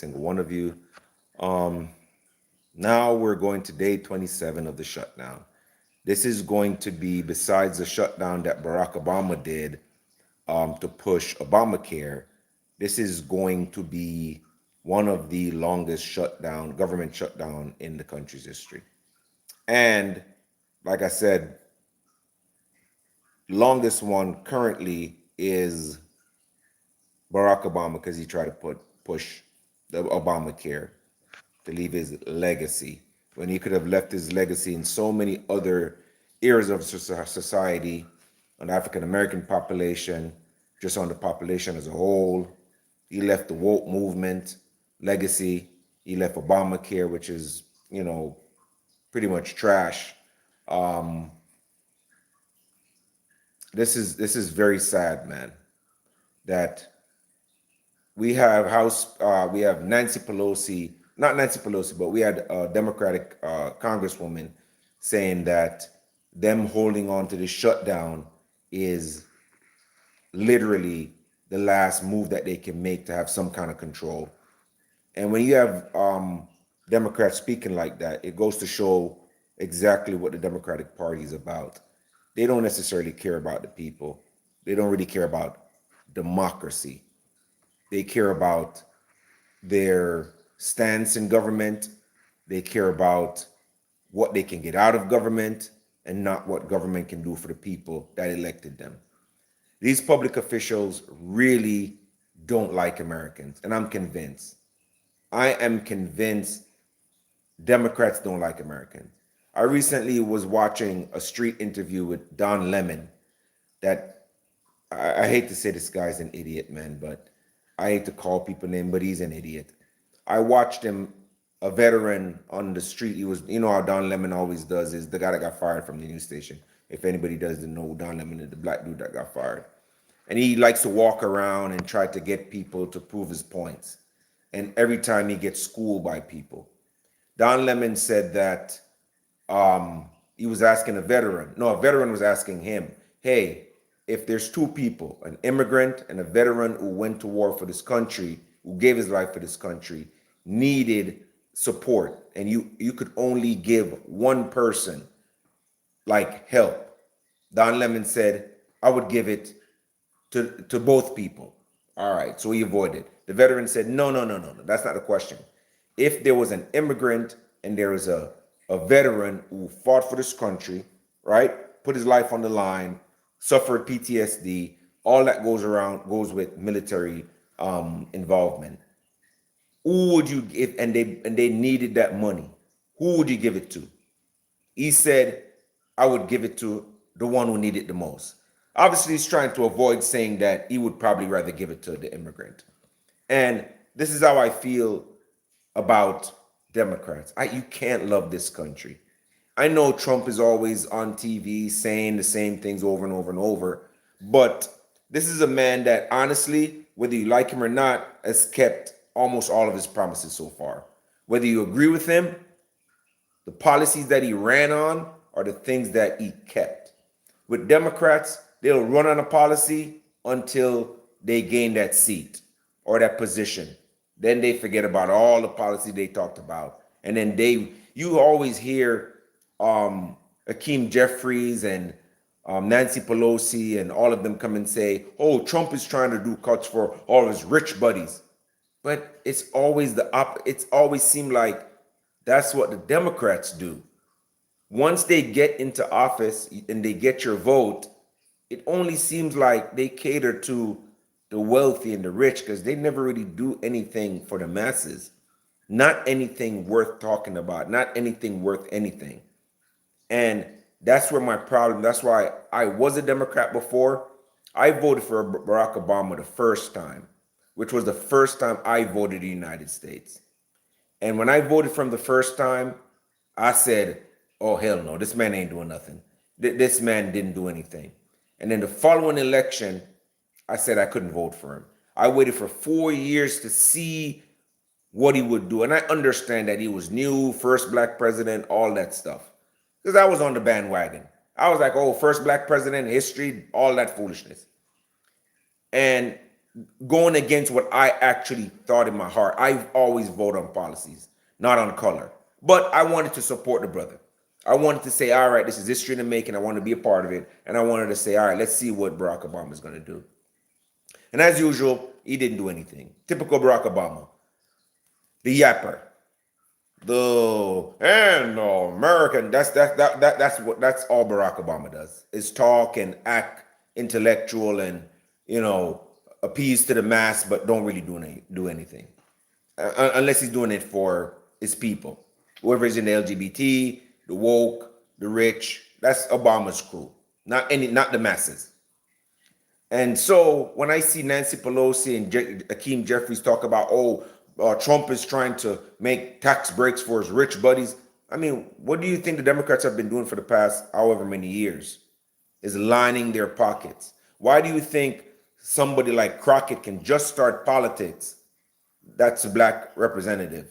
single one of you. Um, Now we're going to day 27 of the shutdown. This is going to be, besides the shutdown that Barack Obama did to push Obamacare, this is going to be one of the longest government shutdown in the country's history. And like I said, longest one currently is Barack Obama because he tried to push the Obamacare to leave his legacy when he could have left his legacy in so many other areas of society, on the African American population, just on the population as a whole. He left the woke movement legacy. He left Obamacare, which is, pretty much trash. Um, this is very sad, man. That we have Nancy Pelosi, not Nancy Pelosi, but we had a Democratic Congresswoman saying that them holding on to the shutdown is literally the last move that they can make to have some kind of control. And when you have Democrats speaking like that, it goes to show exactly what the Democratic Party is about. They don't necessarily care about the people. They don't really care about democracy. They care about their stance in government. They care about what they can get out of government and not what government can do for the people that elected them. These public officials really don't like Americans, and I'm convinced. I am convinced Democrats don't like Americans. I recently was watching a street interview with Don Lemon that I hate to say this guy's an idiot, man, but I hate to call people names, but he's an idiot. I watched him, a veteran on the street. He was, how Don Lemon always does, is the guy that got fired from the news station. If anybody doesn't know, Don Lemon is the black dude that got fired. And he likes to walk around and try to get people to prove his points. And every time he gets schooled by people. Don Lemon said that he was asking a veteran was asking him, hey, if there's two people, an immigrant and a veteran who went to war for this country, who gave his life for this country, needed support, and you could only give one person like help. Don Lemon said, I would give it to both people. All right, so he avoided. The veteran said, no, that's not the question. If there was an immigrant and there was a veteran who fought for this country, right, put his life on the line, suffered PTSD, all that goes with military involvement. Who would you give? And they needed that money. Who would you give it to? He said, I would give it to the one who needed it the most. Obviously, he's trying to avoid saying that he would probably rather give it to the immigrant. And this is how I feel about Democrats. You can't love this country. I know Trump is always on TV saying the same things over and over and over, but this is a man that honestly, whether you like him or not, has kept almost all of his promises so far. Whether you agree with him, the policies that he ran on are the things that he kept. With Democrats, they'll run on a policy until they gain that seat or that position. Then they forget about all the policy they talked about. And then you always hear Hakeem Jeffries and Nancy Pelosi and all of them come and say, oh, Trump is trying to do cuts for all his rich buddies. But it's always it's always seemed like that's what the Democrats do. Once they get into office and they get your vote, it only seems like they cater to the wealthy and the rich because they never really do anything for the masses. Not anything worth talking about, not anything worth anything. And that's where my problem, that's why I was a Democrat before. I voted for Barack Obama the first time, which was the first time I voted in the United States. And when I voted from the first time, I said, oh, hell no, this man ain't doing nothing. This man didn't do anything. And then the following election, I said I couldn't vote for him. I waited for 4 years to see what he would do. And I understand that he was new, first black president, all that stuff. Because I was on the bandwagon. I was like, oh, first black president in history, all that foolishness. And going against what I actually thought in my heart. I've always voted on policies, not on color. But I wanted to support the brother. I wanted to say, all right, this is history in the making. I want to be a part of it. And I wanted to say, all right, let's see what Barack Obama is going to do. And as usual, he didn't do anything. Typical Barack Obama. The yapper. The American. That's all Barack Obama does. Is talk and act intellectual and, appease to the mass, but don't really do anything. Unless he's doing it for his people. Whoever's in the LGBT, the woke, the rich, that's Obama's crew. Not the masses. And so when I see Nancy Pelosi and Hakeem Jeffries talk about, Trump is trying to make tax breaks for his rich buddies. I mean, what do you think the Democrats have been doing for the past however many years? Is lining their pockets. Why do you think somebody like Crockett can just start politics? That's a black representative.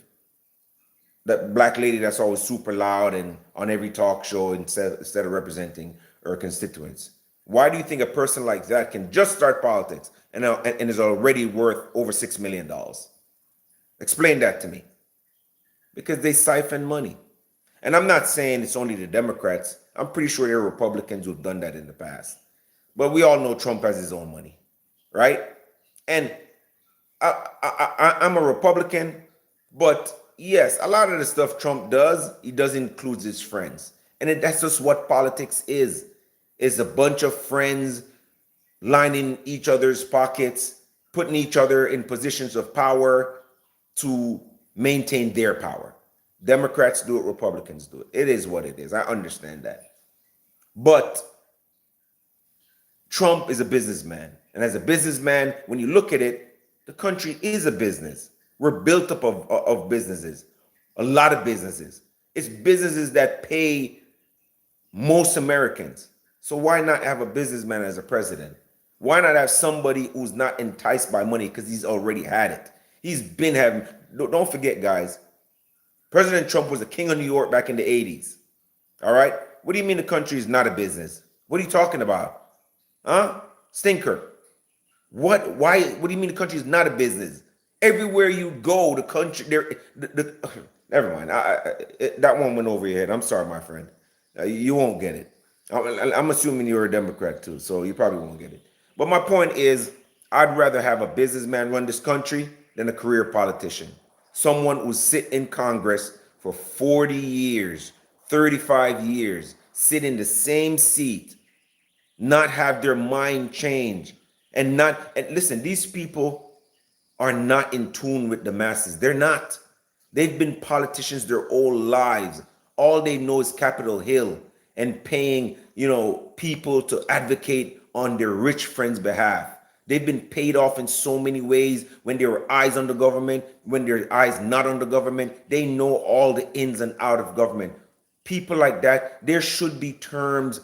That black lady that's always super loud and on every talk show instead of representing her constituents. Why do you think a person like that can just start politics and is already worth over $6 million? Explain that to me. Because they siphon money. And I'm not saying it's only the Democrats. I'm pretty sure there are Republicans who've done that in the past. But we all know Trump has his own money, right? And I'm a Republican, but yes, a lot of the stuff Trump does, he does include his friends. And that's just what politics is. It's a bunch of friends lining each other's pockets, putting each other in positions of power to maintain their power. Democrats do it, Republicans do it. It is what it is. I understand that. But Trump is a businessman. And as a businessman, when you look at it, the country is a business. We're built up of businesses, a lot of businesses. It's businesses that pay most Americans. So why not have a businessman as a president? Why not have somebody who's not enticed by money because he's already had it? He's been having, don't forget, guys, President Trump was the king of New York back in the 80s. All right? What do you mean the country is not a business? What are you talking about? Huh? Stinker. What? Why? What do you mean the country is not a business? Everywhere you go, the country, never mind. That one went over your head. I'm sorry, my friend. You won't get it. I'm assuming you're a Democrat too, so you probably won't get it. But my point is, I'd rather have a businessman run this country than a career politician. Someone who sit in Congress for 40 years, 35 years, sit in the same seat, not have their mind change, and listen, these people are not in tune with the masses. They're not. They've been politicians their whole lives. All they know is Capitol Hill and paying, people to advocate on their rich friends' behalf. They've been paid off in so many ways when there were eyes on the government, when there are eyes not on the government. They know all the ins and out of government. People like that, there should be terms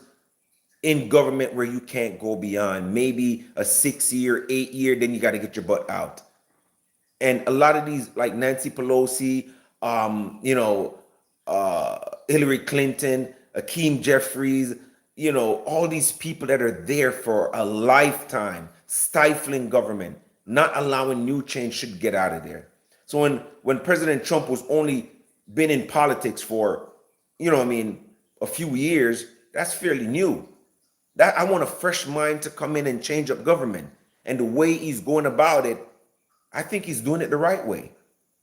in government where you can't go beyond maybe a 6-year, 8-year, then you got to get your butt out. And a lot of these, like Nancy Pelosi, Hillary Clinton, Hakeem Jeffries, all these people that are there for a lifetime, stifling government, not allowing new change, should get out of there. So when President Trump was only been in politics for, a few years, that's fairly new. That I want a fresh mind to come in and change up government. And the way he's going about it, I think he's doing it the right way.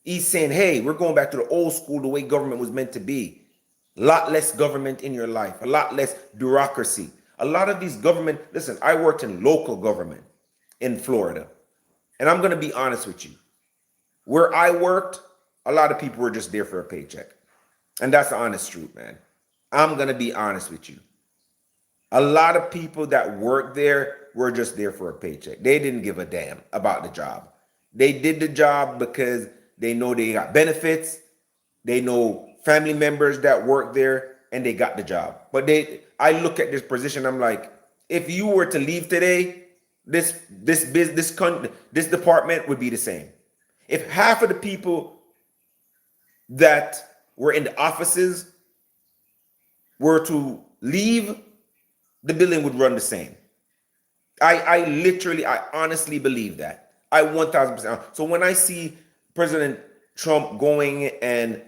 He's saying, hey, we're going back to the old school, the way government was meant to be. A lot less government in your life, a lot less bureaucracy. A lot of these government, listen, I worked in local government in Florida. And I'm going to be honest with you. Where I worked, a lot of people were just there for a paycheck. And that's the honest truth, man. I'm going to be honest with you. A lot of people that worked there were just there for a paycheck. They didn't give a damn about the job. They did the job because they know they got benefits. They know family members that work there, and they got the job. But I look at this position, I'm like, if you were to leave today, this department would be the same. If half of the people that were in the offices were to leave, the building would run the same. I honestly believe that. I 1000%. So when I see President Trump going and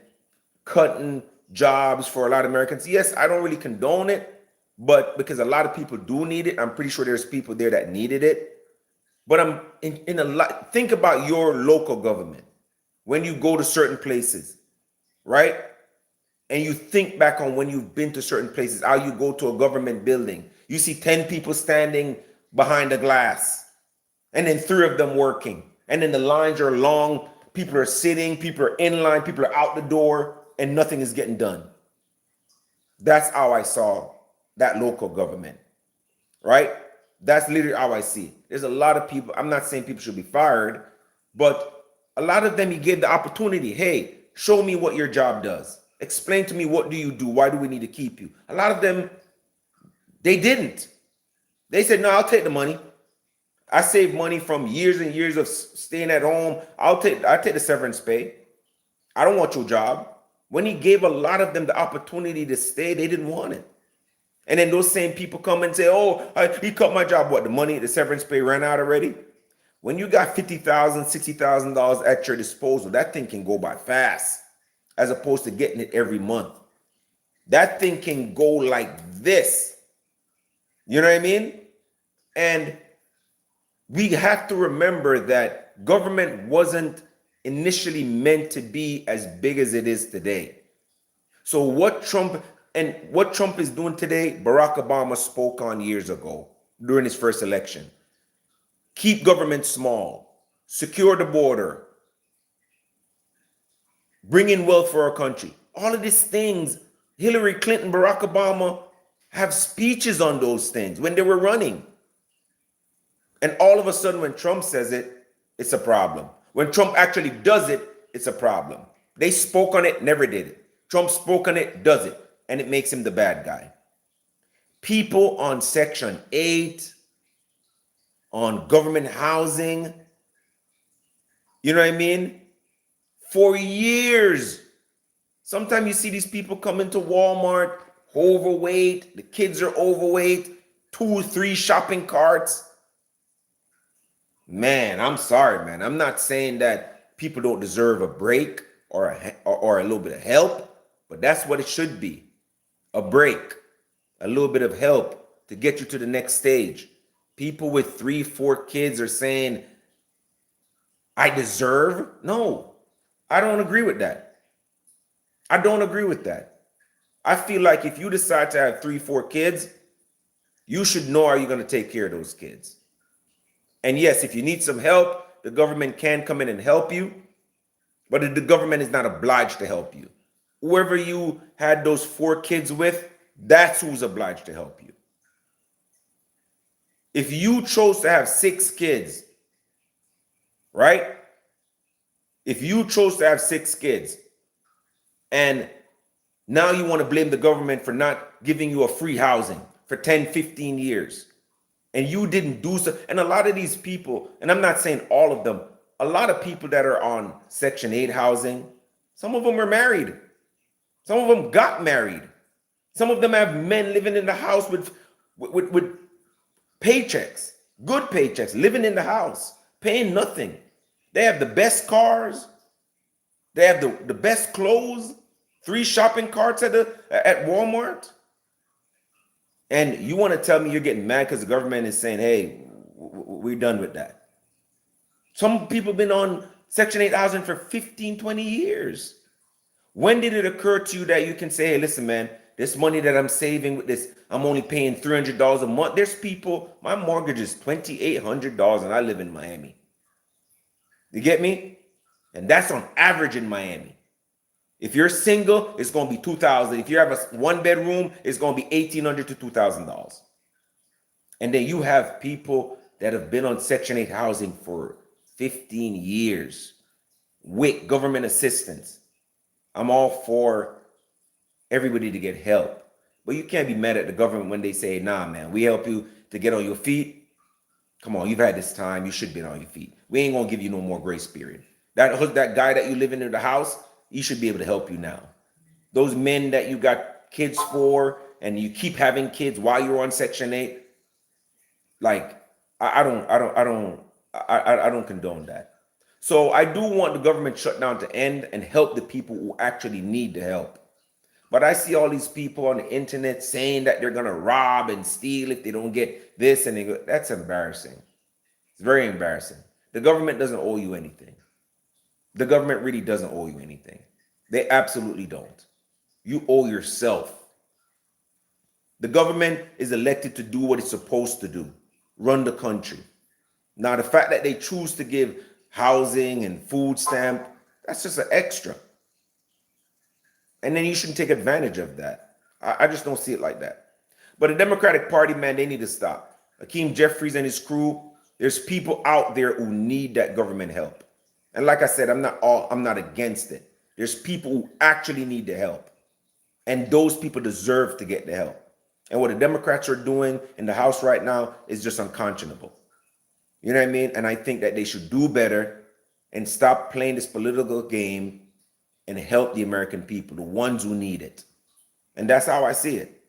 cutting jobs for a lot of Americans, yes, I don't really condone it, but because a lot of people do need it, I'm pretty sure there's people there that needed it. But I'm in a lot. Think about your local government when you go to certain places, right? And you think back on when you've been to certain places, how you go to a government building, you see 10 people standing behind a glass, and then 3 of them working. And then the lines are long, people are sitting, people are in line, people are out the door, and nothing is getting done. That's how I saw that local government, right? That's literally how I see it. There's a lot of people, I'm not saying people should be fired, but a lot of them, you gave the opportunity. Hey, show me what your job does. Explain to me, what do you do? Why do we need to keep you? A lot of them, they didn't. They said, no, I'll take the money. I saved money from years and years of staying at home. I'll take the severance pay. I don't want your job. When he gave a lot of them the opportunity to stay, they didn't want it. And then those same people come and say, oh, he cut my job. What, the money, the severance pay ran out already? When you got $50,000, $60,000 at your disposal, that thing can go by fast, as opposed to getting it every month. That thing can go like this. You know what I mean? And we have to remember that government wasn't initially meant to be as big as it is today. So what Trump is doing today, Barack Obama spoke on years ago during his first election. Keep government small, secure the border, bring in wealth for our country. All of these things, Hillary Clinton, Barack Obama have speeches on those things when they were running. And all of a sudden, when Trump says it, it's a problem. When Trump actually does it, it's a problem. They spoke on it, never did it. Trump spoke on it, does it, and it makes him the bad guy. People on Section 8, on government housing, you know what I mean? For years, sometimes you see these people come into Walmart, overweight, the kids are overweight, 2, 3 shopping carts. Man, I'm sorry, man. I'm not saying that people don't deserve a break or a little bit of help, but that's what it should be. A break, a little bit of help to get you to the next stage. People with 3, 4 kids are saying, I deserve. No, I don't agree with that. I don't agree with that. I feel like if you decide to have 3, 4 kids, you should know how you're going to take care of those kids. And yes, if you need some help, the government can come in and help you, but the government is not obliged to help you. Whoever you had those 4 kids with, that's who's obliged to help you. If you chose to have 6 kids, right? If you chose to have 6 kids, and now you want to blame the government for not giving you a free housing for 10, 15 years, and you didn't do so. And a lot of these people, and I'm not saying all of them, a lot of people that are on Section 8 housing, some of them are married. Some of them got married. Some of them have men living in the house with paychecks, good paychecks, living in the house, paying nothing. They have the best cars. They have the best clothes, 3 shopping carts at Walmart. And you want to tell me you're getting mad because the government is saying, hey, we're done with that. Some people have been on Section 8 housing for 15, 20 years. When did it occur to you that you can say, hey, listen, man, this money that I'm saving with this, I'm only paying $300 a month. There's people, my mortgage is $2,800 and I live in Miami. You get me? And that's on average in Miami. If you're single, it's going to be $2,000. If you have a 1-bedroom, it's going to be $1,800 to $2,000. And then you have people that have been on Section 8 housing for 15 years with government assistance. I'm all for everybody to get help. But you can't be mad at the government when they say, nah, man, we help you to get on your feet. Come on, you've had this time. You should be on your feet. We ain't going to give you no more grace period. That guy that you live in the house, he should be able to help you now. Those men that you got kids for and you keep having kids while you're on Section 8, like I I don't condone that. So I do want the government shutdown to end and help the people who actually need the help. But I see all these people on the internet saying that they're gonna rob and steal if they don't get this, and that's embarrassing. It's very embarrassing. The government doesn't owe you anything. The government really doesn't owe you anything. They absolutely don't. You owe yourself. The government is elected to do what it's supposed to do, run the country. Now, the fact that they choose to give housing and food stamp, that's just an extra. And then you shouldn't take advantage of that. I just don't see it like that. But the Democratic Party, man, they need to stop. Hakeem Jeffries and his crew, there's people out there who need that government help. And like I said, I'm not against it. There's people who actually need the help. And those people deserve to get the help. And what the Democrats are doing in the House right now is just unconscionable. You know what I mean? And I think that they should do better and stop playing this political game and help the American people, the ones who need it. And that's how I see it.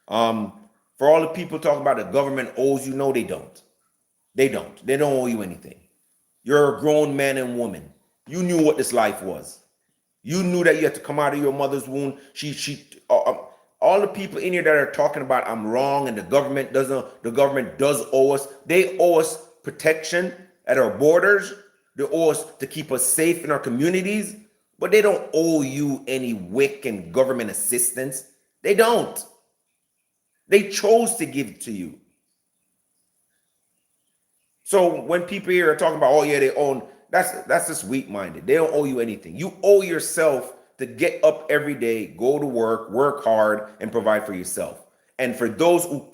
For all the people talking about the government owes you, no, they don't. They don't. They don't owe you anything. You're a grown man and woman. You knew what this life was. You knew that you had to come out of your mother's womb. All the people in here that are talking about I'm wrong and the government does owe us. They owe us protection at our borders. They owe us to keep us safe in our communities. But they don't owe you any WIC and government assistance. They don't. They chose to give it to you. So when people here are talking about, oh yeah, they own, that's just weak-minded. They don't owe you anything. You owe yourself to get up every day, go to work hard, and provide for yourself. And for those who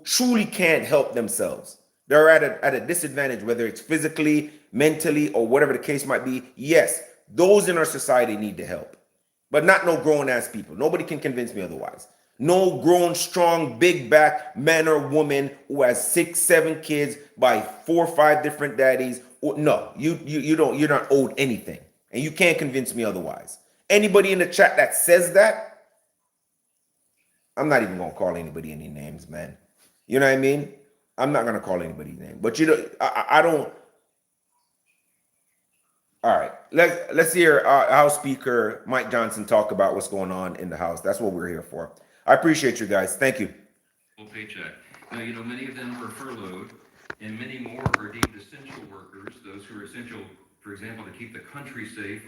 truly can't help themselves, they're at a disadvantage, whether it's physically, mentally, or whatever the case might be. Yes, those in our society need the help, but not no grown-ass people. Nobody can convince me otherwise. No grown, strong, big back man or woman who has 6, 7 kids by 4 or 5 different daddies. No, you don't. You're not owed anything, and you can't convince me otherwise. Anybody in the chat that says that, I'm not even gonna call anybody any names, man. You know what I mean? I'm not gonna call anybody's name. But you know, I don't. All right, let's hear House Speaker Mike Johnson talk about what's going on in the House. That's what we're here for. I appreciate you guys. Thank you. Full paycheck. Now, you know, many of them are furloughed, and many more are deemed essential workers, those who are essential, for example, to keep the country safe.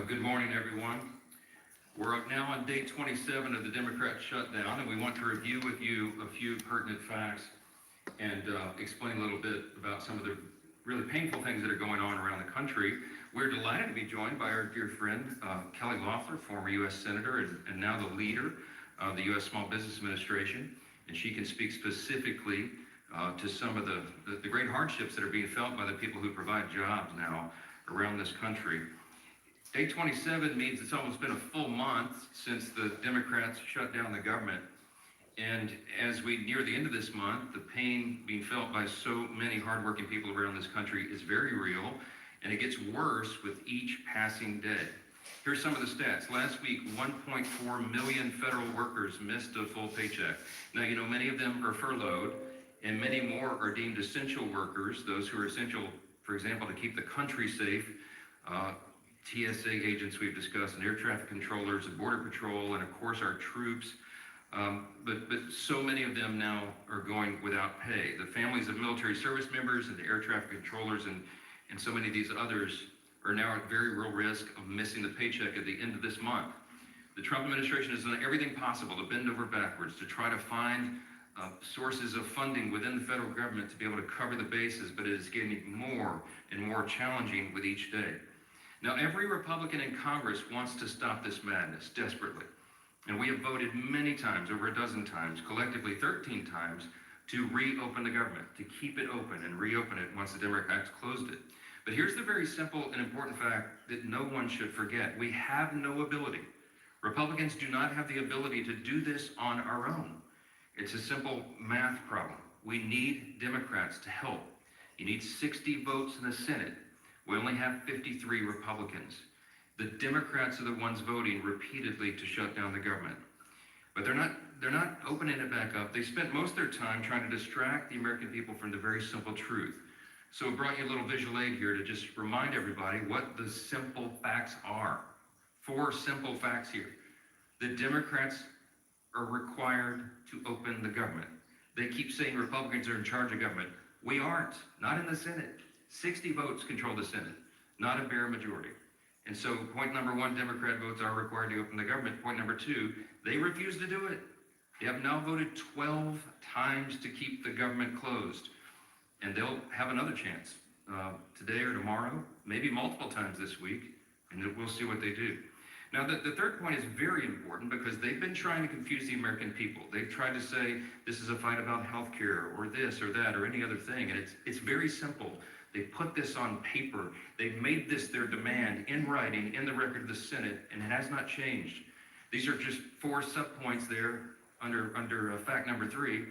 Good morning, everyone. We're up now on day 27 of the Democrat shutdown, and we want to review with you a few pertinent facts and explain a little bit about some of the really painful things that are going on around the country. We're delighted to be joined by our dear friend, Kelly Loeffler, former U.S. Senator and now the leader of the U.S. Small Business Administration. And she can speak specifically to some of the great hardships that are being felt by the people who provide jobs now around this country. Day 27 means it's almost been a full month since the Democrats shut down the government. And as we near the end of this month, the pain being felt by so many hardworking people around this country is very real, and it gets worse with each passing day. Here's some of the stats. Last week, 1.4 million federal workers missed a full paycheck. Now, you know, many of them are furloughed, and many more are deemed essential workers, those who are essential, for example, to keep the country safe. TSA agents we've discussed, and air traffic controllers, and border patrol, and of course our troops. But so many of them now are going without pay. The families of military service members and the air traffic controllers and so many of these others are now at very real risk of missing the paycheck at the end of this month. The Trump administration has done everything possible to bend over backwards to try to find sources of funding within the federal government to be able to cover the bases, but it is getting more and more challenging with each day. Now, every Republican in Congress wants to stop this madness desperately. And we have voted many times, over a dozen times, collectively 13 times, to reopen the government, to keep it open and reopen it once the Democrats closed it. But here's the very simple and important fact that no one should forget. We have no ability. Republicans do not have the ability to do this on our own. It's a simple math problem. We need Democrats to help. You need 60 votes in the Senate. We only have 53 Republicans. The Democrats are the ones voting repeatedly to shut down the government. But they're not opening it back up. They spent most of their time trying to distract the American people from the very simple truth. So it brought you a little visual aid here to just remind everybody what the simple facts are. 4 simple facts here. The Democrats are required to open the government. They keep saying Republicans are in charge of government. We aren't, not in the Senate. 60 votes control the Senate, not a bare majority. And so point number 1, Democrat votes are required to open the government. Point number 2, they refuse to do it. They have now voted 12 times to keep the government closed. And they'll have another chance today or tomorrow, maybe multiple times this week, and we'll see what they do. Now, the third point is very important because they've been trying to confuse the American people. They've tried to say this is a fight about health care or this or that or any other thing, and it's very simple. They put this on paper. They've made this their demand in writing, in the record of the Senate, and it has not changed. These are just 4 subpoints there under fact number 3,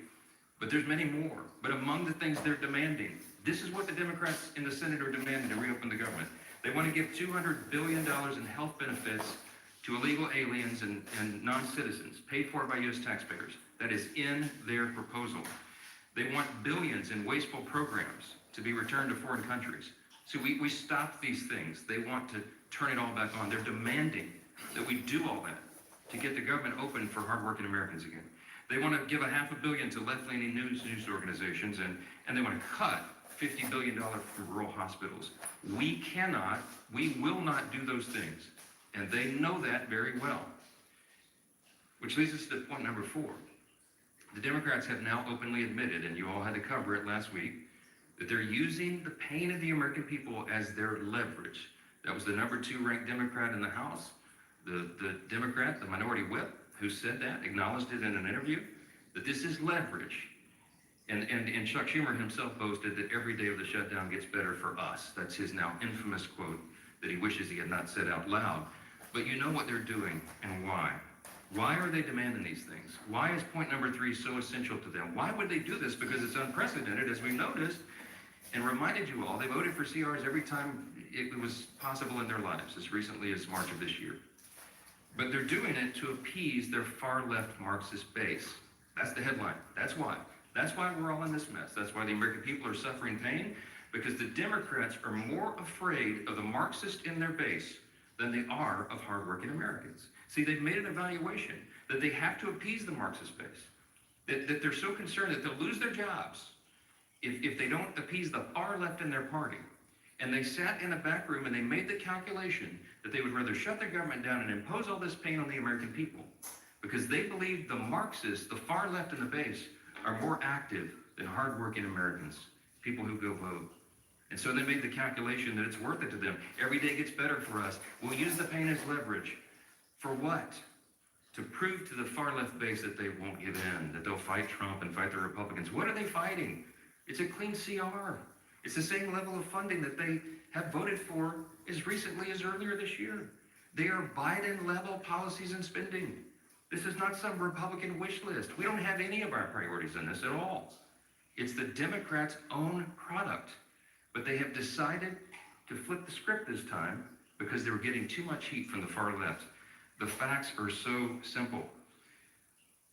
but there's many more. But among the things they're demanding, this is what the Democrats in the Senate are demanding to reopen the government. They want to give $200 billion in health benefits to illegal aliens and non-citizens, paid for by U.S. taxpayers. That is in their proposal. They want billions in wasteful programs to be returned to foreign countries. So we stop these things. They want to turn it all back on. They're demanding that we do all that to get the government open for hardworking Americans again. They want to give $500 million to left-leaning news organizations, and they want to cut $50 billion from rural hospitals. We will not do those things. And they know that very well. Which leads us to point number 4. The Democrats have now openly admitted, and you all had to cover it last week, that they're using the pain of the American people as their leverage. That was the number 2 ranked Democrat in the House, the Democrat, the minority whip, who said that, acknowledged it in an interview, that this is leverage. And Chuck Schumer himself boasted that every day of the shutdown gets better for us. That's his now infamous quote that he wishes he had not said out loud. But you know what they're doing and why. Why are they demanding these things? Why is point number 3 so essential to them? Why would they do this? Because it's unprecedented, as we noticed, and reminded you all, they voted for CRs every time it was possible in their lives, as recently as March of this year. But they're doing it to appease their far-left Marxist base. That's the headline. That's why. That's why we're all in this mess. That's why the American people are suffering pain, because the Democrats are more afraid of the Marxists in their base than they are of hardworking Americans. See, they've made an evaluation that they have to appease the Marxist base, that they're so concerned that they'll lose their jobs if they don't appease the far left in their party. And they sat in a back room and they made the calculation that they would rather shut their government down and impose all this pain on the American people because they believe the Marxists, the far left in the base, are more active than hardworking Americans, people who go vote. And so they made the calculation that it's worth it to them. Every day gets better for us. We'll use the pain as leverage. For what? To prove to the far left base that they won't give in, that they'll fight Trump and fight the Republicans. What are they fighting? It's a clean CR. It's the same level of funding that they have voted for as recently as earlier this year. They are Biden-level policies and spending. This is not some Republican wish list. We don't have any of our priorities in this at all. It's the Democrats' own product. But they have decided to flip the script this time because they were getting too much heat from the far left. The facts are so simple.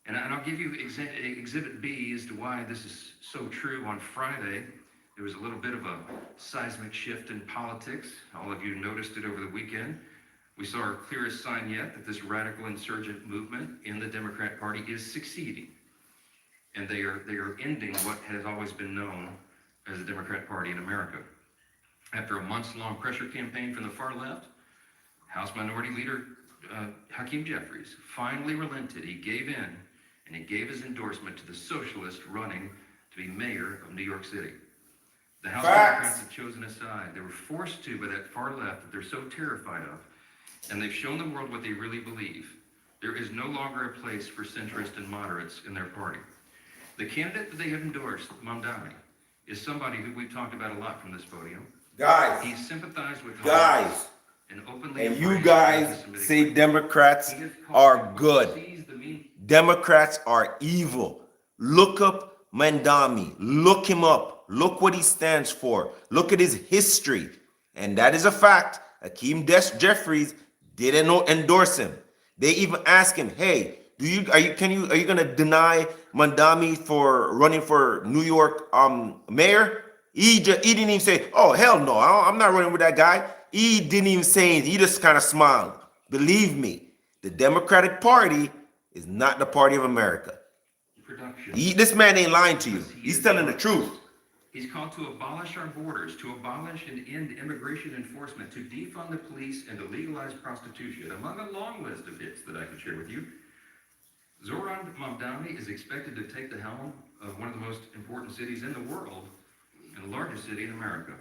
And I'll give you Exhibit B as to why this is so true. On Friday, there was a little bit of a seismic shift in politics. All of you noticed it over the weekend. We saw our clearest sign yet that this radical insurgent movement in the Democrat Party is succeeding. And they are ending what has always been known as the Democrat Party in America. After a months-long pressure campaign from the far left, House Minority Leader Hakeem Jeffries finally relented. He gave in, and he gave his endorsement to the socialist running to be mayor of New York City. The House Democrats have chosen a side. They were forced to by that far left that they're so terrified of, and they've shown the world what they really believe. There is no longer a place for centrists and moderates in their party. The candidate that they have endorsed, Mamdani, is somebody who we've talked about a lot from this podium. Guys, He sympathized with guys, and openly and you embraced guys anti-Semitic say ways. Democrats He has called are people who good. seize the mean- Democrats are evil. Look up Mandami. Look him up. Look what he stands for. Look at his history. And that is a fact. Hakeem Jeffries didn't endorse him. They even asked him, hey, Are you gonna deny Mandami for running for New York mayor? He didn't even say, "Oh hell no, I'm not running with that guy." He didn't even say anything. He just kind of smiled. Believe me, the Democratic Party is not the party of America. Production. This man ain't lying to you. He's telling the truth. He's called to abolish our borders, to abolish and end immigration enforcement, to defund the police, and to legalize prostitution, among a long list of hits that I could share with you. Zoran Mamdani is expected to take the helm of one of the most important cities in the world and the largest city in America.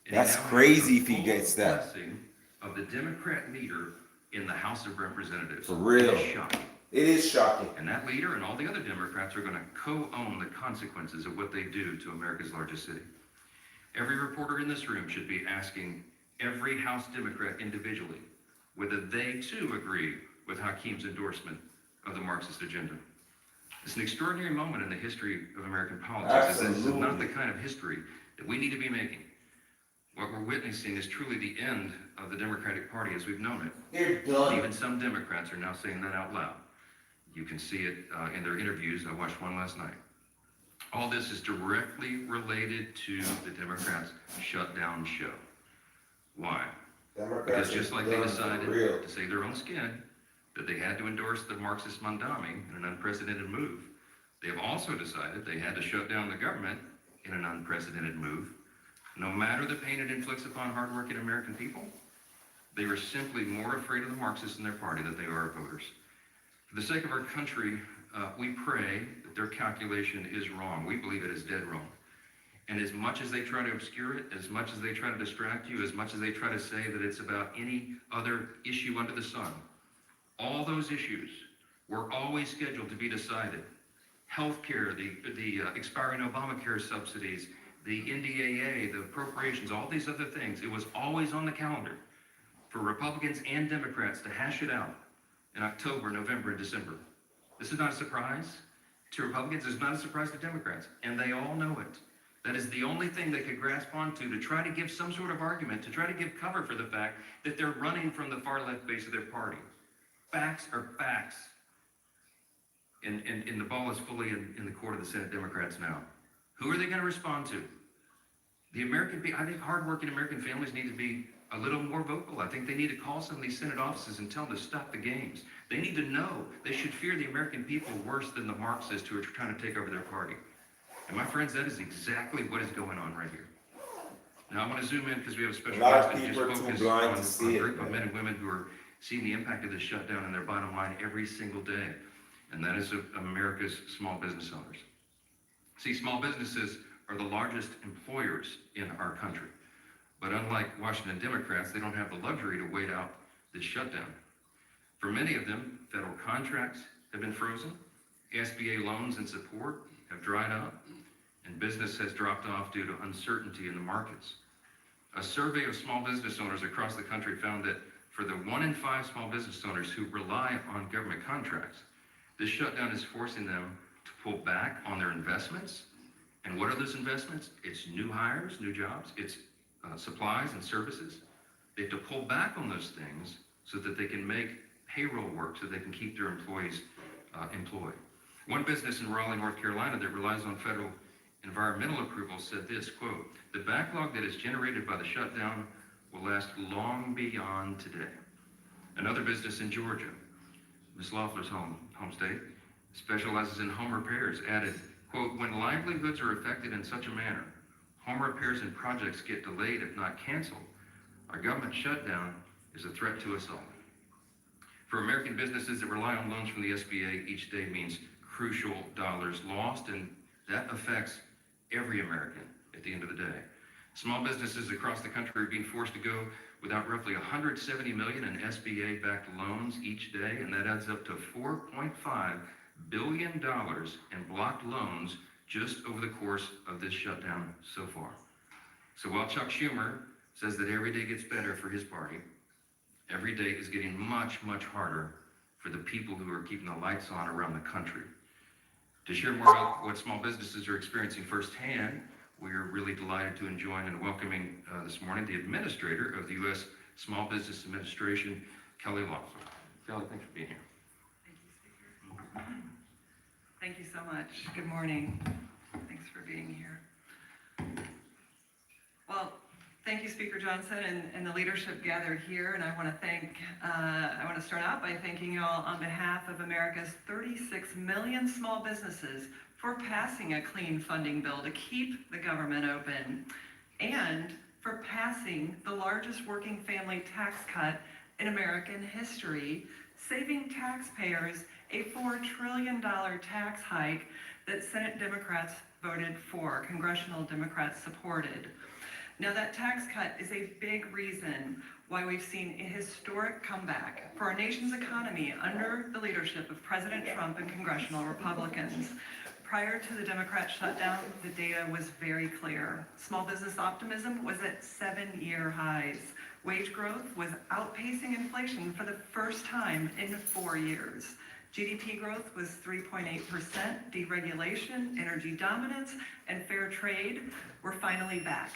And that's crazy if he gets that. Blessing of the Democrat leader in the House of Representatives. For real. It's shocking. It is shocking. And that leader and all the other Democrats are going to co-own the consequences of what they do to America's largest city. Every reporter in this room should be asking every House Democrat individually whether they too agree with Hakeem's endorsement of the Marxist agenda. It's an extraordinary moment in the history of American politics. This is not the kind of history that we need to be making. What we're witnessing is truly the end of the Democratic Party as we've known it. They're done. Even some Democrats are now saying that out loud. You can see it in their interviews. I watched one last night. All this is directly related to the Democrats' shutdown show. Why? Because just like they decided to save their own skin, that they had to endorse the Marxist Mandami in an unprecedented move, they have also decided they had to shut down the government in an unprecedented move. No matter the pain it inflicts upon hardworking American people, they are simply more afraid of the Marxists in their party than they are of voters. For the sake of our country, we pray that their calculation is wrong. We believe it is dead wrong. And as much as they try to obscure it, as much as they try to distract you, as much as they try to say that it's about any other issue under the sun, all those issues were always scheduled to be decided. Healthcare, the expiring Obamacare subsidies, the NDAA, the appropriations, all these other things, it was always on the calendar for Republicans and Democrats to hash it out in October, November, and December. This is not a surprise to Republicans. It's not a surprise to Democrats, and they all know it. That is the only thing they could grasp onto to try to give some sort of argument, to try to give cover for the fact that they're running from the far left base of their party. Facts are facts. And the ball is fully in the court of the Senate Democrats now. Who are they going to respond to? The American people. I think hardworking American families need to be a little more vocal. I think they need to call some of these Senate offices and tell them to stop the games. They need to know they should fear the American people worse than the Marxists who are trying to take over their party. And my friends, that is exactly what is going on right here. Now I want to zoom in because we have a special guest and just focus on a group of men and women who are seeing the impact of this shutdown in their bottom line every single day. And that is America's small business owners. See, small businesses are the largest employers in our country. But unlike Washington Democrats, they don't have the luxury to wait out this shutdown. For many of them, federal contracts have been frozen, SBA loans and support have dried up, and business has dropped off due to uncertainty in the markets. A survey of small business owners across the country found that for the 1 in 5 small business owners who rely on government contracts, this shutdown is forcing them to pull back on their investments. And what are those investments? It's new hires, new jobs, it's supplies and services. They have to pull back on those things so that they can make payroll work, so they can keep their employees employed. One business in Raleigh, North Carolina that relies on federal environmental approval said this, quote, "The backlog that is generated by the shutdown will last long beyond today." Another business in Georgia, Ms. Loeffler's home state, specializes in home repairs, added, quote, "When livelihoods are affected in such a manner, home repairs and projects get delayed if not canceled, our government shutdown is a threat to us all." For American businesses that rely on loans from the SBA, each day means crucial dollars lost, and that affects every American at the end of the day. Small businesses across the country are being forced to go without roughly $170 million in SBA-backed loans each day, and that adds up to $4.5 billion in blocked loans just over the course of this shutdown so far. So while Chuck Schumer says that every day gets better for his party, every day is getting much, much harder for the people who are keeping the lights on around the country. To share more about what small businesses are experiencing firsthand, we are really delighted to join and welcoming this morning the administrator of the U.S. Small Business Administration, Kelly Loeffler. Kelly, thanks for being here. Thank you, Speaker. Thank you so much. Good morning. Thanks for being here. Well, thank you, Speaker Johnson, and the leadership gathered here. And I want to start out by thanking you all on behalf of America's 36 million small businesses for passing a clean funding bill to keep the government open, and for passing the largest working family tax cut in American history, saving taxpayers a $4 trillion tax hike that Senate Democrats voted for, congressional Democrats supported. Now, that tax cut is a big reason why we've seen a historic comeback for our nation's economy under the leadership of President Trump and congressional Republicans. Prior to the Democrat shutdown, the data was very clear. Small business optimism was at 7-year highs. Wage growth was outpacing inflation for the first time in 4 years. GDP growth was 3.8%. Deregulation, energy dominance, and fair trade were finally back.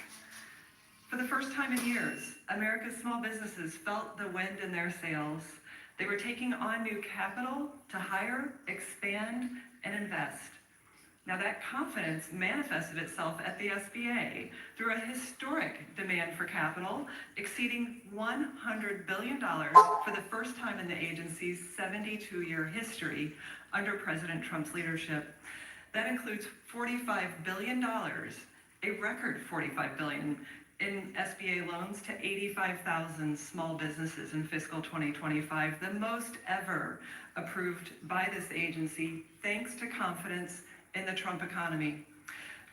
For the first time in years, America's small businesses felt the wind in their sails. They were taking on new capital to hire, expand, and invest. Now, that confidence manifested itself at the SBA through a historic demand for capital exceeding $100 billion for the first time in the agency's 72-year history under President Trump's leadership. That includes $45 billion, a record $45 billion in SBA loans to 85,000 small businesses in fiscal 2025, the most ever approved by this agency, thanks to confidence in the Trump economy.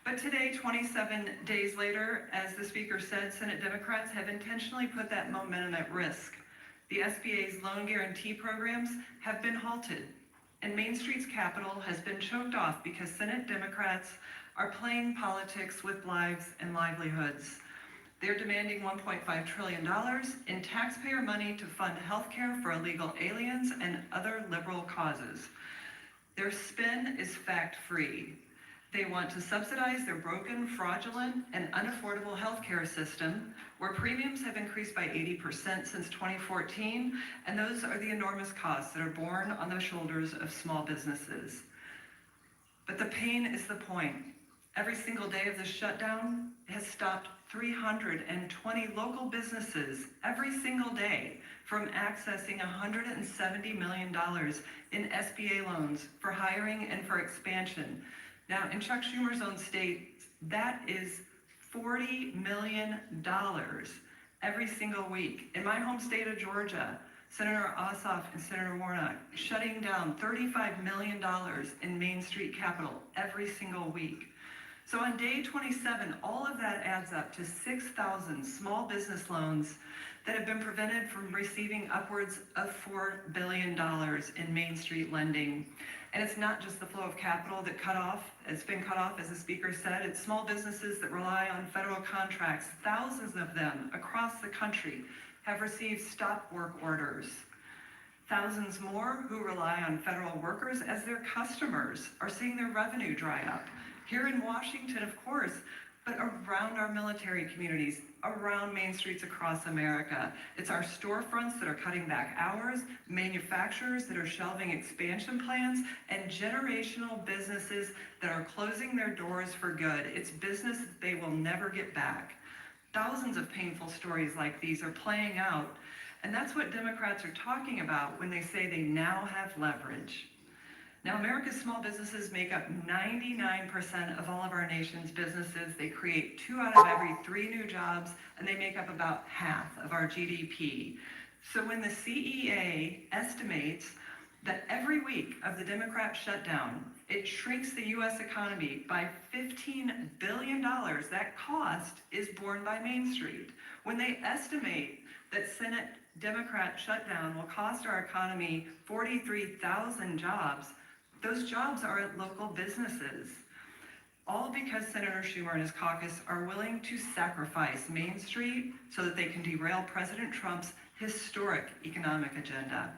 But today, 27 days later, as the Speaker said, Senate Democrats have intentionally put that momentum at risk. The SBA's loan guarantee programs have been halted, and Main Street's capital has been choked off because Senate Democrats are playing politics with lives and livelihoods. They're demanding $1.5 trillion in taxpayer money to fund healthcare for illegal aliens and other liberal causes. Their spin is fact-free. They want to subsidize their broken, fraudulent, and unaffordable healthcare system, where premiums have increased by 80% since 2014, and those are the enormous costs that are borne on the shoulders of small businesses. But the pain is the point. Every single day of the shutdown has stopped 320 local businesses every single day from accessing $170 million in SBA loans for hiring and for expansion. Now, in Chuck Schumer's own state, that is $40 million every single week. In my home state of Georgia, Senator Ossoff and Senator Warnock shutting down $35 million in Main Street capital every single week. So on day 27, all of that adds up to 6,000 small business loans that have been prevented from receiving upwards of $4 billion in Main Street lending. And it's not just the flow of capital that it's been cut off, as the Speaker said. It's small businesses that rely on federal contracts. Thousands of them across the country have received stop work orders. Thousands more who rely on federal workers as their customers are seeing their revenue dry up. Here in Washington, of course, but around our military communities, around Main Streets across America. It's our storefronts that are cutting back hours, manufacturers that are shelving expansion plans, and generational businesses that are closing their doors for good. It's business that they will never get back. Thousands of painful stories like these are playing out, and that's what Democrats are talking about when they say they now have leverage. Now, America's small businesses make up 99% of all of our nation's businesses. They create 2 out of every 3 new jobs, and they make up about half of our GDP. So when the CEA estimates that every week of the Democrat shutdown, it shrinks the U.S. economy by $15 billion, that cost is borne by Main Street. When they estimate that Senate Democrat shutdown will cost our economy 43,000 jobs, those jobs are at local businesses. All because Senator Schumer and his caucus are willing to sacrifice Main Street so that they can derail President Trump's historic economic agenda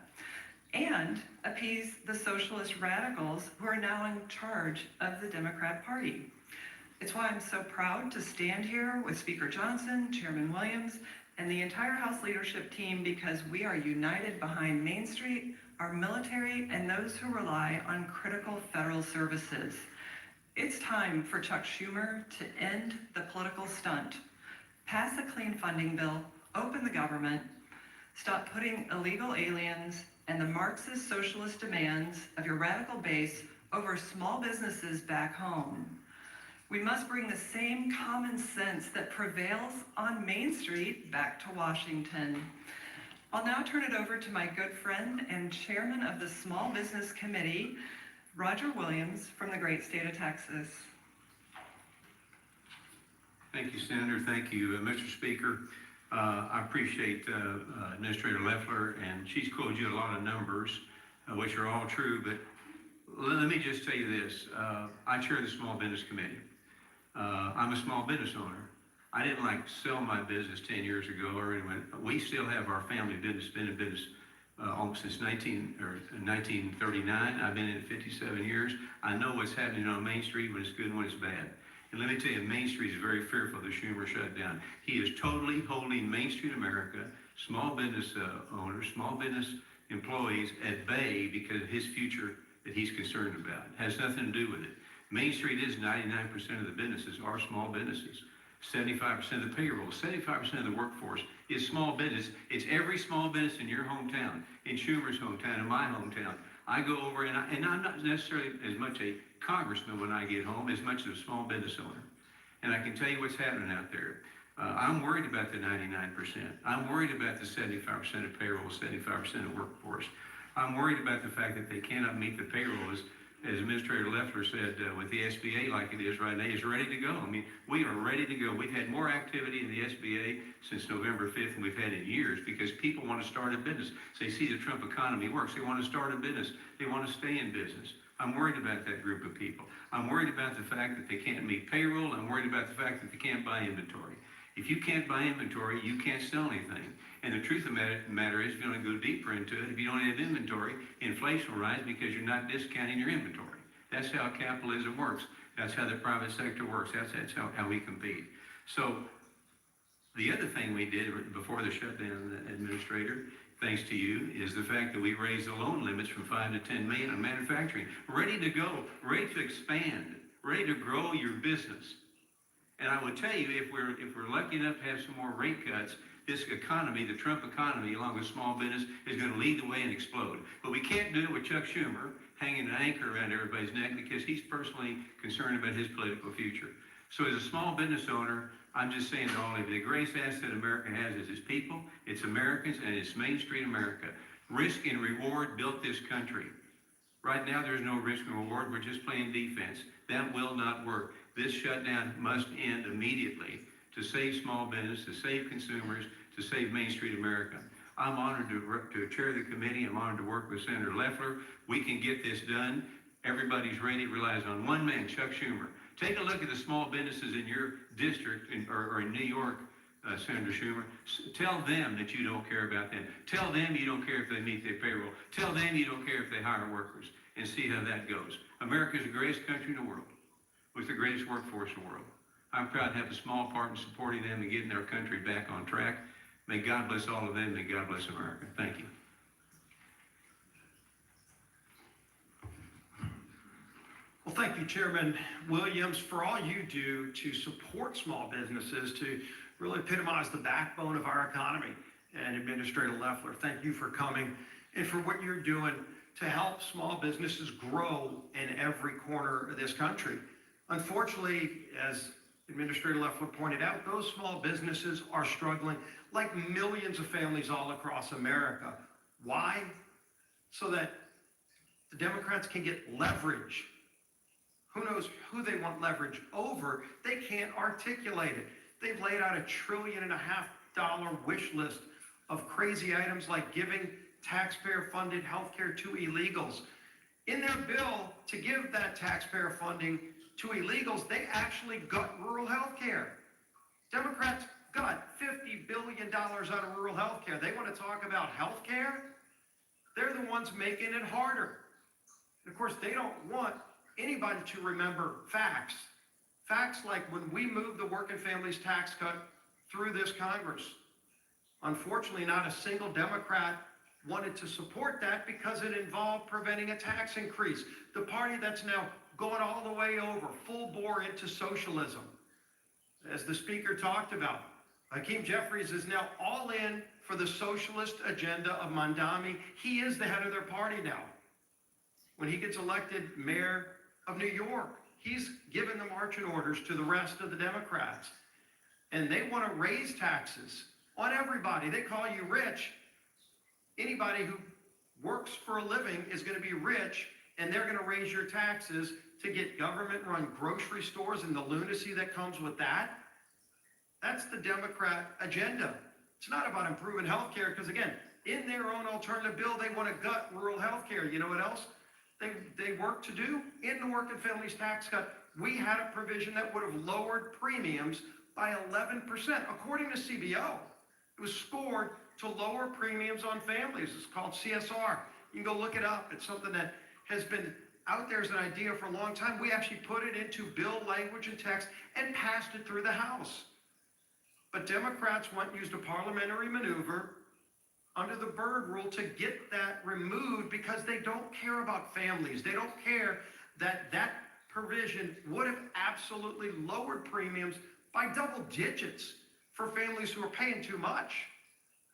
and appease the socialist radicals who are now in charge of the Democrat Party. It's why I'm so proud to stand here with Speaker Johnson, Chairman Williams, and the entire House leadership team because we are united behind Main Street, our military, and those who rely on critical federal services. It's time for Chuck Schumer to end the political stunt, pass a clean funding bill, open the government, stop putting illegal aliens and the Marxist socialist demands of your radical base over small businesses back home. We must bring the same common sense that prevails on Main Street back to Washington. I'll now turn it over to my good friend and chairman of the Small Business Committee, Roger Williams from the great state of Texas. Thank you, Senator. Thank you, Mr. Speaker. I appreciate Administrator Loeffler, and she's quoted you a lot of numbers, which are all true, but let me just tell you this. I chair the Small Business Committee. I'm a small business owner. I didn't sell my business 10 years ago or anyone. We still have our family business, been in business almost since 1939. I've been in it 57 years. I know what's happening on Main Street when it's good and when it's bad. And let me tell you, Main Street is very fearful of the Schumer shutdown. He is totally holding Main Street America, small business owners, small business employees at bay because of his future that he's concerned about. It has nothing to do with it. Main Street is 99% of the businesses are small businesses. 75% of the payroll, 75% of the workforce is small business. It's every small business in your hometown, in Schumer's hometown, in my hometown. I go over and I'm not necessarily as much a congressman when I get home as much as a small business owner. And I can tell you what's happening out there. I'm worried about the 99%. I'm worried about the 75% of payroll, 75% of workforce. I'm worried about the fact that they cannot meet the payroll as Administrator Loeffler said, with the SBA like it is right now, is ready to go. I mean, we are ready to go. We've had more activity in the SBA since November 5th than we've had in years because people want to start a business. So they see the Trump economy works. They want to start a business. They want to stay in business. I'm worried about that group of people. I'm worried about the fact that they can't meet payroll. I'm worried about the fact that they can't buy inventory. If you can't buy inventory, you can't sell anything. And the truth of the matter is, if you want to go deeper into it, if you don't have inventory, inflation will rise because you're not discounting your inventory. That's how capitalism works. That's how the private sector works. That's how we compete. So the other thing we did before the shutdown, Administrator, thanks to you, is the fact that we raised the loan limits from 5 to 10 million on manufacturing. Ready to go, ready to expand, ready to grow your business. And I would tell you, if we're lucky enough to have some more rate cuts, this economy, the Trump economy, along with small business, is going to lead the way and explode. But we can't do it with Chuck Schumer hanging an anchor around everybody's neck because he's personally concerned about his political future. So as a small business owner, I'm just saying to all of you, the greatest asset America has is its people, its Americans, and it's Main Street America. Risk and reward built this country. Right now, there's no risk and reward. We're just playing defense. That will not work. This shutdown must end immediately to save small business, to save consumers, to save Main Street America. I'm honored to chair the committee. I'm honored to work with Senator Loeffler. We can get this done. Everybody's ready. It relies on one man, Chuck Schumer. Take a look at the small businesses in your district or in New York, Senator Schumer. Tell them that you don't care about them. Tell them you don't care if they meet their payroll. Tell them you don't care if they hire workers, and see how that goes. America is the greatest country in the world, with the greatest workforce in the world. I'm proud to have a small part in supporting them and getting our country back on track. May God bless all of them. May God bless America. Thank you. Well, thank you, Chairman Williams, for all you do to support small businesses, to really epitomize the backbone of our economy. And Administrator Loeffler, thank you for coming and for what you're doing to help small businesses grow in every corner of this country. Unfortunately, as Administrator Loeffler pointed out, those small businesses are struggling like millions of families all across America. Why? So that the Democrats can get leverage. Who knows who they want leverage over? They can't articulate it. They've laid out $1.5 trillion wish list of crazy items like giving taxpayer-funded health care to illegals. In their bill to give that taxpayer funding to illegals, they actually gut rural health care. Democrats gut $50 billion out of rural health care. They want to talk about health care? They're the ones making it harder. And of course, they don't want anybody to remember facts. Facts like when we moved the working families tax cut through this Congress, Unfortunately, not a single Democrat wanted to support that because it involved preventing a tax increase. The party that's now going all the way over, full bore into socialism. As the speaker talked about, Hakeem Jeffries is now all in for the socialist agenda of Mandami. He is the head of their party now. When he gets elected mayor of New York, he's given the marching orders to the rest of the Democrats. And they want to raise taxes on everybody. They call you rich. Anybody who works for a living is going to be rich, and they're going to raise your taxes to get government-run grocery stores and the lunacy that comes with that. That's the Democrat agenda. It's not about improving health care, because again, in their own alternative bill, they want to gut rural health care. You know what else they work to do? In the Working Families Tax Cut, we had a provision that would have lowered premiums by 11%. According to CBO, it was scored to lower premiums on families. It's called CSR. You can go look it up. It's something that has been out there as an idea for a long time. We actually put it into bill language and text and passed it through the House. But Democrats used a parliamentary maneuver under the Byrd rule to get that removed because they don't care about families. They don't care that that provision would have absolutely lowered premiums by double digits for families who are paying too much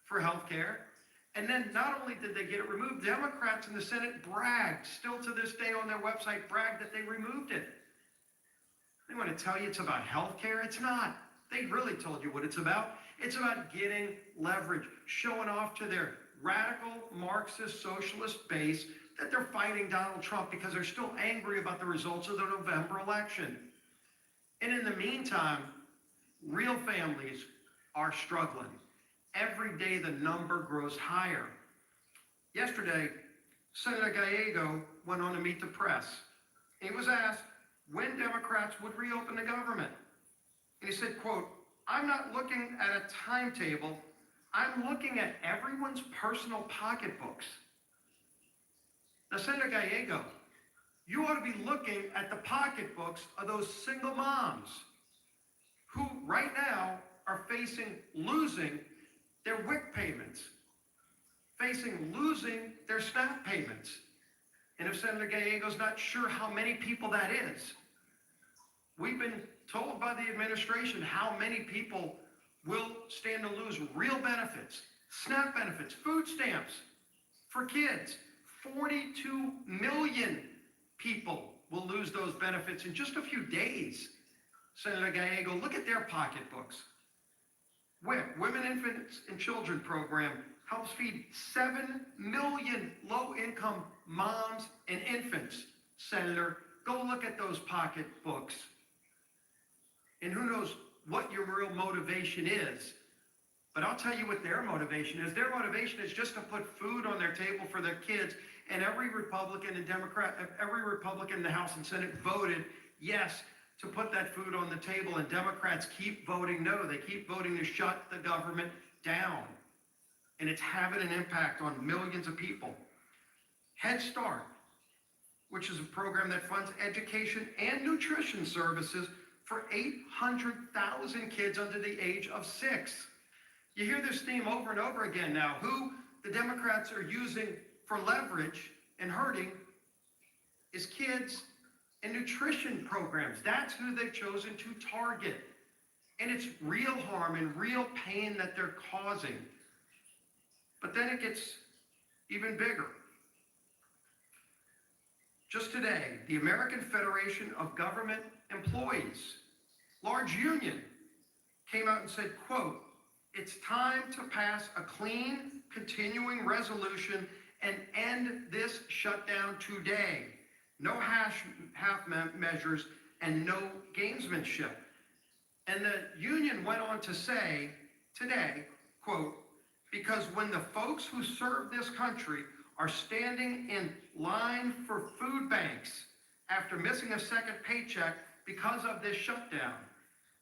for health care. And then not only did they get it removed, Democrats in the Senate bragged, still to this day on their website, bragged that they removed it. They want to tell you it's about health care. It's not. They really told you what it's about. It's about getting leverage, showing off to their radical Marxist socialist base that they're fighting Donald Trump because they're still angry about the results of the November election. And in the meantime, real families are struggling. Every day the number grows higher. Yesterday, Senator Gallego went on to meet the press. He was asked when Democrats would reopen the government. And he said, quote, "I'm not looking at a timetable. I'm looking at everyone's personal pocketbooks." Now, Senator Gallego, you ought to be looking at the pocketbooks of those single moms who right now are losing their WIC payments, losing their SNAP payments. And if Senator Gallego's not sure how many people that is, we've been told by the administration how many people will stand to lose real benefits, SNAP benefits, food stamps for kids. 42 million people will lose those benefits in just a few days. Senator Gallego, look at their pocketbooks. WIC, Women, Infants, and Children program, helps feed 7 million low-income moms and infants. Senator, go look at those pocketbooks. And who knows what your real motivation is. But I'll tell you what their motivation is. Their motivation is just to put food on their table for their kids. And every Republican and Democrat, every Republican in the House and Senate voted yes to put that food on the table. And Democrats keep voting no. They keep voting to shut the government down. And it's having an impact on millions of people. Head Start, which is a program that funds education and nutrition services for 800,000 kids under the age of 6. You hear this theme over and over again now. Who the Democrats are using for leverage and hurting is kids and nutrition programs. That's who they've chosen to target. And it's real harm and real pain that they're causing. But then it gets even bigger. Just today, the American Federation of Government Employees, large union, came out and said, quote, "It's time to pass a clean, continuing resolution and end this shutdown today. No half measures and no gamesmanship." And the union went on to say today, quote, "Because when the folks who serve this country are standing in line for food banks after missing a second paycheck because of this shutdown,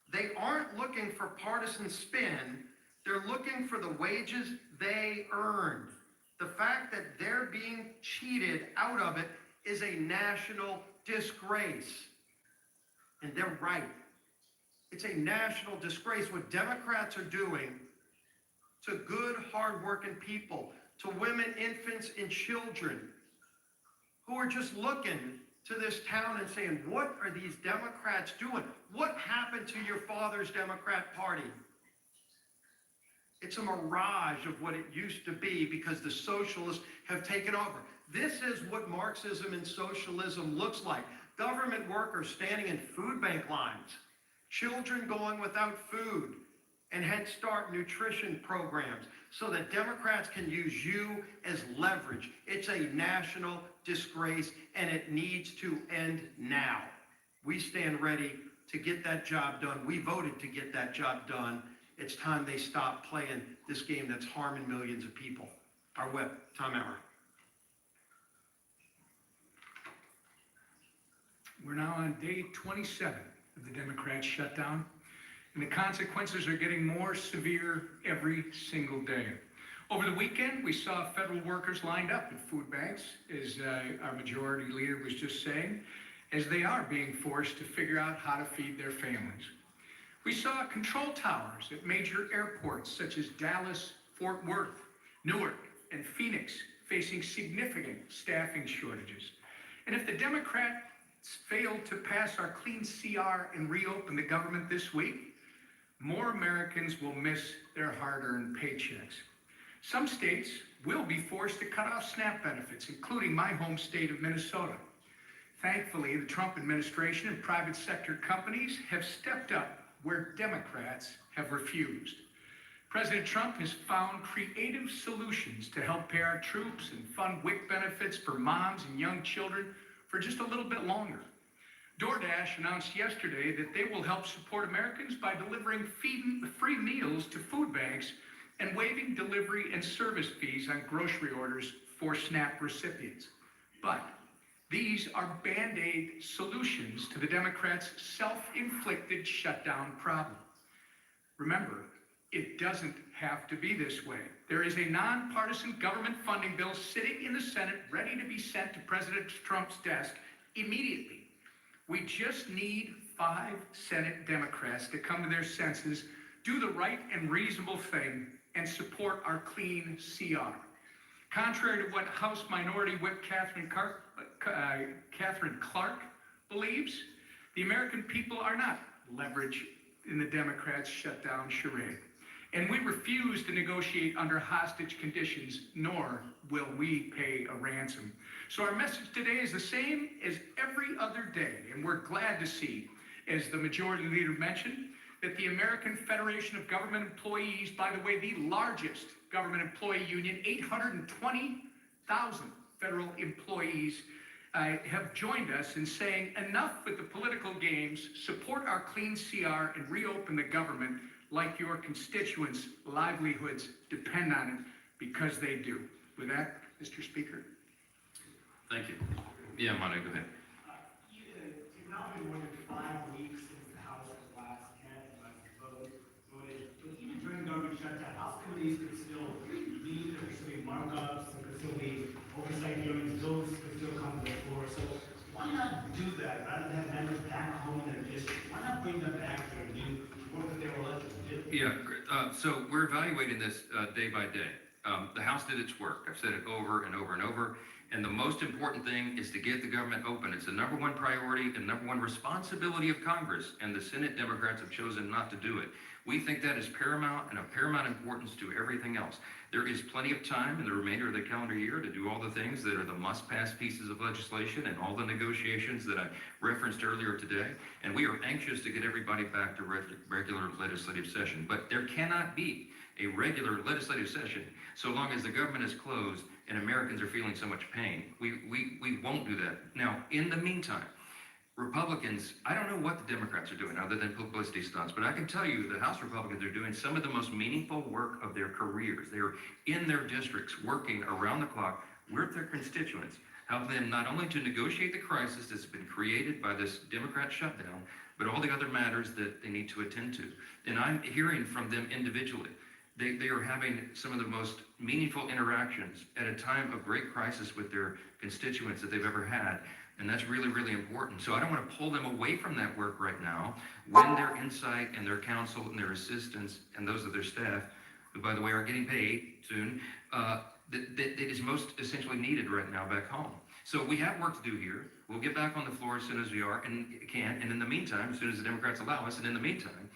they aren't looking for partisan spin. They're looking for the wages they earned. The fact that they're being cheated out of it is a national disgrace." And they're right. It's a national disgrace. What Democrats are doing to good, hardworking people, to women, infants, and children who are just looking to this town and saying, what are these Democrats doing? What happened to your father's Democrat Party? It's a mirage of what it used to be because the socialists have taken over. This is what Marxism and socialism looks like. Government workers standing in food bank lines, children going without food, and Head Start nutrition programs so that Democrats can use you as leverage. It's a national disgrace and it needs to end now. We stand ready to get that job done. We voted to get that job done. It's time they stop playing this game that's harming millions of people. Our whip, Tom Emmer. We're now on day 27 of the Democrat shutdown, and the consequences are getting more severe every single day. Over the weekend, we saw federal workers lined up at food banks, as our majority leader was just saying, as they are being forced to figure out how to feed their families. We saw control towers at major airports such as Dallas, Fort Worth, Newark, and Phoenix facing significant staffing shortages. And if the Democrats fail to pass our clean CR and reopen the government this week, more Americans will miss their hard-earned paychecks. Some states will be forced to cut off SNAP benefits, including my home state of Minnesota. Thankfully, the Trump administration and private sector companies have stepped up where Democrats have refused. President Trump has found creative solutions to help pay our troops and fund WIC benefits for moms and young children for just a little bit longer. DoorDash announced yesterday that they will help support Americans by delivering free meals to food banks and waiving delivery and service fees on grocery orders for SNAP recipients. But these are Band-Aid solutions to the Democrats' self-inflicted shutdown problem. Remember, it doesn't have to be this way. There is a nonpartisan government funding bill sitting in the Senate ready to be sent to President Trump's desk immediately. We just need 5 Senate Democrats to come to their senses, do the right and reasonable thing, and support our clean CR. Contrary to what House Minority Whip Catherine Clark believes, the American people are not leverage in the Democrats' shutdown charade. And we refuse to negotiate under hostage conditions, nor will we pay a ransom. So our message today is the same as every other day, and we're glad to see, as the majority leader mentioned, that the American Federation of Government Employees, by the way, the largest government employee union, 820,000 federal employees, have joined us in saying enough with the political games, support our clean CR and reopen the government like your constituents' livelihoods depend on it, because they do. With that, Mr. Speaker. Thank you. Yeah, Monty, go ahead. It's now been more than 5 weeks since the House has last met and voted. But even during government shutdown, House committees could still meet, there could still be markups, there could still be oversight hearings, bills could still come to the floor. So why not do that rather than have members back home in their district? Why not bring them back here and do work that they were elected to do? Yeah, so we're evaluating this day by day. The House did its work. I've said it over and over and over. And the most important thing is to get the government open. It's the #1 priority and #1 responsibility of Congress, and the Senate Democrats have chosen not to do it. We think that is paramount and of paramount importance to everything else. There is plenty of time in the remainder of the calendar year to do all the things that are the must-pass pieces of legislation and all the negotiations that I referenced earlier today. And we are anxious to get everybody back to regular legislative session. But there cannot be a regular legislative session so long as the government is closed and Americans are feeling so much pain. We won't do that. Now, in the meantime, Republicans, I don't know what the Democrats are doing other than publicity stunts, but I can tell you the House Republicans are doing some of the most meaningful work of their careers. They're in their districts working around the clock with their constituents, helping them not only to negotiate the crisis that's been created by this Democrat shutdown, but all the other matters that they need to attend to. And I'm hearing from them individually. They are having some of the most meaningful interactions at a time of great crisis with their constituents that they've ever had. And that's really, really important. So I don't want to pull them away from that work right now when their insight and their counsel and their assistants and those of their staff who, by the way, are getting paid soon, that is most essentially needed right now back home. So we have work to do here. We'll get back on the floor as soon as we can. And in the meantime, as soon as the Democrats allow us, and in the meantime,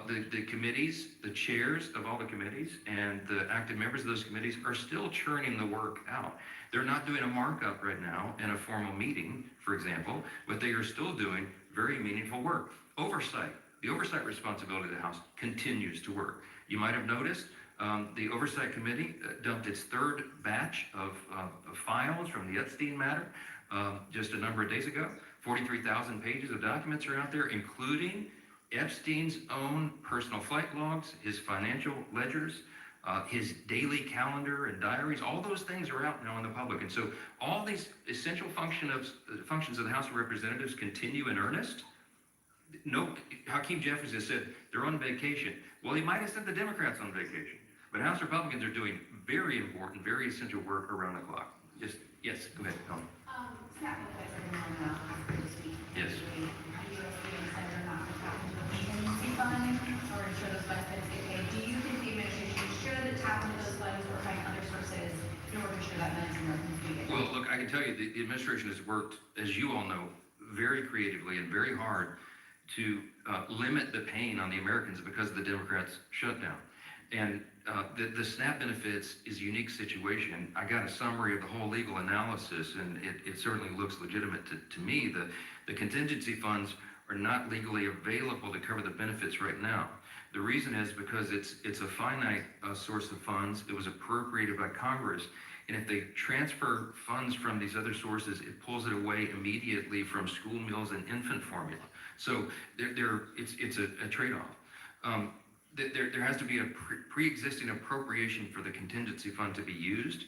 the committees, the chairs of all the committees, and the active members of those committees are still churning the work out. They're not doing a markup right now in a formal meeting, for example, but they are still doing very meaningful work. Oversight, the oversight responsibility of the House continues to work. You might have noticed the Oversight Committee dumped its third batch of files from the Epstein matter just a number of days ago. 43,000 pages of documents are out there, including Epstein's own personal flight logs, his financial ledgers, his daily calendar and diaries. All those things are out now in the public. And so all these essential functions of the House of Representatives continue in earnest. No, Hakeem Jeffries has said they're on vacation. Well, he might have sent the Democrats on vacation. But House Republicans are doing very important, very essential work around the clock. Yes, go ahead, Helen. Snap benefits are going on this week. Yes. Are you said they're not going to tap into the contingency fund or ensure those benefits get paid? Do you think the administration should tap into those funds or find other sources in order to ensure that none of Americans do get paid? Well, look, I can tell you the administration has worked, as you all know, very creatively and very hard to limit the pain on the Americans because of the Democrats' shutdown. And the SNAP benefits is a unique situation. I got a summary of the whole legal analysis, and it certainly looks legitimate to me. The contingency funds are not legally available to cover the benefits right now. The reason is because it's a finite source of funds. It was appropriated by Congress. And if they transfer funds from these other sources, it pulls it away immediately from school meals and infant formula. So it's a trade-off. There has to be a pre-existing appropriation for the contingency fund to be used,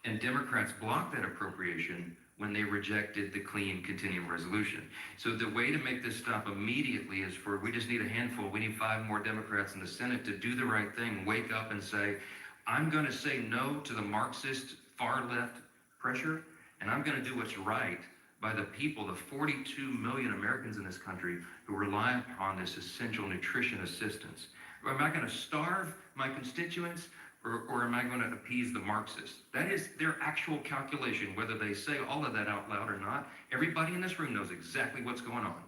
and Democrats blocked that appropriation when they rejected the clean continuing resolution. So the way to make this stop immediately is we just need a handful. We need 5 more Democrats in the Senate to do the right thing, wake up and say, I'm going to say no to the Marxist far-left pressure, and I'm going to do what's right by the people, the 42 million Americans in this country who rely upon this essential nutrition assistance. Am I going to starve my constituents, or am I going to appease the Marxists? That is their actual calculation, whether they say all of that out loud or not. Everybody in this room knows exactly what's going on.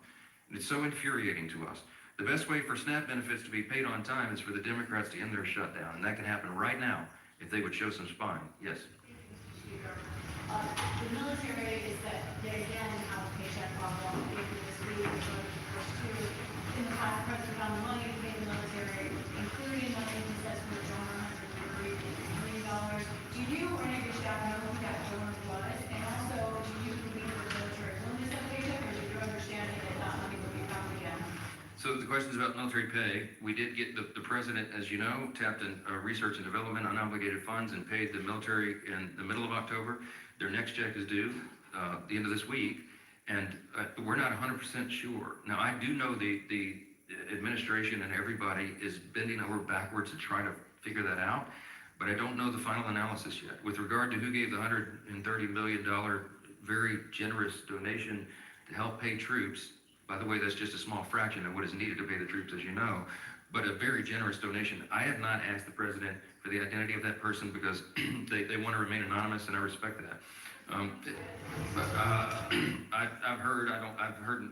And it's so infuriating to us. The best way for SNAP benefits to be paid on time is for the Democrats to end their shutdown, and that can happen right now if they would show some spine. Yes. The military is that they again have a paycheck problem. This week, in the past, the president found the money to pay the military, including money he says from the donor $133 million. Do you or any of your staff know who that donor was? And also, do you believe that the military will miss that paycheck, or is it your understanding that that money will be found again? So the questions about military pay, we did get the president, as you know, tapped in research and development unobligated funds and paid the military in the middle of October. Their next check is due the end of this week, and we're not 100% sure. Now, I do know the administration and everybody is bending over backwards to try to figure that out, but I don't know the final analysis yet. With regard to who gave the $130 million very generous donation to help pay troops, by the way, that's just a small fraction of what is needed to pay the troops, as you know, but a very generous donation. I have not asked the president for the identity of that person because they want to remain anonymous, and I respect that. I've heard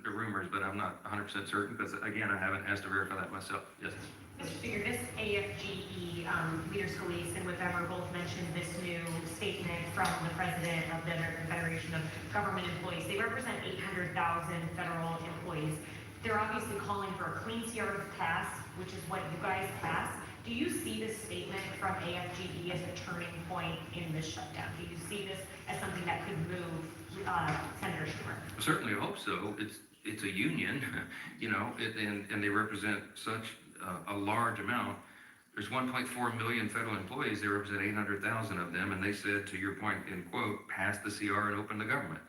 the rumors, but I'm not 100% certain because, again, I haven't asked to verify that myself. Yes. Mr. Speaker, this AFGE Leaders Release and with Emmer both mentioned this new statement from the president of the American Federation of Government Employees. They represent 800,000 federal employees. They're obviously calling for a clean CR pass, which is what you guys passed. Do you see this statement from AFGE as a turning point in this shutdown? Do you see this as something that could move Senator Schumer? Certainly hope so. It's a union, and they represent such a large amount. There's 1.4 million federal employees. They represent 800,000 of them, and they said, to your point, in quote, pass the CR and open the government.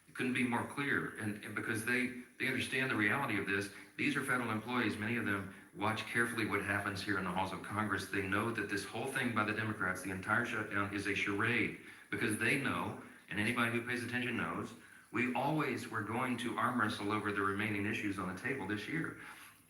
It couldn't be more clear, and because they understand the reality of this. These are federal employees. Many of them watch carefully what happens here in the halls of Congress. They know that this whole thing by the Democrats, the entire shutdown, is a charade, because they know, and anybody who pays attention knows, we always were going to arm wrestle over the remaining issues on the table this year.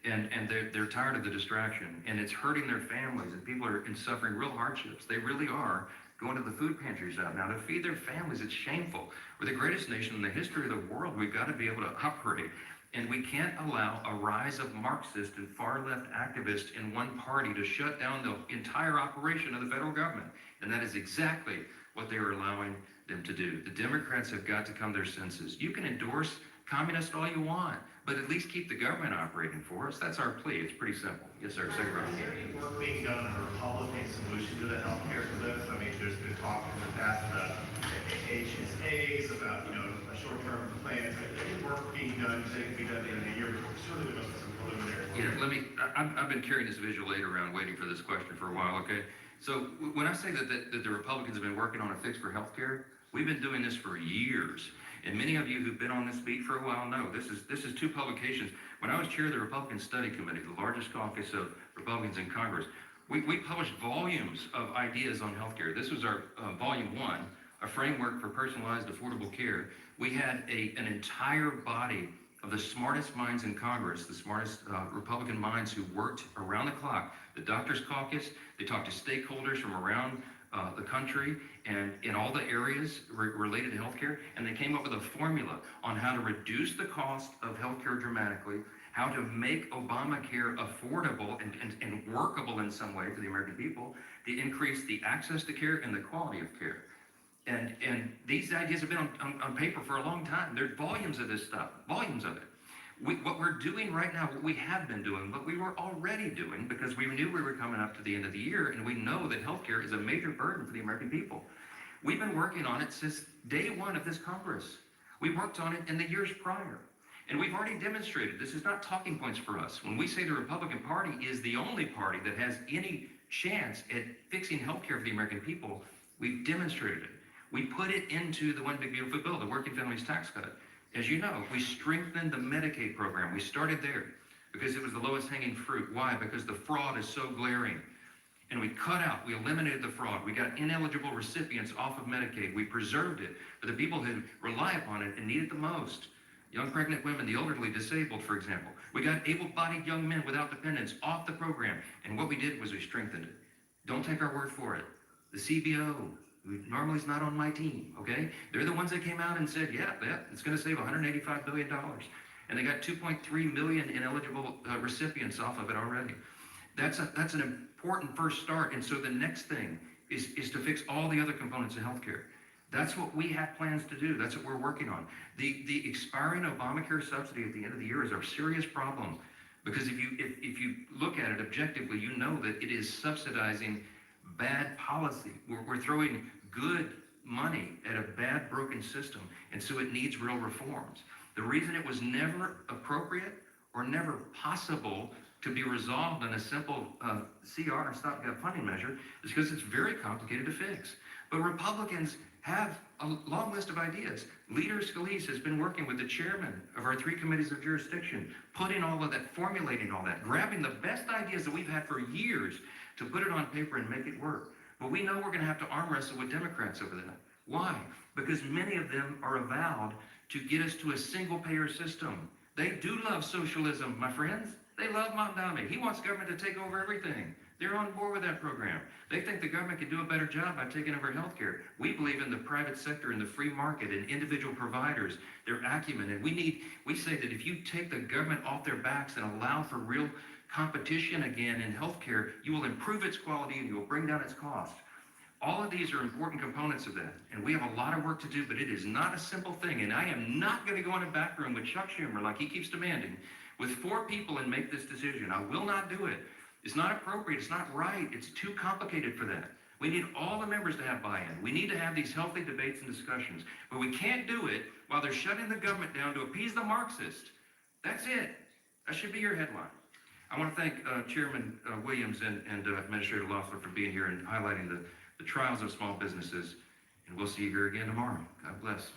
And they're tired of the distraction, and it's hurting their families, and people are suffering real hardships. They really are going to the food pantries out now to feed their families. It's shameful. We're the greatest nation in the history of the world. We've got to be able to operate. And we can't allow a rise of Marxist and far left activists in one party to shut down the entire operation of the federal government. And that is exactly what they are allowing them to do. The Democrats have got to come to their senses. You can endorse communists all you want, but at least keep the government operating for us. That's our plea. It's pretty simple. Yes, sir. Second row. Is there any work being done on a Republican solution to the healthcare cliff? I mean, there's been talk in the past about HSAs, about, a short-term plan. Is there any work being done that can be done in a year? Surely there must be some preliminary work. I've been carrying this visual aid around waiting for this question for a while, okay? So when I say that the Republicans have been working on a fix for healthcare, we've been doing this for years. And many of you who've been on this beat for a while know this is two publications. When I was chair of the Republican Study Committee, the largest caucus of Republicans in Congress, we published volumes of ideas on healthcare. This was our volume 1, a framework for personalized, affordable care. We had an entire body of the smartest minds in Congress, the smartest Republican minds who worked around the clock. The Doctors Caucus, they talked to stakeholders from around the country and in all the areas related to healthcare, and they came up with a formula on how to reduce the cost of healthcare dramatically, how to make Obamacare affordable and workable in some way for the American people, to increase the access to care and the quality of care. And these ideas have been on paper for a long time. There's volumes of this stuff, volumes of it. What we're doing right now, what we have been doing, what we were already doing, because we knew we were coming up to the end of the year, and we know that healthcare is a major burden for the American people. We've been working on it since day one of this Congress. We worked on it in the years prior. And we've already demonstrated, this is not talking points for us. When we say the Republican Party is the only party that has any chance at fixing healthcare for the American people, we've demonstrated it. We put it into the One Big Beautiful Bill, the Working Families Tax Cut. As you know, we strengthened the Medicaid program. We started there because it was the lowest hanging fruit. Why? Because the fraud is so glaring. And we eliminated the fraud. We got ineligible recipients off of Medicaid. We preserved it for the people who rely upon it and need it the most. Young pregnant women, the elderly, disabled, for example. We got able-bodied young men without dependents off the program. And what we did was we strengthened it. Don't take our word for it. The CBO, who normally is not on my team, okay? They're the ones that came out and said, yeah, it's going to save $185 billion. And they got 2.3 million ineligible recipients off of it already. That's an important first start. And so the next thing is to fix all the other components of healthcare. That's what we have plans to do. That's what we're working on. The expiring Obamacare subsidy at the end of the year is a serious problem, because if you look at it objectively, you know that it is subsidizing bad policy. We're throwing good money at a bad, broken system, and so it needs real reforms. The reason it was never appropriate or never possible to be resolved in a simple CR, stopgap funding measure, is because it's very complicated to fix. But Republicans have a long list of ideas. Leader Scalise has been working with the chairman of our 3 committees of jurisdiction, putting all of that, formulating all that, grabbing the best ideas that we've had for years to put it on paper and make it work. But we know we're going to have to arm wrestle with Democrats over that. Why? Because many of them are avowed to get us to a single-payer system. They do love socialism, my friends. They love Mamdani. He wants government to take over everything. They're on board with that program. They think the government can do a better job by taking over healthcare. We believe in the private sector and the free market and individual providers, their acumen. And we say that if you take the government off their backs and allow for real competition again in healthcare, you will improve its quality and you will bring down its cost. All of these are important components of that. And we have a lot of work to do, but it is not a simple thing. And I am not going to go in a back room with Chuck Schumer, like he keeps demanding, with 4 people and make this decision. I will not do it. It's not appropriate. It's not right. It's too complicated for that. We need all the members to have buy-in. We need to have these healthy debates and discussions. But we can't do it while they're shutting the government down to appease the Marxist. That's it. That should be your headline. I want to thank Chairman Williams and Administrator Loeffler for being here and highlighting the trials of small businesses. And we'll see you here again tomorrow. God bless.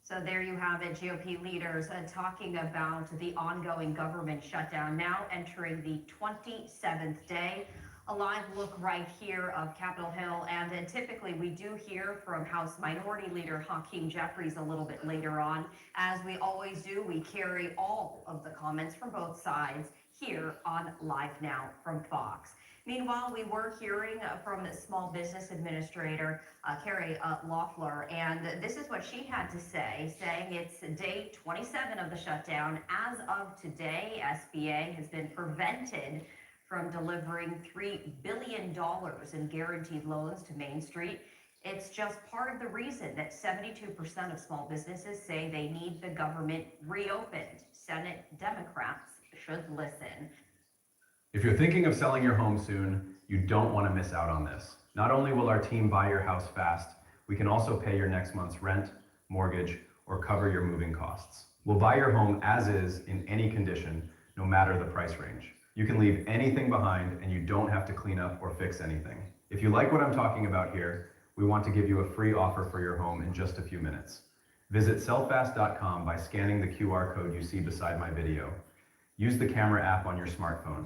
So there you have it, GOP leaders talking about the ongoing government shutdown, now entering the 27th day. a live look right here of Capitol Hill. And then typically we do hear from House Minority Leader Hakeem Jeffries a little bit later on. As we always do, we carry all of the comments from both sides here on Live Now from Fox. Meanwhile, we were hearing from Small Business Administrator Carrie Loeffler, and this is what she had to say, saying it's day 27 of the shutdown. As of today, SBA has been prevented from delivering $3 billion in guaranteed loans to Main Street. It's just part of the reason that 72% of small businesses say they need the government reopened. Senate Democrats should listen. If you're thinking of selling your home soon, you don't want to miss out on this. Not only will our team buy your house fast, we can also pay your next month's rent, mortgage, or cover your moving costs. We'll buy your home as is in any condition, no matter the price range. You can leave anything behind and you don't have to clean up or fix anything. If you like what I'm talking about here, we want to give you a free offer for your home in just a few minutes. Visit sellfast.com by scanning the QR code you see beside my video. Use the camera app on your smartphone.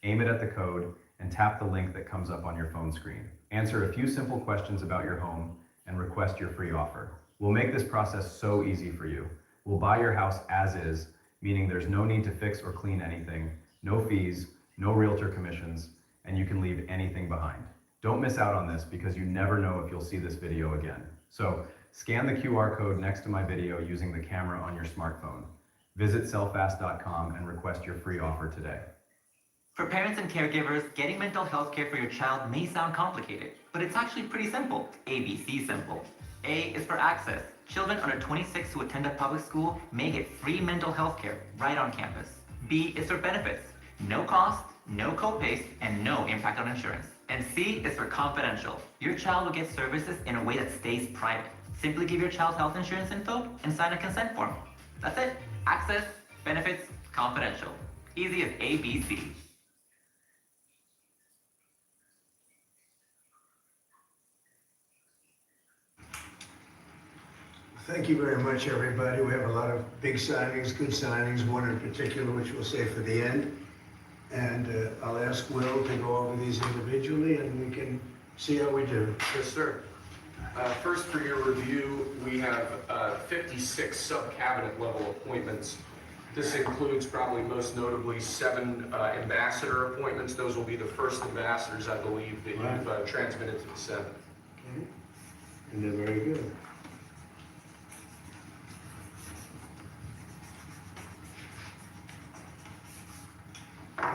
Aim it at the code and tap the link that comes up on your phone screen. Answer a few simple questions about your home and request your free offer. We'll make this process so easy for you. We'll buy your house as is, meaning there's no need to fix or clean anything, no fees, no realtor commissions, and you can leave anything behind. Don't miss out on this because you never know if you'll see this video again. So scan the QR code next to my video using the camera on your smartphone. Visit sellfast.com and request your free offer today. For parents and caregivers, getting mental health care for your child may sound complicated, but it's actually pretty simple. ABC simple. A is for access. Children under 26 who attend a public school may get free mental health care right on campus. B is for benefits. No cost, no co-pays, and no impact on insurance. And C is for confidential. Your child will get services in a way that stays private. Simply give your child's health insurance info and sign a consent form. That's it. Access, benefits, confidential. Easy as ABC. Thank you very much, everybody. We have a lot of big signings, good signings, one in particular which we'll save for the end. And I'll ask Will to go over these individually and we can see how we do. Yes, sir. First, for your review, we have 56 sub-cabinet level appointments. This includes probably most notably 7 ambassador appointments. Those will be the first ambassadors, I believe, that you've transmitted to the Senate. Okay. And they're very good.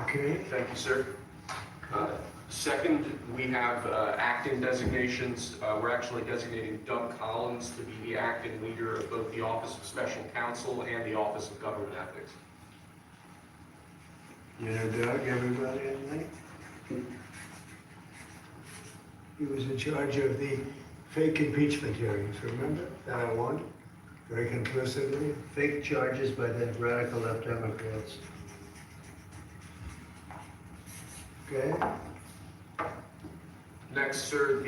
Okay. Thank you, sir. Second, we have acting designations. We're actually designating Doug Collins to be the acting leader of both the Office of Special Counsel and the Office of Government Ethics. You know Doug, everybody, I think? He was in charge of the fake impeachment hearings, remember? That I won very conclusively. Fake charges by the radical left Democrats. Okay. Next, sir,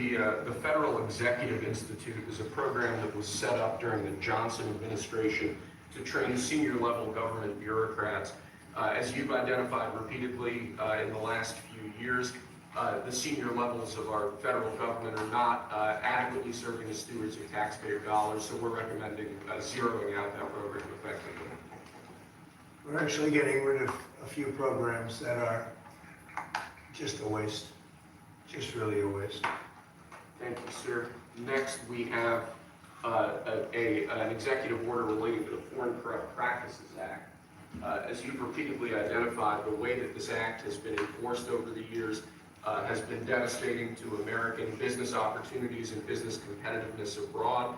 the Federal Executive Institute is a program that was set up during the Johnson administration to train senior level government bureaucrats. As you've identified repeatedly in the last few years, the senior levels of our federal government are not adequately serving as stewards of taxpayer dollars, so we're recommending zeroing out that program effectively. We're actually getting rid of a few programs that are just a waste, just really a waste. Thank you, sir. Next, we have an executive order relating to the Foreign Corrupt Practices Act. As you've repeatedly identified, the way that this act has been enforced over the years has been devastating to American business opportunities and business competitiveness abroad.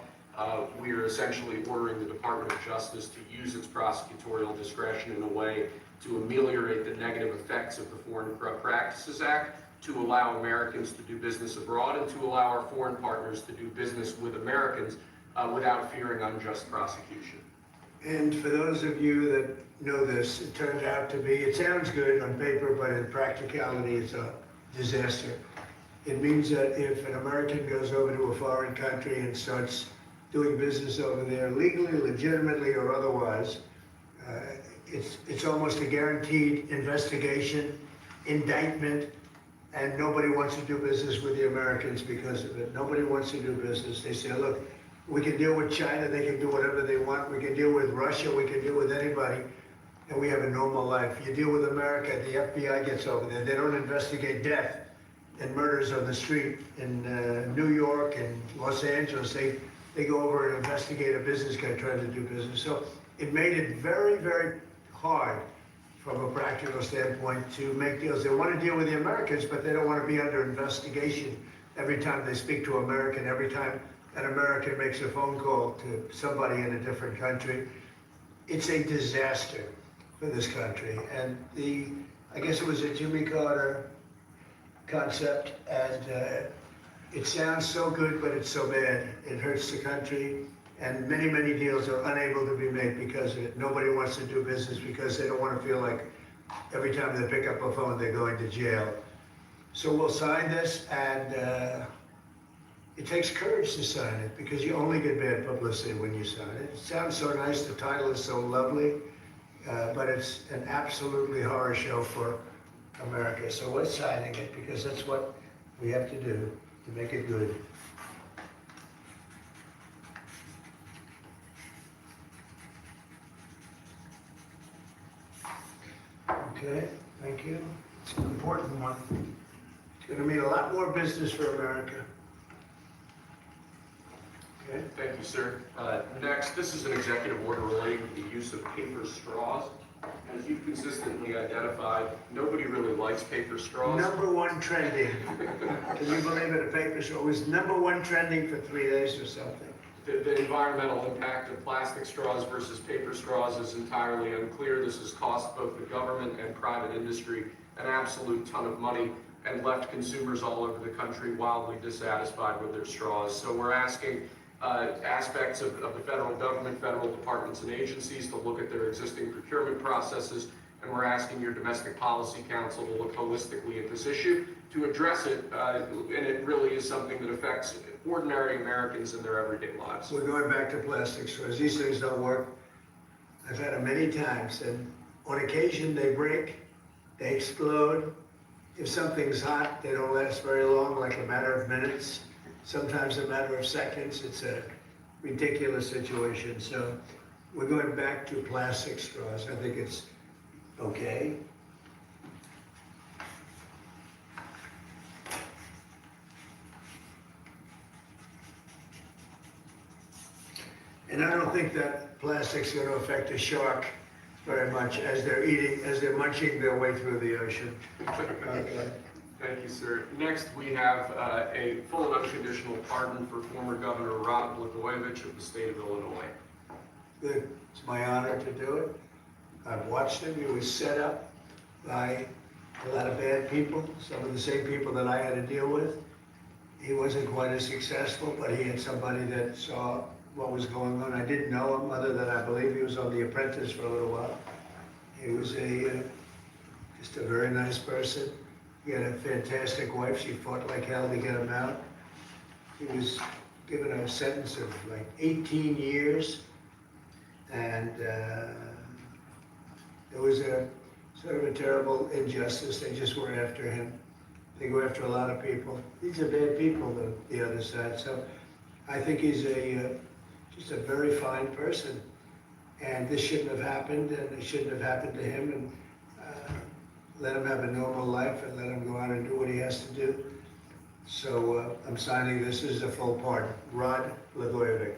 We are essentially ordering the Department of Justice to use its prosecutorial discretion in a way to ameliorate the negative effects of the Foreign Corrupt Practices Act, to allow Americans to do business abroad, and to allow our foreign partners to do business with Americans without fearing unjust prosecution. And for those of you that know this, it turned out to be, it sounds good on paper, but in practicality it's a disaster. It means that if an American goes over to a foreign country and starts doing business over there legally, legitimately, or otherwise, it's almost a guaranteed investigation, indictment, and nobody wants to do business with the Americans because of it. Nobody wants to do business. They say, look, we can deal with China, they can do whatever they want. We can deal with Russia, we can deal with anybody, and we have a normal life. You deal with America, the FBI gets over there. They don't investigate death and murders on the street in New York and Los Angeles. They go over and investigate a business guy trying to do business. So it made it very, very hard from a practical standpoint to make deals. They want to deal with the Americans, but they don't want to be under investigation every time they speak to an American, every time an American makes a phone call to somebody in a different country. It's a disaster for this country. And I guess it was a Jimmy Carter concept, and it sounds so good, but it's so bad. It hurts the country, and many, many deals are unable to be made because of it. Nobody wants to do business because they don't want to feel like every time they pick up a phone, they're going to jail. So we'll sign this, and it takes courage to sign it because you only get bad publicity when you sign it. It sounds so nice, the title is so lovely, but it's an absolutely horror show for America. So we're signing it because that's what we have to do to make it good. Okay, thank you. It's an important one. It's going to mean a lot more business for America. Okay. Thank you, sir. Next, this is an executive order relating to the use of paper straws. As you've consistently identified, nobody really likes paper straws. Number one trending. Can you believe it? A paper straw was number one trending for 3 days or something. The environmental impact of plastic straws versus paper straws is entirely unclear. This has cost both the government and private industry an absolute ton of money and left consumers all over the country wildly dissatisfied with their straws. So we're asking aspects of the federal government, federal departments and agencies to look at their existing procurement processes, and we're asking your Domestic Policy Council to look holistically at this issue to address it, and it really is something that affects ordinary Americans in their everyday lives. We're going back to plastic straws. These things don't work. I've had them many times, and on occasion they break, they explode. If something's hot, they don't last very long, like a matter of minutes, sometimes a matter of seconds. It's a ridiculous situation. So we're going back to plastic straws. I think it's okay. And I don't think that plastic's going to affect a shark very much as they're munching their way through the ocean. Okay. Thank you, sir. Next, we have a full and unconditional pardon for former Governor Rod Blagojevich of the state of Illinois. Good. It's my honor to do it. I've watched him. He was set up by a lot of bad people, some of the same people that I had to deal with. He wasn't quite as successful, but he had somebody that saw what was going on. I didn't know him other than I believe he was on The Apprentice for a little while. He was just a very nice person. He had a fantastic wife. She fought like hell to get him out. He was given a sentence of like 18 years. And it was a sort of a terrible injustice. They just were after him. They go after a lot of people. These are bad people, the other side. So I think he's just a very fine person. And this shouldn't have happened, and it shouldn't have happened to him. And let him have a normal life and let him go out and do what he has to do. So I'm signing this as a full pardon. Rod Blagojevich.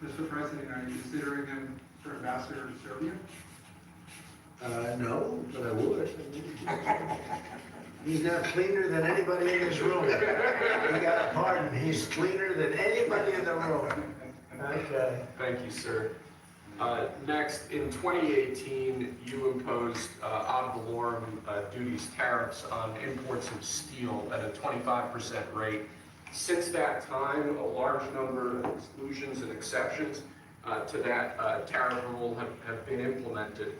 Mr. President, are you considering him for ambassador to Serbia? No, but I would. He's now cleaner than anybody in this room. He got a pardon. He's cleaner than anybody in the room. Okay. Thank you, sir. Next, in 2018, you imposed ad valorem duties, tariffs on imports of steel at a 25% rate. Since that time, a large number of exclusions and exceptions to that tariff rule have been implemented.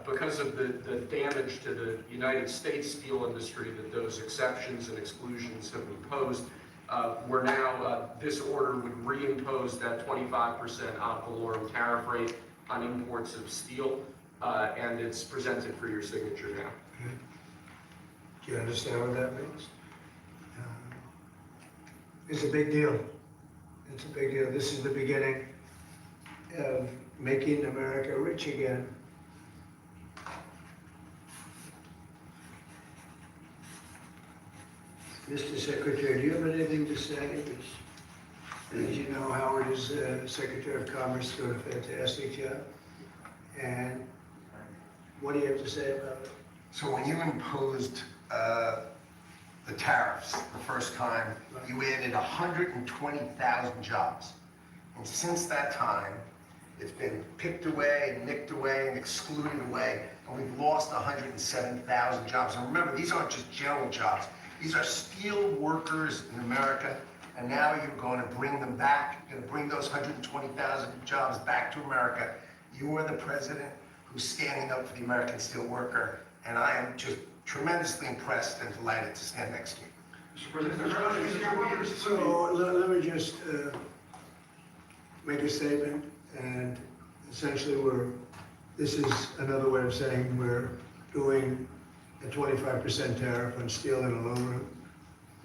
Because of the damage to the United States steel industry that those exceptions and exclusions have imposed, we're now, this order would reimpose that 25% ad valorem tariff rate on imports of steel, and it's presented for your signature now. Do you understand what that means? It's a big deal. It's a big deal. This is the beginning of making America rich again. Mr. Secretary, do you have anything to say? As you know, Howard is Secretary of Commerce, doing a fantastic job. And what do you have to say about it? So when you imposed the tariffs the first time, you added 120,000 jobs. And since that time, it's been picked away, and nicked away, and excluded away, and we've lost 107,000 jobs. And remember, these aren't just general jobs. These are steel workers in America, and now you're going to bring them back. You're going to bring those 120,000 jobs back to America. You are the president who's standing up for the American steel worker, and I am just tremendously impressed and delighted to stand next to you. So let me just make a statement, and essentially this is another way of saying we're doing a 25% tariff on steel and aluminum.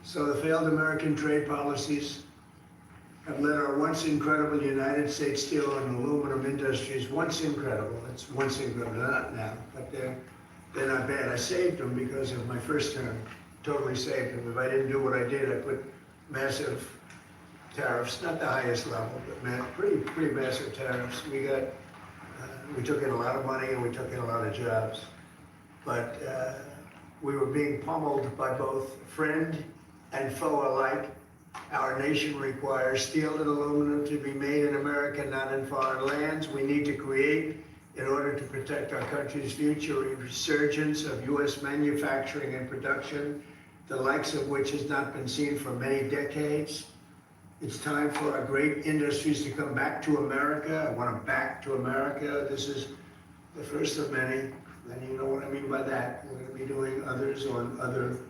So the failed American trade policies have led our once incredible United States steel and aluminum industries, once incredible, not now, but they're not bad. I saved them because of my first term, totally saved them. If I didn't do what I did, I put massive tariffs, not the highest level, but pretty massive tariffs. We took in a lot of money and we took in a lot of jobs. But we were being pummeled by both friend and foe alike. Our nation requires steel and aluminum to be made in America, not in foreign lands. We need to create, in order to protect our country's future, a resurgence of U.S. manufacturing and production, the likes of which has not been seen for many decades. It's time for our great industries to come back to America. I want them back to America. This is the first of many, and you know what I mean by that. We're going to be doing others on other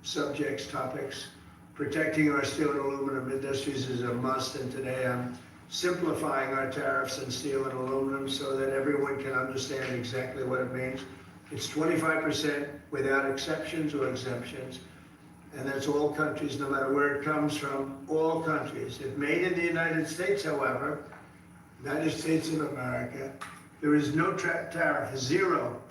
subjects, topics. Protecting our steel and aluminum industries is a must, and today I'm simplifying our tariffs on steel and aluminum so that everyone can understand exactly what it means. It's 25% without exceptions or exemptions, and that's all countries, no matter where it comes from, all countries. If made in the United States, however, United States of America, there is no tariff, zero.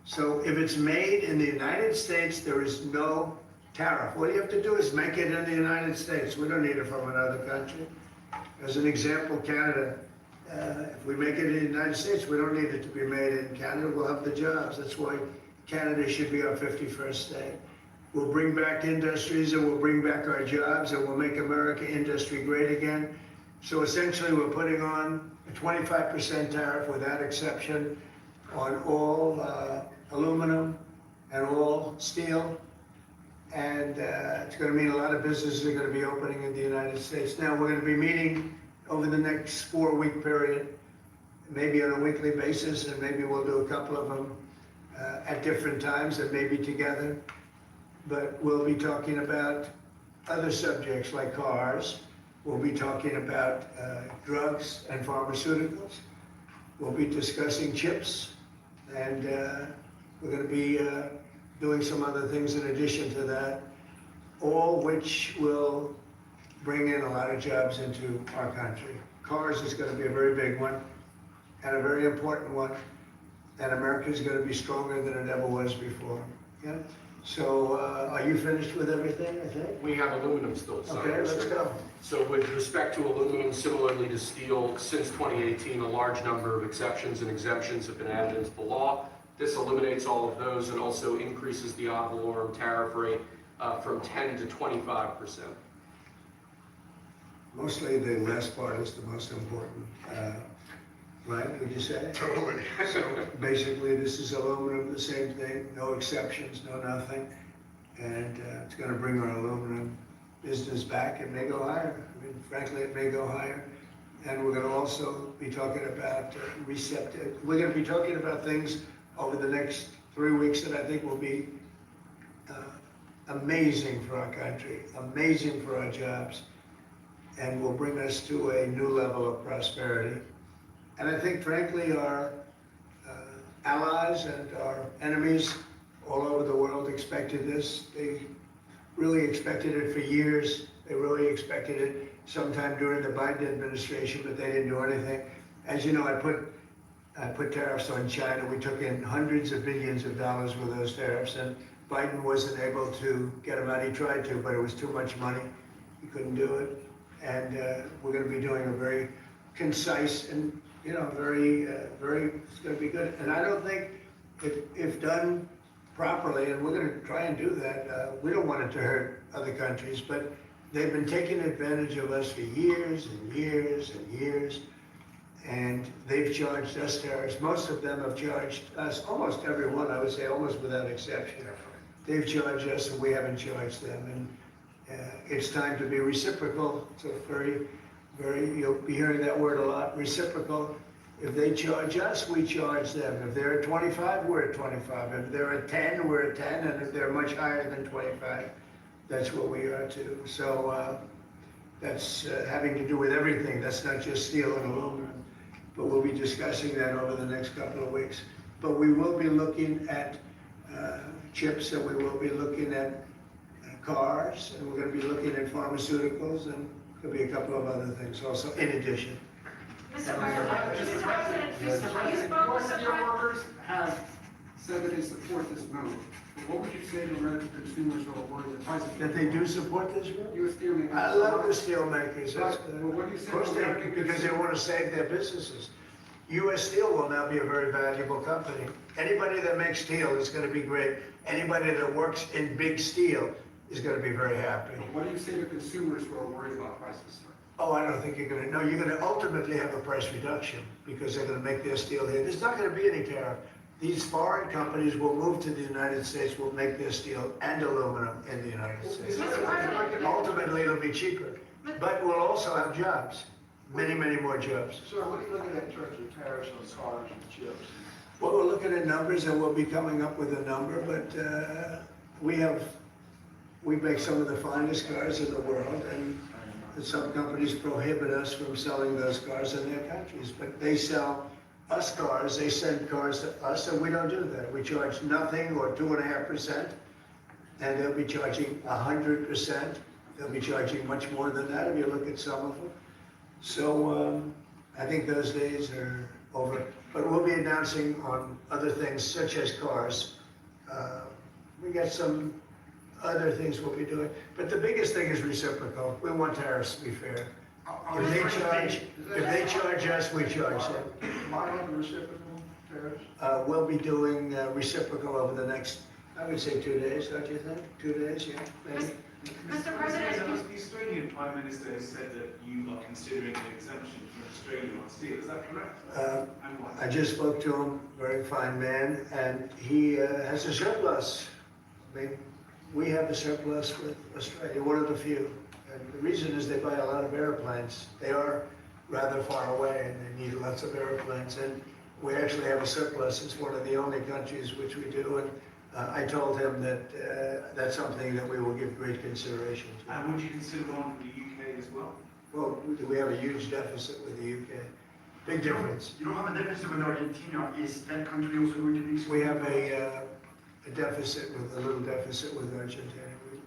So if it's made in the United States, there is no tariff. All you have to do is make it in the United States. We don't need it from another country. As an example, Canada, if we make it in the United States, we don't need it to be made in Canada. We'll have the jobs. That's why Canada should be our 51st state. We'll bring back industries and we'll bring back our jobs and we'll make America industry great again. So essentially, we're putting on a 25% tariff without exception on all aluminum and all steel. And it's going to mean a lot of businesses are going to be opening in the United States. Now, we're going to be meeting over the next 4-week period, maybe on a weekly basis, and maybe we'll do a couple of them at different times and maybe together. But we'll be talking about other subjects like cars. We'll be talking about drugs and pharmaceuticals. We'll be discussing chips, and we're going to be doing some other things in addition to that, all which will bring in a lot of jobs into our country. Cars is going to be a very big one and a very important one, and America is going to be stronger than it ever was before. Yeah. So are you finished with everything, I think? We have aluminum still. Okay, let's go. So with respect to aluminum, similarly to steel, since 2018, a large number of exceptions and exemptions have been added into the law. This eliminates all of those and also increases the ad valorem tariff rate from 10 to 25%. Mostly the last part is the most important, right? Would you say? Totally. So basically, this is aluminum, the same thing, no exceptions, no nothing. And it's going to bring our aluminum business back. It may go higher. I mean, frankly, it may go higher. And we're going to also be talking about receptive. We're going to be talking about things over the next 3 weeks that I think will be amazing for our country, amazing for our jobs, and will bring us to a new level of prosperity. And I think, frankly, our allies and our enemies all over the world expected this. They really expected it for years. They really expected it sometime during the Biden administration, but they didn't do anything. As you know, I put tariffs on China. We took in hundreds of billions of dollars with those tariffs, and Biden wasn't able to get them out. He tried to, but it was too much money. He couldn't do it. And we're going to be doing a very concise and, you know, very, it's going to be good. And I don't think if done properly, and we're going to try and do that, we don't want it to hurt other countries, but they've been taking advantage of us for years and years and years. And they've charged us tariffs. Most of them have charged us, almost everyone, I would say, almost without exception. They've charged us and we haven't charged them. And it's time to be reciprocal. It's a you'll be hearing that word a lot, reciprocal. If they charge us, we charge them. If they're at 25, we're at 25. If they're at 10, we're at 10. And if they're much higher than 25, that's what we are too. So that's having to do with everything. That's not just steel and aluminum. But we'll be discussing that over the next couple of weeks. But we will be looking at chips, and we will be looking at cars, and we're going to be looking at pharmaceuticals, and there'll be a couple of other things also in addition. Mr. President, you spoke Most with of the your workers have said that they support this move. What would you say to American consumers who are worried that prices? That they do support this move? U.S. steelmakers. I love the steel makers. But what do you say Of course to they, American because they want to save their businesses. U.S. Steel will now be a very valuable company. Anybody that makes steel is going to be great. Anybody that works in big steel is going to be very happy. What do you say to consumers who are worried about prices, sir? Oh, I don't think you're going to. No, you're going to ultimately have a price reduction because they're going to make their steel here. There's not going to be any tariff. These foreign companies will move to the United States, will make their steel and aluminum in the United States. Ultimately, it'll be cheaper. But we'll also have jobs. Many, many more jobs. Sir, what are you looking at in terms of tariffs on cars and chips? Well, we're looking at numbers, and we'll be coming up with a number, but we make some of the finest cars in the world, and some companies prohibit us from selling those cars in their countries, but they sell us cars, they send cars to us, and we don't do that. We charge nothing or 2.5%, and they'll be charging 100%. They'll be charging much more than that if you look at some of them. So I think those days are over. But we'll be announcing on other things such as cars. We got some other things we'll be doing. But the biggest thing is reciprocal. We want tariffs to be fair. If they charge us, we charge them. Mild reciprocal tariffs? We'll be doing reciprocal over the next, I would say 2 days, don't you think? 2 days, yeah, maybe. Mr. President, The Australian Prime Minister has said that you are considering an exemption from Australia on steel. Is that correct? And why? I just spoke to him, very fine man, and he has a surplus. I mean, we have a surplus with Australia, one of the few. And the reason is they buy a lot of airplanes. They are rather far away and they need lots of airplanes. And we actually have a surplus. It's one of the only countries which we do. And I told him that that's something that we will give great consideration to. And would you consider one for the UK as well? Well, we have a huge deficit with the UK. Big difference. You don't have a deficit with Argentina. Is that country also going to be? We have a deficit, a little deficit with Argentina.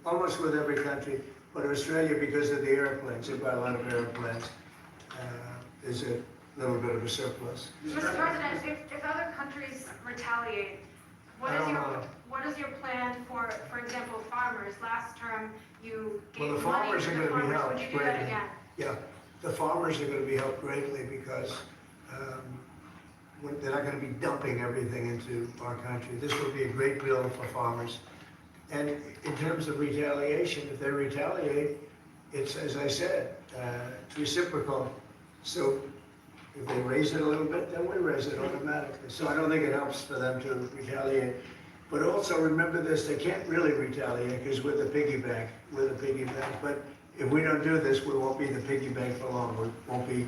Almost with every country. But Australia, because of the airplanes, they buy a lot of airplanes, is a little bit of a surplus. Mr. President, if other countries retaliate, what is your plan for example, farmers? Last term, you gave Well, the money farmers to are the going to be farmers. helped Would you do that greatly. again? Yeah, the farmers are going to be helped greatly because they're not going to be dumping everything into our country. This will be a great bill for farmers. And in terms of retaliation, if they retaliate, it's, as I said, it's reciprocal. So if they raise it a little bit, then we raise it automatically. So I don't think it helps for them to retaliate. But also remember this, they can't really retaliate because we're the piggy bank. We're the piggy bank. But if we don't do this, we won't be the piggy bank for long. We won't be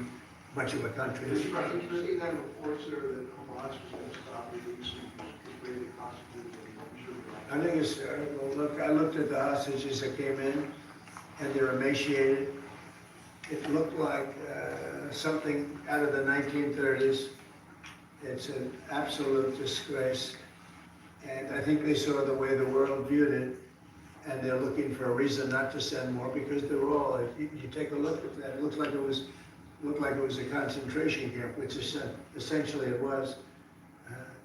much of a country. Mr. President, you see that report, sir, that Hamas was going to stop releasing Israeli hostages? I think it's terrible. Look, I looked at the hostages that came in, and they're emaciated. It looked like something out of the 1930s. It's an absolute disgrace. And I think they saw the way the world viewed it, and they're looking for a reason not to send more, because they're all, if you take a look at that, it looked like it was a concentration camp, which essentially it was.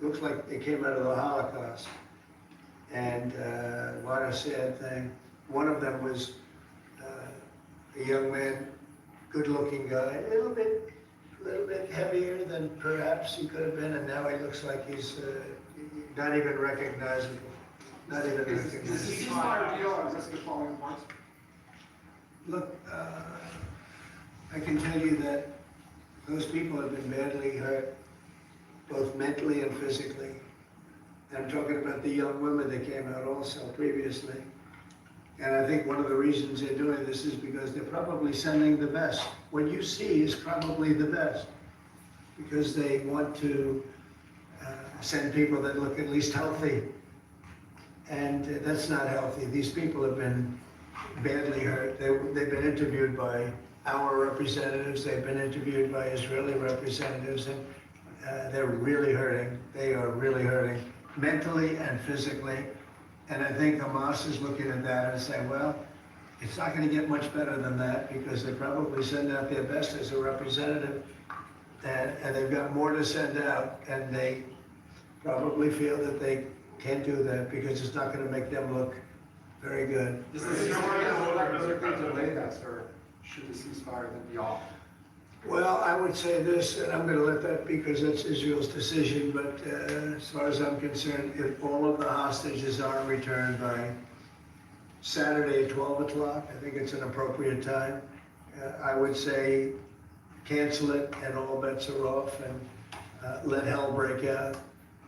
Looks like it came out of the Holocaust. And what a sad thing. One of them was a young man, good-looking guy, a little bit heavier than perhaps he could have been, and now he looks like he's not even recognizable. Not even recognizable. Is this a ceasefire deal, or is this the falling apart? Look, I can tell you that those people have been badly hurt, both mentally and physically. I'm talking about the young women that came out also previously. And I think one of the reasons they're doing this is because they're probably sending the best. What you see is probably the best, because they want to send people that look at least healthy. And that's not healthy. These people have been badly hurt. They've been interviewed by our representatives. They've been interviewed by Israeli representatives, and they're really hurting. They are really hurting, mentally and physically. And I think Hamas is looking at that and saying, well, it's not going to get much better than that, because they probably send out their best as a representative, and they've got more to send out, and they probably feel that they can't do that because it's not going to make them look very good. Does the ceasefire delay that, sir? Should the ceasefire then be off? Well, I would say this, and I'm going to let that because that's Israel's decision, but as far as I'm concerned, if all of the hostages aren't returned by Saturday at 12 o'clock, I think it's an appropriate time. I would say cancel it and all bets are off, and let hell break out.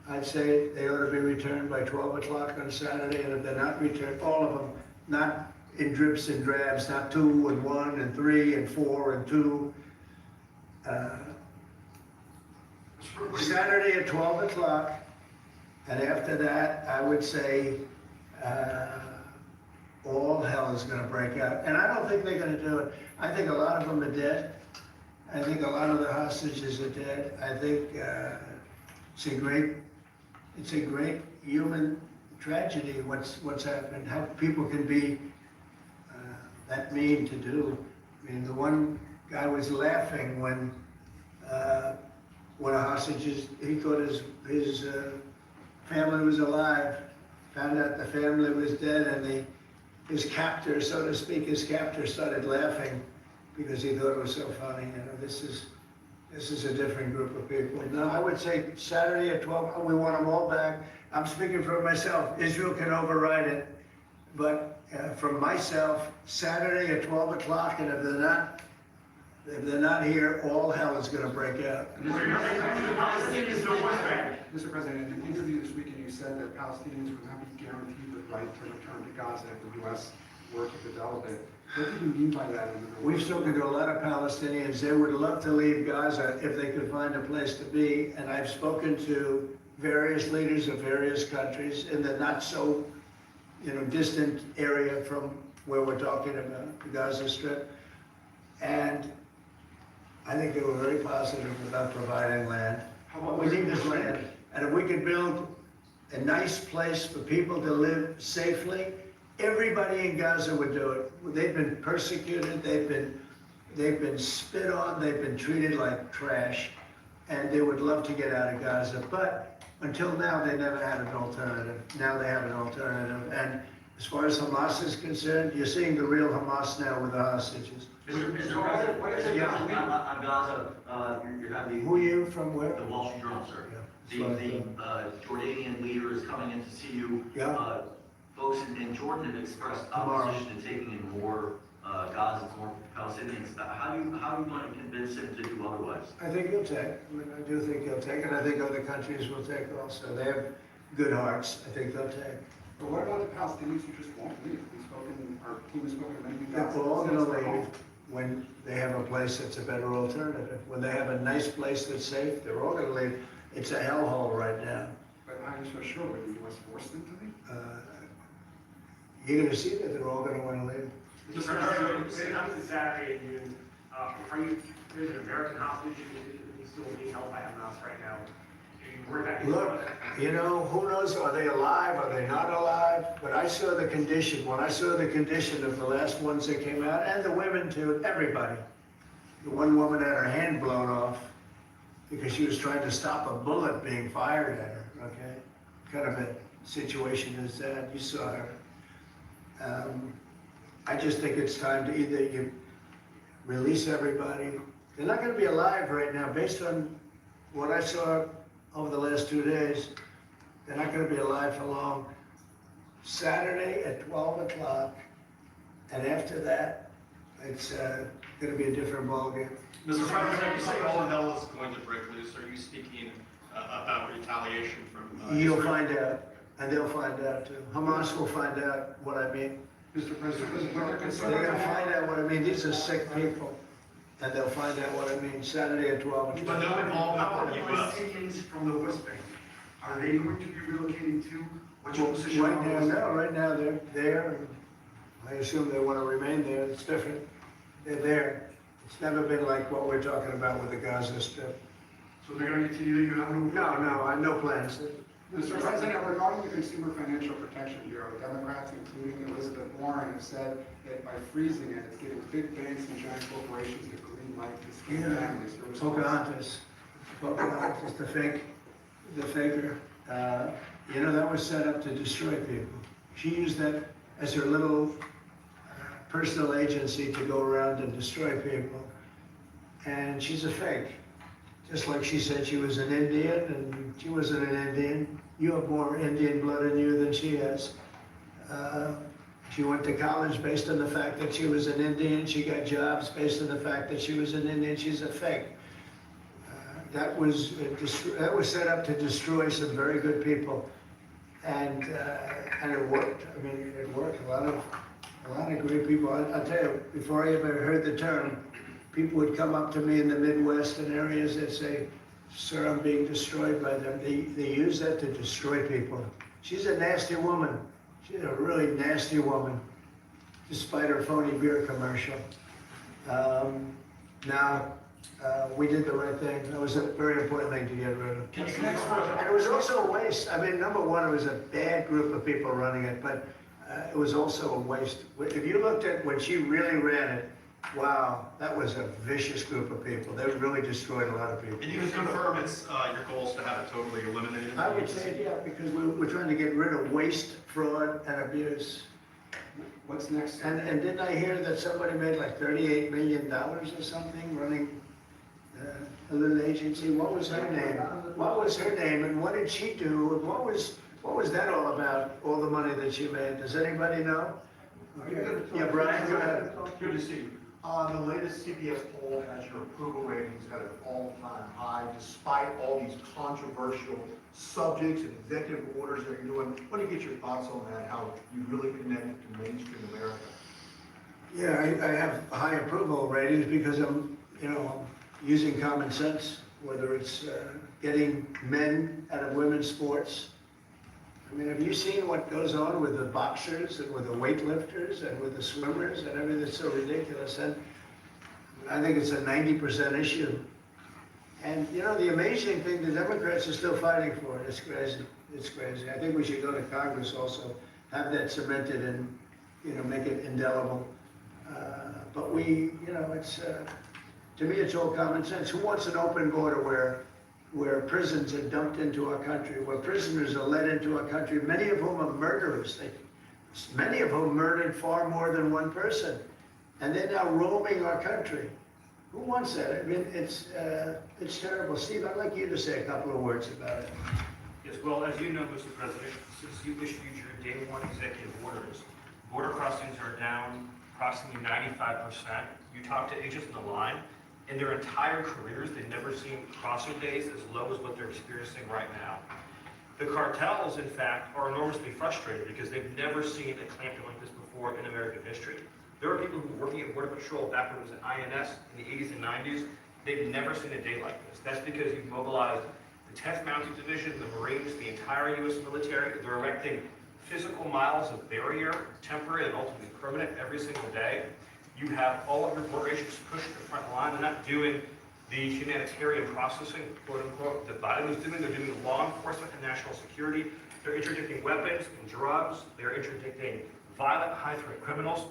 I'd say they ought to be returned by 12 o'clock on Saturday, and if they're not returned, all of them, not in drips and drabs, not 2 and 1 and 3 and 4 and 2. Saturday at 12 o'clock, and after that, I would say all hell is going to break out. And I don't think they're going to do it. I think a lot of them are dead. I think a lot of the hostages are dead. I think it's a great human tragedy what's happened. How people can be that mean to do. I mean, the one guy was laughing when a hostage he thought his family was alive, found out the family was dead, and his captor, so to speak, started laughing because he thought it was so funny. You know, this is a different group of people. No, I would say Saturday at 12, we want them all back. I'm speaking for myself. Israel can override it, but from myself, Saturday at 12 o'clock, and if they're not here, all hell is going to break out. Mr. President, in an interview this weekend, you said that Palestinians would not be guaranteed the right to return to Gaza if the U.S. were to develop it. What do you mean by that? We've spoken to a lot of Palestinians. They would love to leave Gaza if they could find a place to be. And I've spoken to various leaders of various countries in the not so, distant area from where we're talking about, the Gaza Strip. And I think they were very positive about providing land. We need this land. And if we could build a nice place for people to live safely, everybody in Gaza would do it. They've been persecuted, they've been spit on, they've been treated like trash, and they would love to get out of Gaza. But until now, they never had an alternative. Now they have an alternative. And as far as Hamas is concerned, you're seeing the real Hamas now with the hostages. Mr. President, what is it on Gaza? You have the... Who are you from where? The Wall Street Journal, sir. Yeah. The Jordanian leader is coming in to see you. Yeah. Folks in Jordan have expressed opposition to taking in more Gazans, more Palestinians. How are you going to convince him to do otherwise? I think he'll take. I do think he'll take, and I think other countries will take also. They have good hearts. I think they'll take. But what about the Palestinians who just won't leave? Our team has spoken to many They're all going to leave when they have a place that's a better alternative. When they have a nice place that's safe, they're all going to leave. It's a hellhole right now. But how are you so sure? Would the U.S. force them to leave? You're going to see that they're all going to want to leave. Mr. President, when it comes to Saturday and June, there's an American hostage who's still being held by Hamas right now. Look, you know, who knows, are they alive, are they not alive? But I saw the condition, when I saw the condition of the last ones that came out, and the women too, everybody. The one woman had her hand blown off because she was trying to stop a bullet being fired at her, okay? Kind of a situation is that, you saw her. I just think it's time to either you release everybody. They're not gonna be alive right now, based on what I saw over the last 2 days. They're not gonna be alive for long. Saturday at 12 o'clock, and after that, it's gonna be a different ballgame. Mr. President, you say all hell is going to break loose. Are you speaking about retaliation from? You'll find out, and they'll find out too. Hamas will find out what I mean. Mr. President, They're gonna find out what I mean. These are sick people, and they'll find out what I mean Saturday at 12 o'clock. But no involvement How from the about U.S. Palestinians from the West Bank? Are they going to be relocating too? What's your position Right on now, this? no, right now they're there, and I assume they want to remain there. It's different. They're there. It's never been like what we're talking about with the Gaza Strip. So they're going to continue, you have no? No, I have no plans. Mr. President, regarding the Consumer Financial Protection Bureau, Democrats, including Elizabeth Warren, have said that by freezing it, it's giving big banks and giant corporations the green light to scam families. Pocahontas, the faker. You know, that was set up to destroy people. She used that as her little personal agency to go around and destroy people. And she's a fake. Just like she said she was an Indian, and she wasn't an Indian. You have more Indian blood in you than she has. She went to college based on the fact that she was an Indian. She got jobs based on the fact that she was an Indian. She's a fake. That was set up to destroy some very good people, and it worked. I mean, it worked. A lot of great people. I'll tell you, before I ever heard the term, people would come up to me in the Midwest and areas that say, "Sir, I'm being destroyed by them." They use that to destroy people. She's a nasty woman. She's a really nasty woman, despite her phony beer commercial. We did the right thing. That was a very important thing to get rid of. And it was also a waste. I mean, number one, it was a bad group of people running it, but it was also a waste. If you looked at when she really ran it, wow, that was a vicious group of people. They really destroyed a lot of people. And you can confirm it's your goal is to have it totally eliminated? I would say, yeah, because we're trying to get rid of waste, fraud, and abuse. What's next? And didn't I hear that somebody made like $38 million or something running a little agency? What was her name? What was her name, and what did she do? And what was that all about? All the money that she made? Does anybody know? Okay. Yeah, Brian, go ahead. Good to see you. The latest CBS poll has your approval ratings at an all-time high, despite all these controversial subjects and executive orders that you're doing. What do you get your thoughts on that, how you really connected to mainstream America? Yeah, I have high approval ratings because I'm using common sense, whether it's getting men out of women's sports. I mean, have you seen what goes on with the boxers and with the weightlifters and with the swimmers and everything? It's so ridiculous. And I think it's a 90% issue. And, the amazing thing, the Democrats are still fighting for it. It's crazy. It's crazy. I think we should go to Congress also, have that cemented and, make it indelible. But it's, to me, it's all common sense. Who wants an open border where prisons are dumped into our country, where prisoners are led into our country, many of whom are murderers, many of whom murdered far more than one person, and they're now roaming our country. Who wants that? I mean, it's terrible. Steve, I'd like you to say a couple of words about it. Yes, well, as you know, Mr. President, since you issued your day one executive orders, border crossings are down approximately 95%. You talk to agents on the line, in their entire careers, they've never seen crossing days as low as what they're experiencing right now. The cartels, in fact, are enormously frustrated because they've never seen a clampdown like this before in American history. There are people who were working at Border Patrol back when it was at INS in the 80s and 90s. They've never seen a day like this. That's because you've mobilized the 10th Mounted Division, the Marines, the entire U.S. military. They're erecting physical miles of barrier, temporary and ultimately permanent, every single day. You have all of your border agents pushed to the front line. They're not doing the humanitarian processing, quote unquote, that Biden is doing. They're doing law enforcement and national security. They're interdicting weapons and drugs. They're interdicting violent, high-threat criminals.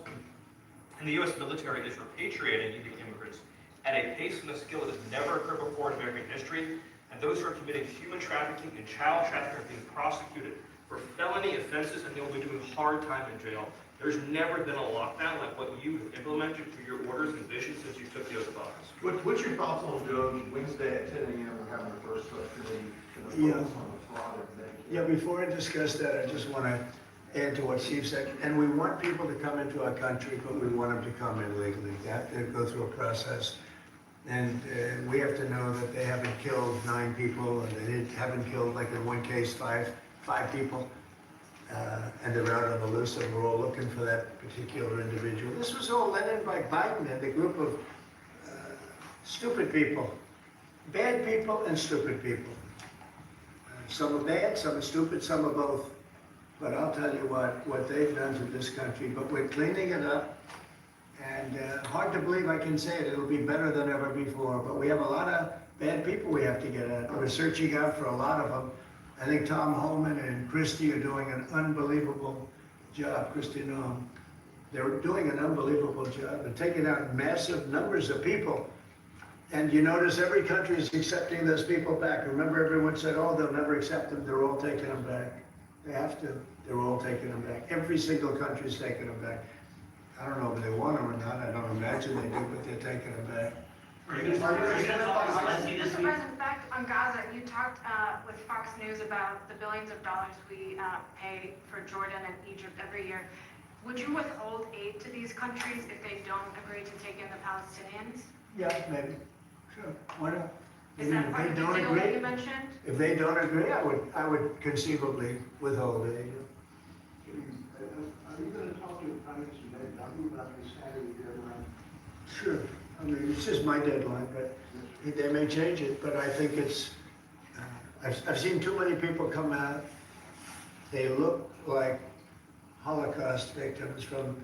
And the U.S. military is repatriating illegal immigrants at a pace and a skill that has never occurred before in American history. And those who are committing human trafficking and child trafficking are being prosecuted for felony offenses, and they will be doing hard time in jail. There's never been a lockdown like what you have implemented through your orders and vision since you took the oath of office. What's your thoughts on doing Wednesday at 10 a.m. we're having the first subcommittee on the fraud and Medicare? Yeah, before I discuss that, I just want to add to what Steve said. And we want people to come into our country, but we want them to come in legally. They have to go through a process. And we have to know that they haven't killed 9 people, and they haven't killed, like in one case, five people. And they're out on the loose, and we're all looking for that particular individual. This was all led in by Biden and a group of stupid people. Bad people and stupid people. Some are bad, some are stupid, some are both. But I'll tell you what they've done to this country. But we're cleaning it up. And hard to believe I can say it, it'll be better than ever before. But we have a lot of bad people we have to get at. We're searching out for a lot of them. I think Tom Homan and Christie are doing an unbelievable job. Christie Noam. They're doing an unbelievable job and taking out massive numbers of people. And you notice every country is accepting those people back. Remember, everyone said, oh, they'll never accept them. They're all taking them back. They have to. They're all taking them back. Every single country is taking them back. I don't know if they want them or not. I don't imagine they do, but they're taking them back. Mr. President, back on Gaza, you talked with Fox News about the billions of dollars we pay for Jordan and Egypt every year. Would you withhold aid to these countries if they don't agree to take in the Palestinians? Yeah, maybe. Sure. Why not? Is that part of the deal that you mentioned? If they don't agree, I would conceivably withhold it. Are you going to talk to the Prime Minister about this Saturday deadline? Sure. I mean, it's just my deadline, but they may change it. But I think it's, I've seen too many people come out. They look like Holocaust victims from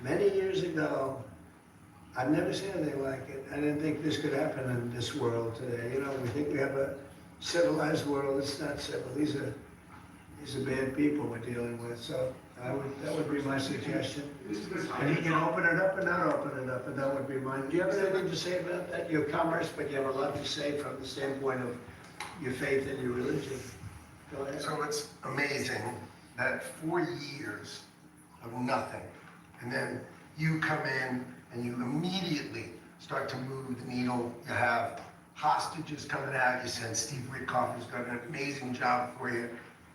many years ago. I've never seen anything like it. I didn't think this could happen in this world today. You know, we think we have a civilized world. It's not civil. These are bad people we're dealing with. So that would be my suggestion. And you can open it up and not open it up, and that would be mine. Do you have anything to say about that? Your commerce, but you have a lot to say from the standpoint of your faith and your religion. Go ahead. So it's amazing that 4 years of nothing, and then you come in and you immediately start to move the needle. You have hostages coming out. You send Steve Witkoff, who's done an amazing job for you.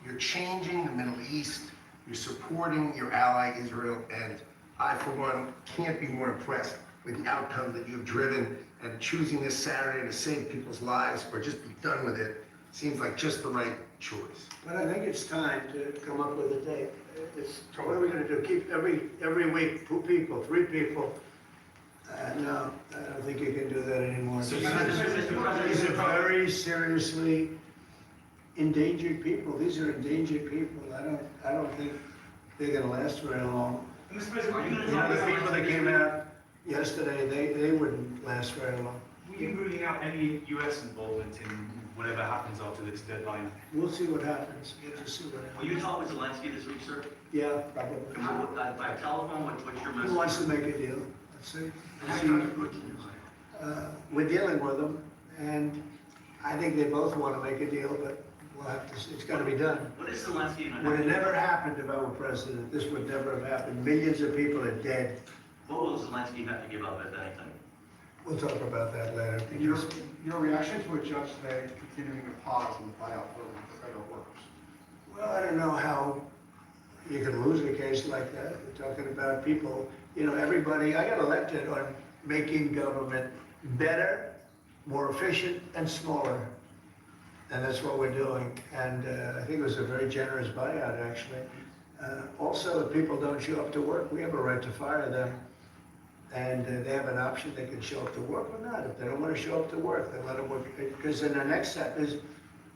You're changing the Middle East. You're supporting your ally Israel, and I, for one, can't be more impressed with the outcome that you've driven, and choosing this Saturday to save people's lives or just be done with it seems like just the right choice. But I think it's time to come up with a date. So what are we going to do? Keep every week 2 people, 3 people? No, I don't think you can do that anymore. These are very seriously endangered people. These are endangered people. I don't think they're going to last very long. Mr. President, You know, the people that came out yesterday, they wouldn't last very long. Were you ruling out any U.S. involvement in whatever happens after this deadline? We'll see what happens. We'll just see what happens. Will you talk with Zelensky this week, sir? Yeah, probably. By telephone, what's your message? Who wants to make a deal? Let's see. We're dealing with them, and I think they both want to make a deal, but we'll have to see. It's got to be done. What is Zelensky? Would have never happened if I were president. This would never have happened. Millions of people are dead. What will Zelensky have to give up, if anything? We'll talk about that later. Your reaction to a judge today continuing to pause in the buyout program for federal workers? Well, I don't know how you can lose a case like that. We're talking about people, you know, everybody, I got elected on making government better, more efficient, and smaller. And that's what we're doing. And I think it was a very generous buyout, actually. Also, if people don't show up to work, we have a right to fire them. And they have an option. They can show up to work or not. If they don't want to show up to work, they let them work. Because then the next step is,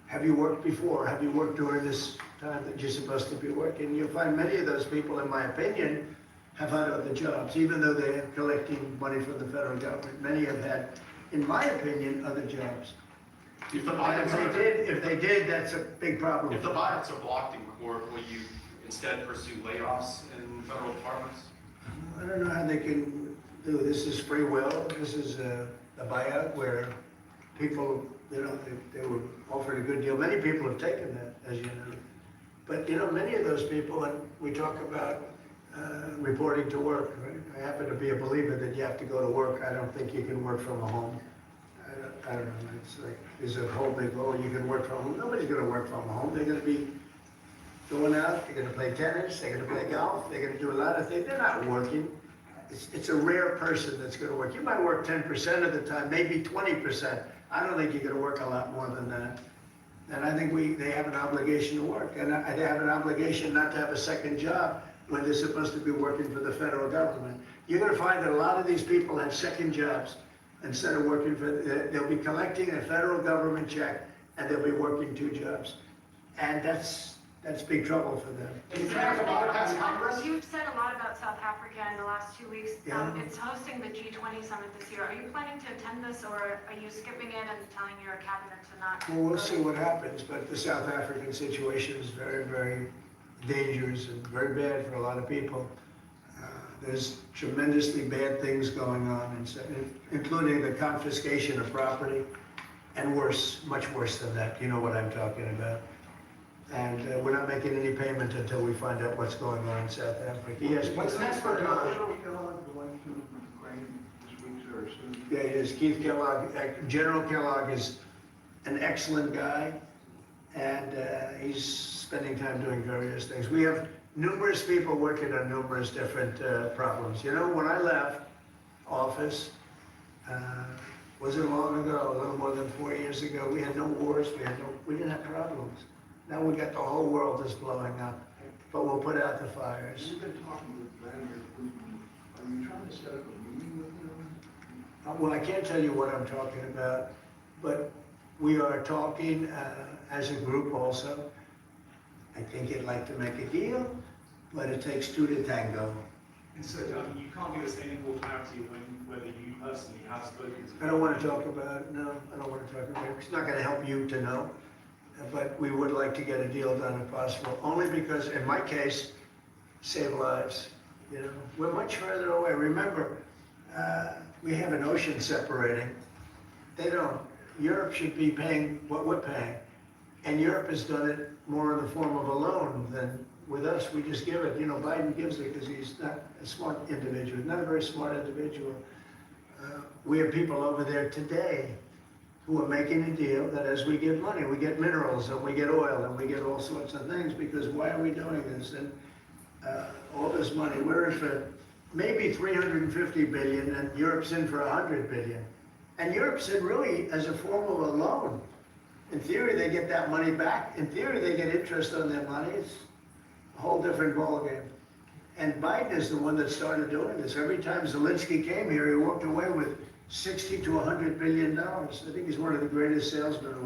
have you worked before? Have you worked during this time that you're supposed to be working? You'll find many of those people, in my opinion, have had other jobs, even though they're collecting money from the federal government. Many have had in my opinion, other jobs. If the And buyouts if they did, that's a big problem. if the buyouts are blocked in court, will you instead pursue layoffs in federal departments? I don't know how they can do, this is free will, this is a buyout where people, they were offered a good deal. Many people have taken that, as you know. But, many of those people, and we talk about reporting to work, right? I happen to be a believer that you have to go to work. I don't think you can work from a home. I don't know, it's like, there's a whole big, you can work from home. Nobody's gonna work from home. They're gonna be going out, they're gonna play tennis, they're gonna play golf, they're gonna do a lot of things. They're not working. It's a rare person that's gonna work. You might work 10% of the time, maybe 20%. I don't think you're gonna work a lot more than that. And I think they have an obligation to work. And they have an obligation not to have a second job when they're supposed to be working for the federal government. You're gonna find that a lot of these people have second jobs instead of working they'll be collecting a federal government check and they'll be working 2 jobs. And that's big trouble for them. You've said a lot about South Africa in the last 2 weeks. Yeah. It's hosting the G20 summit this year. Are you planning to attend this, or are you skipping it and telling your cabinet to not? Well, we'll see what happens, but the South African situation is very, very dangerous and very bad for a lot of people. There's tremendously bad things going on, including the confiscation of property, and worse, much worse than that. You know what I'm talking about. And we're not making any payment until we find out what's going on in South Africa. Yes, What's next for Don? Yeah, it is. Keith Kellogg, General Kellogg is an excellent guy, and he's spending time doing various things. We have numerous people working on numerous different problems. When I left office, wasn't long ago, a little more than 4 years ago, we had no wars, we didn't have problems. Now we got the whole world is blowing up, but we'll put out the fires. You've been talking with Vladimir Putin. Are you trying to set up a meeting with him? Well, I can't tell you what I'm talking about, but we are talking as a group also. I think he'd like to make a deal, but it takes 2 to tango. And so, you can't give us any more clarity when whether you personally have spoken to. I don't want to talk about it, no, I don't want to talk about it. It's not going to help you to know, but we would like to get a deal done if possible, only because, in my case, save lives. We're much further away. Remember, we have an ocean separating. They don't. Europe should be paying what we're paying. And Europe has done it more in the form of a loan than with us. We just give it. Biden gives it because he's not a smart individual, not a very smart individual. We have people over there today who are making a deal that as we get money, we get minerals and we get oil and we get all sorts of things, because why are we doing this? And all this money, we're in for maybe 350 billion and Europe's in for 100 billion. And Europe's in really as a form of a loan. In theory, they get that money back. In theory, they get interest on their money. It's a whole different ballgame. And Biden is the one that started doing this. Every time Zelensky came here, he walked away with $60 to $100 billion. I think he's one of the greatest salesmen who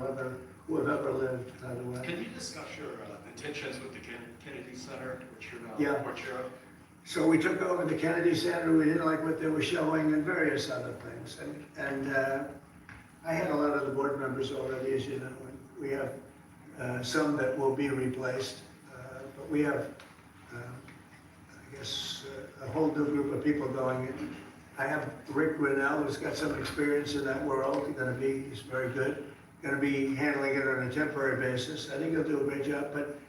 have ever lived, by the way. Can you discuss your intentions with the Kennedy Center, which you're now Yeah. what you're of? So we took over the Kennedy Center. We didn't like what they were showing and various other things. And I had a lot of the board members already, as you know. And we have some that will be replaced. But we have, I guess, a whole new group of people going in. I have Rick Grinnell, who's got some experience in that world. He's very good. Going to be handling it on a temporary basis. I think he'll do a great job, but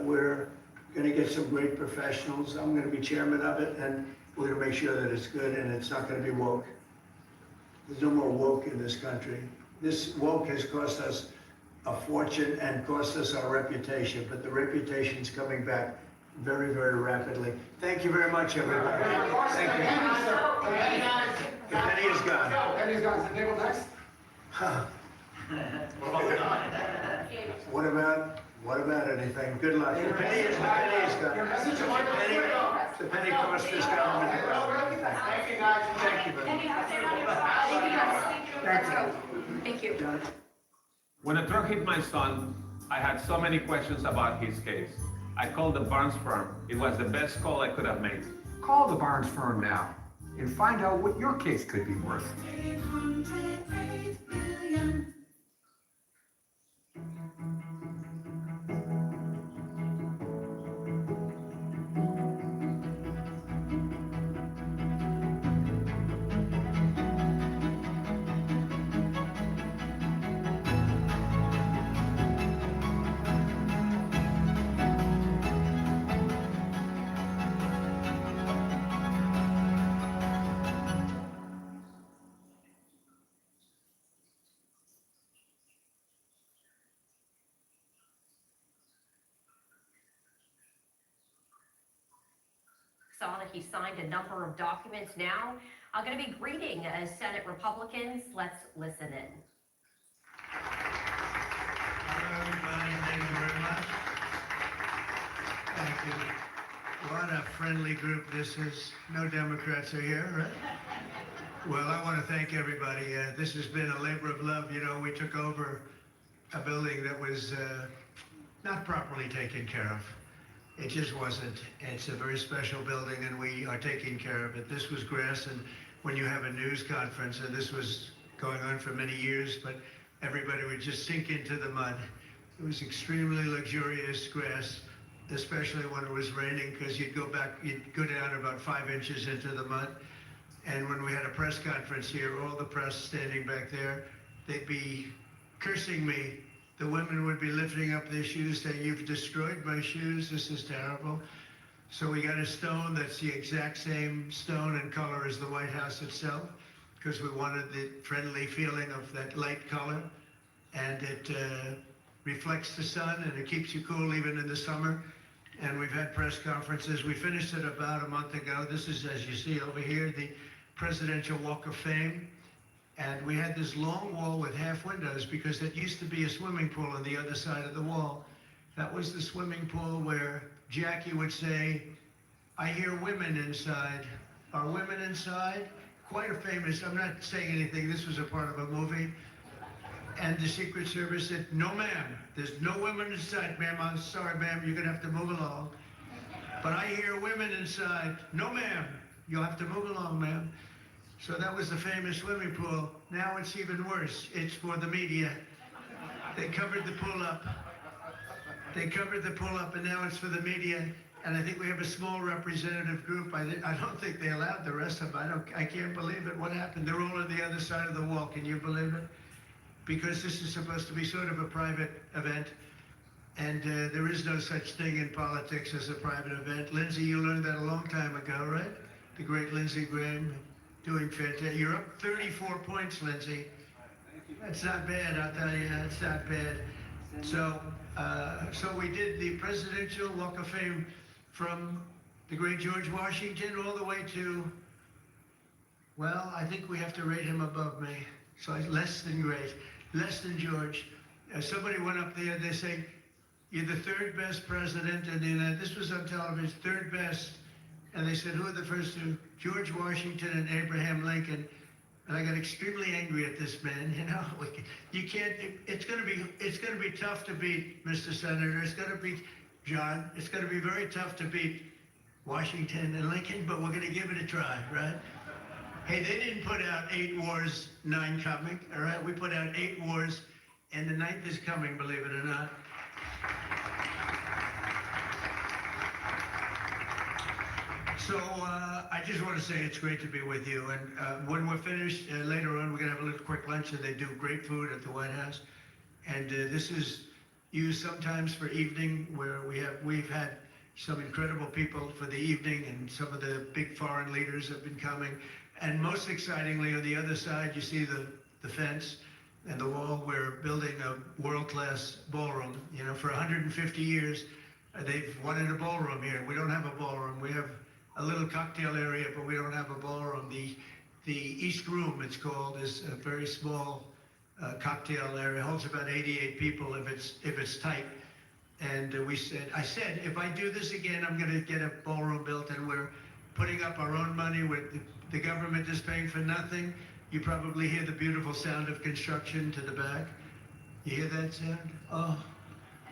we're going to get some great professionals. I'm going to be chairman of it, and we're going to make sure that it's good and it's not going to be woke. There's no more woke in this country. This woke has cost us a fortune and cost us our reputation, but the reputation's coming back very, very rapidly. Thank you very much, everybody. Thank you. The penny is gone. Penny's gone. Is the table next? What about anything? Good luck. The penny is gone. Your message to Michael Flynn. The penny cost this government. Thank you, guys. Thank you, buddy. Thank you. When the truck hit my son, I had so many questions about his case. I called the Barnes firm. It was the best call I could have made. Call the Barnes firm now. and find out what your case could be worth. Saw that he signed a number of documents now. I'm going to be greeting Senate Republicans. Let's listen in. Hello, everybody. Thank you very much. Thank you. What a friendly group this is. No Democrats are here, right? Well, I want to thank everybody. This has been a labor of love. You know, we took over a building that was not properly taken care of. It just wasn't. It's a very special building, and we are taking care of it. This was grass, and when you have a news conference, and this was going on for many years, but everybody would just sink into the mud. It was extremely luxurious grass, especially when it was raining, because you'd go down about 5 inches into the mud. And when we had a press conference here, all the press standing back there, they'd be cursing me. The women would be lifting up their shoes, saying, "You've destroyed my shoes, this is terrible." So we got a stone that's the exact same stone and color as the White House itself, because we wanted the friendly feeling of that light color. And it reflects the sun, and it keeps you cool even in the summer. And we've had press conferences. We finished it about a month ago. This is, as you see over here, the Presidential Walk of Fame. And we had this long wall with half windows because it used to be a swimming pool on the other side of the wall. That was the swimming pool where Jackie would say, "I hear women inside." Are women inside? Quite a famous, I'm not saying anything, this was a part of a movie. And the Secret Service said, "No, ma'am, there's no women inside, ma'am. I'm sorry, ma'am, you're gonna have to move along. But I hear women inside." "No, ma'am, you'll have to move along, ma'am." So that was the famous swimming pool. Now it's even worse. It's for the media. They covered the pool up. They covered the pool up, and now it's for the media. And I think we have a small representative group. I don't think they allowed the rest of them. I can't believe it. What happened? They're all on the other side of the wall. Can you believe it? Because this is supposed to be sort of a private event. And there is no such thing in politics as a private event. Lindsey, you learned that a long time ago, right? The great Lindsey Graham. Doing fantastic. You're up 34 points, Lindsay. That's not bad, I'll tell you. It's not bad. So we did the Presidential Walk of Fame from the great George Washington all the way to, well, I think we have to rate him above me. So less than great, less than George. Somebody went up there, they say, "You're the third best president in the United." This was on television, third best. And they said, "Who are the first two?" George Washington and Abraham Lincoln. And I got extremely angry at this man. You know, you can't. It's going to be tough to beat, Mr. Senator. It's going to be, John. It's going to be very tough to beat Washington and Lincoln, but we're going to give it a try, right? Hey, they didn't put out 8 wars, 9 coming. All right, we put out 8 wars, and the 9th is coming. Believe it or not. So I just want to say it's great to be with you. And when we're finished later on, we're going to have a little quick lunch, and they do great food at the White House. And this is used sometimes for evening, where we've had some incredible people for the evening, and some of the big foreign leaders have been coming. And most excitingly, on the other side, you see the fence and the wall. We're building a world-class ballroom. You know, for 150 years, they've wanted a ballroom here. We don't have a ballroom. We have a little cocktail area, but we don't have a ballroom. The East Room, it's called, is a very small cocktail area. It holds about 88 people if it's tight. And I said, if I do this again, I'm going to get a ballroom built, and we're putting up our own money. The government is paying for nothing. You probably hear the beautiful sound of construction to the back. You hear that sound? Oh,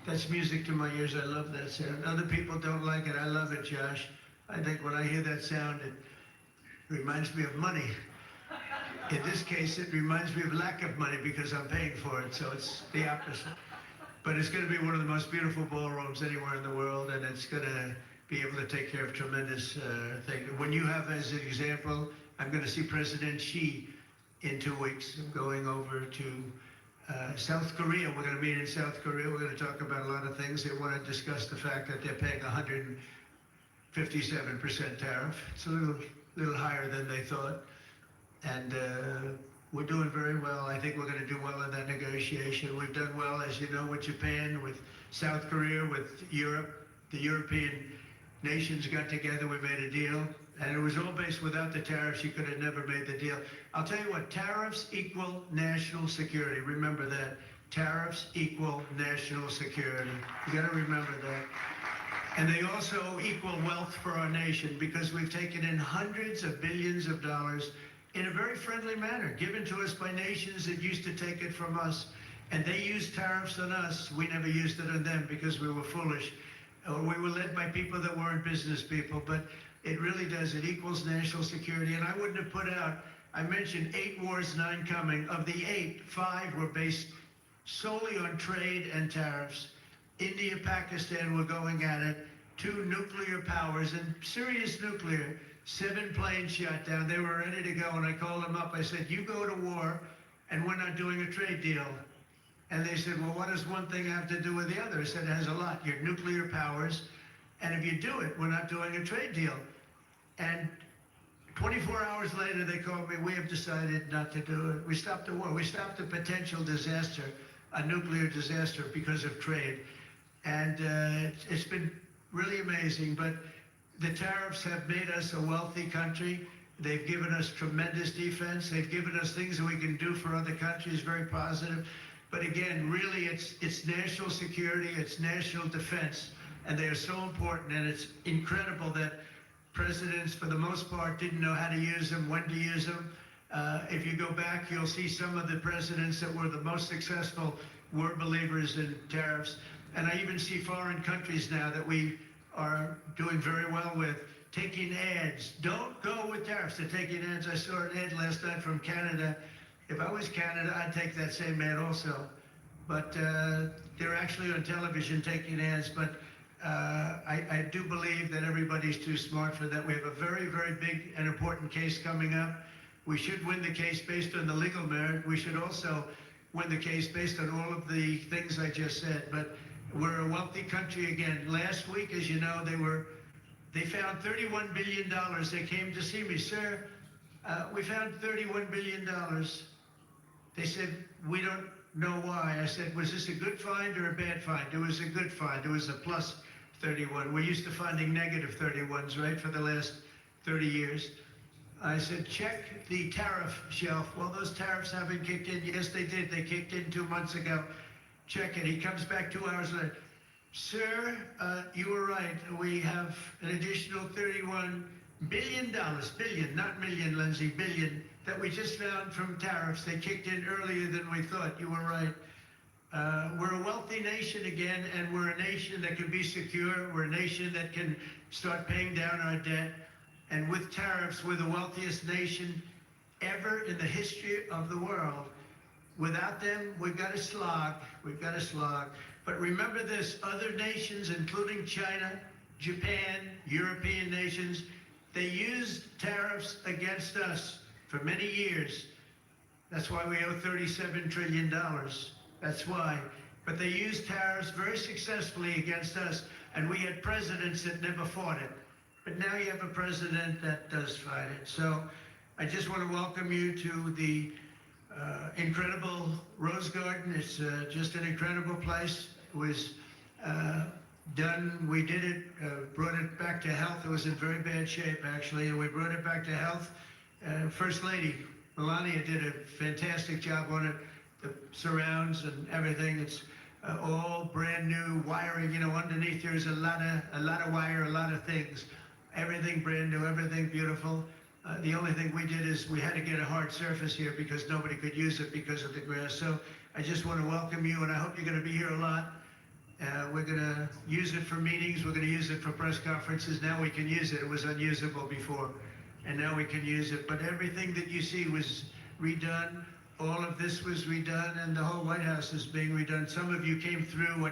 that's music to my ears. I love that sound. Other people don't like it. I love it, Josh. I think when I hear that sound, reminds me of money. In this case, it reminds me of lack of money because I'm paying for it, so it's the opposite. But it's going to be one of the most beautiful ballrooms anywhere in the world, and it's going to be able to take care of tremendous things. When you have, as an example, I'm going to see President Xi in 2 weeks. I'm going over to South Korea. We're going to meet in South Korea. We're going to talk about a lot of things. They want to discuss the fact that they're paying 157% tariff. It's a little higher than they thought. And we're doing very well. I think we're going to do well in that negotiation. We've done well, as you know, with Japan, with South Korea, with Europe. The European nations got together. We made a deal. And it was all based without the tariffs. You could have never made the deal. I'll tell you what, tariffs equal national security. Remember that. Tariffs equal national security. You got to remember that. And they also equal wealth for our nation because we've taken in hundreds of billions of dollars in a very friendly manner, given to us by nations that used to take it from us. And they used tariffs on us. We never used it on them because we were foolish. Or we were led by people that weren't business people. But it really does. It equals national security. And I wouldn't have put out, I mentioned 8 wars, 9 coming. Of the 8, 5 were based solely on trade and tariffs. India, Pakistan were going at it. 2 nuclear powers, and serious nuclear. 7 planes shot down. They were ready to go, and I called them up. I said, you go to war, and we're not doing a trade deal. And they said, well, what does one thing have to do with the other? I said, it has a lot. You're nuclear powers, and if you do it, we're not doing a trade deal. And 24 hours later, they called me, we have decided not to do it. We stopped the war. We stopped a potential disaster, a nuclear disaster, because of trade. And it's been really amazing, but the tariffs have made us a wealthy country. They've given us tremendous defense. They've given us things that we can do for other countries, very positive. But again, really, it's national security, it's national defense, and they are so important, and it's incredible that presidents, for the most part, didn't know how to use them, when to use them. If you go back, you'll see some of the presidents that were the most successful were believers in tariffs. And I even see foreign countries now that we are doing very well with taking ads. Don't go with tariffs. They're taking ads. I saw an ad last night from Canada. If I was Canada, I'd take that same ad also. But they're actually on television taking ads. But I do believe that everybody's too smart for that. We have a very, very big and important case coming up. We should win the case based on the legal merit. We should also win the case based on all of the things I just said. But we're a wealthy country again. Last week, as you know, they found $31 billion. They came to see me, sir, we found $31 billion. They said, we don't know why. I said, was this a good find or a bad find? It was a good find. It was a plus 31. We're used to finding negative 31s, right, for the last 30 years. I said, check the tariff shelf. Well, those tariffs haven't kicked in. Yes, they did. They kicked in 2 months ago. Check it. He comes back 2 hours later. Sir, you were right. We have an additional $31 billion, billion, not million, Lindsay, billion, that we just found from tariffs. They kicked in earlier than we thought. You were right. We're a wealthy nation again, and we're a nation that can be secure. We're a nation that can start paying down our debt. And with tariffs, we're the wealthiest nation ever in the history of the world. Without them, we've got to slog. We've got to slog. But remember this, other nations, including China, Japan, European nations, they used tariffs against us for many years. That's why we owe $37 trillion. That's why. But they used tariffs very successfully against us, and we had presidents that never fought it. But now you have a president that does fight it. So I just want to welcome you to the incredible Rose Garden. It's just an incredible place. It was done, we did it, brought it back to health. It was in very bad shape, actually, and we brought it back to health. First Lady Melania did a fantastic job on it. The surrounds and everything, it's all brand new wiring. You know, underneath there's a lot of wire, a lot of things. Everything brand new, everything beautiful. The only thing we did is we had to get a hard surface here because nobody could use it because of the grass. So I just want to welcome you, and I hope you're going to be here a lot. We're going to use it for meetings. We're going to use it for press conferences. Now we can use it. It was unusable before. and now we can use it. But everything that you see was redone. All of this was redone, and the whole White House is being redone. Some of you came through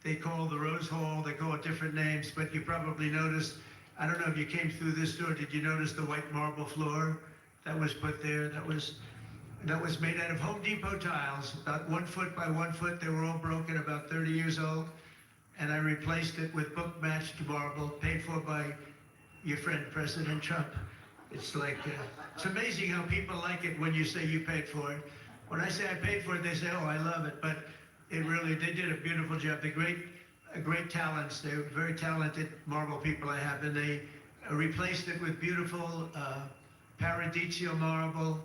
they call the Rose Hall. They call it different names, but you probably noticed. I don't know if you came through this door. Did you notice the white marble floor that was put there? That was made out of Home Depot tiles, about 1 foot by 1 foot. They were all broken, about 30 years old. And I replaced it with book-matched marble, paid for by your friend, President Trump. It's like, it's amazing how people like it when you say you paid for it. When I say I paid for it, they say, oh, I love it. But they did a beautiful job. They're great talents. They're very talented marble people I have. And they replaced it with beautiful Paradiso marble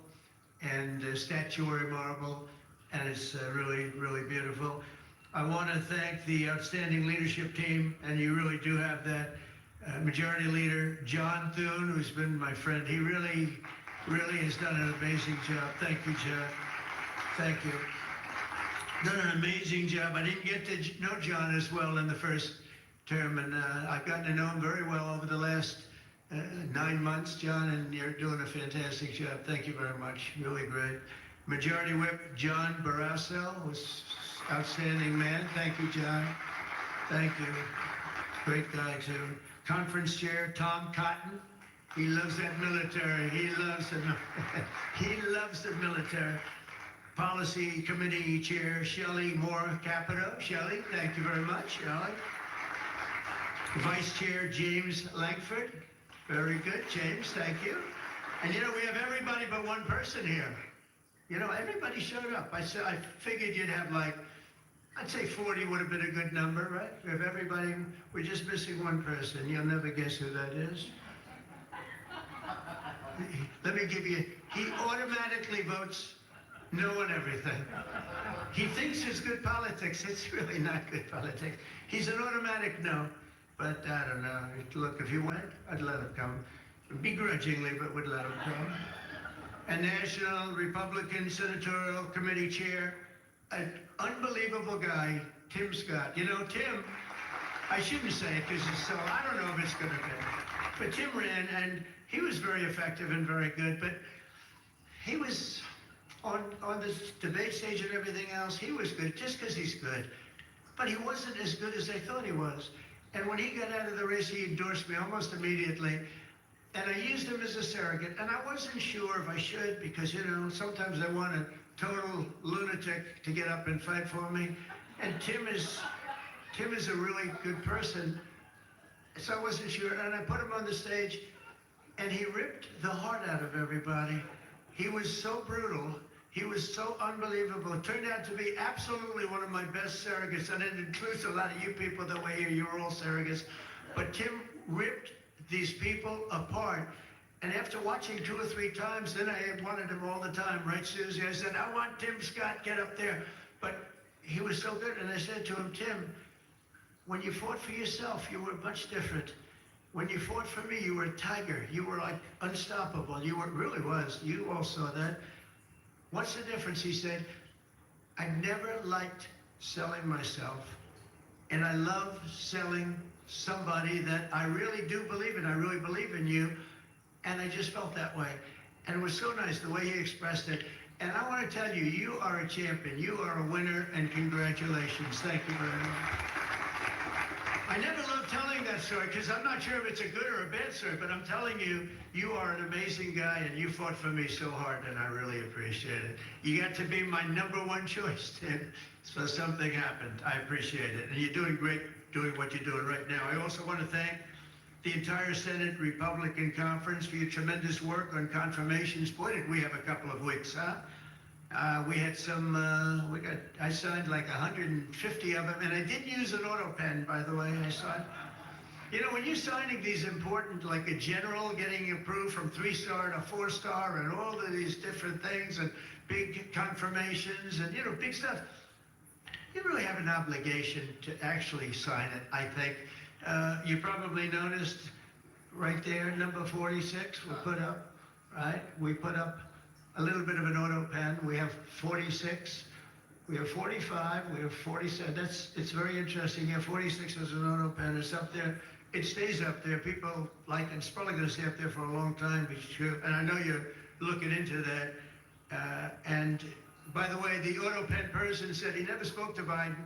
and statuary marble. And it's really, really beautiful. I want to thank the outstanding leadership team, and you really do have that. Majority Leader John Thune, who's been my friend, he really has done an amazing job. Thank you, John. Thank you. Done an amazing job. I didn't get to know John as well in the first term, and I've gotten to know him very well over the last 9 months, John, and you're doing a fantastic job. Thank you very much. Really great. Majority Whip John Barrasso was outstanding man. Thank you, John. Thank you. Great guy, too. Conference Chair Tom Cotton. He loves that military. He loves the military. Policy Committee Chair Shelley Moore Capito. Shelley, thank you very much, Shelley. Vice Chair James Langford. Very good, James, thank you. And you know, we have everybody but one person here. You know, everybody showed up. I figured you'd have like, I'd say 40 would have been a good number, right? We have everybody, we're just missing one person. You'll never guess who that is. Let me give you, he automatically votes no on everything. He thinks it's good politics. It's really not good politics. He's an automatic no, but I don't know. Look, if he went, I'd let him come. Begrudgingly, but would let him come. A National Republican Senatorial Committee Chair, an unbelievable guy, Tim Scott. You know, Tim, I shouldn't say it because it's so, I don't know if it's going to be. But Tim ran, and he was very effective and very good, but he was on the debate stage and everything else, he was good just because he's good. But he wasn't as good as they thought he was. And when he got out of the race, he endorsed me almost immediately. And I used him as a surrogate, and I wasn't sure if I should because, you know, sometimes I want a total lunatic to get up and fight for me. And Tim is a really good person, so I wasn't sure. And I put him on the stage, and he ripped the heart out of everybody. He was so brutal. He was so unbelievable. It turned out to be absolutely one of my best surrogates, and it includes a lot of you people that were here. You were all surrogates. But Tim ripped these people apart. And after watching 2 or 3 times, then I wanted him all the time, right, Susie? I said, I want Tim Scott, get up there. But he was so good, and I said to him, Tim, when you fought for yourself, you were much different. When you fought for me, you were a tiger. You were like unstoppable. You were, really was. You all saw that. What's the difference? He said, I never liked selling myself, and I love selling somebody that I really do believe in. I really believe in you, and I just felt that way. And it was so nice the way he expressed it. And I want to tell you, you are a champion. You are a winner, and congratulations. Thank you very much. I never love telling that story because I'm not sure if it's a good or a bad story, but I'm telling you, you are an amazing guy, and you fought for me so hard, and I really appreciate it. You got to be my #1 choice, Tim. So something happened. I appreciate it. And you're doing great doing what you're doing right now. I also want to thank the entire Senate Republican Conference for your tremendous work on confirmations. Boy, did we have a couple of weeks, huh? We had some, I signed like 150 of them, and I did use an auto pen, by the way. I signed. You know, when you're signing these important, like a general getting approved from 3-star to 4-star and all of these different things and big confirmations and, you know, big stuff, you really have an obligation to actually sign it, I think. You probably noticed right there, number 46, we put up, right? We put up a little bit of an auto pen. We have 46, we have 45, we have 47. It's very interesting. Yeah, 46 is an auto pen. It's up there. it stays up there. People like it. It's probably going to stay up there for a long time, and I know you're looking into that. And by the way, the auto pen person said he never spoke to Biden.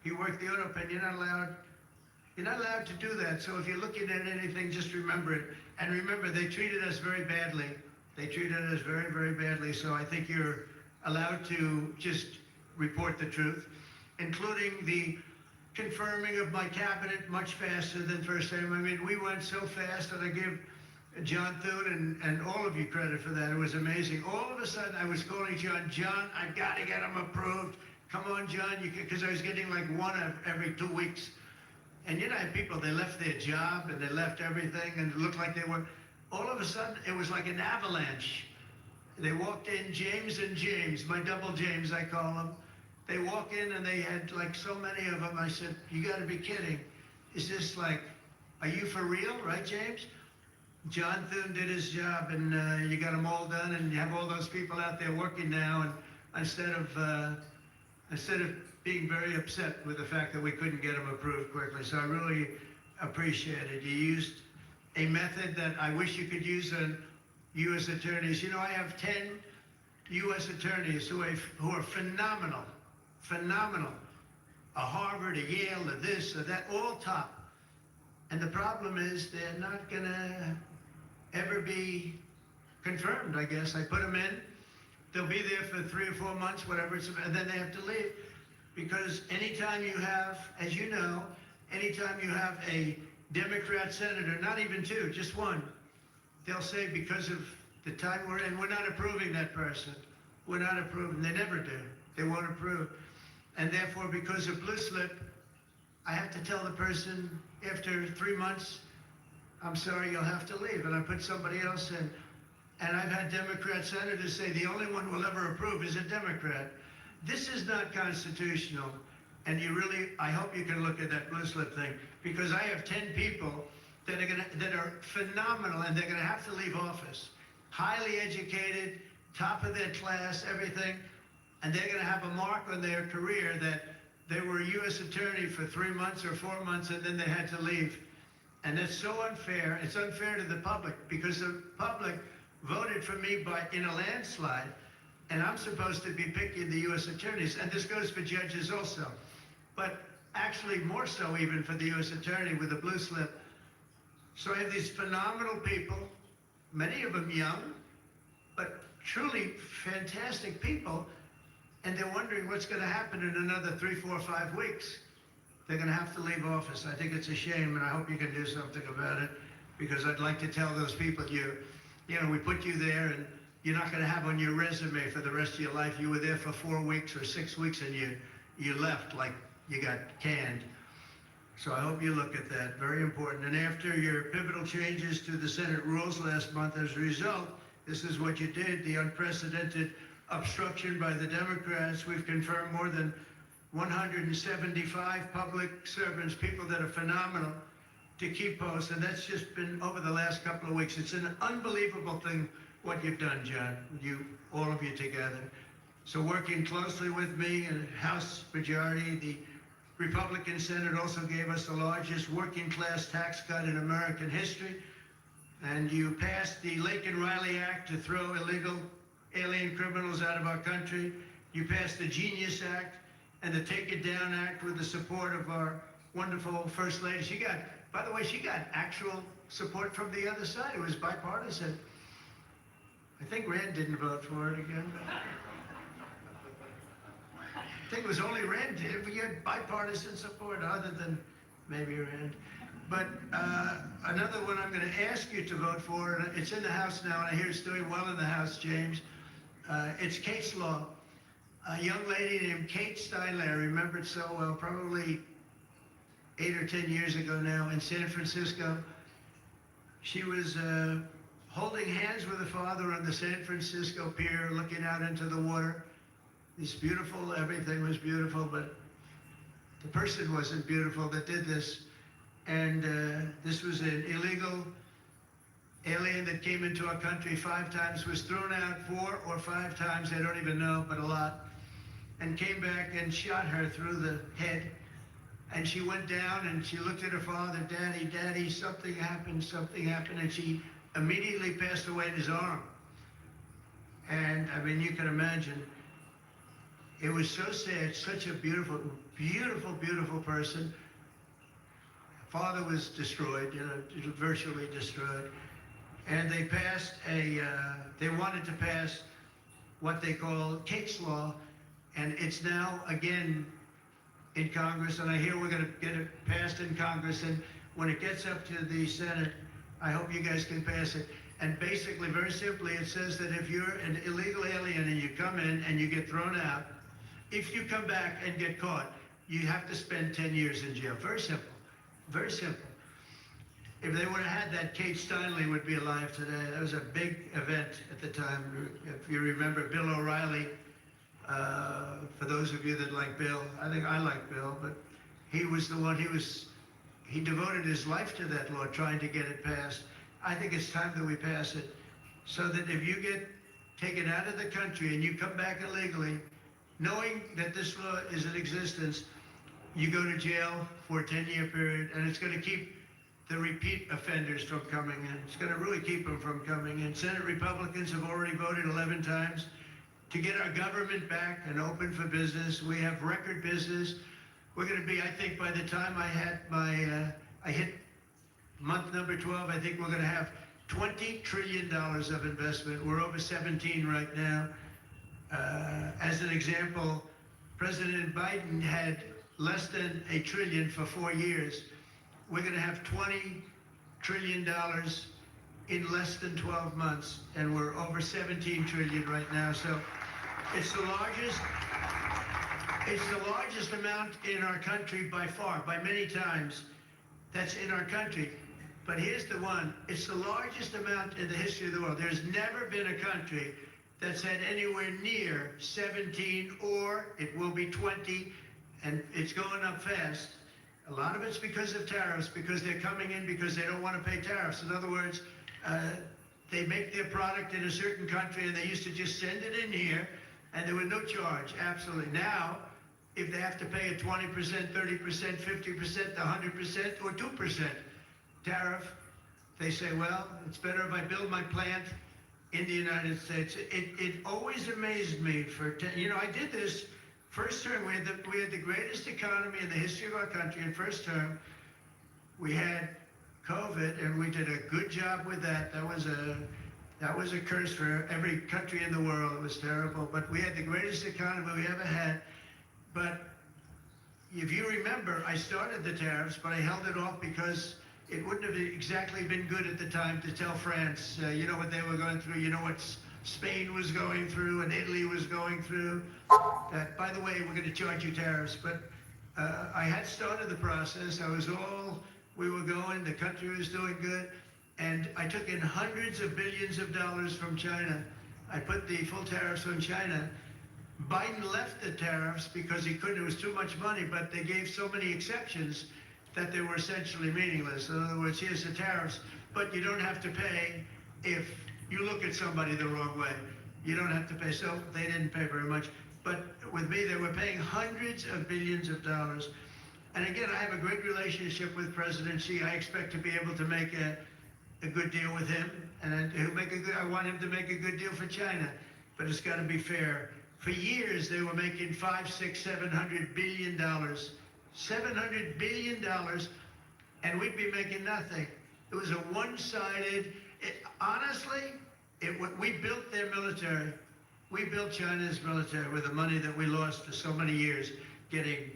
He worked the auto pen. You're not allowed to do that. So if you're looking at anything, just remember it. And remember, they treated us very badly. They treated us very, very badly. So I think you're allowed to just report the truth, including the confirming of my cabinet much faster than first time. I mean, we went so fast, and I give John Thune and all of you credit for that. It was amazing. All of a sudden, I was calling John, I got to get him approved. Come on, John, because I was getting like one every 2 weeks. And you know, people, they left their job and they left everything, and it looked like they were, all of a sudden, it was like an avalanche. They walked in, James and James, my double James, I call them. They walk in and they had like so many of them. I said, you got to be kidding. Is this like, are you for real, right, James? John Thune did his job, and you got them all done, and you have all those people out there working now, and instead of being very upset with the fact that we couldn't get them approved quickly. So I really appreciate it. You used a method that I wish you could use on U.S. attorneys. You know, I have 10 U.S. attorneys who are phenomenal. A Harvard, a Yale, a this, a that, all top. And the problem is they're not gonna ever be confirmed, I guess. I put them in, they'll be there for 3 or 4 months, whatever, and then they have to leave. Because anytime you have, as you know, anytime you have a Democrat senator, not even 2, just 1, they'll say because of the time we're in, we're not approving that person. We're not approving, they never do. They won't approve. And therefore, because of blue slip, I have to tell the person after 3 months, I'm sorry, you'll have to leave. And I put somebody else in. And I've had Democrat senators say the only one we'll ever approve is a Democrat. This is not constitutional. And you really, I hope you can look at that blue slip thing, because I have 10 people that are phenomenal, and they're gonna have to leave office. Highly educated, top of their class, everything. And they're gonna have a mark on their career that they were a U.S. attorney for 3 months or 4 months, and then they had to leave. And that's so unfair. It's unfair to the public, because the public voted for me in a landslide, and I'm supposed to be picking the U.S. attorneys, and this goes for judges also. But actually more so even for the U.S. attorney with the blue slip. So I have these phenomenal people, many of them young, but truly fantastic people, and they're wondering what's going to happen in another 3, 4, 5 weeks. They're going to have to leave office. I think it's a shame, and I hope you can do something about it, because I'd like to tell those people, you know, we put you there, and you're not going to have on your resume for the rest of your life, you were there for 4 weeks or 6 weeks, and you left like you got canned. So I hope you look at that. Very important. And after your pivotal changes to the Senate rules last month, as a result, this is what you did, the unprecedented obstruction by the Democrats. We've confirmed more than 175 public servants, people that are phenomenal, to keep posts, and that's just been over the last couple of weeks. It's an unbelievable thing what you've done, John, all of you together. So working closely with me and House Majority, the Republican Senate also gave us the largest working class tax cut in American history, and you passed the Lake and Riley Act to throw illegal alien criminals out of our country. You passed the Genius Act and the Take It Down Act with the support of our wonderful First Lady. She got, by the way, she got actual support from the other side. It was bipartisan. I think Rand didn't vote for it again. I think it was only Rand did. We had bipartisan support other than maybe Rand. But another one I'm going to ask you to vote for, and it's in the House now, and I hear it's doing well in the House, James. It's case law. A young lady named Kate Steinle, I remember it so well, probably 8 or 10 years ago now in San Francisco. She was holding hands with her father on the San Francisco pier, looking out into the water. It's beautiful, everything was beautiful, but the person wasn't beautiful that did this. And this was an illegal alien that came into our country 5 times, was thrown out 4 or 5 times, I don't even know, but a lot, and came back and shot her through the head. And she went down and she looked at her father, Daddy, something happened, and she immediately passed away in his arm. And I mean, you can imagine, it was so sad, such a beautiful, beautiful, beautiful person. Father was destroyed, virtually destroyed. And they passed they wanted to pass what they call Kate's Law, and it's now again in Congress, and I hear we're gonna get it passed in Congress, and when it gets up to the Senate, I hope you guys can pass it. And basically, very simply, it says that if you're an illegal alien and you come in and you get thrown out, if you come back and get caught, you have to spend 10 years in jail. Very simple, very simple. If they would have had that, Kate Steinle would be alive today. That was a big event at the time. If you remember Bill O'Reilly, for those of you that like Bill, I think I like Bill, but he was the one, he devoted his life to that law, trying to get it passed. I think it's time that we pass it, so that if you get taken out of the country and you come back illegally, knowing that this law is in existence, you go to jail for a 10-year period, and it's going to keep the repeat offenders from coming in. It's going to really keep them from coming in. Senate Republicans have already voted 11 times to get our government back and open for business. We have record business. We're going to be, I think, by the time I hit month number 12, I think we're going to have $20 trillion of investment. We're over 17 right now. As an example, President Biden had less than $1 trillion for 4 years. We're going to have $20 trillion in less than 12 months, and we're over 17 trillion right now. So it's the largest amount in our country by far, by many times. That's in our country. But here's the one, it's the largest amount in the history of the world. There's never been a country that's had anywhere near 17, or it will be 20, and it's going up fast. A lot of it's because of tariffs, because they're coming in because they don't want to pay tariffs. In other words, they make their product in a certain country and they used to just send it in here and there was no charge, absolutely. Now, if they have to pay a 20%, 30%, 50%, 100%, or 2% tariff, they say, well, it's better if I build my plant in the United States. It always amazed me I did this first term. We had the greatest economy in the history of our country in first term. We had COVID, and we did a good job with that. That was a curse for every country in the world. It was terrible, but we had the greatest economy we ever had. But if you remember, I started the tariffs, but I held it off because it wouldn't have exactly been good at the time to tell France, you know what they were going through, you know what Spain was going through and Italy was going through. That, by the way, we're going to charge you tariffs. But I had started the process. We were going, the country was doing good. And I took in hundreds of billions of dollars from China. I put the full tariffs on China. Biden left the tariffs because he couldn't, it was too much money, but they gave so many exceptions that they were essentially meaningless. In other words, here's the tariffs, but you don't have to pay if you look at somebody the wrong way. You don't have to pay, so they didn't pay very much. But with me, they were paying hundreds of billions of dollars. And again, I have a great relationship with President Xi. I expect to be able to make a good deal with him, and I want him to make a good deal for China, but it's got to be fair. For years, they were making $500, $600, $700 billion, $700 billion, and we'd be making nothing. It was a one-sided. Honestly, we built their military. We built China's military with the money that we lost for so many years, getting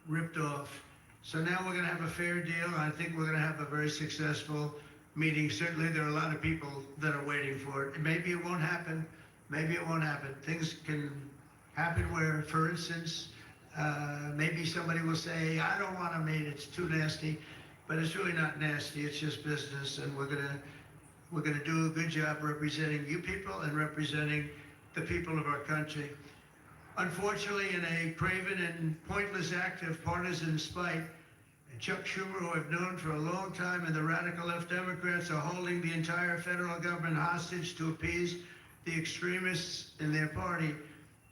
ripped off. So now we're going to have a fair deal. I think we're going to have a very successful meeting. Certainly, there are a lot of people that are waiting for it. Maybe it won't happen. Maybe it won't happen. Things can happen where, for instance, maybe somebody will say, I don't want to meet, it's too nasty. But it's really not nasty, it's just business, and we're gonna do a good job representing you people and representing the people of our country. Unfortunately, in a craven and pointless act of partisan spite, Chuck Schumer, who I've known for a long time, and the radical left Democrats are holding the entire federal government hostage to appease the extremists in their party.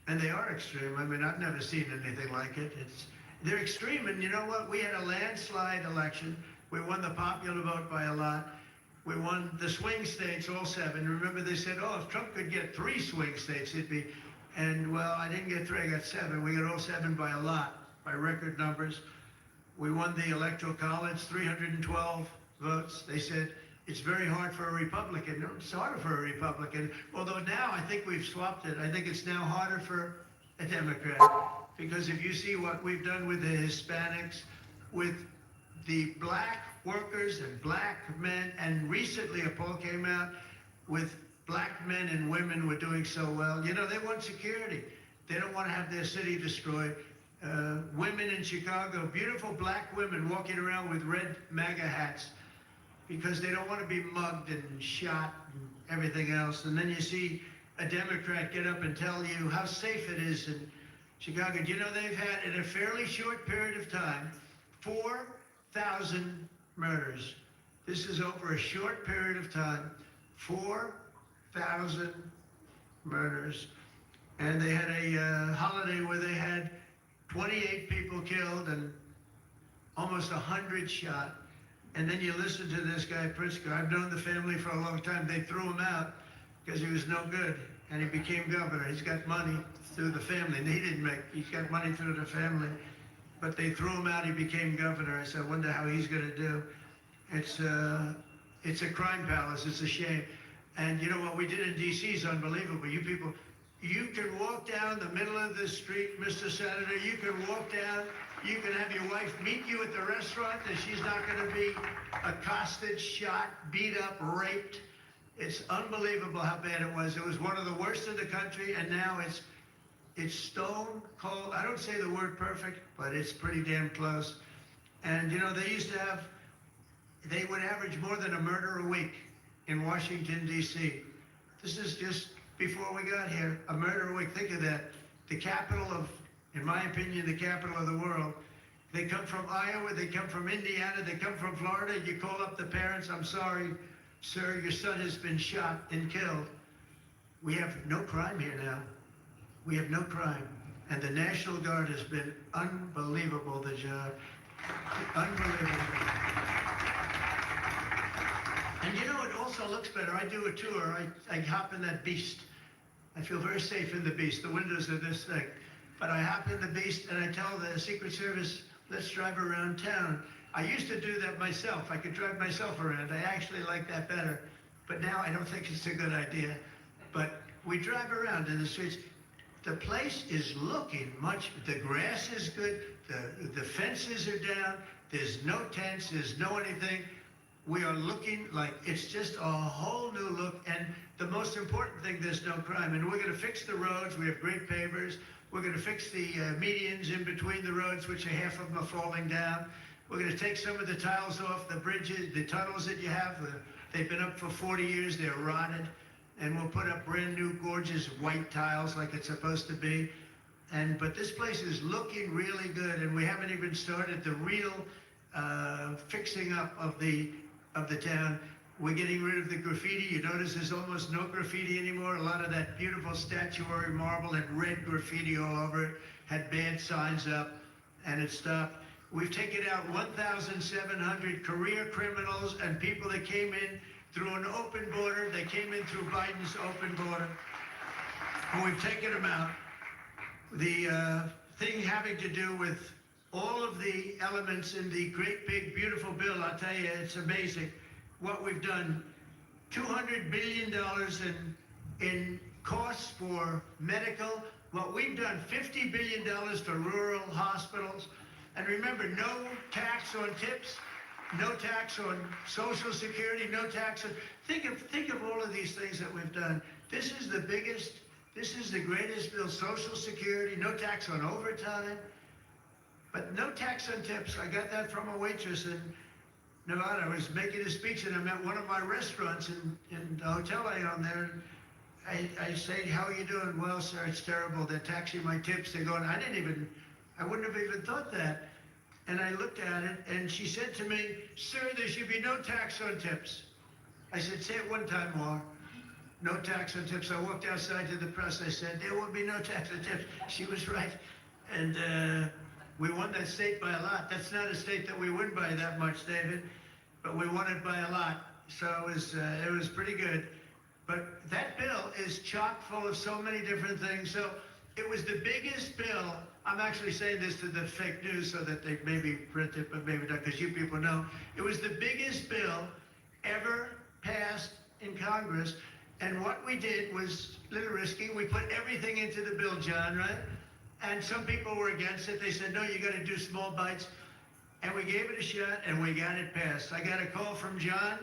And they are extreme. I mean, I've never seen anything like it. they're extreme, and you know what? We had a landslide election. We won the popular vote by a lot. We won the swing states, all 7. Remember, they said, oh, if Trump could get 3 swing states, it'd be, and well, I didn't get 3, I got 7. We got all 7 by a lot, by record numbers. We won the Electoral College, 312 votes. They said, it's very hard for a Republican. No, it's harder for a Republican, although now I think we've swapped it. I think it's now harder for a Democrat, because if you see what we've done with the Hispanics, with the black workers and black men, and recently a poll came out with black men and women were doing so well. You know, they want security. They don't want to have their city destroyed. Women in Chicago, beautiful black women walking around with red MAGA hats because they don't want to be mugged and shot and everything else. And then you see a Democrat get up and tell you how safe it is in Chicago. Do you know they've had, in a fairly short period of time, 4,000 murders. This is over a short period of time, 4,000 murders. And they had a holiday where they had 28 people killed and almost 100 shot. And then you listen to this guy, Pritzker. I've known the family for a long time. They threw him out because he was no good, and he became governor. He's got money through the family, and he's got money through the family. But they threw him out, he became governor. I said, I wonder how he's gonna do. It's a crime palace, it's a shame. And you know what we did in DC is unbelievable. You people, you can walk down the middle of the street, Mr. Senator, you can walk down, you can have your wife meet you at the restaurant, and she's not gonna be accosted, shot, beat up, raped. It's unbelievable how bad it was. It was one of the worst in the country, and now it's stone cold. I don't say the word perfect, but it's pretty damn close. And you know, they would average more than a murder a week in Washington, D.C. This is just before we got here, a murder a week. Think of that. The capital of, in my opinion, the capital of the world. They come from Iowa, they come from Indiana, they come from Florida. You call up the parents, I'm sorry, sir, your son has been shot and killed. We have no crime here now. We have no crime. And the National Guard has been unbelievable, the job. Unbelievable. And you know, it also looks better. I do a tour, I hop in that beast. I feel very safe in the beast. The windows are this thick. But I hop in the beast and I tell the Secret Service, let's drive around town. I used to do that myself. I could drive myself around. I actually like that better. But now I don't think it's a good idea. But we drive around in the streets. The place is looking the grass is good, the fences are down, there's no tents, there's no anything. We are looking like it's just a whole new look, and the most important thing, there's no crime. And we're gonna fix the roads, we have great pavers. We're gonna fix the medians in between the roads, which half of them are falling down. We're gonna take some of the tiles off the bridges, the tunnels that you have. They've been up for 40 years, they're rotted. And we'll put up brand new, gorgeous white tiles like it's supposed to be. But this place is looking really good, and we haven't even started the real fixing up of the town. We're getting rid of the graffiti. You notice there's almost no graffiti anymore. A lot of that beautiful statuary marble had red graffiti all over it, had bad signs up, and it stopped. We've taken out 1,700 career criminals and people that came in through an open border. They came in through Biden's open border. And we've taken them out. The thing having to do with all of the elements in the great, big, beautiful bill, I'll tell you, it's amazing what we've done. $200 billion in costs for medical. What we've done, $50 billion for rural hospitals. And remember, no tax on tips. No tax on Social Security, no tax on, think of all of these things that we've done. This is the biggest, this is the greatest bill. Social Security, no tax on overtime, but no tax on tips. I got that from a waitress in Nevada. I was making a speech and I'm at one of my restaurants in the hotel I own there. I say, how are you doing? Well, sir, it's terrible. They're taxing my tips. They're going, I wouldn't have even thought that. And I looked at it, and she said to me, sir, there should be no tax on tips. I said, say it one time more. No tax on tips. I walked outside to the press. I said, there will be no tax on tips. She was right. And We won that state by a lot. That's not a state that we win by that much, David, but we won it by a lot. So it was pretty good. But that bill is chock full of so many different things. So it was the biggest bill. I'm actually saying this to the fake news so that they maybe print it, but maybe not, because you people know. It was the biggest bill ever passed in Congress. And what we did was a little risky. We put everything into the bill, John, right? And some people were against it. They said, no, you got to do small bites. And we gave it a shot, and we got it passed. I got a call from John.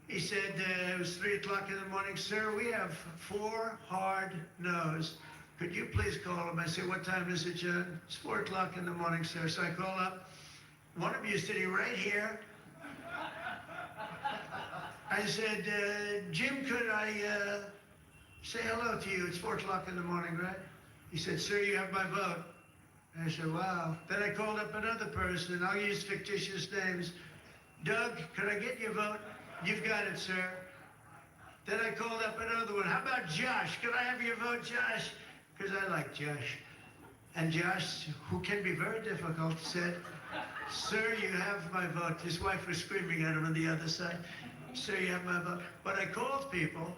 He said, it was 3 o'clock in the morning. Sir, we have 4 hard no's. Could you please call him? I said, what time is it, John? It's 4 o'clock in the morning, sir. So I call up. One of you is sitting right here. I said, Jim, could I say hello to you? It's 4 o'clock in the morning, right? He said, sir, you have my vote. And I said, wow. Then I called up another person. I'll use fictitious names. Doug, could I get your vote? You've got it, sir. Then I called up another one. How about Josh? Could I have your vote, Josh? Because I like Josh. And Josh, who can be very difficult, said, sir, you have my vote. His wife was screaming at him on the other side. Sir, you have my vote. But I called people,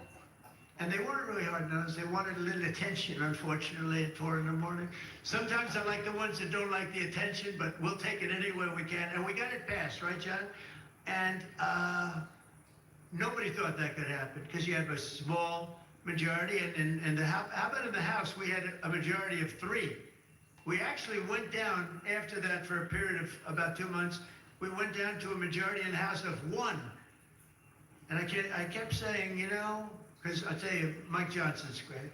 and they weren't really hard-nosed. They wanted a little attention, unfortunately, at 4 in the morning. Sometimes I like the ones that don't like the attention, but we'll take it any way we can. And we got it passed, right, John? And nobody thought that could happen, because you have a small majority. And how about in the House, we had a majority of 3. We actually went down after that for a period of about 2 months. We went down to a majority in the House of 1. And I kept saying, you know, because I tell you, Mike Johnson's great.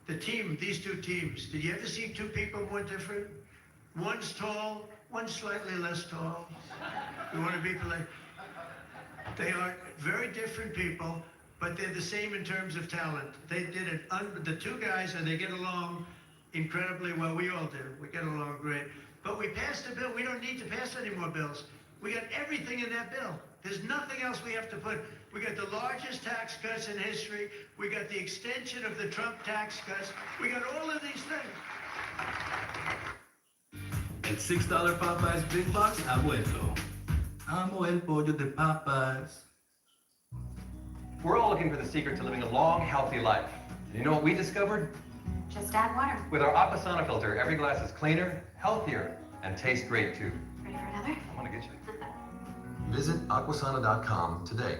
The team, these 2 teams, did you ever see 2 people more different? One's tall, one's slightly less tall. You want to be polite? They are very different people, but they're the same in terms of talent. They did it, the 2 guys, and they get along incredibly well. We all do. We get along great. But we passed a bill. We don't need to pass any more bills. We got everything in that bill. There's nothing else we have to put. We got the largest tax cuts in history. We got the extension of the Trump tax cuts. We got all of these things. El $6 Popeyes Big Box ha vuelto. Amo el pollo de Popeyes. We're all looking for the secret to living a long, healthy life. You know what we discovered? Just add water. With our Aquasana filter, every glass is cleaner, healthier, and tastes great too. Ready for another? I want to get you. Visit aquasana.com today.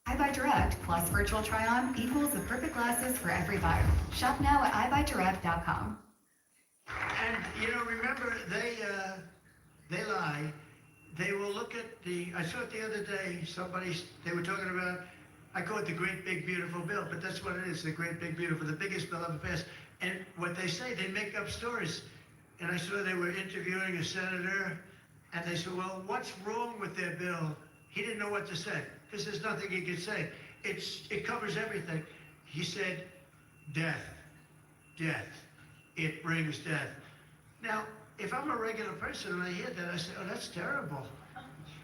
iBuyDirect plus virtual try-on equals the perfect glasses for every buyer. Shop now at iBuyDirect.com. And, you know, remember, they lie. They will look at I saw it the other day, they were talking about, I call it the great big beautiful bill, but that's what it is, the great big beautiful, the biggest bill ever passed. And what they say, they make up stories. And I saw they were interviewing a senator, and they said, well, what's wrong with their bill? He didn't know what to say, because there's nothing he could say. It covers everything. He said, death. It brings death. Now, if I'm a regular person and I hear that, I say, oh, that's terrible.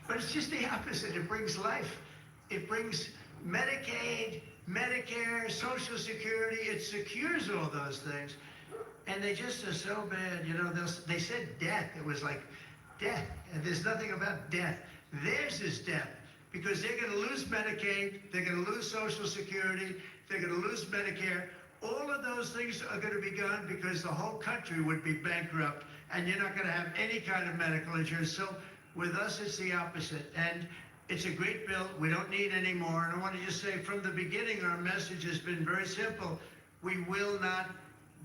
But it's just the opposite. It brings life. It brings Medicaid, Medicare, Social Security. It secures all those things. And they just are so bad. You know, they said death. It was like death. And there's nothing about death. Theirs is death. Because they're going to lose Medicaid. They're going to lose Social Security. They're going to lose Medicare. All of those things are going to be gone because the whole country would be bankrupt. And you're not going to have any kind of medical insurance. So with us, it's the opposite. And it's a great bill. We don't need any more. And I want to just say from the beginning, our message has been very simple. We will not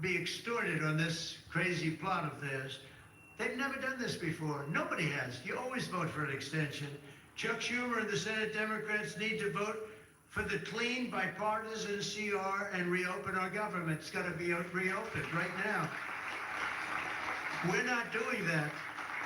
be extorted on this crazy plot of theirs. They've never done this before. Nobody has. You always vote for an extension. Chuck Schumer and the Senate Democrats need to vote for the clean bipartisan CR and reopen our government. It's got to be reopened right now. We're not doing that.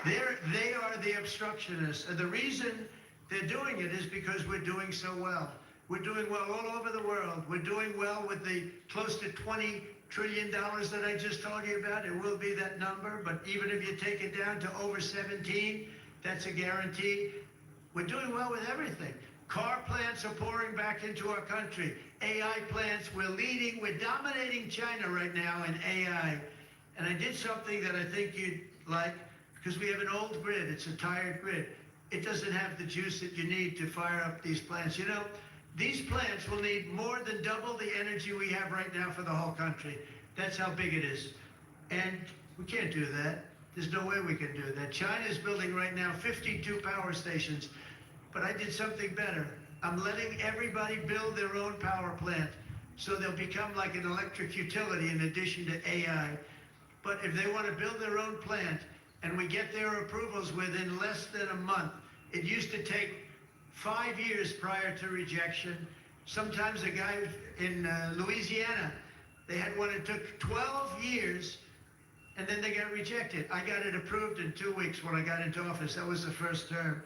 They are the obstructionists. And the reason they're doing it is because we're doing so well. We're doing well all over the world. We're doing well with the close to $20 trillion that I just told you about. It will be that number, but even if you take it down to over 17, that's a guarantee. We're doing well with everything. Car plants are pouring back into our country. AI plants, we're leading, we're dominating China right now in AI. And I did something that I think you'd like, because we have an old grid, it's a tired grid. It doesn't have the juice that you need to fire up these plants. You know, these plants will need more than double the energy we have right now for the whole country. That's how big it is. And we can't do that. There's no way we can do that. China's building right now 52 power stations, but I did something better. I'm letting everybody build their own power plant, so they'll become like an electric utility in addition to AI. But if they want to build their own plant, and we get their approvals within less than a month, it used to take 5 years prior to rejection. Sometimes a guy in Louisiana, they had one that took 12 years, and then they got rejected. I got it approved in 2 weeks when I got into office. That was the first term.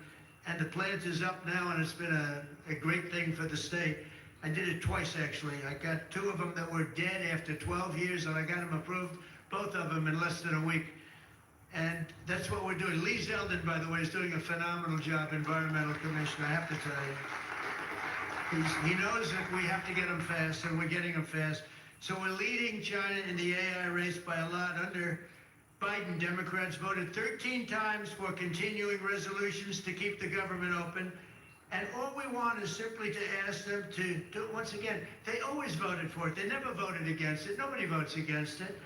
And the plant is up now, and it's been a great thing for the state. I did it twice, actually. I got 2 of them that were dead after 12 years, and I got them approved, both of them in less than a week. And that's what we're doing. Lee Zeldin, by the way, is doing a phenomenal job, Environmental Commissioner, I have to tell you. He knows that we have to get them fast, and we're getting them fast. So we're leading China in the AI race by a lot. Under Biden, Democrats voted 13 times for continuing resolutions to keep the government open. And all we want is simply to ask them to do it once again. They always voted for it. They never voted against it. Nobody votes against it.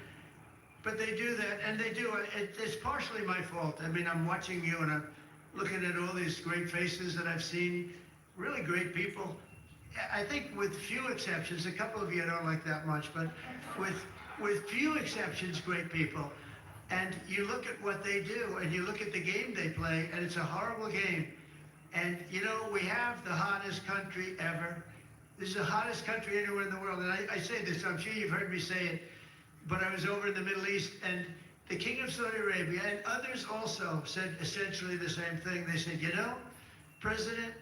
But they do that, and they do it. It's partially my fault. I mean, I'm watching you, and I'm looking at all these great faces that I've seen, really great people. I think with few exceptions, a couple of you I don't like that much, but with few exceptions, great people. And you look at what they do, and you look at the game they play, and it's a horrible game. And, you know, we have the hottest country ever. This is the hottest country anywhere in the world. And I say this, I'm sure you've heard me say it, but I was over in the Middle East, and the King of Saudi Arabia and others also said essentially the same thing. They said, you know, President,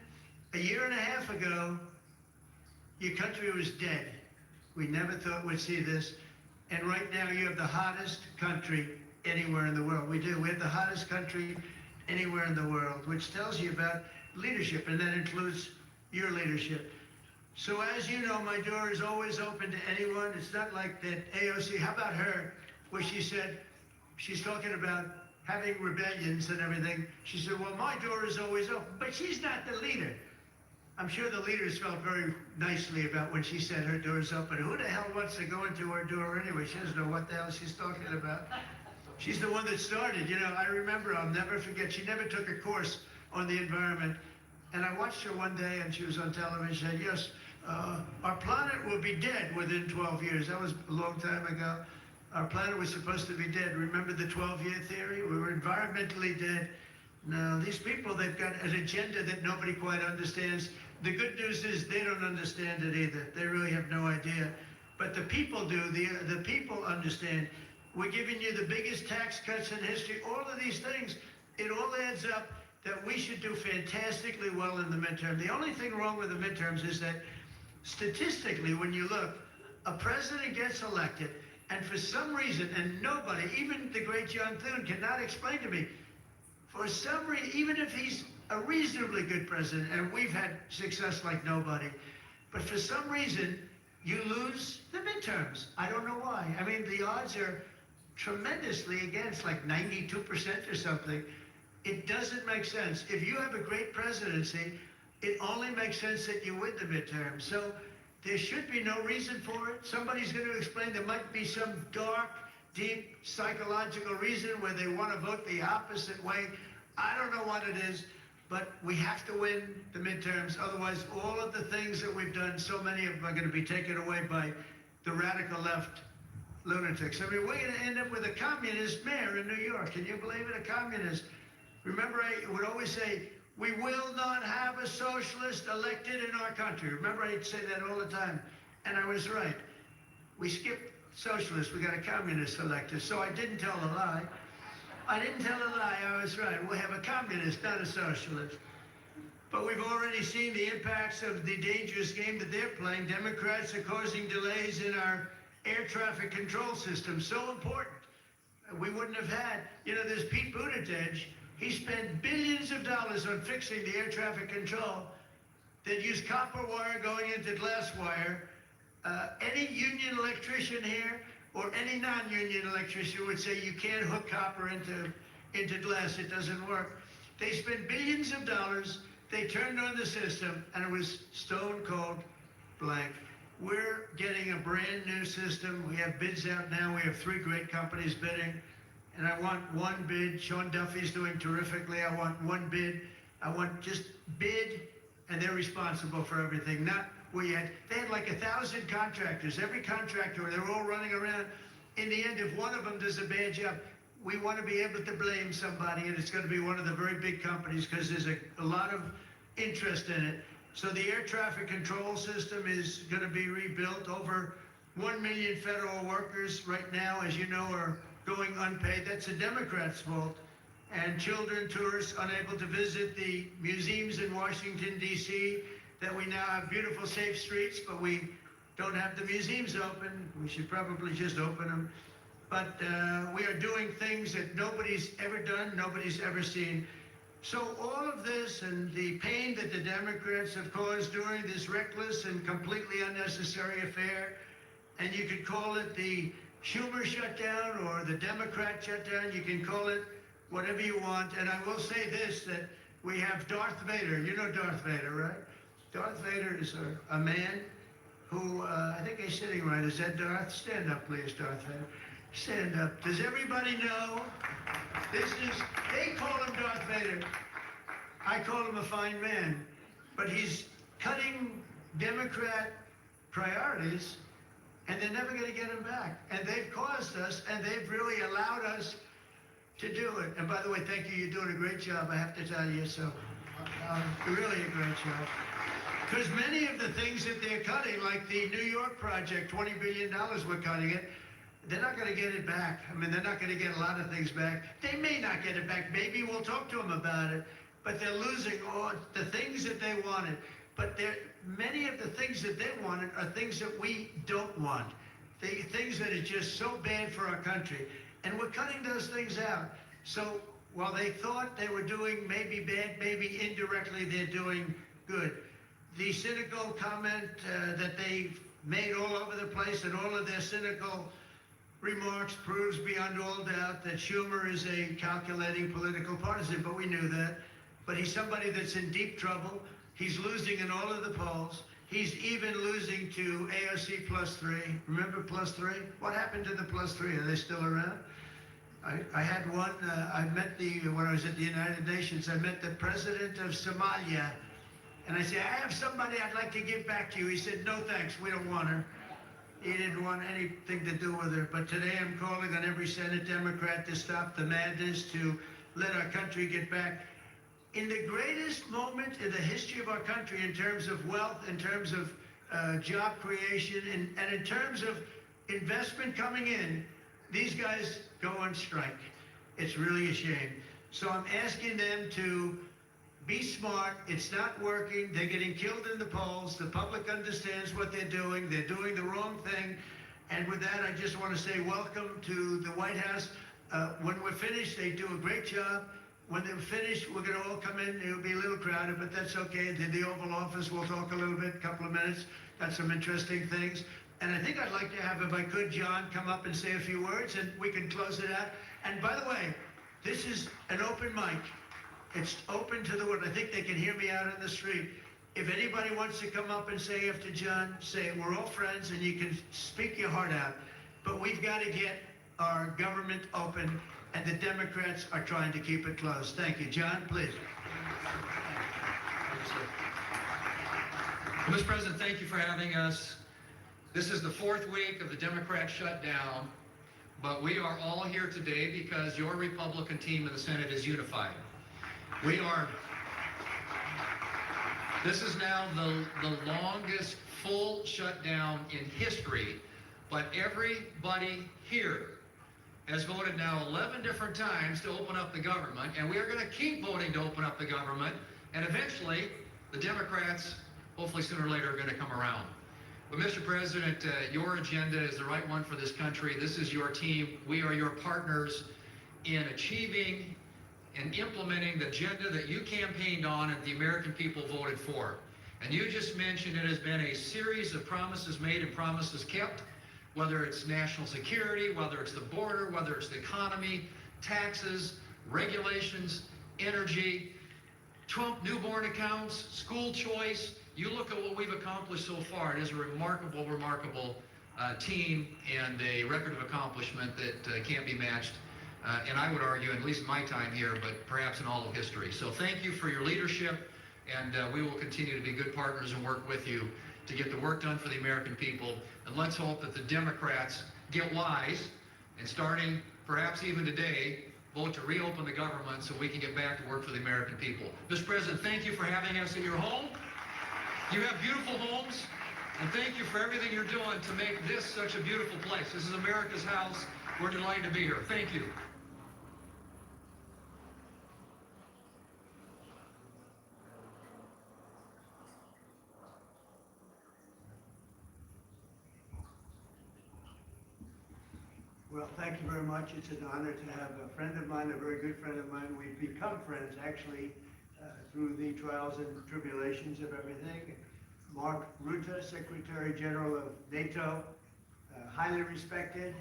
a year and a half ago, your country was dead. We never thought we'd see this. And right now, you have the hottest country anywhere in the world. We do. We have the hottest country anywhere in the world, which tells you about leadership, and that includes your leadership. So as you know, my door is always open to anyone. It's not like that AOC, how about her, where she said, she's talking about having rebellions and everything. She said, well, my door is always open, but she's not the leader. I'm sure the leaders felt very nicely about when she said her door's open. Who the hell wants to go into her door anyway? She doesn't know what the hell she's talking about. She's the one that started. You know, I remember, I'll never forget, she never took a course on the environment. And I watched her one day, and she was on television. She said, yes, our planet will be dead within 12 years. That was a long time ago. Our planet was supposed to be dead. Remember the 12-year theory? We were environmentally dead. Now, these people, they've got an agenda that nobody quite understands. The good news is they don't understand it either. They really have no idea. But the people do. The people understand. We're giving you the biggest tax cuts in history. All of these things, it all adds up that we should do fantastically well in the midterm. The only thing wrong with the midterms is that statistically, when you look, a president gets elected, and for some reason, and nobody, even the great John Thune, cannot explain to me, for some reason, even if he's a reasonably good president, and we've had success like nobody, but for some reason, you lose the midterms. I don't know why. I mean, the odds are tremendously against, like 92% or something. It doesn't make sense. If you have a great presidency, it only makes sense that you win the midterm. So there should be no reason for it. Somebody's going to explain there might be some dark, deep psychological reason where they want to vote the opposite way. I don't know what it is, but we have to win the midterms. Otherwise, all of the things that we've done, so many of them are going to be taken away by the radical left lunatics. I mean, we're going to end up with a communist mayor in New York. Can you believe it? A communist. Remember, I would always say, we will not have a socialist elected in our country. Remember, I'd say that all the time. And I was right. We skipped socialist. We got a communist elected. So I didn't tell a lie. I didn't tell a lie. I was right. We'll have a communist, not a socialist. But we've already seen the impacts of the dangerous game that they're playing. Democrats are causing delays in our air traffic control system. So important. We wouldn't have had, you know, there's Pete Buttigieg. He spent billions of dollars on fixing the air traffic control that used copper wire going into glass wire. Any union electrician here or any non-union electrician would say you can't hook copper into glass, it doesn't work. They spent billions of dollars, they turned on the system, and it was stone cold blank. We're getting a brand new system. We have bids out now. We have 3 great companies bidding. And I want one bid. Sean Duffy's doing terrifically. I want one bid. I want just bid, and they're responsible for everything. Not where they had like 1,000 contractors. Every contractor, they're all running around. In the end, if one of them does a bad job, we want to be able to blame somebody, and it's going to be one of the very big companies because there's a lot of interest in it. So the air traffic control system is going to be rebuilt. Over 1 million federal workers right now, as you know, are going unpaid. That's the Democrats' fault. And children, tourists, unable to visit the museums in Washington, D.C., that we now have beautiful, safe streets, but we don't have the museums open. We should probably just open them. But we are doing things that nobody's ever done, nobody's ever seen. So all of this and the pain that the Democrats have caused during this reckless and completely unnecessary affair, and you could call it the Schumer shutdown or the Democrat shutdown, you can call it whatever you want. And I will say this, that we have Darth Vader. You know Darth Vader, right? Darth Vader is a man who, I think he's sitting right. Is that Darth? Stand up, please, Darth Vader. Stand up. Does everybody know? They call him Darth Vader. I call him a fine man. But he's cutting Democrat priorities, and they're never going to get him back. And they've caused us, and they've really allowed us to do it. And by the way, thank you. You're doing a great job, I have to tell you. So, really a great job. Because many of the things that they're cutting, like the New York project, $20 billion we're cutting it, they're not going to get it back. I mean, they're not going to get a lot of things back. They may not get it back. Maybe we'll talk to them about it. But they're losing all the things that they wanted. But many of the things that they wanted are things that we don't want. Things that are just so bad for our country. And we're cutting those things out. So while they thought they were doing maybe bad, maybe indirectly they're doing good. The cynical comment that they made all over the place, and all of their cynical remarks proves beyond all doubt that Schumer is a calculating political partisan, but we knew that. But he's somebody that's in deep trouble. He's losing in all of the polls. He's even losing to AOC +3. Remember +3? What happened to the +3? Are they still around? I had one, I met when I was at the United Nations, I met the president of Somalia. And I said, I have somebody I'd like to give back to you. He said, no thanks, we don't want her. He didn't want anything to do with her. But today I'm calling on every Senate Democrat to stop the madness, to let our country get back. In the greatest moment in the history of our country, in terms of wealth, in terms of job creation, and in terms of investment coming in, these guys go on strike. It's really a shame. So I'm asking them to be smart. It's not working. They're getting killed in the polls. The public understands what they're doing. They're doing the wrong thing. And with that, I just want to say welcome to the White House. When we're finished, they do a great job. When they're finished, we're going to all come in. It'll be a little crowded, but that's okay. In the Oval Office, we'll talk a little bit, a couple of minutes. Got some interesting things. And I think I'd like to have, if I could, John come up and say a few words, and we can close it out. And by the way, this is an open mic. It's open to the world. I think they can hear me out on the street. If anybody wants to come up and say after John, say we're all friends, and you can speak your heart out. But we've got to get our government open, and the Democrats are trying to keep it closed. Thank you. John, please. Well, Mr. President, thank you for having us. This is the 4th week of the Democrat shutdown, but we are all here today because your Republican team in the Senate is unified. This is now the longest full shutdown in history, but everybody here has voted now 11 different times to open up the government, and we are going to keep voting to open up the government, and eventually the Democrats, hopefully sooner or later, are going to come around. But Mr. President, your agenda is the right one for this country. This is your team. We are your partners in achieving and implementing the agenda that you campaigned on and the American people voted for. And you just mentioned it has been a series of promises made and promises kept. whether it's national security, whether it's the border, whether it's the economy, taxes, regulations, energy, Trump newborn accounts, school choice. You look at what we've accomplished so far. It is a remarkable, remarkable team and a record of accomplishment that can't be matched. And I would argue, at least in my time here, but perhaps in all of history. So thank you for your leadership, and we will continue to be good partners and work with you to get the work done for the American people. And let's hope that the Democrats get wise and starting perhaps even today, vote to reopen the government so we can get back to work for the American people. Mr. President, thank you for having us in your home. You have beautiful homes, and thank you for everything you're doing to make this such a beautiful place. This is America's house. We're delighted to be here. Thank you. Well, thank you very much. It's an honor to have a friend of mine, a very good friend of mine. We've become friends, actually, through the trials and tribulations of everything. Mark Rutte, Secretary General of NATO, highly respected.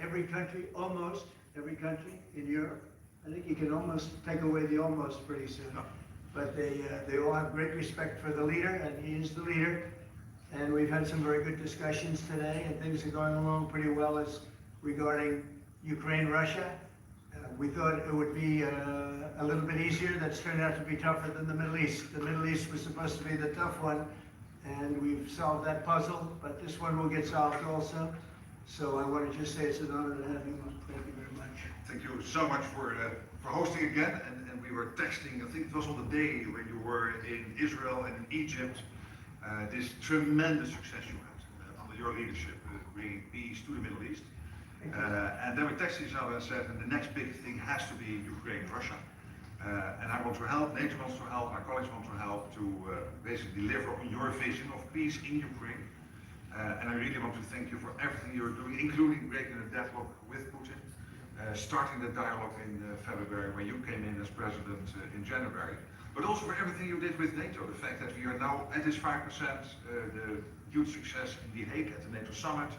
Every country, almost every country in Europe. I think you can almost take away the almost pretty soon. But they all have great respect for the leader, and he is the leader. And we've had some very good discussions today, and things are going along pretty well as regarding Ukraine, Russia. We thought it would be a little bit easier. That's turned out to be tougher than the Middle East. The Middle East was supposed to be the tough one, and we've solved that puzzle, but this one will get solved also. So I want to just say it's an honor to have you. Thank you very much. Thank you so much for hosting again. And we were texting, I think it was on the day when you were in Israel and in Egypt, this tremendous success you had under your leadership, bringing peace to the Middle East. And then we texted each other and said, and the next big thing has to be Ukraine, Russia. And I want to help, NATO wants to help, my colleagues want to help to basically deliver on your vision of peace in Ukraine. And I really want to thank you for everything you're doing, including breaking the deadlock with Putin, starting the dialogue in February when you came in as president in January, but also for everything you did with NATO, the fact that we are now at this 5%, the huge success in The Hague at the NATO summit,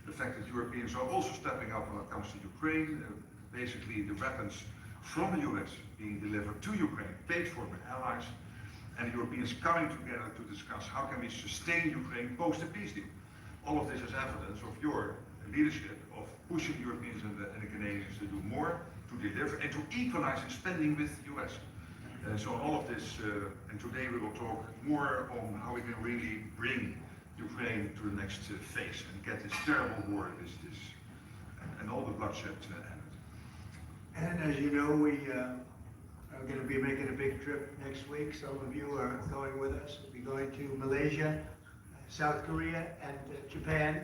the fact that Europeans are also stepping up when it comes to Ukraine, basically the weapons from the US being delivered to Ukraine, paid for by allies, and Europeans coming together to discuss how can we sustain Ukraine post the peace deal. All of this is evidence of your leadership, of pushing Europeans and the Canadians to do more, to deliver, and to equalize in spending with the US. So all of this, and today we will talk more on how we can really bring Ukraine to the next phase and get this terrible war, and all the bloodshed ended. And as you know, we are going to be making a big trip next week. Some of you are going with us. We'll be going to Malaysia, South Korea, and Japan.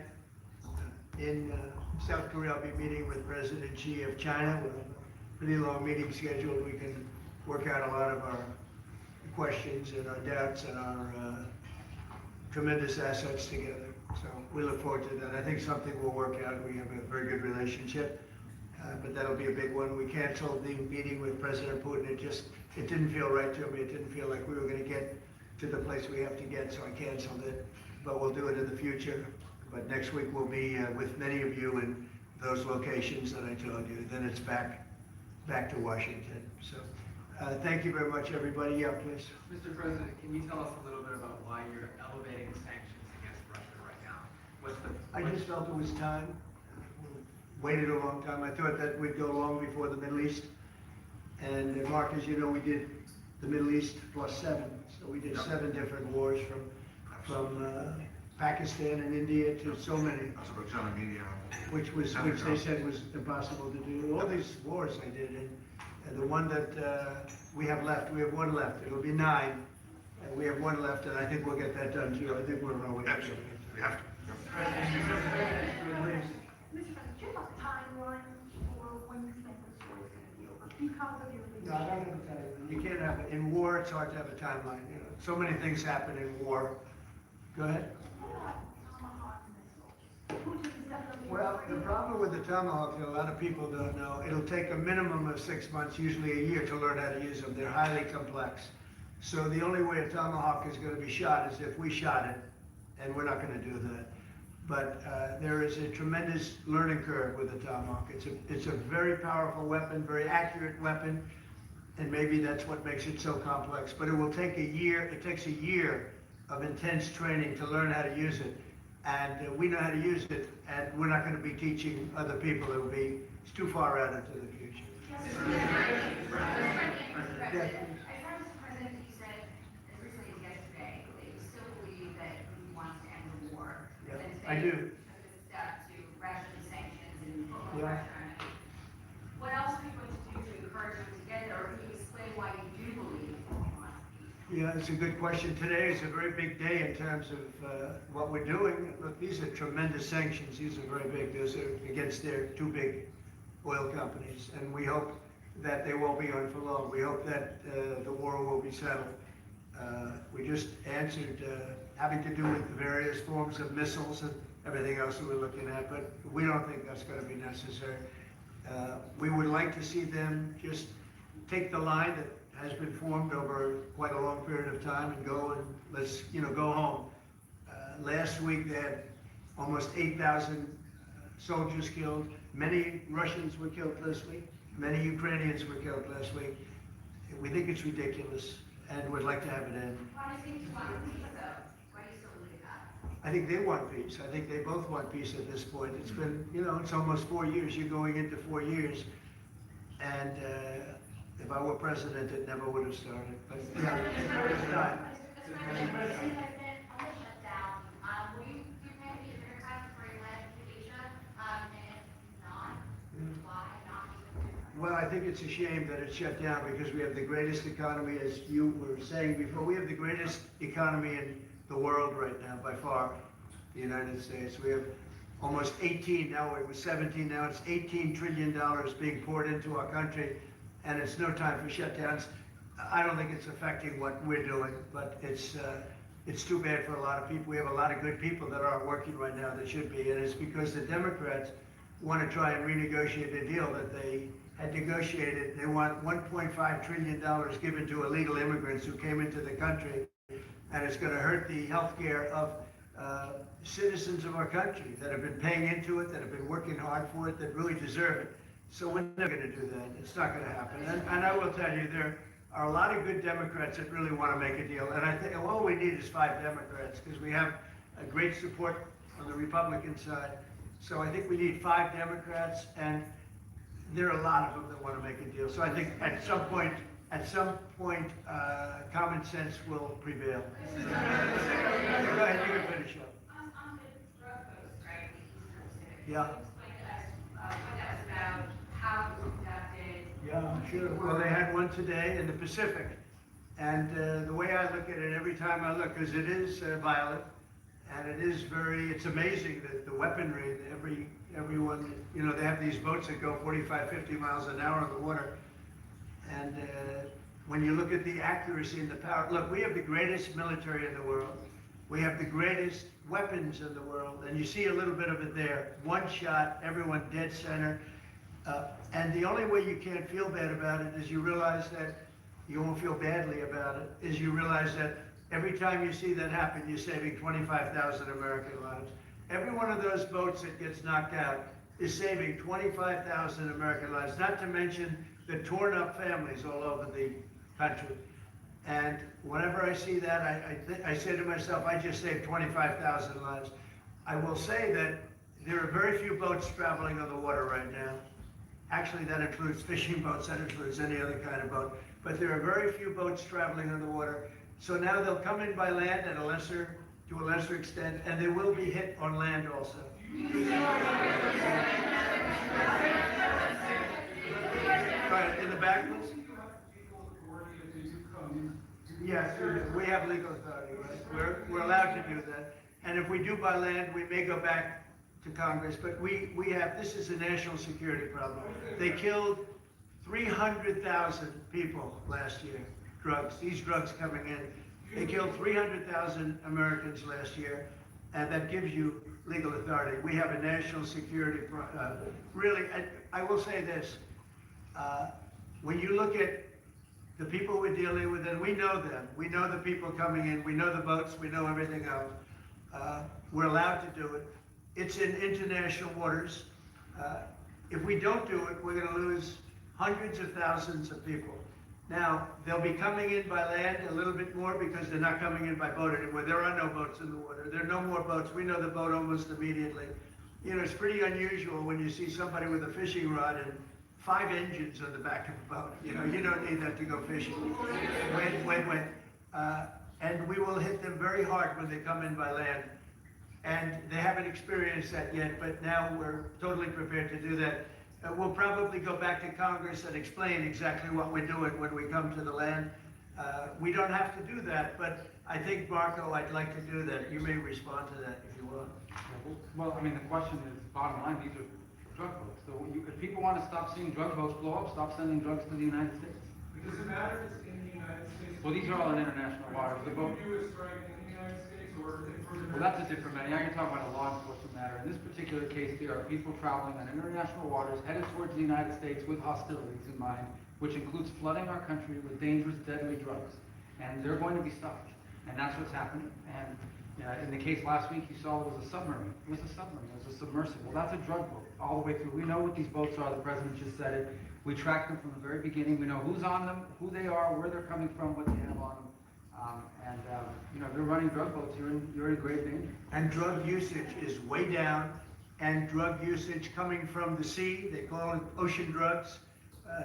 In South Korea, I'll be meeting with President Xi of China. With a pretty long meeting scheduled. We can work out a lot of our questions and our doubts and our tremendous assets together. So we look forward to that. I think something will work out. We have a very good relationship, but that'll be a big one. We canceled the meeting with President Putin. It didn't feel right to me. It didn't feel like we were going to get to the place we have to get, so I canceled it. But we'll do it in the future. But next week we'll be with many of you in those locations that I told you. Then it's back to Washington. So thank you very much, everybody. Yeah, please. Mr. President, can you tell us a little bit about why you're elevating sanctions against Russia right now? I just felt it was time. Waited a long time. I thought that we'd go long before the Middle East. And Mark, as you know, we did the Middle East +7. So we did 7 different wars from Pakistan and India to so many. Azerbaijan, Armenia. Which they said was impossible to do. All these wars I did, and the one that we have left, we have 1 left. It'll be 9, and we have 1 left, and I think we'll get that done too. I think we're on our way. Absolutely, we have to. Mr. President, do you have a timeline for when you think this war is going to be over? Because of your leadership. No, I don't have a timeline. You can't have it. In war, it's hard to have a timeline. You know, so many things happen in war. Go ahead. Well, the problem with the Tomahawk that a lot of people don't know, it'll take a minimum of 6 months, usually a year, to learn how to use them. They're highly complex. So the only way a Tomahawk is going to be shot is if we shot it, and we're not going to do that. but there is a tremendous learning curve with the Tomahawk. It's a very powerful weapon, very accurate weapon, and maybe that's what makes it so complex. But it will take a year. It takes a year of intense training to learn how to use it, and we know how to use it, and we're not going to be teaching other people. It's too far out into the future. Yeah. You said as recently as yesterday that you still believe that he wants to end the war. Yeah, And I today do. you took a step to ration the sanctions and put more Yeah. pressure on it. What else are you going to do to encourage him to get there, or can you explain why you do believe he wants to? Yeah, it's a good question. Today is a very big day in terms of what we're doing. Look, these are tremendous sanctions. These are very big. Those are against their two big oil companies, and we hope that they won't be on for long. We hope that the war will be settled. We just answered having to do with the various forms of missiles and everything else that we're looking at, but we don't think that's going to be necessary. We would like to see them just take the line that has been formed over quite a long period of time and go and let's go home. Last week they had almost 8,000 soldiers killed. Many Russians were killed last week. Many Ukrainians were killed last week. We think it's ridiculous, and would like to have it end. Why do you think you want peace, though? Why do you still believe that? I think they want peace. I think they both want peace at this point. It's been, it's almost 4 years. You're going into 4 years, and if I were president, it never would have started. But yeah, it's not. Well, I think it's a shame that it's shut down because we have the greatest economy, as you were saying before. We have the greatest economy in the world right now, by far, the United States. We have almost 18, now it was 17, now it's $18 trillion being poured into our country, and it's no time for shutdowns. I don't think it's affecting what we're doing, but it's too bad for a lot of people. We have a lot of good people that aren't working right now that should be, and it's because the Democrats want to try and renegotiate a deal that they had negotiated. They want $1.5 trillion given to illegal immigrants who came into the country, and it's going to hurt the health care of citizens of our country that have been paying into it, that have been working hard for it, that really deserve it. So we're never going to do that. It's not going to happen. And I will tell you, there are a lot of good Democrats that really want to make a deal. And I think all we need is 5 Democrats because we have a great support on the Republican side. So I think we need 5 Democrats, and there are a lot of them that want to make a deal. So I think at some point, common sense will prevail. Go ahead, you can finish up. On the drug coast, right? Yeah. Can you explain to us what that was about, how it was conducted? Yeah, sure. Well, they had one today in the Pacific. And the way I look at it, every time I look, because it is violent, and it is it's amazing that the weaponry, everyone, they have these boats that go 45, 50 miles an hour on the water. And when you look at the accuracy and the power, look, we have the greatest military in the world. We have the greatest weapons in the world. And you see a little bit of it there. One shot, everyone dead center. And the only way you can't feel bad about it is you realize that you won't feel badly about it, is you realize that every time you see that happen, you're saving 25,000 American lives. Every one of those boats that gets knocked out is saving 25,000 American lives, not to mention the torn up families all over the country. And whenever I see that, I say to myself, I just saved 25,000 lives. I will say that there are very few boats traveling on the water right now. Actually, that includes fishing boats, that includes any other kind of boat. But there are very few boats traveling on the water. So now they'll come in by land to a lesser extent, and they will be hit on land also. Right, in the back, please? Yes, we have legal authority, right? We're allowed to do that. And if we do by land, we may go back to Congress, but this is a national security problem. They killed 300,000 people last year, these drugs coming in. They killed 300,000 Americans last year, and that gives you legal authority. We have a national security really, I will say this, when you look at the people we're dealing with, and we know them, we know the people coming in, we know the boats, we know everything else. We're allowed to do it. It's in international waters. If we don't do it, we're gonna lose hundreds of thousands of people. Now, they'll be coming in by land a little bit more because they're not coming in by boat anymore. There are no boats in the water. There are no more boats. We know the boat almost immediately. You know, it's pretty unusual when you see somebody with a fishing rod and 5 engines on the back of a boat. You know, you don't need that to go fishing. Wait. And we will hit them very hard when they come in by land. And they haven't experienced that yet, but now we're totally prepared to do that. We'll probably go back to Congress and explain exactly what we're doing when we come to the land. We don't have to do that, but I think, Marco, I'd like to do that. You may respond to that if you want. Well, I mean, the question is, bottom line, these are drug boats. So if people want to stop seeing drug boats blow up, stop sending drugs to the United States. Does it matter if it's in the United States? Well, these are all in international waters. The boat. Do a strike in the United States or Well, that's a different matter. Now you're talking about a law enforcement matter. In this particular case, there are people traveling on international waters headed towards the United States with hostilities in mind, which includes flooding our country with dangerous, deadly drugs. And they're going to be stopped. And that's what's happening. And in the case last week, you saw it was a submarine. It was a submarine. It was a submersible. That's a drug boat all the way through. We know what these boats are. The president just said it. We track them from the very beginning. We know who's on them, who they are, where they're coming from, what they have on them. You know, they're running drug boats. You're in great danger. And drug usage is way down, and drug usage coming from the sea, they call it ocean drugs,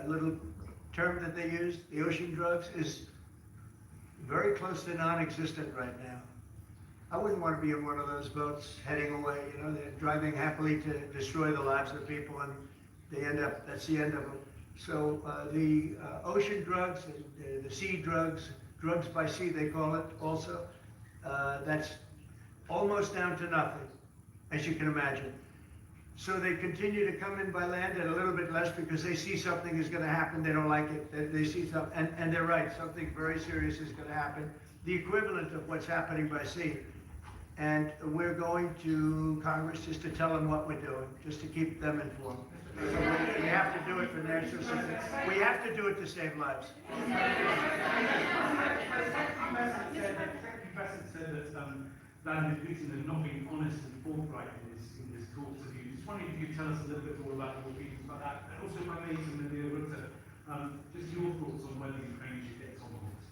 a little term that they use, the ocean drugs, is very close to non-existent right now. I wouldn't want to be in one of those boats heading away, you know, they're driving happily to destroy the lives of people, and they end up, that's the end of them. So the ocean drugs, the sea drugs, drugs by sea, they call it also. That's almost down to nothing, as you can imagine. So they continue to come in by land at a little bit less because they see something is going to happen. They don't like it. They see something, and they're right. Something very serious is going to happen. The equivalent of what's happening by sea. And we're going to Congress just to tell them what we're doing, just to keep them informed. So we have to do it for national security. We have to do it to save lives. The President said that Vladimir Putin had not been honest and forthright in his talks with you. Just wondering if you could tell us a little bit more about your feelings about that. And also, if I may, just your thoughts on whether Ukraine should get tomahawks.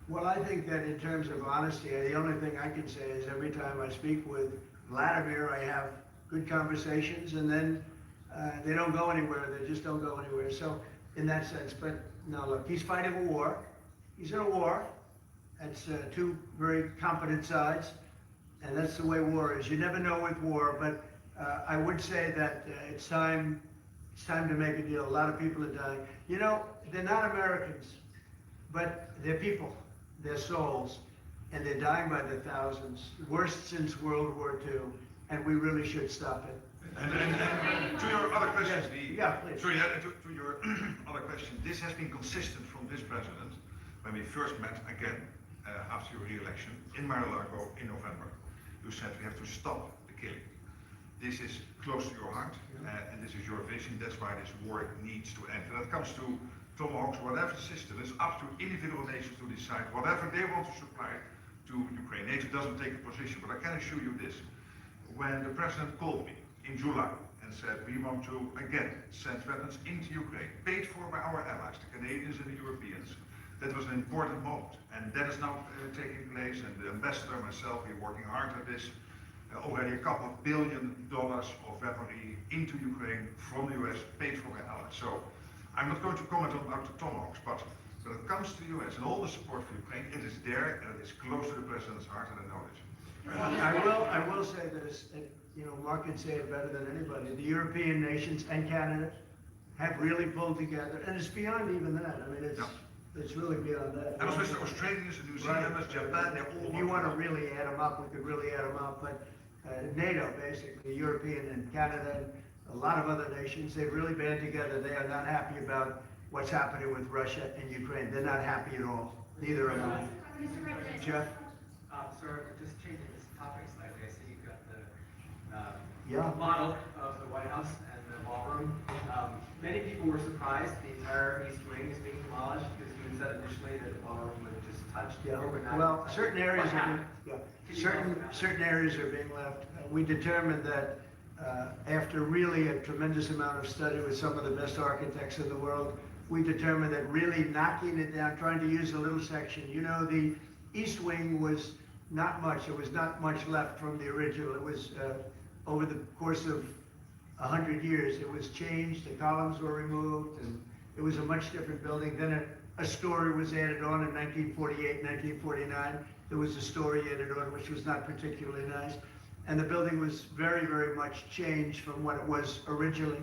Well, I think that in terms of honesty, the only thing I can say is every time I speak with Vladimir, I have good conversations, and then they don't go anywhere. They just don't go anywhere. So in that sense, but no, look, he's fighting a war. He's in a war. That's two very competent sides, and that's the way war is. You never know with war, but I would say that it's time to make a deal. A lot of people are dying. You know, they're not Americans, but they're people. They're souls, and they're dying by the thousands. Worst since World War II, and we really should stop it. And to your other question, please. To your other question, this has been consistent from this president when we first met again after your re-election in Mar-a-Lago in November. You said we have to stop the killing. This is close to your heart, and this is your vision. That's why this war needs to end. When it comes to tomahawks, whatever the system, it's up to individual nations to decide whatever they want to supply to Ukraine. NATO doesn't take a position, but I can assure you this. When the president called me in July and said we want to again send weapons into Ukraine, paid for by our allies, the Canadians and the Europeans, that was an important moment. And that is now taking place, and the ambassador and myself, we're working hard at this. Already a couple of $2 billion of weaponry into Ukraine from the US, paid for by allies. So I'm not going to comment on the tomahawks, but when it comes to the US and all the support for Ukraine, it is there and it is close to the president's heart, and I know it. I will say this, you know, Mark can say it better than anybody. The European nations and Canada have really pulled together, and it's beyond even that. I mean, it's really beyond that. And also Australians and New Zealanders, Japan, they're all. If you want to really add them up, we could really add them up. But NATO, basically, European and Canada, and a lot of other nations, they've really band together. They are not happy about what's happening with Russia and Ukraine. They're not happy at all. Neither am I. Jeff? Sir, just changing this topic slightly, I see you've got Yeah. model of the White House and the ballroom. Many people were surprised the entire East Wing is being demolished because you had said initially that the ballroom would just touch. Yeah. Or would not Well, certain areas What have been, happened? certain areas are being left. We determined that after really a tremendous amount of study with some of the best architects in the world, we determined that really knocking it down, trying to use a little section. You know, the east wing was not much. There was not much left from the original. It was over the course of 100 years, it was changed. The columns were removed, and it was a much different building. Then a story was added on in 1948, 1949. There was a story added on, which was not particularly nice. And the building was very, very much changed from what it was originally.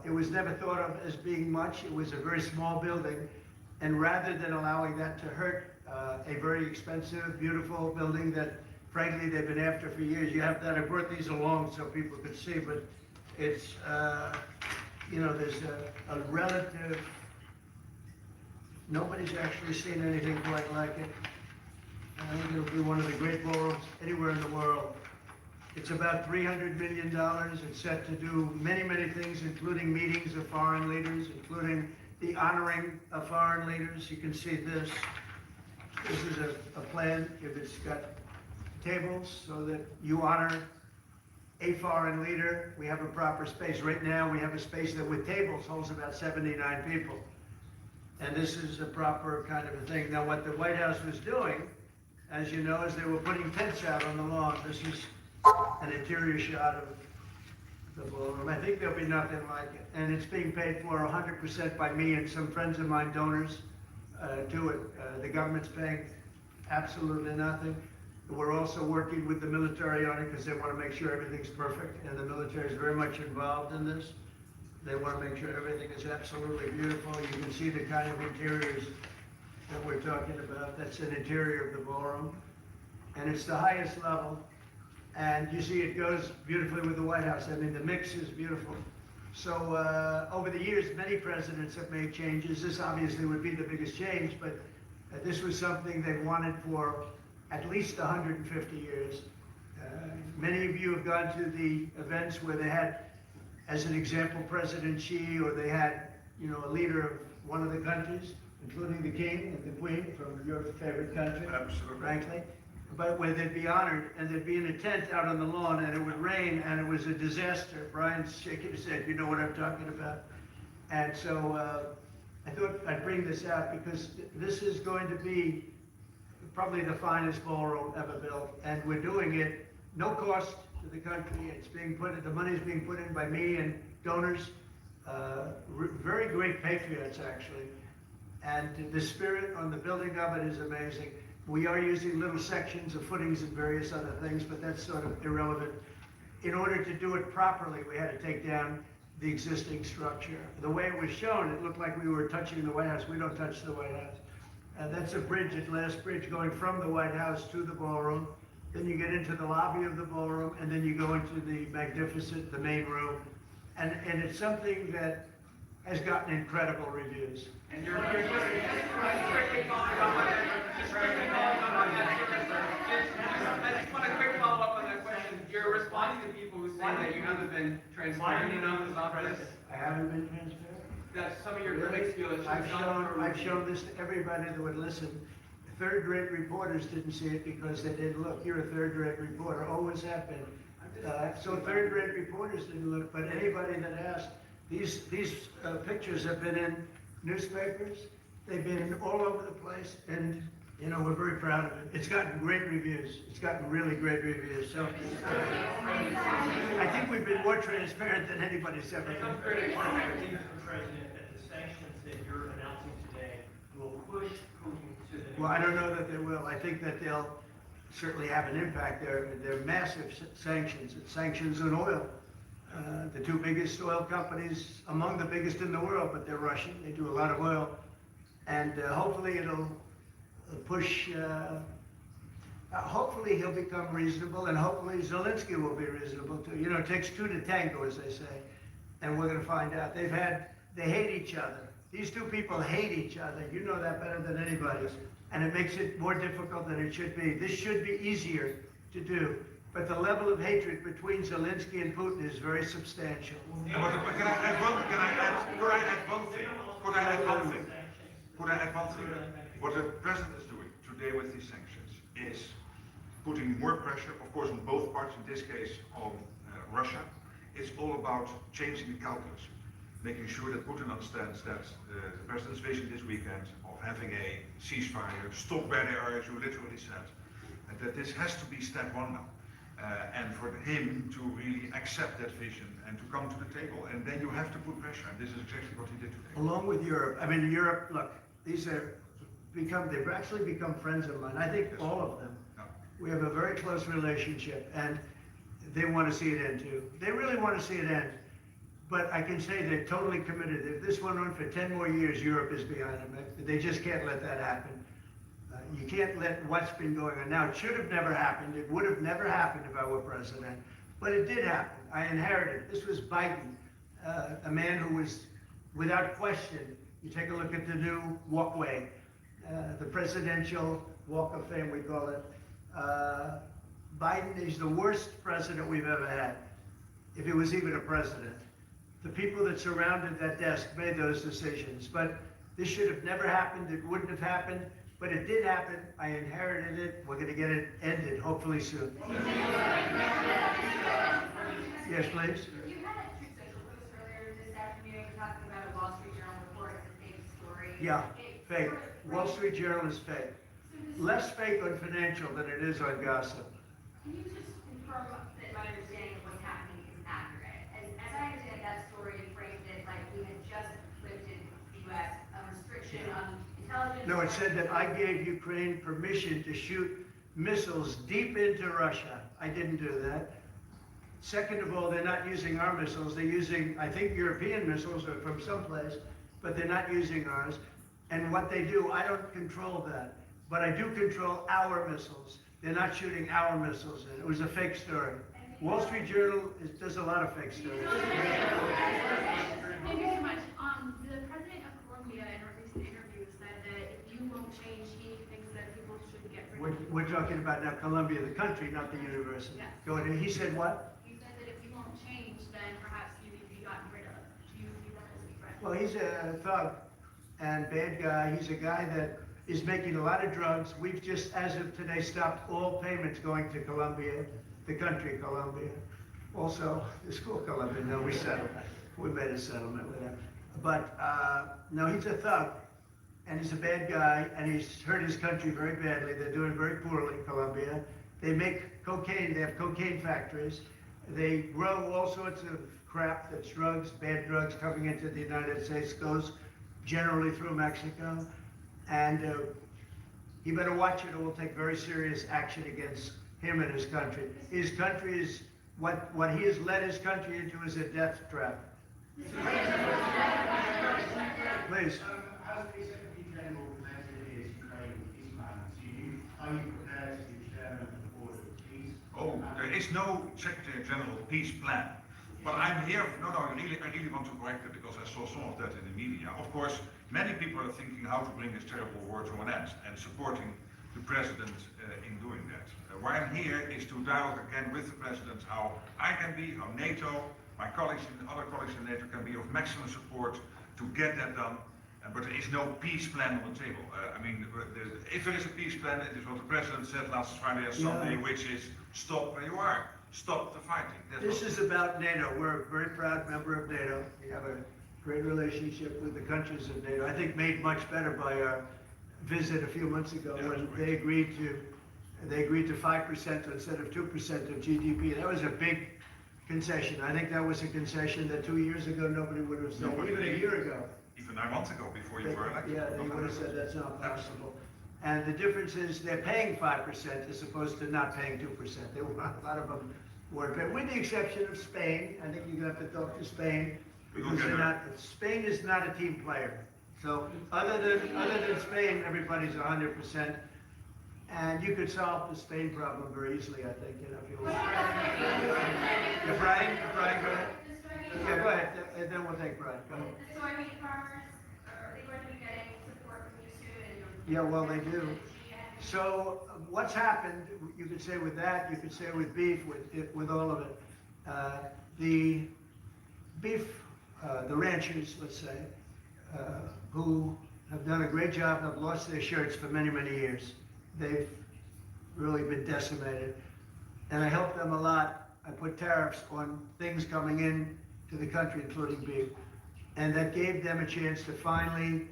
It was never thought of as being much. It was a very small building. And rather than allowing that to hurt a very expensive, beautiful building that, frankly, they've been after for years, you have that. I brought these along so people could see, but it's, you know, there's a relative, nobody's actually seen anything quite like it. I think it'll be one of the great ballrooms anywhere in the world. It's about $300 million. It's set to do many, many things, including meetings of foreign leaders, including the honoring of foreign leaders. You can see this. This is a plan. If it's got tables so that you honor a foreign leader, we have a proper space. Right now, we have a space that with tables holds about 79 people. And this is a proper kind of a thing. Now, what the White House was doing, as you know, is they were putting tents out on the lawn. This is an interior shot of the ballroom. I think there'll be nothing like it. And it's being paid for 100% by me and some friends of mine, donors, to it. The government's paying absolutely nothing. We're also working with the military on it because they want to make sure everything's perfect. And the military is very much involved in this. They want to make sure everything is absolutely beautiful. You can see the kind of interiors that we're talking about. That's an interior of the ballroom. And it's the highest level. And you see it goes beautifully with the White House. I mean, the mix is beautiful. So over the years, many presidents have made changes. This obviously would be the biggest change, but this was something they wanted for at least 150 years. Many of you have gone to the events where they had, as an example, President Xi, or they had, you know, a leader of one of the countries, including the king and the queen from your favorite country, frankly. But where they'd be honored, and they'd be in a tent out on the lawn, and it would rain, and it was a disaster. Brian's shaking his head, you know what I'm talking about. And so I thought I'd bring this out because this is going to be probably the finest ballroom ever built, and we're doing it no cost to the country. It's being put, the money is being put in by me and donors, very great patriots actually, and the spirit on the building of it is amazing. We are using little sections of footings and various other things, but that's sort of irrelevant. In order to do it properly, we had to take down the existing structure. The way it was shown, it looked like we were touching the White House. We don't touch the White House. That's a bridge, a glass bridge going from the White House to the ballroom. Then you get into the lobby of the ballroom, and then you go into the magnificent, the main room. And it's something that has gotten incredible reviews. And you're just quickly following up on that. Just I just want a quick follow-up on that question. You're responding to people who say that you haven't been transparent enough about this. I haven't been transparent. That some of your critics feel that I've shown this to everybody that would listen. Third-rate reporters didn't see it because they didn't look. You're a third-rate reporter, always have been. So third-rate reporters didn't look, but anybody that asked, these pictures have been in newspapers. They've been all over the place, and you know, we're very proud of it. It's gotten great reviews. It's gotten really great reviews. So I think we've been more transparent than anybody's ever been. President, that the sanctions that you're announcing today will push Putin to the... Well, I don't know that they will. I think that they'll certainly have an impact. They're massive sanctions. It's sanctions on oil. The two biggest oil companies, among the biggest in the world, but they're Russian. They do a lot of oil. And hopefully it'll push, hopefully he'll become reasonable, and hopefully Zelensky will be reasonable too. You know, it takes two to tango, as they say. And we're going to find out. They hate each other. These two people hate each other. You know that better than anybody. And it makes it more difficult than it should be. This should be easier to do. But the level of hatred between Zelensky and Putin is very substantial. Can I add one thing? What the president is doing today with these sanctions is putting more pressure, of course, on both parts, in this case on Russia. It's all about changing the calculus, making sure that Putin understands that the president's vision this weekend of having a ceasefire, stop where they are, as you literally said, and that this has to be step one now. And for him to really accept that vision and to come to the table. And then you have to put pressure, and this is exactly what he did today. Along with Europe, I mean, Europe, look, they've actually become friends of mine. I think all of them. Yeah. We have a very close relationship, and they want to see it end too. They really want to see it end. But I can say they're totally committed. If this went on for 10 more years, Europe is behind them. They just can't let that happen. You can't let what's been going on now. It should have never happened. It would have never happened if I were president. But it did happen. I inherited. This was Biden, a man who was, without question, you take a look at the new walkway, the presidential walk of fame, we call it. Biden is the worst president we've ever had, if he was even a president. The people that surrounded that desk made those decisions. But this should have never happened. It wouldn't have happened. But it did happen. I inherited it. We're going to get it ended, hopefully soon. Yes, please. You had a Truth Social post earlier this afternoon talking about a Wall Street Journal report as a fake story. Yeah, fake. Wall Street Journal is fake. Less fake on financial than it is on gossip. Can you just confirm that my understanding of what's happening is accurate? As I understand that story, you framed it like we had just lifted the U.S. a restriction on intelligence. No, it said that I gave Ukraine permission to shoot missiles deep into Russia. I didn't do that. Second of all, they're not using our missiles. They're using, I think, European missiles or from someplace, but they're not using ours. And what they do, I don't control that. But I do control our missiles. They're not shooting our missiles. It was a fake story. Wall Street Journal does a lot of fake stories. Thank you so much. The president of Colombia in a recent interview said that if you won't change, he thinks that people should get rid of you. We're talking about now Colombia, the country, not the university. Yes. Go ahead. He said what? He said that if you won't change, then perhaps you need to be gotten rid of. Do you see that as a threat? Well, he's a thug and bad guy. He's a guy that is making a lot of drugs. We've just, as of today, stopped all payments going to Colombia, the country Colombia. Also, the school Colombia. No, we settled. We made a settlement with him. But no, he's a thug, and he's a bad guy, and he's hurt his country very badly. They're doing very poorly in Colombia. They make cocaine. They have cocaine factories. They grow all sorts of crap that's drugs, bad drugs coming into the United States, goes generally through Mexico. And he better watch it or we'll take very serious action against him and his country. His country is, what he has led his country into is a death trap. Please. How's the Secretary General presented his Ukraine peace plans? Are you prepared to be chairman of the board of peace? Oh, there is no Secretary General peace plan. But I'm here, I really want to correct it because I saw some of that in the media. Of course, many people are thinking how to bring this terrible war to an end and supporting the president in doing that. Why I'm here is to dialogue again with the president how I can be, how NATO, my colleagues and other colleagues in NATO can be of maximum support to get that done. But there is no peace plan on the table. If there is a peace plan, it is what the president said last Friday and Sunday, which is stop where you are. Stop the fighting. This is about NATO. We're a very proud member of NATO. We have a great relationship with the countries of NATO. I think made much better by our visit a few months ago when they agreed to 5% instead of 2% of GDP. That was a big concession. I think that was a concession that 2 years ago nobody would have said, even a year ago. Even 9 months ago, before you were elected. Yeah, they would have said that's not possible. And the difference is they're paying 5% as opposed to not paying 2%. There were a lot of them weren't paying, with the exception of Spain. I think you have to talk to Spain because Spain is not a team player. So other than Spain, everybody's 100%. And you could solve the Spain problem very easily, I think, if you want. Yeah, Brian, go ahead. Yeah, go ahead, and then we'll take Brian. Go ahead. The soybean farmers, are they going to be getting support from you soon? Yeah, well, they do. So what's happened, you could say with that, you could say with beef, with all of it. The beef, the ranchers, let's say, who have done a great job, have lost their shirts for many, many years. They've really been decimated. And I helped them a lot. I put tariffs on things coming in to the country, including beef. And that gave them a chance to finally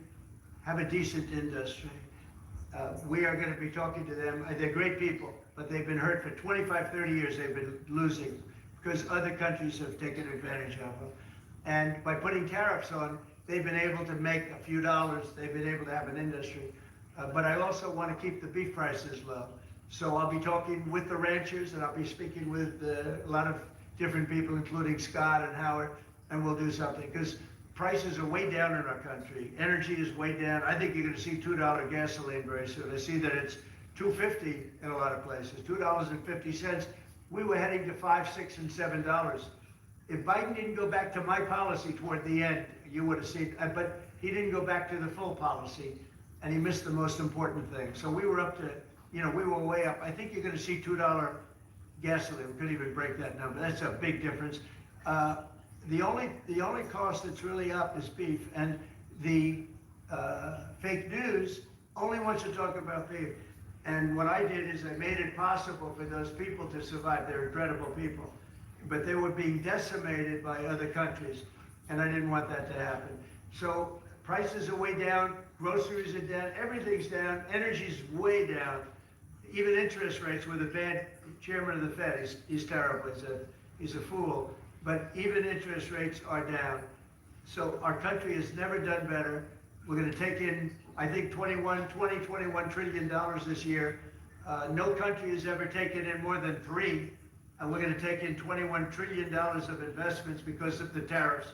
have a decent industry. We are going to be talking to them. They're great people, but they've been hurt for 25, 30 years. They've been losing because other countries have taken advantage of them. And by putting tariffs on, they've been able to make a few dollars. They've been able to have an industry. But I also want to keep the beef prices low. So I'll be talking with the ranchers, and I'll be speaking with a lot of different people, including Scott and Howard, and we'll do something. Because prices are way down in our country. Energy is way down. I think you're going to see $2 gasoline very soon. I see that it's $2.50 in a lot of places, $2.50. We were heading to $5, $6, and $7. If Biden didn't go back to my policy toward the end, you would have seen, but he didn't go back to the full policy, and he missed the most important thing. So we were up to, we were way up. I think you're going to see $2 gasoline. We couldn't even break that number. That's a big difference. The only cost that's really up is beef, and the fake news only wants to talk about beef. And what I did is I made it possible for those people to survive. They're incredible people, but they were being decimated by other countries, and I didn't want that to happen. So prices are way down, groceries are down, everything's down, energy's way down. Even interest rates with a bad chairman of the Fed, he's terrible, he's a fool. But even interest rates are down. So our country has never done better. We're going to take in, I think, $21 trillion this year. No country has ever taken in more than 3. And we're going to take in $21 trillion of investments because of the tariffs.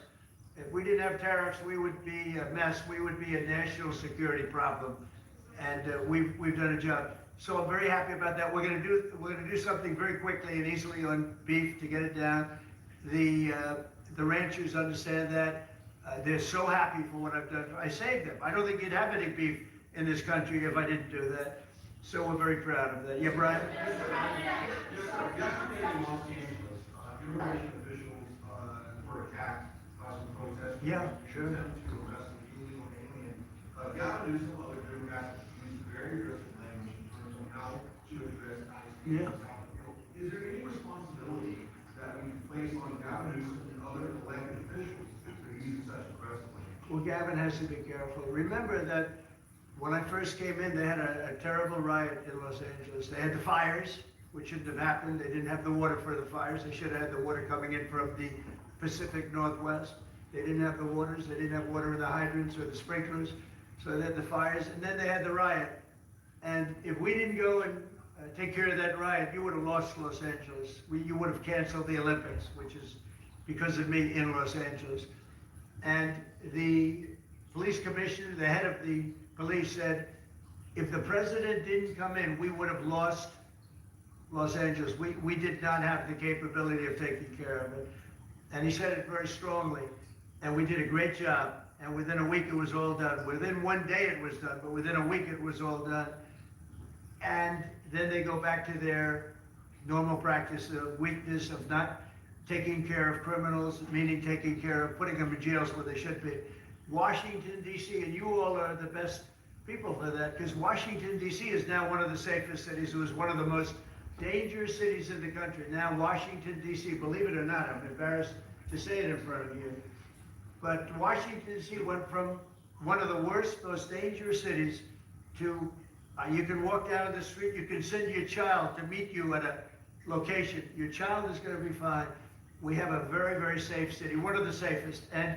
If we didn't have tariffs, we would be a mess. We would be a national security problem. And we've done a job. So I'm very happy about that. We're going to do something very quickly and easily on beef to get it down. The ranchers understand that. They're so happy for what I've done. I saved them. I don't think you'd have any beef in this country if I didn't do that. So we're very proud of that. Yeah, Brian? Yesterday in Los Angeles, immigration officials were attacked by some protesters. Yeah, sure. To arrest an illegal alien. Gavin Newsom, other Democrats, used very aggressive language in terms of how to address ICE. Yeah. Is there any responsibility that we place on Gavin Newsom and other elected officials for using such aggressive language? Well, Gavin has to be careful. Remember that when I first came in, they had a terrible riot in Los Angeles. They had the fires, which shouldn't have happened. They didn't have the water for the fires. They should have had the water coming in from the Pacific Northwest. They didn't have the waters. They didn't have water in the hydrants or the sprinklers. So they had the fires, and then they had the riot. And if we didn't go and take care of that riot, you would have lost Los Angeles. You would have canceled the Olympics, which is because of me in Los Angeles. And the police commissioner, the head of the police, said, if the president didn't come in, we would have lost Los Angeles. We did not have the capability of taking care of it. And he said it very strongly. And we did a great job. And within a week, it was all done. Within one day, it was done. But within a week, it was all done. And then they go back to their normal practice of weakness, of not taking care of criminals, meaning taking care of putting them in jails where they should be. Washington, D.C., and you all are the best people for that, because Washington, D.C. is now one of the safest cities. It was one of the most dangerous cities in the country. Now Washington, D.C., believe it or not, I'm embarrassed to say it in front of you, but Washington, D.C. went from one of the worst, most dangerous cities to, you can walk down the street, you can send your child to meet you at a location. Your child is going to be fine. We have a very, very safe city, one of the safest, and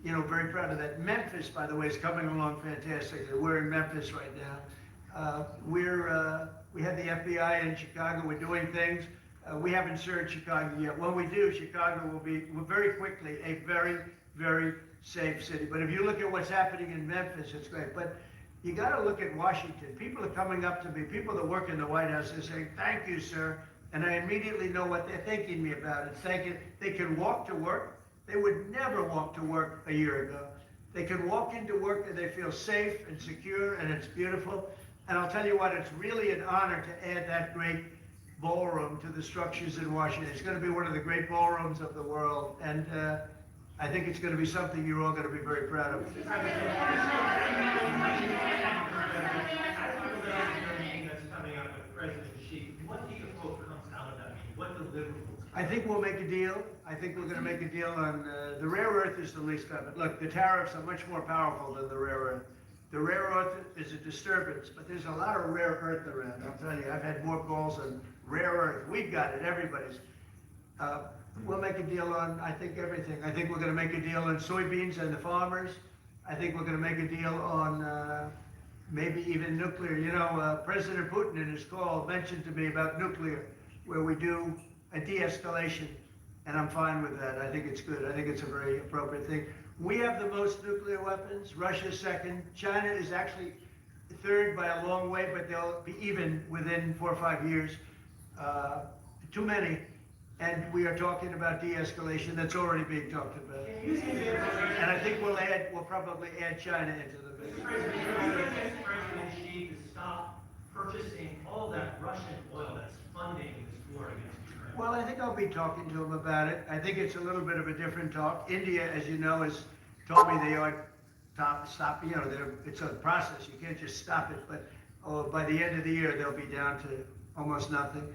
very proud of that. Memphis, by the way, is coming along fantastically. We're in Memphis right now. We have the FBI in Chicago. We're doing things. We haven't served Chicago yet. When we do, Chicago will be very quickly a very, very safe city. But if you look at what's happening in Memphis, it's great. But you got to look at Washington. People are coming up to me. People that work in the White House are saying, "Thank you, sir." And I immediately know what they're thanking me about. It's thanking, they can walk to work. They would never walk to work a year ago. They can walk into work and they feel safe and secure, and it's beautiful. And I'll tell you what, it's really an honor to add that great ballroom to the structures in Washington. It's going to be one of the great ballrooms of the world. And I think it's going to be something you're all going to be very proud of. That's coming up with President Xi livable. I think we'll make a deal. I think we're gonna make a deal on, the rare earth is the least of it. Look, the tariffs are much more powerful than the rare earth. The rare earth is a disturbance, but there's a lot of rare earth around. I'll tell you, I've had more calls on rare earth. We've got it, everybody's. We'll make a deal on, I think, everything. I think we're gonna make a deal on soybeans and the farmers. I think we're gonna make a deal on, maybe even nuclear. You know, President Putin in his call mentioned to me about nuclear, where we do a de-escalation, and I'm fine with that. I think it's good. I think it's a very appropriate thing. We have the most nuclear weapons. Russia's second. China is actually third by a long way, but they'll be even within 4 or 5 years. Too many. And we are talking about de-escalation. That's already being talked about. And I think we'll probably add China into the mix. President Xi to stop purchasing all that Russian oil that's funding this war against Ukraine. Well, I think I'll be talking to him about it. I think it's a little bit of a different talk. India, as you know, has told me they are stop. You know, it's a process. You can't just stop it. But by the end of the year, they'll be down to almost nothing.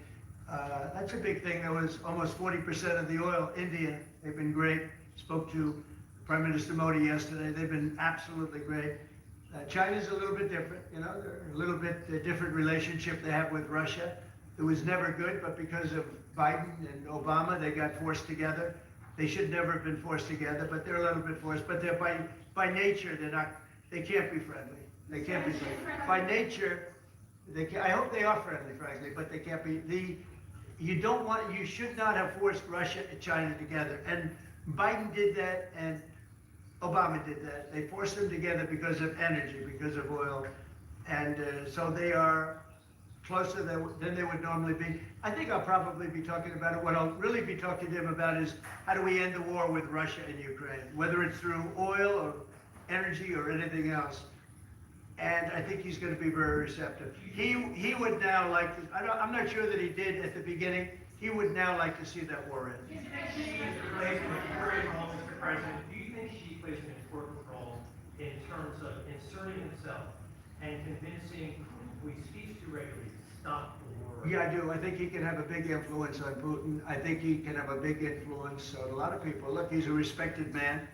That's a big thing. There was almost 40% of the oil. India, they've been great. Spoke to Prime Minister Modi yesterday. They've been absolutely great. China's a little bit different. You know, they're a little bit different relationship they have with Russia. It was never good, but because of Biden and Obama, they got forced together. They should never have been forced together, but they're a little bit forced. But they're by nature, they can't be friendly. They can't be friendly. By nature, I hope they are friendly, frankly, but they can't be. You should not have forced Russia and China together. And Biden did that, and Obama did that. They forced them together because of energy, because of oil. And so they are closer than they would normally be. I think I'll probably be talking about it. What I'll really be talking to him about is how do we end the war with Russia and Ukraine, whether it's through oil or energy or anything else. And I think he's going to be very receptive. He would now like to, I'm not sure that he did at the beginning, he would now like to see that war end. Do you think she plays an important role, Mr. President? Do you think she plays an important role in terms of inserting himself and convincing who he speaks to regularly to stop the war? Yeah, I do. I think he can have a big influence on Putin. I think he can have a big influence on a lot of people. Look, he's a respected man.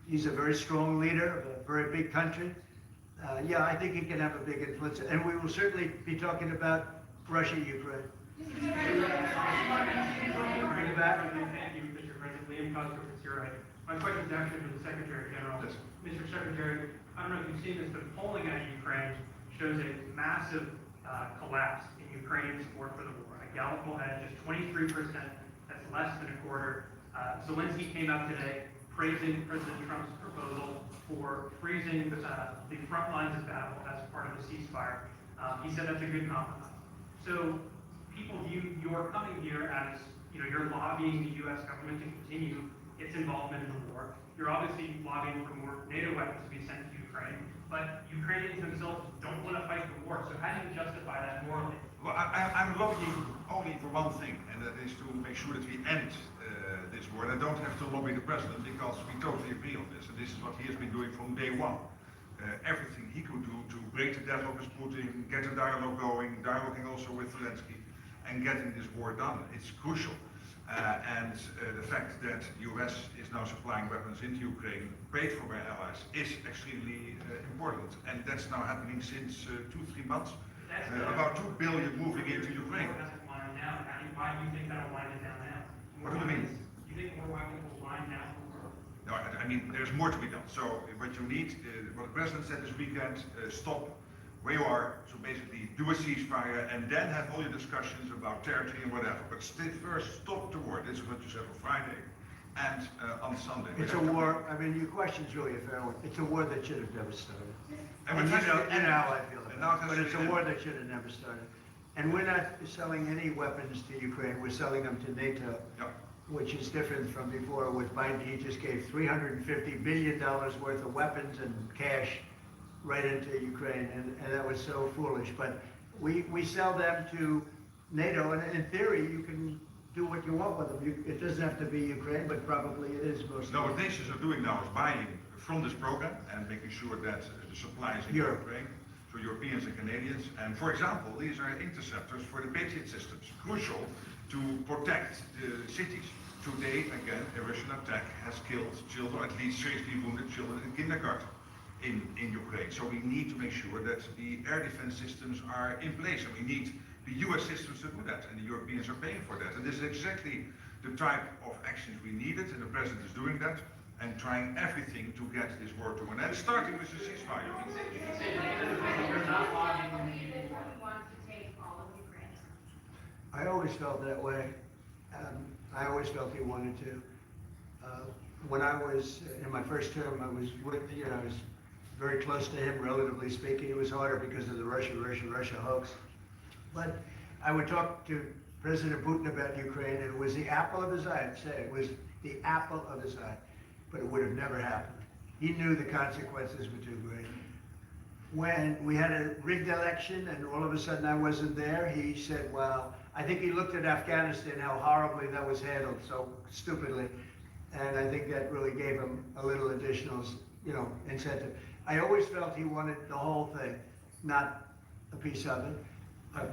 He's a very strong leader of a very big country. Yeah, I think he can have a big influence. And we will certainly be talking about Russia, Ukraine. Bring it back. Thank you, Mr. President. Liam Cosgrove, my question is actually for the Secretary General. Yes. Mr. Secretary, I don't know if you've seen this, but polling out of Ukraine shows a massive collapse in Ukrainian support for the war. Gallup will have just 23%. That's less than a quarter. Zelensky came out today praising President Trump's proposal for freezing the front lines of battle as part of the ceasefire. He said that's a good compromise. So people view your coming here as, you're lobbying the U.S. government to continue its involvement in the war. You're obviously lobbying for more NATO weapons to be sent to Ukraine, but Ukrainians themselves don't want to fight the war. So how do you justify that morally? Well, I'm lobbying only for one thing, and that is to make sure that we end this war. And I don't have to lobby the president because we totally agree on this, and this is what he has been doing from day one. Everything he could do to break the deadlock with Putin, get a dialogue going, dialoguing also with Zelensky, and getting this war done. It's crucial. And the fact that the US is now supplying weapons into Ukraine, paid for by allies, is extremely important. And that's now happening since 2-3 months. About 2 billion moving into Ukraine. Why do you think that'll wind it down now? What do you mean? Do you think more weapons will wind down the war? No, I mean, there's more to be done. So what you need, what the president said this weekend, stop where you are, so basically do a ceasefire and then have all your discussions about territory and whatever. But first, stop the war. This is what you said on Friday and on Sunday. It's a war, I mean, your question's really a fair one. It's a war that should have never started. And you know how I feel about it. But it's a war that that should have never started. And we're not selling any weapons to Ukraine. We're selling them to NATO, which is different from before with Biden. He just gave $350 billion worth of weapons and cash right into Ukraine, and that was so foolish. But we sell them to NATO, and in theory, you can do what you want with them. It doesn't have to be Ukraine, but probably it is mostly. No, what nations are doing now is buying from this program and making sure that the supply is in Ukraine, so Europeans and Canadians. And for example, these are interceptors for the Patriot systems, crucial to protect the cities. Today, again, a Russian attack has killed children, at least seriously wounded children in kindergarten in Ukraine. So we need to make sure that the air defense systems are in place, and we need the US systems to do that, and the Europeans are paying for that. And this is exactly the type of actions we needed, and the President is doing that, and trying everything to get this war to an end, starting with the ceasefire. I always felt that way. I always felt he wanted to. When I was in my first term, I was very close to him, relatively speaking. It was harder because of the Russia hoax. But I would talk to President Putin about Ukraine, and it was the apple of his eye. I'd say it was the apple of his eye, but it would have never happened. He knew the consequences were too great. When we had a rigged election and all of a sudden I wasn't there, he said, well, I think he looked at Afghanistan, how horribly that was handled, so stupidly. And I think that really gave him a little additional, incentive. I always felt he wanted the whole thing, not a piece of it.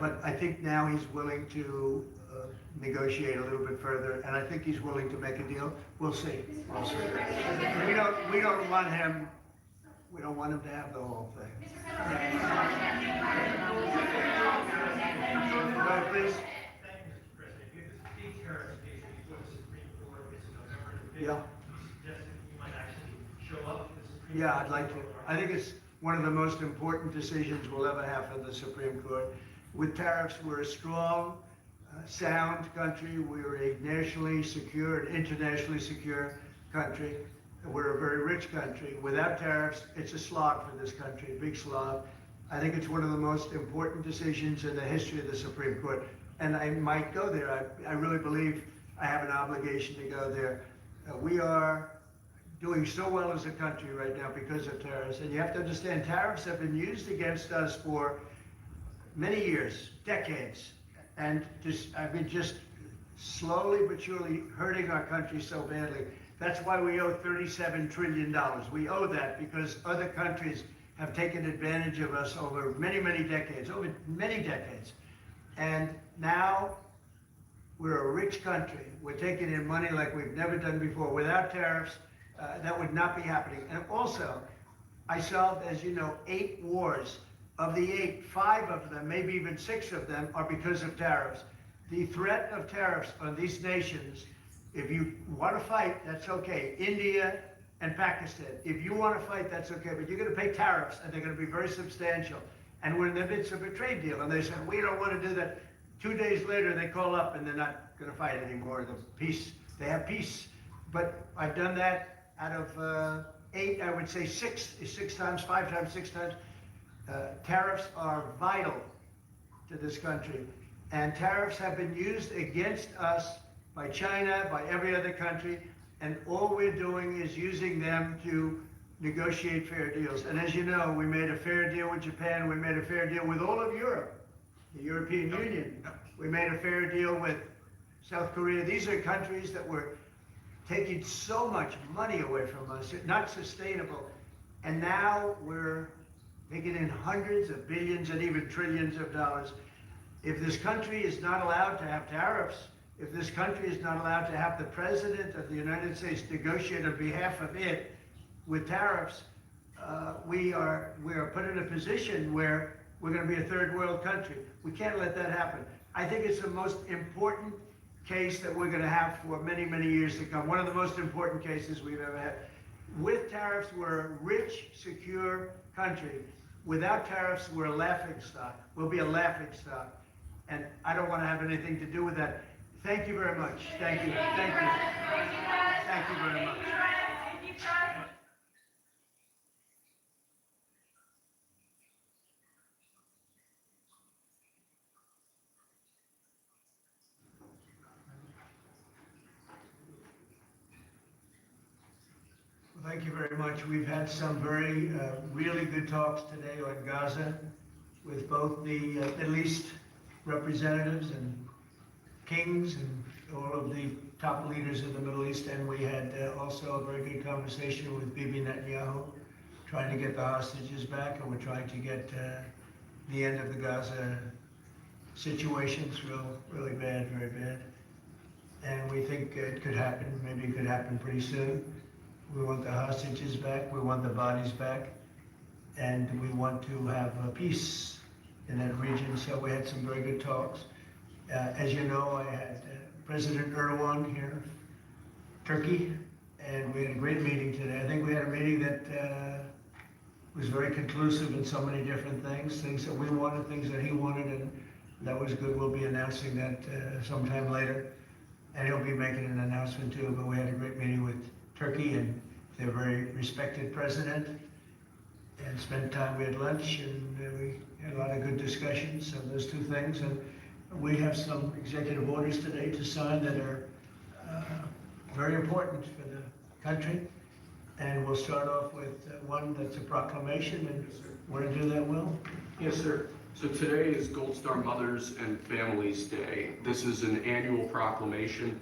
But I think now he's willing to negotiate a little bit further, and I think he's willing to make a deal. We'll see. We'll see. We don't want him to have the whole thing. Go ahead, please. Yeah. Yeah, I'd like to. I think it's one of the most important decisions we'll ever have for the Supreme Court. With tariffs, we're a strong, sound country. We're a nationally secure and internationally secure country. We're a very rich country. Without tariffs, it's a slog for this country, a big slog. I think it's one of the most important decisions in the history of the Supreme Court. And I might go there. I really believe I have an obligation to go there. We are doing so well as a country right now because of tariffs. And you have to understand, tariffs have been used against us for many years, decades. And just slowly but surely hurting our country so badly. That's why we owe $37 trillion. We owe that because other countries have taken advantage of us over many, many decades, And now we're a rich country. We're taking in money like we've never done before. Without tariffs, that would not be happening. And also, I solved, as you know, 8 wars. Of the 8, 5 of them, maybe even 6 of them, are because of tariffs. The threat of tariffs on these nations, if you want to fight, that's okay. India and Pakistan. If you want to fight, that's okay. But you're going to pay tariffs, and they're going to be very substantial. And we're in the midst of a trade deal. And they said, we don't want to do that. 2 days later, they call up, and they're not going to fight anymore. They have peace. But I've done that out of 8, I would say 6 times, 5 times, 6 times. Tariffs are vital to this country. And tariffs have been used against us by China, by every other country, and all we're doing is using them to negotiate fair deals. And as you know, we made a fair deal with Japan, we made a fair deal with all of Europe, the European Union. We made a fair deal with South Korea. These are countries that were taking so much money away from us, not sustainable. And now we're taking in hundreds of billions and even trillions of dollars. If this country is not allowed to have tariffs, if this country is not allowed to have the President of the United States negotiate on behalf of it with tariffs, we are put in a position where we're going to be a third world country. We can't let that happen. I think it's the most important case that we're going to have for many, many years to come. One of the most important cases we've ever had. With tariffs, we're a rich, secure country. Without tariffs, we're a laughingstock. We'll be a laughingstock. And I don't want to have anything to do with that. Thank you very much. Thank you. Thank you. Thank you very much. Well, thank you very much. We've had some very, really good talks today on Gaza with both the Middle East representatives and kings and all of the top leaders of the Middle East. And we had also a very good conversation with Bibi Netanyahu, trying to get the hostages back, and we're trying to get the end of the Gaza situation's really bad, very bad. And we think it could happen, maybe it could happen pretty soon. We want the hostages back, we want the bodies back, and we want to have peace in that region. So we had some very good talks. As you know, I had President Erdogan here, Turkey, and we had a great meeting today. I think we had a meeting that was very conclusive in so many different things that we wanted, things that he wanted, and that was good. We'll be announcing that sometime later, and he'll be making an announcement too. But we had a great meeting with Turkey, and they're a very respected president, and spent time. We had lunch, and we had a lot of good discussions of those two things. And we have some executive orders today to sign that are very important for the country. And we'll start off with one that's a proclamation, and want to do that, Will? Yes, sir. So today is Gold Star Mothers and Families Day. This is an annual proclamation.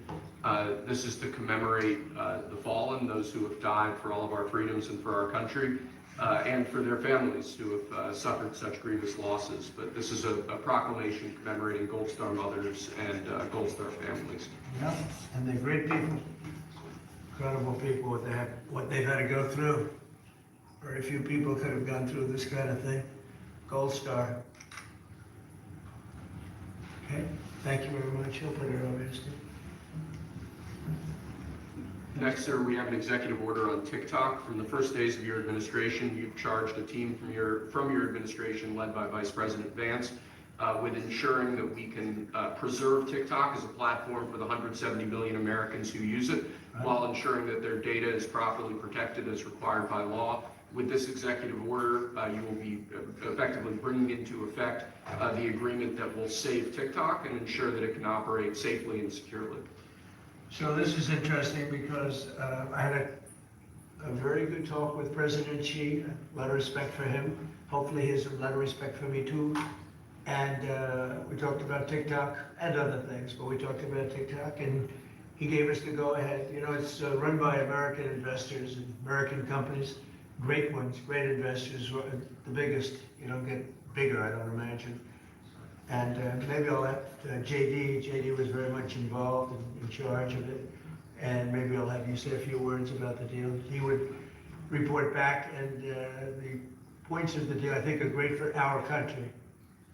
This is to commemorate the fallen, those who have died for all of our freedoms and for our country, and for their families who have suffered such grievous losses. But this is a proclamation commemorating Gold Star Mothers and Gold Star Families. Yeah, and they're great people, incredible people, what they've had to go through. Very few people could have gone through this kind of thing. Gold Star. Okay, thank you very much. I'll put it over here, Steve. Next, sir, we have an executive order on TikTok. From the first days of your administration, you've charged a team from your administration, led by Vice President Vance, with ensuring that we can preserve TikTok as a platform for the 170 million Americans who use it, while ensuring that their data is properly protected as required by law. With this executive order, you will be effectively bringing into effect the agreement that will save TikTok and ensure that it can operate safely and securely. So this is interesting because I had a very good talk with President Xi, a lot of respect for him. Hopefully he has a lot of respect for me too. And we talked about TikTok and other things, but we talked about TikTok, and he gave us the go-ahead. You know, it's run by American investors and American companies, great ones, great investors, the biggest. You don't get bigger, I don't imagine. And maybe I'll have JD. JD was very much involved and in charge of it. And maybe I'll have you say a few words about the deal. He would report back, and the points of the deal, I think, are great for our country.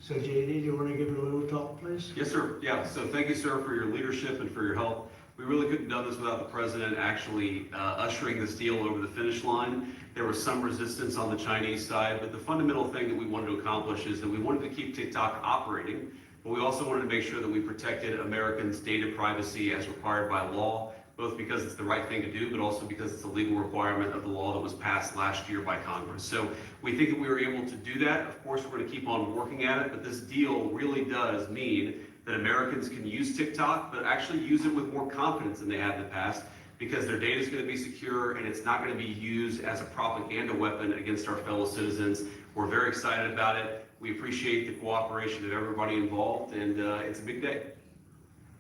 So JD, do you want to give it a little talk, please? Yes, sir. Yeah, so thank you, sir, for your leadership and for your help. We really couldn't have done this without the president actually ushering this deal over the finish line. There was some resistance on the Chinese side, but the fundamental thing that we wanted to accomplish is that we wanted to keep TikTok operating, but we also wanted to make sure that we protected Americans' data privacy as required by law, both because it's the right thing to do, but also because it's a legal requirement of the law that was passed last year by Congress. So we think that we were able to do that. Of course, we're going to keep on working at it, but this deal really does mean that Americans can use TikTok, but actually use it with more confidence than they have in the past, because their data is going to be secure and it's not going to be used as a propaganda weapon against our fellow citizens. We're very excited about it. We appreciate the cooperation of everybody involved, and it's a big day.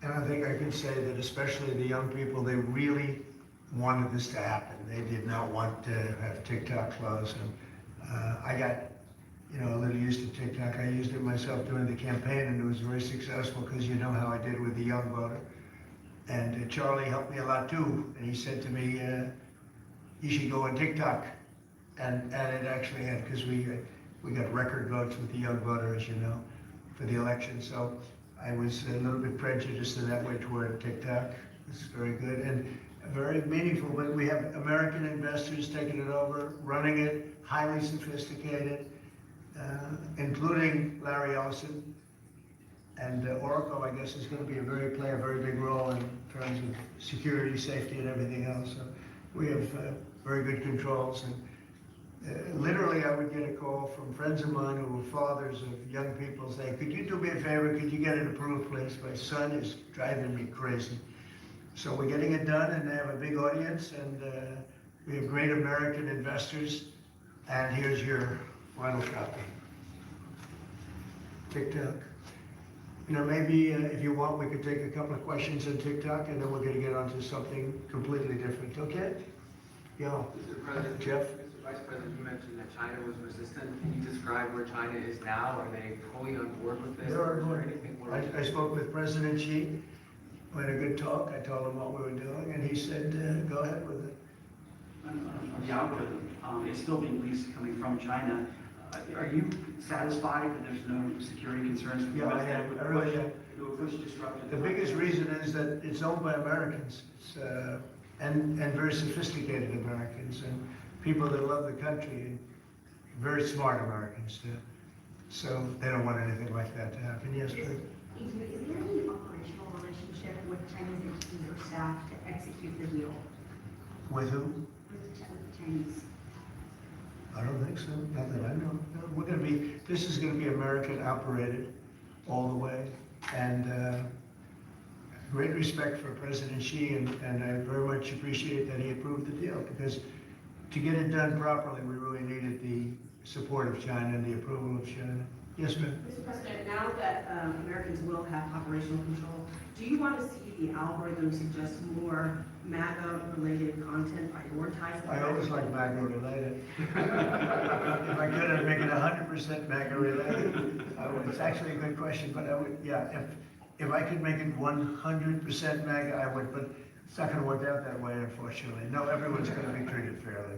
And I think I can say that especially the young people, they really wanted this to happen. They did not want to have TikTok closed. And I got, a little used to TikTok. I used it myself during the campaign, and it was very successful because you know how I did with the young voter. And Charlie helped me a lot too. And he said to me, you should go on TikTok. And it actually had, because we got record votes with the young voter, as you know, for the election. So I was a little bit prejudiced in that way toward TikTok. It's very good and very meaningful. But we have American investors taking it over, running it, highly sophisticated, including Larry Ellison. And Oracle, I guess, is going to play a very big role in terms of security, safety, and everything else. So we have very good controls. And literally, I would get a call from friends of mine who were fathers of young people saying, could you do me a favor? Could you get it approved, please? My son is driving me crazy. So we're getting it done, and they have a big audience, and we have great American investors. And here's your final copy. TikTok. Maybe if you want, we could take a couple of questions on TikTok, and then we're going to get onto something completely different, okay? Yeah. Mr. President, Jeff? Mr. Vice President, you mentioned that China was resistant. Can you describe where China is now? Are they fully on board with this? They're Is on there board. anything more? I spoke with President Xi. We had a good talk. I told him what we were doing, and he said, go ahead with it. On the algorithm, it's still being released coming from China. Are you satisfied that there's no security concerns? Yeah, I am. I really am. It would push disruptive. The biggest reason is that it's owned by Americans, and very sophisticated Americans, and people that love the country, and very smart Americans too. So they don't want anything like that to happen. Yes, please. Is there any operational relationship with Chinese entities or staff to execute the deal? With who? With the Chinese? I don't think so. Not that I know. No, we're going to be. This is going to be American operated all the way, and great respect for President Xi, and I very much appreciate that he approved the deal, because to get it done properly, we really needed the support of China and the approval of China. Yes, ma'am. Mr. President, now that Americans will have operational control, do you want to see the algorithm suggest more MAGA-related content prioritized? I always like MAGA related. If I could, I'd make it 100% MAGA related. It's actually a good question, but I would, yeah, if I could make it 100% MAGA, I would, but it's not going to work out that way, unfortunately. No, everyone's going to be treated fairly.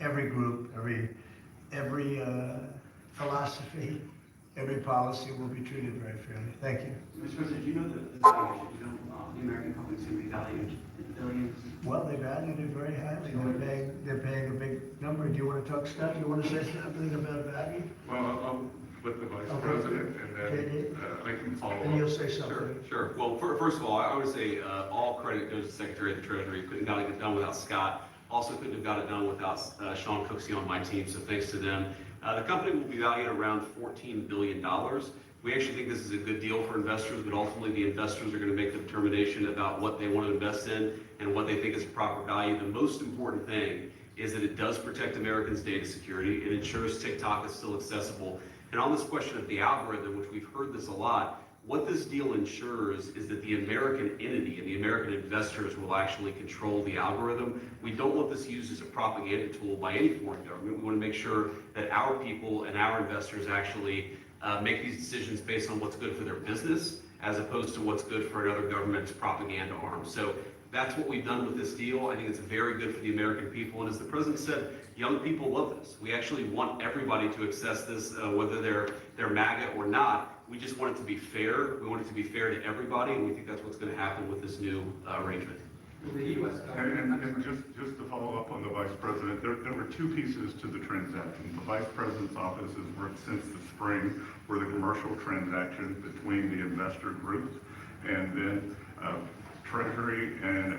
Every group, every philosophy, every policy will be treated very fairly. Thank you. Mr. President, do you know the valuation? You know, the American companies can be valued in billions. Well, they valued it very highly. They're paying a big number. Do you want to talk, Scott? Do you want to say something about value? Well, I'll let the Vice Okay. President, and then I can follow up. And you'll say something. Sure. Well, first of all, I would say all credit goes to the Secretary of the Treasury. Couldn't have got it done without Scott. Also couldn't have got it done without Sean Cooksey on my team, so thanks to them. The company will be valued around $14 billion. We actually think this is a good deal for investors, but ultimately the investors are going to make the determination about what they want to invest in and what they think is proper value. The most important thing is that it does protect Americans' data security. It ensures TikTok is still accessible. And on this question of the algorithm, which we've heard this a lot, what this deal ensures is that the American entity and the American investors will actually control the algorithm. We don't want this used as a propaganda tool by any foreign government. We want to make sure that our people and our investors actually make these decisions based on what's good for their business, as opposed to what's good for another government's propaganda arm. So that's what we've done with this deal. I think it's very good for the American people. And as the president said, young people love this. We actually want everybody to access this, whether they're MAGA or not. We just want it to be fair. We want it to be fair to everybody, and we think that's what's going to happen with this new arrangement. The U.S. And just to follow up on the Vice President, there were two pieces to the transaction. The Vice President's office has worked since the spring for the commercial transaction between the investor groups, and then Treasury and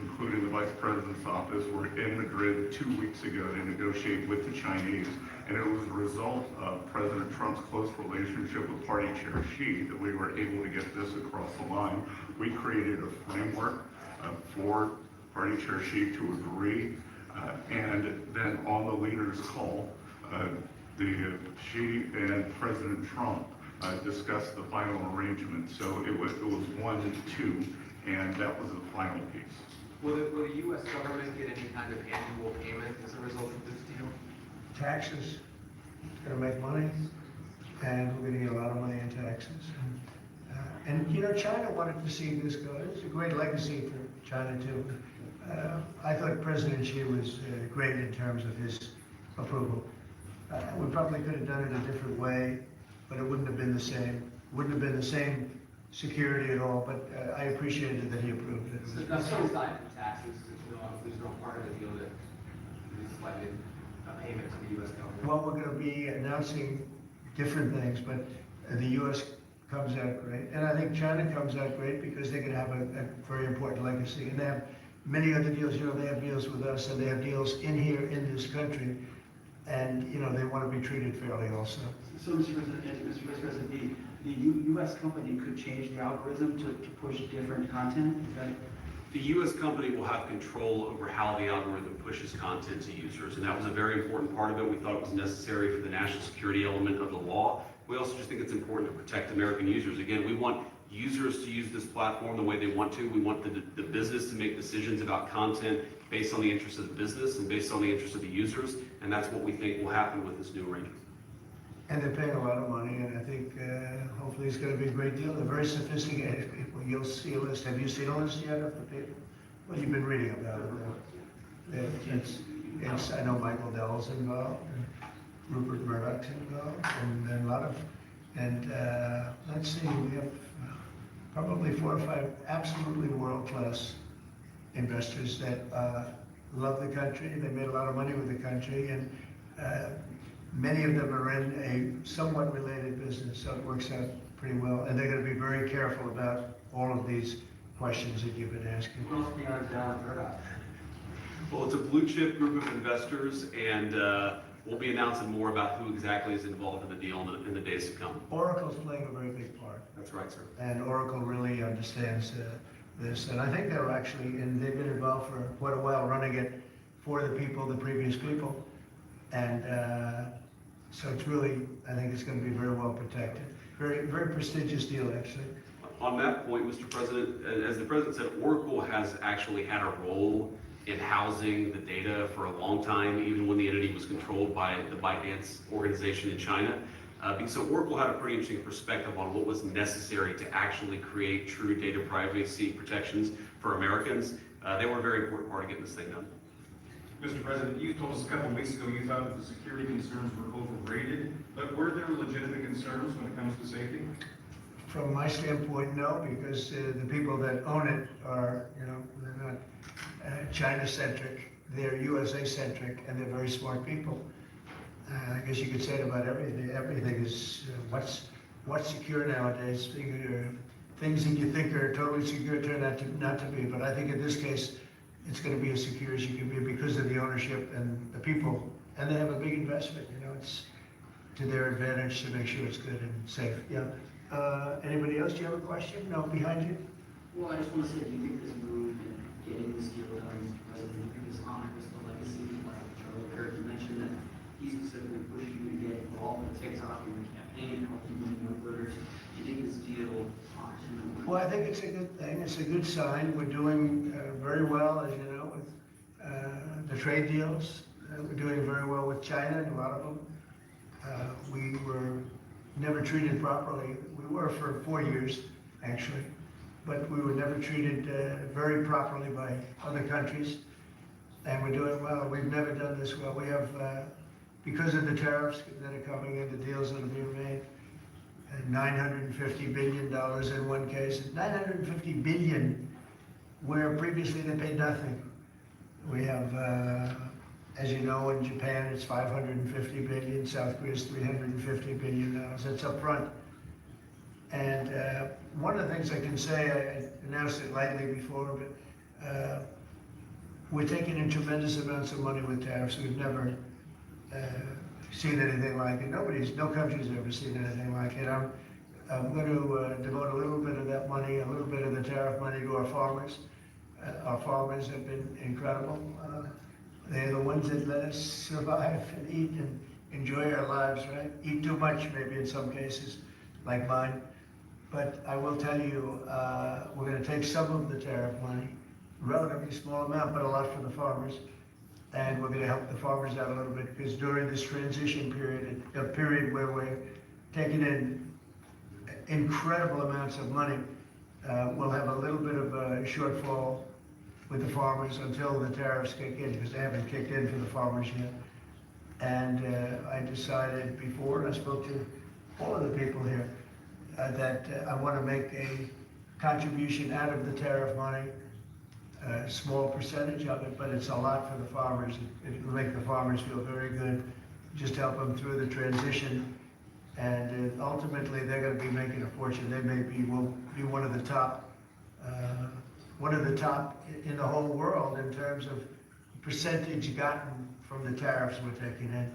including the Vice President's office were in Madrid 2 weeks ago to negotiate with the Chinese. And it was a result of President Trump's close relationship with Party Chair Xi that we were able to get this across the line. We created a framework for Party Chair Xi to agree, and then on the leaders' call, the Xi and President Trump discussed the final arrangement. So it was 1-2, and that was the final piece. Will the U.S. government get any kind of annual payment as a result of this deal? Taxes. It's going to make money, and we're going to get a lot of money in taxes. And you know, China wanted to see this go. It's a great legacy for China too. I thought President Xi was great in terms of his approval. We probably could have done it a different way, but it wouldn't have been the same. Wouldn't have been the same security at all. But I appreciated that he approved it. So that's still aside from taxes. There's no part of the deal that reflected a payment to the U.S. government. Well, we're going to be announcing different things, but the U.S. comes out great. And I think China comes out great because they're going to have a very important legacy. And they have many other deals. You know, they have deals with us, and they have deals in here in this country. And, you know, they want to be treated fairly also. So, Mr. President, Mr. Vice President, the U.S. company could change the algorithm to push different content? Is that... The U.S. company will have control over how the algorithm pushes content to users, and that was a very important part of it. We thought it was necessary for the national security element of the law. We also just think it's important to protect American users. Again, we want users to use this platform the way they want to. We want the business to make decisions about content based on the interest of the business and based on the interest of the users, and that's what we think will happen with this new arrangement. And they're paying a lot of money, and I think hopefully it's going to be a great deal. They're very sophisticated people. You'll see a list. Have you seen a list yet of the people? Well, you've been reading about it. It's I know Michael Dell's involved, and Rupert Murdoch's involved, and a lot of, and let's see, we have probably 4 or 5 absolutely world-class investors that love the country. They made a lot of money with the country, and many of them are in a somewhat related business, so it works out pretty well. And they're going to be very careful about all of these questions that you've been asking. Who else beyond Murdoch? Well, it's a blue chip group of investors, and we'll be announcing more about who exactly is involved in the deal in the days to come. Oracle's playing a very big part. That's right, sir. And Oracle really understands this. And I think they're actually, and they've been involved for quite a while running it for the people, the previous people. And so it's really, I think it's going to be very well protected. Very, very prestigious deal, actually. On that point, Mr. President, as the President said, Oracle has actually had a role in housing the data for a long time, even when the entity was controlled by the ByteDance organization in China. So Oracle had a pretty interesting perspective on what was necessary to actually create true data privacy protections for Americans. They were a very important part of getting this thing done. Mr. President, you told us a couple of weeks ago you thought that the security concerns were overrated, but were there legitimate concerns when it comes to safety? From my standpoint, no, because the people that own it are, they're not China-centric, they're USA-centric, and they're very smart people. I guess you could say it about everything. Everything is what's secure nowadays. Things that you think are totally secure turn out not to be. But I think in this case, it's going to be as secure as you can be because of the ownership and the people, and they have a big investment. It's to their advantage to make sure it's good and safe. Yeah. Anybody else? Do you have a question? No, behind you. Well, I just want to say, do you think this move and getting this deal done, Mr. President, do you think this honors the legacy like Charlie Kirk? You mentioned that he specifically pushed you to get involved in TikTok and the campaign, helping you voters. Do you think this deal honors him? Well, I think it's a good thing. It's a good sign. We're doing very well, as you know, with the trade deals. We're doing very well with China, and a lot of them. We were never treated properly. We were for 4 years, actually, but we were never treated very properly by other countries, and we're doing well. We've never done this well. We have, because of the tariffs that are coming in, the deals that are being made, $950 billion in one case, $950 billion, where previously they paid nothing. We have, as you know, in Japan, it's $550 billion, South Korea's $350 billion. That's up front. And one of the things I can say, I announced it lightly before, but we're taking in tremendous amounts of money with tariffs. We've never seen anything like it. No country's ever seen anything like it. I'm going to devote a little bit of that money, a little bit of the tariff money to our farmers. Our farmers have been incredible. They're the ones that let us survive and eat and enjoy our lives, right? Eat too much, maybe in some cases, like mine. But I will tell you, we're going to take some of the tariff money, relatively small amount, but a lot for the farmers. And we're going to help the farmers out a little bit, because during this transition period, a period where we're taking in incredible amounts of money, we'll have a little bit of a shortfall with the farmers until the tariffs kick in, because they haven't kicked in for the farmers yet. And I decided before, and I spoke to all of the people here, that I want to make a contribution out of the tariff money, a small percentage of it, but it's a lot for the farmers. It will make the farmers feel very good, just help them through the transition. And ultimately, they're going to be making a fortune. They will be one of the top in the whole world in terms of percentage gotten from the tariffs we're taking in.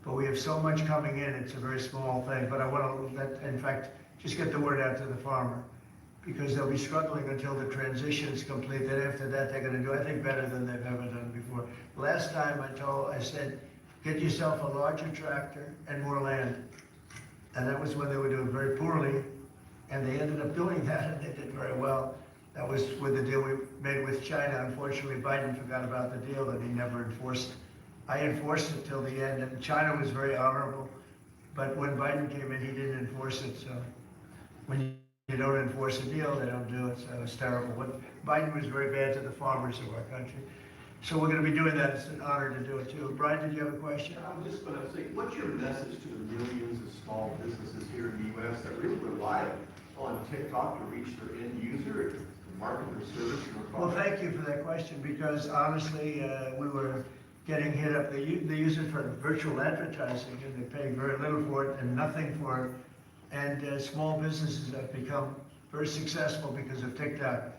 But we have so much coming in, it's a very small thing. But I want to, in fact, just get the word out to the farmer, because they'll be struggling until the transition is complete. Then after that, they're going to do, I think, better than they've ever done before. Last time I said, get yourself a larger tractor and more land. And that was when they were doing very poorly. And they ended up doing that, and they did very well. That was with the deal we made with China. Unfortunately, Biden forgot about the deal and he never enforced it. I enforced it till the end, and China was very honorable. But when Biden came in, he didn't enforce it. So when you don't enforce a deal, they don't do it. So it's terrible. But Biden was very bad to the farmers of our country. So we're going to be doing that. It's an honor to do it too. Brian, did you have a question? I was just going to say, what's your message to the millions of small businesses here in the U.S. that really rely on TikTok to reach their end user, to market their service or product? Well, thank you for that question, because honestly, we were getting hit up. They use it for virtual advertising, and they pay very little for it and nothing for it. And small businesses have become very successful because of TikTok.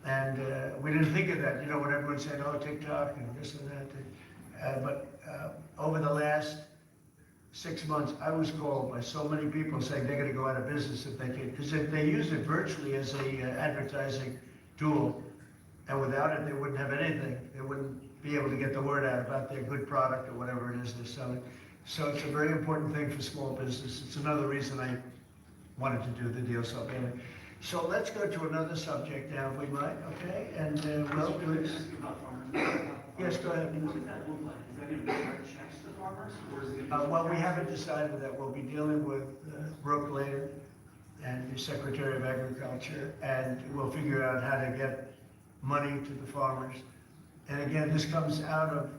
And we didn't think of that, you know, when everyone said, oh, TikTok and this and that. But over the last 6 months, I was called by so many people saying they're going to go out of business if they can. Because if they use it virtually as a advertising tool, and without it, they wouldn't have anything. They wouldn't be able to get the word out about their good product or whatever it is they're selling. So it's a very important thing for small business. It's another reason I wanted to do the deal so badly. So let's go to another subject now, if we might, okay? And Will, please. Yes, go ahead. What does that look like? Is that going to be direct checks to farmers, or is it going to be? Well, we haven't decided that. We'll be dealing with Brooke later and the Secretary of Agriculture, and we'll figure out how to get money to the farmers. And again, this comes out of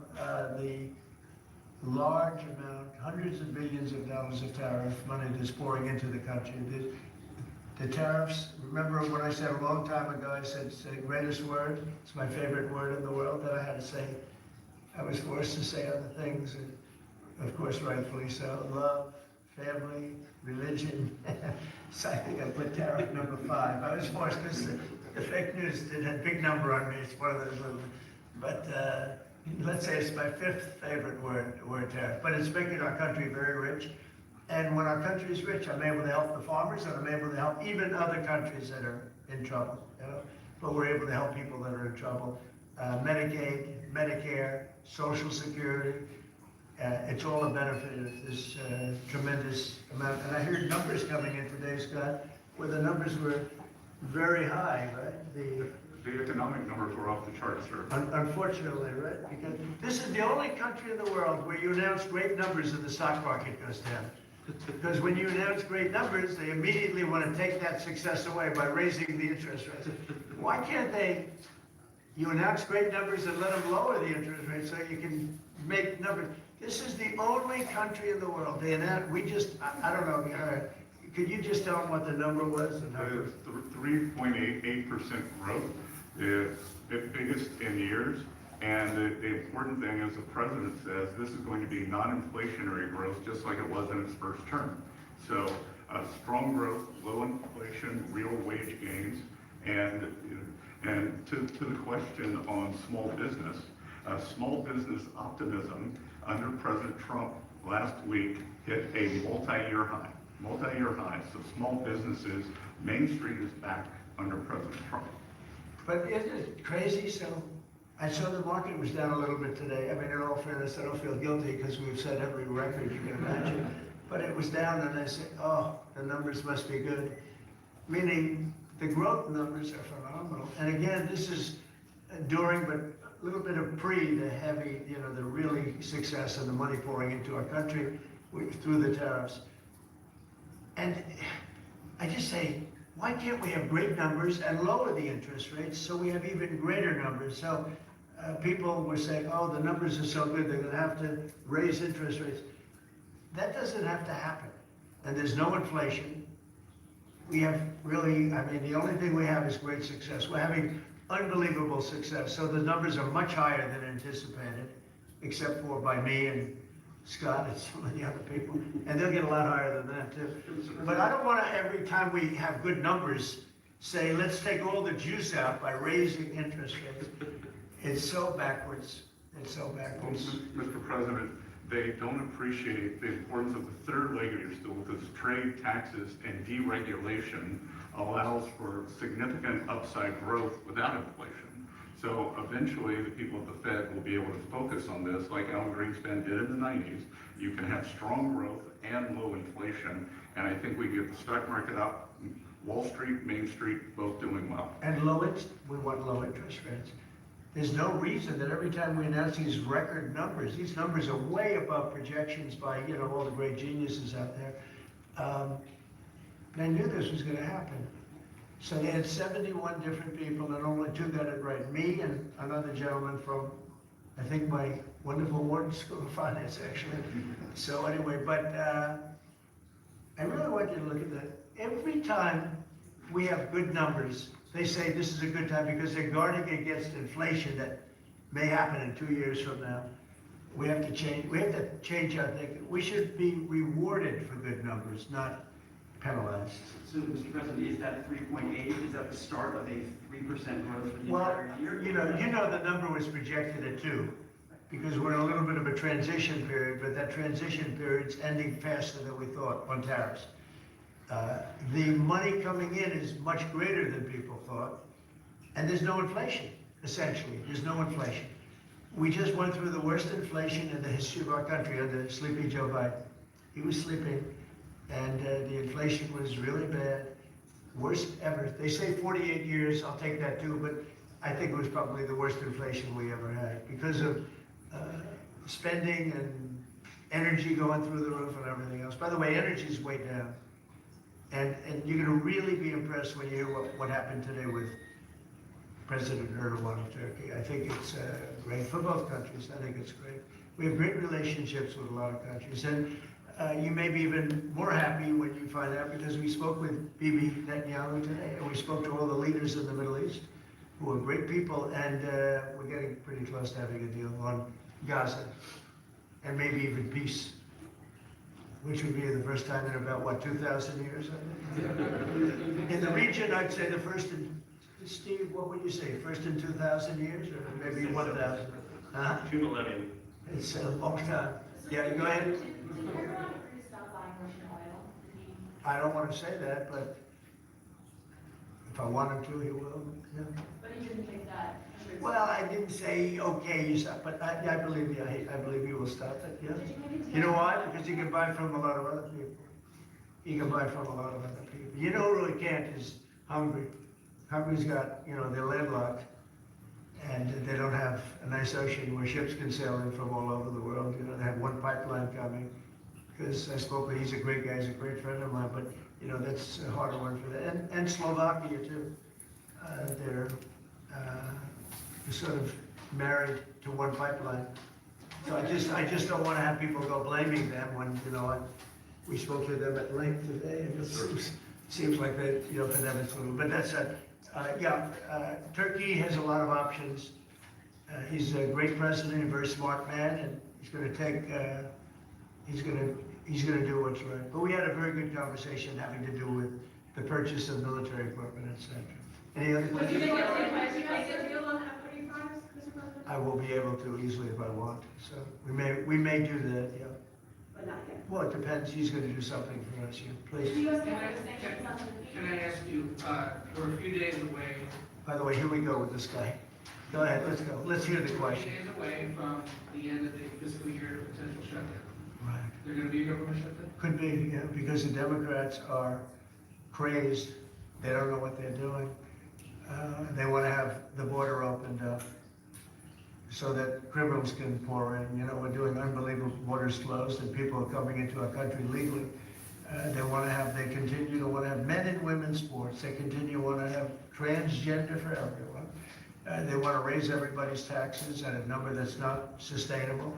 the large amount, hundreds of billions of dollars of tariff money that's pouring into the country. The tariffs, remember when I said a long time ago, I said it's the greatest word, it's my favorite word in the world that I had to say. I was forced to say other things, and of course rightfully so, love, family, religion. So I think I put tariff number 5. I was forced because the fake news did a big number on me. It's one of those little, but let's say it's my 5th favorite word tariff. But it's making our country very rich. And when our country is rich, I'm able to help the farmers, and I'm able to help even other countries that are in trouble. You know? But we're able to help people that are in trouble. Medicaid, Medicare, Social Security. It's all a benefit of this tremendous amount. And I heard numbers coming in today, Scott, where the numbers were very high, right? The economic numbers were off the charts, sir. Unfortunately, right? Because this is the only country in the world where you announce great numbers and the stock market goes down. Because when you announce great numbers, they immediately want to take that success away by raising the interest rates. Why can't you announce great numbers and let them lower the interest rate so you can make numbers? This is the only country in the world. They announce, I don't know, could you just tell them what the number was? And how 3.88% growth, the biggest in years. And the important thing is the president says this is going to be non-inflationary growth, just like it was in its first term. So strong growth, low inflation, real wage gains, and to the question on small business optimism under President Trump last week hit a multi-year high. So small businesses, Main Street is back under President Trump. But isn't it crazy? So I saw the market was down a little bit today. I mean, in all fairness, I don't feel guilty because we've set every record you can imagine. But it was down, and I said, oh, the numbers must be good. Meaning the growth numbers are phenomenal. And again, this is during, but a little bit of the heavy, the really success and the money pouring into our country through the tariffs. And I just say, why can't we have great numbers and lower the interest rates so we have even greater numbers? So people were saying, oh, the numbers are so good, they're going to have to raise interest rates. That doesn't have to happen. And there's no inflation. We have really, the only thing we have is great success. We're having unbelievable success. So the numbers are much higher than anticipated, except for by me and Scott and some of the other people. And they'll get a lot higher than that too. But I don't want to, every time we have good numbers, say, let's take all the juice out by raising interest rates. It's so backwards. It's so backwards. Mr. President, they don't appreciate the importance of the third leg of your stool, because trade, taxes, and deregulation allows for significant upside growth without inflation. So eventually, the people at the Fed will be able to focus on this, like Alan Greenspan did in the 90s. You can have strong growth and low inflation, and I think we get the stock market up, Wall Street, Main Street, both doing well. And we want low interest rates. There's no reason that every time we announce these record numbers, these numbers are way above projections by, all the great geniuses out there. They knew this was gonna happen. So they had 71 different people and only 2 got it right. Me and another gentleman from, I think, my wonderful Wharton School of Finance, actually. So anyway, but I really want you to look at that. Every time we have good numbers, they say this is a good time because they're guarding against inflation that may happen in 2 years from now. We have to change our thinking. We should be rewarded for good numbers, not penalized. So, Mr. President, is that 3.8, is that the start of a 3% growth for the Well, entire year? you know the number was projected at 2, because we're in a little bit of a transition period, but that transition period's ending faster than we thought on tariffs. The money coming in is much greater than people thought, and there's no inflation, essentially. There's no inflation. We just went through the worst inflation in the history of our country under sleepy Joe Biden. He was sleeping, and the inflation was really bad, worst ever. They say 48 years, I'll take that too, but I think it was probably the worst inflation we ever had because of spending and energy going through the roof and everything else. By the way, energy's way down. And you're going to really be impressed when you hear what happened today with President Erdogan of Turkey. I think it's great for both countries. I think it's great. We have great relationships with a lot of countries. And you may be even more happy when you find out because we spoke with Bibi Netanyahu today, and we spoke to all the leaders in the Middle East who are great people, and we're getting pretty close to having a deal on Gaza and maybe even peace, which would be the first time in about, 2,000 years, I think? In the region, I'd say the first in, Steve, what would you say, first in 2,000 years, or maybe 1,000? Huh? 2 millennium. It's a long time. Yeah, go ahead. Did Erdogan agree to stop buying Russian oil? I don't want to say that, but if I want him to, he will. Yeah. But he didn't take that. Well, I didn't say, okay, you stop, but I believe you. I believe you will stop it, yeah. You know why? Because you can buy from a lot of other people. You can buy from a lot of other people. You know who really can't is Hungary. Hungary's got, they're landlocked, and they don't have a nice ocean where ships can sail in from all over the world. They have one pipeline coming. Because I spoke with, he's a great guy, he's a great friend of mine, but, that's a harder one for them. And Slovakia, too. They're sort of married to one pipeline. So I just don't want to have people go blaming them when, we spoke to them at length today, and it seems like they, for them it's a little, but that's Turkey has a lot of options. He's a great president, a very smart man, and he's going to take, he's going to do what's right. But we had a very good conversation having to do with the purchase of military equipment, etc. Any other questions? I will be able to easily if I want. So we may do that, yeah. But not yet. Well, it depends. He's going to do something for us, yeah. Please. Can I ask you, we're a few days away. By the way, here we go with this guy. Go ahead, let's go. Let's hear the We're question. 8 days away from the end of the fiscal year of potential shutdown. Right. There's going to be a government shutdown? Could be, yeah, because the Democrats are crazed. They don't know what they're doing. They want to have the border opened up so that criminals can pour in. We're doing unbelievable borders closed and people are coming into our country legally. They continue to want to have men and women's sports. They continue to want to have transgender for everyone. They want to raise everybody's taxes at a number that's not sustainable.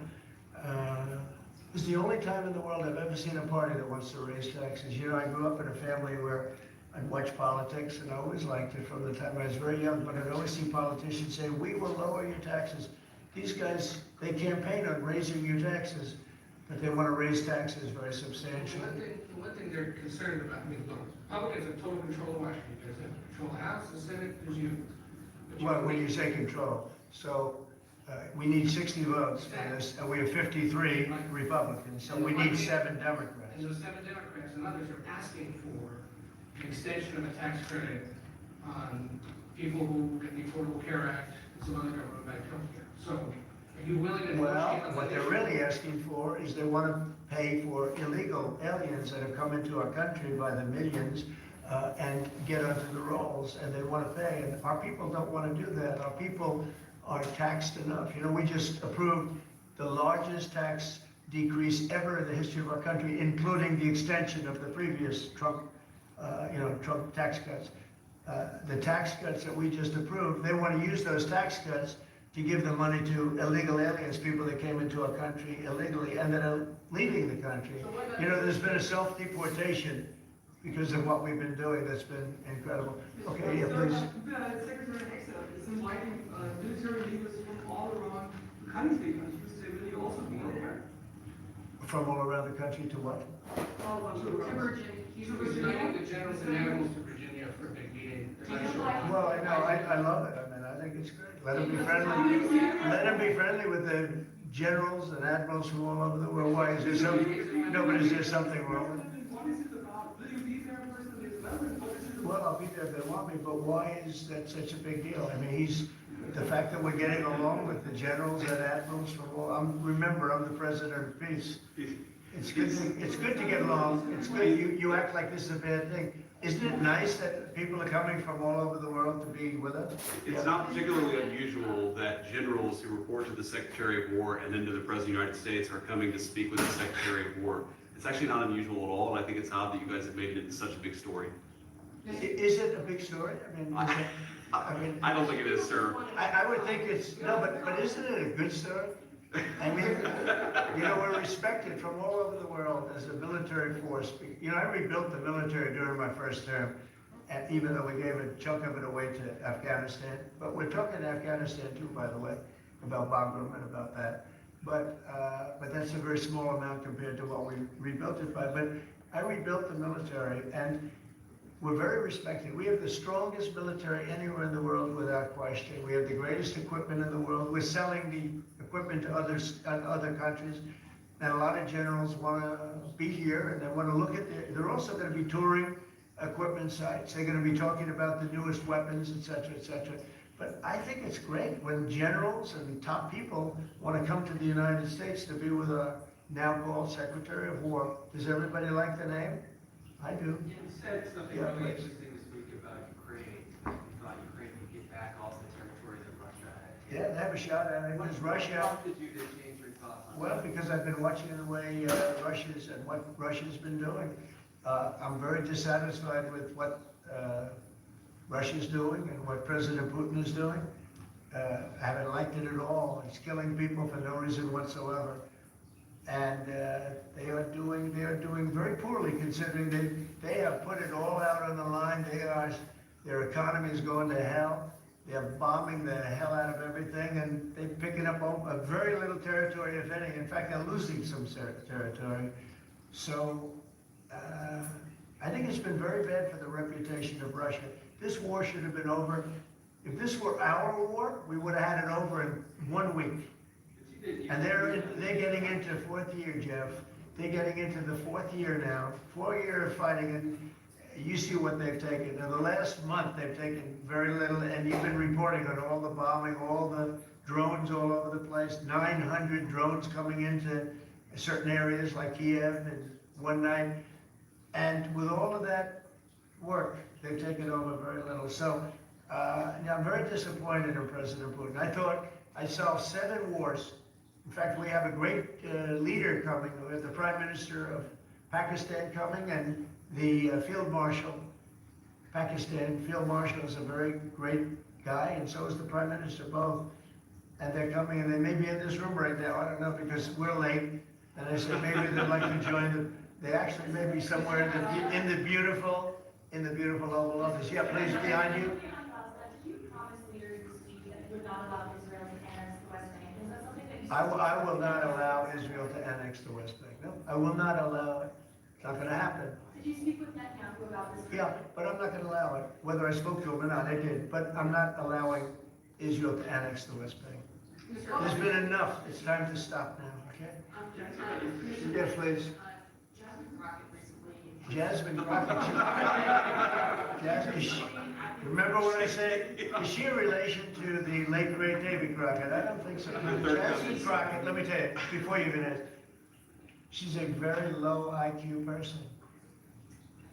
It's the only time in the world I've ever seen a party that wants to raise taxes. I grew up in a family where I'd watch politics, and I always liked it from the time I was very young, but I'd always see politicians say, we will lower your taxes. These guys, they campaign on raising your taxes, but they want to raise taxes very substantially. The one thing they're concerned about, look, Republicans have total control of Washington. They control the House, the Senate, there's you. Well, when you say control, so we need 60 votes for this, and we have 53 Republicans, so we need 7 Democrats. And those 7 Democrats and others are asking for an extension of the tax credit on people who get the Affordable Care Act and some other government-backed health care. So, are you willing to Well, negotiate on what that they're issue? really asking for is they want to pay for illegal aliens that have come into our country by the millions, and get onto the rolls, and they want to pay. And our people don't want to do that. Our people are taxed enough. You know, we just approved the largest tax decrease ever in the history of our country, including the extension of the previous Trump tax cuts. The tax cuts that we just approved, they want to use those tax cuts to give the money to illegal aliens, people that came into our country illegally and that are leaving the country. You know, there's been a self-deportation because of what we've been doing that's been incredible. Okay, yeah, please. Secretary Exxon is inviting military leaders from all around the country to say, will you also be there? From all around the country to what? He's inviting the generals and admirals to Virginia for a big meeting. Well, I know, I love it. I mean, I think it's great. Let them be friendly. Let them be friendly with the generals and admirals from all over the world. Why is there something? No, but is there something wrong? What is it about? Will you be there personally as well? And what is it about? Well, I'll be there if they want me, but why is that such a big deal? I mean, the fact that we're getting along with the generals and admirals from all, remember, I'm the president of peace. It's good to get along. It's good. You act like this is a bad thing. Isn't it nice that people are coming from all over the world to be with us? It's not particularly unusual that generals who report to the Secretary of War and then to the President of the United States are coming to speak with the Secretary of War. It's actually not unusual at all, and I think it's odd that you guys have made it into such a big story. Is it a big story? I mean, I don't think it is, sir. I would think it's, no, but isn't it a good story? I mean, you know, we're respected from all over the world as a military force. You know, I rebuilt the military during my first term, and even though we gave a chunk of it away to Afghanistan. But we're talking Afghanistan too, by the way, about Bagram and about that. But that's a very small amount compared to what we rebuilt it by. But I rebuilt the military, and we're very respected. We have the strongest military anywhere in the world without question. We have the greatest equipment in the world. We're selling the equipment to other countries. And a lot of generals want to be here and they want to look at they're also going to be touring equipment sites. They're going to be talking about the newest weapons, et cetera, et cetera. But I think it's great when generals and top people want to come to the United States to be with our now called Secretary of War. Does everybody like the name? I do. You said something really interesting this week about Ukraine. You thought Ukraine would get back all the territory that Russia had. Yeah, they have a shot at it. Because Russia. What prompted you to change your thoughts on Well, because I've been watching the way what Russia's been doing. I'm very dissatisfied with what Russia's doing and what President Putin is doing. I haven't liked it at all. It's killing people for no reason whatsoever. And they are doing very poorly considering they have put it all out on the line. Their economy is going to hell. They're bombing the hell out of everything, and they're picking up a very little territory, if any. In fact, they're losing some territory. So I think it's been very bad for the reputation of Russia. This war should have been over. If this were our war, we would have had it over in 1 week. And they're getting into fourth year, Jeff. They're getting into the fourth year now. 4 years of fighting, and you see what they've taken. In the last month, they've taken very little, and you've been reporting on all the bombing, all the drones all over the place. 900 drones coming into certain areas like Kiev in one night. And with all of that work, they've taken over very little. So I'm very disappointed in President Putin. I thought I solved 7 wars. In fact, we have a great leader coming. We have the Prime Minister of Pakistan coming and the Field Marshal. Pakistan Field Marshal is a very great guy, and so is the Prime Minister, both. And they're coming, and they may be in this room right now. I don't know, because we're late. And I said maybe they'd like to join them. They actually may be somewhere in the beautiful Oval Office. Yeah, please, behind you. Did you promise leaders this week that you would not allow Israel to annex the West Bank? Is that something that you I will not allow Israel to annex the West Bank. No, I will not allow it. It's not going to happen. Did you speak with Netanyahu about this? Yeah, but I'm not going to allow it. Whether I spoke to him or not, I did. But I'm not allowing Israel to annex the West Bank. There's been enough. It's time to stop now, okay? Yes, please. Jasmine Crockett. Jasmine, remember what I said? Is she a relation to the late great David Crockett? I don't think so. Jasmine Crockett, let me tell you, before you even ask, she's a very low IQ person.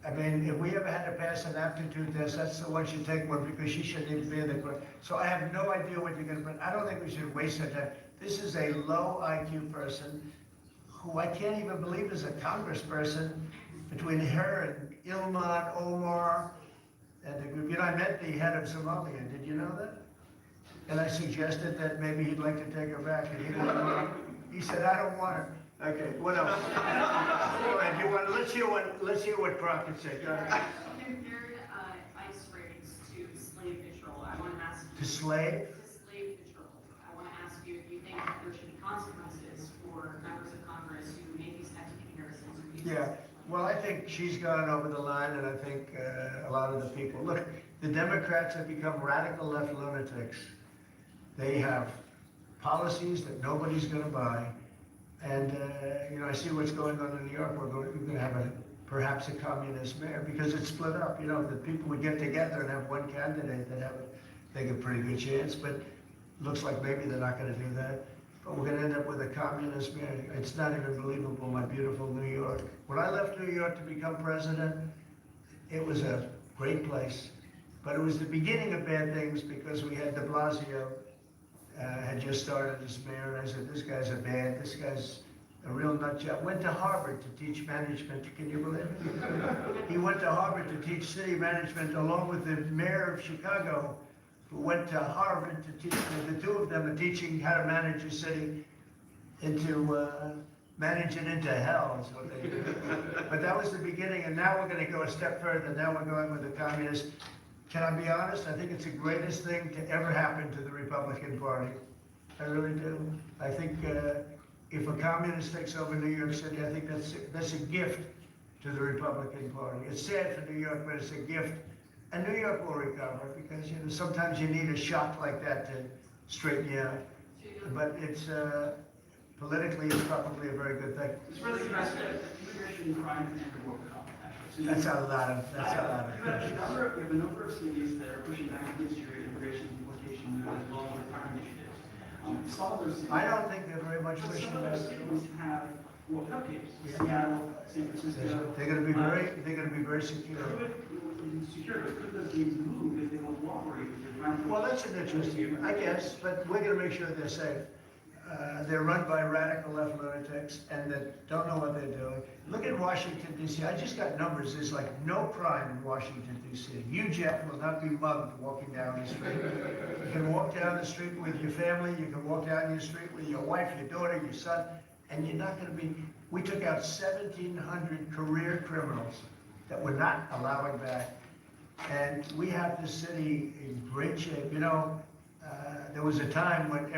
I mean, if we ever had to pass an aptitude test, that's the one should take one because she shouldn't even be in the court. So I have no idea what you're gonna bring. I don't think we should waste our time. This is a low IQ person who I can't even believe is a congressperson. Between her and Ilman Omar and the group, you know, I met the head of Somalia. Did you know that? And I suggested that maybe he'd like to take her back, and he didn't want her. He said, "I don't want her." Okay, what else? All right, let's hear what Crockett said. Go ahead. Compared ICE raids to slave patrol, I want to ask. To slave? To slave patrol. I want to ask you if you think that there should be consequences for members of Congress who make these types of comparisons. Or use Yeah, well, I think she's gone over the line, and I think a lot of the people, look, the Democrats have become radical left lunatics. They have policies that nobody's gonna buy. And, you know, I see what's going on in New York. We're going to have perhaps a communist mayor because it's split up. You know, the people would get together and have one candidate that have a pretty good chance, but looks like maybe they're not going to do that. But we're going to end up with a communist mayor. It's not even believable, my beautiful New York. When I left New York to become president, it was a great place. But it was the beginning of bad things because we had de Blasio had just started as mayor, and I said, this guy's this guy's a real nut job. Went to Harvard to teach management, can you believe it? He went to Harvard to teach city management along with the mayor of Chicago, who went to Harvard to teach, the two of them are teaching how to manage a city manage it into hell is what they do. But that was the beginning, and now we're gonna go a step further. Now we're going with the communists. Can I be honest? I think it's the greatest thing to ever happen to the Republican Party. I really do. I think if a communist takes over New York City, I think that's a gift to the Republican Party. It's sad for New York, but it's a gift. And New York will recover because, you know, sometimes you need a shock like that to straighten you out. But it's politically, it's probably a very good thing. It's really impressive. Immigration and crime and war come. That's a lot of. We have a number of cities that are pushing back against your immigration deportation move as well as retirement initiatives. Some of those cities. I don't think they're very much pushing Some of back. those cities have World Cup games. Seattle, San Francisco. They're going to be very secure. Secure, but could those games move if they don't cooperate with your crime? Well, that's an interesting, I guess, but we're going to make sure they're safe. They're run by radical left lunatics and that don't know what they're doing. Look at Washington, D.C. I just got numbers. There's like no crime in Washington, D.C. You, Jeff, will not be mugged walking down the street. You can walk down the street with your family. You can walk down your street with your wife, your daughter, your son, and you're not going to be. We took out 1,700 career criminals that we're not allowing back. And we have this city in great shape. You know, there was a time when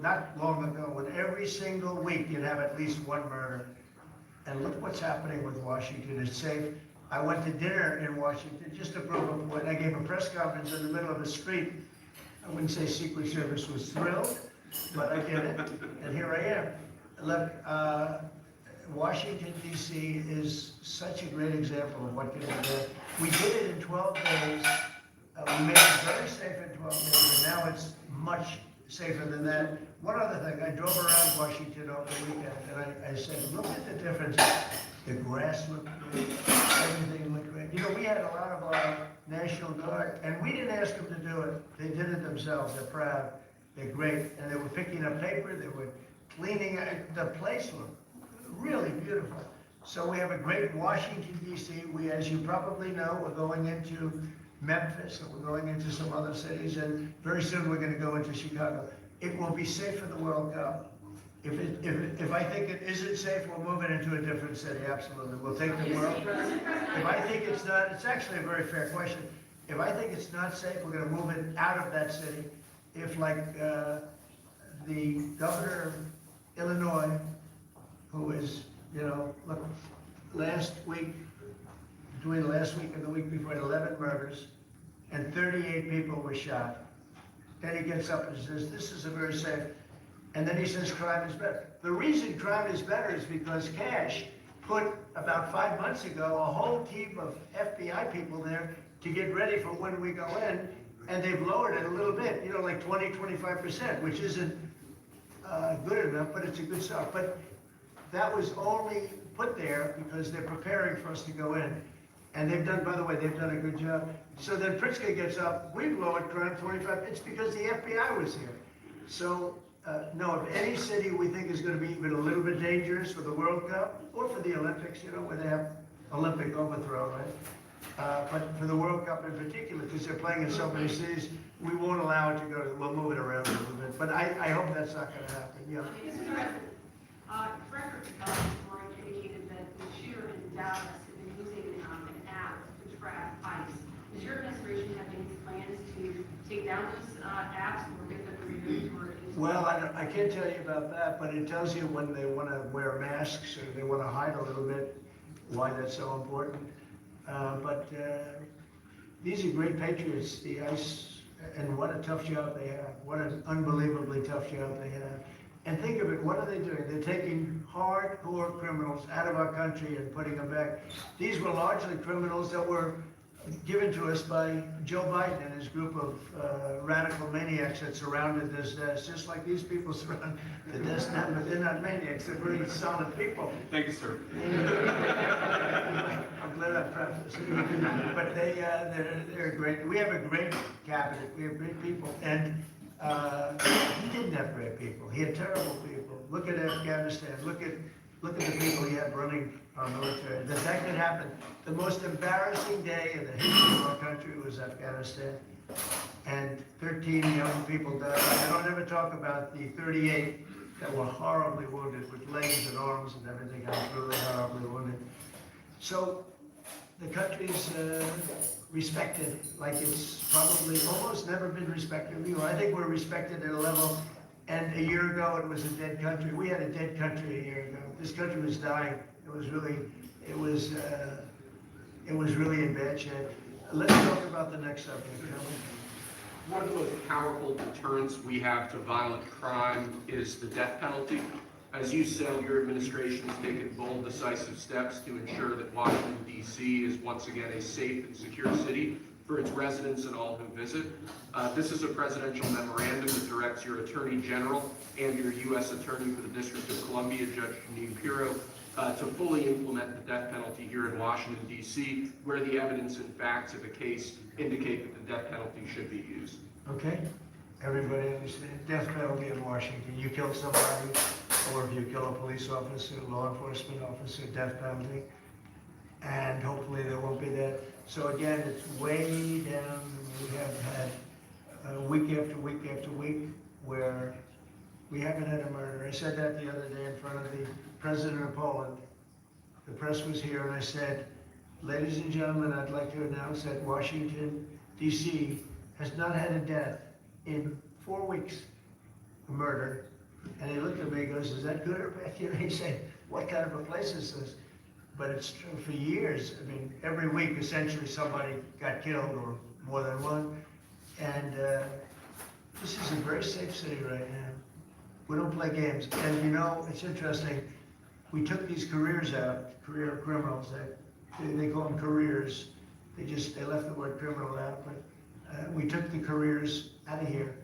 not long ago, when every single week you'd have at least one murder. And look what's happening with Washington. It's safe. I went to dinner in Washington just to prove a point. I gave a press conference in the middle of the street. I wouldn't say Secret Service was thrilled, but I did it. And here I am. Look, Washington, D.C. is such a great example of what can be done. We did it in 12 days. We made it very safe in 12 days, and now it's much safer than that. One other thing, I drove around Washington over the weekend, and I said, look at the difference. The grass looked great, everything looked great. You know, we had a lot of our National Guard, and we didn't ask them to do it. They did it themselves. They're proud. They're great. And they were picking up paper. They were cleaning. The place looked really beautiful. So we have a great Washington, D.C. We, as you probably know, we're going into Memphis, and we're going into some other cities, and very soon we're going to go into Chicago. It will be safe for the World Cup. If I think it isn't safe, we'll move it into a different city, absolutely. We'll take the world. If I think it's not, it's actually a very fair question. If I think it's not safe, we're going to move it out of that city. If, like, the governor of Illinois, who is, you know, look, between last week and the week before, 11 murders, and 38 people were shot. Then he gets up and says, this is a very safe, and then he says crime is better. The reason crime is better is because Cash put, about 5 months ago, a whole team of FBI people there to get ready for when we go in, and they've lowered it a little bit, you know, like 20–25%, which isn't good enough, but it's a good start. But that was only put there because they're preparing for us to go in. And they've done, by the way, they've done a good job. So then Pritzker gets up, we've lowered crime 25, it's because the FBI was here. So, no, if any city we think is gonna be even a little bit dangerous for the World Cup, or for the Olympics, you know, where they have Olympic overthrow, right? But for the World Cup in particular, because they're playing in so many cities, we won't allow it to go, we'll move it around a little bit. But I hope that's not gonna happen, yeah. Mr. President, Director Morgan indicated that the shooter in Dallas had been using an app to track ICE. Does your administration have any plans to take down those apps or get them removed? Well, I can't tell you about that, but it tells you when they want to wear masks or they want to hide a little bit, why that's so important. But these are great patriots, the ICE, and what a tough job they have. What an unbelievably tough job they have. And think of it, what are they doing? They're taking hardcore criminals out of our country and putting them back. These were largely criminals that were given to us by Joe Biden and his group of radical maniacs that surrounded this desk, just like these people surround the desk now, but they're not maniacs, they're pretty solid people. Thank you, sir. I'm glad I prefaced it. But they're great. We have a great cabinet, we have great people, and he didn't have great people. He had terrible people. Look at Afghanistan, look at the people he had running our military. That could happen. The most embarrassing day in the history of our country was Afghanistan. And 13 young people died. I don't ever talk about the 38 that were horribly wounded with legs and arms and everything else, really horribly wounded. So the country's respected like it's probably almost never been respected. I think we're respected at a level. And a year ago, it was a dead country. We had a dead country a year ago. This country was dying. It was really in bad shape. Let's talk about the next subject, shall we? One of the most powerful deterrents we have to violent crime is the death penalty. As you said, your administration has taken bold, decisive steps to ensure that Washington, D.C. is once again a safe and secure city for its residents and all who visit. This is a presidential memorandum that directs your Attorney General and your U.S. Attorney for the District of Columbia, Judge Janine Pirro, to fully implement the death penalty here in Washington, D.C., where the evidence and facts of the case indicate that the death penalty should be used. Okay? Everybody understands? Death penalty in Washington. You kill somebody, or if you kill a police officer, law enforcement officer, death penalty. And hopefully there won't be that. So again, it's way down. We have had week after week after week where we haven't had a murder. I said that the other day in front of the president of Poland. The press was here and I said, ladies and gentlemen, I'd like to announce that Washington, D.C. has not had a death in 4 weeks, a murder. And he looked at me and goes, is that good or bad? You know, he said, what kind of a place is this? But it's true for years. I mean, every week, essentially, somebody got killed or more than one. And this is a very safe city right now. We don't play games. And you know, it's interesting. We took these careers out, career criminals. They call them careers. They left the word criminal out. But we took the careers out of here.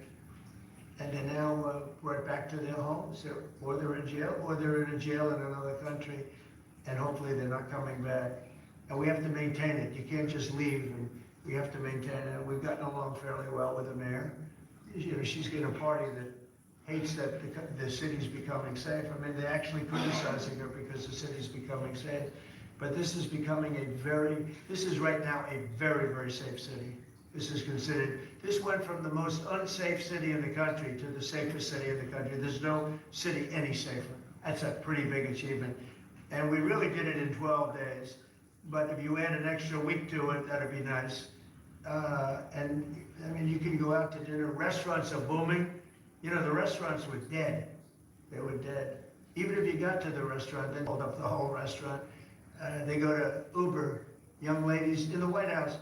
And they're now brought back to their homes. Or they're in jail, or they're in a jail in another country. And hopefully they're not coming back. And we have to maintain it. You can't just leave, and we have to maintain it. We've gotten along fairly well with the mayor. You know, she's got a party that hates that the city's becoming safe. I mean, they're actually criticizing her because the city's becoming safe. But this is becoming this is right now a very, very safe city. This went from the most unsafe city in the country to the safest city in the country. There's no city any safer. That's a pretty big achievement. And we really did it in 12 days. But if you add an extra week to it, that'd be nice. And I mean, you can go out to dinner. Restaurants are booming. You know, the restaurants were dead. They were dead. Even if you got to the restaurant, they hold up the whole restaurant. They go to Uber. Young ladies in the White House,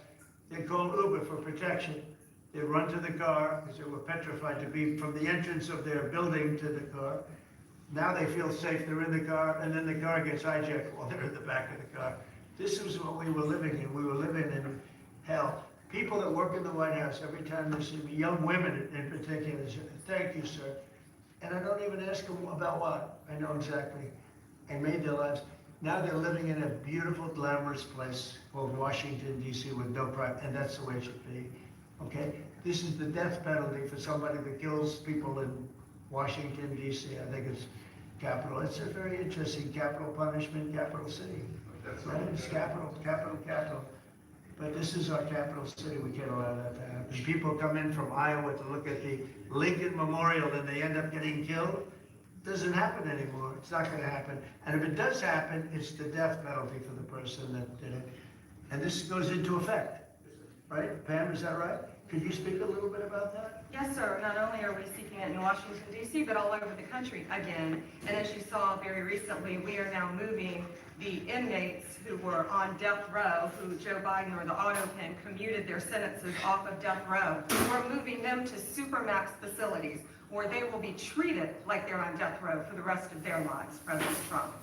they called Uber for protection. They run to the car because they were petrified to be from the entrance of their building to the car. Now they feel safe, they're in the car, and then the car gets hijacked while they're in the back of the car. This is what we were living in. We were living in hell. People that work in the White House, every time they see me, young women in particular, say, thank you, sir. And I don't even ask them about what. I know exactly. I made their lives. Now they're living in a beautiful, glamorous place called Washington DC with no crime, and that's the way it should be. Okay? This is the death penalty for somebody that kills people in Washington DC. I think it's capital. It's a very interesting capital punishment, capital city. Right? It's capital, capital, capital. But this is our capital city. We can't allow that to happen. People come in from Iowa to look at the Lincoln Memorial and they end up getting killed. It doesn't happen anymore. It's not going to happen. And if it does happen, it's the death penalty for the person that did it. And this goes into effect. Right? Pam, is that right? Could you speak a little bit about that? Yes, sir. Not only are we seeking it in Washington, D.C., but all over the country again. And as you saw very recently, we are now moving the inmates who were on death row, who Joe Biden or the auto pen commuted their sentences off of death row. We're moving them to supermax facilities where they will be treated like they're on death row for the rest of their lives, President Trump.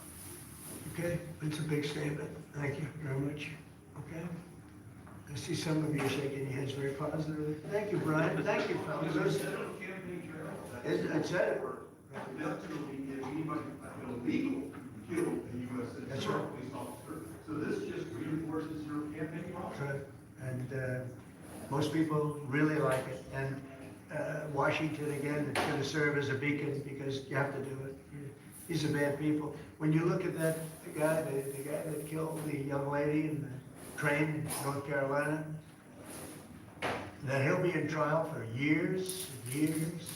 Okay, it's a big statement. Thank you very much. Okay. I see some of you shaking your heads very positively. Thank you, Brian. Thank you, fellas. It's it. Illegal to kill a U.S. citizen. That's right. Police officer. So this just reinforces your campaign promise. That's right. And most people really like it. And Washington, again, is going to serve as a beacon because you have to do it. These are bad people. When you look at that, the guy that killed the young lady in the train in North Carolina, that he'll be in trial for years, years,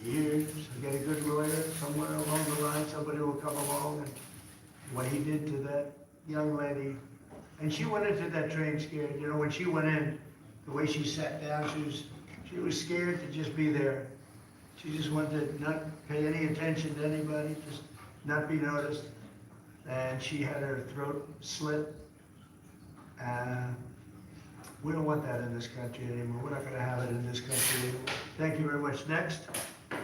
years. He'll get a good lawyer somewhere along the line. Somebody will come along and what he did to that young lady. And she went into that train scared. You know, when she went in, the way she sat down, she was scared to just be there. She just wanted to not pay any attention to anybody, just not be noticed. And she had her throat slit. We don't want that in this country anymore. We're not going to have it in this country anymore. Thank you very much. Next.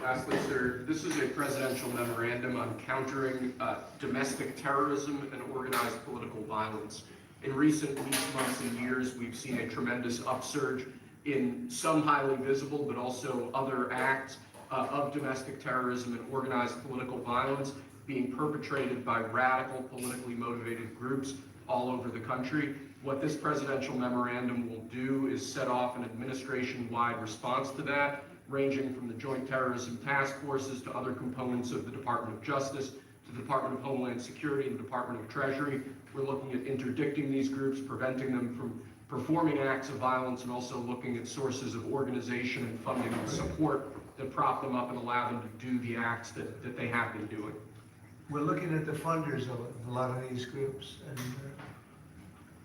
Lastly, sir, this is a presidential memorandum on countering domestic terrorism and organized political violence. In recent weeks, months, and years, we've seen a tremendous upsurge in some highly visible, but also other acts of domestic terrorism and organized political violence being perpetrated by radical, politically motivated groups all over the country. What this presidential memorandum will do is set off an administration-wide response to that, ranging from the Joint Terrorism Task Forces to other components of the Department of Justice, to the Department of Homeland Security and the Department of Treasury. We're looking at interdicting these groups, preventing them from performing acts of violence, and also looking at sources of organization and funding and support that prop them up and allow them to do the acts that they have been doing. We're looking at the funders of a lot of these groups. And,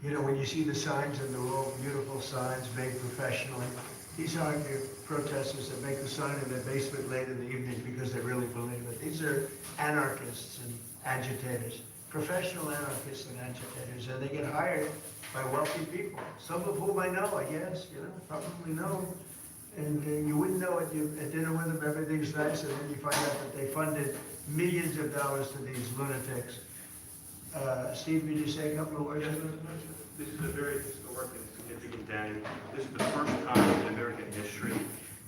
you know, when you see the signs, and they're all beautiful signs made professionally, these aren't your protesters that make the sign in their basement late in the evening because they really believe it. These are anarchists and agitators, professional anarchists and agitators, and they get hired by wealthy people, some of whom I know, I guess, you know, probably know. And you wouldn't know it. You at dinner with them, everything's nice, and then you find out that they funded millions of dollars to these lunatics. Steve, could you say a couple of words? Yes, this is a very historic and significant day. This is the first time in American history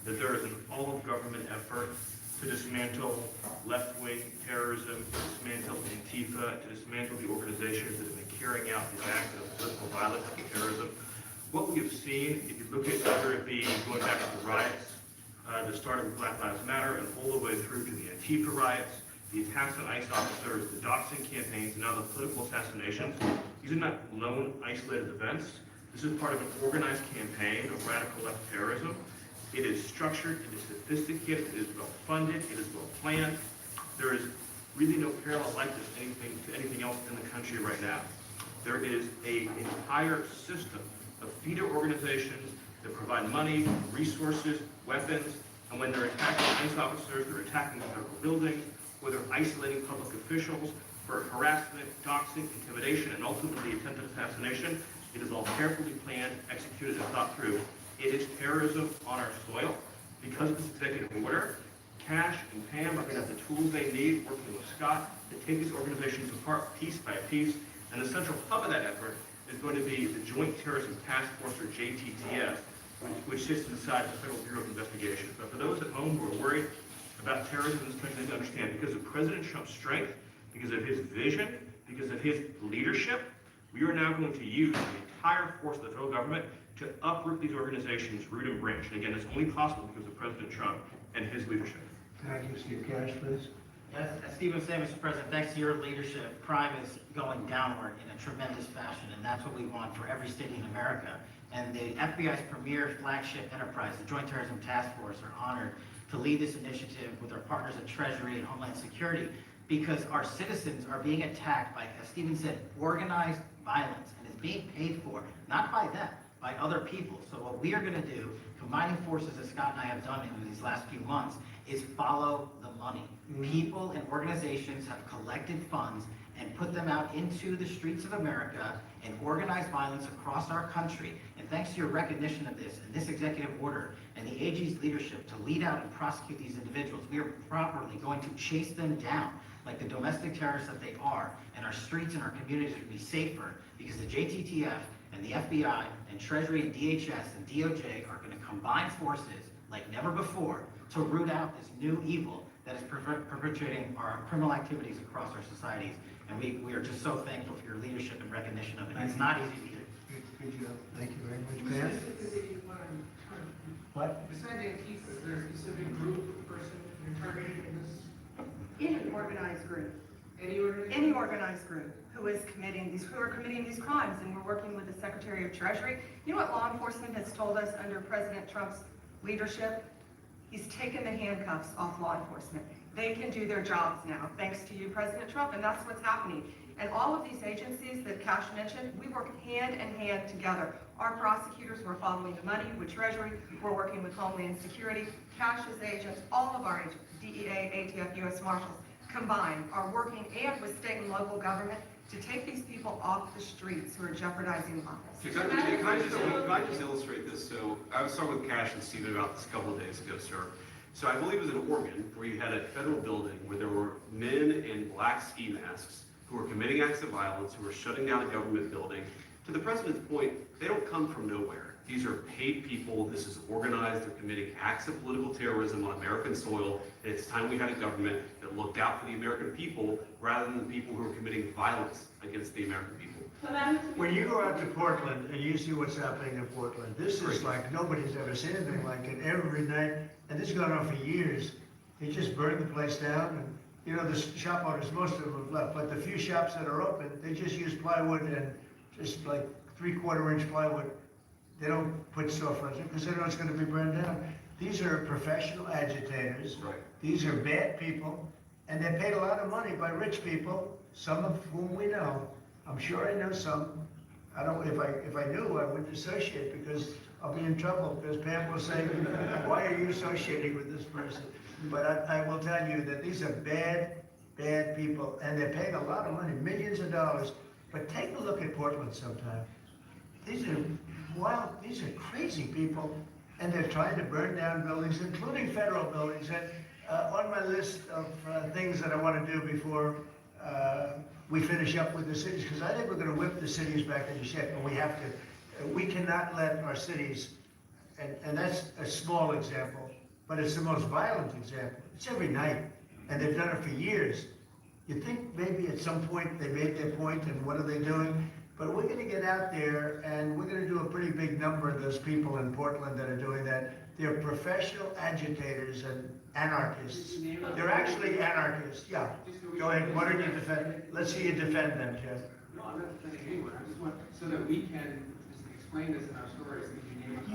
that there is an all-of-government effort to dismantle left-wing terrorism, to dismantle Antifa, to dismantle the organizations that have been carrying out these acts of political violence and terrorism. What we have seen, if you look at whether it be going back to the riots, that started with Black Lives Matter and all the way through to the Antifa riots, the attacks on ICE officers, the doxing campaigns, and now the political assassinations, these are not lone, isolated events. This is part of an organized campaign of radical left terrorism. It is structured, it is sophisticated, it is well funded, it is well planned. There is really no parallel like this to anything else in the country right now. There is an entire system of feeder organizations that provide money, resources, weapons, and when they're attacking ICE officers, they're attacking federal buildings, or they're isolating public officials for harassment, doxing, intimidation, and ultimately attempted assassination. It is all carefully planned, executed, and thought through. It is terrorism on our soil. Because of this executive order, Cash and Pam are going to have the tools they need, working with Scott, to take these organizations apart piece by piece. And the central hub of that effort is going to be the Joint Terrorism Task Force, or JTTF, which sits inside the Federal Bureau of Investigation. But for those at home who are worried about terrorism in this country, they need to understand, because of President Trump's strength because of his vision, because of his leadership, we are now going to use the entire force of the federal government to uproot these organizations root and branch. And again, it's only possible because of President Trump and his leadership. Can I give Steve Cash, please? As Stephen said, Mr. President, thanks to your leadership, crime is going downward in a tremendous fashion, and that's what we want for every city in America. And the FBI's premier flagship enterprise, the Joint Terrorism Task Force, are honored to lead this initiative with our partners at Treasury and Homeland Security, because our citizens are being attacked by, as Stephen said, organized violence, and it's being paid for, not by them, by other people. So what we are going to do, combining forces as Scott and I have done in these last few months, is follow the money. People and organizations have collected funds and put them out into the streets of America and organized violence across our country. And thanks to your recognition of this and this executive order and the AG's leadership to lead out and prosecute these individuals, we are properly going to chase them down like the domestic terrorists that they are, and our streets and our communities will be safer because the JTTF and the FBI and Treasury and DHS and DOJ are going to combine forces like never before to root out this new evil that is perpetrating our criminal activities across our societies. And we are just so thankful for your leadership and recognition of it. It's not easy to do. Good job. Thank you very much, Pam. What? Besides Antifa, is there a specific group, person you're targeting in this? Any organized group. Any organization? Any organized group who are committing these crimes, and we're working with the Secretary of Treasury. You know what law enforcement has told us under President Trump's leadership? He's taken the handcuffs off law enforcement. They can do their jobs now, thanks to you, President Trump, and that's what's happening. And all of these agencies that Cash mentioned, we work hand in hand together. Our prosecutors, we're following the money with Treasury, we're working with Homeland Security, Cash's agents, all of our agents, DEA, ATF, U.S. Marshals, combined are working, and with state and local government, to take these people off the streets who are jeopardizing lives. Can I just illustrate this? So I was talking with Cash and Stephen about this a couple of days ago, sir. So I believe it was in Oregon where you had a federal building where there were men in black ski masks who were committing acts of violence, who were shutting down a government building. To the president's point, they don't come from nowhere. These are paid people. This is organized. They're committing acts of political terrorism on American soil. And it's time we had a government that looked out for the American people rather than the people who are committing violence against the American people. When you go out to Portland and you see what's happening in Portland, this is like nobody's ever seen anything like it. Every night, and this has gone on for years. They just burned the place down, and you know the shop owners, most of them have left, but the few shops that are open, they just use plywood and just like 3/4 inch plywood. They don't put storefronts in because they know it's going to be burned down. These are professional agitators. Right. These are bad people, and they're paid a lot of money by rich people, some of whom we know. I'm sure I know some. I don't. If I knew, I wouldn't associate because I'll be in trouble because Pam will say, "Why are you associating with this person?" But I will tell you that these are bad people, and they're paying a lot of money, millions of dollars. But take a look at Portland sometime. These are crazy people, and they're trying to burn down buildings, including federal buildings. And on my list of things that I want to do before we finish up with the cities, because I think we're going to whip the cities back into shape, and we have to. We cannot let our cities, and that's a small example, but it's the most violent example. It's every night, and they've done it for years. You think maybe at some point they made their point, and what are they doing? But we're going to get out there, and we're going to do a pretty big number of those people in Portland that are doing that. They're professional agitators and anarchists. They're actually anarchists. Yeah. Go ahead. Why don't you defend? Let's see you defend them, Jeff. No, I'm not defending anyone. I just want, so that we can just explain this in our stories.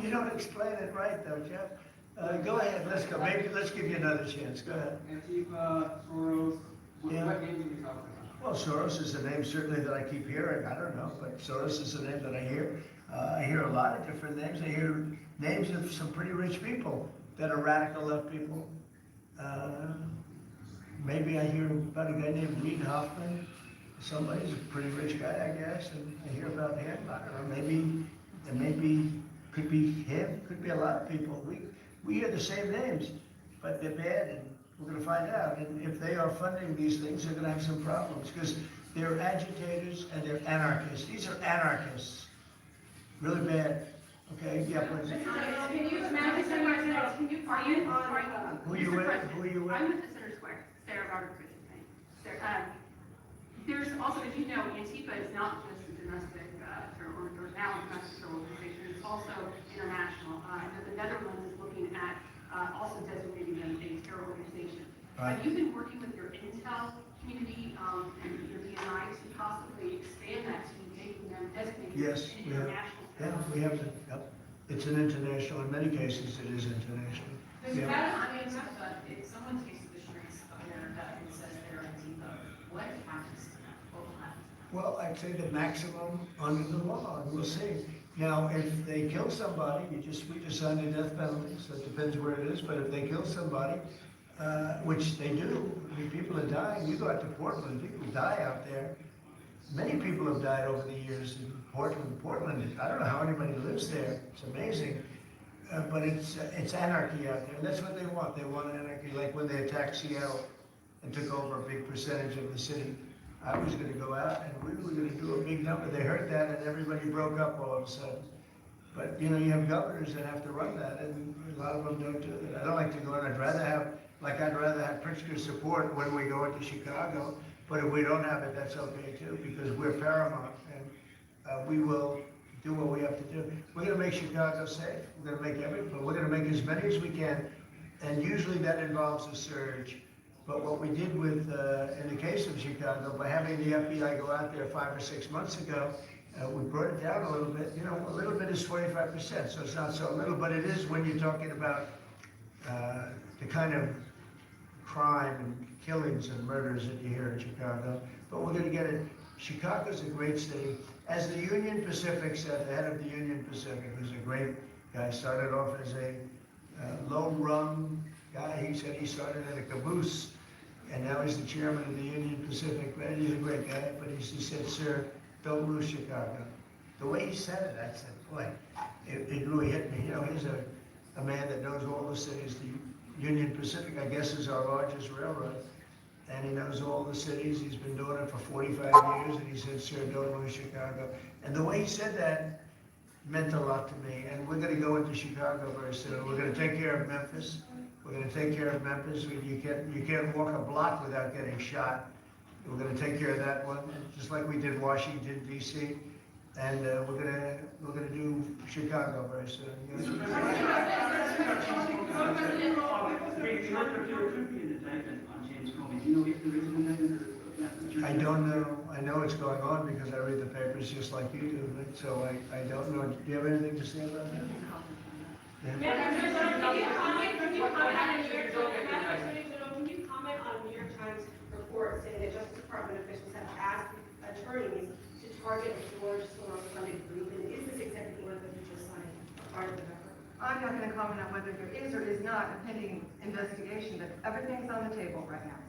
You don't explain it right, though, Jeff. Go ahead. Let's go. Maybe let's give you another chance. Go ahead. Antifa, Soros. What name are we talking about? Well, Soros is a name certainly that I keep hearing. I don't know, but Soros is a name that I hear. I hear a lot of different names. I hear names of some pretty rich people that are radical left people. Maybe I hear about a guy named Reid Hoffman. Somebody's a pretty rich guy, I guess, and I hear about him. I don't know. Maybe could be him. Could be a lot of people. We hear the same names, but they're bad, and we're going to find out. And if they are funding these things, they're going to have some problems because they're agitators and they're anarchists. These are anarchists. Really bad. Okay, yeah, please. Can you imagine someone else? Can you, are you? Who are you with? Who are you with? I'm with the Center Square, Sarah Robert Christian thing. you know, Antifa is not just a domestic, or now a domestic organization, it's also international. I know the Netherlands is looking at also designating them a terror organization. Right. Have you been working with your intel community and your DNI to possibly expand that to making them designated Yes, an we have. international Yeah, terror? we have, yep. It's an international, in many cases it is international. Mr. Yeah. Madam, I mean, if someone takes to the streets of America and says they're Antifa, what happens to them? What will happen? Well, I'd say the maximum under the law, and we'll see. Now, if they kill somebody, we just signed a death penalty, so it depends where it is, but if they kill somebody, which they do, I mean, people are dying. You go out to Portland, people die out there. Many people have died over the years in Portland. Portland, I don't know how anybody lives there. It's amazing. But it's anarchy out there. And that's what they want. They want anarchy. Like when they attacked Seattle and took over a big percentage of the city. I was going to go out and we were going to do a big number. They heard that and everybody broke up all of a sudden. But you know, you have governors that have to run that, and a lot of them don't do that. I don't like to go in. I'd rather have Pritzker's support when we go into Chicago. But if we don't have it, that's okay too, because we're paramount, and we will do what we have to do. We're going to make Chicago safe. We're going to make everything. We're going to make as many as we can, and usually that involves a surge. But what we did with, in the case of Chicago, by having the FBI go out there 5 or 6 months ago, we brought it down a little bit. You know, a little bit is 25%, so it's not so little, but it is when you're talking about the kind of crime and killings and murders that you hear in Chicago. But we're going to get it. Chicago's a great city. As the Union Pacific said, the head of the Union Pacific, who's a great guy, started off as a low-rung guy. He said he started at a caboose, and now he's the chairman of the Union Pacific. He's a great guy, but he said, sir, don't lose Chicago. The way he said it, I said, boy, it really hit me. You know, he's a man that knows all the cities. The Union Pacific, I guess, is our largest railroad, and he knows all the cities. He's been doing it for 45 years, and he said, sir, don't lose Chicago. And the way he said that meant a lot to me, and we're going to go into Chicago very soon. We're going to take care of Memphis. We're going to take care of Memphis. You can't walk a block without getting shot. We're going to take care of that one, just like we did Washington, D.C., and we're going to do Chicago very soon. There could be an indictment on James Comey. Do you know if there is an indictment? I don't know. I know it's going on because I read the papers just like you do, but so I don't know. Do you have anything to say about that? Can you comment on a New York Times report saying that Justice Department officials have asked attorneys to target a George Soros-funded group, and is this executive order that you just signed a part of the record? I'm not going to comment on whether there is or is not a pending investigation, but everything's on the table right now.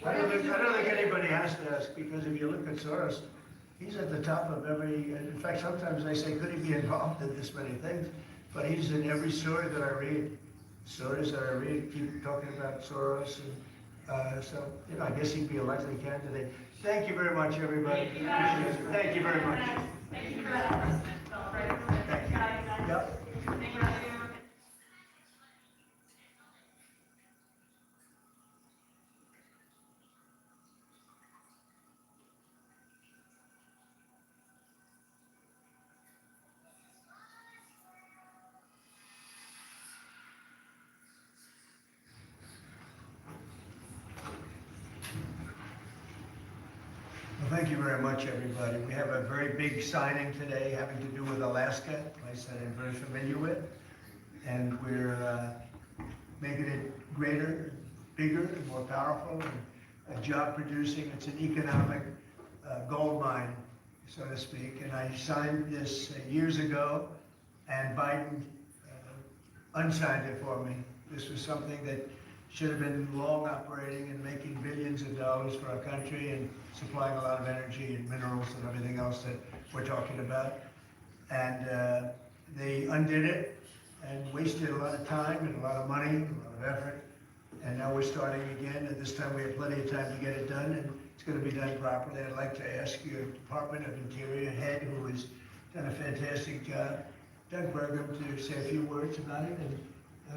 I don't think anybody has to ask, because if you look at Soros, he's at the top of every, in fact, sometimes they say, could he be involved in this many things? But he's in every story that I read. Stories that I read keep talking about Soros, and so, you know, I guess he'd be a likely candidate. Thank you very much, everybody. Thank you very much. Thank you for that. Thank you. Yep. Thank you. Well, thank you very much, everybody. We have a very big signing today having to do with Alaska, a place that I'm very familiar with. And we're making it greater, bigger, and more powerful, and job producing. It's an economic gold mine, so to speak. And I signed this years ago, and Biden unsigned it for me. This was something that should have been long operating and making billions of dollars for our country and supplying a lot of energy and minerals and everything else that we're talking about. And they undid it and wasted a lot of time and a lot of money, a lot of effort. And now we're starting again, and this time we have plenty of time to get it done, and it's going to be done properly. I'd like to ask your Department of Interior head, who has done a fantastic job, Doug Burgum, to say a few words about it. And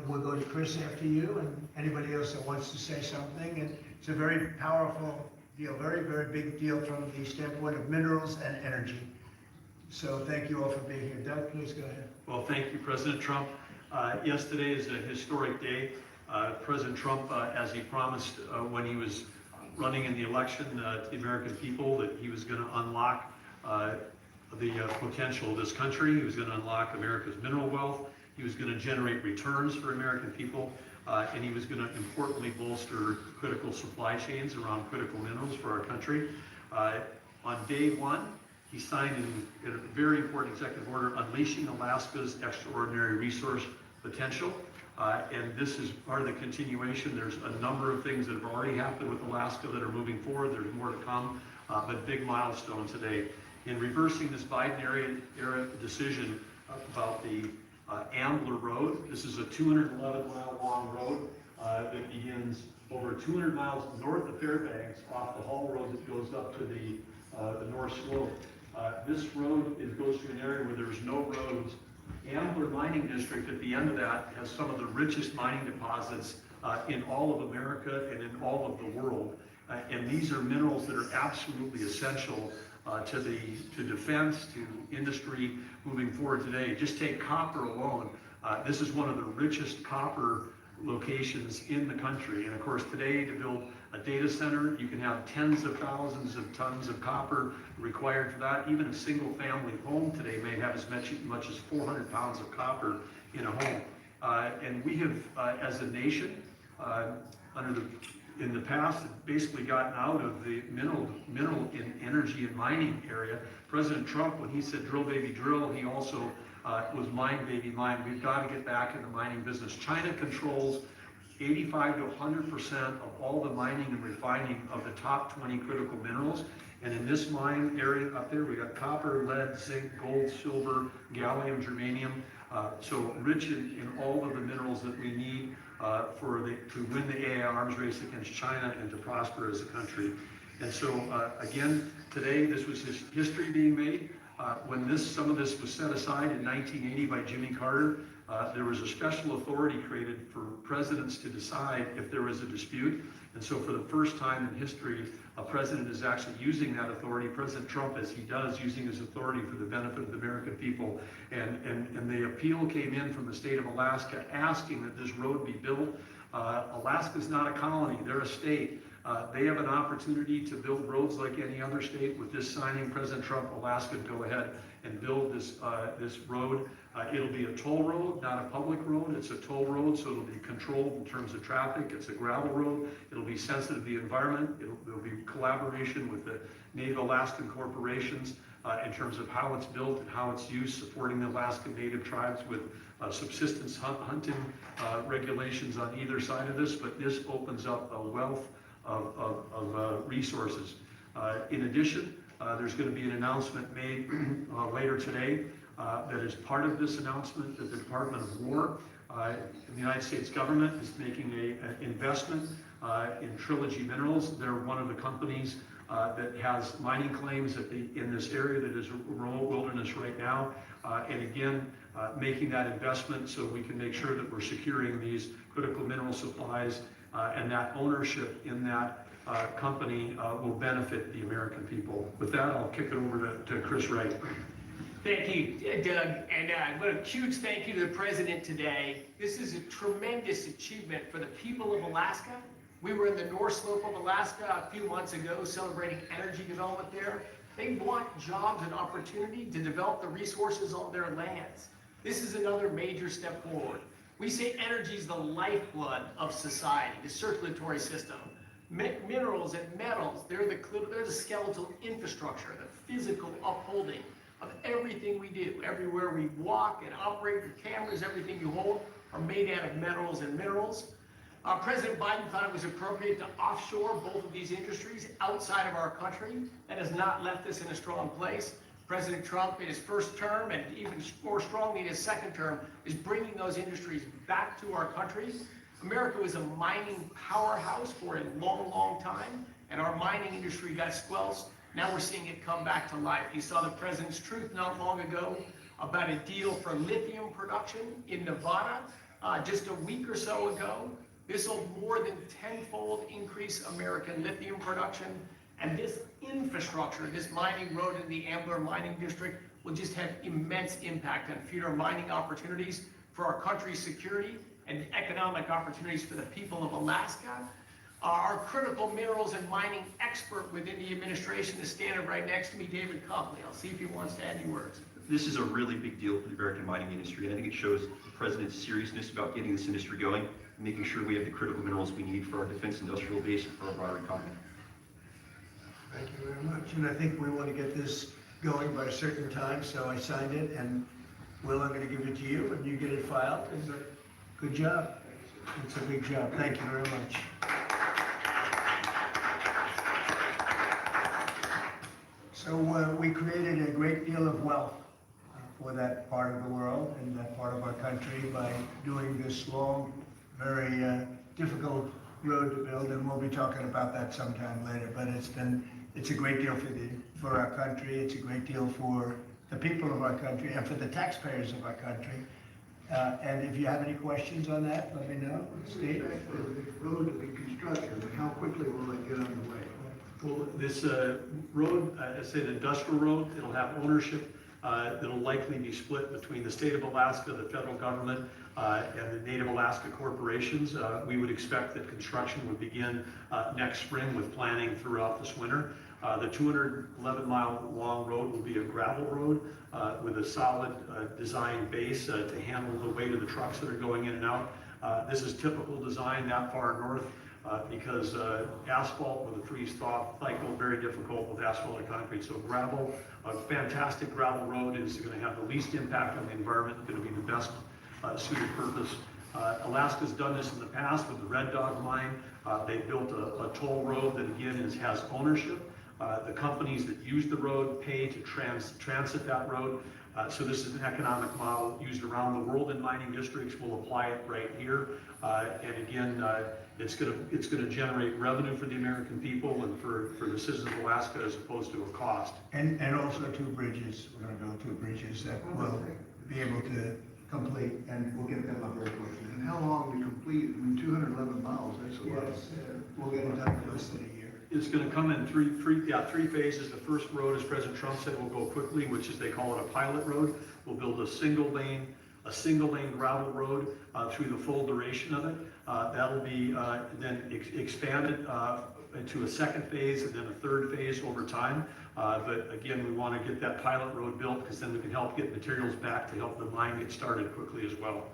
we'll go to Chris after you, and anybody else that wants to say something. And it's a very powerful deal, very, very big deal from the standpoint of minerals and energy. So thank you all for being here. Doug, please go ahead. Well, thank you, President Trump. Yes, today is a historic day. President Trump, as he promised when he was running in the election to the American people, that he was going to unlock the potential of this country. He was going to unlock America's mineral wealth. He was going to generate returns for American people. And he was going to importantly bolster critical supply chains around critical minerals for our country. On day one, he signed a very important executive order unleashing Alaska's extraordinary resource potential. And this is part of the continuation. There's a number of things that have already happened with Alaska that are moving forward. There's more to come, but big milestone today. In reversing this Biden-era decision about the Ambler Road, this is a 211-mile long road that begins over 200 miles north of Fairbanks off the Hall Road that goes up to the North Slope. This road goes to an area where there's no roads. Ambler Mining District at the end of that has some of the richest mining deposits in all of America and in all of the world. And these are minerals that are absolutely essential to defense, to industry moving forward today. Just take copper alone. This is one of the richest copper locations in the country. And of course, today to build a data center, you can have tens of thousands of tons of copper required for that. Even a single family home today may have as much as 400 pounds of copper in a home. And we have, as a nation, in the past, basically gotten out of the mineral in energy and mining area. President Trump, when he said drill baby drill, he also was mine baby mine. We've got to get back in the mining business. China controls 85 to 100% of all the mining and refining of the top 20 critical minerals. And in this mine area up there, we got copper, lead, zinc, gold, silver, gallium, germanium. So rich in all of the minerals that we need to win the AI arms race against China and to prosper as a country. And so again, today this was history being made. When some of this was set aside in 1980 by Jimmy Carter, there was a special authority created for presidents to decide if there was a dispute. And so for the first time in history, a president is actually using that authority. President Trump, as he does, using his authority for the benefit of the American people. And the appeal came in from the state of Alaska asking that this road be built. Alaska's not a colony, they're a state. They have an opportunity to build roads like any other state. With this signing, President Trump, Alaska would go ahead and build this road. It'll be a toll road, not a public road. It's a toll road, so it'll be controlled in terms of traffic. It's a gravel road. It'll be sensitive to the environment. There'll be collaboration with the Native Alaskan corporations in terms of how it's built and how it's used, supporting the Alaskan Native tribes with subsistence hunting regulations on either side of this. But this opens up a wealth of resources. In addition, there's going to be an announcement made later today that is part of this announcement that the Department of War in the United States government is making an investment in Trilogy Minerals. They're one of the companies that has mining claims in this area that is a remote wilderness right now. And again, making that investment so we can make sure that we're securing these critical mineral supplies and that ownership in that company will benefit the American people. With that, I'll kick it over to Chris Wright. Thank you, Doug, and a huge thank you to the President today. This is a tremendous achievement for the people of Alaska. We were in the North Slope of Alaska a few months ago celebrating energy development there. They want jobs and opportunity to develop the resources on their lands. This is another major step forward. We say energy is the lifeblood of society, the circulatory system. Minerals and metals, they're the skeletal infrastructure, the physical upholding of everything we do. Everywhere we walk and operate, your cameras, everything you hold are made out of metals and minerals. President Biden thought it was appropriate to offshore both of these industries outside of our country. That has not left us in a strong place. President Trump, in his first term, and even more strongly in his second term, is bringing those industries back to our country. America was a mining powerhouse for a long, long time, and our mining industry got squelched. Now we're seeing it come back to life. You saw the President's truth not long ago about a deal for lithium production in Nevada just a week or so ago. This will more than tenfold increase American lithium production. And this infrastructure, this mining road in the Ambler Mining District will just have immense impact on future mining opportunities for our country's security and economic opportunities for the people of Alaska. Our critical minerals and mining expert within the administration is standing right next to me, David Copley. I'll see if he wants to add any words. This is a really big deal for the American mining industry, and I think it shows the President's seriousness about getting this industry going and making sure we have the critical minerals we need for our defense industrial base and for our broader economy. Thank you very much. And I think we want to get this going by a certain time, so I signed it, and Will, I'm going to give it to you, and you get it filed. And good job. It's a big job. Thank you very much. So we created a great deal of wealth for that part of the world and that part of our country by doing this long, very difficult road to build, and we'll be talking about that sometime later. But it's a great deal for our country. It's a great deal for the people of our country and for the taxpayers of our country. And if you have any questions on that, let me know. Steve? The road to be constructed, and how quickly will it get underway? Well, this road, it's an industrial road. It'll have ownership that'll likely be split between the state of Alaska, the federal government, and the Native Alaska corporations. We would expect that construction would begin next spring with planning throughout this winter. The 211-mile long road will be a gravel road with a solid design base to handle the weight of the trucks that are going in and out. This is typical design that far north because asphalt with a freeze-thaw cycle, very difficult with asphalt and concrete. So gravel, a fantastic gravel road is going to have the least impact on the environment, going to be the best suited purpose. Alaska's done this in the past with the Red Dog mine. They built a toll road that again has ownership. The companies that use the road pay to transit that road. So this is an economic model used around the world in mining districts. We'll apply it right here. And again, it's going to generate revenue for the American people and for the citizens of Alaska as opposed to a cost. And also 2 bridges. We're going to build 2 bridges that will be able to complete, and we'll get them up very quickly. And how long to complete? I mean, 211 miles, that's a lot. Yes, we'll get it done in less than a year. It's going to come in three phases. The first road, as President Trump said, will go quickly, which is they call it a pilot road. We'll build a single lane gravel road through the full duration of it. That'll be then expanded into a second phase and then a third phase over time. But again, we want to get that pilot road built because then we can help get materials back to help the mine get started quickly as well.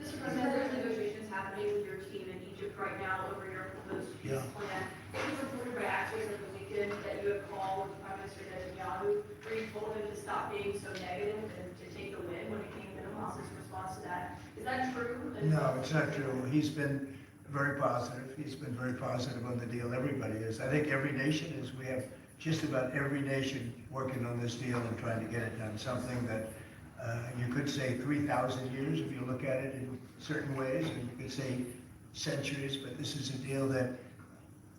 Mr. President, there's negotiations happening with your team in Egypt right now over your proposed peace plan. It was reported by Axios at the weekend that you had called Prime Minister Netanyahu, where you told him to stop being so negative and to take the win when it came to Hamas's response to that. Is that true? No, it's not true. He's been very positive. He's been very positive on the deal. Everybody is. I think every nation is. We have just about every nation working on this deal and trying to get it done. Something that you could say 3,000 years if you look at it in certain ways, and you could say centuries, but this is a deal that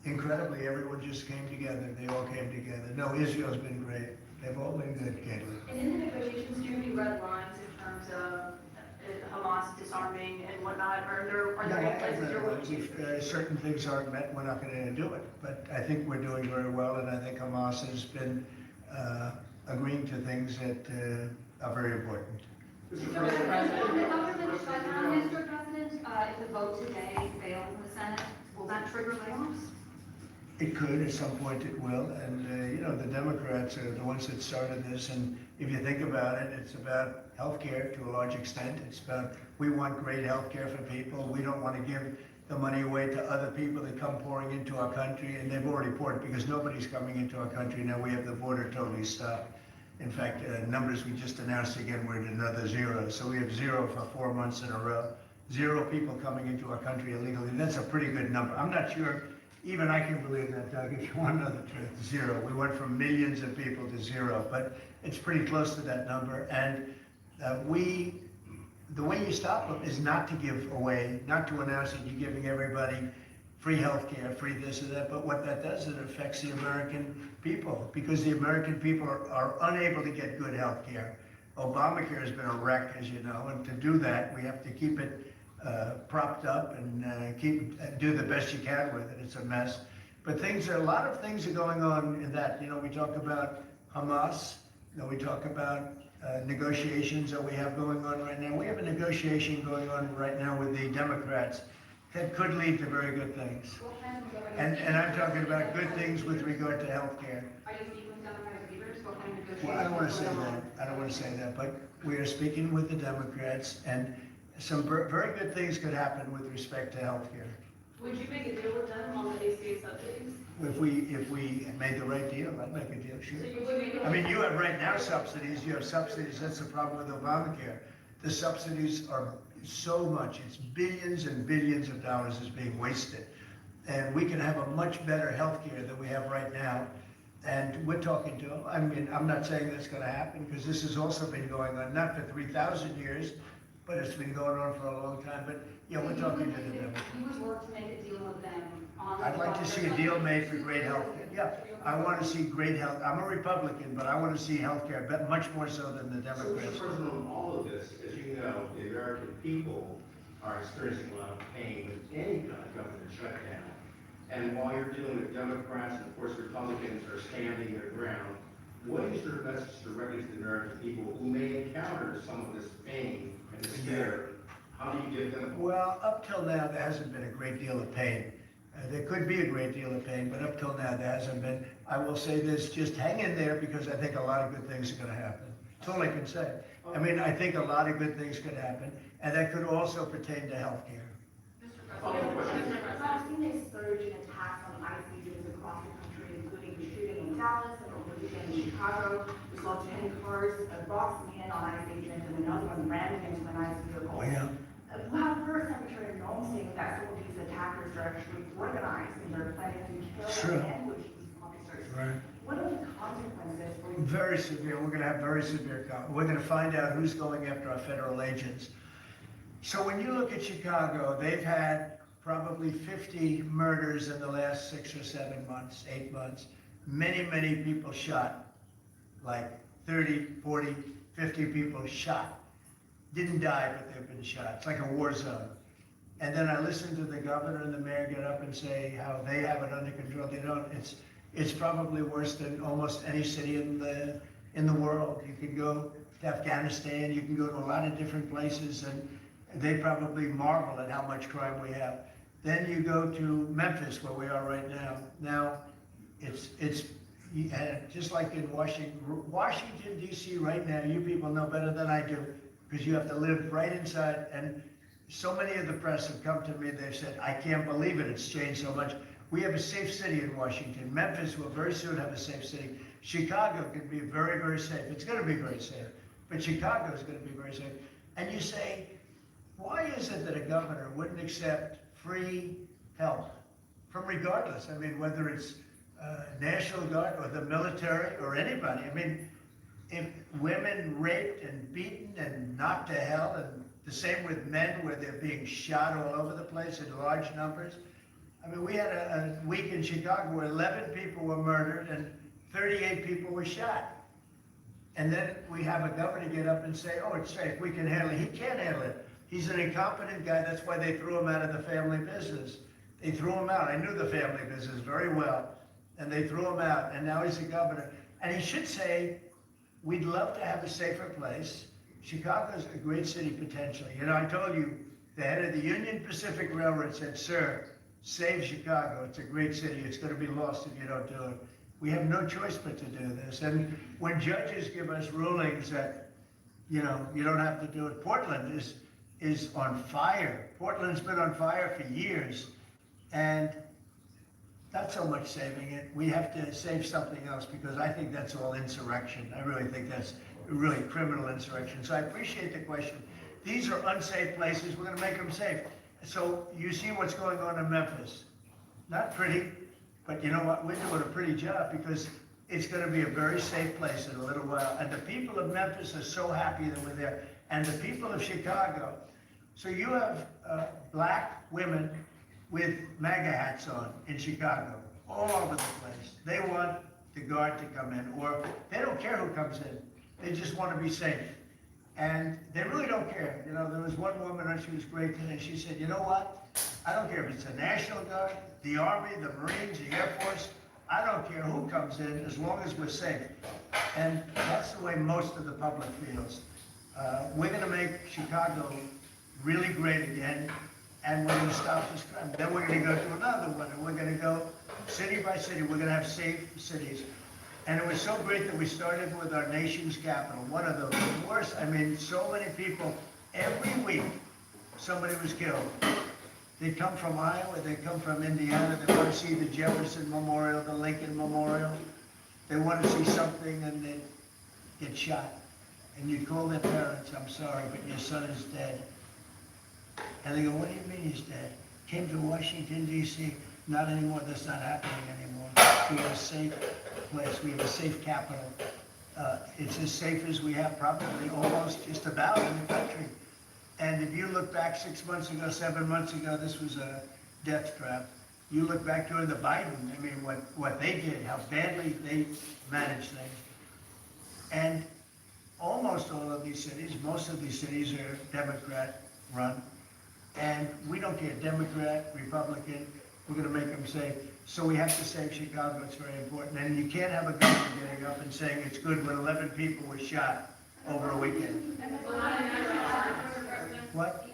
incredibly everyone just came together. They all came together. No, Israel's been great. They've all been good, Caitlin. And in the negotiations, do you have any red lines in terms of Hamas disarming and whatnot? Are there any places you're working? If certain things aren't met, we're not going to do it. But I think we're doing very well, and I think Hamas has been agreeing to things that are very important. Mr. President, the government shutdown, Mr. President, if the vote today fails in the Senate, will that trigger layoffs? It could, at some point it will, and you know, the Democrats are the ones that started this, and if you think about it, it's about health care to a large extent. It's about, we want great health care for people. We don't want to give the money away to other people that come pouring into our country, and they've already poured, because nobody's coming into our country now. We have the border totally stopped. In fact, numbers we just announced again, we're at another 0. So we have 0 for 4 months in a row. 0 people coming into our country illegally. That's a pretty good number. I'm not sure even I can believe that, Doug, if you want to know the truth. 0. We went from millions of people to 0, but it's pretty close to that number. And the way you stop them is not to give away, not to announce that you're giving everybody free health care, free this or that, but what that does is it affects the American people, because the American people are unable to get good health care. Obamacare has been a wreck, as you know, and to do that, we have to keep it propped up and do the best you can with it. It's a mess. But a lot of things are going on in that. We talk about Hamas, we talk about negotiations that we have going on right now. We have a negotiation going on right now with the Democrats that could lead to very good things. And I'm talking about good things with regard to health care. Are you speaking with Democratic leaders? What kind of negotiations? Well, I don't want to say that. I don't want to say that. But we are speaking with the Democrats, and some very good things could happen with respect to health care. Would you make a deal with them on the ACA subsidies? If we made the right deal, I'd make a deal, sure. So you would make a- I mean, you have right now subsidies, that's the problem with Obamacare. The subsidies are so much, it's billions and billions of dollars is being wasted. And we can have a much better health care than we have right now. And we're talking to them. I mean, I'm not saying that's gonna happen, because this has also been going on, not for 3,000 years, but it's been going on for a long time. But, we're talking to them. You would work to make a deal with them on. I'd like to see a deal made for great health care. Yeah, I want to see great health. I'm a Republican, but I want to see health care, but much more so than the So, Democrats. Mr. President, on all of this, as you know, the American people are experiencing a lot of pain with any kind of government shutdown. And while you're dealing with Democrats and, of course, Republicans are standing their ground, what is your message directly to the American people who may encounter some of this pain and despair? How do you give them? Well, up till now, there hasn't been a great deal of pain. There could be a great deal of pain, but up till now, there hasn't been. I will say this, just hang in there, because I think a lot of good things are going to happen. That's all I can say. I mean, I think a lot of good things could happen, and that could also pertain to health care. I've seen a surge in attacks on ICE agents across the country, including the shooting in Dallas and over the weekend in Chicago. We saw 10 cars boxing in on ICE agents, and another one ran into an ICE vehicle. Oh, yeah. We have heard Secretary Noem saying that some of these attackers are actually organized and they're planning to kill and ambush these officers. Right. What are the consequences for you? Very severe. We're going to have very severe. We're going to find out who's going after our federal agents. So when you look at Chicago, they've had probably 50 murders in the last 6 or 7 months, 8 months. Many, many people shot, like 30, 40, 50 people shot. Didn't die, but they've been shot. It's like a war zone. And then I listened to the governor and the mayor get up and say how they have it under control. They don't. It's probably worse than almost any city in the world. You can go to Afghanistan, you can go to a lot of different places, and they probably marvel at how much crime we have. Then you go to Memphis, where we are right now. Now, it's just like in Washington, D.C. right now. You people know better than I do, because you have to live right inside. And so many of the press have come to me, they've said, I can't believe it, it's changed so much. We have a safe city in Washington. Memphis will very soon have a safe city. Chicago can be very, very safe. It's going to be very safe. But Chicago is going to be very safe. And you say, why is it that a governor wouldn't accept free help from regardless? I mean, whether it's National Guard or the military or anybody. I mean, if women raped and beaten and knocked to hell, and the same with men where they're being shot all over the place in large numbers. I mean, we had a week in Chicago where 11 people were murdered and 38 people were shot. And then we have a governor get up and say, oh, it's safe, we can handle it. He can't handle it. He's an incompetent guy. That's why they threw him out of the family business. They threw him out. I knew the family business very well. And they threw him out. And now he's a governor. And he should say, we'd love to have a safer place. Chicago's a great city potentially. You know, I told you, the head of the Union Pacific Railroad said, sir, save Chicago. It's a great city. It's going to be lost if you don't do it. We have no choice but to do this. And when judges give us rulings that, you know, you don't have to do it, Portland is on fire. Portland's been on fire for years. And not so much saving it. We have to save something else, because I think that's all insurrection. I really think that's really criminal insurrection. So I appreciate the question. These are unsafe places. We're going to make them safe. So you see what's going on in Memphis. Not pretty, but you know what? We're doing a pretty job, because it's going to be a very safe place in a little while. And the people of Memphis are so happy that we're there. And the people of Chicago. So you have black women with MAGA hats on in Chicago, all over the place. They want the guard to come in, or they don't care who comes in. They just want to be safe. And they really don't care. You know, there was one woman, and she was great today, she said, you know what? I don't care if it's the National Guard, the Army, the Marines, the Air Force, I don't care who comes in, as long as we're safe. And that's the way most of the public feels. We're gonna make Chicago really great again, and we're gonna stop this crime. Then we're gonna go to another one, and we're gonna go city by city. We're gonna have safe cities. And it was so great that we started with our nation's capital, one of the worst. I mean, so many people, every week, somebody was killed. They come from Iowa, they come from Indiana, they want to see the Jefferson Memorial, the Lincoln Memorial. They want to see something and they get shot. And you call their parents, I'm sorry, but your son is dead. And they go, what do you mean he's dead? Came to Washington, D.C. Not anymore, that's not happening anymore. We have a safe place, we have a safe capital. It's as safe as we have probably almost just about in the country. And if you look back 6 months ago, 7 months ago, this was a death trap. You look back during the Biden, I mean, what they did, how badly they managed things. And almost all of these cities, most of these cities are Democrat run. And we don't care, Democrat, Republican, we're gonna make them safe. So we have to save Chicago, it's very important. And you can't have a government getting up and saying it's good when 11 people were shot over a weekend. What?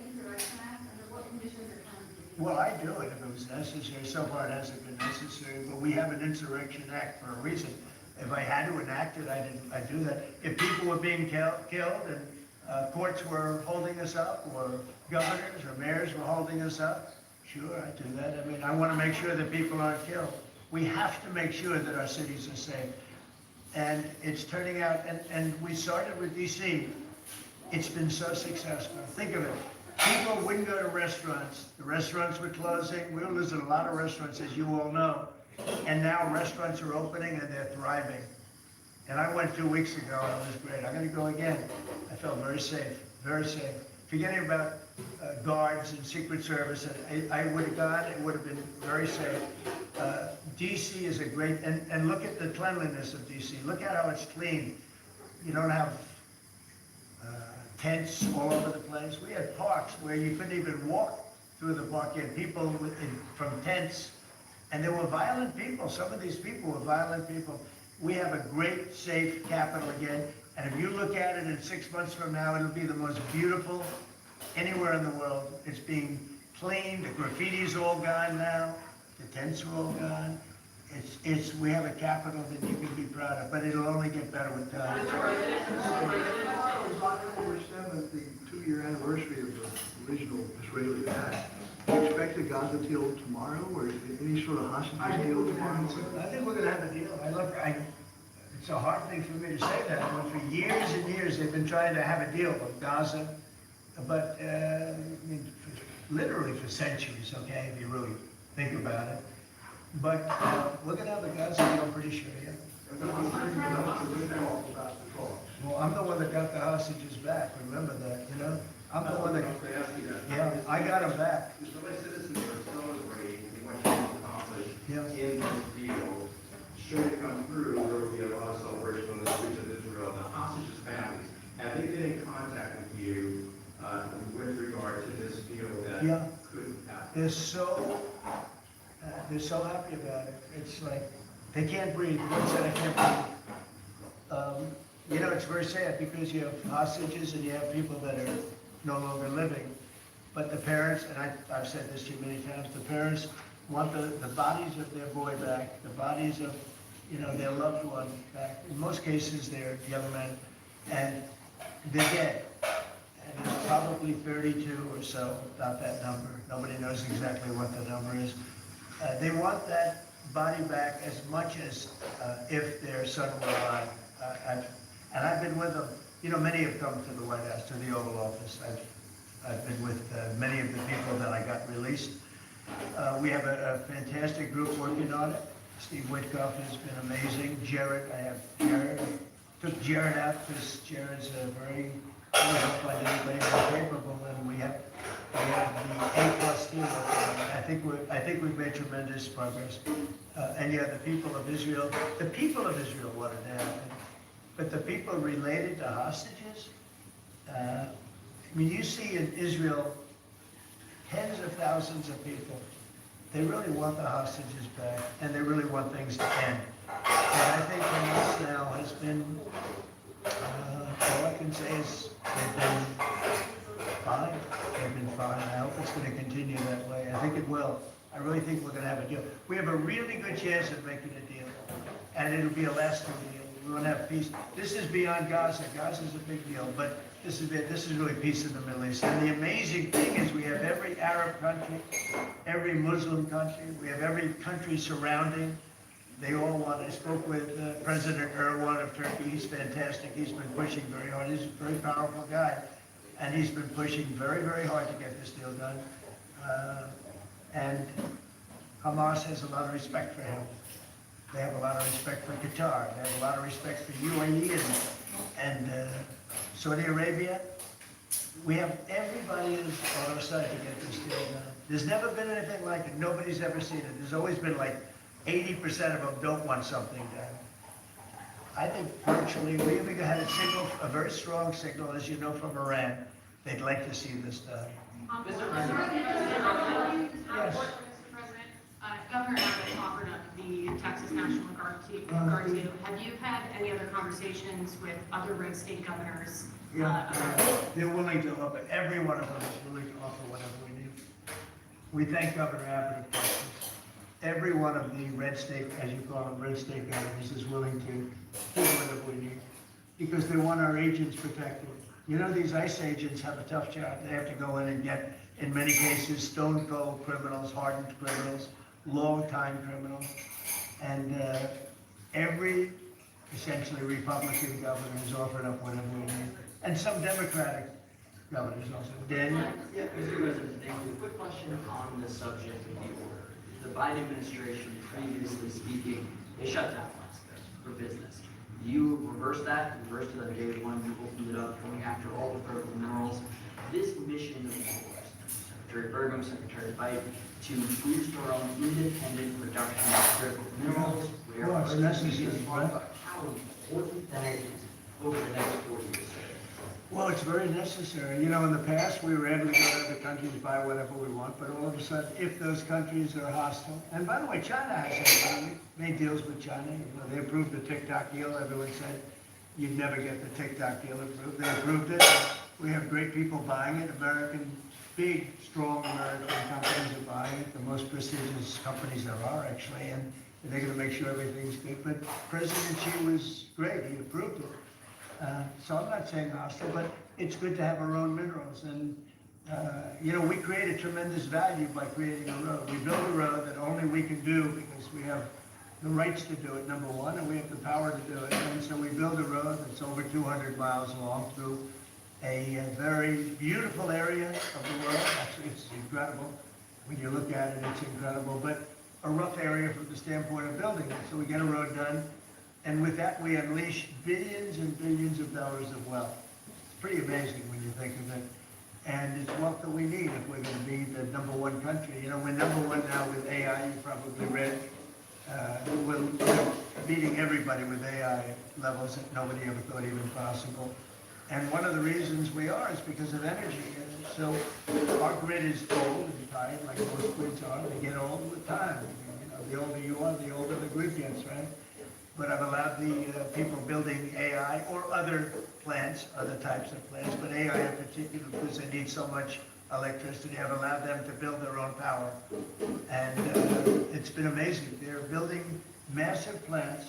Well, I do it if it was necessary. So far, it hasn't been necessary, but we have an Insurrection Act for a reason. If I had to enact it, I'd do that. If people were being killed and courts were holding us up, or governors or mayors were holding us up, sure, I'd do that. I mean, I want to make sure that people aren't killed. We have to make sure that our cities are safe. And it's turning out, and we started with D.C. It's been so successful. Think of it. People wouldn't go to restaurants. The restaurants were closing. We were losing a lot of restaurants, as you all know. And now restaurants are opening and they're thriving. And I went 2 weeks ago and it was great. I'm going to go again. I felt very safe, very safe. Forgetting about guards and Secret Service, I would have gone, it would have been very safe. D.C. is a great, and look at the cleanliness of D.C. Look at how it's clean. You don't have tents all over the place. We had parks where you couldn't even walk through the park. You had people from tents, and there were violent people. Some of these people were violent people. We have a great, safe capital again, and if you look at it in 6 months from now, it'll be the most beautiful anywhere in the world. It's being cleaned, the graffiti's all gone now, the tents are all gone. We have a capital that you can be proud of, but it'll only get better with time. It's October 7th, the 2-year anniversary of the original Israeli attack. Do you expect a Gaza deal tomorrow, or any sort of hostage deal tomorrow? I think we're going to have a deal. It's a hard thing for me to say that, but for years and years they've been trying to have a deal with Gaza, but I mean, literally for centuries, okay, if you really think about it. But we're going to have a Gaza deal, I'm pretty sure, yeah. Well, I'm the one that got the hostages back, remember that, you know? I'm the one that, yeah, I got them back. Israeli citizens are celebrating what has been accomplished in this deal. Should it come through, there will be a lot of celebration on the streets of Israel. The hostages' families, have they been in contact with you with regard to this deal that could happen? They're so happy about it. It's like, they can't breathe. One said, I can't breathe. You know, it's very sad because you have hostages and you have people that are no longer living. But the parents, and I've said this to you many times, the parents want the bodies of their boy back, the bodies of, you know, their loved one back. In most cases, they're young men, and they're dead. And there's probably 32 or so, about that number. Nobody knows exactly what the number is. They want that body back as much as if their son were alive. And I've been with them. You know, many have come to the White House, to the Oval Office. I've been with many of the people that I got released. We have a fantastic group working on it. Steve Witkoff has been amazing. Jared, I have Jared. Took Jared out because Jared's a very, I don't find anybody more capable, and we have the A+ team working on it. I think we've made tremendous progress. And yeah, the people of Israel want it to happen. But the people related to hostages, I mean, you see in Israel, tens of thousands of people. They really want the hostages back, and they really want things to end. And I think Hamas now has been, all I can say is they've been fine. They've been fine. I hope it's going to continue that way. I think it will. I really think we're going to have a deal. We have a really good chance of making a deal, and it'll be a lasting deal. We want to have peace. This is beyond Gaza. Gaza is a big deal, but this is it. This is really peace in the Middle East. And the amazing thing is we have every Arab country, every Muslim country, we have every country surrounding. They all want. I spoke with President Erdogan of Turkey. He's fantastic. He's been pushing very hard. He's a very powerful guy, and he's been pushing very, very hard to get this deal done. And Hamas has a lot of respect for him. They have a lot of respect for Qatar. They have a lot of respect for UAE and Saudi Arabia. We have everybody is on our side to get this deal done. There's never been anything like it. Nobody's ever seen it. There's always been like 80% of them don't want something done. I think virtually we even had a signal, a very strong signal, as you know, from Iran. They'd like to see this done. Mr. President, Governor Abbott offered up the Texas National Guard team. Have you had any other conversations with other red state governors? Yeah, they're willing to offer. Every one of them is willing to offer whatever we need. We thank Governor Abbott, of course. Every one of the red state, as you call them, red state governors is willing to do whatever we need because they want our agents protected. You know, these ICE agents have a tough job. They have to go in and get, in many cases, stone cold criminals, hardened criminals, long-time criminals. And every, essentially, Republican governor has offered up whatever we need. And some Democratic governors also. Daniel? Yeah, Mr. President, thank you. A quick question on the subject of the order. The Biden administration, previously speaking, they shut down last year for business. You reversed that, reversed it on day one, you opened it up, going after all the critical minerals. This mission of yours, Secretary Burgum, Secretary Biden, to boost our own independent production of critical minerals, rare earths, necessary, right? how important that is over the next 40 years. Well, it's very necessary. You know, in the past, we were able to go to other countries and buy whatever we want, but all of a sudden, if those countries are hostile, and by the way, China has made deals with China. You know, they approved the TikTok deal. Everyone said you'd never get the TikTok deal approved. They approved it. We have great people buying it. Big, strong American companies are buying it. The most prestigious companies there are, actually, and they're going to make sure everything's good. But President Xi was great. He approved it. So I'm not saying hostile, but it's good to have our own minerals. And, you know, we create a tremendous value by creating a road. We build a road that only we can do because we have the rights to do it, number one, and we have the power to do it. And so we build a road that's over 200 miles long through a very beautiful area of the world. Actually, it's incredible. When you look at it, it's incredible. But a rough area from the standpoint of building it. So we get a road done. And with that, we unleash billions and billions of dollars of wealth. It's pretty amazing when you think of it. And it's wealth that we need if we're going to be the #1 country. You know, we're #1 now with AI, you probably read. We're beating everybody with AI levels that nobody ever thought even possible. And one of the reasons we are is because of energy. So our grid is old and tired, like most grids are. They get old with time. You know, the older you are, the older the grid gets, right? But I've allowed the people building AI or other plants, other types of plants, but AI in particular, because they need so much electricity, I've allowed them to build their own power. And it's been amazing. They're building massive plants,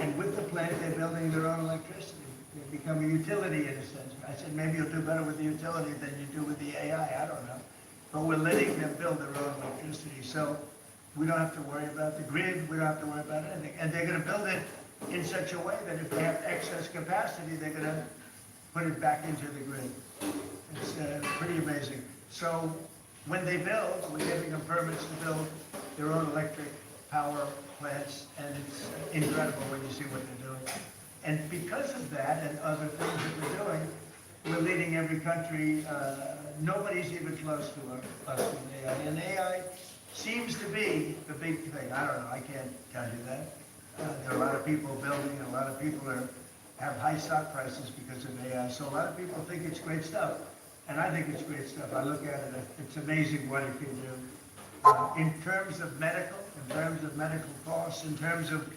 and with the plant, they're building their own electricity. They become a utility in a sense. I said, maybe you'll do better with the utility than you do with the AI, I don't know. But we're letting them build their own electricity. So we don't have to worry about the grid, we don't have to worry about anything. And they're going to build it in such a way that if they have excess capacity, they're going to put it back into the grid. It's pretty amazing. So when they build, we're giving them permits to build their own electric power plants, and it's incredible when you see what they're doing. And because of that and other things that we're doing, we're leading every country. Nobody's even close to us with AI. And AI seems to be the big thing. I don't know. I can't tell you that. There are a lot of people building. A lot of people are have high stock prices because of AI. So a lot of people think it's great stuff, and I think it's great stuff. I look at it, it's amazing what it can do. In terms of medical costs, in terms of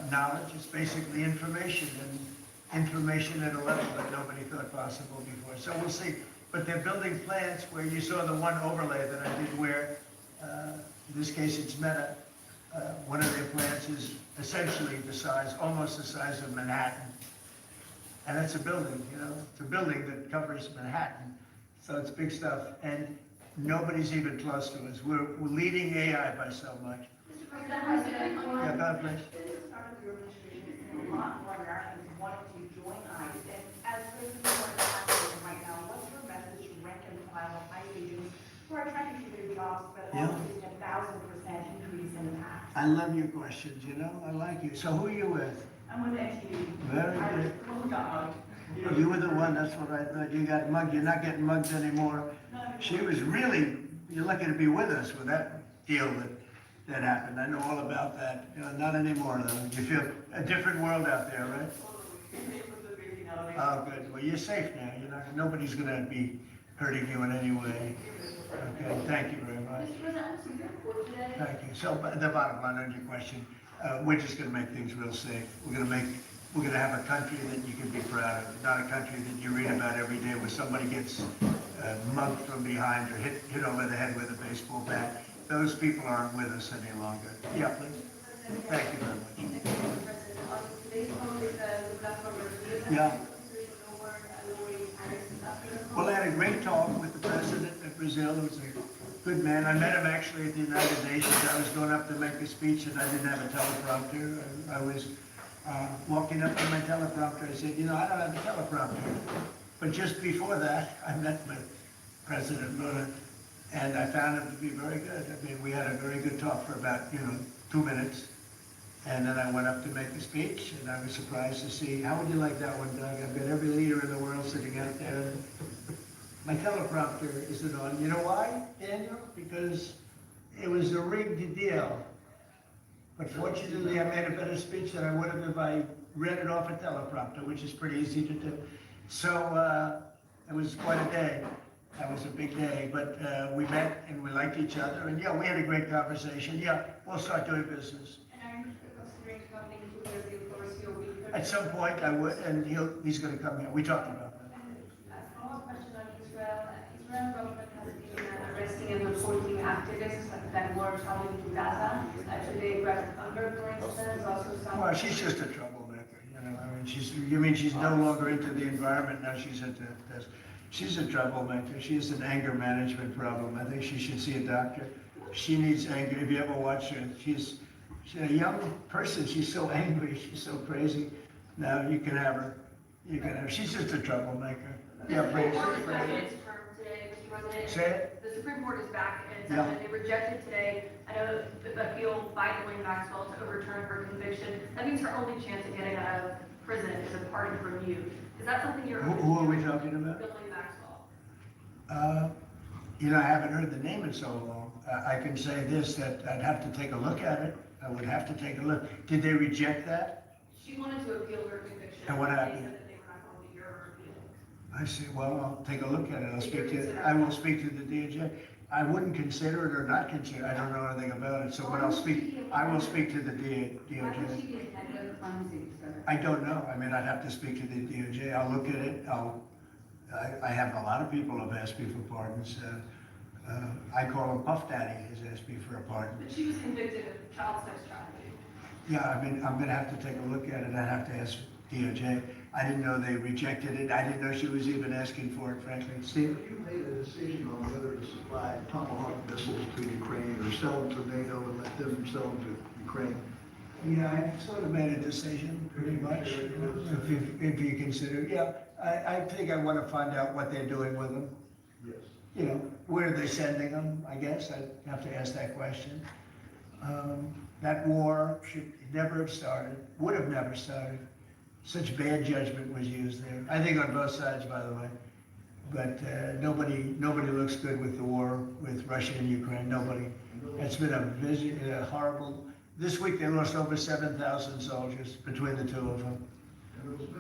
knowledge, it's basically information, and information at a level that nobody thought possible before. So we'll see. But they're building plants where you saw the one overlay that I did where, in this case it's Meta, one of their plants is essentially the size, almost the size of Manhattan. And it's a building, you know, it's a building that covers Manhattan. So it's big stuff. And nobody's even close to us. We're leading AI by so much. Mr. President, Yeah, God bless. Since the start of your administration, a lot more Americans wanted to join ICE. And as there's more happening right now, what's your message to rank and file ICE agents who are trying to keep their jobs, but also seeing a 1,000% increase in the tax? I love your questions, you know, I like you. So who are you with? I'm with NTD. Very good. Who got mugged? You were the one, that's what I thought. You got mugged, you're not getting mugged anymore. She was really, you're lucky to be with us with that deal that happened. I know all about that. You know, not anymore though. You feel a different world out there, right? Oh, good. Well, you're safe now. You know, nobody's gonna be hurting you in any way. Okay, thank you very much. Thank you. So the bottom line on your question, we're just gonna make things real safe. We're gonna have a country that you can be proud of, not a country that you read about every day where somebody gets mugged from behind or hit over the head with a baseball bat. Those people aren't with us any longer. Yeah, please. Thank you very much. Yeah. Well, I had a great talk with the president of Brazil. He was a good man. I met him actually at the United Nations. I was going up to make a speech and I didn't have a teleprompter. I was walking up to my teleprompter. I said, you know, I don't have a teleprompter. But just before that, I met with President Lula and I found him to be very good. I mean, we had a very good talk for about, 2 minutes. And then I went up to make a speech, and I was surprised to see, how would you like that one, Doug? I've got every leader in the world sitting out there. My teleprompter isn't on. You know why, Daniel? Because it was a rigged deal. But fortunately, I made a better speech than I would have if I read it off a teleprompter, which is pretty easy to do. So it was quite a day. That was a big day, but we met and we liked each other, and yeah, we had a great conversation. Yeah, we'll start doing business. At some point, I would, and he's going to come here. We talked about that. A follow-up question on Israel. Israel government has been arresting and reporting activists that were traveling to Gaza. Today, Greta Thunberg, for instance, also some. Well, she's just a troublemaker. You mean she's no longer into the environment now? She's into this. She's a troublemaker. She has an anger management problem. I think she should see a doctor. She needs anger. If you ever watch her, she's a young person. She's so angry. She's so crazy. Now you can have her. She's just a troublemaker. Yeah, please. Say it. The Supreme Court is back in session. They rejected today the appeal by Ghislaine Maxwell to overturn her conviction. That means her only chance of getting out of prison is a pardon from you. Is that something you're? Who are we talking about? Ghislaine Maxwell. I haven't heard the name in so long. I can say this, that I'd have to take a look at it. I would have to take a look. Did they reject that? She wanted to appeal her conviction. And what happened? They said that they were not going to hear her appeal. I see. Well, I'll take a look at it. I will speak to the DOJ. I wouldn't consider it or not consider it. I don't know anything about it. So I will speak to the DOJ. I don't know. I mean, I'd have to speak to the DOJ. I'll look at it. I have a lot of people have asked me for pardons. I call him Puff Daddy has asked me for a pardon. But she was convicted of child sex trafficking. Yeah, I mean, I'm gonna have to take a look at it. I'd have to ask DOJ. I didn't know they rejected it. I didn't know she was even asking for it, frankly. Steve? You made a decision on whether to supply Tomahawk missiles to Ukraine or sell them to NATO and let them sell them to Ukraine. Yeah, I sort of made a decision, pretty much, if you consider, yeah. I think I want to find out what they're doing with them. Yes. Where are they sending them, I guess. I'd have to ask that question. That war should never have started, would have never started. Such bad judgment was used there. I think on both sides, by the way. But nobody looks good with the war with Russia and Ukraine. Nobody. It's been a horrible. This week they lost over 7,000 soldiers between the two of them.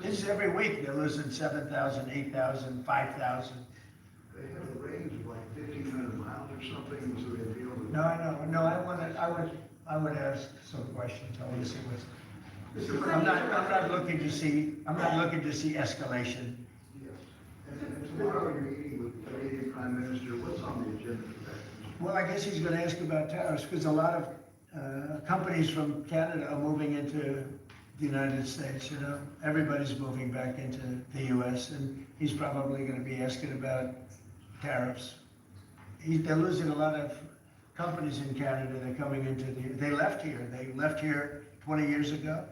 This is every week, they're losing 7,000, 8,000, 5,000. They have a range of like 1,500 miles or something, so they deal with. No, I know, no, I would ask some questions, I want to see what's. I'm not looking to see escalation. Yes. And tomorrow you're meeting with the Canadian Prime Minister, what's on the agenda for that? Well, I guess he's gonna ask about tariffs, because a lot of, companies from Canada are moving into the United States, you know? Everybody's moving back into the US, and he's probably gonna be asking about tariffs. They're losing a lot of companies in Canada, they're coming into they left here 20 years ago,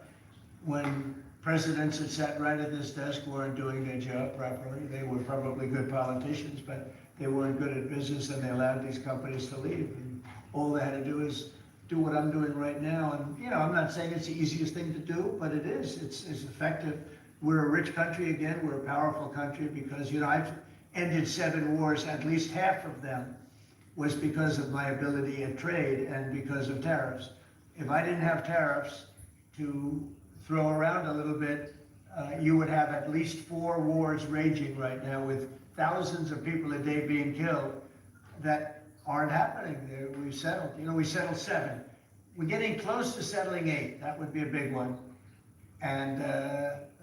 when presidents that sat right at this desk weren't doing their job properly. They were probably good politicians, but they weren't good at business, and they allowed these companies to leave. And all they had to do is do what I'm doing right now. And, you know, I'm not saying it's the easiest thing to do, but it is. It's effective. We're a rich country again. We're a powerful country because, you know, I've ended 7 wars. At least half of them was because of my ability at trade and because of tariffs. If I didn't have tariffs to throw around a little bit, you would have at least 4 wars raging right now with thousands of people a day being killed that aren't happening. We settled, you know, we settled 7. We're getting close to settling 8. That would be a big one. And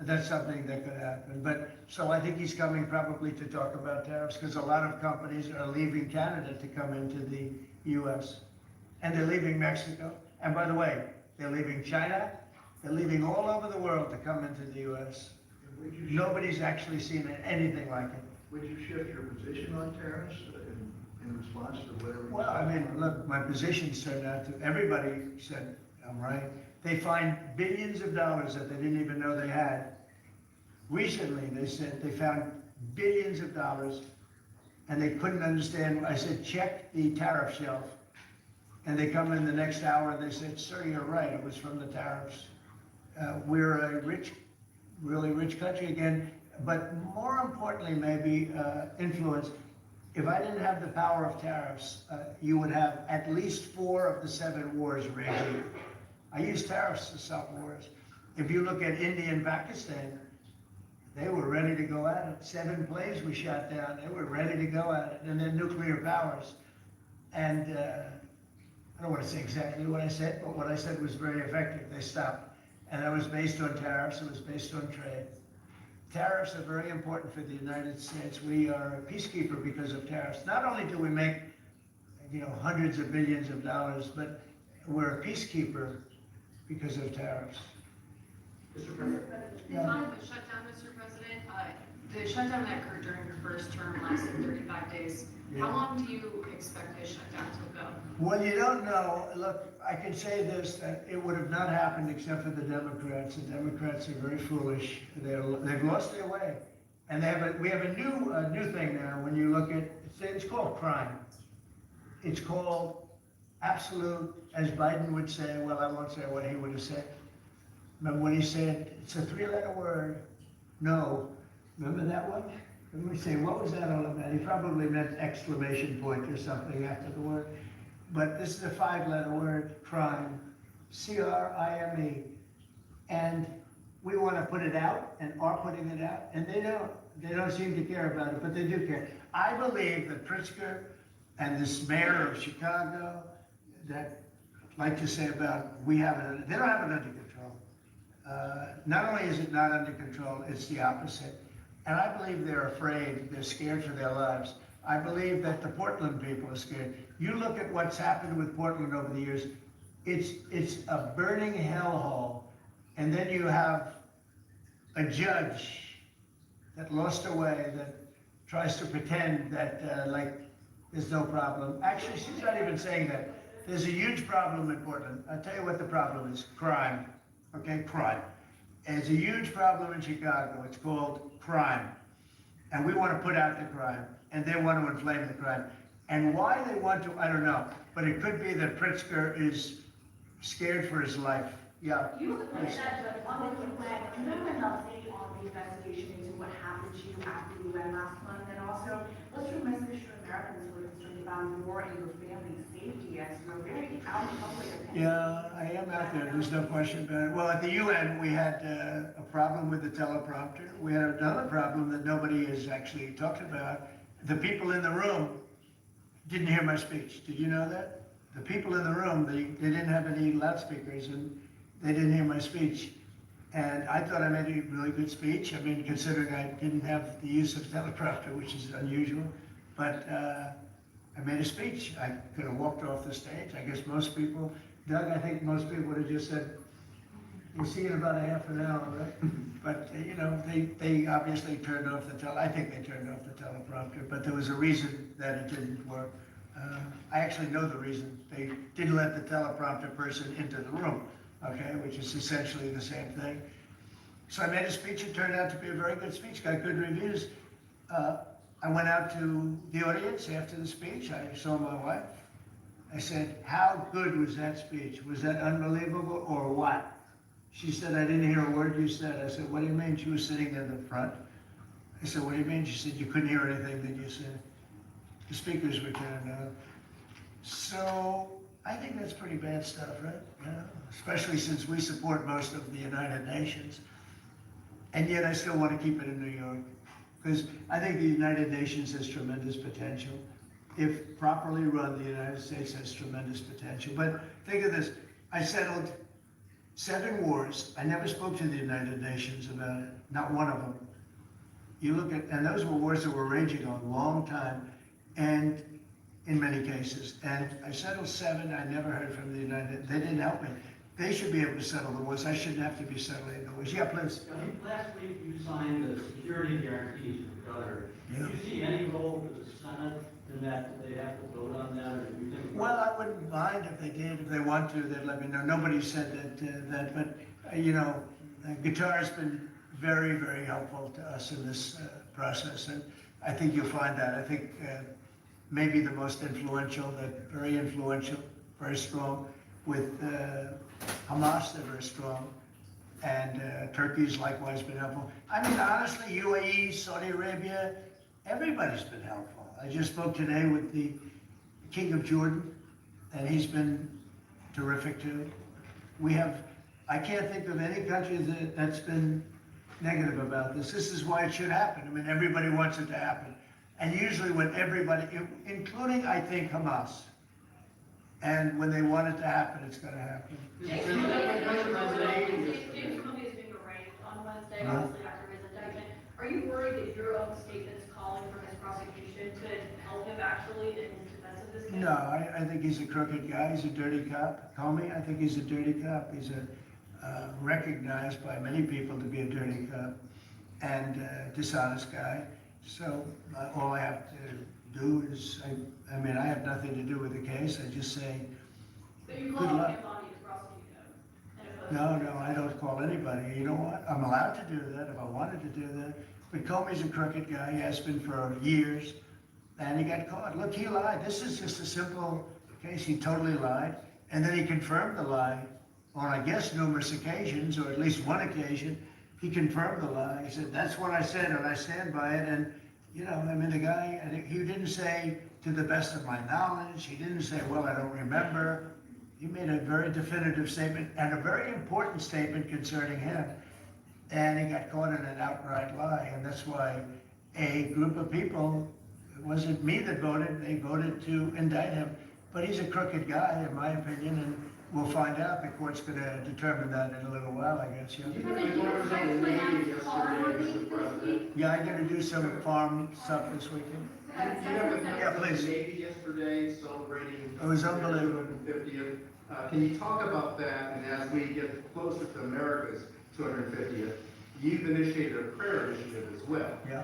that's something that could happen. But so I think he's coming probably to talk about tariffs because a lot of companies are leaving Canada to come into the US. And they're leaving Mexico. And by the way, they're leaving China. They're leaving all over the world to come into the US. Nobody's actually seen anything like it. Would you shift your position on tariffs in response to whatever? Well, I mean, look, my positions turned out to, everybody said I'm right. They find billions of dollars that they didn't even know they had. Recently, they said they found billions of dollars and they couldn't understand. I said, check the tariff shelf. And they come in the next hour and they said, sir, you're right, it was from the tariffs. We're a rich, really rich country again, but more importantly, maybe influence. If I didn't have the power of tariffs, you would have at least 4 of the 7 wars raging. I use tariffs to stop wars. If you look at India and Pakistan, they were ready to go at it. 7 planes we shot down, they were ready to go at it, and then nuclear powers. And I don't want to say exactly what I said, but what I said was very effective. They stopped. And that was based on tariffs, it was based on trade. Tariffs are very important for the United States. We are a peacekeeper because of tariffs. Not only do we make, you know, hundreds of billions of dollars, but we're a peacekeeper because of tariffs. Mr. President. On the shutdown, Mr. President, the shutdown that occurred during your first term lasted 35 days. Yeah. How long do you expect this shutdown to go? Well, you don't know. Look, I can say this, that it would have not happened except for the Democrats. The Democrats are very foolish. They've lost their way. And we have a new thing now. When you look at, it's called crime. It's called absolute, as Biden would say, well, I won't say what he would have said. Remember when he said, it's a 3-letter word, no. Remember that one? And we say, what was that all about? He probably meant exclamation point or something after the word. But this is a 5-letter word, crime, C-R-I-M-E. And we want to put it out and are putting it out, and they don't. They don't seem to care about it, but they do care. I believe that Pritzker and this mayor of Chicago that like to say about they don't have it under control. Not only is it not under control, it's the opposite. And I believe they're afraid, they're scared for their lives. I believe that the Portland people are scared. You look at what's happened with Portland over the years, it's a burning hellhole. And then you have a judge that lost her way, that tries to pretend that like there's no problem. Actually, she's not even saying that. There's a huge problem in Portland. I'll tell you what the problem is, crime, okay, crime. And it's a huge problem in Chicago. It's called crime. And we want to put out the crime, and they want to inflame the crime. And why they want to, I don't know. But it could be that Pritzker is scared for his life. Yeah. You look like that, but on the flag, do you have an update on the investigation into what happened to you after you went last month? And also, what's your message to parents were concerned about more in your family's safety as you're very out in public. Yeah, I am out there, there's no question about it. Well, at the UN, we had a problem with the teleprompter. We had another problem that nobody has actually talked about. The people in the room didn't hear my speech. Did you know that? The people in the room, they didn't have any loudspeakers and they didn't hear my speech. And I thought I made a really good speech. I mean, considering I didn't have the use of teleprompter, which is unusual. But I made a speech. I could have walked off the stage. I guess most people, Doug, I think most people would have just said, we'll see you in about a half an hour, right? But, you know, they obviously turned off the I think they turned off the teleprompter, but there was a reason that it didn't work. I actually know the reason. They didn't let the teleprompter person into the room, okay, which is essentially the same thing. So I made a speech. It turned out to be a very good speech, got good reviews. I went out to the audience after the speech. I saw my wife. I said, how good was that speech? Was that unbelievable or what? She said, I didn't hear a word you said. I said, what do you mean? She was sitting in the front. I said, what do you mean? She said, you couldn't hear anything that you said. The speakers were turned on. So I think that's pretty bad stuff, right? Yeah. Especially since we support most of the United Nations. And yet I still want to keep it in New York. Because I think the United Nations has tremendous potential. If properly run, the United States has tremendous potential. But think of this, I settled 7 wars. I never spoke to the United Nations about it, not one of them. You look at, and those were wars that were raging on a long time, and in many cases. And I settled 7, I never heard from the United, they didn't help me. They should be able to settle the wars. I shouldn't have to be settling the wars. Yeah, please. Last week you signed the security guarantees with Qatar. Yeah. Do you see any role for the Senate in that? Do they have to vote on that, or do you think? Well, I wouldn't mind if they did. If they want to, they'd let me know. Nobody said that, but you know, Qatar's been very, very helpful to us in this process, and I think you'll find that. I think maybe the most influential, very influential, very strong. With Hamas, they're very strong, and Turkey's likewise been helpful. I mean, honestly, UAE, Saudi Arabia, everybody's been helpful. I just spoke today with the King of Jordan, and he's been terrific too. I can't think of any country that's been negative about this. This is why it should happen. I mean, everybody wants it to happen. And usually when everybody, including, I think, Hamas, and when they want it to happen, it's going to happen. James Comey is being arraigned on Wednesday, obviously after his indictment. Are you worried that your own statements calling for his prosecution could help him actually in his defense of this case? No, I think he's a crooked guy. He's a dirty cop. Comey, I think he's a dirty cop. He's recognized by many people to be a dirty cop and dishonest guy. So all I have to do is, I mean, I have nothing to do with the case. I just say, But you good called luck. him on you to prosecute him. No, I don't call anybody. You know what? I'm allowed to do that if I wanted to do that. But Comey's a crooked guy. He has been for years. And he got caught. Look, he lied. This is just a simple case. He totally lied. And then he confirmed the lie on, I guess, numerous occasions, or at least one occasion. He confirmed the lie. He said, that's what I said, and I stand by it. And, you know, I mean, the guy, he didn't say, to the best of my knowledge. He didn't say, well, I don't remember. He made a very definitive statement and a very important statement concerning him. And he got caught in an outright lie. And that's why a group of people, it wasn't me that voted, they voted to indict him. But he's a crooked guy, in my opinion, and we'll find out. The court's going to determine that in a little while, I guess. Yeah, yeah, I'm going to do some farm stuff this weekend. Yeah, please. Navy yesterday celebrating. It was unbelievable. 250th. Can you talk about that? And as we get closer to America's 250th, you've initiated a prayer initiative as well. Yeah.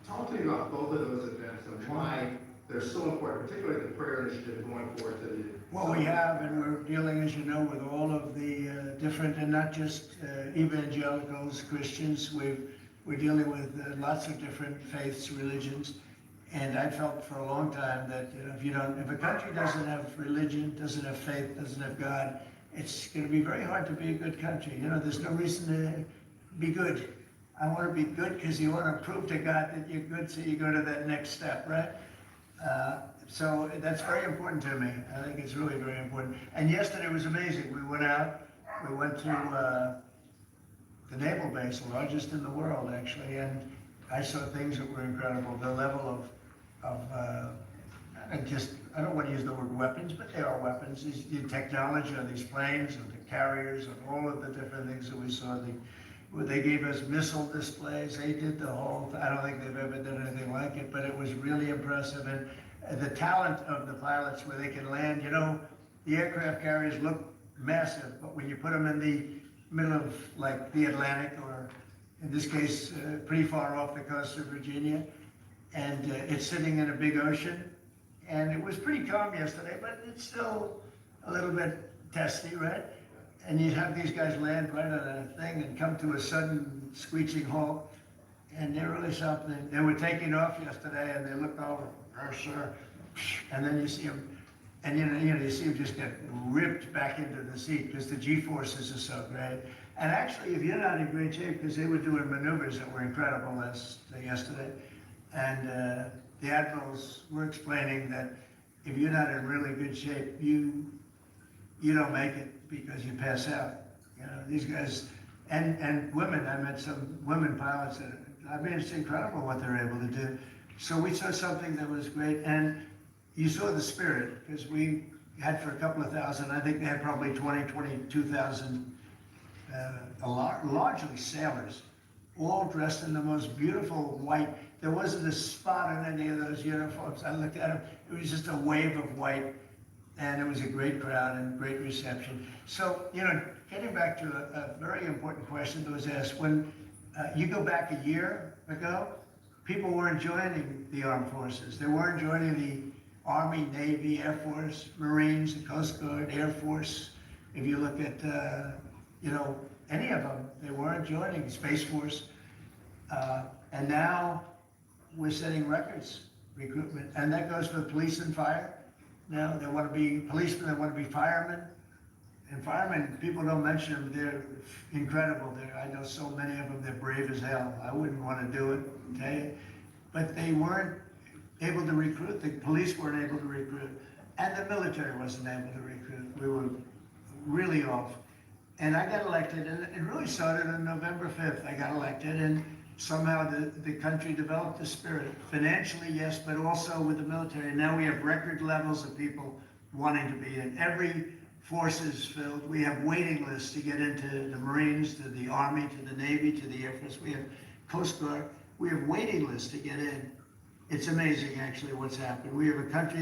Talk to me about both of those events and why they're so important, particularly the prayer initiative going forward to the. Well, we have, and we're dealing, as you know, with all of the different, and not just evangelicals, Christians. We're dealing with lots of different faiths, religions. And I felt for a long time that if a country doesn't have religion, doesn't have faith, doesn't have God, it's going to be very hard to be a good country. You know, there's no reason to be good. I want to be good because you want to prove to God that you're good, so you go to that next step, right? So that's very important to me. I think it's really very important. And yesterday was amazing. We went out, we went to the naval base, the largest in the world actually, and I saw things that were incredible. The level of I don't want to use the word weapons, but they are weapons. The technology of these planes and the carriers and all of the different things that we saw. They gave us missile displays. They did the whole, I don't think they've ever done anything like it, but it was really impressive. And the talent of the pilots where they can land, you know, the aircraft carriers look massive, but when you put them in the middle of like the Atlantic, or in this case, pretty far off the coast of Virginia, and it's sitting in a big ocean, and it was pretty calm yesterday, but it's still a little bit testy, right? And you have these guys land right on a thing and come to a sudden screeching halt, and they're really something. They were taking off yesterday, and they looked over, oh, sure, and then you see them, and you see them just get ripped back into the seat because the G-forces are so great. And actually, if you're not in great shape, because they were doing maneuvers that were incredible yesterday, and the admirals were explaining that if you're not in really good shape, you don't make it because you pass out. You know, these guys, and women, I met some women pilots that, I mean, it's incredible what they're able to do. So we saw something that was great, and you saw the spirit, because we had for a couple of thousand, I think they had probably 22,000, largely sailors, all dressed in the most beautiful white. There wasn't a spot on any of those uniforms. I looked at them, it was just a wave of white, and it was a great crowd and great reception. So, you know, getting back to a very important question that was asked, when you go back a year ago, people weren't joining the armed forces. They weren't joining the Army, Navy, Air Force, Marines, the Coast Guard, Air Force. If you look at, you know, any of them, they weren't joining Space Force. And now we're setting records, recruitment. And that goes for police and fire. Now they want to be policemen, they want to be firemen. And firemen, people don't mention them, they're incredible. I know so many of them, they're brave as hell. I wouldn't want to do it, okay? But they weren't able to recruit, the police weren't able to recruit, and the military wasn't able to recruit. We were really off. And I got elected, and it really started on November 5th. I got elected, and somehow the country developed the spirit. Financially, yes, but also with the military. Now we have record levels of people wanting to be in. Every force is filled. We have waiting lists to get into the Marines, to the Army, to the Navy, to the Air Force. We have Coast Guard. We have waiting lists to get in. It's amazing, actually, what's happened. We have a country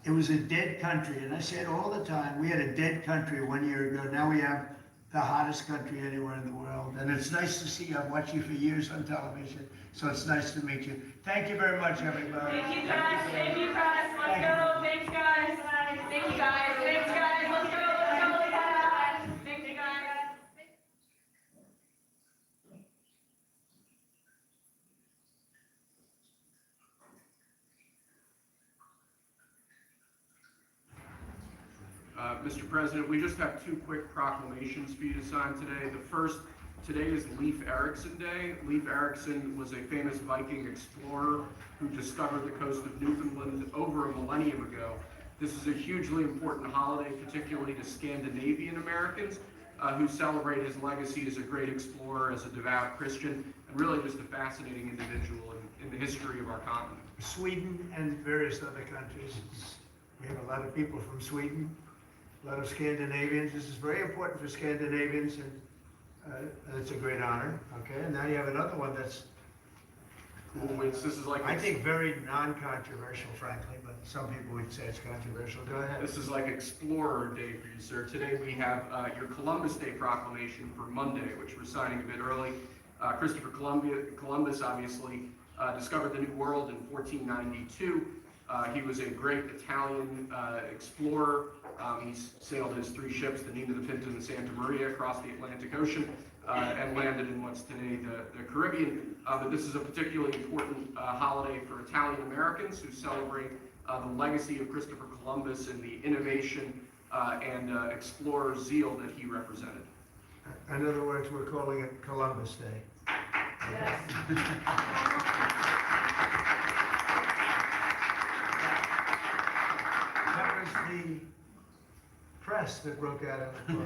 it was a dead country, and I say it all the time. We had a dead country 1 year ago. Now we have the hottest country anywhere in the world. And it's nice to see you. I've watched you for years on television, so it's nice to meet you. Thank you very much, everybody. Thank you, guys. Thank you, guys. Let's go. Thanks, guys. Thank you, guys. Thanks, guys. Let's go. Let's go. Thank you, guys. Mr. President, we just have two quick proclamations for you to sign today. The first, today is Leif Erikson Day. Leif Erikson was a famous Viking explorer who discovered the coast of Newfoundland over a millennium ago. This is a hugely important holiday, particularly to Scandinavian Americans who celebrate his legacy as a great explorer, as a devout Christian, and really just a fascinating individual in the history of our continent. Sweden and various other countries. We have a lot of people from Sweden, a lot of Scandinavians. This is very important for Scandinavians, and it's a great honor. Okay, and now you have another one that's, this is like I think, very non-controversial, frankly, but some people would say it's controversial. Go ahead. This is like Explorer Day for you, sir. Today we have your Columbus Day proclamation for Monday, which we're signing a bit early. Christopher Columbus obviously discovered the New World in 1492. He was a great Italian explorer. He sailed his 3 ships, the Nina, the Pinta, and the Santa Maria, across the Atlantic Ocean and landed in what's today the Caribbean. But this is a particularly important holiday for Italian Americans who celebrate the legacy of Christopher Columbus and the innovation and explorer zeal that he represented. In other words, we're calling it Columbus Day. Yes. the press that broke out in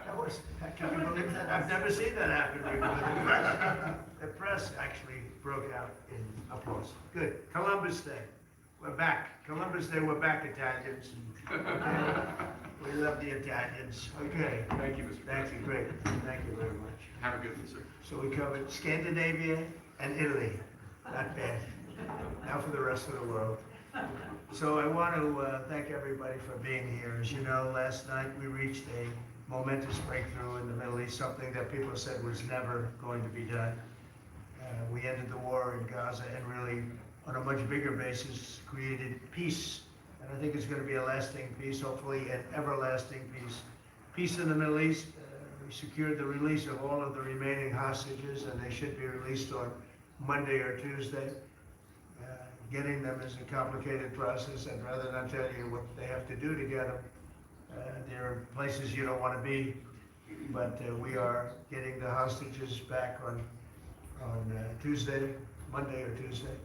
applause. Can you believe that? I've never seen that happen before. The press actually broke out in applause. Good. Columbus Day. We're back. Columbus Day, we're back, Italians. Okay. We love the Italians. Okay. Thank you, Mr. Thank you, great. Thank you very much. Have a good one, sir. So we covered Scandinavia and Italy. Not bad. Now for the rest of the world. So I want to thank everybody for being here. As you know, last night we reached a momentous breakthrough in the Middle East, something that people said was never going to be done. We ended the war in Gaza and really, on a much bigger basis, created peace. And I think it's going to be a lasting peace, hopefully an everlasting peace. Peace in the Middle East. We secured the release of all of the remaining hostages, and they should be released on Monday or Tuesday. Getting them is a complicated process. I'd rather not tell you what they have to do to get them. There are places you don't want to be, but we are getting the hostages back on Tuesday, Monday or Tuesday,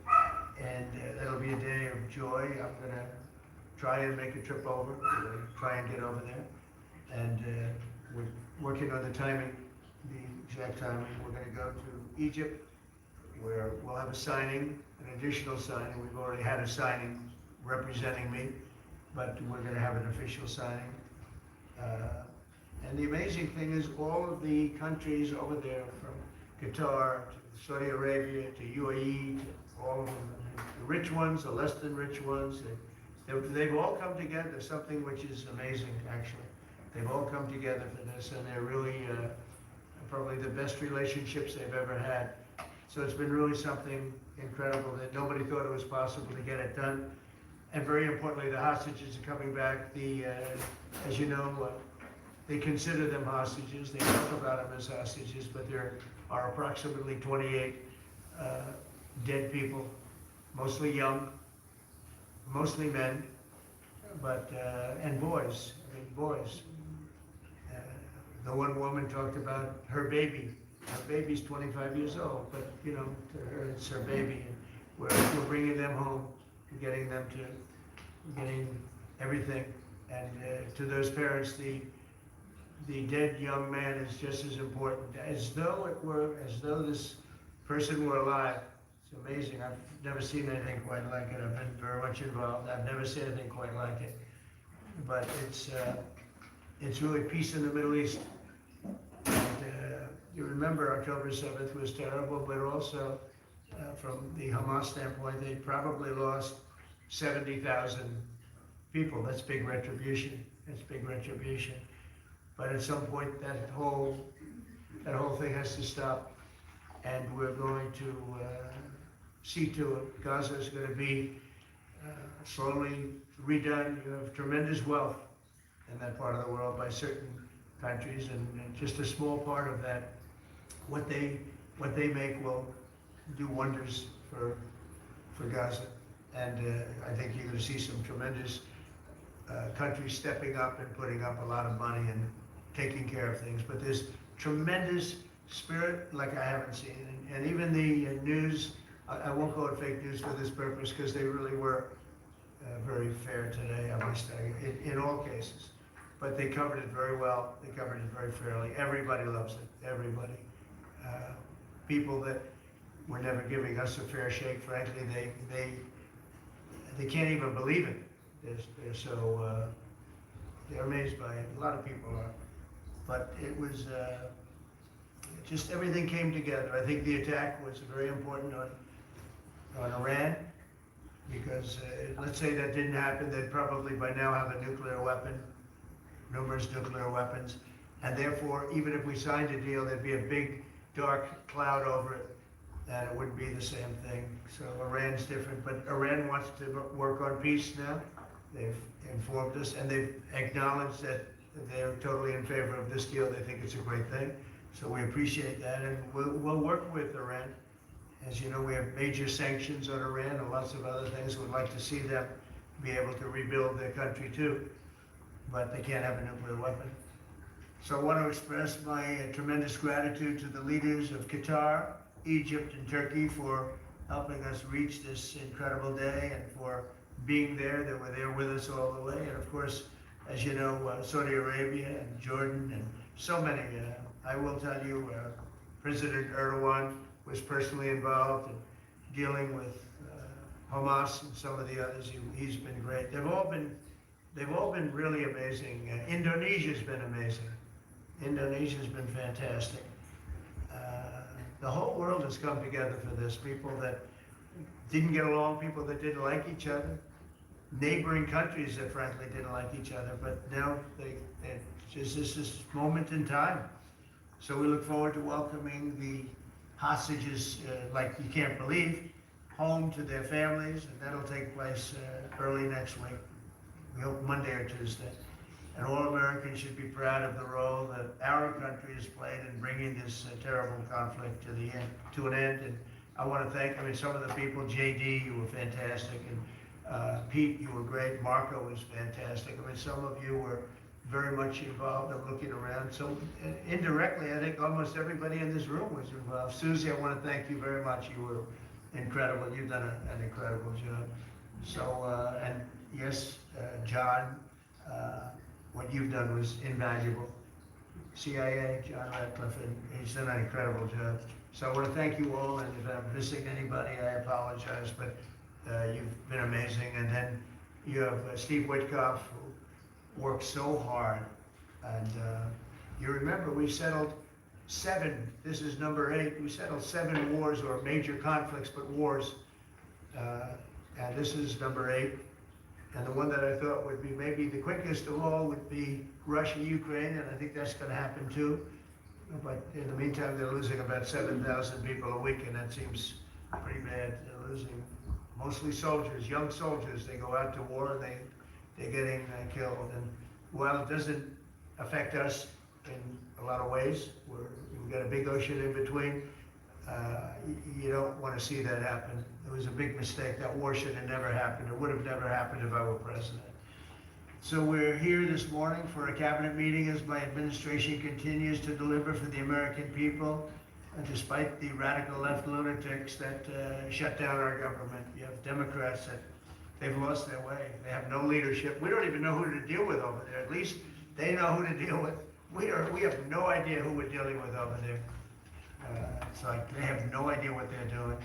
and that'll be a day of joy. I'm going to try and make a trip over, try and get over there, and we're working on the timing, the exact timing. We're going to go to Egypt, where we'll have a signing, an additional signing. We've already had a signing representing me, but we're going to have an official signing. And the amazing thing is all of the countries over there, from Qatar to Saudi Arabia to UAE, to all of them, the rich ones, the less than rich ones, they've all come together, something which is amazing, actually. They've all come together for this, and they're really probably the best relationships they've ever had. So it's been really something incredible that nobody thought it was possible to get it done. And very importantly, the hostages are coming back. As you know, they consider them hostages. They talk about them as hostages, but there are approximately 28 dead people, mostly young, mostly men, but and boys. I mean, boys. The one woman talked about her baby. Her baby's 25 years old, but you know, to her it's her baby. We're bringing them home, getting them to, getting everything, and to those parents, the dead young man is just as important, as though this person were alive. It's amazing. I've never seen anything quite like it. I've been very much involved. I've never seen anything quite like it. But it's really peace in the Middle East. You remember October 7th was terrible, but also from the Hamas standpoint, they probably lost 70,000 people. That's big retribution. That's big retribution. But at some point, that whole thing has to stop, and we're going to see to it. Gaza is going to be slowly redone. You have tremendous wealth in that part of the world by certain countries, and just a small part of that, what they make will do wonders for Gaza. And I think you're going to see some tremendous countries stepping up and putting up a lot of money and taking care of things. But there's tremendous spirit like I haven't seen. And even the news, I won't call it fake news for this purpose, because they really were very fair today, I must say, in all cases. But they covered it very well. They covered it very fairly. Everybody loves it. Everybody. People that were never giving us a fair shake, frankly, they can't even believe it. They're so they're amazed by it. A lot of people are. But it was just everything came together. I think the attack was very important on Iran, because let's say that didn't happen, they'd probably by now have a nuclear weapon, numerous nuclear weapons, and therefore, even if we signed a deal, there'd be a big dark cloud over it, and it wouldn't be the same thing. So Iran's different, but Iran wants to work on peace now. They've informed us, and they've acknowledged that they're totally in favor of this deal. They think it's a great thing. So we appreciate that, and we'll work with Iran. As you know, we have major sanctions on Iran and lots of other things. We'd like to see them be able to rebuild their country too, but they can't have a nuclear weapon. So I want to express my tremendous gratitude to the leaders of Qatar, Egypt, and Turkey for helping us reach this incredible day, and for being there. They were there with us all the way. And of course, as you know, Saudi Arabia and Jordan and so many. I will tell you, President Erdogan was personally involved in dealing with Hamas and some of the others. He's been great. They've all been really amazing. Indonesia's been amazing. Indonesia's been fantastic. The whole world has come together for this. People that didn't get along, people that didn't like each other, neighboring countries that frankly didn't like each other, but now it's just this moment in time. So we look forward to welcoming the hostages, like you can't believe, home to their families, and that'll take place early next week. We hope Monday or Tuesday. And all Americans should be proud of the role that our country has played in bringing this terrible conflict to an end. And I want to thank, some of the people, JD, you were fantastic, and Pete, you were great, Marco was fantastic. Some of you were very much involved. I'm looking around. So indirectly, I think almost everybody in this room was involved. Susie, I want to thank you very much. You were incredible. You've done an incredible job. So, and yes, John, what you've done was invaluable. CIA, John Ratcliffe, and he's done an incredible job. So I want to thank you all, and if I'm missing anybody, I apologize, but you've been amazing. And then you have Steve Witkoff, who worked so hard. And you remember, we settled 7, this is number 8, we settled 7 wars or major conflicts, but wars. And this is number 8. And the one that I thought would be maybe the quickest of all would be Russia-Ukraine, and I think that's going to happen too. But in the meantime, they're losing about 7,000 people a week, and that seems pretty bad. They're losing mostly soldiers, young soldiers. They go out to war, and they're getting killed. And while it doesn't affect us in a lot of ways, we've got a big ocean in between, you don't want to see that happen. It was a big mistake. That war should have never happened. It would have never happened if I were president. So we're here this morning for a cabinet meeting as my administration continues to deliver for the American people, despite the radical left lunatics that shut down our government. You have Democrats that they've lost their way. They have no leadership. We don't even know who to deal with over there. At least they know who to deal with. We have no idea who we're dealing with over there. It's like they have no idea what they're doing.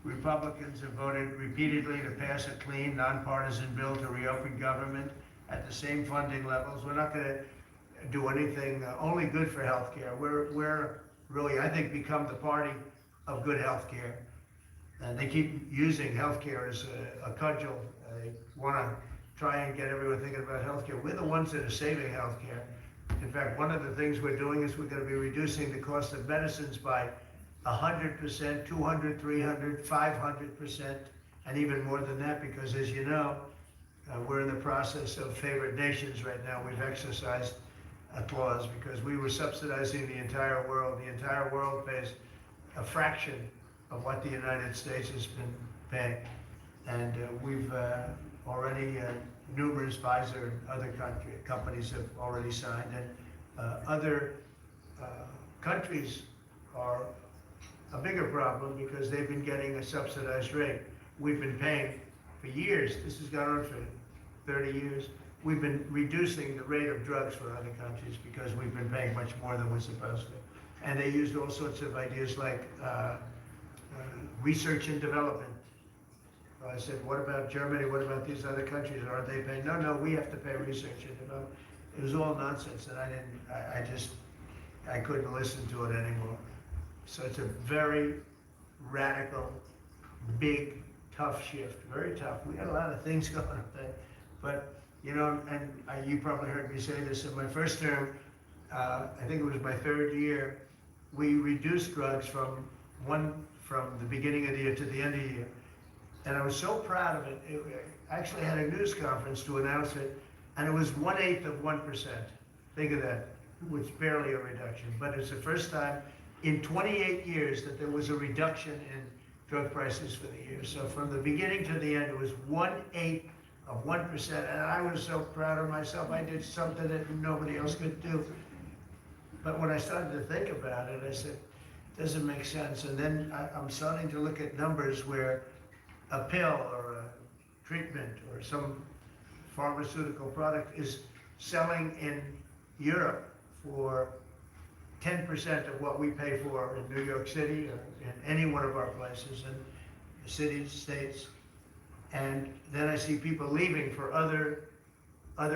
Republicans have voted repeatedly to pass a clean, nonpartisan bill to reopen government at the same funding levels. We're not going to do anything only good for healthcare. We're really, I think, become the party of good healthcare. And they keep using healthcare as a cudgel. They want to try and get everyone thinking about healthcare. We're the ones that are saving healthcare. In fact, one of the things we're doing is we're going to be reducing the cost of medicines by 100%, 200, 300, 500%, and even more than that, because as you know, we're in the process of favored nations right now. We've exercised a clause because we were subsidizing the entire world. The entire world pays a fraction of what the United States has been paying. And we've already, numerous Pfizer and other companies have already signed, and other countries are a bigger problem because they've been getting a subsidized rate. We've been paying for years. This has gone on for 30 years. We've been reducing the rate of drugs for other countries because we've been paying much more than we're supposed to. And they used all sorts of ideas like research and development. I said, what about Germany? What about these other countries? Aren't they paying? No, we have to pay research and development. It was all nonsense, and I couldn't listen to it anymore. So it's a very radical, big, tough shift. Very tough. We got a lot of things going on there. But, you know, and you probably heard me say this in my first term, I think it was my 3rd year, we reduced drugs from the beginning of the year to the end of the year. And I was so proud of it. I actually had a news conference to announce it, and it was 1/8 of 1%. Think of that. It was barely a reduction, but it's the first time in 28 years that there was a reduction in drug prices for the year. So from the beginning to the end, it was 1/8 of 1%, and I was so proud of myself. I did something that nobody else could do. But when I started to think about it, I said, it doesn't make sense. And then I'm starting to look at numbers where a pill or a treatment or some pharmaceutical product is selling in Europe for 10% of what we pay for in New York City or in any one of our places in the cities, states. And then I see people leaving for other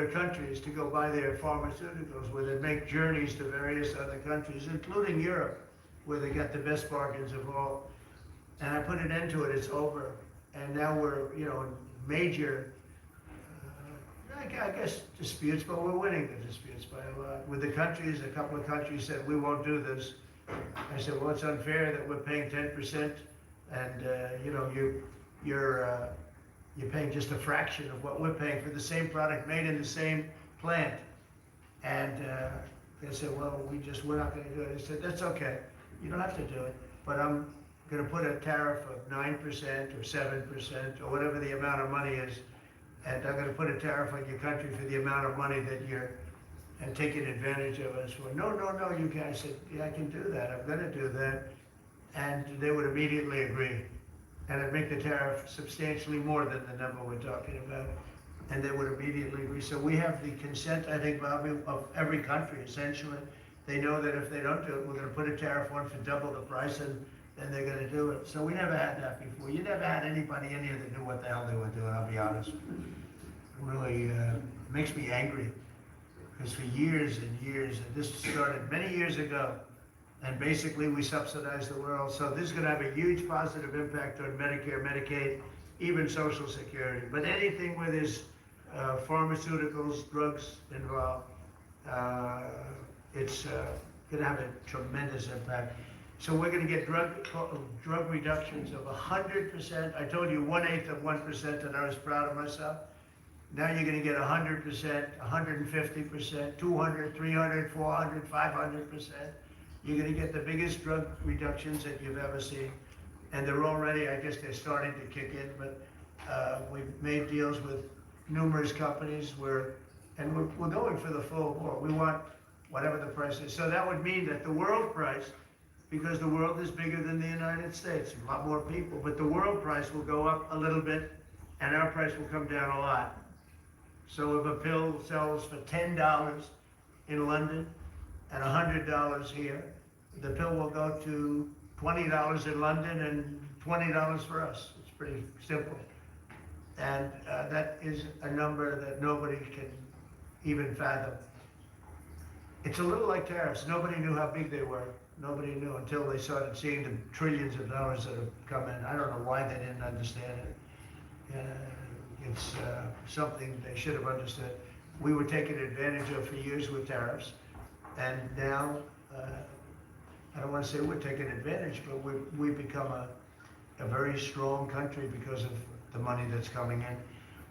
countries to go buy their pharmaceuticals, where they make journeys to various other countries, including Europe, where they get the best bargains of all. And I put an end to it, it's over. And now we're, in major, I guess, disputes, but we're winning the disputes by a lot. With the countries, a couple of countries said, we won't do this. I said, well, it's unfair that we're paying 10%, and, you're paying just a fraction of what we're paying for the same product made in the same plant. And they said, well, we're not going to do it. I said, that's okay. You don't have to do it. But I'm going to put a tariff of 9% or 7% or whatever the amount of money is. And I'm going to put a tariff on your country for the amount of money that you're taking advantage of us for. No, you can't. I said, yeah, I can do that. I'm going to do that. And they would immediately agree. And I'd make the tariff substantially more than the number we're talking about. And they would immediately agree. So we have the consent, I think, Bobby, of every country, essentially. They know that if they don't do it, we're going to put a tariff on for double the price, and then they're going to do it. So we never had that before. You never had anybody in here that knew what the hell they were doing, I'll be honest. It really makes me angry. Because for years and years, and this started many years ago, and basically we subsidize the world. So this is going to have a huge positive impact on Medicare, Medicaid, even Social Security. But anything where there's pharmaceuticals, drugs involved, it's going to have a tremendous impact. So we're going to get drug reductions of 100%. I told you 1/8 of 1%, and I was proud of myself. Now you're going to get 100%, 150%, 200, 300, 400, 500%. You're going to get the biggest drug reductions that you've ever seen. And they're already, I guess they're starting to kick in, but we've made deals with numerous companies and we're going for the full board. We want whatever the price is. So that would mean that the world price, because the world is bigger than the United States, a lot more people, but the world price will go up a little bit and our price will come down a lot. So if a pill sells for $10 in London and $100 here, the pill will go to $20 in London and $20 for us. It's pretty simple. And that is a number that nobody can even fathom. It's a little like tariffs. Nobody knew how big they were. Nobody knew until they started seeing the trillions of dollars that have come in. I don't know why they didn't understand it. It's something they should have understood. We were taken advantage of for years with tariffs. And now, I don't want to say we're taking advantage, but we've become a very strong country because of the money that's coming in.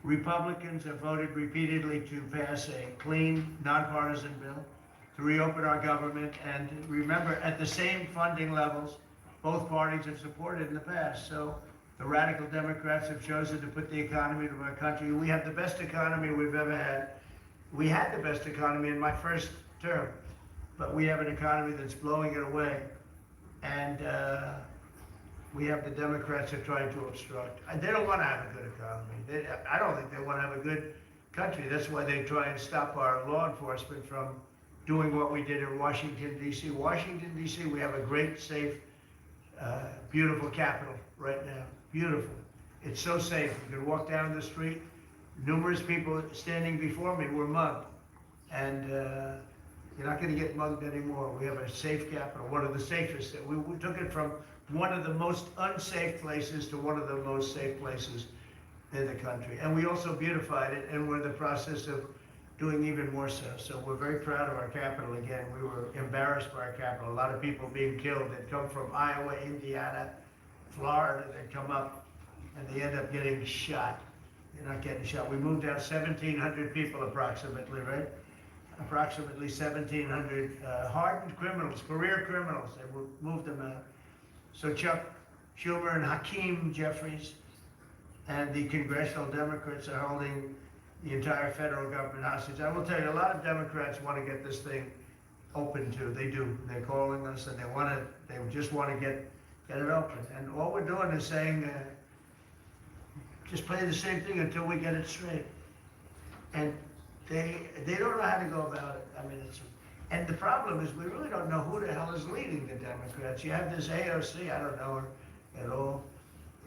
Republicans have voted repeatedly to pass a clean, nonpartisan bill to reopen our government. And remember, at the same funding levels, both parties have supported in the past. So the radical Democrats have chosen to put the economy of our country. We have the best economy we've ever had. We had the best economy in my first term, but we have an economy that's blowing it away. And we have the Democrats are trying to obstruct. They don't want to have a good economy. I don't think they want to have a good country. That's why they try and stop our law enforcement from doing what we did in Washington, D.C. Washington, D.C., we have a great, safe, beautiful capital right now. Beautiful. It's so safe. You can walk down the street. Numerous people standing before me were mugged. And you're not going to get mugged anymore. We have a safe capital, one of the safest. We took it from one of the most unsafe places to one of the most safe places in the country. And we also beautified it, and we're in the process of doing even more so. So we're very proud of our capital again. We were embarrassed by our capital. A lot of people being killed that come from Iowa, Indiana, Florida, they come up and they end up getting shot. They're not getting shot. We moved out 1,700 people approximately, right? Approximately 1,700 hardened criminals, career criminals. They moved them out. So Chuck Schumer and Hakeem Jeffries and the congressional Democrats are holding the entire federal government hostage. I will tell you, a lot of Democrats want to get this thing open too. They do. They're calling us and they just want to get it open. And all we're doing is saying, just play the same thing until we get it straight. And they don't know how to go about it. I mean, and the problem is we really don't know who the hell is leading the Democrats. You have this AOC, I don't know her at all,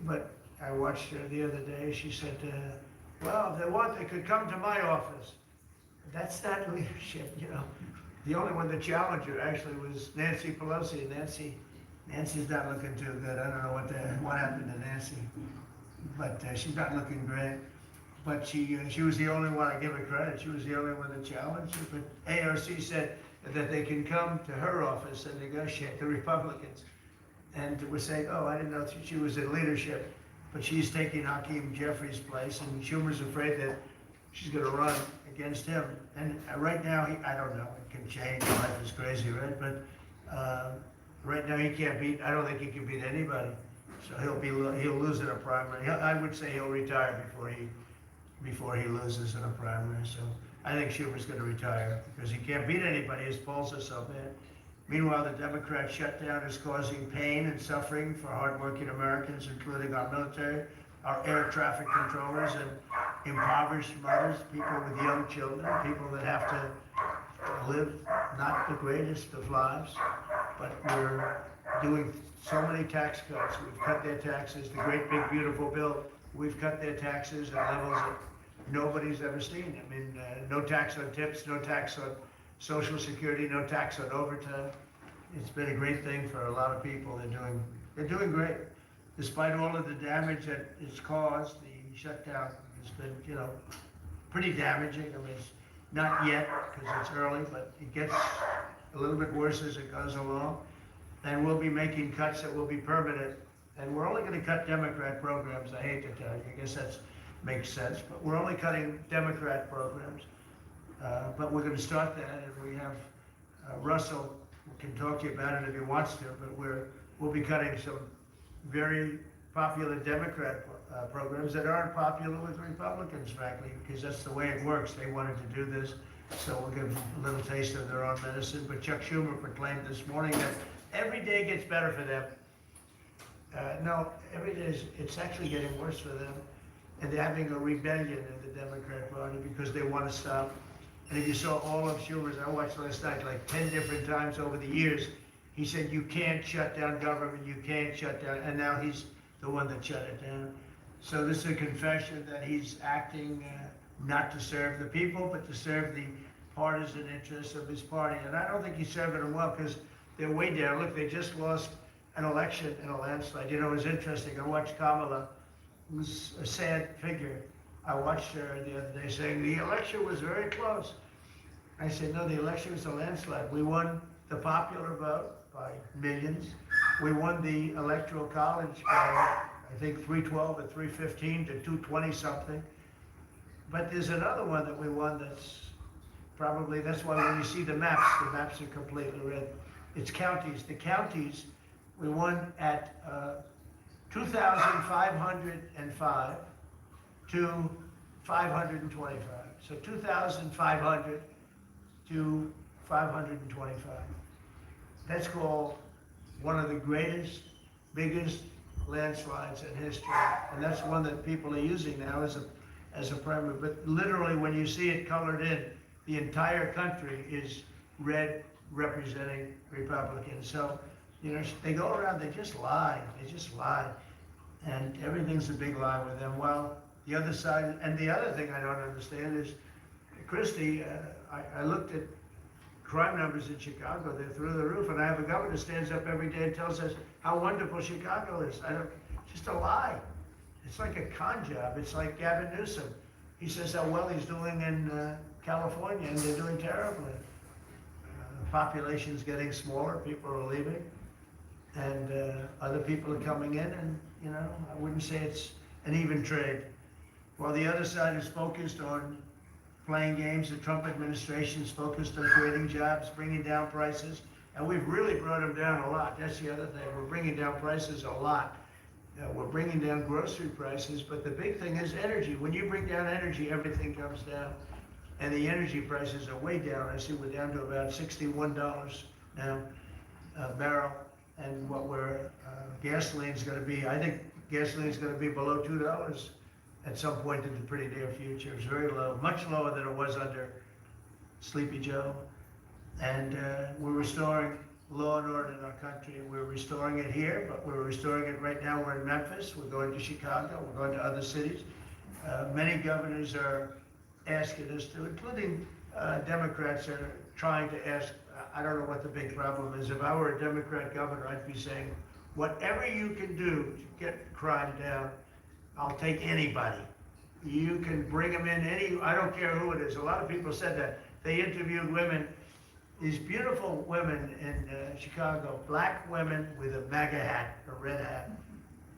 but I watched her the other day. She said, well, if they want, they could come to my office. That's not leadership, you know. The only one that challenged her actually was Nancy Pelosi. Nancy's not looking too good. I don't know what happened to Nancy, but she's not looking great. But she was the only one, I give her credit, she was the only one that challenged her. But AOC said that they can come to her office and negotiate, the Republicans. And we're saying, oh, I didn't know she was in leadership. But she's taking Hakeem Jeffries' place, and Schumer's afraid that she's going to run against him. And right now, I don't know, it can change, life is crazy, right? But right now he can't beat, I don't think he can beat anybody. So he'll lose in a primary. I would say he'll retire before he loses in a primary. So I think Schumer's going to retire because he can't beat anybody. His polls are so bad. Meanwhile, the Democrat shutdown is causing pain and suffering for hardworking Americans, including our military, our air traffic controllers, and impoverished mothers, people with young children, people that have to live not the greatest of lives. But we're doing so many tax cuts. We've cut their taxes, the great big beautiful bill. We've cut their taxes at levels that nobody's ever seen. I mean, no tax on tips, no tax on Social Security, no tax on overtime. It's been a great thing for a lot of people. They're doing great. Despite all of the damage that it's caused, the shutdown has been, you know, pretty damaging. I mean, it's not yet because it's early, but it gets a little bit worse as it goes along. And we'll be making cuts that will be permanent. And we're only going to cut Democrat programs. I hate to tell you, I guess that makes sense, but we're only cutting Democrat programs. But we're going to start that, and we have Russell can talk to you about it if he wants to, but we'll be cutting some very popular Democrat programs that aren't popular with Republicans, frankly, because that's the way it works. They wanted to do this, so we'll give them a little taste of their own medicine. But Chuck Schumer proclaimed this morning that every day gets better for them. No, every day it's actually getting worse for them. And they're having a rebellion in the Democrat Party because they want to stop. And if you saw all of Schumer's, I watched last night like 10 different times over the years, he said, you can't shut down government, you can't shut down, and now he's the one that shut it down. So this is a confession that he's acting not to serve the people, but to serve the partisan interests of his party. And I don't think he's serving them well because they're way down. Look, they just lost an election in a landslide. You know, it was interesting. I watched Kamala, who's a sad figure. I watched her the other day saying the election was very close. I said, no, the election was a landslide. We won the popular vote by millions. We won the electoral college by, I think, 312 or 315 to 220 something. But there's another one that we won that's probably, that's why when you see the maps are completely red. It's counties. The counties, we won at 2,505 to 525. So 2,500 to 525. That's called one of the greatest, biggest landslides in history. And that's one that people are using now as a primary. But literally when you see it colored in, the entire country is red representing Republicans. So, you know, they go around, they just lie. And everything's a big lie with them. Well, the other side, and the other thing I don't understand is, Christie, I looked at crime numbers in Chicago, they're through the roof, and I have a governor who stands up every day and tells us how wonderful Chicago is. Just a lie. It's like a con job. It's like Gavin Newsom. He says how well he's doing in California, and they're doing terribly. The population's getting smaller, people are leaving, and other people are coming in, and, you know, I wouldn't say it's an even trade. While the other side is focused on playing games, the Trump administration is focused on creating jobs, bringing down prices, and we've really brought them down a lot. That's the other thing. We're bringing down prices a lot. We're bringing down grocery prices, but the big thing is energy. When you bring down energy, everything comes down, and the energy prices are way down. I see we're down to about $61 now a barrel, and what gasoline's going to be, I think gasoline's going to be below $2 at some point in the pretty near future. It's very low, much lower than it was under Sleepy Joe. And we're restoring law and order in our country. We're restoring it here, but we're restoring it right now. We're in Memphis. We're going to Chicago. We're going to other cities. Many governors are asking us to, including Democrats are trying to ask. I don't know what the big problem is. If I were a Democrat governor, I'd be saying, whatever you can do to get crime down, I'll take anybody. You can bring them in I don't care who it is. A lot of people said that. They interviewed women, these beautiful women in Chicago, black women with a MAGA hat, a red hat.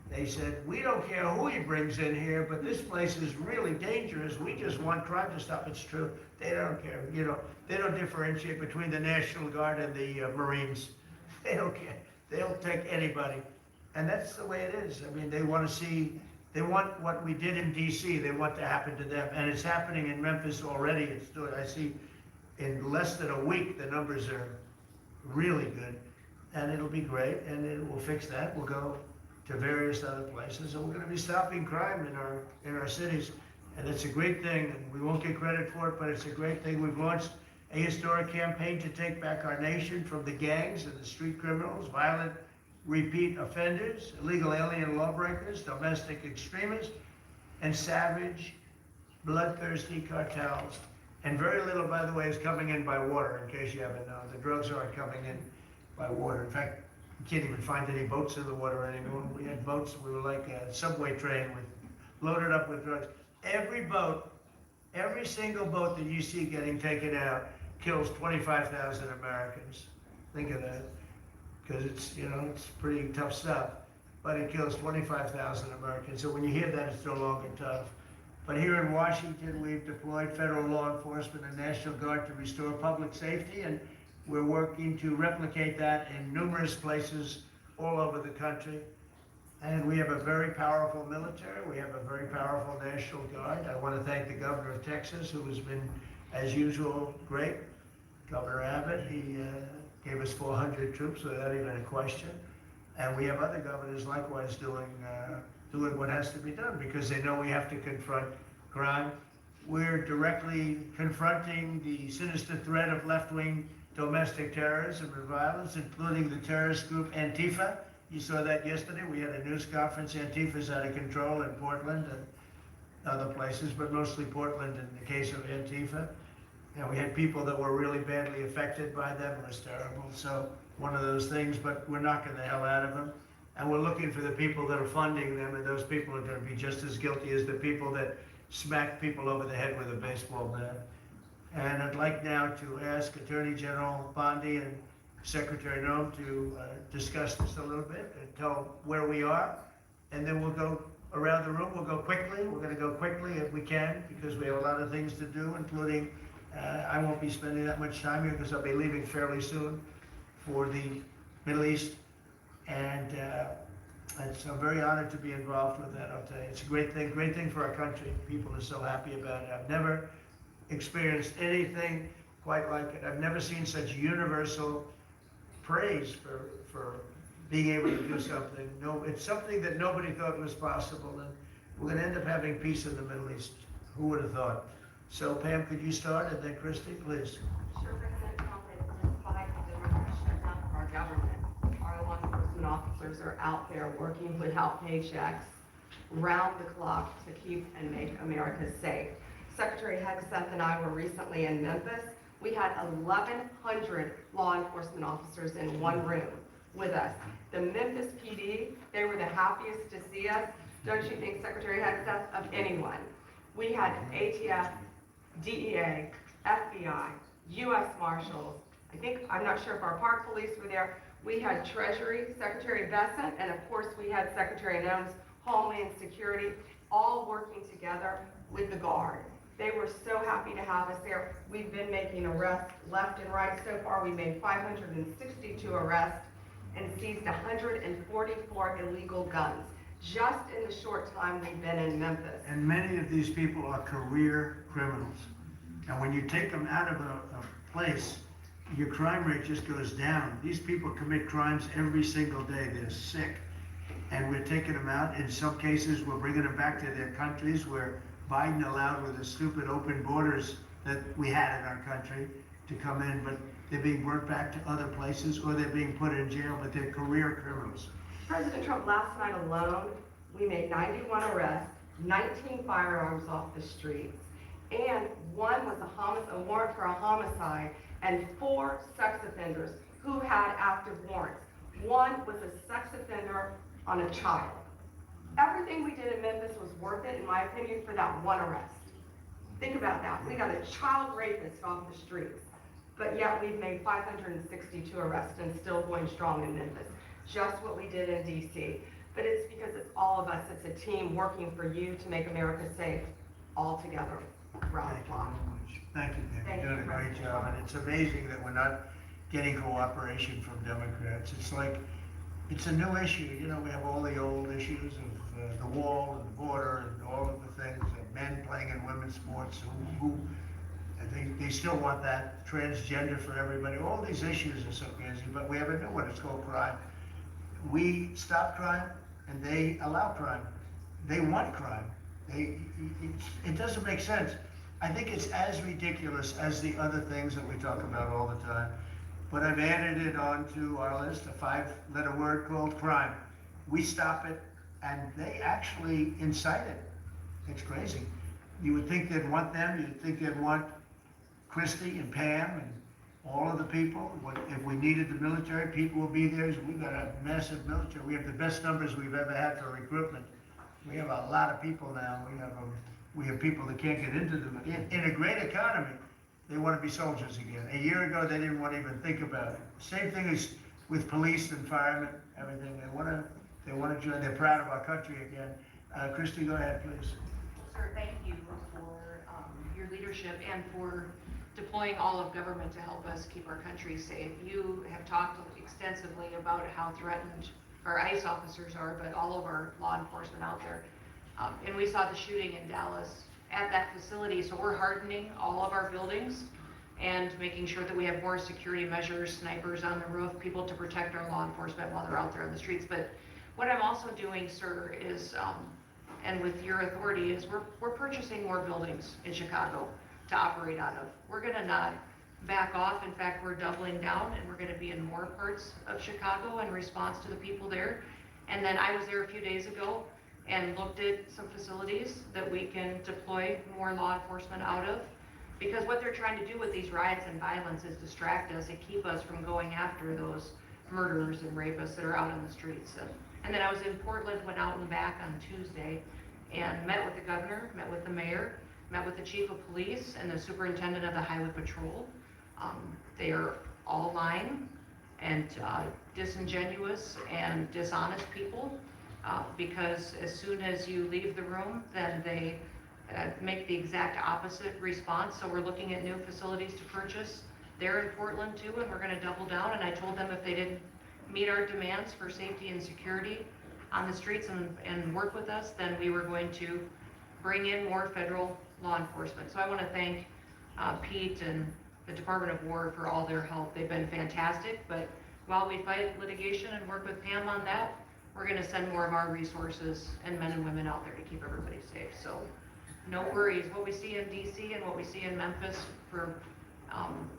They said, we don't care who he brings in here, but this place is really dangerous. We just want crime to stop. It's true. They don't care. You know, they don't differentiate between the National Guard and the Marines. They don't care. They'll take anybody. And that's the way it is. I mean, they want what we did in D.C., they want to happen to them. And it's happening in Memphis already. It's doing, I see in less than a week, the numbers are really good. And it'll be great, and it will fix that. We'll go to various other places, and we're going to be stopping crime in our cities. And it's a great thing, and we won't get credit for it, but it's a great thing. We've launched a historic campaign to take back our nation from the gangs and the street criminals, violent repeat offenders, illegal alien lawbreakers, domestic extremists, and savage, bloodthirsty cartels. And very little, by the way, is coming in by water, in case you haven't known. The drugs aren't coming in by water. In fact, you can't even find any boats in the water anymore. We had boats, we were like a subway train loaded up with drugs. Every boat, every single boat that you see getting taken out kills 25,000 Americans. Think of that. Because it's, you know, it's pretty tough stuff. But it kills 25,000 Americans. So when you hear that, it's no longer tough. But here in Washington, we've deployed federal law enforcement and National Guard to restore public safety, and we're working to replicate that in numerous places all over the country. And we have a very powerful military. We have a very powerful National Guard. I want to thank the governor of Texas, who has been, as usual, great. Governor Abbott, he gave us 400 troops without even a question. And we have other governors likewise doing what has to be done, because they know we have to confront crime. We're directly confronting the sinister threat of left-wing domestic terrorism and violence, including the terrorist group Antifa. You saw that yesterday. We had a news conference. Antifa's out of control in Portland and other places, but mostly Portland in the case of Antifa. And we had people that were really badly affected by them. It was terrible. So one of those things, but we're knocking the hell out of them. And we're looking for the people that are funding them, and those people are going to be just as guilty as the people that smack people over the head with a baseball bat. And I'd like now to ask Attorney General Bondi and Secretary Noem to discuss this a little bit and tell where we are. And then we'll go around the room. We'll go quickly. We're going to go quickly if we can, because we have a lot of things to do, including I won't be spending that much time here because I'll be leaving fairly soon for the Middle East. And I'm very honored to be involved with that, I'll tell you. It's a great thing for our country. People are so happy about it. I've never experienced anything quite like it. I've never seen such universal praise for being able to do something. No, it's something that nobody thought was possible, and we're going to end up having peace in the Middle East. Who would have thought? So Pam, could you start, and then Christy, please. Sure, President Trump, despite the repression shutdown of our government, our law enforcement officers are out there working without paychecks, round the clock, to keep and make America safe. Secretary Hegseth and I were recently in Memphis. We had 1,100 law enforcement officers in one room with us. The Memphis PD, they were the happiest to see us, don't you think, Secretary Hegseth, of anyone. We had ATF, DEA, FBI, U.S. Marshals. I'm not sure if our park police were there. We had Treasury, Secretary Bessent, and of course we had Secretary Noem's Homeland Security, all working together with the Guard. They were so happy to have us there. We've been making arrests left and right. So far, we made 562 arrests and seized 144 illegal guns, just in the short time we've been in Memphis. And many of these people are career criminals. And when you take them out of a place, your crime rate just goes down. These people commit crimes every single day. They're sick. And we're taking them out. In some cases, we're bringing them back to their countries where Biden allowed with the stupid open borders that we had in our country to come in, but they're being brought back to other places or they're being put in jail, but they're career criminals. President Trump, last night alone, we made 91 arrests, 19 firearms off the streets, and one was a warrant for a homicide, and 4 sex offenders who had active warrants. One was a sex offender on a child. Everything we did in Memphis was worth it, in my opinion, for that one arrest. Think about that. We got a child rapist off the streets, but yet we've made 562 arrests and still going strong in Memphis. Just what we did in DC. But it's because it's all of us. It's a team working for you to make America safe all together around the clock. Thank you, Nick. Thank You're doing you, a great President job, Trump. and it's amazing that we're not getting cooperation from Democrats. It's like, it's a new issue. You know, we have all the old issues of the wall and the border and all of the things, and men playing in women's sports, and they still want that, transgender for everybody. All these issues are so crazy, but we have a new one. It's called crime. We stop crime, and they allow crime. They want crime. It doesn't make sense. I think it's as ridiculous as the other things that we talk about all the time. But I've added it onto our list, a 5-letter word called crime. We stop it, and they actually incite it. It's crazy. You would think they'd want them. You'd think they'd want Christie and Pam and all of the people. If we needed the military, people will be there. We've got a massive military. We have the best numbers we've ever had for recruitment. We have a lot of people now. We have people that can't get into them. In a great economy, they want to be soldiers again. A year ago, they didn't want to even think about it. Same thing as with police and firemen, everything. They want to join. They're proud of our country again. Christy, go ahead, please. Sir, thank you for your leadership and for deploying all of government to help us keep our country safe. You have talked extensively about how threatened our ICE officers are, but all of our law enforcement out there. And we saw the shooting in Dallas at that facility, so we're hardening all of our buildings and making sure that we have more security measures, snipers on the roof, people to protect our law enforcement while they're out there on the streets. But what I'm also doing, sir, is, and with your authority, is we're purchasing more buildings in Chicago to operate out of. We're gonna not back off. In fact, we're doubling down, and we're gonna be in more parts of Chicago in response to the people there. And then I was there a few days ago and looked at some facilities that we can deploy more law enforcement out of. Because what they're trying to do with these riots and violence is distract us and keep us from going after those murderers and rapists that are out on the streets. And then I was in Portland, went out and back on Tuesday, and met with the governor, met with the mayor, met with the chief of police and the superintendent of the highway patrol. They are all lying and disingenuous and dishonest people, because as soon as you leave the room, then they make the exact opposite response. So we're looking at new facilities to purchase. They're in Portland too, and we're gonna double down. And I told them if they didn't meet our demands for safety and security on the streets and work with us, then we were going to bring in more federal law enforcement. So I wanna thank Pete and the Department of War for all their help. They've been fantastic, but while we fight litigation and work with Pam on that, we're gonna send more of our resources and men and women out there to keep everybody safe. So no worries. What we see in DC and what we see in Memphis for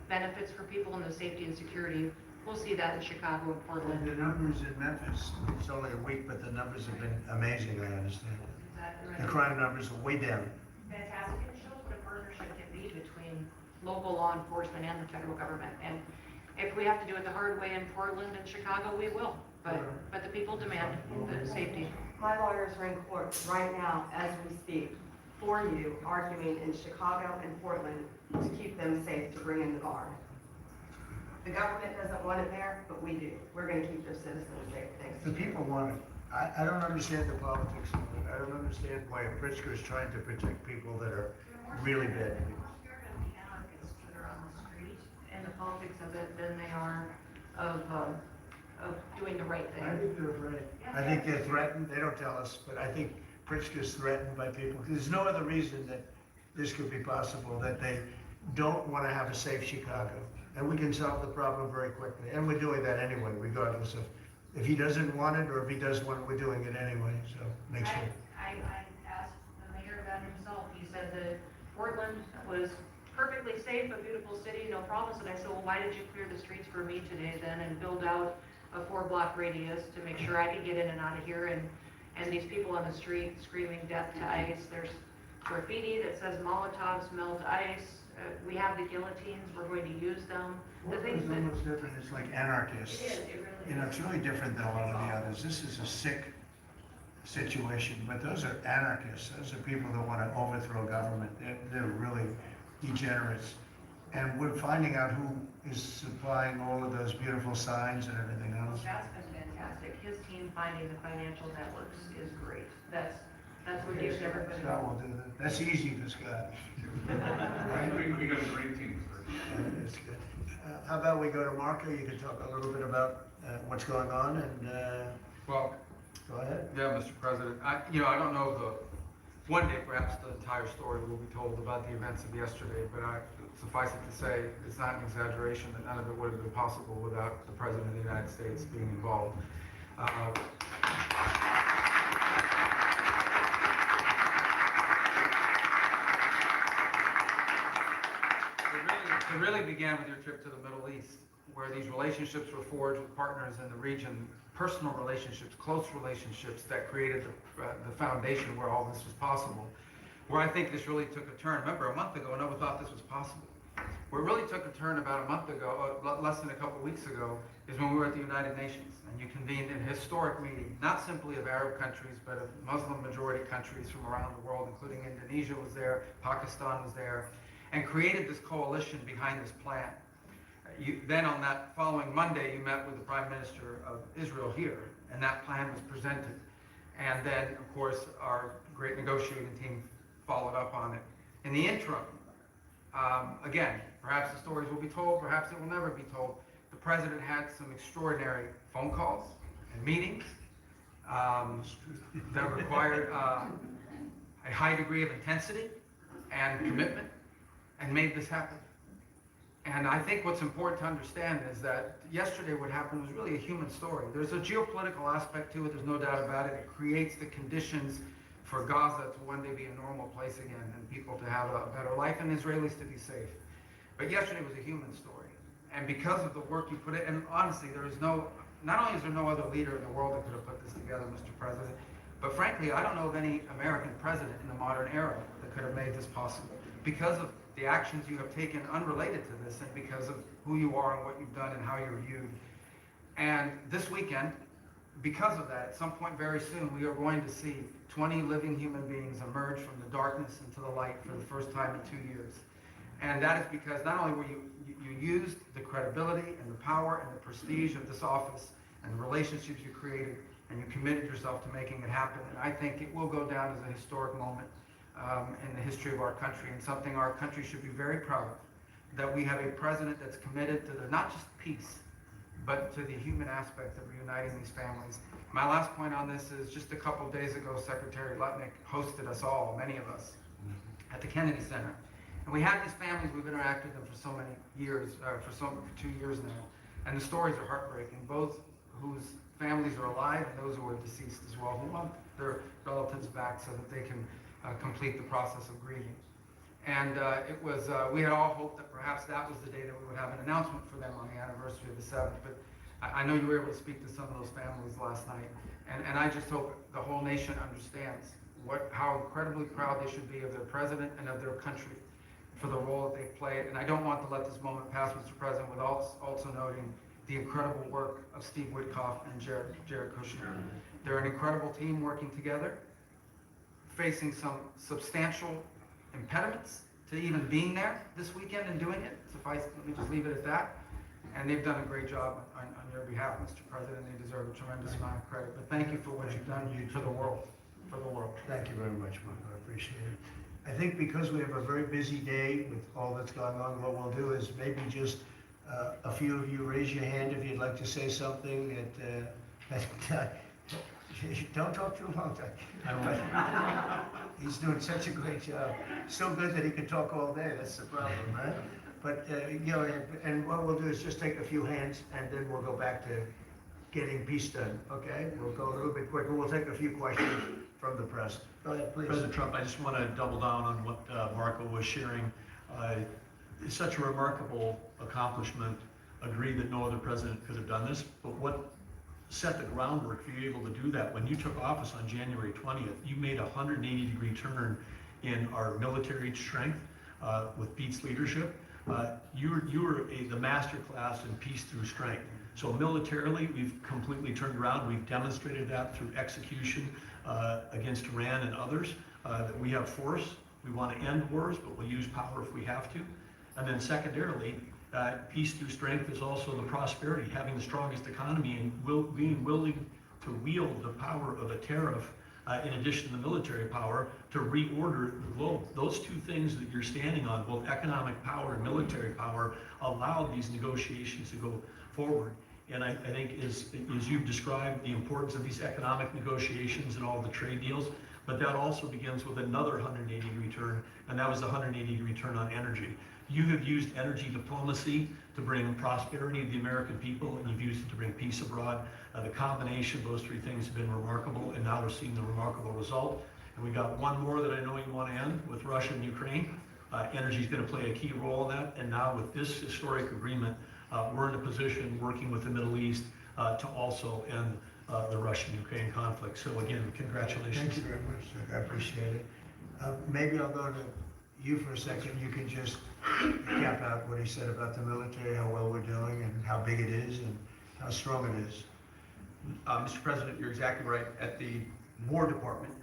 benefits for people in the safety and security, we'll see that in Chicago and Portland. The numbers in Memphis, it's only a week, but the numbers have been amazing, I understand. Exactly right. The crime numbers are way down. Fantastic. It shows what a partnership can be between local law enforcement and the federal government. And if we have to do it the hard way in Portland and Chicago, we will. But the people demand the safety. My lawyers are in court right now as we speak for you, arguing in Chicago and Portland to keep them safe, to bring in the guard. The government doesn't want it there, but we do. We're going to keep their citizens safe. Thanks. The people want it. I don't understand the politics of it. I don't understand why Pritzker is trying to protect people that are really bad people. That are on the street and the politics of it than they are of doing the right thing. I think they're afraid. I think they're threatened. They don't tell us, but I think Pritzker's threatened by people. There's no other reason that this could be possible, that they don't want to have a safe Chicago. And we can solve the problem very quickly. And we're doing that anyway, regardless of, if he doesn't want it, or if he does want it, we're doing it anyway, so make sure. I asked the mayor about it himself. He said that Portland was perfectly safe, a beautiful city, no problems. And I said, well, why did you clear the streets for me today then and build out a 4-block radius to make sure I could get in and out of here? And these people on the street screaming death to ICE. There's graffiti that says Molotovs melt ICE. We have the guillotines. We're going to use them. The things It's that almost different, it's like anarchists. it is, it really You know, is. it's really different than a lot of the others. This is a sick situation, but those are anarchists. Those are people that want to overthrow government. They're really degenerates. And we're finding out who is supplying all of those beautiful signs and everything else. That's been fantastic. His team finding the financial networks is great. That's what gives everybody. Scott will do that. That's easy for Scott. We got a great team, sir. That's good. How about we go to Marco? You can talk a little bit about what's going on and, Well, go ahead. yeah, Mr. President, I don't know one day perhaps the entire story will be told about the events of yesterday, but suffice it to say, it's not an exaggeration that none of it would have been possible without the President of the United States being involved. It really began with your trip to the Middle East, where these relationships were forged with partners in the region, personal relationships, close relationships that created the foundation where all this was possible. Where I think this really took a turn. Remember, a month ago, no one thought this was possible. Where it really took a turn about a month ago, less than a couple weeks ago, is when we were at the United Nations, and you convened a historic meeting, not simply of Arab countries, but of Muslim-majority countries from around the world, including Indonesia was there, Pakistan was there, and created this coalition behind this plan. Then on that following Monday, you met with the Prime Minister of Israel here, and that plan was presented. And then, of course, our great negotiating team followed up on it. In the interim, again, perhaps the stories will be told, perhaps it will never be told. The President had some extraordinary phone calls and meetings that required a high degree of intensity and commitment, and made this happen. And I think what's important to understand is that yesterday what happened was really a human story. There's a geopolitical aspect to it, there's no doubt about it. It creates the conditions for Gaza to one day be a normal place again, and people to have a better life, and Israelis to be safe. But yesterday was a human story. And because of the work you put in, and honestly, not only is there no other leader in the world that could have put this together, Mr. President, but frankly, I don't know of any American president in the modern era that could have made this possible. Because of the actions you have taken unrelated to this, and because of who you are and what you've done and how you're viewed. And this weekend, because of that, at some point very soon, we are going to see 20 living human beings emerge from the darkness into the light for the first time in 2 years. And that is because not only were you used the credibility and the power and the prestige of this office and the relationships you created, and you committed yourself to making it happen. And I think it will go down as a historic moment in the history of our country, and something our country should be very proud of, that we have a president that's committed to not just peace, but to the human aspect of reuniting these families. My last point on this is just a couple of days ago, Secretary Lutnick hosted us all, many of us, at the Kennedy Center. And we had these families, we've interacted with them for so many years, for 2 years now, and the stories are heartbreaking, both whose families are alive and those who are deceased as well, who want their relatives back so that they can complete the process of grieving. And we had all hoped that perhaps that was the day that we would have an announcement for them on the anniversary of the 7th, but I know you were able to speak to some of those families last night, and I just hope the whole nation understands how incredibly proud they should be of their president and of their country for the role that they've played. And I don't want to let this moment pass, Mr. President, without also noting the incredible work of Steve Witkoff and Jared Kushner. They're an incredible team working together, facing some substantial impediments to even being there this weekend and doing it. Let me just leave it at that. And they've done a great job on your behalf, Mr. President. They deserve a tremendous amount of credit. But thank you for what you've done for the world. Thank you very much, Mark. I appreciate it. I think because we have a very busy day with all that's going on, what we'll do is maybe just a few of you raise your hand if you'd like to say something don't talk too long. He's doing such a great job. So good that he could talk all day. That's the problem, right? But, and what we'll do is just take a few hands, and then we'll go back to getting peace done, okay? We'll go a little bit quicker. We'll take a few questions from the press. Go ahead, please. President Trump, I just want to double down on what Marco was sharing. It's such a remarkable accomplishment. Agree that no other president could have done this, but what set the groundwork for you able to do that? When you took office on January 20th, you made a 180-degree turn in our military strength with Pete's leadership. You were the master class in peace through strength. So militarily, we've completely turned around. We've demonstrated that through execution against Iran and others, that we have force. We want to end wars, but we'll use power if we have to. And then secondarily, peace through strength is also the prosperity, having the strongest economy and being willing to wield the power of a tariff in addition to the military power to reorder the globe. Those two things that you're standing on, both economic power and military power, allowed these negotiations to go forward. And I think as you've described the importance of these economic negotiations and all the trade deals, but that also begins with another 180-degree turn, and that was the 180-degree turn on energy. You have used energy diplomacy to bring prosperity to the American people, and you've used it to bring peace abroad. The combination of those three things have been remarkable, and now we're seeing the remarkable result. And we got one more that I know you want to end with Russia and Ukraine. Energy is going to play a key role in that, and now with this historic agreement, we're in a position working with the Middle East to also end the Russian-Ukraine conflict. So again, congratulations. Thank you very much, sir. I appreciate it. Maybe I'll go to you for a second. You can just cap out what he said about the military, how well we're doing, and how big it is, and how strong it is. Mr. President, you're exactly right. At the War Department,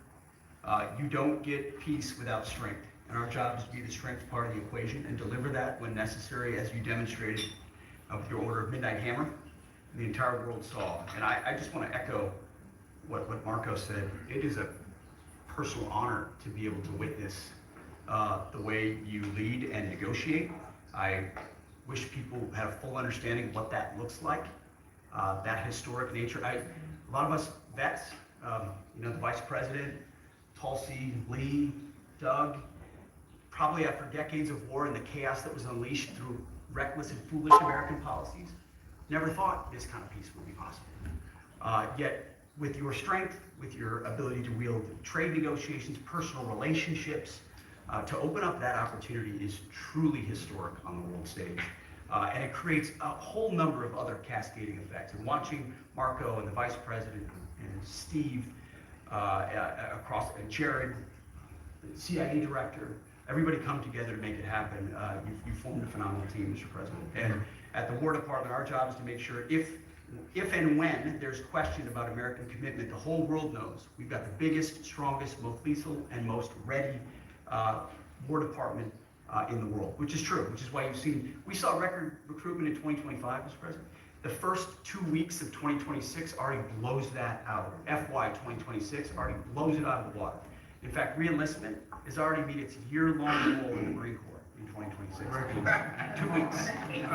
you don't get peace without strength. And our job is to be the strength part of the equation and deliver that when necessary, as you demonstrated with your Order of Midnight Hammer. The entire world saw. And I just want to echo what Marco said. It is a personal honor to be able to witness the way you lead and negotiate. I wish people had a full understanding of what that looks like, that historic nature. A lot of us vets, the Vice President, Tulsi, Lee, Doug, probably after decades of war and the chaos that was unleashed through reckless and foolish American policies, never thought this kind of peace would be possible. Yet, with your strength, with your ability to wield trade negotiations, personal relationships, to open up that opportunity is truly historic on the world stage. And it creates a whole number of other cascading effects. And watching Marco and the Vice President and Steve and Jared, the CIA Director, everybody come together to make it happen. You've formed a phenomenal team, Mr. President. And at the War Department, our job is to make sure if and when there's question about American commitment, the whole world knows we've got the biggest, strongest, most lethal, and most ready War Department in the world, which is true, which is why we saw record recruitment in 2025, Mr. President. The first 2 weeks of 2026 already blows that out. FY 2026 already blows it out of the water. In fact, re-enlistment has already met its year-long goal in the Marine Corps in 2026. 2 weeks.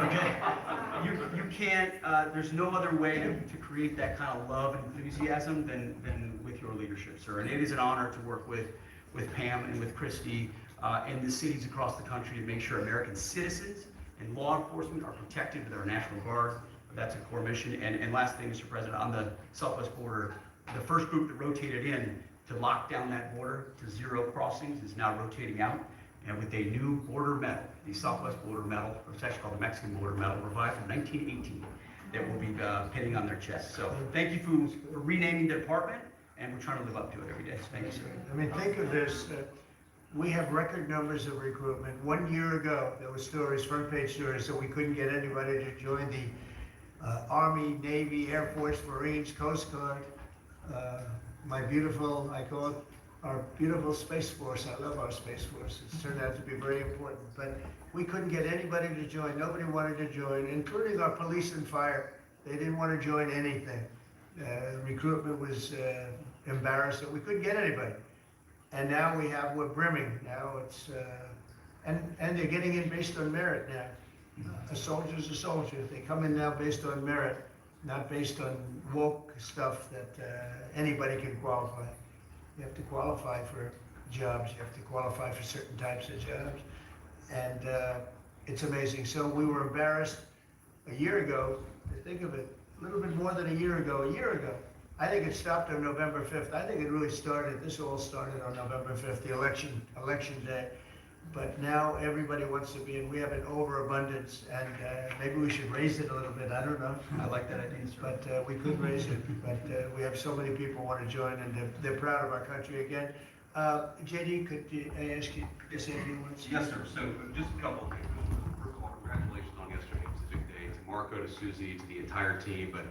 Okay. You can't. There's no other way to create that kind of love and enthusiasm than with your leadership, sir. And it is an honor to work with Pam and with Christy and the cities across the country to make sure American citizens and law enforcement are protected with our National Guard. That's a core mission. And last thing, Mr. President, on the southwest border, the first group that rotated in to lock down that border to 0 crossings is now rotating out. And with a new border medal, the Southwest Border Medal, or it's actually called the Mexican Border Medal, revived from 1918, that will be pinning on their chest. So thank you for renaming the department, and we're trying to live up to it every day. Thank you, sir. I mean, think of this. We have record numbers of recruitment. 1 year ago, there were stories, front page stories, that we couldn't get anybody to join the Army, Navy, Air Force, Marines, Coast Guard. My beautiful, I call it our beautiful Space Force. I love our Space Force. It's turned out to be very important. But we couldn't get anybody to join. Nobody wanted to join, including our police and fire. They didn't want to join anything. Recruitment was embarrassed that we couldn't get anybody. And now we're brimming. Now it's, and they're getting in based on merit now. A soldier's a soldier. They come in now based on merit, not based on woke stuff that anybody can qualify. You have to qualify for jobs. You have to qualify for certain types of jobs. And it's amazing. So we were embarrassed a year ago, to think of it, a little bit more than a year ago. I think it stopped on November 5th. I think it really started, this all started on November 5th, the election day. But now everybody wants to be, and we have an overabundance, and maybe we should raise it a little bit, I don't know. I like that idea, sir. But we could raise it, but we have so many people want to join, and they're proud of our country again. JD, could I ask you to say a few words? Yes, sir. So just a couple of things. First of all, congratulations on yesterday. It was a big day. To Marco, to Susie, to the entire team, but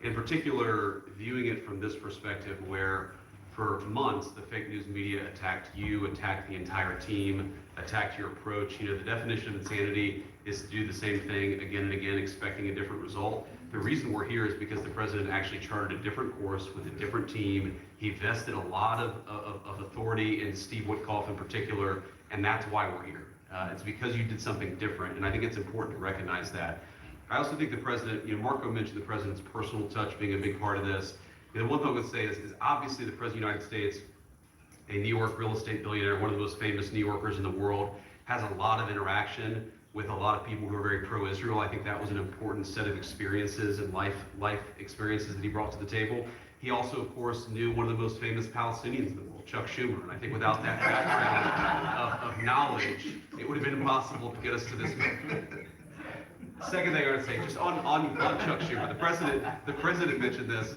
in particular, viewing it from this perspective where for months the fake news media attacked you, attacked the entire team, attacked your approach. You know, the definition of insanity is to do the same thing again and again, expecting a different result. The reason we're here is because the president actually charted a different course with a different team. He vested a lot of authority in Steve Witkoff in particular, and that's why we're here. It's because you did something different, and I think it's important to recognize that. I also think the president, you know, Marco mentioned the president's personal touch being a big part of this. You know, one thing I would say is obviously the president of the United States, a New York real estate billionaire, one of the most famous New Yorkers in the world, has a lot of interaction with a lot of people who are very pro-Israel. I think that was an important set of experiences and life experiences that he brought to the table. He also, of course, knew one of the most famous Palestinians in the world, Chuck Schumer. And I think without that background of knowledge, it would have been impossible to get us to this moment. Second thing I would say, just on Chuck Schumer, the president mentioned this,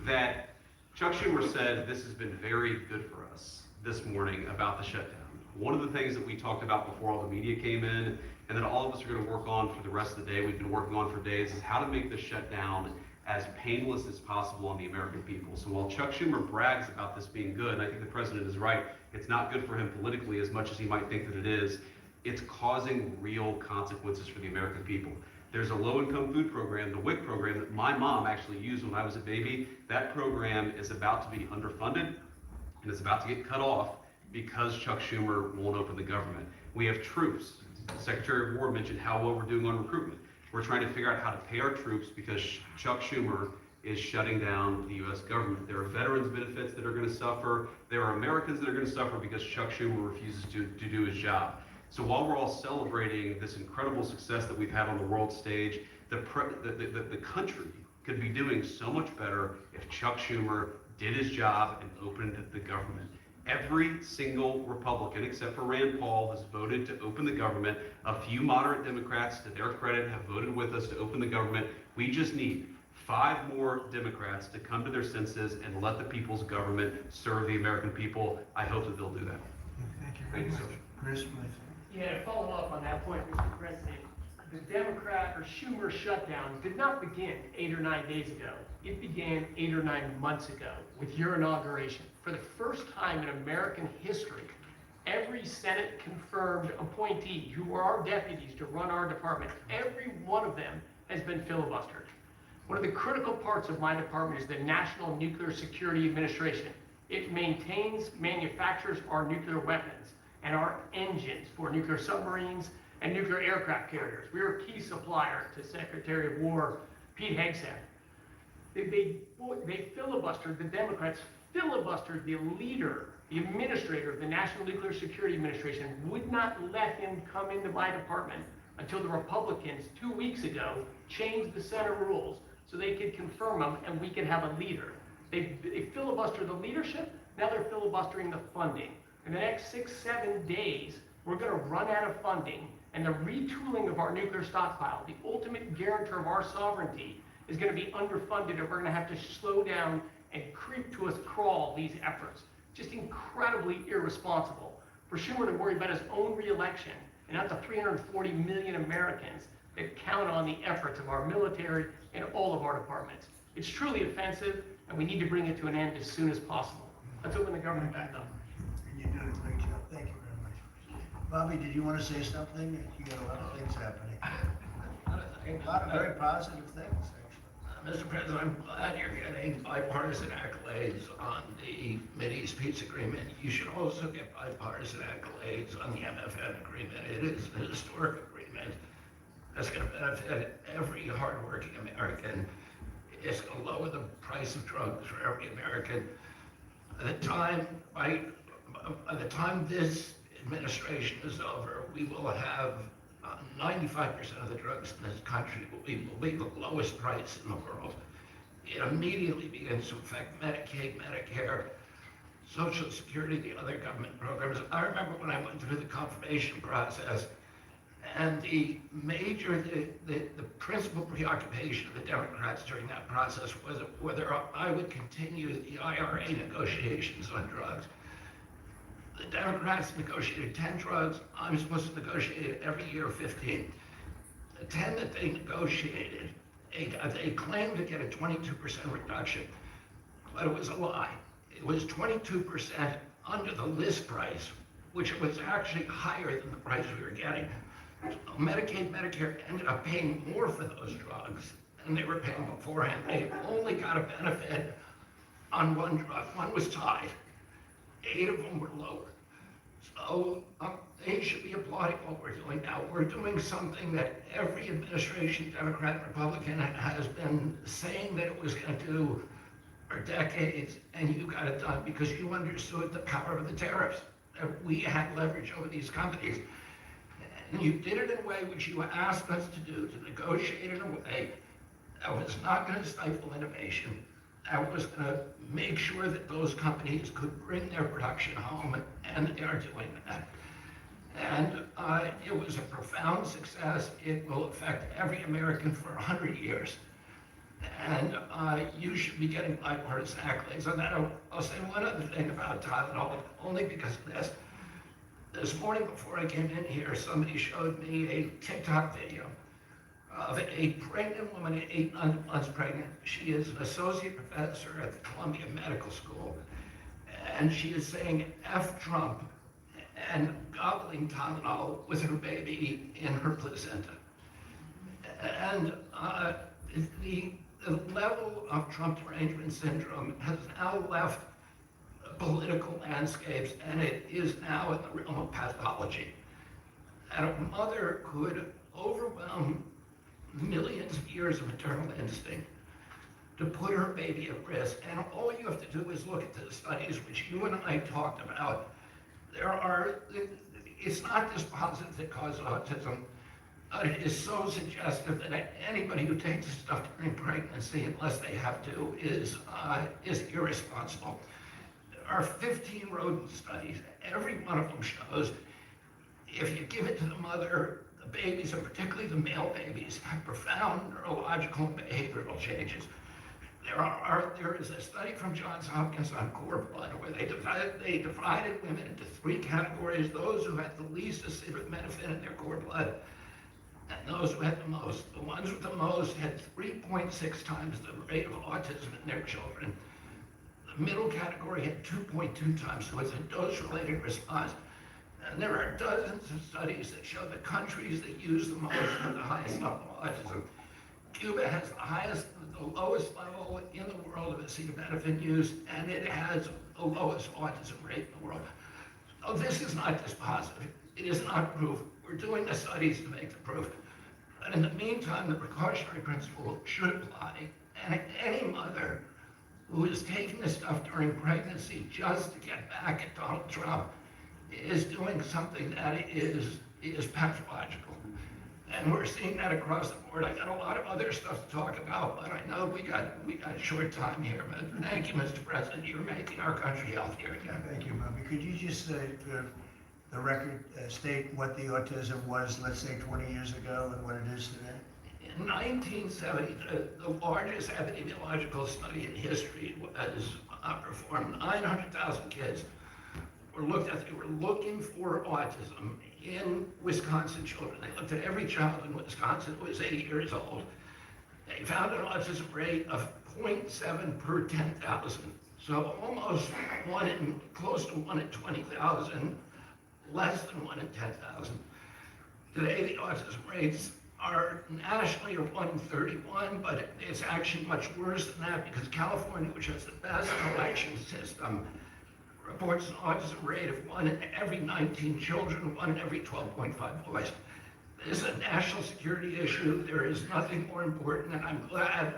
that Chuck Schumer said this has been very good for us this morning about the shutdown. One of the things that we talked about before all the media came in, and that all of us are going to work on for the rest of the day, we've been working on for days, is how to make the shutdown as painless as possible on the American people. So while Chuck Schumer brags about this being good, and I think the president is right, it's not good for him politically as much as he might think that it is. It's causing real consequences for the American people. There's a low-income food program, the WIC program, that my mom actually used when I was a baby. That program is about to be underfunded, and it's about to get cut off because Chuck Schumer won't open the government. We have troops. The Secretary of War mentioned how well we're doing on recruitment. We're trying to figure out how to pay our troops because Chuck Schumer is shutting down the U.S. government. There are veterans benefits that are going to suffer. There are Americans that are going to suffer because Chuck Schumer refuses to do his job. So while we're all celebrating this incredible success that we've had on the world stage, the country could be doing so much better if Chuck Schumer did his job and opened the government. Every single Republican, except for Rand Paul, has voted to open the government. A few moderate Democrats, to their credit, have voted with us to open the government. We just need 5 more Democrats to come to their senses and let the people's government serve the American people. I hope that they'll do that. Thank you. Thank you, sir. Chris, please. Yeah, to follow up on that point, Mr. President, the Democrat or Schumer shutdown did not begin 8 or 9 days ago. It began 8 or 9 months ago with your inauguration. For the first time in American history, every Senate confirmed appointee who are our deputies to run our department, every one of them has been filibustered. One of the critical parts of my department is the National Nuclear Security Administration. It maintains, manufactures our nuclear weapons and our engines for nuclear submarines and nuclear aircraft carriers. We are a key supplier to Secretary of War Pete Hegseth. They filibustered, the Democrats filibustered the leader, the administrator of the National Nuclear Security Administration, would not let him come into my department until the Republicans 2 weeks ago changed the Senate rules so they could confirm him and we could have a leader. They filibustered the leadership, now they're filibustering the funding. In the next 6-7 days, we're going to run out of funding, and the retooling of our nuclear stockpile, the ultimate guarantor of our sovereignty, is going to be underfunded, and we're going to have to slow down and creep to us crawl these efforts. Just incredibly irresponsible for Schumer to worry about his own reelection and not the 340 million Americans that count on the efforts of our military and all of our departments. It's truly offensive, and we need to bring it to an end as soon as possible. Let's open the government back up. You're doing a great job. Thank you very much. Bobby, did you want to say something? You got a lot of things happening. A lot of very positive things, actually. Mr. President, I'm glad you're getting bipartisan accolades on the Mideast peace agreement. You should also get bipartisan accolades on the MFN agreement. It is a historic agreement that's going to benefit every hardworking American. It's going to lower the price of drugs for every American. By the time this administration is over, we will have 95% of the drugs in this country will be the lowest price in the world. it immediately begins to affect Medicaid, Medicare, Social Security, the other government programs. I remember when I went through the confirmation process, and the principal preoccupation of the Democrats during that process was whether I would continue the IRA negotiations on drugs. The Democrats negotiated 10 drugs. I'm supposed to negotiate every year 15. The 10 that they negotiated, they claimed to get a 22% reduction, but it was a lie. It was 22% under the list price, which was actually higher than the price we were getting. Medicaid, Medicare ended up paying more for those drugs than they were paying beforehand. They only got a benefit on one drug. One was tied. 8 of them were lower. So they should be applauding what we're doing now. We're doing something that every administration, Democrat and Republican, has been saying that it was going to do for decades, and you got it done because you understood the power of the tariffs. That we had leverage over these companies. And you did it in a way which you asked us to do, to negotiate in a way that was not going to stifle innovation, that was going to make sure that those companies could bring their production home, and they are doing that. And it was a profound success. It will affect every American for 100 years. And you should be getting bipartisan accolades on that. I'll say one other thing about Tylenol, only because of this. This morning before I came in here, somebody showed me a TikTok video of a pregnant woman, 8 months pregnant. She is an associate professor at the Columbia Medical School. And she is saying F Trump and gobbling Tylenol with her baby in her placenta. And the level of Trump derangement syndrome has now left political landscapes, and it is now in the realm of pathology. And a mother could overwhelm millions of years of maternal instinct to put her baby at risk. And all you have to do is look at the studies which you and I talked about. It's not dispositive that causes autism, but it is so suggestive that anybody who takes this stuff during pregnancy, unless they have to, is irresponsible. There are 15 rodent studies. Every one of them shows if you give it to the mother, the babies, and particularly the male babies, have profound neurological and behavioral changes. There is a study from Johns Hopkins on cord blood where they divided women into 3 categories: those who had the least acidic benefit in their cord blood, and those who had the most. The ones with the most had 3.6 times the rate of autism in their children. The middle category had 2.2 times, so it's a dose-related response. And there are dozens of studies that show the countries that use the most have the highest level of autism. Cuba has the lowest level in the world of acetaminophen use, and it has the lowest autism rate in the world. So this is not dispositive. It is not proof. We're doing the studies to make the proof. But in the meantime, the precautionary principle should apply. And any mother who is taking this stuff during pregnancy just to get back at Donald Trump is doing something that is pathological. And we're seeing that across the board. I got a lot of other stuff to talk about, but I know we got a short time here. But thank you, Mr. President. You're making our country healthier again. Thank you, Bobby. Could you just, for the record, state what the autism was, let's say, 20 years ago and what it is today? In 1970, the largest epidemiological study in history was performed. 900,000 kids were looked at. They were looking for autism in Wisconsin children. They looked at every child in Wisconsin who was 8 years old. They found an autism rate of 0.7 per 10,000. So almost close to 1 in 20,000, less than 1 in 10,000. Today, the autism rates are nationally are 1 in 31, but it's actually much worse than that because California, which has the best election system, reports an autism rate of 1 in every 19 children, 1 in every 12.5 boys. This is a national security issue. There is nothing more important, and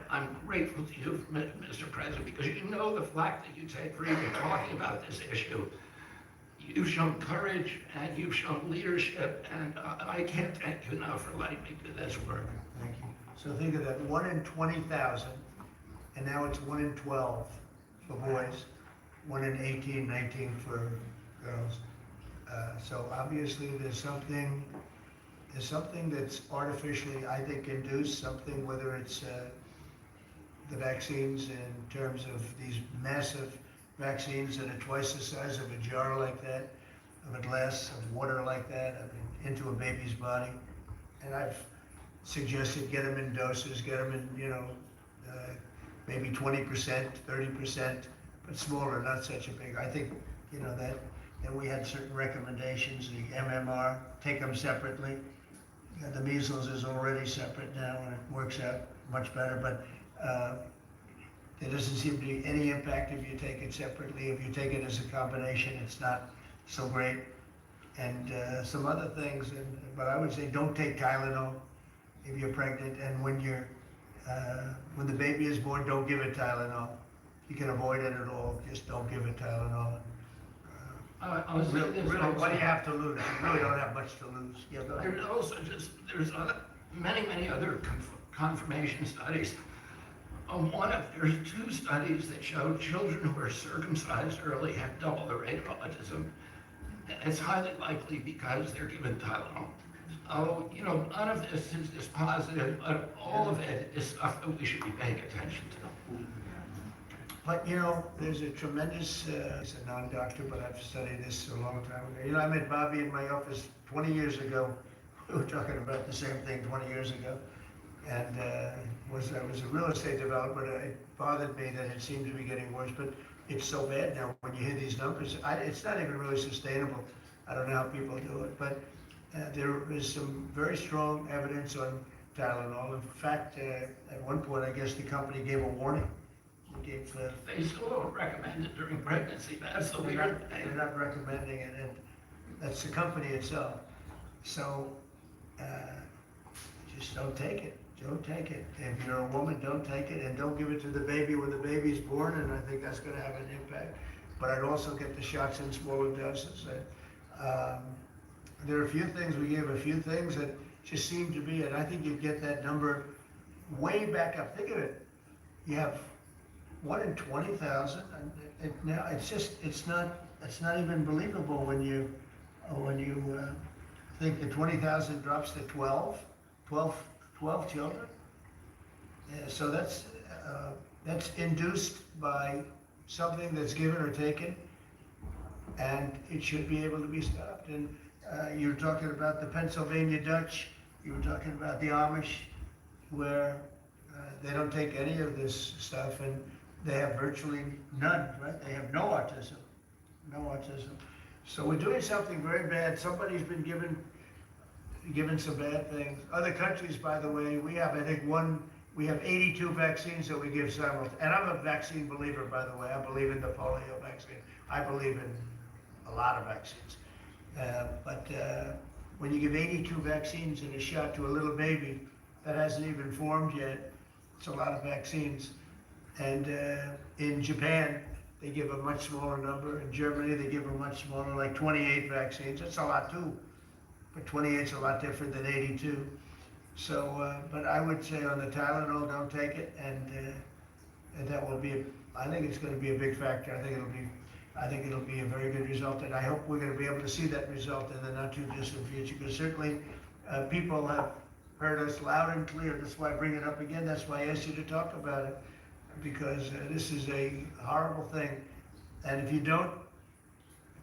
I'm grateful to you, Mr. President, because you know the flack that you take for even talking about this issue. You've shown courage and you've shown leadership, and I can't thank you enough for letting me do this work. Thank you. So think of that, 1 in 20,000 and now it's 1 in 12 for boys, 1 in 18, 19 for girls. So obviously there's something that's artificially, I think, induced, something, whether it's the vaccines in terms of these massive vaccines that are twice the size of a jar like that, of a glass of water like that, into a baby's body. And I've suggested get them in doses, get them in, maybe 20%, 30%, but smaller, not such a big. I think, that we had certain recommendations, the MMR, take them separately. The measles is already separate now, and it works out much better, but there doesn't seem to be any impact if you take it separately. If you take it as a combination, it's not so great. And some other things, but I would say don't take Tylenol if you're pregnant, and when the baby is born, don't give it Tylenol. You can avoid it at all, just don't give it Tylenol. I was Really, what do you have to lose? You really don't have much to lose. Yeah, go ahead. There's also there's many other confirmation studies. There's 2 studies that show children who are circumcised early have double the rate of autism. It's highly likely because they're given Tylenol. So, none of this is positive, but all of it is stuff that we should be paying attention to. But, there's a tremendous, it's a non-doctor, but I've studied this a long time ago. I met Bobby in my office 20 years ago. We were talking about the same thing 20 years ago. And I was a real estate developer. It bothered me that it seemed to be getting worse, but it's so bad now when you hear these numbers. It's not even really sustainable. I don't know how people do it, but there is some very strong evidence on Tylenol. In fact, at one point, I guess the company gave a warning. They still don't recommend it during pregnancy. That's the weird thing. They're not recommending it, and that's the company itself. So just don't take it. Don't take it. If you're a woman, don't take it, and don't give it to the baby when the baby's born, and I think that's going to have an impact. But I'd also get the shots in smaller doses. There are a few things, we gave a few things that just seem to be, and I think you'd get that number way back up. Think of it. You have 1 in 20,000, and now it's not even believable when you think the 20,000 drops to 12 children. So that's induced by something that's given or taken, and it should be able to be stopped. And you're talking about the Pennsylvania Dutch, you were talking about the Amish, where they don't take any of this stuff, and they have virtually none, right? They have no autism. So we're doing something very bad. Somebody's been given some bad things. Other countries, by the way, we have, I think, we have 82 vaccines that we give simultaneously. And I'm a vaccine believer, by the way. I believe in the polio vaccine. I believe in a lot of vaccines. But when you give 82 vaccines in a shot to a little baby that hasn't even formed yet, it's a lot of vaccines. And in Japan, they give a much smaller number. In Germany, they give a much smaller, like 28 vaccines. That's a lot too. But 28 is a lot different than 82. So, but I would say on the Tylenol, don't take it, and that will be. I think it's going to be a big factor. I think it'll be a very good result, and I hope we're going to be able to see that result in the not too distant future. Because certainly, people have heard us loud and clear. That's why I bring it up again. That's why I asked you to talk about it, because this is a horrible thing, and if you don't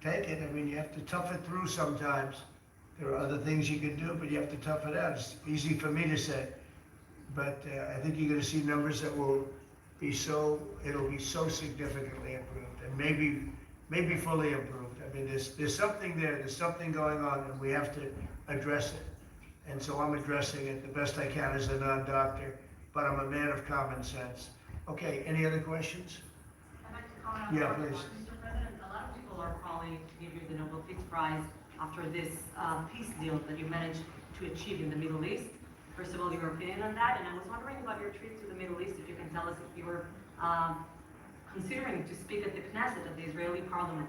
take it, I mean, you have to tough it through sometimes. There are other things you can do, but you have to tough it out. It's easy for me to say, but I think you're going to see numbers that will be it'll be so significantly improved, and maybe fully improved. I mean, there's something there, there's something going on, and we have to address it. And so I'm addressing it the best I can as a non-doctor, but I'm a man of common sense. Okay, any other questions? I'd like to comment on Yeah, that. please. Mr. President, a lot of people are calling to give you the Nobel Peace Prize after this peace deal that you managed to achieve in the Middle East. First of all, your opinion on that, and I was wondering about your trip to the Middle East, if you can tell us if you were considering to speak at the Knesset, at the Israeli parliament.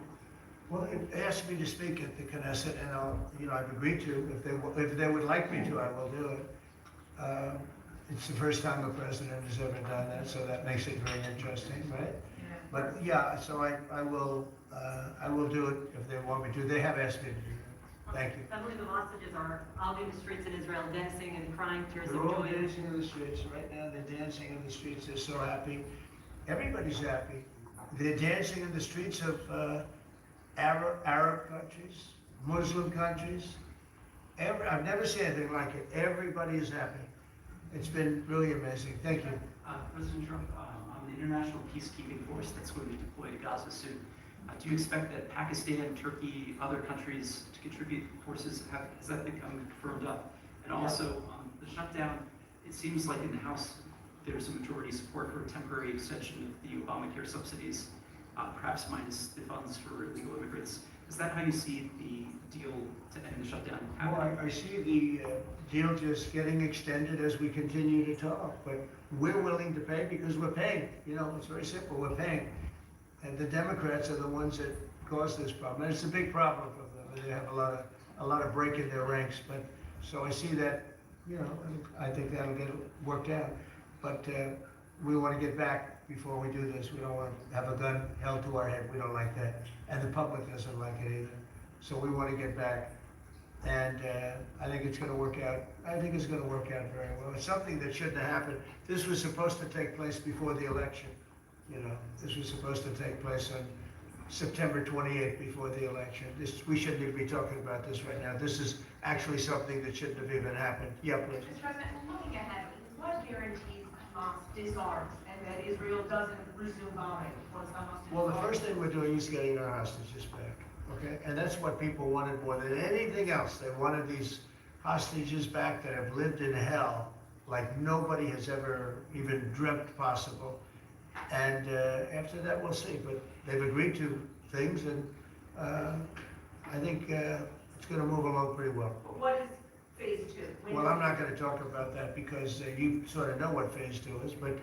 Well, they asked me to speak at the Knesset, and I've agreed to. If they would like me to, I will do it. it's the first time a president has ever done that, so that makes it very interesting, right? But yeah, so I will do it if they want me to. They have asked me to do that. Thank you. I believe the hostages are out in the streets in Israel dancing and crying tears of They're all joy. dancing in the streets right now. They're dancing in the streets. They're so happy. Everybody's happy. They're dancing in the streets of Arab countries, Muslim countries. I've never seen anything like it. Everybody is happy. It's been really amazing. Thank you. President Trump, on the international peacekeeping force that's going to be deployed to Gaza soon, do you expect that Pakistan, Turkey, other countries to contribute forces? Has that become firmed up? And also, the shutdown, it seems like in the House, there's a majority support for a temporary extension of the Obamacare subsidies, perhaps minus the funds for illegal immigrants. Is that how you see the deal to end the shutdown happening? Well, I see the deal just getting extended as we continue to talk, but we're willing to pay because we're paying. You know, it's very simple, we're paying. And the Democrats are the ones that caused this problem. And it's a big problem for them. They have a lot of break in their ranks. But so I see that, you know, I think that'll get worked out. But we want to get back before we do this. We don't want to have a gun held to our head. We don't like that. And the public doesn't like it either. So we want to get back. And I think it's going to work out. I think it's going to work out very well. It's something that shouldn't have happened. This was supposed to take place before the election. You know, this was supposed to take place on September 28th before the election. We shouldn't even be talking about this right now. This is actually something that shouldn't have even happened. Yeah, please. Mr. President, looking ahead, what guarantees Hamas disarms and that Israel doesn't resume bombing once Hamas? Well, the first thing we're doing is getting our hostages back, okay? And that's what people wanted more than anything else. They wanted these hostages back that have lived in hell like nobody has ever even dreamt possible. And after that, we'll see. But they've agreed to things, and I think it's going to move along pretty well. What is phase two? Well, I'm not going to talk about that because you sort of know what phase 2 is, but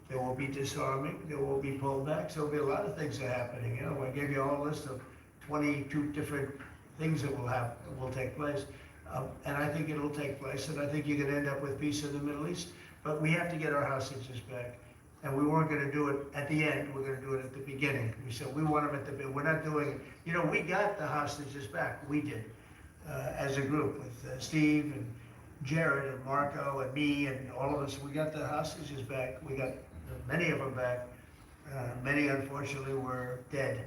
there will be disarming, there will be pullbacks, there will be a lot of things that are happening. You know, I gave you a whole list of 22 different things that will take place. And I think it'll take place, and I think you're going to end up with peace in the Middle East. But we have to get our hostages back. And we weren't going to do it at the end, we're going to do it at the beginning. We said we want them at the beginning. We're not doing it. You know, we got the hostages back. We did, as a group, with Steve and Jared and Marco and me and all of us. We got the hostages back. We got many of them back. Many, unfortunately, were dead.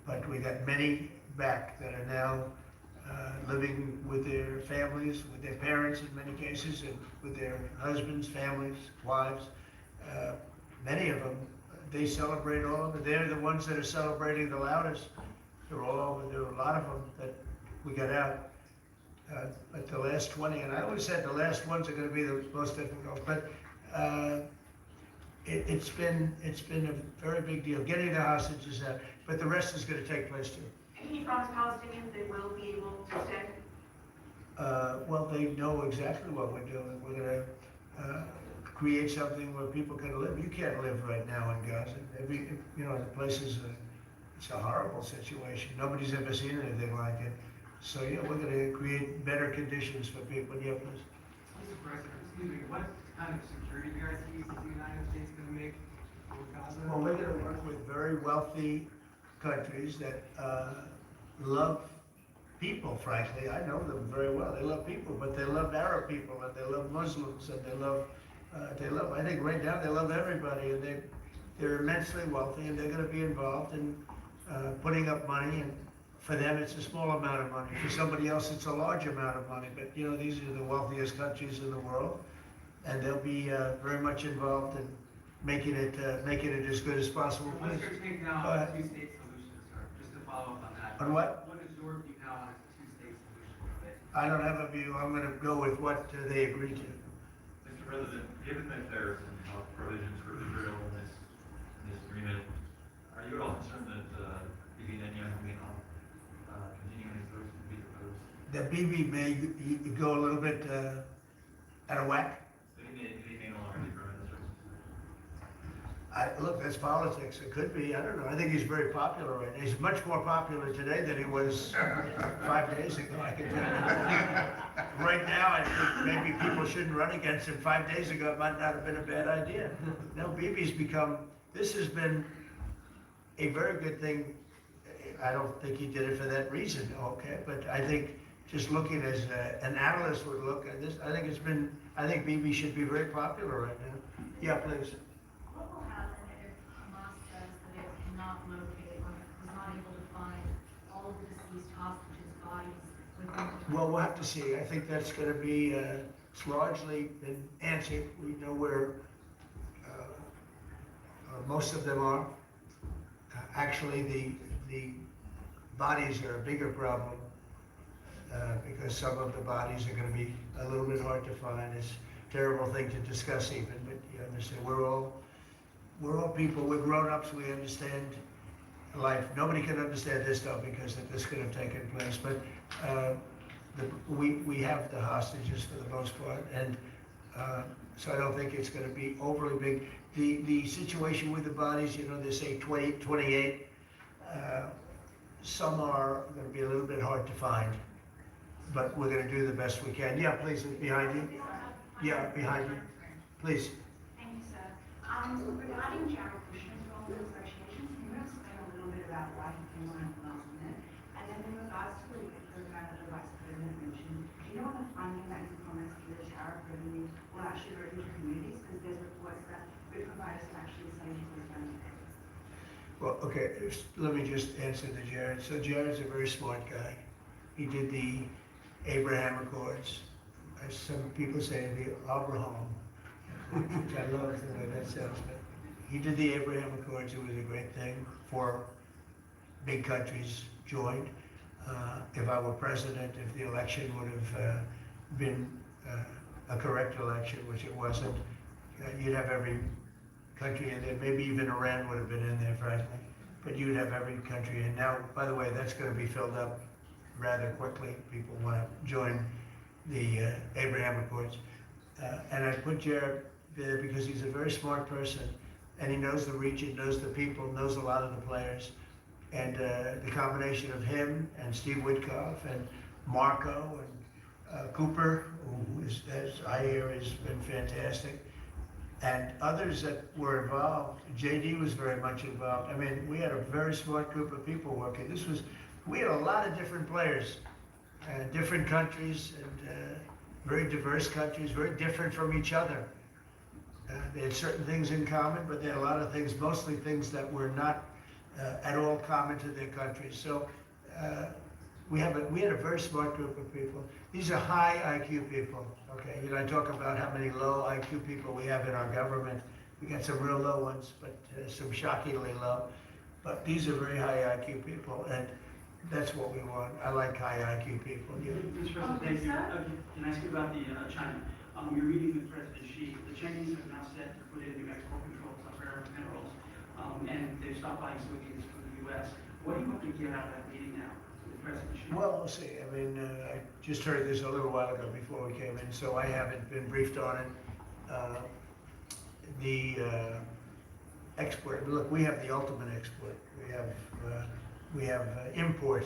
But we got many back that are now living with their families, with their parents in many cases, and with their husbands, families, wives. Many of them, they celebrate all of it. They're the ones that are celebrating the loudest. There are a lot of them that we got out. But the last 20, and I always said the last ones are going to be the most difficult. But it's been a very big deal getting the hostages out. But the rest is going to take place too. Can you promise Palestinians they will be able to stay? Well, they know exactly what we're doing. We're going to create something where people can live. You can't live right now in Gaza. The place is it's a horrible situation. Nobody's ever seen anything like it. So yeah, we're going to create better conditions for people. Yeah, please. Mr. President, excuse me, what kind of security guarantees is the United States going to make for Gaza? Well, we're going to work with very wealthy countries that love people, frankly. I know them very well. They love people, but they love Arab people, and they love Muslims, and they love, I think right now they love everybody, and they're immensely wealthy, and they're going to be involved in putting up money, and for them it's a small amount of money. For somebody else it's a large amount of money, but you know, these are the wealthiest countries in the world, and they'll be very much involved in making it as good as possible. What's your take now on a two-state solution, sir? Just to follow up on that. On what? What is your view now on a two-state solution? I don't have a view. I'm going to go with what they agreed to. Mr. President, given that there are some health provisions for Israel in this agreement, are you at all concerned that Bibi Netanyahu may not continue his votes to be proposed? That Bibi may go a little bit out of whack. That he may no longer be prime minister? Look, that's politics. It could be. I don't know. I think he's very popular right now. He's much more popular today than he was 5 days ago. I can tell you. Right now, I think maybe people shouldn't run against him. 5 days ago, it might not have been a bad idea. No, Bibi's become. This has been a very good thing. I don't think he did it for that reason. Okay, but I think just looking as an analyst would look at this, I think it's been. I think Bibi should be very popular right now. Yeah, please. What will happen if Hamas says that it cannot locate or is not able to find all of the deceased hostages' bodies within? Well, we'll have to see. I think that's going to be, it's largely been answered. We know where most of them are. Actually, the bodies are a bigger problem because some of the bodies are going to be a little bit hard to find. It's a terrible thing to discuss even, but you understand, we're all people, we're grown-ups, we understand life. Nobody can understand this though because this could have taken place, but we have the hostages for the most part, and so I don't think it's going to be overly big. The situation with the bodies, you know, they say 20, 28, some are going to be a little bit hard to find, but we're going to do the best we can. Yeah, please, behind you. Yeah, behind you. Please. Thank you, sir. Regarding Jared Kushner's role in the negotiations, can you explain a little bit about why he came on at the last minute? And then in regards to the program that the Vice President mentioned, do you know what the funding that he promised for the tariff revenue will actually go into communities? Because there's reports that food providers are actually selling to those benefits. Well, okay, let me just answer to Jared. So Jared's a very smart guy. He did the Abraham Accords. As some people say, the Abraham, which I love the way that sounds. But he did the Abraham Accords. It was a great thing. 4 big countries joined. If I were president, if the election would have been a correct election, which it wasn't, you'd have every country in there. Maybe even Iran would have been in there, frankly. But you'd have every country in. Now, by the way, that's going to be filled up rather quickly. People want to join the Abraham Accords. And I put Jared there because he's a very smart person, and he knows the region, knows the people, knows a lot of the players. And the combination of him and Steve Witkoff and Marco and Cooper, who is, as I hear, has been fantastic, and others that were involved. JD was very much involved. I mean, we had a very smart group of people working. We had a lot of different players, different countries, and very diverse countries, very different from each other. They had certain things in common, but they had a lot of things, mostly things that were not at all common to their countries. So we had a very smart group of people. These are high IQ people. Okay, you know, I talk about how many low IQ people we have in our government. We got some real low ones, but some shockingly low. But these are very high IQ people, and that's what we want. I like high IQ people. Yeah. Mr. President, thank you. Can I ask you about the China? You're meeting with President Xi. The Chinese have now set to put in new export controls on rare earth minerals, and they've stopped buying soybeans from the U.S. What do you hope to get out of that meeting now with President Xi? Well, we'll see. I mean, I just heard this a little while ago before we came in, so I haven't been briefed on it. The export, look, we have the ultimate export. We have import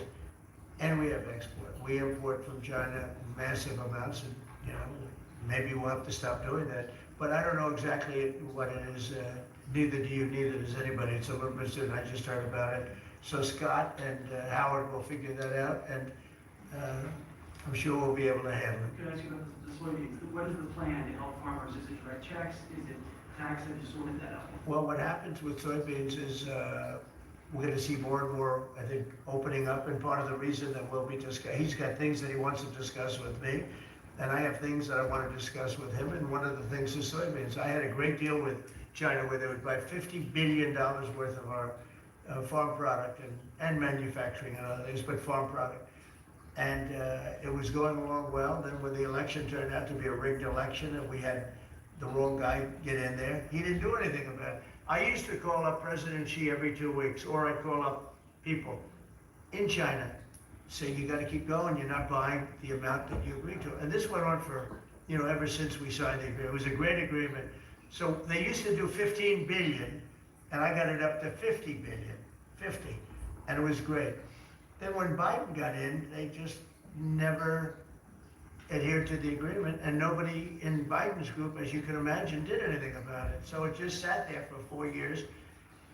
and we have export. We import from China massive amounts, and you know, maybe we'll have to stop doing that. But I don't know exactly what it is. Neither do you, neither does anybody. It's a little bit soon. I just heard about it. So Scott and Howard will figure that out, and I'm sure we'll be able to handle it. Can I ask you about the soybeans? What is the plan to help farmers? Is it direct checks? Is it tax? Have you sorted that out? Well, what happens with soybeans is we're going to see more and more, I think, opening up, and part of the reason that we'll be discussing, he's got things that he wants to discuss with me, and I have things that I want to discuss with him, and one of the things is soybeans. I had a great deal with China where they would buy $50 billion worth of our farm product and manufacturing and other things, but farm product. And it was going along well. Then when the election turned out to be a rigged election and we had the wrong guy get in there, he didn't do anything about it. I used to call up President Xi every 2 weeks, or I'd call up people in China, say, you got to keep going, you're not buying the amount that you agreed to. And this went on for, you know, ever since we signed the agreement. It was a great agreement. So they used to do 15 billion. and I got it up to 50 billion, 50, and it was great. Then when Biden got in, they just never adhered to the agreement, and nobody in Biden's group, as you can imagine, did anything about it. So it just sat there for 4 years,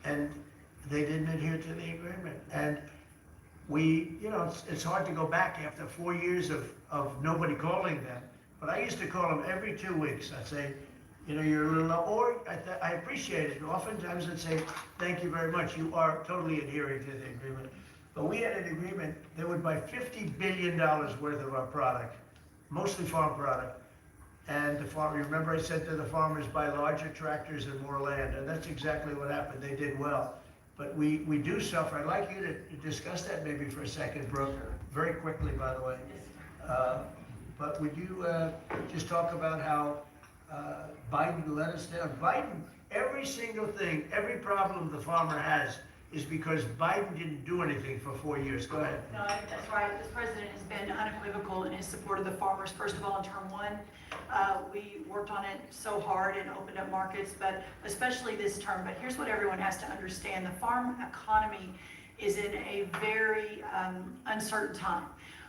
and they didn't adhere to the agreement. And we, you know, it's hard to go back after 4 years of nobody calling them, but I used to call them every 2 weeks. I'd say, you know, you're a little, or I appreciate it. Oftentimes I'd say, thank you very much. You are totally adhering to the agreement. But we had an agreement that would buy $50 billion worth of our product, mostly farm product. And the farm, remember I said to the farmers, buy larger tractors and more land, and that's exactly what happened. They did well. But we do suffer. I'd like you to discuss that maybe for a second, Brooke, very quickly, by the way. But would you just talk about how Biden let us down? Biden, every single thing, every problem the farmer has is because Biden didn't do anything for 4 years. Go ahead. No, I think that's right. This president has been unequivocal in his support of the farmers. First of all, in term one, we worked on it so hard and opened up markets, but especially this term. But here's what everyone has to understand. The farm economy is in a very uncertain time.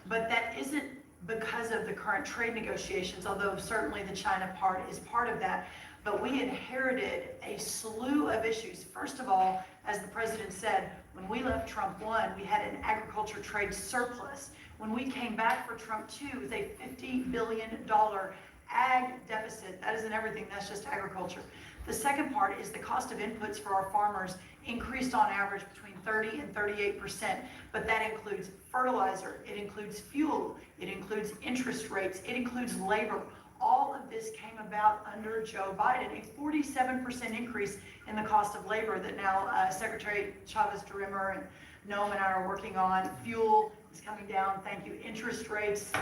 But that isn't because of the current trade negotiations, although certainly the China part is part of that. But we inherited a slew of issues. First of all, as the president said, when we left Trump 1, we had an agriculture trade surplus. When we came back for Trump 2, it was a $50 billion ag deficit. That isn't everything, that's just agriculture. The second part is the cost of inputs for our farmers increased on average between 30 and 38%, but that includes fertilizer, it includes fuel, it includes interest rates, it includes labor. All of this came about under Joe Biden, a 47% increase in the cost of labor that now Secretary Chavez-DeRimmer and Noam and I are working on. Fuel is coming down, thank you. Interest rates,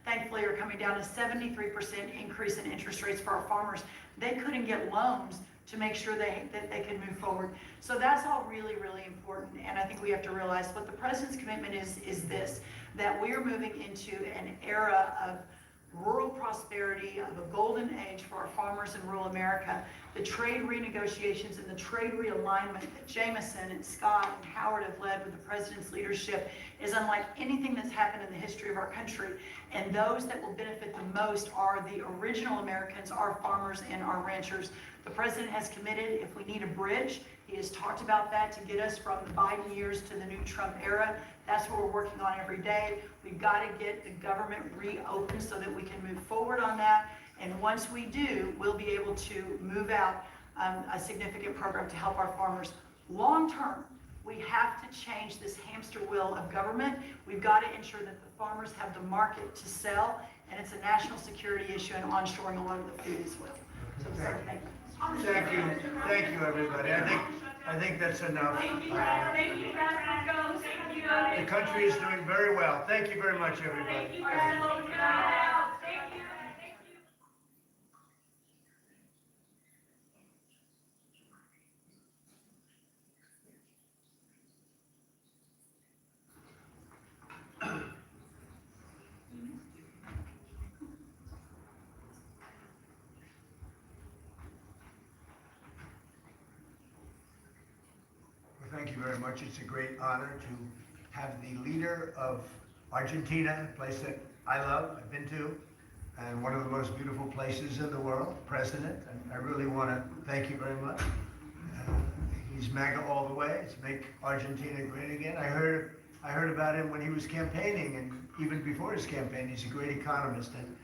thankfully, are coming down. A 73% increase in interest rates for our farmers. They couldn't get loans to make sure that they could move forward. So that's all really, really important. And I think we have to realize what the president's commitment is this, that we're moving into an era of rural prosperity, of a golden age for our farmers in rural America. The trade renegotiations and the trade realignment that Jameson and Scott and Howard have led with the president's leadership is unlike anything that's happened in the history of our country. And those that will benefit the most are the original Americans, our farmers and our ranchers. The president has committed, if we need a bridge, he has talked about that to get us from the Biden years to the new Trump era. That's what we're working on every day. We've got to get the government reopened so that we can move forward on that. And once we do, we'll be able to move out a significant program to help our farmers. Long term, we have to change this hamster wheel of government. We've got to ensure that the farmers have the market to sell, and it's a national security issue and onshoring a lot of the food as well. So, thank you. Thank you, everybody. I think that's enough. The country is doing very well. Thank you very much, everybody. Thank you very much. It's a great honor to have the leader of Argentina, a place that I love, I've been to, and one of the most beautiful places in the world, President. And I really want to thank you very much. He's MAGA all the way. It's make Argentina great again. I heard about him when he was campaigning, and even before his campaign. He's a great economist, and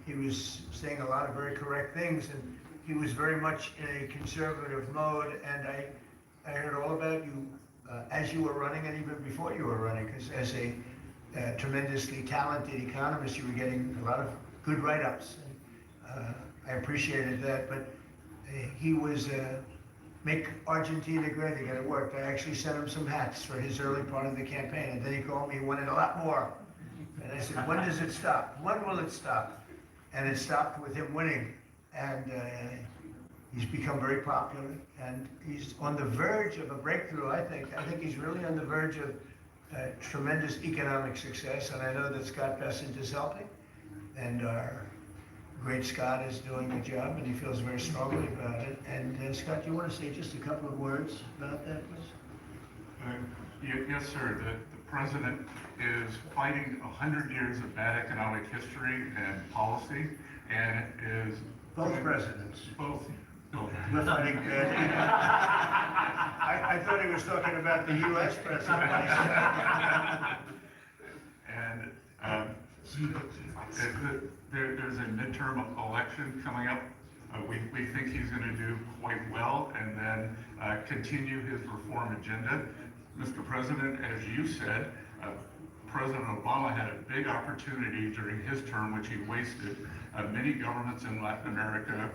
he was saying a lot of very correct things, and he was very much in a conservative mode, and I heard all about you as you were running and even before you were running, because as a tremendously talented economist, you were getting a lot of good write-ups. And, I appreciated that, but he was make Argentina great again. It worked. I actually sent him some hats for his early part of the campaign, and then he called me and wanted a lot more. And I said, when does it stop? When will it stop? And it stopped with him winning. And he's become very popular, and he's on the verge of a breakthrough, I think. I think he's really on the verge of tremendous economic success, and I know that Scott Bessent is helping, and our great Scott is doing the job, and he feels very strongly about it. And Scott, do you want to say just a couple of words about that, please? Yes, sir. The president is fighting 100 years of bad economic history and policy, and is... Both presidents. Both. We're fighting bad. I thought he was talking about the U.S. president. And there's a midterm election coming up. We think he's going to do quite well, and then continue his reform agenda. Mr. President, as you said, President Obama had a big opportunity during his term, which he wasted. Many governments in Latin America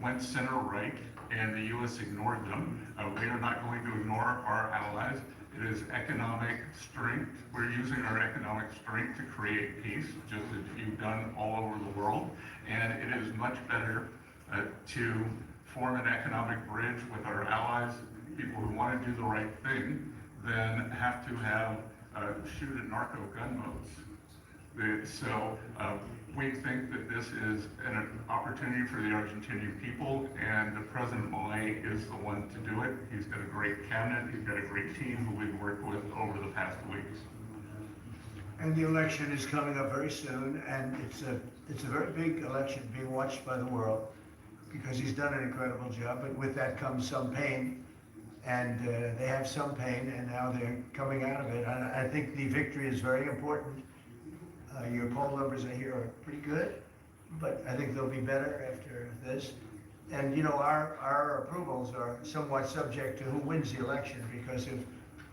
went center-right, and the U.S. ignored them. We are not going to ignore our allies. It is economic strength. We're using our economic strength to create peace, just as you've done all over the world. And it is much better to form an economic bridge with our allies, people who want to do the right thing, than have to have shoot at narco gun boats. So we think that this is an opportunity for the Argentinian people, and President Milei is the one to do it. He's got a great cabinet, he's got a great team who we've worked with over the past weeks. And the election is coming up very soon, and it's a very big election being watched by the world, because he's done an incredible job, but with that comes some pain, and they have some pain, and now they're coming out of it. I think the victory is very important. Your poll numbers I hear are pretty good, but I think they'll be better after this. And you know, our approvals are somewhat subject to who wins the election, because if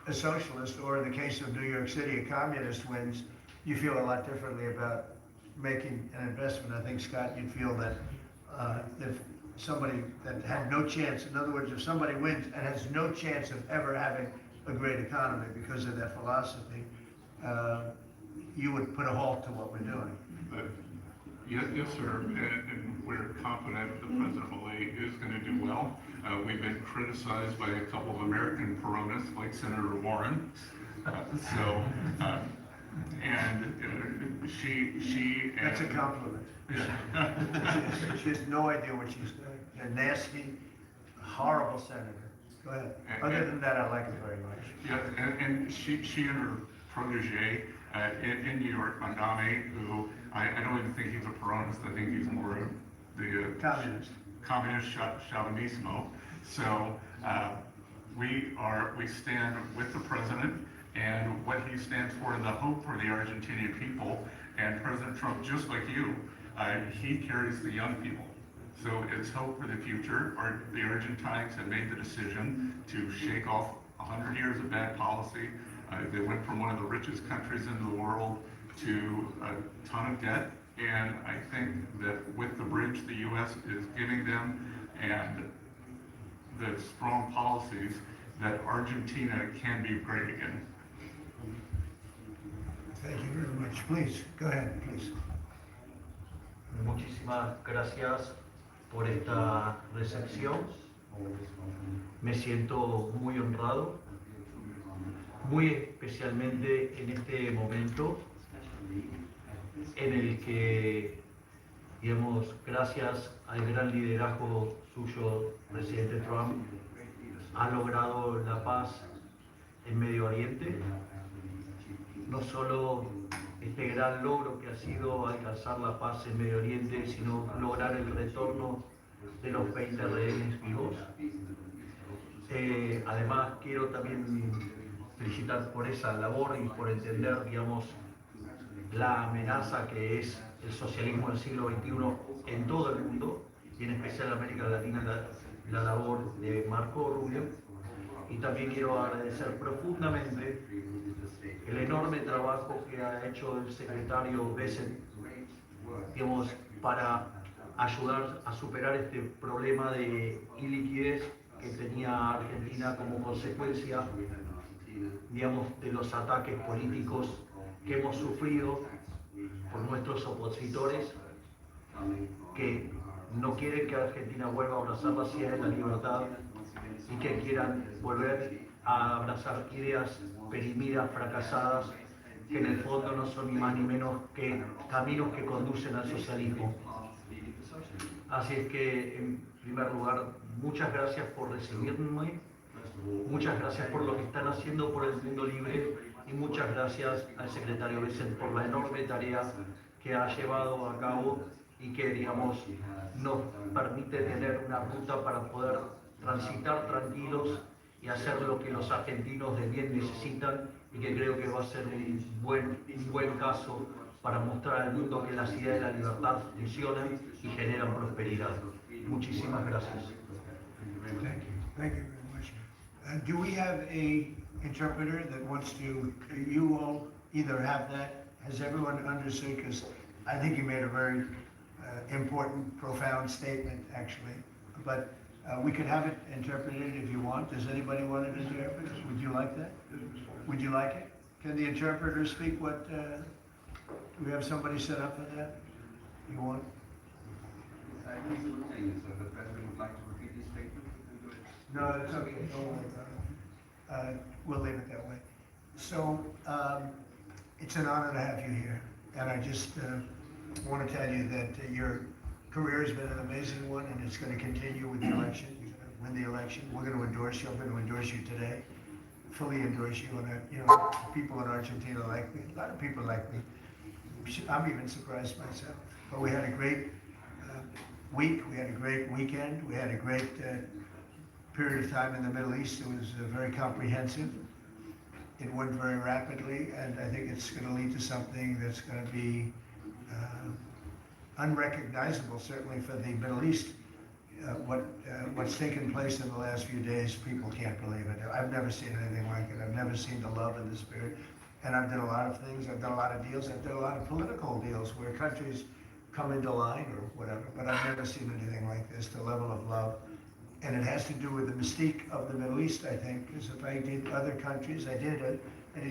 a socialist, or in the case of New York City, a communist wins, you feel a lot differently about making an investment. I think, Scott, you'd feel that if somebody that had no chance, in other words, if somebody wins and has no chance of ever having a great economy because of their philosophy, you would put a halt to what we're doing. Yes, sir, and we're confident that President Milei is going to do well. We've been criticized by a couple of American Peronists, like Senator Warren. She That's a compliment. She has no idea what she's doing. A nasty, horrible senator. Go ahead. Other than that, I like her very much. Yeah, and she and her protege in New York, Mandami, who I don't even think he's a Peronist. I think he's more of the communist chauvinismo. So we stand with the president and what he stands for, and the hope for the Argentinian people. And President Trump, just like you, he carries the young people. So it's hope for the future. The Argentines have made the decision to shake off 100 years of bad policy. They went from one of the richest countries in the world to a ton of debt. And I think that with the bridge the U.S. is giving them and the strong policies, that Argentina can be great again. Thank you very much. Please, go ahead, please. Muchísimas gracias por esta recepción. Me siento muy honrado, muy especialmente en este momento en el que, digamos, gracias al gran liderazgo suyo, presidente Trump, ha logrado la paz en Medio Oriente. No solo este gran logro que ha sido alcanzar la paz en Medio Oriente, sino lograr el retorno de los 20 rehenes vivos. Además, quiero también felicitar por esa labor y por entender, digamos, la amenaza que es el socialismo del siglo XXI en todo el mundo, y en especial en América Latina, la labor de Marco Rubio. Y también quiero agradecer profundamente el enorme trabajo que ha hecho el secretario Bessent, digamos, para ayudar a superar este problema de iliquidez que tenía Argentina como consecuencia, digamos, de los ataques políticos que hemos sufrido por nuestros opositores, que no quieren que Argentina vuelva a abrazar las ideas de la libertad y que quieran volver a abrazar ideas perimidas, fracasadas, que en el fondo no son ni más ni menos que caminos que conducen al socialismo. Así es que, en primer lugar, muchas gracias por recibirme, muchas gracias por lo que están haciendo por el mundo libre y muchas gracias al secretario Vicente por la enorme tarea que ha llevado a cabo y que, digamos, nos permite tener una ruta para poder transitar tranquilos y hacer lo que los argentinos de bien necesitan y que creo que va a ser un buen caso para mostrar al mundo que las ideas de la libertad funcionan y generan prosperidad. Muchísimas gracias. Thank you. Thank you very much. Do we have a interpreter that wants to, you all either have that, has everyone understood? Because I think you made a very important, profound statement, actually. But we could have it interpreted if you want. Does anybody want it interpreted? Would you like that? Would you like it? Can the interpreter speak what, do we have somebody set up for that? You want? The President would like to repeat his statement? No, it's okay. Don't worry about it. We'll leave it that way. So, it's an honor to have you here. And I just want to tell you that your career has been an amazing one, and it's going to continue with the election. You're going to win the election. We're going to endorse you. I'm going to endorse you today. Fully endorse you. And, you know, people in Argentina like me. A lot of people like me. I'm even surprised myself. But we had a great week. We had a great weekend. We had a great period of time in the Middle East. It was very comprehensive. It went very rapidly, and I think it's going to lead to something that's going to be unrecognizable, certainly for the Middle East. What's taken place in the last few days, people can't believe it. I've never seen anything like it. I've never seen the love and the spirit. And I've done a lot of things. I've done a lot of deals. I've done a lot of political deals where countries come into line or whatever. But I've never seen anything like this, the level of love. And it has to do with the mystique of the Middle East, I think, because if I did other countries, I did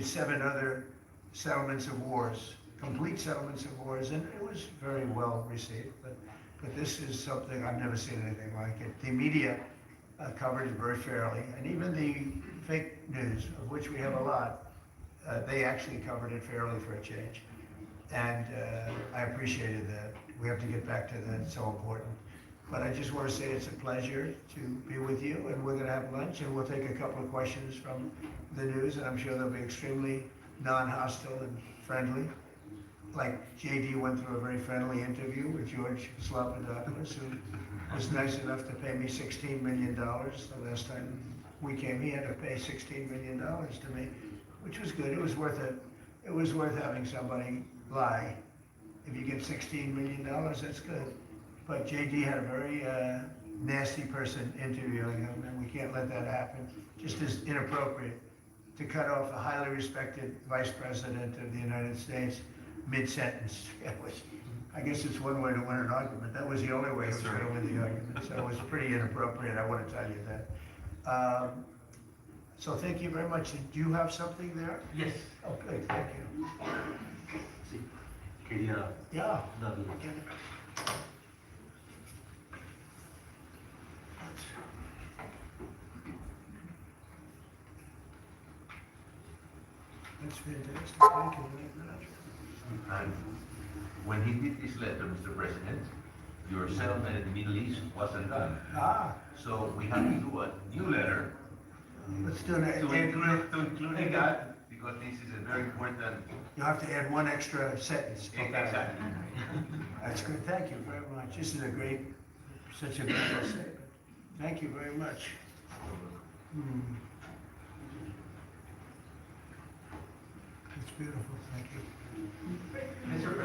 7 other settlements of wars, complete settlements of wars, and it was very well received. But this is something, I've never seen anything like it. The media covered it very fairly, and even the fake news, of which we have a lot, they actually covered it fairly for a change. And I appreciated that. We have to get back to that, it's so important. But I just want to say it's a pleasure to be with you, and we're going to have lunch, and we'll take a couple of questions from the news, and I'm sure they'll be extremely non-hostile and friendly. Like JD went through a very friendly interview with George Slobodanopoulos, who was nice enough to pay me $16 million the last time we came. He had to pay $16 million to me, which was good. It was worth it. It was worth having somebody lie. If you get $16 million, that's good. But JD had a very nasty person interviewing him, and we can't let that happen. Just as inappropriate to cut off a highly respected vice president of the United States mid-sentence. I guess it's one way to win an argument. That was the only way he was going to win the argument. So it was pretty inappropriate, I want to tell you that. So thank you very much. Do you have something there? Yes. Oh, good, thank you. Sí. Quería Yeah. darle. That's fantastic. Thank you very much. And when he did this letter, Mr. President, your settlement in the Middle East wasn't done. So we have to do a new letter Let's do that. to include that, because this is a very important. You have to add one extra sentence. Exactly. That's good. Thank you very much. This is a great, such a beautiful statement. Thank you very much. It's beautiful. Thank you. Mr.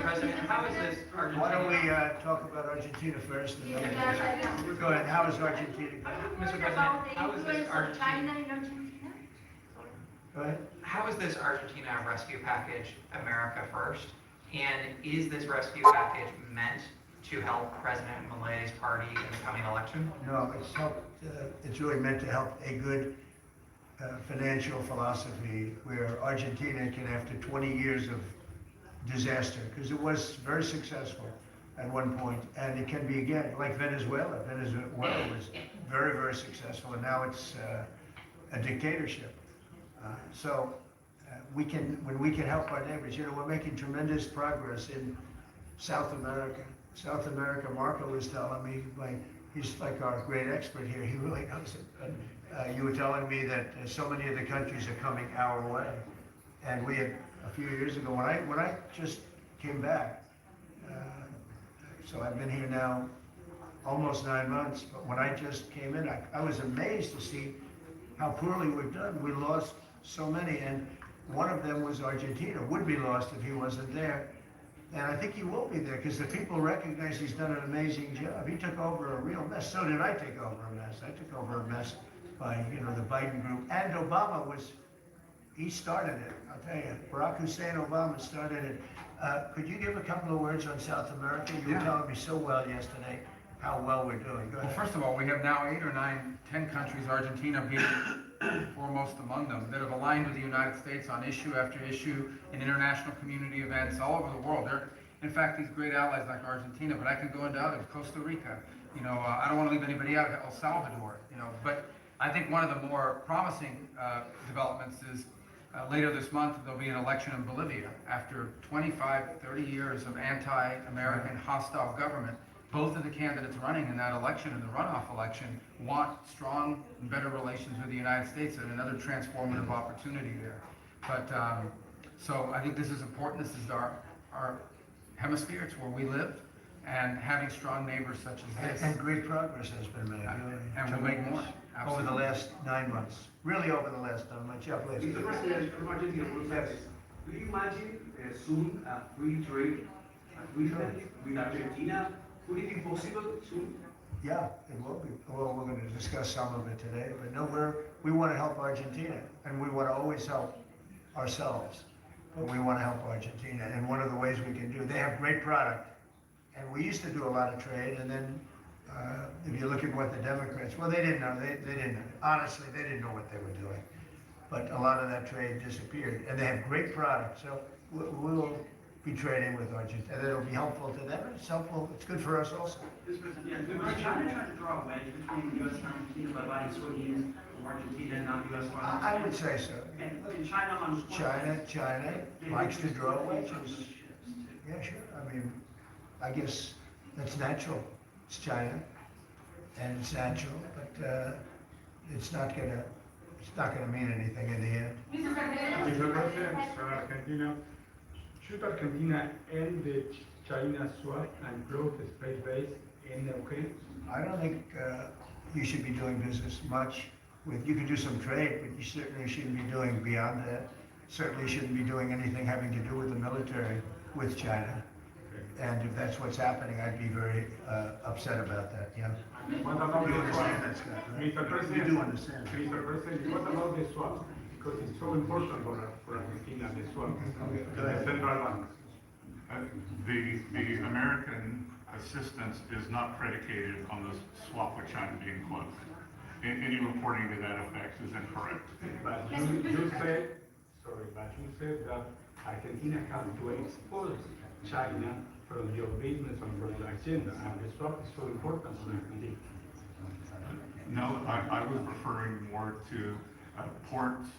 President, how is this Argentina? Why don't we talk about Argentina first? And then go ahead. How is Argentina going? Mr. President, how is this Argentina? Go ahead. How is this Argentina rescue package America first? And is this rescue package meant to help President Milei's party in the coming election? No, it's really meant to help a good financial philosophy where Argentina can, after 20 years of disaster, because it was very successful at one point, and it can be again, like Venezuela. Venezuela was very, very successful, and now it's a dictatorship. So when we can help our neighbors, we're making tremendous progress in South America. South America, Marco was telling me, he's like our great expert here, he really knows it. And, you were telling me that so many of the countries are coming our way. And we had, a few years ago, when I just came back, so I've been here now almost 9 months, but when I just came in, I was amazed to see how poorly we've done. We lost so many, and one of them was Argentina, would be lost if he wasn't there. And I think he will be there because the people recognize he's done an amazing job. He took over a real mess. So did I take over a mess. I took over a mess by, the Biden group. And Obama he started it. I'll tell you, Barack Hussein Obama started it. Could you give a couple of words on South America? You were telling me so well yesterday how well we're doing. Go Well, ahead. first of all, we have now 8 or 9, 10 countries, Argentina being foremost among them, that have aligned with the United States on issue after issue in international community events all over the world. They're, in fact, these great allies like Argentina, but I can go into others, Costa Rica, I don't want to leave anybody out, El Salvador, but I think one of the more promising developments is later this month, there'll be an election in Bolivia. After 25, 30 years of anti-American hostile government, both of the candidates running in that election, in the runoff election, want strong and better relations with the United States and another transformative opportunity there. But, so I think this is important. This is our hemisphere. It's where we live. And having strong neighbors such as this. And great progress has been made. And we'll make more. Over the last 9 months. Really over the last 9 months. Yeah, please. Mr. President, from Argentina, do you imagine soon a free trade agreement with Argentina? Would it be possible soon? Yeah, it will be. Well, we're going to discuss some of it today, but no, we want to help Argentina, and we want to always help ourselves, but we want to help Argentina. And one of the ways we can do, they have great product, and we used to do a lot of trade, and then if you look at what the Democrats, well, they didn't know. They didn't. Honestly, they didn't know what they were doing. But a lot of that trade disappeared, and they have great product. So we'll be trading with Argentina, and it'll be helpful to them. And it's helpful. It's good for us also. Is China trying to draw a wedge between the U.S. and Argentina by buying soybeans from Argentina and not U.S. farmers? I would say so. And China on China likes to draw wedges. Yeah, sure. I mean, I guess that's natural. It's China, and it's natural, but it's not gonna mean anything in the end. Mr. President, Argentina, should Argentina end the China swap and close the space base in Neuquén? I don't think you should be doing business much with, you can do some trade, but you certainly shouldn't be doing beyond that. Certainly shouldn't be doing anything having to do with the military with China. And if that's what's happening, I'd be very upset about that, yeah. What about You the understand swap? that, Scott, right? Mr. President, You do understand. Mr. President, what about the swap? Because it's so important for Argentina, the swap. The central bank. The American assistance is not predicated on the swap with China being closed. Any reporting to that effect is incorrect. But you said that Argentina can to expose China from your business and from your agenda, and the swap is so important for Argentina. No, I was referring more to ports,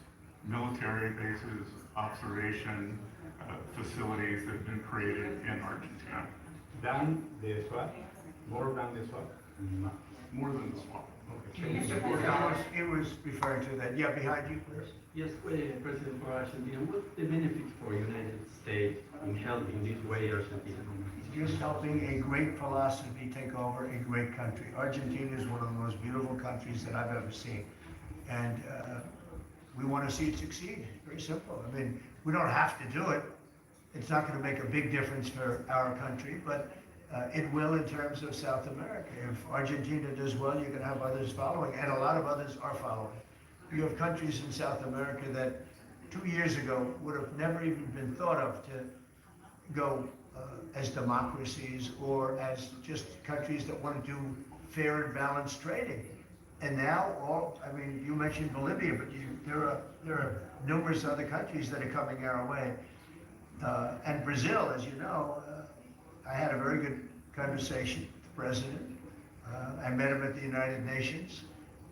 military bases, observation facilities that have been created in Argentina. Than the swap? More than the swap? More than the swap. It was referring to that, yeah, behind you, please. Yes, President, for Argentina, what's the benefit for United States in helping this way Argentina? Just helping a great philosophy take over a great country. Argentina is one of the most beautiful countries that I've ever seen. And we want to see it succeed. Very simple. I mean, we don't have to do it. It's not going to make a big difference for our country, but it will in terms of South America. If Argentina does well, you're going to have others following, and a lot of others are following. You have countries in South America that 2 years ago would have never even been thought of to go as democracies or as just countries that want to do fair and balanced trading. And now, you mentioned Bolivia, but there are numerous other countries that are coming our way. And Brazil, as you know, I had a very good conversation with the president. I met him at the United Nations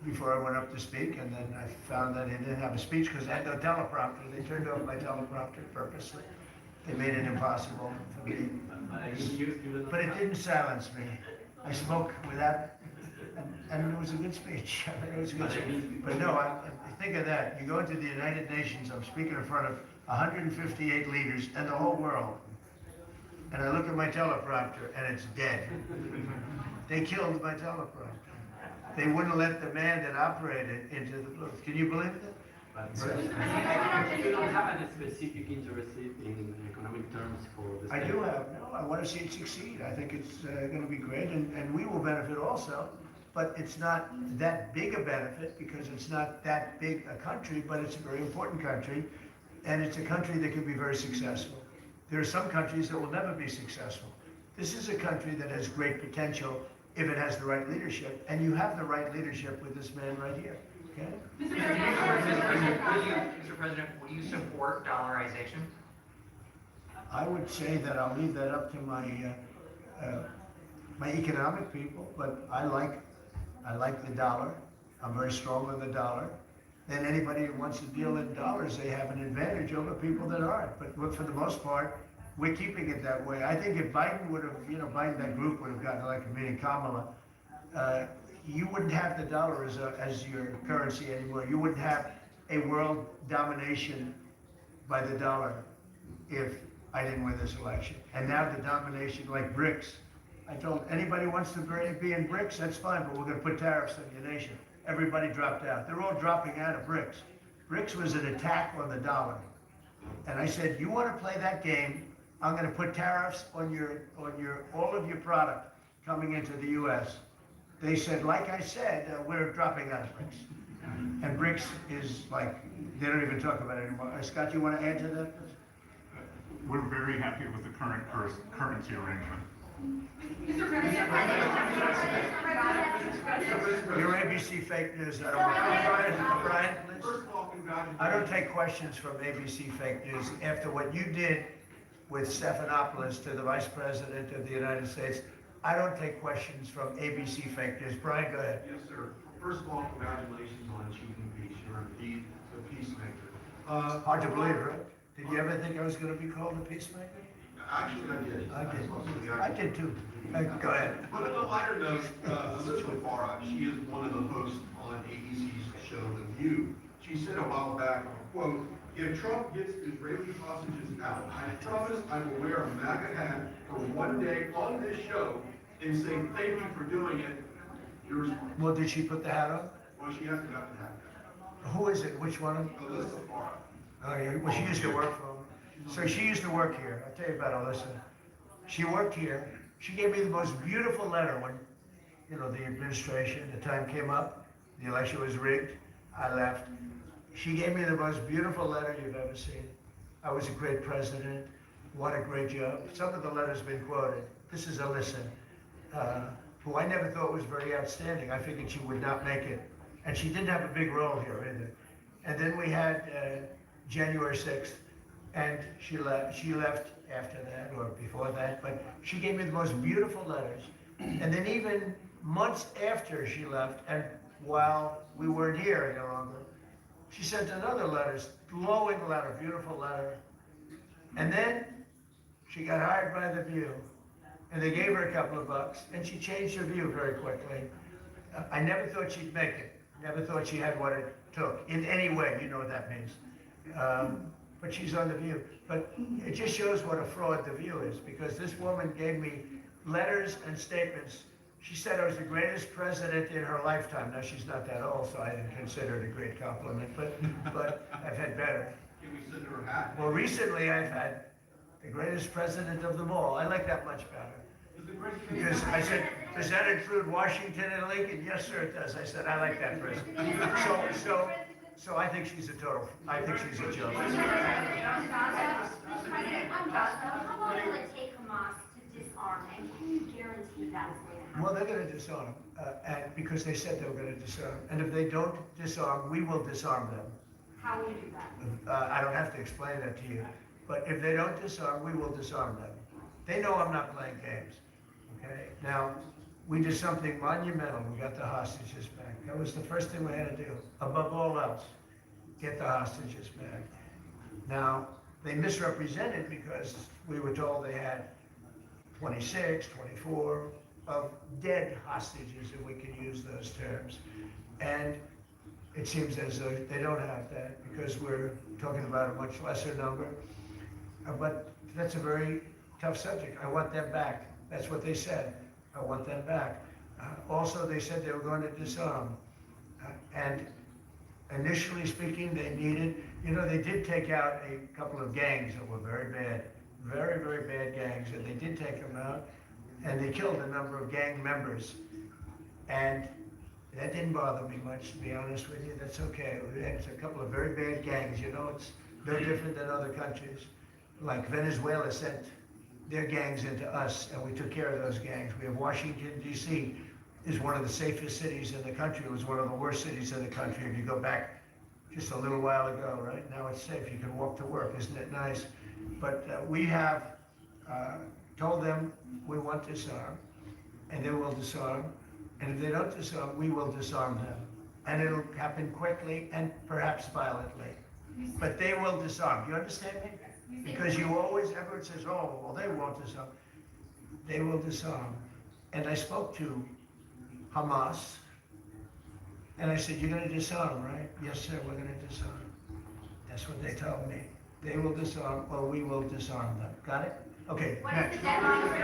before I went up to speak, and then I found that he didn't have a speech because I had no teleprompter. They turned off my teleprompter purposely. They made it impossible for me. But it didn't silence me. I spoke without, and it was a good speech. I mean, it was a good speech. But no, think of that. You go into the United Nations, I'm speaking in front of 158 leaders and the whole world. And I look at my teleprompter and it's dead. They killed my teleprompter. They wouldn't let the man that operated into the booth. Can you believe it? You don't have any specific interest in economic terms for this? I do have. No, I want to see it succeed. I think it's going to be great, and we will benefit also. But it's not that big a benefit because it's not that big a country, but it's a very important country, and it's a country that can be very successful. There are some countries that will never be successful. This is a country that has great potential if it has the right leadership, and you have the right leadership with this man right here. Okay? Mr. President, will you support dollarization? I would say that I'll leave that up to my my economic people, but I like the dollar. I'm very strong on the dollar. Then anybody who wants to deal in dollars, they have an advantage over people that aren't. But for the most part, we're keeping it that way. I think if Biden would have, Biden, that group would have gotten elected, meaning Kamala, you wouldn't have the dollar as your currency anymore. You wouldn't have a world domination by the dollar if I didn't win this election. And now the domination, like BRICS. I told anybody who wants to be in BRICS, that's fine, but we're going to put tariffs on your nation. Everybody dropped out. They're all dropping out of BRICS. BRICS was an attack on the dollar. And I said, you want to play that game, I'm going to put tariffs on all of your product coming into the U.S. They said, like I said, we're dropping out of BRICS. And BRICS is like, they don't even talk about it anymore. Scott, you want to add to that? We're very happy with the current currency arrangement. Your ABC fake news. I don't want Brian, please. I don't take questions from ABC fake news. After what you did with Stephanopoulos to the Vice President of the United States, I don't take questions from ABC fake news. Brian, go ahead. Yes, sir. First of all, congratulations on achieving peace. You're indeed a peacemaker. Hard to believe, right? Did you ever think I was going to be called a peacemaker? Actually, I did. I did too. Go ahead. But on a lighter note, Elizabeth Farah, she is one of the hosts on ABC's show The View. She said a while back, quote, if Trump gets Israeli hostages out, I promise I will wear a MAGA hat for one day on this show and say thank you for doing it. Well, did she put the hat on? Well, she has to have the hat. Who is it? Which one? Elizabeth Farah. Oh, yeah. Well, she used to work for him. So she used to work here. I'll tell you about Alyssa. She worked here. She gave me the most beautiful letter when, the administration, the time came up, the election was rigged, I left. She gave me the most beautiful letter you've ever seen. I was a great president. What a great job. Some of the letters have been quoted. This is Alyssa, who I never thought was very outstanding. I figured she would not make it. And she didn't have a big role here either. And then we had January 6th. And she left after that or before that, but she gave me the most beautiful letters. And then even months after she left, and while we weren't here any longer, she sent another letter, glowing letter, beautiful letter. And then she got hired by The View, and they gave her a couple of bucks, and she changed her view very quickly. I never thought she'd make it. Never thought she had what it took in any way. You know what that means. But she's on The View. But it just shows what a fraud The View is, because this woman gave me letters and statements. She said I was the greatest president in her lifetime. Now, she's not that old, so I didn't consider it a great compliment, but I've had better. Can we send her a hat? Well, recently I've had the greatest president of them all. I like that much better. Because I said, does that include Washington and Lincoln? Yes, sir, it does. I said, I like that president. So I think she's a joke. On Gaza, how long will it take Hamas to disarm, and can you guarantee that is going to happen? Well, they're going to disarm, and because they said they were going to disarm. And if they don't disarm, we will disarm them. How will you do that? I don't have to explain that to you. But if they don't disarm, we will disarm them. They know I'm not playing games. Okay? Now, we did something monumental. We got the hostages back. That was the first thing we had to do. Above all else, get the hostages back. Now, they misrepresented because we were told they had 26, 24 of dead hostages, if we can use those terms. And it seems as though they don't have that because we're talking about a much lesser number. But that's a very tough subject. I want them back. That's what they said. I want them back. Also, they said they were going to disarm. And initially speaking, they needed, they did take out a couple of gangs that were very bad, very, very bad gangs, and they did take them out, and they killed a number of gang members. And that didn't bother me much, to be honest with you. That's okay. It's a couple of very bad gangs, it's no different than other countries. Like Venezuela sent their gangs into us, and we took care of those gangs. We have Washington, D.C. is one of the safest cities in the country. It was one of the worst cities in the country if you go back just a little while ago, right? Now it's safe. You can walk to work. Isn't it nice? But we have told them we want to disarm, and they will disarm. And if they don't disarm, we will disarm them. And it'll happen quickly and perhaps violently. But they will disarm. Do you understand me? Because everyone says, oh, well, they won't disarm. They will disarm. And I spoke to Hamas, and I said, you're going to disarm, right? Yes, sir, we're going to disarm. That's what they told me. They will disarm, or we will disarm them. Got it? Okay, What next. is the deadline for this?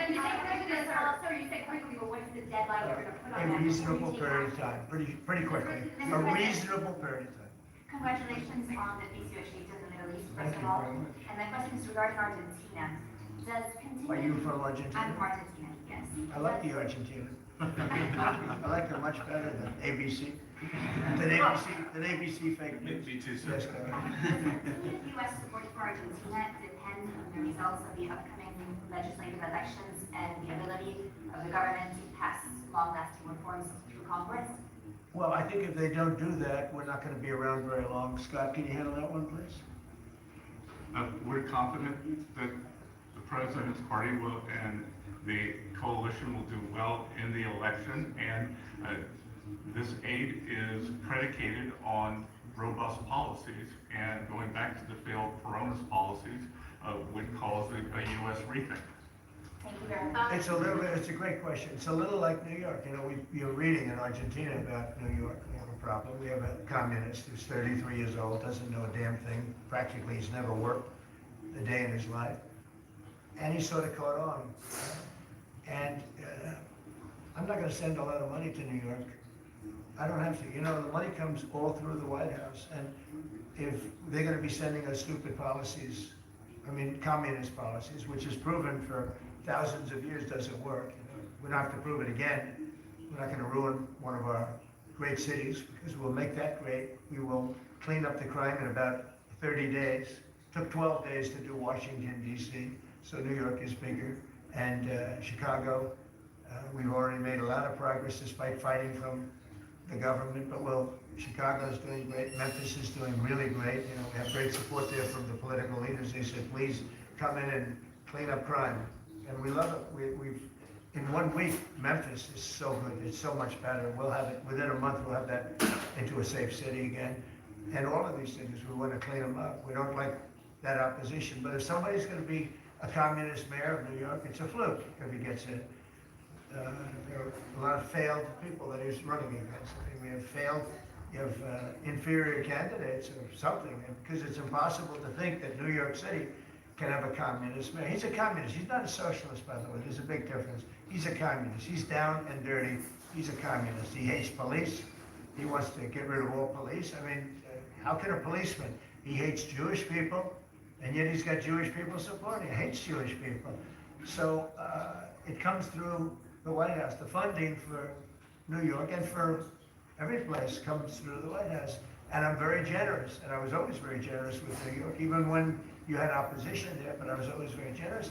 You say quickly, sir, you say quickly, but what is the deadline you're going to put on that? A reasonable period of time, pretty quickly. A reasonable period of time. Congratulations on the peace you achieved in the Middle East, Thank first you of all. very much. And my question is regarding Argentina. Does continue... Are you from Argentina? I'm from Argentina, yes. I like the Argentina. I like them much better than ABC. Than ABC fake news. Me too, Yes, sir. go ahead. Does continued U.S. support for Argentina depend on the results of the upcoming legislative elections and the ability of the government to pass long-lasting reforms through Congress? Well, I think if they don't do that, we're not going to be around very long. Scott, can you handle that one, please? We're confident that the president's party will and the coalition will do well in the election, and this aid is predicated on robust policies, and going back to the failed Coronas policies would cause a U.S. rethink. Thank you very much. It's a great question. It's a little like New York. You're reading in Argentina about New York. We have a problem. We have a communist who's 33 years old, doesn't know a damn thing. Practically, he's never worked a day in his life. And he sort of caught on. And I'm not going to send a lot of money to New York. I don't have to. The money comes all through the White House. And if they're going to be sending us stupid policies, communist policies, which is proven for thousands of years doesn't work. We don't have to prove it again. We're not going to ruin one of our great cities because we'll make that great. We will clean up the crime in about 30 days. It took 12 days to do Washington, D.C., so New York is bigger. And Chicago, we've already made a lot of progress despite fighting from the government, but Chicago's doing great. Memphis is doing really great. We have great support there from the political leaders. They said, please come in and clean up crime. And we love it. We've in 1 week, Memphis is so good. It's so much better. We'll have it within a month. We'll have that into a safe city again. And all of these cities, we want to clean them up. We don't like that opposition. But if somebody's going to be a communist mayor of New York, it's a fluke if he gets it. There are a lot of failed people that he's running against. We have failed. You have inferior candidates or something, because it's impossible to think that New York City can have a communist mayor. He's a communist. He's not a socialist, by the way. There's a big difference. He's a communist. He's down and dirty. He's a communist. He hates police. He wants to get rid of all police. How can a policeman? He hates Jewish people, and yet he's got Jewish people supporting him. He hates Jewish people. So it comes through the White House. The funding for New York and for every place comes through the White House. And I'm very generous, and I was always very generous with New York, even when you had opposition there, but I was always very generous.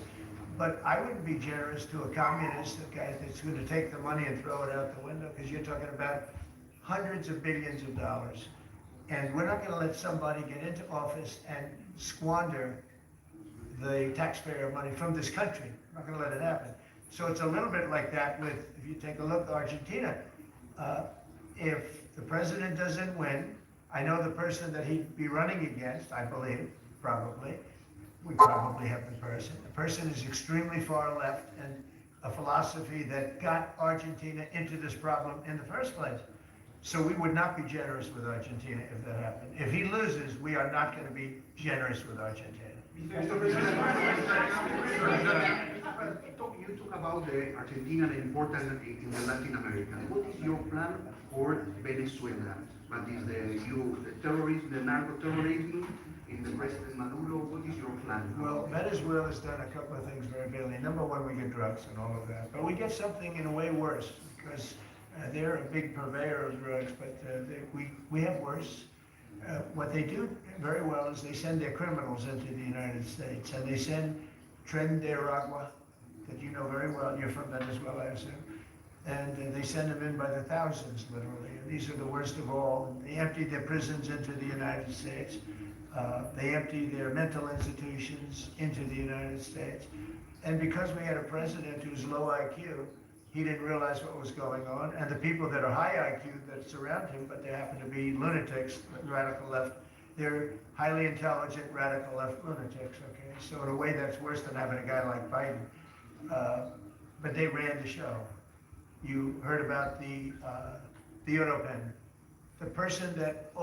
But I wouldn't be generous to a communist, a guy that's going to take the money and throw it out the window, because you're talking about hundreds of billions of dollars. And we're not going to let somebody get into office and squander the taxpayer money from this country. We're not going to let it happen. So it's a little bit like that with, if you take a look at Argentina, if the president doesn't win, I know the person that he'd be running against, I believe, probably. We probably have the person. The person is extremely far left and a philosophy that got Argentina into this problem in the first place. So we would not be generous with Argentina if that happened. If he loses, we are not going to be generous with Argentina. Mr. President, you talk about the Argentina, the importance in the Latin America. What is your plan for Venezuela? What is the terrorism, the narco-terrorism in the President Maduro? What is your plan? Well, Venezuela's done a couple of things very badly. Number one, we get drugs and all of that. But we get something in a way worse because they're a big purveyor of drugs, but we have worse. What they do very well is they send their criminals into the United States, and they send Tren de Aragua, that you know very well, you're from Venezuela, I assume, and they send them in by the thousands, literally, and these are the worst of all. They empty their prisons into the United States. They empty their mental institutions into the United States. And because we had a president who's low IQ, he didn't realize what was going on. And the people that are high IQ that surround him, but they happen to be lunatics, radical left, they're highly intelligent, radical left lunatics, okay? So in a way, that's worse than having a guy like Biden. But they ran the show. You heard about the Europen. The person that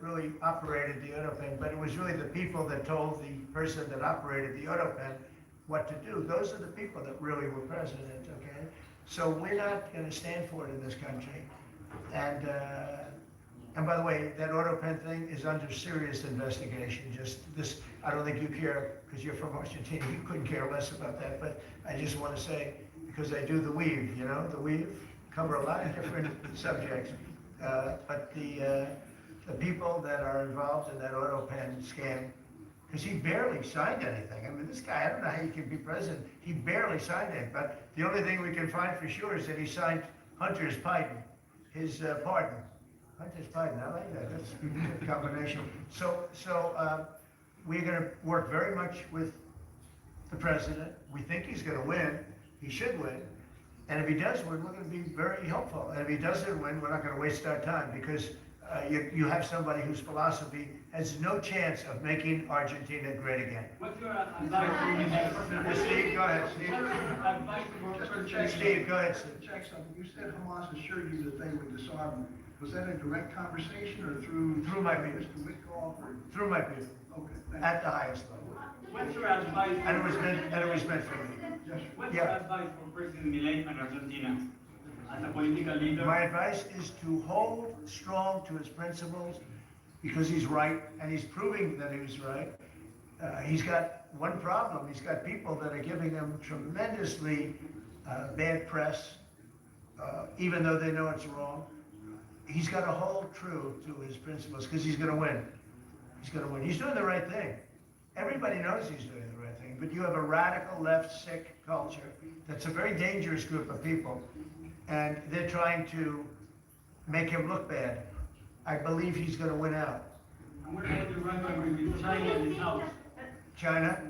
really operated the Europen, but it was really the people that told the person that operated the Europen what to do. Those are the people that really were president, okay? So we're not going to stand for it in this country. And by the way, that Autopen thing is under serious investigation. Just this, I don't think you care because you're from Argentina. You couldn't care less about that. But I just want to say, because I do the weave, you know, the weave cover a lot of different subjects. But the people that are involved in that Autopen scam, because he barely signed anything. I mean, this guy, I don't know how he can be president. He barely signed it. But the only thing we can find for sure is that he signed Hunter's pardon, his pardon. Hunter's pardon, I like that. That's a good combination. So we're going to work very much with the president. We think he's going to win. He should win. And if he does win, we're going to be very helpful. And if he doesn't win, we're not going to waste our time because you have somebody whose philosophy has no chance of making Argentina great again. What's your advice? Steve, go ahead, Steve. Steve, go ahead, Steve. Check something. You said Hamas assured you that they would disarm. Was that a direct conversation or through my people? Mr. Witkoff or? Through my people. Okay. At the highest level. What's your advice? And it was meant for me. What's your advice for President Milei and Argentina as a political leader? My advice is to hold strong to his principles because he's right, and he's proving that he was right. He's got one problem. He's got people that are giving him tremendously bad press, even though they know it's wrong. He's got to hold true to his principles because he's going to win. He's going to win. He's doing the right thing. Everybody knows he's doing the right thing, but you have a radical left sick culture that's a very dangerous group of people, and they're trying to make him look bad. I believe he's going to win out. And what about the rivalry with China in his house? China?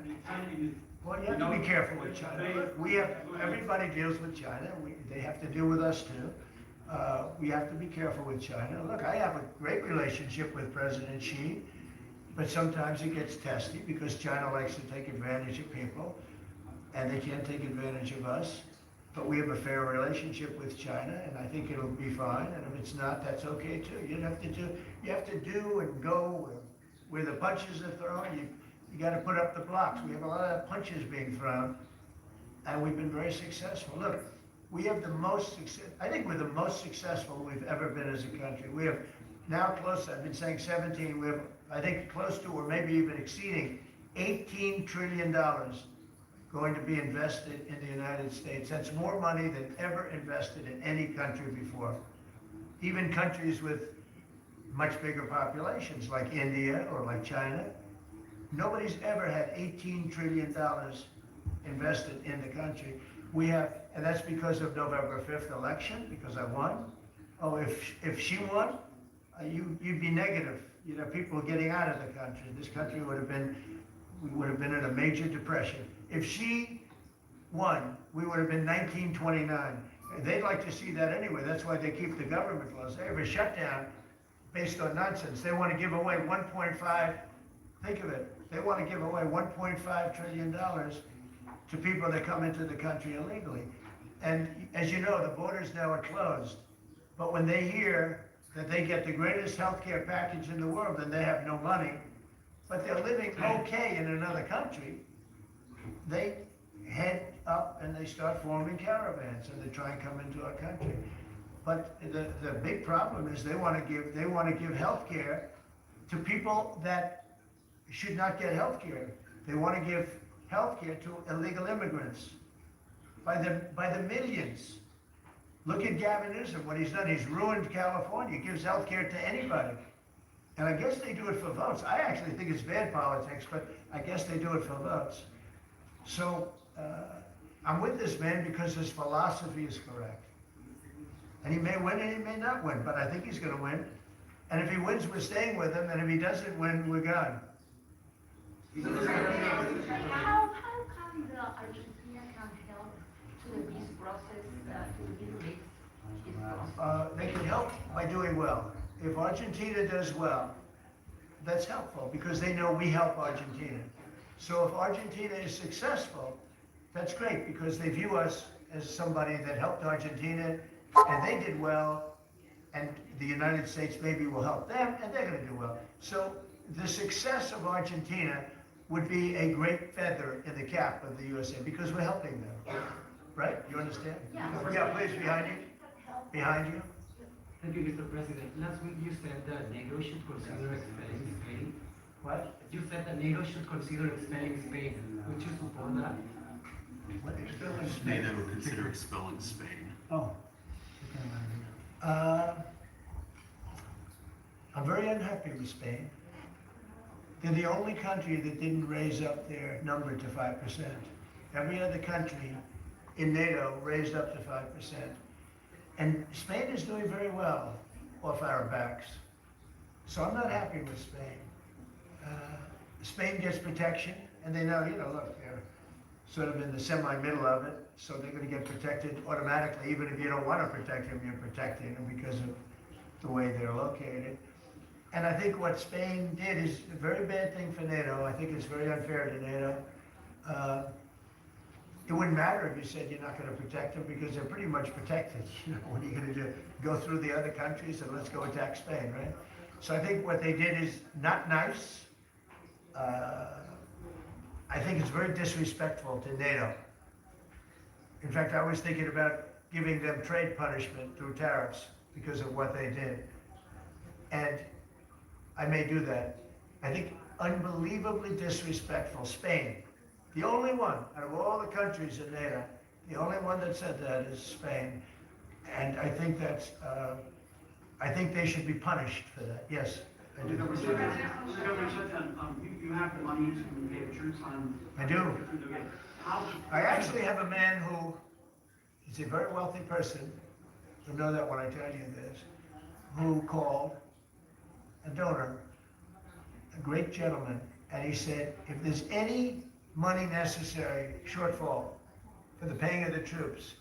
Well, you have to be careful with China. Everybody deals with China. They have to deal with us too. We have to be careful with China. Look, I have a great relationship with President Xi, but sometimes it gets testy because China likes to take advantage of people, and they can't take advantage of us. But we have a fair relationship with China, and I think it'll be fine. And if it's not, that's okay too. You have to do and go where the punches are thrown. You got to put up the blocks. We have a lot of punches being thrown, and we've been very successful. Look, we have the most success. I think we're the most successful we've ever been as a country. We have now close. I've been saying 17. We have, I think, close to or maybe even exceeding $18 trillion going to be invested in the United States. That's more money than ever invested in any country before. Even countries with much bigger populations like India or like China, nobody's ever had $18 trillion invested in the country. We have, and that's because of November 5th election, because I won. Oh, if she won, you'd be negative. You know, people getting out of the country. This country we would have been in a major depression. If she won, we would have been 1929. They'd like to see that anyway. That's why they keep the government closed. They have a shutdown based on nonsense. They want to give away $1.5 think of it, they want to give away $1.5 trillion to people that come into the country illegally. And as you know, the borders now are closed. But when they hear that they get the greatest healthcare package in the world and they have no money, but they're living okay in another country, they head up and they start forming caravans and they try and come into our country. But the big problem is they want to give health care to people that should not get health care. They want to give health care to illegal immigrants by the millions. Look at Gavin Newsom, what he's done. He's ruined California. He gives health care to anybody. And I guess they do it for votes. I actually think it's bad politics, but I guess they do it for votes. So I'm with this man because his philosophy is correct. And he may win and he may not win, but I think he's going to win. And if he wins, we're staying with him, and if he doesn't win, we're gone. How come the Argentina can help to the peace process to the Middle East? They can help by doing well. If Argentina does well, that's helpful because they know we help Argentina. So if Argentina is successful, that's great because they view us as somebody that helped Argentina and they did well, and the United States maybe will help them and they're going to do well. So the success of Argentina would be a great feather in the cap of the USA because we're helping them. Right? You understand? Yeah, please, behind you. Behind you. Thank you, Mr. President. Last week you said that NATO should consider expelling Spain. What? You said that NATO should consider expelling Spain. Would you support that? What expelling Spain? NATO would consider expelling Spain. Oh. I'm very unhappy with Spain. They're the only country that didn't raise up their number to 5%. Every other country in NATO raised up to 5%. And Spain is doing very well off our backs. So I'm not happy with Spain. Spain gets protection, and they know, look, they're sort of in the semi-middle of it, so they're going to get protected automatically. Even if you don't want to protect them, you're protecting them because of the way they're located. And I think what Spain did is a very bad thing for NATO. I think it's very unfair to NATO. It wouldn't matter if you said you're not going to protect them because they're pretty much protected. What are you going to do? Go through the other countries and let's go attack Spain, right? So I think what they did is not nice. I think it's very disrespectful to NATO. In fact, I was thinking about giving them trade punishment through tariffs because of what they did. And I may do that. I think unbelievably disrespectful. Spain, the only one out of all the countries in NATO, the only one that said that is Spain. And I think that's, I think they should be punished for that. Yes, I do. Governor Shutdown, you have the money to pay the troops on. I do. How? I actually have a man who is a very wealthy person, you'll know that when I tell you this, who called a donor, a great gentleman, and he said, if there's any money necessary, shortfall, for the paying of the troops,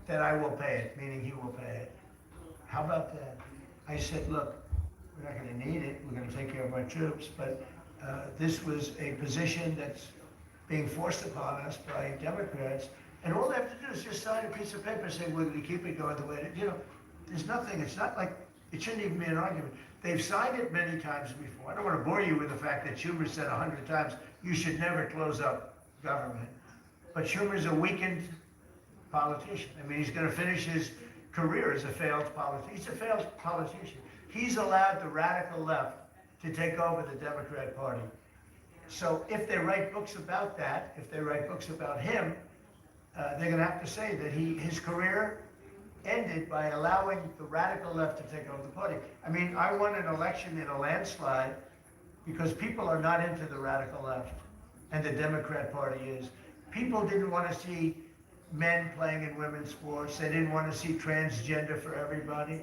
then I will pay it, meaning he will pay it. How about that? I said, look, we're not going to need it, we're going to take care of our troops, but this was a position that's being forced upon us by Democrats, and all they have to do is just sign a piece of paper saying we're going to keep it going the way it is. There's nothing, it's not like, it shouldn't even be an argument. They've signed it many times before. I don't want to bore you with the fact that Schumer said 100 times, you should never close up government. But Schumer's a weakened politician. I mean, he's going to finish his career as a failed politician. He's a failed politician. He's allowed the radical left to take over the Democrat Party. So if they write books about that, if they write books about him, they're going to have to say that his career ended by allowing the radical left to take over the party. I mean, I won an election in a landslide because people are not into the radical left, and the Democrat Party is. People didn't want to see men playing in women's sports. They didn't want to see transgender for everybody.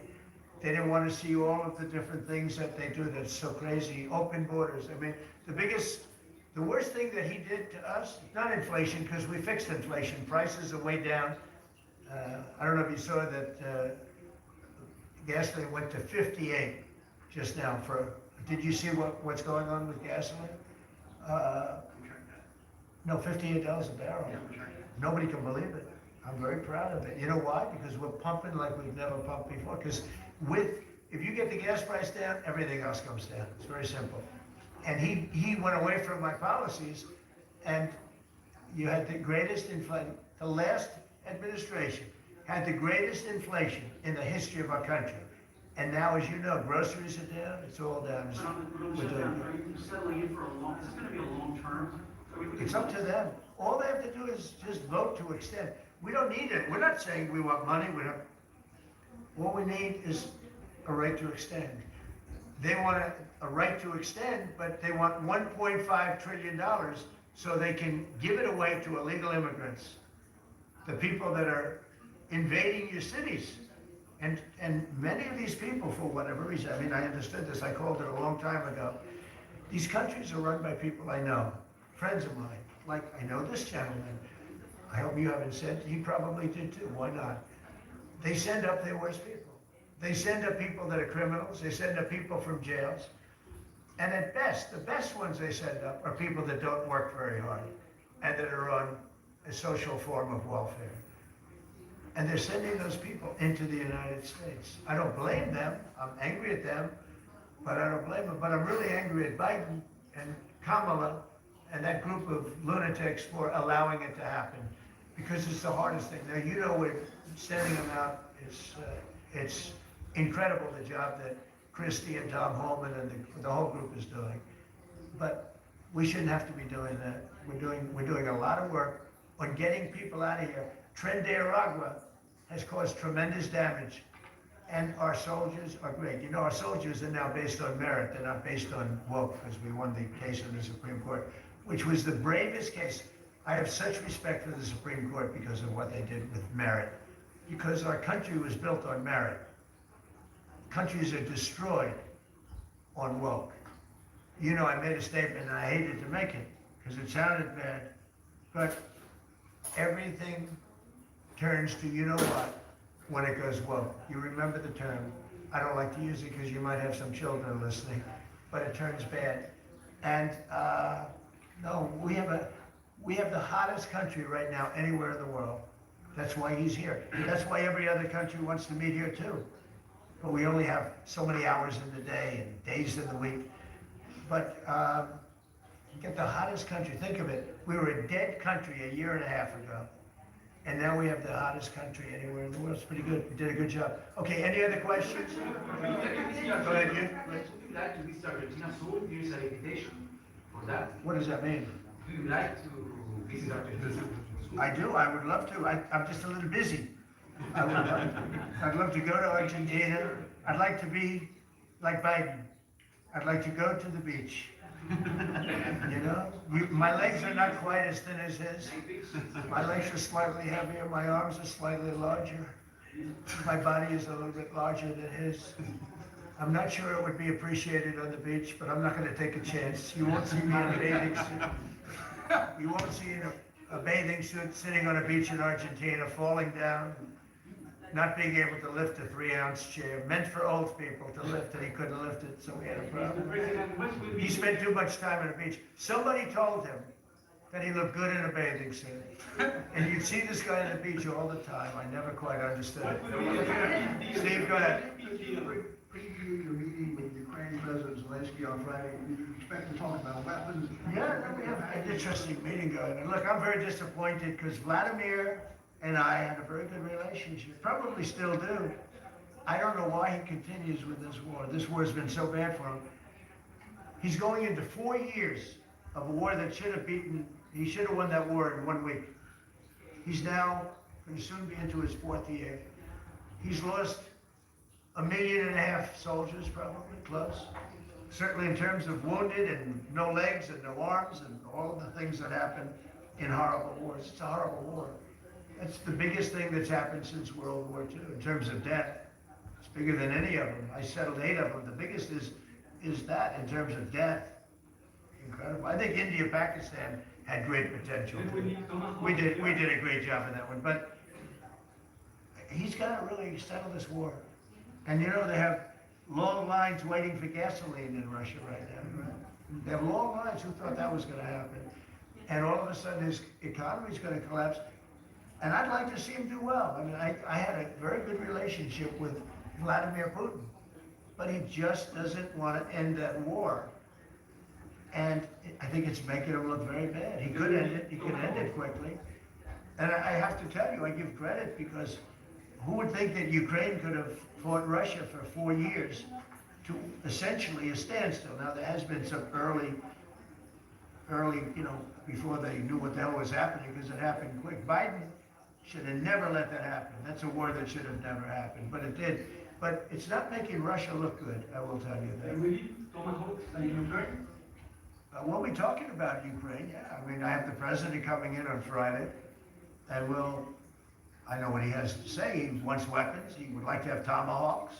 They didn't want to see all of the different things that they do that's so crazy. Open borders. I mean, the worst thing that he did to us, not inflation, because we fixed inflation. Prices are way down. I don't know if you saw that gasoline went to 58 just now. Did you see what's going on with gasoline? No, $58 a barrel. Nobody can believe it. I'm very proud of it. You know why? Because we're pumping like we've never pumped before. Because if you get the gas price down, everything else comes down. It's very simple. And he went away from my policies, and you had the greatest inflation. The last administration had the greatest inflation in the history of our country. And now, as you know, groceries are down. It's all down. Are you settling in for a long, is this gonna be a long term? It's up to them. All they have to do is just vote to extend. We don't need it. We're not saying we want money. All we need is a right to extend. They want a right to extend, but they want $1.5 trillion so they can give it away to illegal immigrants, the people that are invading your cities. And many of these people, for whatever reason, I mean, I understood this. I called it a long time ago. These countries are run by people I know, friends of mine. Like, I know this gentleman. I hope you haven't said, he probably did too. Why not? They send up their worst people. They send up people that are criminals. They send up people from jails. And at best, the best ones they send up are people that don't work very hard and that are on a social form of welfare. And they're sending those people into the United States. I don't blame them. I'm angry at them, but I don't blame them. But I'm really angry at Biden and Kamala and that group of lunatics for allowing it to happen, because it's the hardest thing. Now, you know, we're sending them out. It's incredible the job that Christie and Tom Holman and the whole group is doing. But we shouldn't have to be doing that. We're doing a lot of work on getting people out of here. Tren de Aragua has caused tremendous damage, and our soldiers are great. You know, our soldiers are now based on merit. They're not based on woke, because we won the case in the Supreme Court, which was the bravest case. I have such respect for the Supreme Court because of what they did with merit, because our country was built on merit. Countries are destroyed on woke. You know, I made a statement, and I hated to make it because it sounded bad, but everything turns to, you know what, when it goes woke. You remember the term. I don't like to use it because you might have some children listening, but it turns bad. And no, we have the hottest country right now anywhere in the world. That's why he's here. That's why every other country wants to meet here too. But we only have so many hours in the day and days in the week. But get the hottest country. Think of it. We were a dead country a year and a half ago. And now we have the hottest country anywhere in the world. It's pretty good. We did a good job. Okay, any other questions? Go ahead, you. Would you like to visit Argentina soon? Here's an invitation for that. What does that mean? Do you like to visit Argentina? I do. I would love to. I'm just a little busy. I'd love to go to Argentina. I'd like to be like Biden. I'd like to go to the beach. You know, my legs are not quite as thin as his. My legs are slightly heavier. My arms are slightly larger. My body is a little bit larger than his. I'm not sure it would be appreciated on the beach, but I'm not going to take a chance. You won't see me in a bathing suit. You won't see in a bathing suit sitting on a beach in Argentina, falling down, not being able to lift a 3-ounce chair, meant for old people to lift it. He couldn't lift it, so we had a problem. He spent too much time on the beach. Somebody told him that he looked good in a bathing suit. And you'd see this guy on the beach all the time. I never quite understood it. Steve, go ahead. Preview your meeting with Ukraine President Zelensky on Friday. You expect to talk about weapons? Yeah, we have an interesting meeting going. And look, I'm very disappointed because Vladimir and I had a very good relationship, probably still do. I don't know why he continues with this war. This war has been so bad for him. He's going into 4 years of a war that should have he should have won that war in 1 week. He's now going to soon be into his 4th year. He's lost 1.5 million soldiers, probably, close. Certainly in terms of wounded and no legs and no arms and all of the things that happen in horrible wars. It's a horrible war. That's the biggest thing that's happened since World War II in terms of death. It's bigger than any of them. I settled 8 of them. The biggest is that in terms of death. Incredible. I think India, Pakistan had great potential. We did a great job in that one. But he's got to really settle this war. And you know, they have long lines waiting for gasoline in Russia right now. They have long lines. Who thought that was gonna happen? And all of a sudden, his economy's gonna collapse. And I'd like to see him do well. I mean, I had a very good relationship with Vladimir Putin, but he just doesn't want to end that war. And I think it's making him look very bad. He could end it, he could end it quickly. And I have to tell you, I give credit because who would think that Ukraine could have fought Russia for 4 years to essentially a standstill? Now, there has been some early, before they knew what the hell was happening, because it happened quick. Biden should have never let that happen. That's a war that should have never happened, but it did. But it's not making Russia look good, I will tell you that. We'll be talking about Ukraine, yeah. I mean, I have the president coming in on Friday, and I know what he has to say. He wants weapons. He would like to have tomahawks.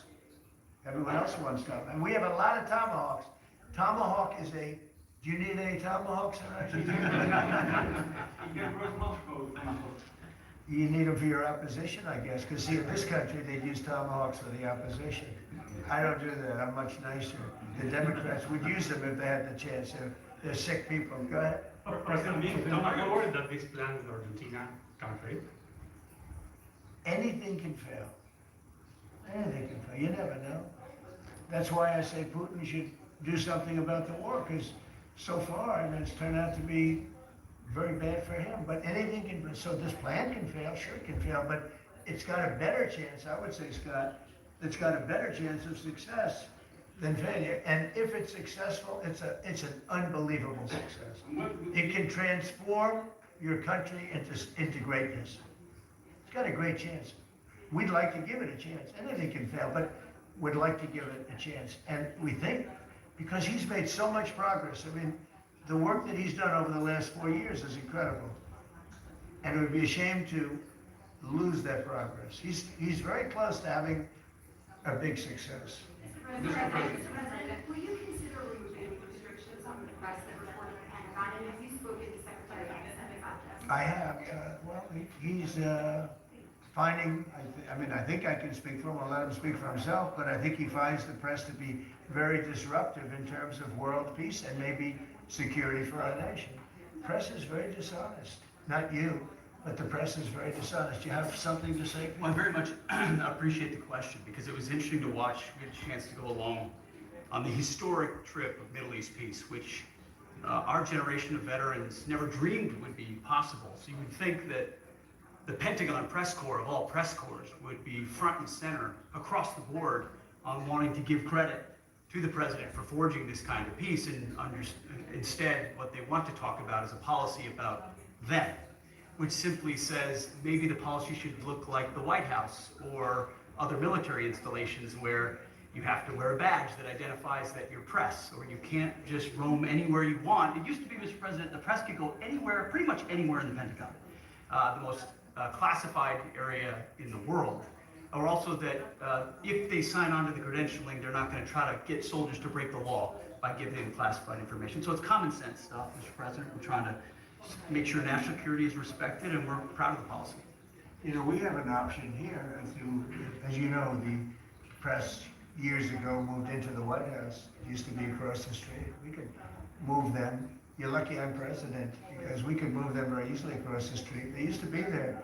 Everyone else wants tomahawks. And we have a lot of tomahawks. Tomahawk is do you need any tomahawks tonight? You need them for your opposition, I guess, because see, in this country, they'd use tomahawks for the opposition. I don't do that. I'm much nicer. The Democrats would use them if they had the chance. They're sick people. Go ahead. President, don't you worry that these plans in Argentina can fail? Anything can fail. Anything can fail. You never know. That's why I say Putin should do something about the war, because so far, I mean, it's turned out to be very bad for him. But anything can, so this plan can fail, sure it can fail, but it's got a better chance, I would say, Scott, it's got a better chance of success than failure. And if it's successful, it's an unbelievable success. It can transform your country into greatness. It's got a great chance. We'd like to give it a chance. Anything can fail, but we'd like to give it a chance. And we think, because he's made so much progress, I mean, the work that he's done over the last 4 years is incredible. And it would be a shame to lose that progress. He's very close to having a big success. Mr. President, will you consider removing restrictions on the press that report on the Pentagon? And have you spoken to Secretary Gates about this? I have. Well, he's finding, I think I can speak for him, I'll let him speak for himself, but I think he finds the press to be very disruptive in terms of world peace and maybe security for our nation. Press is very dishonest. Not you, but the press is very dishonest. You have something to say? Well, I very much appreciate the question because it was interesting to watch. We had a chance to go along on the historic trip of Middle East peace, which our generation of veterans never dreamed would be possible. So you would think that the Pentagon press corps of all press corps would be front and center across the board on wanting to give credit to the president for forging this kind of peace, and instead what they want to talk about is a policy about them, which simply says maybe the policy should look like the White House or other military installations where you have to wear a badge that identifies that you're press, or you can't just roam anywhere you want. It used to be, Mr. President, the press could go anywhere, pretty much anywhere in the Pentagon, the most classified area in the world. Or also that if they sign on to the credentialing, they're not going to try to get soldiers to break the law by giving them classified information. So it's common sense stuff, Mr. President. We're trying to make sure national security is respected, and we're proud of the policy. You know, we have an option here. As you know, the press years ago moved into the White House. It used to be across the street. We could move them. You're lucky I'm president, because we could move them very easily across the street. They used to be there.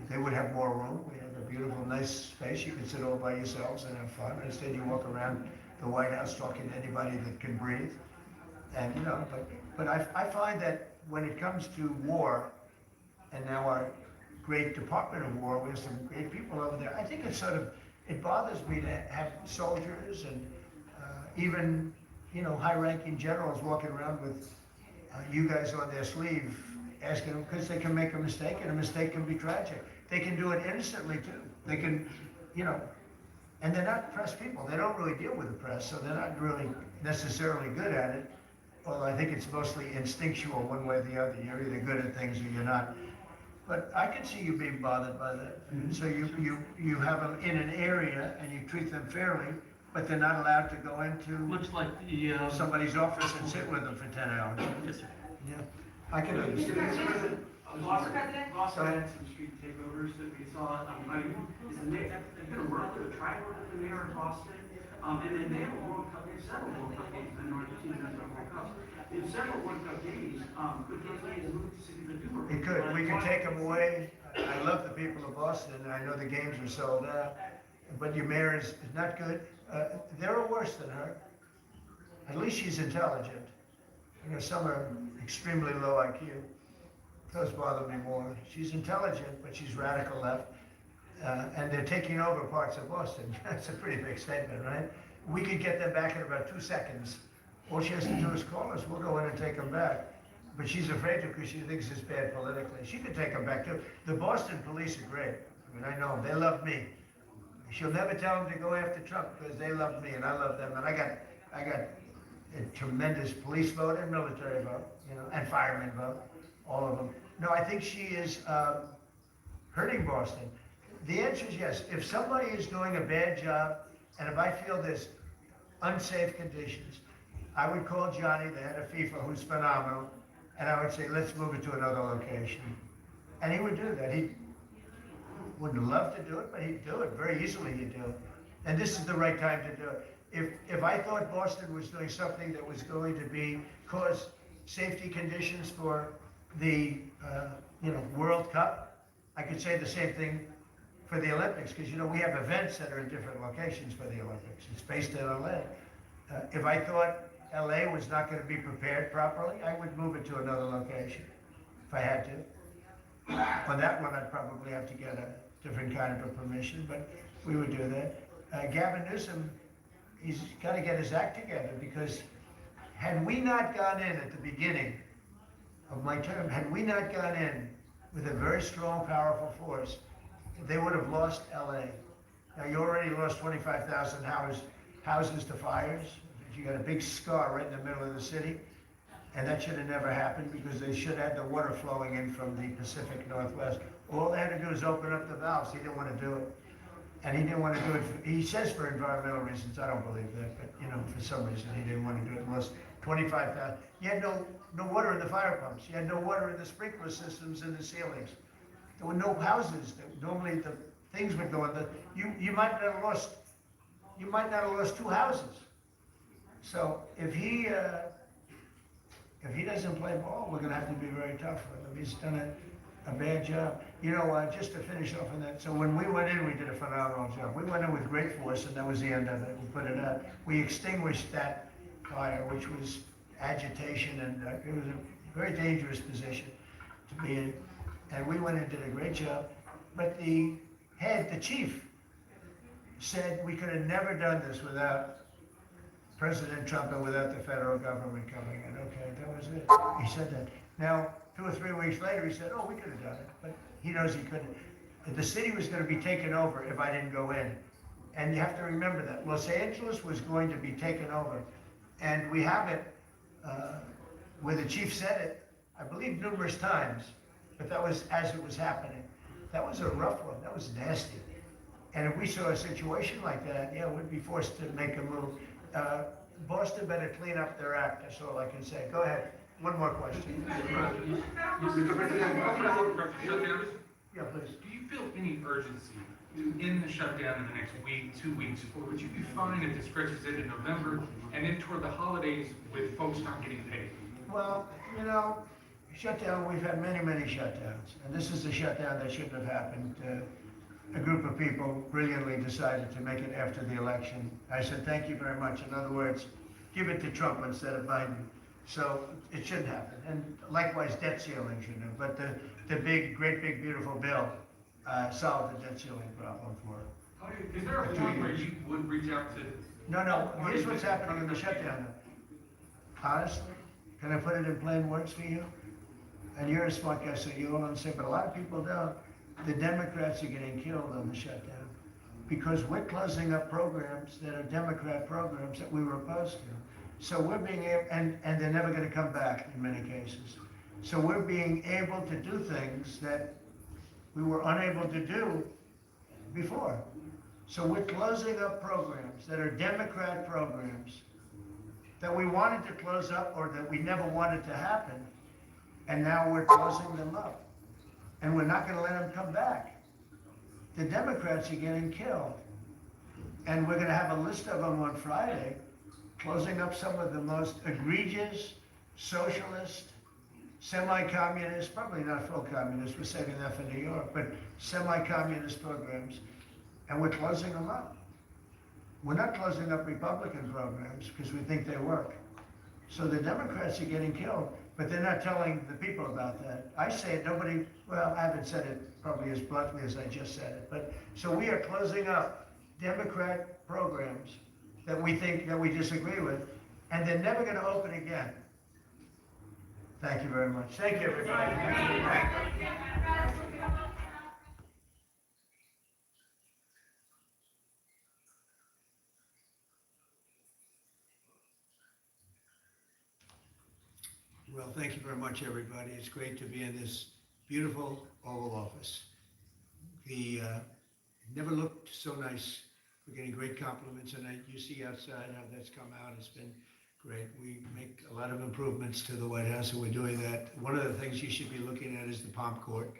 They would have more room. We have a beautiful, nice space. You can sit all by yourselves and have fun. Instead, you walk around the White House talking to anybody that can breathe. And you know, but I find that when it comes to war, and now our great Department of War, we have some great people over there. I think it bothers me to have soldiers and even high-ranking generals walking around with you guys on their sleeve, asking them, because they can make a mistake, and a mistake can be tragic. They can do it innocently too. They can, and they're not press people. They don't really deal with the press, so they're not really necessarily good at it. Although I think it's mostly instinctual one way or the other. You're either good at things or you're not. But I can see you being bothered by that. Mm-hmm. So you have them in an area and you treat them fairly, but they're not allowed to go into much like the somebody's office and sit with them for 10 hours. Yes, sir. Yeah, I can understand. Boston had some street takeovers that we saw. Is the mayor going to work with, try to work with the mayor of Boston? And then they have several World Cup games in Argentina. several World Cup games, could they play as moved to City of Newark? It could, we could take them away. I love the people of Boston, and I know the games are sold out, but your mayor is not good. There are worse than her. At least she's intelligent. You know, some are extremely low IQ. Those bother me more. She's intelligent, but she's radical left. And they're taking over parts of Boston. That's a pretty big statement, right? We could get them back in about 2 seconds. All she has to do is call us. We'll go in and take them back. But she's afraid to because she thinks it's bad politically. She could take them back too. The Boston police are great. I mean, I know them. They love me. She'll never tell them to go after Trump because they love me and I love them. And I got a tremendous police vote and military vote, you know, and fireman vote, all of them. No, I think she is hurting Boston. The answer is yes. If somebody is doing a bad job, and if I feel there's unsafe conditions, I would call Johnny, the head of FIFA, who's phenomenal, and I would say, let's move it to another location. And he would do that. He wouldn't love to do it, but he'd do it. Very easily he'd do it. And this is the right time to do it. If I thought Boston was doing something that was going to cause safety conditions for the World Cup, I could say the same thing for the Olympics, because we have events that are in different locations for the Olympics. It's based in LA. If I thought LA was not going to be prepared properly, I would move it to another location if I had to. On that one, I'd probably have to get a different kind of a permission, but we would do that. Gavin Newsom, he's got to get his act together, because had we not gone in at the beginning of my term, had we not gone in with a very strong, powerful force, they would have lost LA. Now, you already lost 25,000 houses to fires. You got a big scar right in the middle of the city, and that should have never happened, because they should have had the water flowing in from the Pacific Northwest. All they had to do was open up the valves. He didn't want to do it. And he didn't want to do it, he says for environmental reasons. I don't believe that, but for some reason he didn't want to do it. Lost 25,000. You had no water in the fire pumps. You had no water in the sprinkler systems in the ceilings. There were no houses. Normally the things would go in you might not have lost 2 houses. So if he doesn't play ball, we're going to have to be very tough with him. He's done a bad job. Just to finish off on that, so when we went in, we did a phenomenal job. We went in with great force, and that was the end of it. We put it out. We extinguished that fire, which was agitation, and it was a very dangerous position to be in. And we went in and did a great job. But the chief, said we could have never done this without President Trump and without the federal government coming in. Okay, that was it. He said that. Now, 2 or 3 weeks later, he said, we could have done it. But he knows he couldn't. The city was going to be taken over if I didn't go in. And you have to remember that. Los Angeles was going to be taken over. And we have it where the chief said it, I believe, numerous times. But that was as it was happening. That was a rough one. That was nasty. And if we saw a situation like that, we'd be forced to make a move. Boston better clean up their act. That's all I can say. Go ahead. One more question. Mr. President, Yeah, please. Do you feel any urgency to end the shutdown in the next week, 2 weeks, or would you be fine if it stretches into November and then toward the holidays with folks not getting paid? Well, shutdown, we've had many, many shutdowns. And this is a shutdown that shouldn't have happened. A group of people brilliantly decided to make it after the election. I said, thank you very much. In other words, give it to Trump instead of Biden. So it shouldn't happen. And likewise, debt ceiling shouldn't have. But the great big, beautiful bill solved the debt ceiling problem for it. Is there a point where you would reach out to? No. Here's what's happening in the shutdown. Honestly, can I put it in plain words for you? And you're a smart guy, so you all understand, but a lot of people don't. The Democrats are getting killed on the shutdown because we're closing up programs that are Democrat programs that we were opposed to. So we're being able, and they're never going to come back in many cases. So we're being able to do things that we were unable to do before. So we're closing up programs that are Democrat programs that we wanted to close up or that we never wanted to happen, and now we're closing them up. And we're not going to let them come back. The Democrats are getting killed. And we're going to have a list of them on Friday, closing up some of the most egregious, socialist, semi-communist, probably not full communist, we're saving that for New York, but semi-communist programs, and we're closing them up. We're not closing up Republican programs because we think they work. So the Democrats are getting killed, but they're not telling the people about that. I say it, nobody, well, I haven't said it probably as bluntly as I just said it, but so we are closing up Democrat programs that we think, that we disagree with, and they're never gonna open again. Thank you very much. Thank you, everybody. Well, thank you very much, everybody. It's great to be in this beautiful Oval Office. Never looked so nice. We're getting great compliments, and you see outside how that's come out. It's been great. We make a lot of improvements to the White House, and we're doing that. One of the things you should be looking at is the Pomp Court,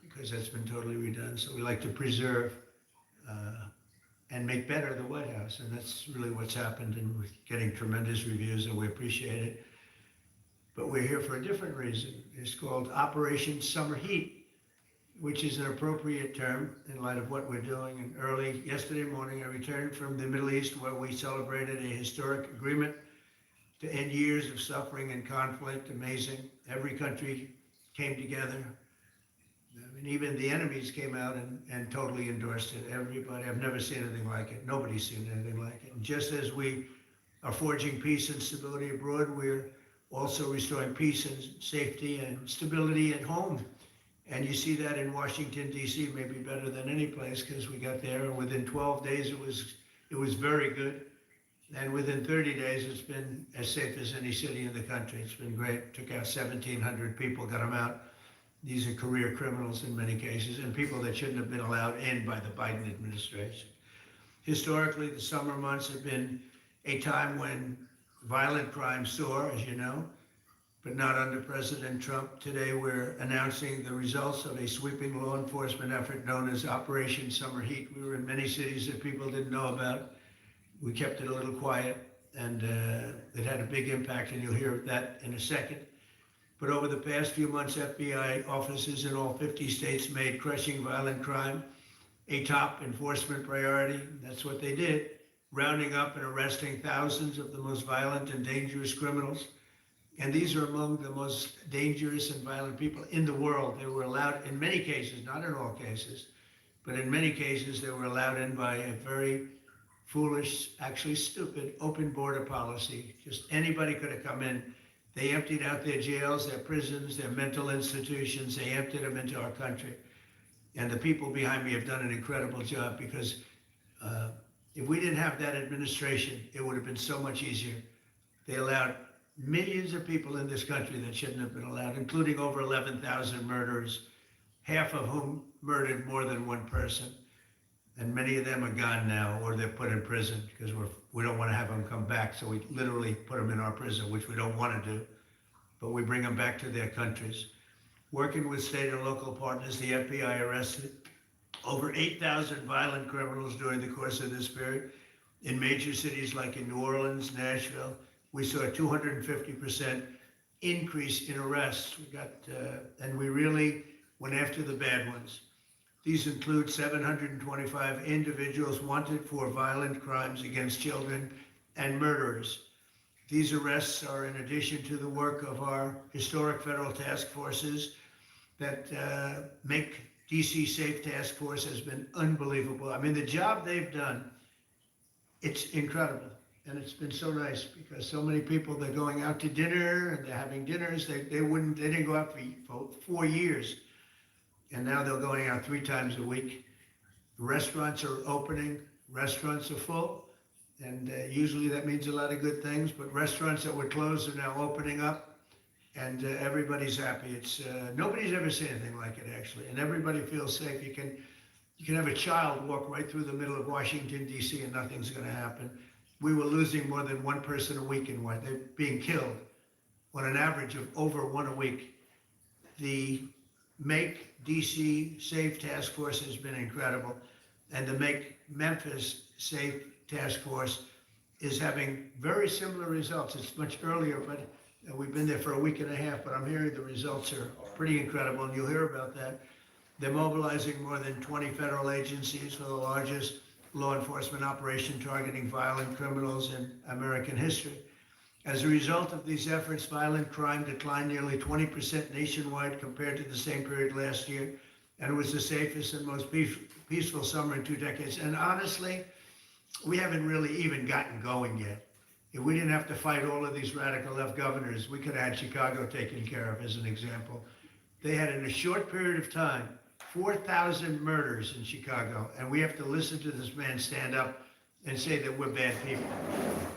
because that's been totally redone. So we like to preserve and make better the White House, and that's really what's happened, and we're getting tremendous reviews, and we appreciate it. But we're here for a different reason. It's called Operation Summer Heat, which is an appropriate term in light of what we're doing. And early yesterday morning, I returned from the Middle East, where we celebrated a historic agreement to end years of suffering and conflict. Amazing. Every country came together. I mean, even the enemies came out and totally endorsed it. Everybody, I've never seen anything like it. Nobody's seen anything like it. And just as we are forging peace and stability abroad, we're also restoring peace and safety and stability at home. And you see that in Washington, D.C., maybe better than any place, because we got there, and within 12 days it was very good. And within 30 days, it's been as safe as any city in the country. It's been great. Took out 1,700 people, got them out. These are career criminals in many cases, and people that shouldn't have been allowed in by the Biden administration. Historically, the summer months have been a time when violent crime soar, as you know, but not under President Trump. Today, we're announcing the results of a sweeping law enforcement effort known as Operation Summer Heat. We were in many cities that people didn't know about. We kept it a little quiet, and it had a big impact, and you'll hear that in a second. But over the past few months, FBI offices in all 50 states made crushing violent crime a top enforcement priority. That's what they did, rounding up and arresting thousands of the most violent and dangerous criminals. And these are among the most dangerous and violent people in the world. They were allowed, in many cases, not in all cases, but in many cases, they were allowed in by a very foolish, actually stupid, open border policy. Just anybody could have come in. They emptied out their jails, their prisons, their mental institutions. They emptied them into our country. And the people behind me have done an incredible job, because if we didn't have that administration, it would have been so much easier. They allowed millions of people in this country that shouldn't have been allowed, including over 11,000 murderers, half of whom murdered more than one person. And many of them are gone now, or they're put in prison, because we don't want to have them come back. So we literally put them in our prison, which we don't want to do, but we bring them back to their countries. Working with state and local partners, the FBI arrested over 8,000 violent criminals during the course of this period. In major cities like in New Orleans, Nashville, we saw a 250% increase in arrests. And we really went after the bad ones. These include 725 individuals wanted for violent crimes against children and murderers. These arrests are in addition to the work of our historic federal task forces that make DC Safe Task Force has been unbelievable. I mean, the job they've done, it's incredible. And it's been so nice, because so many people, they're going out to dinner and they're having dinners. They didn't go out for 4 years. And now they're going out 3 times a week. Restaurants are opening, restaurants are full. And usually that means a lot of good things, but restaurants that were closed are now opening up, and everybody's happy. Nobody's ever seen anything like it, actually, and everybody feels safe. You can have a child walk right through the middle of Washington, D.C., and nothing's going to happen. We were losing more than one person a week in they're being killed on an average of over 1 a week. The Make DC Safe Task Force has been incredible, and the Make Memphis Safe Task Force is having very similar results. It's much earlier, but We've been there for a week and a half, but I'm hearing the results are pretty incredible, and you'll hear about that. They're mobilizing more than 20 federal agencies for the largest law enforcement operation targeting violent criminals in American history. As a result of these efforts, violent crime declined nearly 20% nationwide compared to the same period last year, and it was the safest and most peaceful summer in 2 decades. And honestly, we haven't really even gotten going yet. If we didn't have to fight all of these radical left governors, we could have had Chicago taken care of, as an example. They had, in a short period of time, 4,000 murders in Chicago, and we have to listen to this man stand up and say that we're bad people.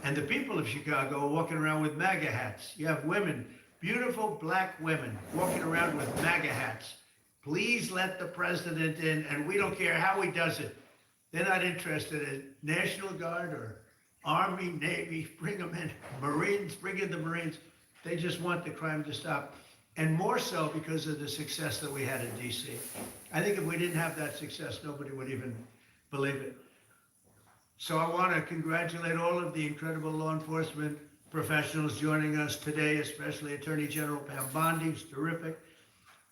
And the people of Chicago are walking around with MAGA hats. You have women, beautiful black women, walking around with MAGA hats. Please let the president in, and we don't care how he does it. They're not interested in National Guard or Army, Navy, bring them in. Marines, bring in the Marines. They just want the crime to stop. And more so because of the success that we had in DC. I think if we didn't have that success, nobody would even believe it. So I want to congratulate all of the incredible law enforcement professionals joining us today, especially Attorney General Pam Bondi, who's terrific,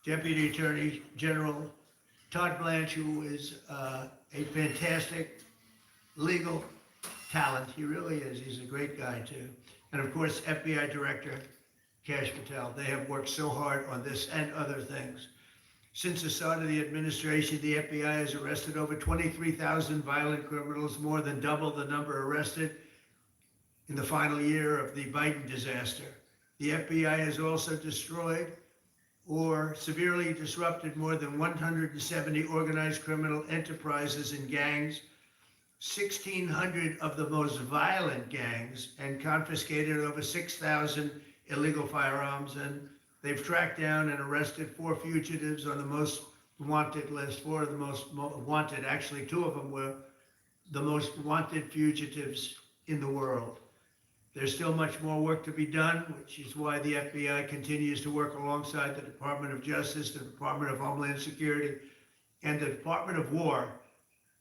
Deputy Attorney General Todd Blanche, who is a fantastic legal talent. He really is. He's a great guy, too. And of course, FBI Director Kash Patel. They have worked so hard on this and other things. Since the start of the administration, the FBI has arrested over 23,000 violent criminals, more than double the number arrested in the final year of the Biden disaster. The FBI has also destroyed or severely disrupted more than 170 organized criminal enterprises and gangs, 1,600 of the most violent gangs, and confiscated over 6,000 illegal firearms. And they've tracked down and arrested 4 fugitives on the most wanted list, 4 of the most wanted. Actually, 2 of them were the most wanted fugitives in the world. There's still much more work to be done, which is why the FBI continues to work alongside the Department of Justice, the Department of Homeland Security, and the Department of War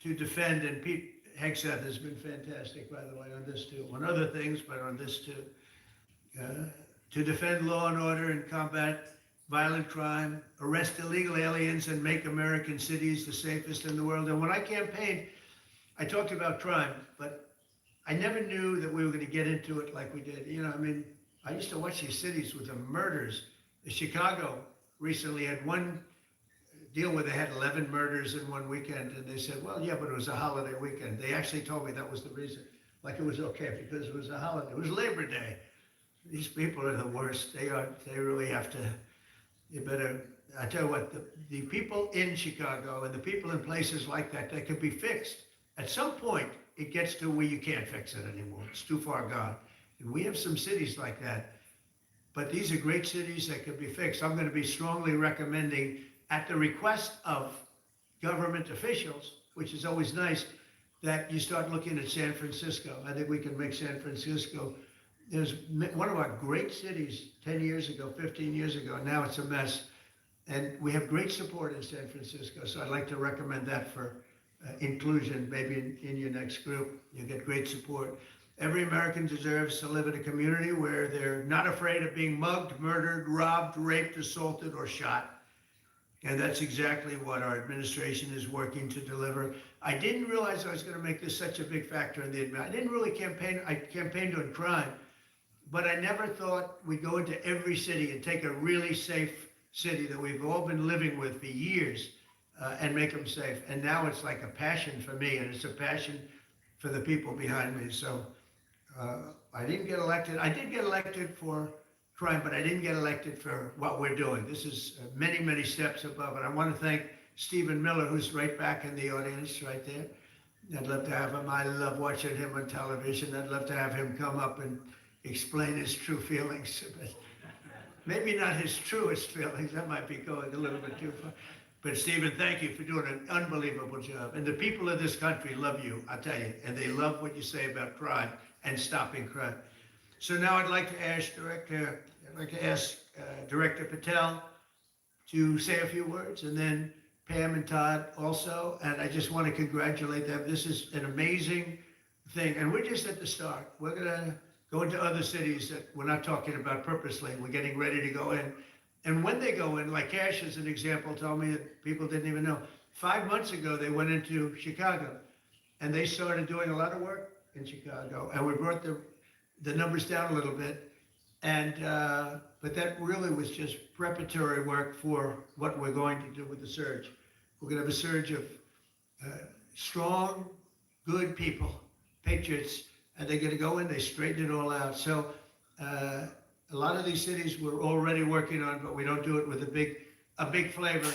to defend. And Pete Hegseth has been fantastic, by the way, on this too. On other things, but on this too. To defend law and order and combat violent crime, arrest illegal aliens, and make American cities the safest in the world. And when I campaigned, I talked about crime, but I never knew that we were going to get into it like we did. You know, I mean, I used to watch these cities with the murders. Chicago recently had one deal where they had 11 murders in one weekend, and they said, well, yeah, but it was a holiday weekend. They actually told me that was the reason, like it was okay because it was a holiday. It was Labor Day. These people are the worst. They really have to, you better, I tell you what, the people in Chicago and the people in places like that, that could be fixed. At some point, it gets to where you can't fix it anymore. It's too far gone. And we have some cities like that. But these are great cities that could be fixed. I'm going to be strongly recommending, at the request of government officials, which is always nice, that you start looking at San Francisco. I think we can make San Francisco, there's one of our great cities 10 years ago, 15 years ago. Now it's a mess. And we have great support in San Francisco. So I'd like to recommend that for inclusion, maybe in your next group. You get great support. Every American deserves to live in a community where they're not afraid of being mugged, murdered, robbed, raped, assaulted, or shot. And that's exactly what our administration is working to deliver. I didn't realize I was going to make this such a big factor in the administration. I didn't really campaign. I campaigned on crime, but I never thought we'd go into every city and take a really safe city that we've all been living with for years and make them safe. And now it's like a passion for me, and it's a passion for the people behind me. So I didn't get elected. I did get elected for crime, but I didn't get elected for what we're doing. This is many, many steps above it. I want to thank Stephen Miller, who's right back in the audience right there. I'd love to have him. I love watching him on television. I'd love to have him come up and explain his true feelings. Maybe not his truest feelings. That might be going a little bit too far. But Stephen, thank you for doing an unbelievable job. And the people of this country love you, I'll tell you. And they love what you say about crime and stopping crime. So now I'd like to ask Director Patel to say a few words, and then Pam and Todd also. And I just want to congratulate them. This is an amazing thing. And we're just at the start. We're going to go into other cities that we're not talking about purposely. We're getting ready to go in. And when they go in, like Cash as an example, told me that people didn't even know. 5 months ago, they went into Chicago and they started doing a lot of work in Chicago. And we brought the numbers down a little bit. And, but that really was just preparatory work for what we're going to do with the surge. We're going to have a surge of strong, good people, patriots, and they're going to go in, they straighten it all out. So a lot of these cities we're already working on, but we don't do it with a big flavor.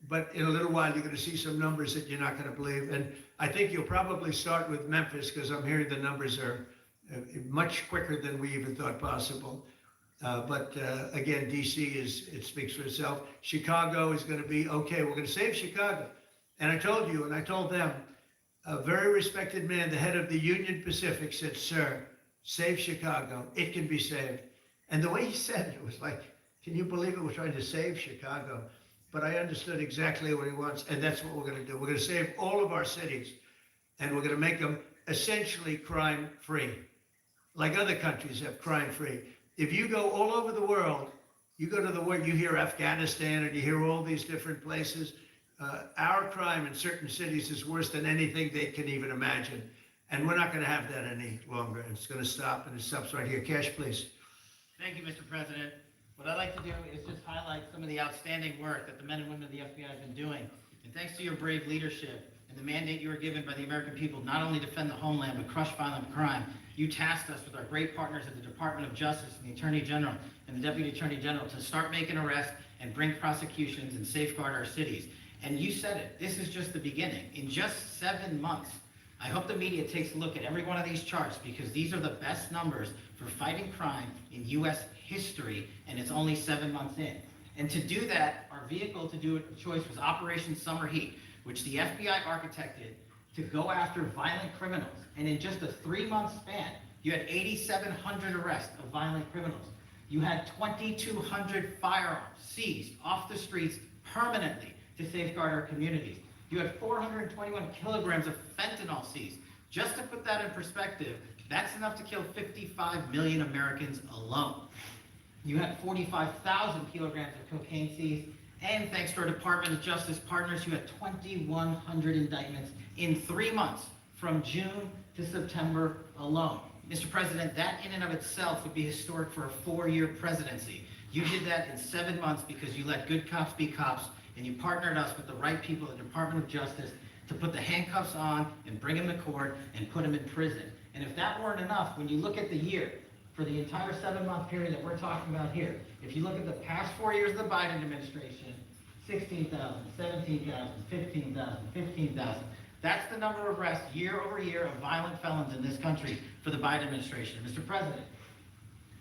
But in a little while, you're going to see some numbers that you're not going to believe. And I think you'll probably start with Memphis, because I'm hearing the numbers are much quicker than we even thought possible. But again, DC it speaks for itself. Chicago is going to be okay. We're going to save Chicago. And I told you, and I told them, a very respected man, the head of the Union Pacific, said, "Sir, save Chicago. It can be saved." And the way he said it was like, can you believe it? We're trying to save Chicago. But I understood exactly what he wants, and that's what we're going to do. We're going to save all of our cities, and we're going to make them essentially crime-free, like other countries have crime-free. If you go all over the world, you go to the world, you hear Afghanistan, and you hear all these different places. Our crime in certain cities is worse than anything they can even imagine. And we're not going to have that any longer. It's going to stop, and it stops right here. Cash, please. Thank you, Mr. President. What I'd like to do is just highlight some of the outstanding work that the men and women of the FBI have been doing. And thanks to your brave leadership and the mandate you were given by the American people, not only defend the homeland, but crush violent crime, you tasked us with our great partners at the Department of Justice and the Attorney General and the Deputy Attorney General to start making arrests and bring prosecutions and safeguard our cities. And you said it, this is just the beginning. In just 7 months, I hope the media takes a look at every one of these charts, because these are the best numbers for fighting crime in U.S. history, and it's only 7 months in. And to do that, our vehicle to do it of choice was Operation Summer Heat, which the FBI architected to go after violent criminals. And in just a 3-month span, you had 8,700 arrests of violent criminals. You had 2,200 firearms seized off the streets permanently to safeguard our communities. You had 421 kilograms of fentanyl seized. Just to put that in perspective, that's enough to kill 55 million Americans alone. You had 45,000 kilograms of cocaine seized, and thanks to our Department of Justice partners, you had 2,100 indictments in 3 months, from June to September alone. Mr. President, that in and of itself would be historic for a 4-year presidency. You did that in 7 months because you let good cops be cops, and you partnered us with the right people at the Department of Justice to put the handcuffs on and bring them to court and put them in prison. And if that weren't enough, when you look at the year, for the entire 7-month period that we're talking about here, if you look at the past 4 years of the Biden administration, 16,000, 17,000, 15,000, 15,000. That's the number of arrests year over year of violent felons in this country for the Biden administration. Mr. President,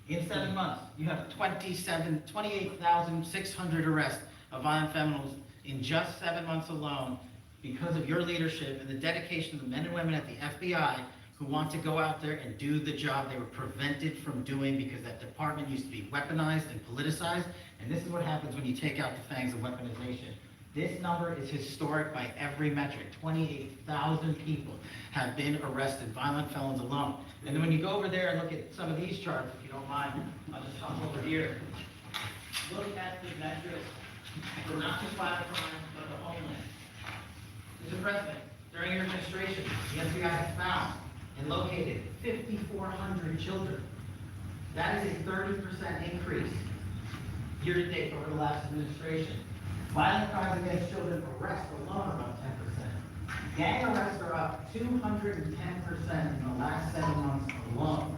in 7 months, you have 28,600 arrests of violent felons in just 7 months alone, because of your leadership and the dedication of the men and women at the FBI who want to go out there and do the job they were prevented from doing, because that department used to be weaponized and politicized. And this is what happens when you take out the fangs of weaponization. This number is historic by every metric. 28,000 people have been arrested, violent felons alone. And then when you go over there and look at some of these charts, if you don't mind, I'll just hop over here. Look at the metrics for not just violent crime, but the homeland. Mr. President, during your administration, the FBI has found and located 5,400 children. That is a 30% increase year to date over the last administration. Violent crimes against children arrests alone are up 10%. Gang arrests are up 210% in the last 7 months alone.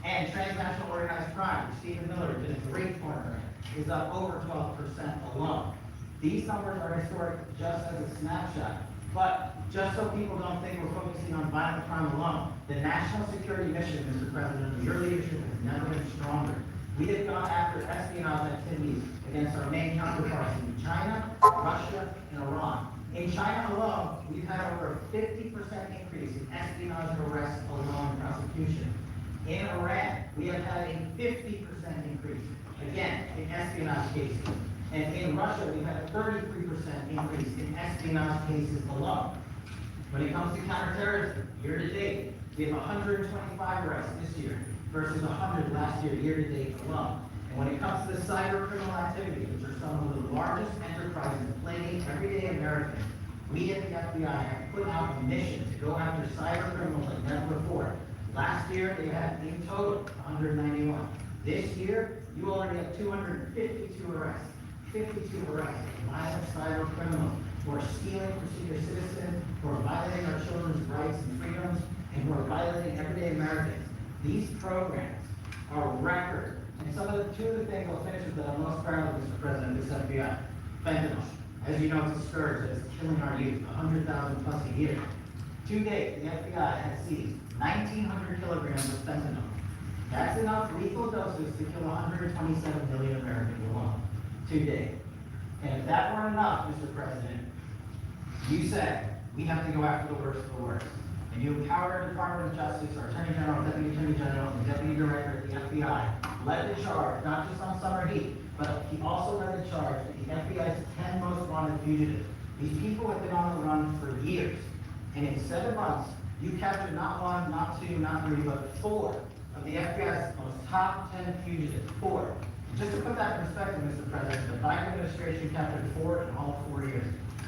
And transnational organized crime, which Stephen Miller has been a great partner, is up over 12% alone. These numbers are historic just as a snapshot. But just so people don't think we're focusing on violent crime alone, the national security mission, Mr. President, your leadership has never been stronger. We have gone after espionage activities against our main counterparts in China, Russia, and Iran. In China alone, we've had over a 50% increase in espionage arrests alone in prosecution. In Iran, we have had a 50% increase, again, in espionage cases. And in Russia, we've had a 33% increase in espionage cases alone. When it comes to counterterrorism, year to date, we have 125 arrests this year. versus 100 last year, year-to-date alone. And when it comes to the cyber criminal activities, which are some of the largest enterprises plaguing everyday Americans, we at the FBI have put out a mission to go after cyber criminals like never before. Last year, they had in total 191. This year, you already have 252 arrests. 52 arrests of violent cyber criminals who are stealing from senior citizens, who are violating our children's rights and freedoms, and who are violating everyday Americans. These programs are record. And two of the things I'll finish with that I'm most proud of, Mr. President, is FBI. Fentanyl. As you know, it's a scourge that is killing our youth, 100,000 plus a year. To date, the FBI has seized 1,900 kilograms of fentanyl. That's enough lethal doses to kill 127 million Americans alone. To date. And if that weren't enough, Mr. President, you said we have to go after the worst of the worst. And you empowered our Department of Justice, our Attorney General, Deputy Attorney General, and Deputy Director at the FBI, led the charge, not just on summer heat, but he also led the charge at the FBI's 10 most wanted fugitives. These people have been on the run for years. And in 7 months, you captured not 1, not 2, not 3, but 4 of the FBI's most top 10 fugitives. 4. Just to put that in perspective, Mr. President, the Biden administration captured 4 in all 4 years.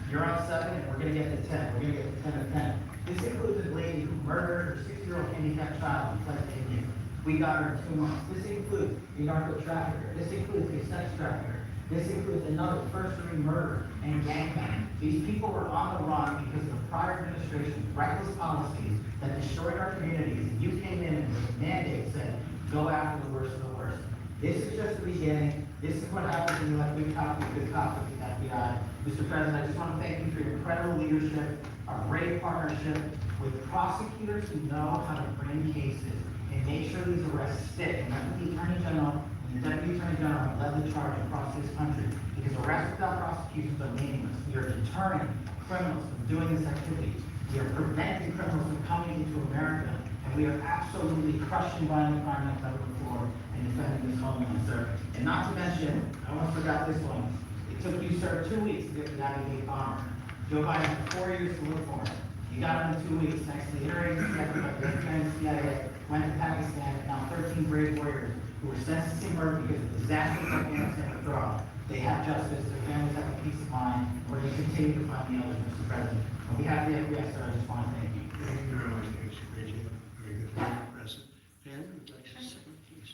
You're on 7, and we're going to get to 10. We're going to get to 10 of 10. This includes a lady who murdered her 6-year-old handicapped child and fled to India. We got her in 2 months. This includes a narco trafficker. This includes a sex trafficker. This includes another first-degree murderer and gangbanger. These people were on the run because of the prior administration's reckless policies that destroyed our communities. You came in and with a mandate said, go after the worst of the worst. This is just the beginning. This is what happens when you let good cops be good cops with the FBI. Mr. President, I just want to thank you for your incredible leadership, our great partnership with prosecutors who know how to bring cases and make sure these arrests stick. And that's what the Attorney General and the Deputy Attorney General have led the charge across this country. Because arrests without prosecutions are meaningless. We are deterring criminals from doing this activity. We are preventing criminals from coming into America. And we are absolutely crushing violent crime like never before and defending this homeland, sir. And not to mention, I almost forgot this one. It took you, sir, 2 weeks to get the Navy bomber. Joe Biden had 4 years to look for him. You got him in 2 weeks, thanks to the iterating effort of the CIA, went to Pakistan, and now 13 brave warriors who were sentenced to murder because of disastrous Afghanistan withdrawal. They have justice, their families have a peace of mind, and we're going to continue to find the others, Mr. President. On behalf of the FBI, sir, I just want to thank you. Thank you very much, Casey. Very good. President. Pam, would you like to say something, please?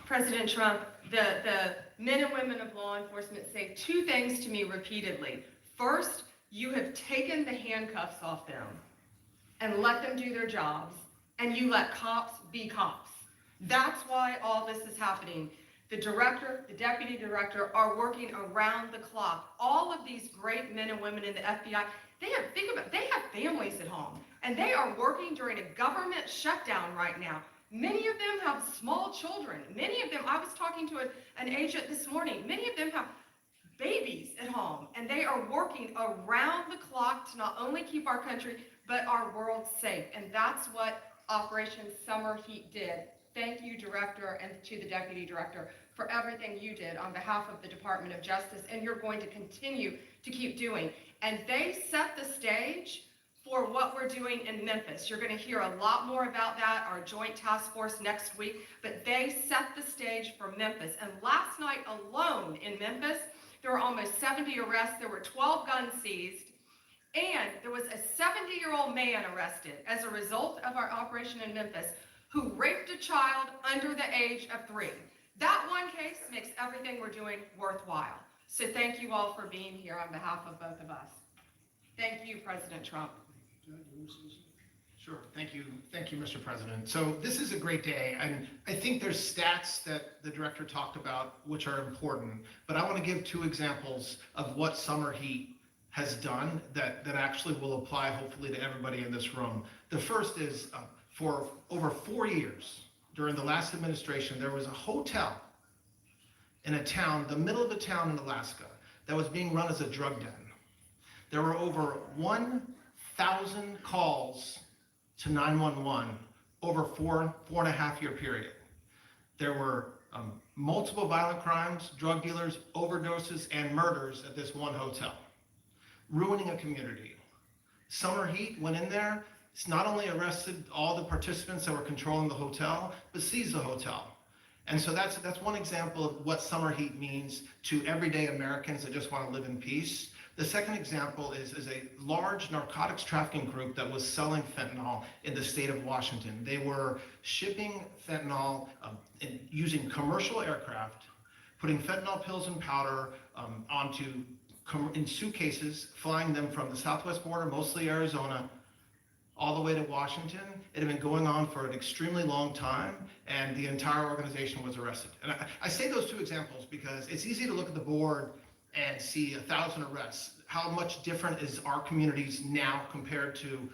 President Trump, the men and women of law enforcement say 2 things to me repeatedly. First, you have taken the handcuffs off them and let them do their jobs, and you let cops be cops. That's why all this is happening. The director, the deputy director are working around the clock. All of these great men and women in the FBI, they have families at home, and they are working during a government shutdown right now. Many of them have small children. Many of them, I was talking to an agent this morning, many of them have babies at home, and they are working around the clock to not only keep our country, but our world safe. And that's what Operation Summer Heat did. Thank you, Director, and to the Deputy Director for everything you did on behalf of the Department of Justice, and you're going to continue to keep doing. And they set the stage for what we're doing in Memphis. You're going to hear a lot more about that, our joint task force next week, but they set the stage for Memphis. And last night alone in Memphis, there were almost 70 arrests, there were 12 guns seized, and there was a 70-year-old man arrested as a result of our operation in Memphis who raped a child under the age of 3. That one case makes everything we're doing worthwhile. So thank you all for being here on behalf of both of us. Thank you, President Trump. Sure. Thank you, Mr. President. So this is a great day, and I think there's stats that the director talked about which are important, but I want to give 2 examples of what summer heat has done that actually will apply hopefully to everybody in this room. The first is for over 4 years during the last administration, there was a hotel in a town, the middle of a town in Alaska, that was being run as a drug den. There were over 1,000 calls to 911 over 4.5 year period. There were multiple violent crimes, drug dealers, overdoses, and murders at this one hotel, ruining a community. Summer Heat went in there It's not only arrested all the participants that were controlling the hotel, but seized the hotel. And so that's one example of what summer heat means to everyday Americans that just want to live in peace. The second example is a large narcotics trafficking group that was selling fentanyl in the state of Washington. They were shipping fentanyl using commercial aircraft, putting fentanyl pills and powder in suitcases, flying them from the southwest border, mostly Arizona, all the way to Washington. It had been going on for an extremely long time, and the entire organization was arrested. And I say those two examples because it's easy to look at the board and see 1,000 arrests. How much different is our communities now compared to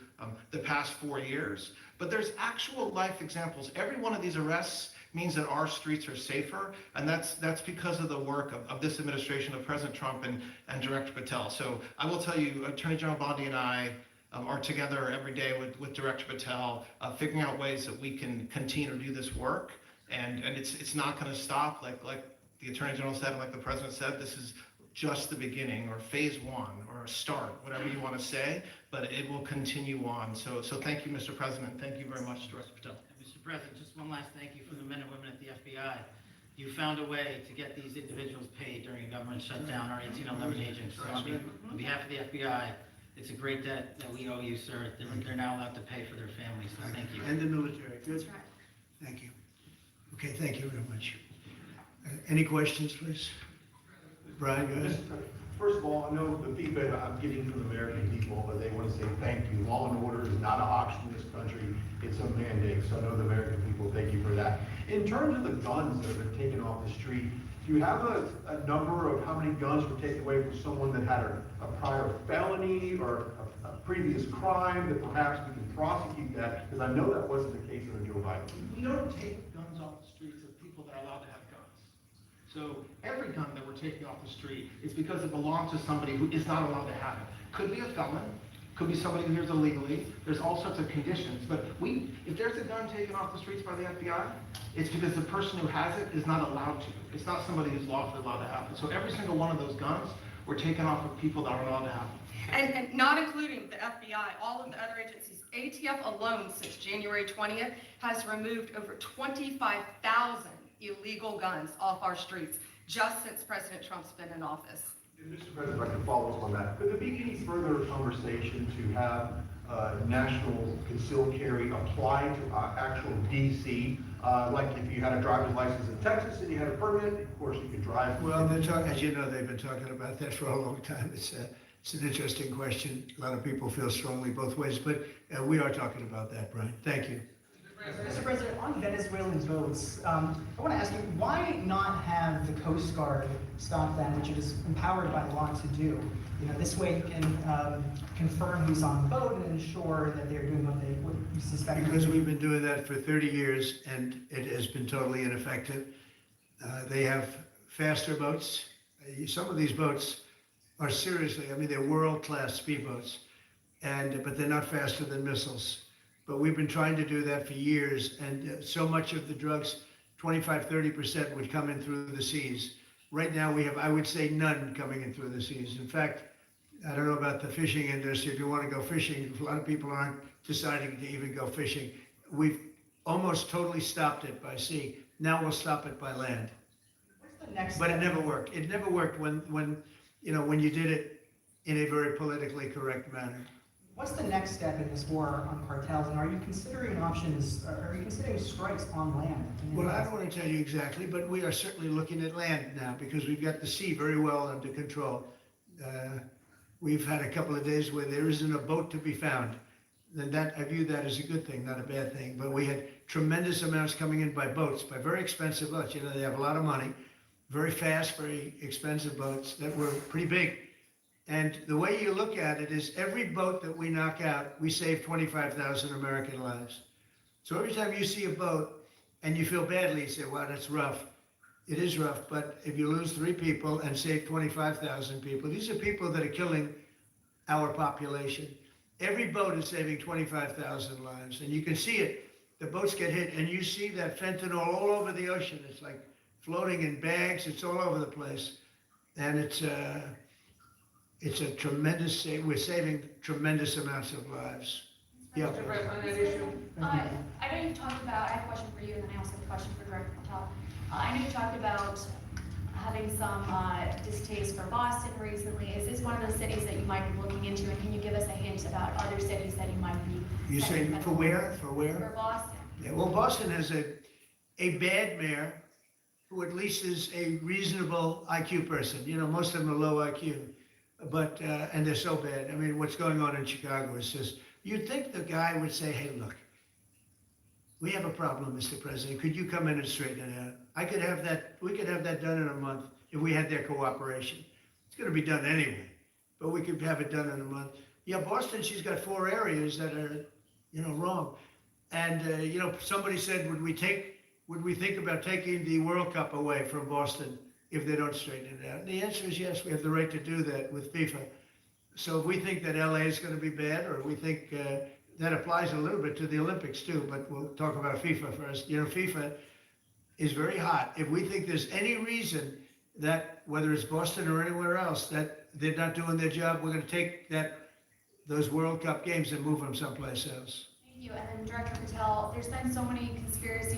the past 4 years? But there's actual life examples. Every one of these arrests means that our streets are safer, and that's because of the work of this administration, of President Trump and Director Patel. So I will tell you, Attorney General Bondi and I are together every day with Director Patel, figuring out ways that we can continue to do this work, and it's not going to stop. Like the Attorney General said, and like the President said, this is just the beginning, or phase one, or a start, whatever you want to say, but it will continue on. So thank you, Mr. President. Thank you very much, Director Patel. Mr. President, just one last thank you from the men and women at the FBI. You found a way to get these individuals paid during a government shutdown, our 1811 agents. So on behalf of the FBI, it's a great debt that we owe you, sir. They're now allowed to pay for their families, so thank you. And the military. Good. Thank you. Okay, thank you very much. Any questions, please? Brian, go ahead. First of all, I know the feedback I'm getting from the American people, but they want to say thank you. Law and order is not an option in this country, it's a mandate. So I know the American people, thank you for that. In terms of the guns that have been taken off the street, do you have a number of how many guns were taken away from someone that had a prior felony or a previous crime that perhaps we can prosecute that? Because I know that wasn't the case under Joe Biden. We don't take guns off the streets of people that are allowed to have guns. So every gun that we're taking off the street is because it belongs to somebody who is not allowed to have it. Could be a felon, could be somebody who hears illegally. There's all sorts of conditions. But if there's a gun taken off the streets by the FBI, it's because the person who has it is not allowed to. It's not somebody who's lawfully allowed to have it. So every single one of those guns were taken off of people that are allowed to have it. And not including the FBI, all of the other agencies. ATF alone since January 20th has removed over 25,000 illegal guns off our streets just since President Trump's been in office. And Mr. President, if I can follow up on that, could there be any further conversation to have national concealed carry apply to actual DC? Like if you had a driver's license in Texas and you had a permit, of course you could drive. Well, as you know, they've been talking about that for a long time. It's an interesting question. A lot of people feel strongly both ways, but we are talking about that, Brian. Thank you. Mr. President, on Venezuelan boats, I want to ask you, why not have the Coast Guard stop them, which it is empowered by law to do? This way you can confirm who's on the boat and ensure that they're doing what you suspect. Because we've been doing that for 30 years and it has been totally ineffective. They have faster boats. Some of these boats are seriously, they're world-class speedboats, but they're not faster than missiles. But we've been trying to do that for years, and so much of the drugs, 25–30% would come in through the seas. Right now we have, I would say, none coming in through the seas. In fact, I don't know about the fishing industry. If you want to go fishing, a lot of people aren't deciding to even go fishing. We've almost totally stopped it by sea. Now we'll stop it by land. What's the next But it never worked. It never worked when you did it in a very politically correct manner. What's the next step in this war on cartels, and are you considering options, are you considering strikes on land? Well, I don't want to tell you exactly, but we are certainly looking at land now because we've got the sea very well under control. We've had a couple of days where there isn't a boat to be found. And I view that as a good thing, not a bad thing. But we had tremendous amounts coming in by boats, by very expensive boats. They have a lot of money, very fast, very expensive boats that were pretty big. And the way you look at it is every boat that we knock out, we save 25,000 American lives. So every time you see a boat and you feel badly, you say, wow, that's rough. It is rough, but if you lose 3 people and save 25,000 people, these are people that are killing our population. Every boat is saving 25,000 lives, and you can see it. The boats get hit, and you see that fentanyl all over the ocean. It's like floating in bags. It's all over the place, and it's a tremendous. We're saving tremendous amounts of lives. Yeah. Mr. President, on that issue, I know you've talked about, I have a question for you, and then I also have a question for Director Patel. I know you talked about having some distaste for Boston recently. Is this one of those cities that you might be looking into, and can you give us a hint about other cities that you might be? You saying for where? For where? For Boston. Yeah, well, Boston has a bad mayor who at least is a reasonable IQ person. You know, most of them are low IQ, but, and they're so bad. I mean, what's going on in Chicago is just, you'd think the guy would say, hey, look, we have a problem, Mr. President. Could you come in and straighten it out? We could have that done in a month if we had their cooperation. It's going to be done anyway, but we could have it done in a month. Yeah, Boston, she's got 4 areas that are, you know, wrong. And, you know, somebody said, would we think about taking the World Cup away from Boston if they don't straighten it out? And the answer is yes, we have the right to do that with FIFA. So if we think that LA is going to be bad, or we think that applies a little bit to the Olympics too, but we'll talk about FIFA first. You know, FIFA is very hot. If we think there's any reason that, whether it's Boston or anywhere else, that they're not doing their job, we're going to take those World Cup games and move them someplace else. Thank you. And then Director Patel, there's been so many conspiracy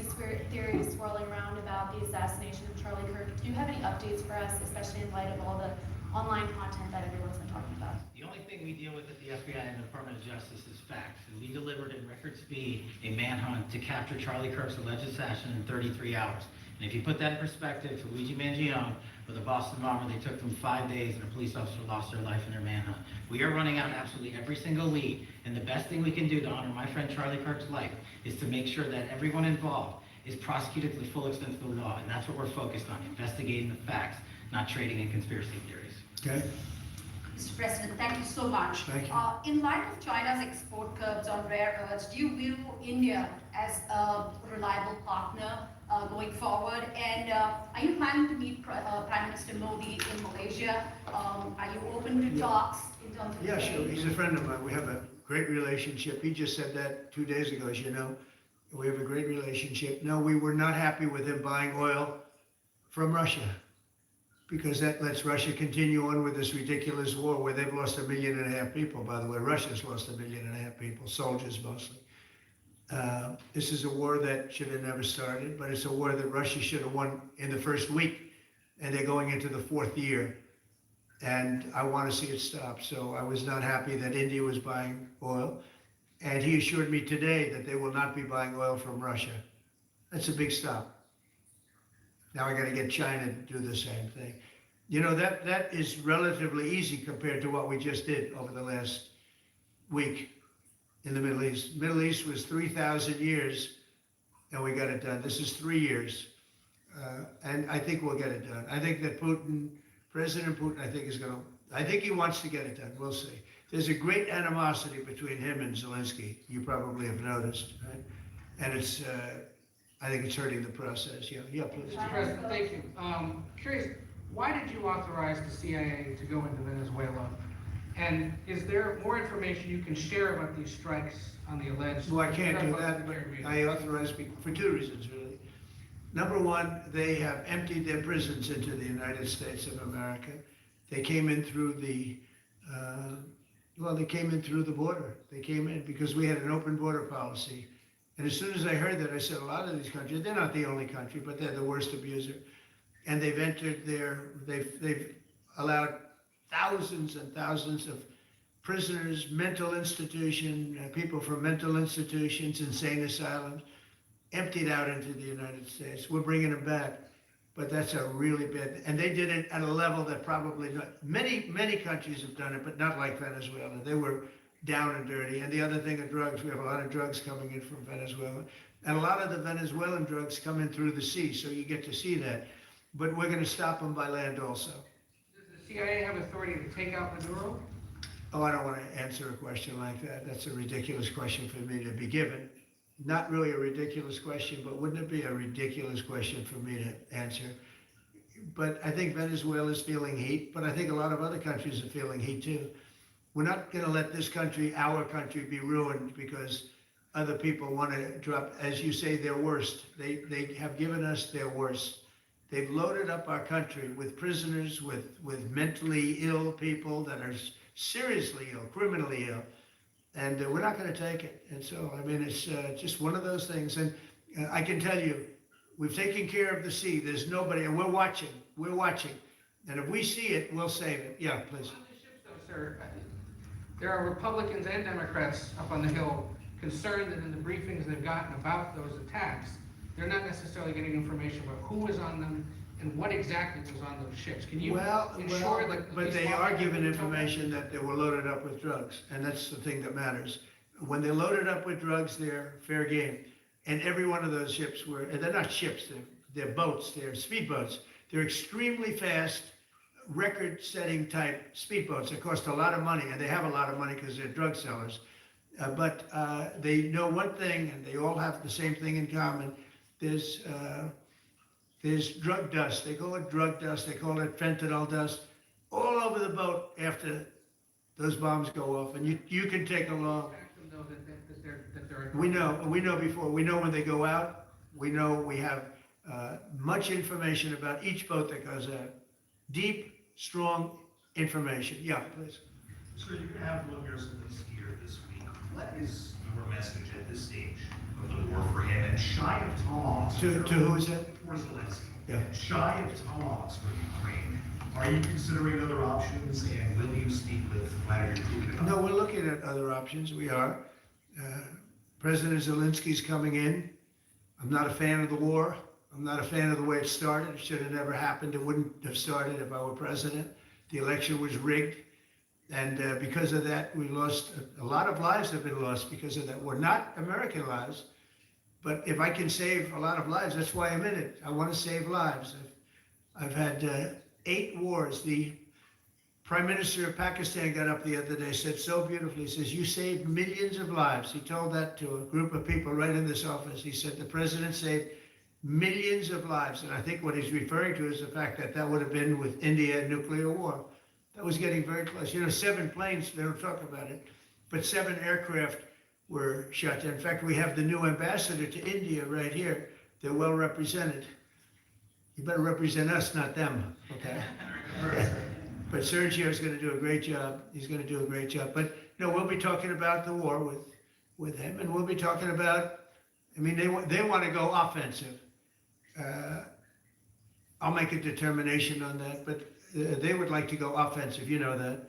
theories swirling around about the assassination of Charlie Kirk. Do you have any updates for us, especially in light of all the online content that everyone's been talking about? The only thing we deal with at the FBI and the Department of Justice is facts. And we delivered in record speed a manhunt to capture Charlie Kirk's alleged assassin in 33 hours. And if you put that in perspective to Luigi Mangione or the Boston bomber, they took them 5 days and a police officer lost their life in their manhunt. We are running out absolutely every single lead. And the best thing we can do to honor my friend Charlie Kirk's life is to make sure that everyone involved is prosecuted to the full extent of the law. And that's what we're focused on, investigating the facts, not trading in conspiracy theories. Okay. Mr. President, thank you so much. Thank you. In light of China's export curbs on rare earths, do you view India as a reliable partner going forward? And are you planning to meet Prime Minister Modi in Malaysia? Are you open to talks in terms of... Yeah, sure. He's a friend of mine. We have a great relationship. He just said that 2 days ago, as you know. We have a great relationship. No, we were not happy with him buying oil from Russia, because that lets Russia continue on with this ridiculous war where they've lost 1.5 million people. By the way, Russia's lost 1.5 million people, soldiers mostly. This is a war that should have never started, but it's a war that Russia should have won in the first week, and they're going into the 4th year. And I want to see it stop. So I was not happy that India was buying oil. And he assured me today that they will not be buying oil from Russia. That's a big stop. Now I got to get China to do the same thing. You know, that is relatively easy compared to what we just did over the last week in the Middle East. Middle East was 3,000 years, and we got it done. This is 3 years, and I think we'll get it done. I think that President Putin, I think he wants to get it done. We'll see. There's a great animosity between him and Zelensky. You probably have noticed, right? And it's, I think it's hurting the process. Yeah, please. Mr. President, thank you. Curious, why did you authorize the CIA to go into Venezuela? And is there more information you can share about these strikes on the alleged... Well, I can't do that, but I authorized for 2 reasons, really. Number one, they have emptied their prisons into the United States of America. They came in through the, they came in through the border. They came in because we had an open border policy. And as soon as I heard that, I said, a lot of these countries, they're not the only country, but they're the worst abuser. And they've entered they've allowed thousands and thousands of prisoners, mental institution, people from mental institutions, insane asylums, emptied out into the United States. We're bringing them back, but that's a really bad, and they did it at a level that probably not, many countries have done it, but not like Venezuela. They were down and dirty. And the other thing are drugs. We have a lot of drugs coming in from Venezuela. And a lot of the Venezuelan drugs come in through the sea, so you get to see that. But we're going to stop them by land also. Does the CIA have authority to take out Maduro? Oh, I don't want to answer a question like that. That's a ridiculous question for me to be given. Not really a ridiculous question, but wouldn't it be a ridiculous question for me to answer? But I think Venezuela is feeling heat, but I think a lot of other countries are feeling heat too. We're not going to let this country, our country, be ruined because other people want to drop, as you say, their worst. They have given us their worst. They've loaded up our country with prisoners, with mentally ill people that are seriously ill, criminally ill. and we're not going to take it. And so, I mean, it's just one of those things. And I can tell you, we've taken care of the sea. There's nobody, and we're watching. We're watching. And if we see it, we'll save it. Yeah, please. On the ships though, sir, there are Republicans and Democrats up on the Hill concerned that in the briefings they've gotten about those attacks, they're not necessarily getting information about who was on them and what exactly was on those ships. Can you ensure that? But they are given information that they were loaded up with drugs, and that's the thing that matters. When they're loaded up with drugs, they're fair game. And every one of those ships were, and they're not ships, they're boats, they're speedboats. They're extremely fast, record-setting type speedboats. They cost a lot of money, and they have a lot of money because they're drug sellers. But they know one thing, and they all have the same thing in common. There's drug dust. They call it drug dust. They call it fentanyl dust all over the boat after those bombs go off. And you can take along. We know before. We know when they go out. We know we have much information about each boat that goes out. Deep, strong information. Yeah, please. So you're going to have Vladimir Zelensky here this week. What is your message at this stage of the war for him? And shy of tomahawks. To who is that? For Zelensky. Yeah. Shy of tomahawks for Ukraine. Are you considering other options? And will you speak with Vladimir Putin? No, we're looking at other options. We are. President Zelensky's coming in. I'm not a fan of the war. I'm not a fan of the way it started. It should have never happened. It wouldn't have started if I were president. The election was rigged. And because of that, we lost, a lot of lives have been lost because of that war. Not American lives, but if I can save a lot of lives, that's why I'm in it. I want to save lives. I've had 8 wars. The Prime Minister of Pakistan got up the other day, said so beautifully, he says, you saved millions of lives. He told that to a group of people right in this office. He said, the president saved millions of lives. And I think what he's referring to is the fact that that would have been with India and nuclear war. That was getting very close. 7 planes, they don't talk about it, but 7 aircraft were shot down. In fact, we have the new ambassador to India right here. They're well represented. You better represent us, not them, okay? But Sergio's going to do a great job. He's going to do a great job. But, we'll be talking about the war with him, and we'll be talking about, they want to go offensive. I'll make a determination on that, but they would like to go offensive, you know that,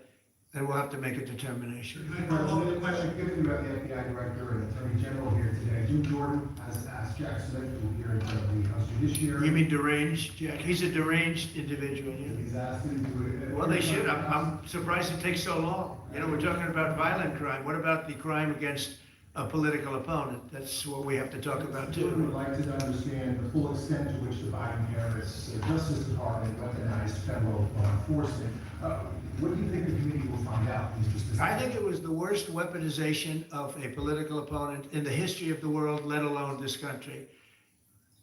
and we'll have to make a determination. Another question, given about the FBI director and Attorney General here today, Jim Jordan has asked Jack Smith to appear in front of the House Judiciary. You mean deranged, Jack? He's a deranged individual. Yeah. He's asked him to. Well, they should. I'm surprised it takes so long. We're talking about violent crime. What about the crime against a political opponent? That's what we have to talk about too. I would like to understand the full extent to which the Biden-Harris Justice Department weaponized federal law enforcement. What do you think the committee will find out? I think it was the worst weaponization of a political opponent in the history of the world, let alone this country.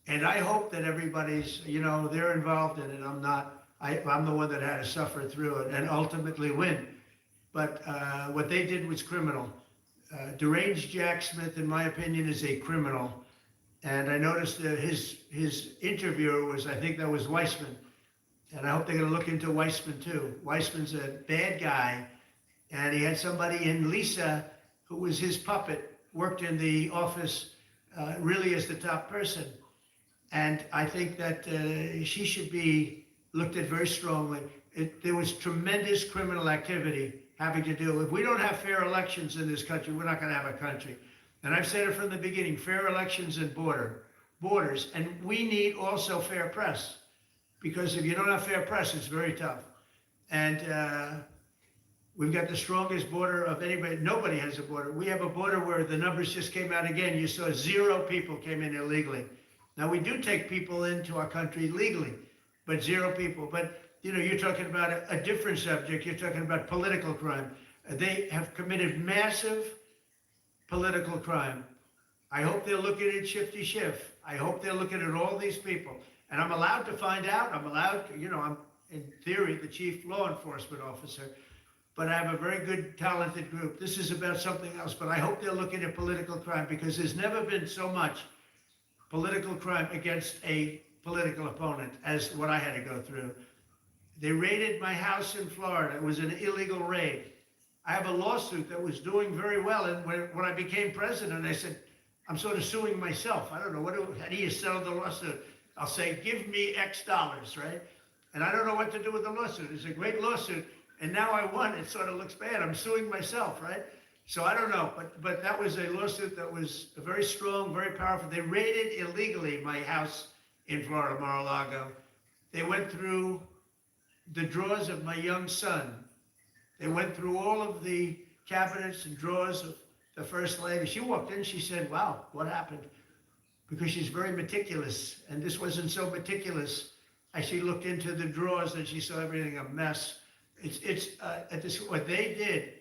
And I hope that everybody's, they're involved in it. I'm not. I'm the one that had to suffer through it and ultimately win. But what they did was criminal. Deranged Jack Smith, in my opinion, is a criminal. And I noticed that his interviewer was, I think that was Weissman. And I hope they're going to look into Weissman too. Weissman's a bad guy. And he had somebody in Lisa, who was his puppet, worked in the office really as the top person. And I think that she should be looked at very strongly. There was tremendous criminal activity having to do. If we don't have fair elections in this country, we're not going to have a country. And I've said it from the beginning, fair elections and borders. And we need also fair press. Because if you don't have fair press, it's very tough. And we've got the strongest border of anybody. Nobody has a border. We have a border where the numbers just came out again. You saw 0 people came in illegally. Now, we do take people into our country legally, but 0 people. But, you're talking about a different subject. You're talking about political crime. They have committed massive political crime. I hope they're looking at Shifty Schiff. I hope they're looking at all these people. And I'm allowed to find out. I'm allowed to, I'm, in theory, the chief law enforcement officer. But I have a very good, talented group. This is about something else. But I hope they're looking at political crime because there's never been so much political crime against a political opponent as what I had to go through. They raided my house in Florida. It was an illegal raid. I have a lawsuit that was doing very well, and when I became president, I said, I'm sort of suing myself. I don't know, how do you settle the lawsuit? I'll say, give me X dollars, right? And I don't know what to do with the lawsuit. It's a great lawsuit, and now I won. It sort of looks bad. I'm suing myself, right? So I don't know, but that was a lawsuit that was very strong, very powerful. They raided illegally my house in Florida, Mar-a-Lago. They went through the drawers of my young son. They went through all of the cabinets and drawers of the First Lady. She walked in, she said, wow, what happened? Because she's very meticulous, and this wasn't so meticulous. As she looked into the drawers and she saw everything a mess. What they did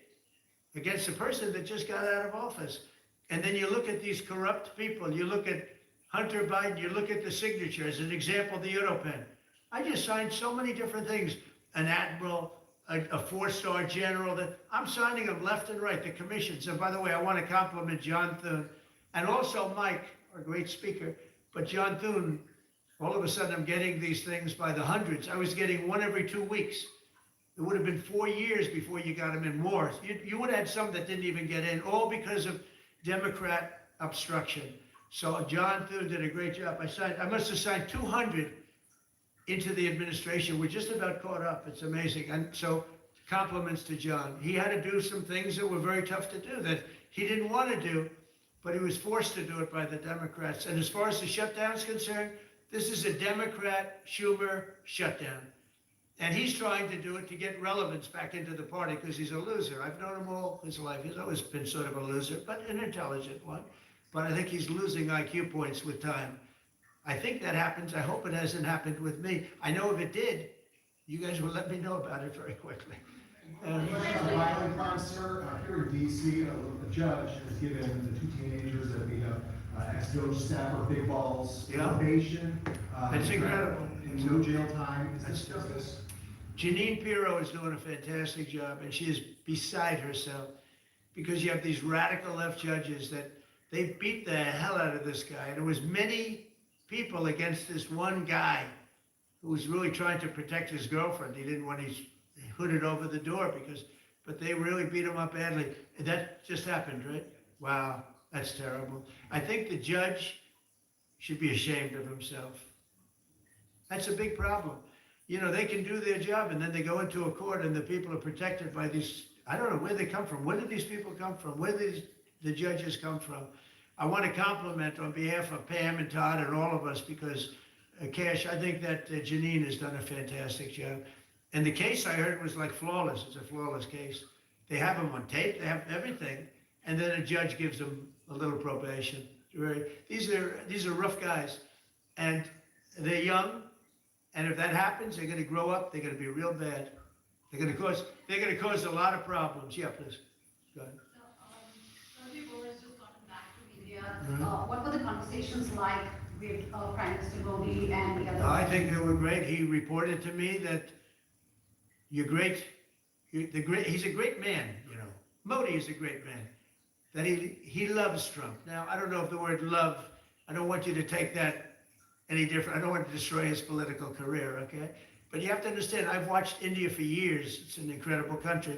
against a person that just got out of office. And then you look at these corrupt people, you look at Hunter Biden, you look at the signature as an example, the Europen. I just signed so many different things, an admiral, a four-star general, that I'm signing them left and right, the commissions. And by the way, I want to compliment John Thune and also Mike, our great speaker. But John Thune, all of a sudden I'm getting these things by the hundreds. I was getting one every 2 weeks. It would have been 4 years before you got them in more. You would have had some that didn't even get in, all because of Democrat obstruction. So John Thune did a great job. I must have signed 200 into the administration. We're just about caught up. It's amazing. And so compliments to John. He had to do some things that were very tough to do, that he didn't want to do, but he was forced to do it by the Democrats. And as far as the shutdown is concerned, this is a Democrat Schumer shutdown. And he's trying to do it to get relevance back into the party because he's a loser. I've known him all his life. He's always been sort of a loser, but an intelligent one. But I think he's losing IQ points with time. I think that happens. I hope it hasn't happened with me. I know if it did, you guys will let me know about it very quickly. Violent crime, sir. Here in D.C., a judge has given the two teenagers that we have ex-village staffer big balls probation. That's incredible. No jail time. Is this justice? Janine Pirro is doing a fantastic job, and she is beside herself because you have these radical left judges that they beat the hell out of this guy. And there was many people against this one guy who was really trying to protect his girlfriend. He didn't want his hooded over the door but they really beat him up badly. And that just happened, right? Wow, that's terrible. I think the judge should be ashamed of himself. That's a big problem. You know, they can do their job and then they go into a court and the people are protected by these, I don't know where they come from. Where did these people come from? Where did the judges come from? I want to compliment on behalf of Pam and Todd and all of us because, Cash, I think that Janine has done a fantastic job. And the case I heard was like flawless. It's a flawless case. They have them on tape. They have everything. And then a judge gives them a little probation. These are rough guys. And they're young. And if that happens, they're going to grow up. They're going to be real bad. They're going to cause a lot of problems. Yeah, please. Go ahead. What were the conversations like with Prime Minister Modi and the other? I think they were great. He reported to me that he's a great man, you know. Modi is a great man. That he loves Trump. Now, I don't know if the word love, I don't want you to take that any different. I don't want to destroy his political career, okay? But you have to understand, I've watched India for years. It's an incredible country.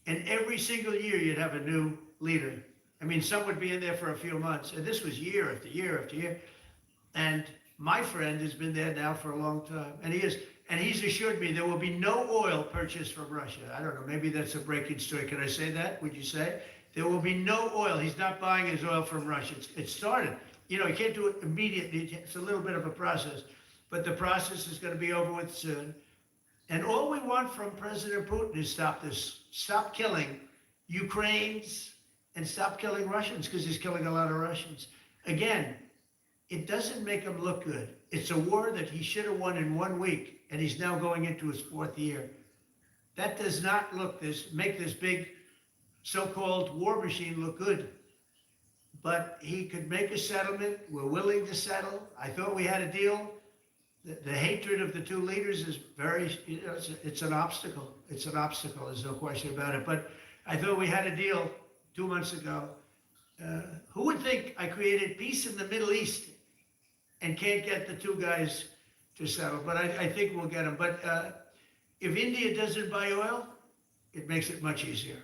And every single year you'd have a new leader. I mean, some would be in there for a few months. And this was year after year after year. And my friend has been there now for a long time. And he's assured me there will be no oil purchased from Russia. I don't know, maybe that's a breaking story. Can I say that? Would you say? There will be no oil. He's not buying his oil from Russia. It started. You know, you can't do it immediately. It's a little bit of a process. But the process is going to be over with soon. And all we want from President Putin is stop this. Stop killing Ukrainians and stop killing Russians because he's killing a lot of Russians. Again, it doesn't make him look good. It's a war that he should have won in 1 week, and he's now going into his 4th year. That does not make this big so-called war machine look good. But he could make a settlement. We're willing to settle. I thought we had a deal. The hatred of the two leaders is very, you know, it's an obstacle. It's an obstacle, there's no question about it. But I thought we had a deal 2 months ago. Who would think I created peace in the Middle East and can't get the two guys to settle? But I think we'll get them. But if India doesn't buy oil, it makes it much easier.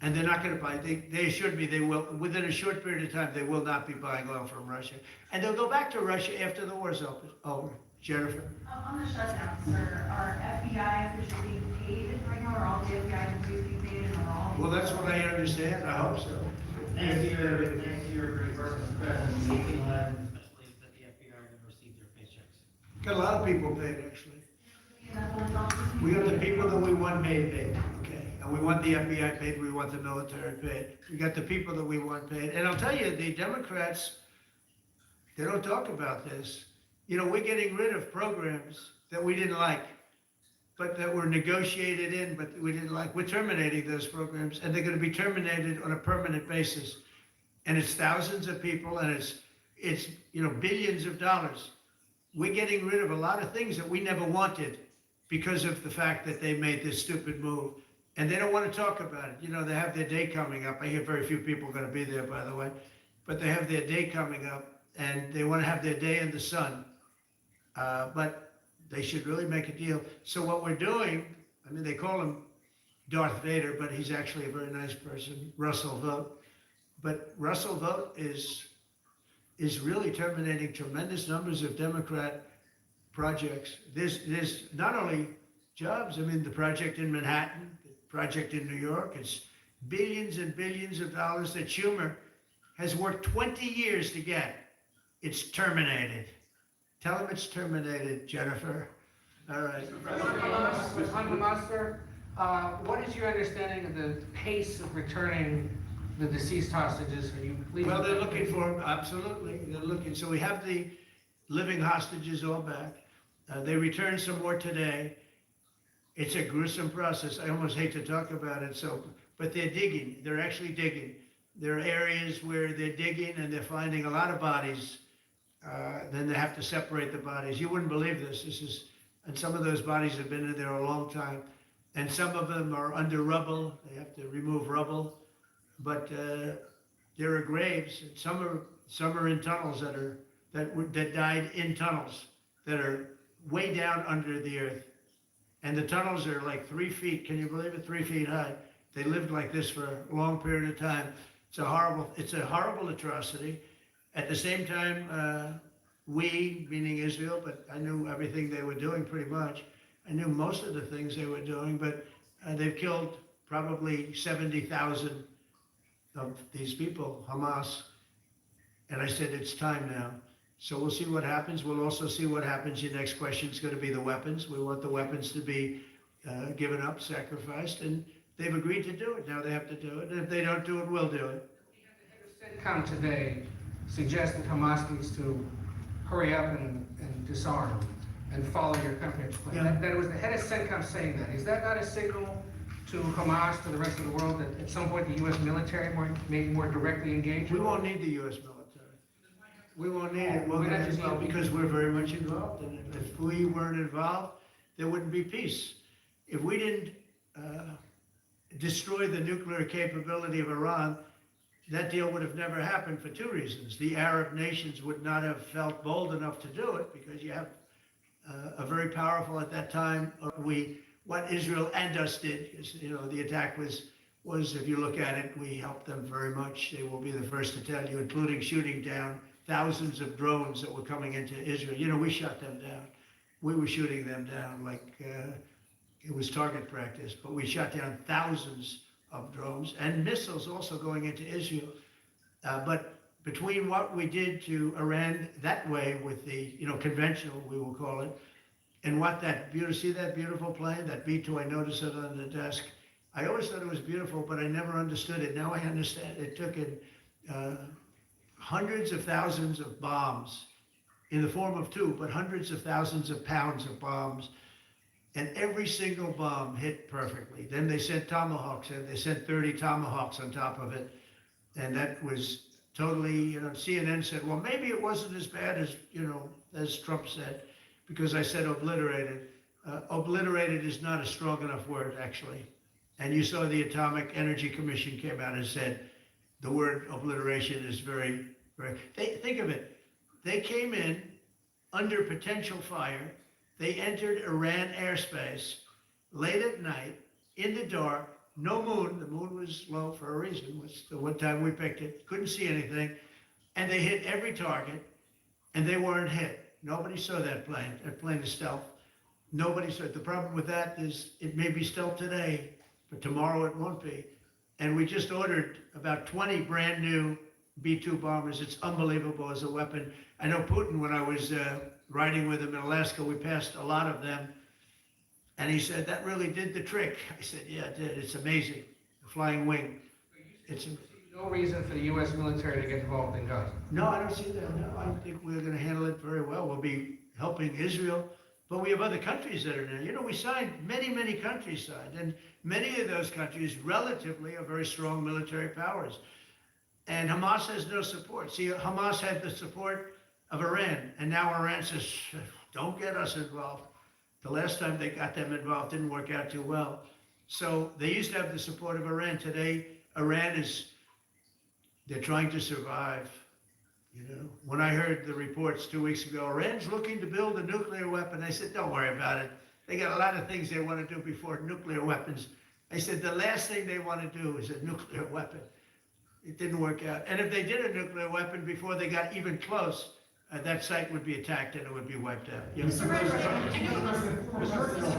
And they're not gonna buy, they assured me they will, within a short period of time, they will not be buying oil from Russia. And they'll go back to Russia after the war's over. Jennifer? On the shutdown, sir, are FBI officials being paid right now, or all the FBI employees being paid, and are all? Well, that's what I understand, I hope so. Thanks to your great work, Mr. President, the 1811 special agents at the FBI are going to receive their paychecks. Got a lot of people paid, actually. We got the people that we want paid, okay? And we want the FBI paid, we want the military paid. We got the people that we want paid. And I'll tell you, the Democrats, they don't talk about this. You know, we're getting rid of programs that we didn't like, but that were negotiated in, but we didn't like. We're terminating those programs, and they're gonna be terminated on a permanent basis. And it's thousands of people, and it's you know, billions of dollars. We're getting rid of a lot of things that we never wanted because of the fact that they made this stupid move. And they don't want to talk about it. You know, they have their day coming up. I hear very few people are going to be there, by the way. But they have their day coming up, and they want to have their day in the sun. But they should really make a deal. So what we're doing, I mean, they call him Darth Vader, but he's actually a very nice person, Russell Vogt. But Russell Vogt is really terminating tremendous numbers of Democrat projects. There's not only jobs, I mean, the project in Manhattan, the project in New York, it's billions and billions of dollars that Schumer has worked 20 years to get. It's terminated. Tell him it's terminated, Jennifer. All right. On Hamas, sir, what is your understanding of the pace of returning the deceased hostages? Are you pleased? Well, they're looking for them, absolutely. They're looking. So we have the living hostages all back. They returned some more today. It's a gruesome process. I almost hate to talk about it. But they're digging. They're actually digging. There are areas where they're digging and they're finding a lot of bodies. Then they have to separate the bodies. You wouldn't believe this. And some of those bodies have been in there a long time. And some of them are under rubble. They have to remove rubble. But there are graves. And some are in tunnels that died in tunnels that are way down under the earth. And the tunnels are like 3 feet. Can you believe it? 3 feet high. They lived like this for a long period of time. It's a horrible atrocity. At the same time, we, meaning Israel, but I knew everything they were doing pretty much. I knew most of the things they were doing, but they've killed probably 70,000 of these people, Hamas. And I said, it's time now. So we'll see what happens. We'll also see what happens. Your next question is going to be the weapons. We want the weapons to be given up, sacrificed, and they've agreed to do it. Now they have to do it. And if they don't do it, we'll do it. CENTCOM today suggests that Hamas needs to hurry up and disarm and follow your company's plan. Yeah. That it was the head of CENTCOM saying that. Is that not a signal to Hamas, to the rest of the world, that at some point the U.S. military may be more directly engaged? We won't need the U.S. military. We won't need it. We'll get as well because we're very much involved. And if we weren't involved, there wouldn't be peace. If we didn't destroy the nuclear capability of Iran, that deal would have never happened for two reasons. The Arab nations would not have felt bold enough to do it because you have a very powerful, at that time, what Israel and us did, is, you know, the attack was, if you look at it, we helped them very much. They will be the first to tell you, including shooting down thousands of drones that were coming into Israel. You know, we shut them down. We were shooting them down like it was target practice, but we shot down thousands of drones and missiles also going into Israel. But between what we did to Iran that way with the, you know, conventional, we will call it, and what see that beautiful plane, that B-2, I noticed it on the desk. I always thought it was beautiful, but I never understood it. Now I understand. It took in hundreds of thousands of bombs in the form of two, but hundreds of thousands of pounds of bombs. And every single bomb hit perfectly. Then they sent Tomahawks in. They sent 30 Tomahawks on top of it. And that was totally, you know, CNN said, well, maybe it wasn't as bad as, you know, as Trump said, because I said obliterated. Obliterated is not a strong enough word, actually. And you saw the Atomic Energy Commission came out and said the word obliteration is very, very, think of it. They came in under potential fire. They entered Iran airspace late at night, in the dark, no moon. The moon was low for a reason. Was the one time we picked it. Couldn't see anything. And they hit every target, and they weren't hit. Nobody saw that plane. That plane is stealth. Nobody saw it. The problem with that is it may be stealth today, but tomorrow it won't be. And we just ordered about 20 brand new B-2 bombers. It's unbelievable as a weapon. I know Putin, when I was riding with him in Alaska, we passed a lot of them. And he said, that really did the trick. I said, yeah, it did. It's amazing. The flying wing. It's No reason for the U.S. military to get involved in Gaza. No, I don't see that. No, I think we're going to handle it very well. We'll be helping Israel, but we have other countries that are there. You know, we signed, many countries signed, and many of those countries relatively are very strong military powers. And Hamas has no support. See, Hamas had the support of Iran, and now Iran says, don't get us involved. The last time they got them involved didn't work out too well. So they used to have the support of Iran. Today, Iran they're trying to survive. You know, when I heard the reports 2 weeks ago, Iran's looking to build a nuclear weapon, I said, don't worry about it. They got a lot of things they want to do before nuclear weapons. I said, the last thing they want to do is a nuclear weapon. It didn't work out. And if they did a nuclear weapon before they got even close, that site would be attacked and it would be wiped out. Yeah. Mr.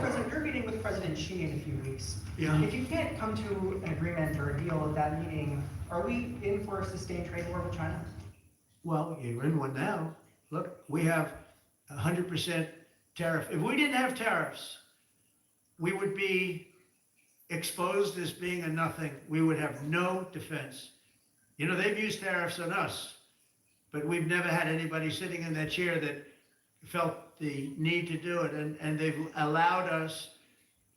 President, you're meeting with President Xi in a few weeks. Yeah. If you can't come to an agreement or a deal at that meeting, are we in for a sustained trade war with China? Well, you're in one now. Look, we have 100% tariff. If we didn't have tariffs, we would be exposed as being a nothing. We would have no defense. You know, they've used tariffs on us, but we've never had anybody sitting in that chair that felt the need to do it. And they've allowed us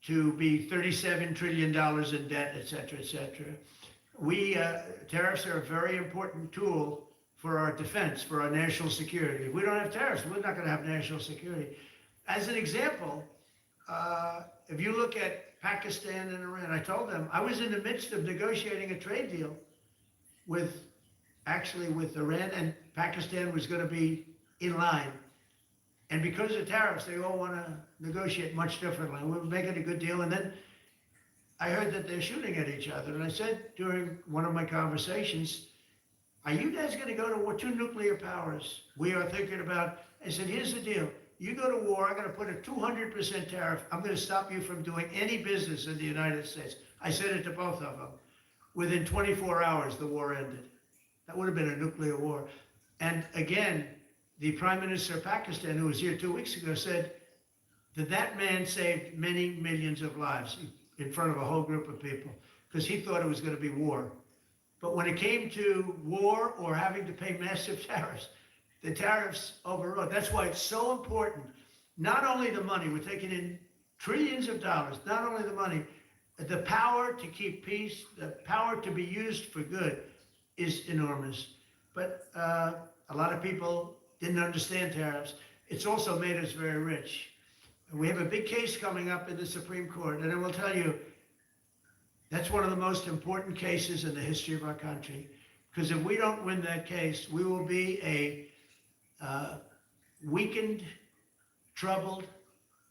to be $37 trillion in debt, et cetera, et cetera. Tariffs are a very important tool for our defense, for our national security. If we don't have tariffs, we're not going to have national security. As an example, if you look at Pakistan and Iran, I told them I was in the midst of negotiating a trade deal with Iran, and Pakistan was going to be in line. And because of tariffs, they all want to negotiate much differently. We're making a good deal. And then I heard that they're shooting at each other. And I said during one of my conversations, are you guys going to go to war? 2 nuclear powers. We are thinking about, I said, here's the deal. You go to war, I'm going to put a 200% tariff. I'm going to stop you from doing any business in the United States. I said it to both of them. Within 24 hours, the war ended. That would have been a nuclear war. And again, the Prime Minister of Pakistan, who was here 2 weeks ago, said that man saved many millions of lives in front of a whole group of people because he thought it was going to be war. But when it came to war or having to pay massive tariffs, the tariffs overrode. That's why it's so important. Not only the money, we're taking in trillions of dollars, not only the money, the power to keep peace, the power to be used for good is enormous. But a lot of people didn't understand tariffs. It's also made us very rich. We have a big case coming up in the Supreme Court, and I will tell you, that's one of the most important cases in the history of our country. Because if we don't win that case, we will be a weakened, troubled,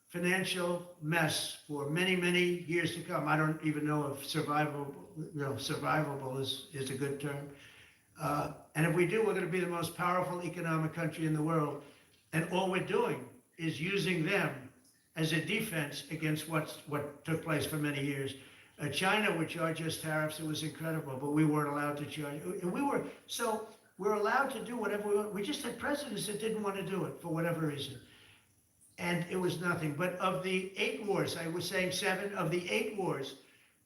financial mess for many, many years to come. I don't even know if survivable is a good term. And if we do, we're going to be the most powerful economic country in the world. And all we're doing is using them as a defense against what took place for many years. China would charge us tariffs. It was incredible, but we weren't allowed to charge. We're allowed to do whatever we want. We just had presidents that didn't want to do it for whatever reason. And it was nothing. But of the 8 wars, I was saying 7, of the 8 wars,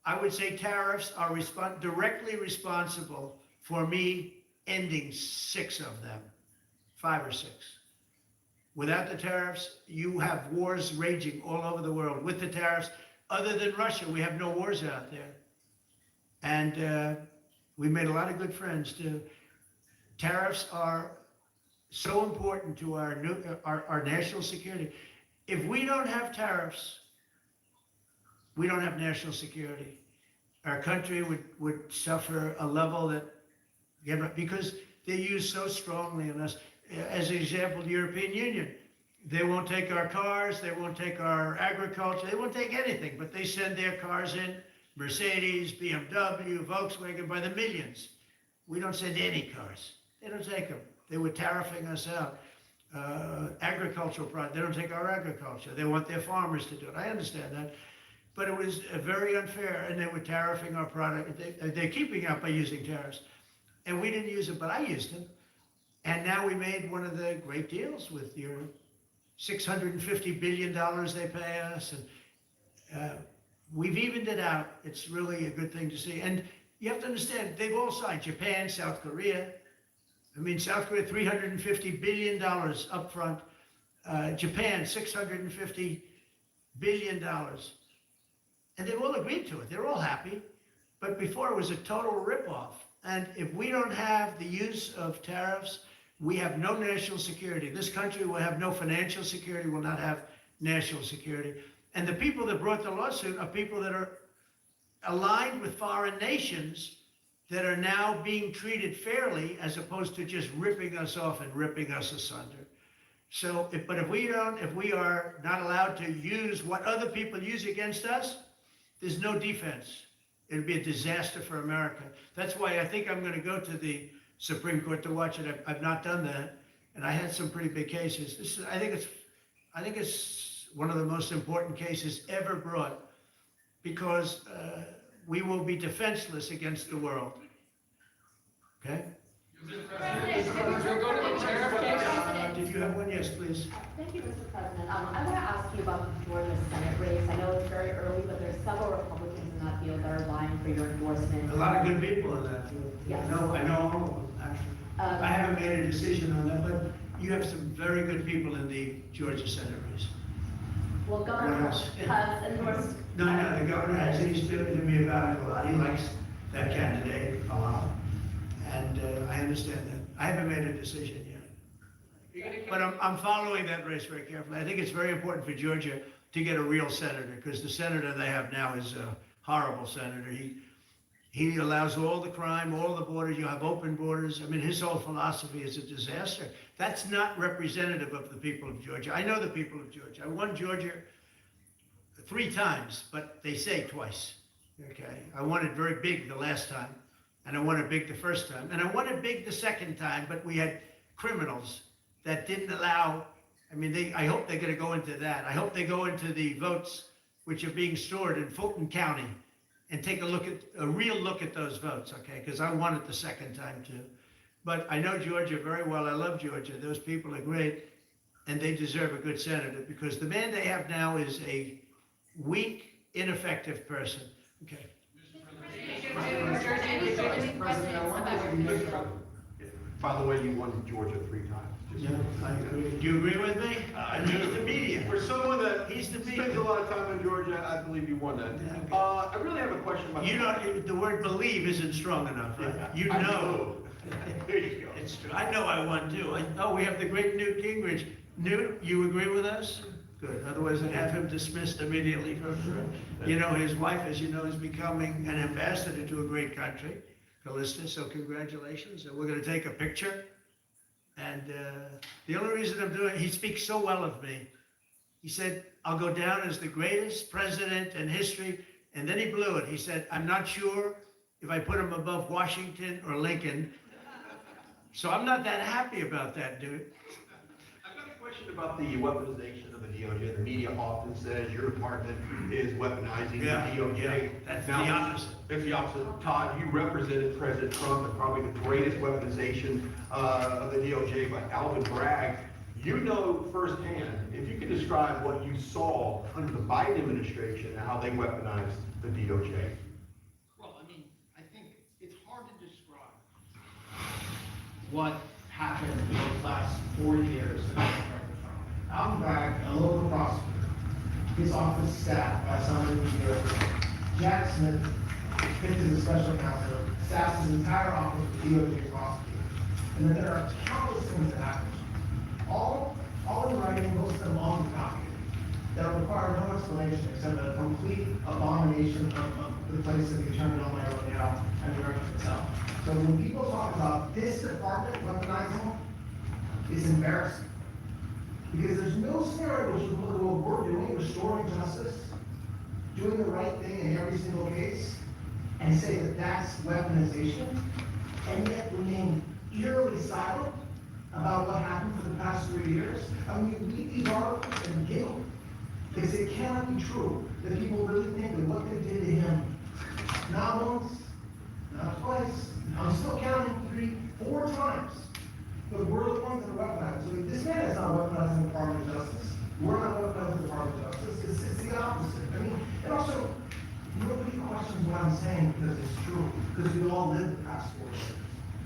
I would say tariffs are directly responsible for me ending 6 of them, 5 or 6. Without the tariffs, you have wars raging all over the world. With the tariffs, other than Russia, we have no wars out there. And we made a lot of good friends too. Tariffs are so important to our national security. If we don't have tariffs, we don't have national security. Our country would suffer a level that, because they're used so strongly on us. As an example, the European Union, they won't take our cars, they won't take our agriculture, they won't take anything, but they send their cars in Mercedes, BMW, Volkswagen by the millions. We don't send any cars. They don't take them. They were tariffing us out. Agricultural products, they don't take our agriculture. They want their farmers to do it. I understand that. But it was very unfair, and they were tariffing our product. They're keeping up by using tariffs. And we didn't use it, but I used them. And now we made one of the great deals with your $650 billion they pay us. And we've evened it out. It's really a good thing to see. And you have to understand, they've all signed. Japan, South Korea. I mean, South Korea, $350 billion up front. Japan, $650 billion. And they've all agreed to it. They're all happy. But before, it was a total ripoff. And if we don't have the use of tariffs, we have no national security. This country will have no financial security, will not have national security. And the people that brought the lawsuit are people that are aligned with foreign nations that are now being treated fairly as opposed to just ripping us off and ripping us asunder. So, if we are not allowed to use what other people use against us, there's no defense. It'll be a disaster for America. That's why I think I'm going to go to the Supreme Court to watch it. I've not done that, and I had some pretty big cases. I think it's one of the most important cases ever brought, because we will be defenseless against the world. Okay? Did you have one? Yes, please. Thank you, Mr. President. I want to ask you about the Georgia Senate race. I know it's very early, but there's several Republicans in that field that are vying for your endorsement. A lot of good people in that field. Yes. I know all of them, actually. I haven't made a decision on that, but you have some very good people in the Georgia Senate race. Well, Governor has endorsed. No, the governor has. He's spoken to me about it a lot. He likes that candidate a lot. And I understand that. I haven't made a decision yet. But I'm following that race very carefully. I think it's very important for Georgia to get a real senator, because the senator they have now is a horrible senator. He allows all the crime, all the borders. You have open borders. I mean, his whole philosophy is a disaster. That's not representative of the people of Georgia. I know the people of Georgia. I won Georgia 3 times, but they say twice. Okay, I won it very big the last time, and I won it big the first time, and I won it big the second time, but we had criminals that didn't allow, I mean, I hope they're going to go into that. I hope they go into the votes which are being stored in Fulton County and take a real look at those votes, okay? Because I won it the second time too. But I know Georgia very well. I love Georgia. Those people are great, and they deserve a good senator, because the man they have now is a weak, ineffective person. Okay. By the way, you won Georgia 3 times. Yeah, I agree. Do you agree with me? He's the media. For someone that spends a lot of time in Georgia, I believe you won that. I really have a question about... You know, the word believe isn't strong enough, right? You know. There you go. It's true. I know I won too. We have the great Newt Gingrich. Newt, you agree with us? Good. Otherwise, I'd have him dismissed immediately from you know, his wife, as you know, is becoming an ambassador to a great country, Callista, so congratulations. And we're going to take a picture. And the only reason I'm doing it, he speaks so well of me. He said, I'll go down as the greatest president in history. And then he blew it. He said, I'm not sure if I put him above Washington or Lincoln. So I'm not that happy about that, dude. I've got a question about the weaponization of the DOJ. The media often says your department is weaponizing the DOJ. Yeah, that's the opposite. It's the opposite. Todd, you represented President Trump and probably the greatest weaponization of the DOJ by Alvin Bragg. You know firsthand, if you could describe what you saw under the Biden administration and how they weaponized the DOJ. Well, I mean, I think it's hard to describe what happened in the last 4 years. Alvin Bragg, a local prosecutor, his office staffed by someone in New York. Jack Smith, picked as a special counsel, staffs his entire office with DOJ prosecutors. And then there are countless things that happen. All in writing, most of them on the document, that require no explanation except a complete abomination of the place that the Attorney General wrote down and the record itself. So when people talk about this department weaponizing, it's embarrassing. Because there's no scenario which is what we're doing, restoring justice, doing the right thing in every single case and say that that's weaponization, and yet remain eerily silent about what happened for the past 3 years? I mean, you read these articles and giggle, because it cannot be true that people really think that what they did to him, not once, not twice, I'm still counting 3, 4 times, but we're the ones that are weaponized. So this man is not weaponizing the Department of Justice. We're not weaponizing the Department of Justice. It's the opposite. I mean, and also, nobody questions what I'm saying because it's true, because we all lived the past 4 years.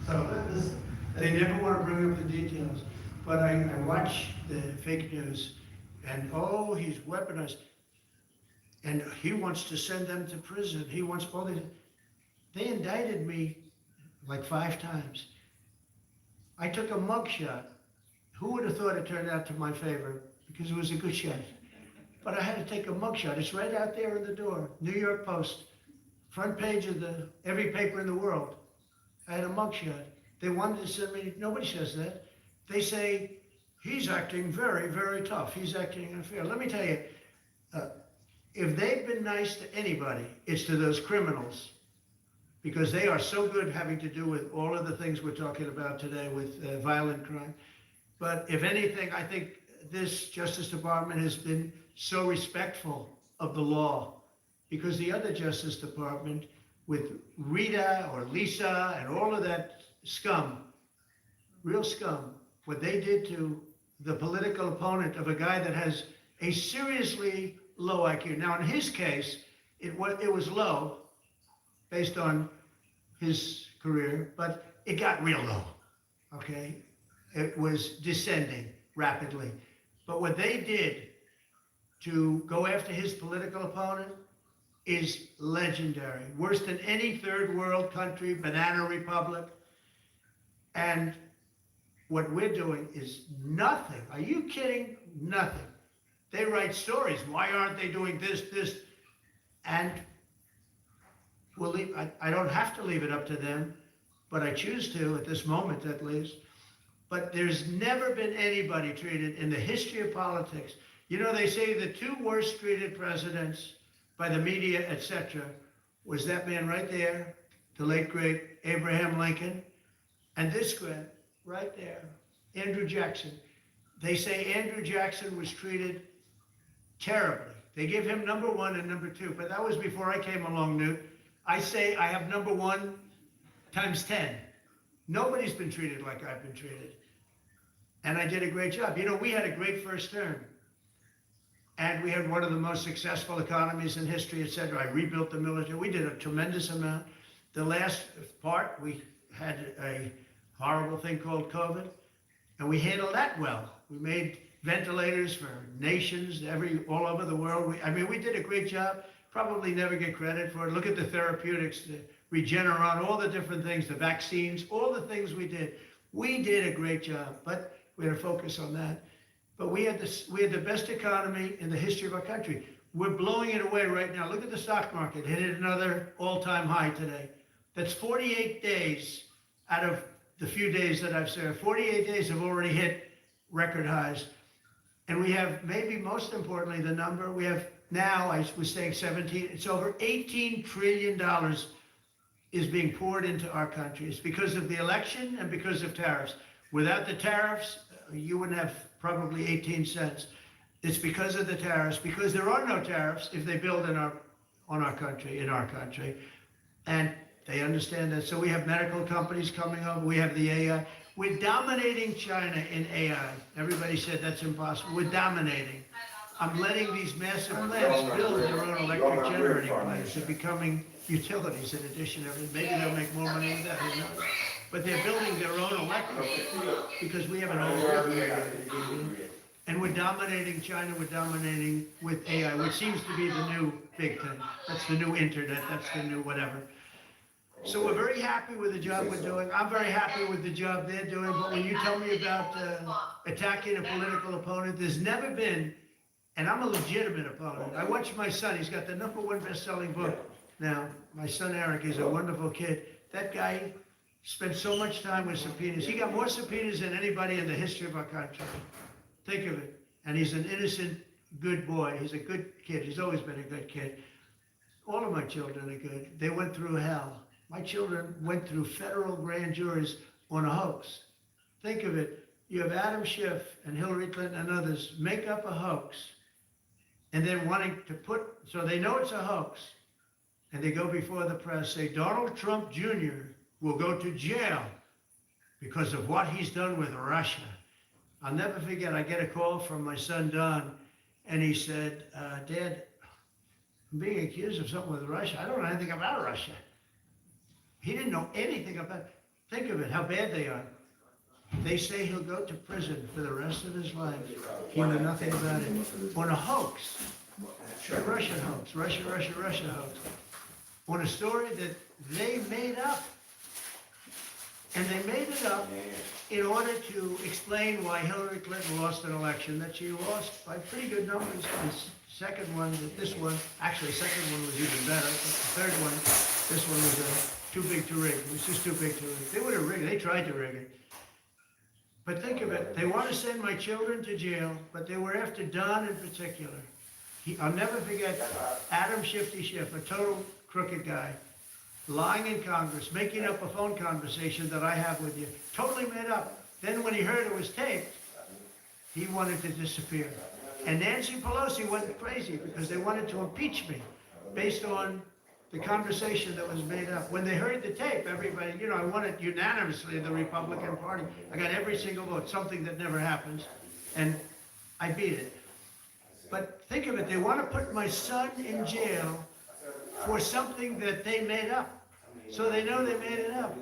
So They never want to bring up the details, but I watch the fake news, and oh, he's weaponized, and he wants to send them to prison. He wants all these. They indicted me like 5 times. I took a mugshot. Who would have thought it turned out to my favor? Because it was a good shot. But I had to take a mugshot. It's right out there in the door. New York Post, front page of every paper in the world. I had a mugshot. They wanted to send me, nobody says that. They say, he's acting very, very tough. He's acting unfair. Let me tell you, if they've been nice to anybody, it's to those criminals, because they are so good having to do with all of the things we're talking about today with violent crime. But if anything, I think this Justice Department has been so respectful of the law, because the other Justice Department with Rita or Lisa and all of that scum, real scum, what they did to the political opponent of a guy that has a seriously low IQ. Now, in his case, it was low based on his career, but it got real low, okay? It was descending rapidly. But what they did to go after his political opponent is legendary. Worse than any third world country, banana republic. And what we're doing is nothing. Are you kidding? Nothing. They write stories. Why aren't they doing this? And we'll leave, I don't have to leave it up to them, but I choose to at this moment at least. But there's never been anybody treated in the history of politics. You know, they say the 2 worst treated presidents by the media, etc., was that man right there, the late great Abraham Lincoln, and this guy right there, Andrew Jackson. They say Andrew Jackson was treated terribly. They give him number 1 and number 2, but that was before I came along, Newt. I say I have number 1 times 10. Nobody's been treated like I've been treated. And I did a great job. You know, we had a great first term. And we had one of the most successful economies in history, et cetera. I rebuilt the military. We did a tremendous amount. The last part, we had a horrible thing called COVID, and we handled that well. We made ventilators for nations all over the world. I mean, we did a great job. Probably never get credit for it. Look at the therapeutics, the Regeneron, all the different things, the vaccines, all the things we did. We did a great job, but we had to focus on that. But we had the best economy in the history of our country. We're blowing it away right now. Look at the stock market. Hit another all-time high today. That's 48 days out of the few days that I've served. 48 days have already hit record highs. And we have, maybe most importantly, the number, we have now, I was saying 17, it's over $18 trillion is being poured into our country. It's because of the election and because of tariffs. Without the tariffs, you wouldn't have probably 18 cents. It's because of the tariffs, because there are no tariffs if they build in our country. And they understand that. So we have medical companies coming over. We have the AI. We're dominating China in AI. Everybody said that's impossible. We're dominating. I'm letting these massive plants build their own electric generating plants. They're becoming utilities in addition to everything. Maybe they'll make more money with that, who knows? But they're building their own electric because we have an old. And we're dominating China, we're dominating with AI, which seems to be the new big thing. That's the new internet, that's the new whatever. So we're very happy with the job we're doing. I'm very happy with the job they're doing. But when you tell me about attacking a political opponent, there's never been, and I'm a legitimate opponent. I watch my son, he's got the #1 best-selling book now. My son Eric is a wonderful kid. That guy spent so much time with subpoenas. He got more subpoenas than anybody in the history of our country. Think of it. And he's an innocent, good boy. He's a good kid. He's always been a good kid. all of my children are good. They went through hell. My children went through federal grand juries on a hoax. Think of it. You have Adam Schiff and Hillary Clinton and others make up a hoax and then wanting to so they know it's a hoax, and they go before the press, say Donald Trump Jr. will go to jail because of what he's done with Russia. I'll never forget, I get a call from my son Don, and he said, Dad, I'm being accused of something with Russia. I don't know anything about Russia. He didn't know anything about it. Think of it, how bad they are. They say he'll go to prison for the rest of his life. He knew nothing about it. On a hoax, a Russian hoax, Russia hoax. On a story that they made up. And they made it up in order to explain why Hillary Clinton lost an election that she lost by pretty good numbers. The second one, actually second one was even better. But the third one, this one was too big to rig. It was just too big to rig. They would have rigged it. They tried to rig it. But think of it. They want to send my children to jail, but they were after Don in particular. I'll never forget Adam Shifty Schiff, a total crooked guy, lying in Congress, making up a phone conversation that I have with you, totally made up. Then when he heard it was taped, he wanted to disappear. And Nancy Pelosi went crazy because they wanted to impeach me based on the conversation that was made up. When they heard the tape, everybody, I won it unanimously in the Republican Party. I got every single vote, something that never happens, and I beat it. But think of it, they want to put my son in jail for something that they made up. So they know they made it up.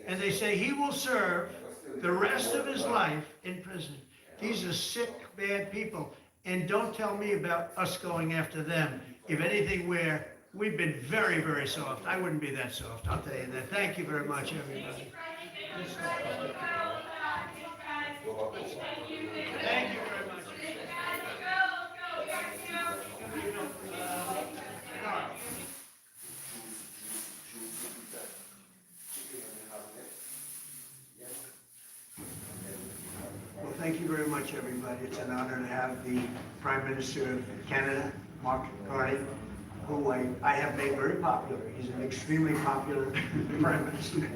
And they say he will serve the rest of his life in prison. These are sick, bad people. And don't tell me about us going after them. If anything, we've been very, very soft. I wouldn't be that soft, I'll tell you that. Thank you very much, everybody. Thank you very much. Well, thank you very much, everybody. It's an honor to have the Prime Minister of Canada, Mark Carney, who I have made very popular. He's an extremely popular Prime Minister,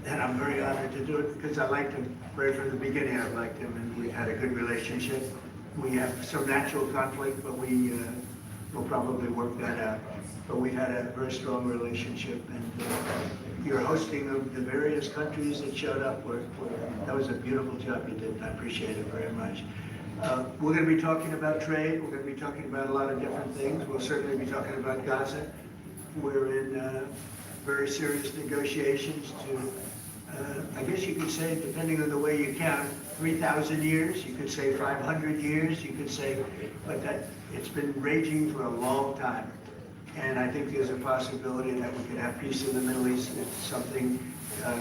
and I'm very honored to do it because I liked him right from the beginning. I've liked him, and we had a good relationship. We have some natural conflict, but we will probably work that out. But we had a very strong relationship, and your hosting of the various countries that showed up, that was a beautiful job you did, and I appreciate it very much. We're going to be talking about trade. We're going to be talking about a lot of different things. We'll certainly be talking about Gaza. We're in very serious negotiations to, I guess you could say, depending on the way you count, 3,000 years. You could say 500 years. You could say, but it's been raging for a long time. And I think there's a possibility that we could have peace in the Middle East. It's something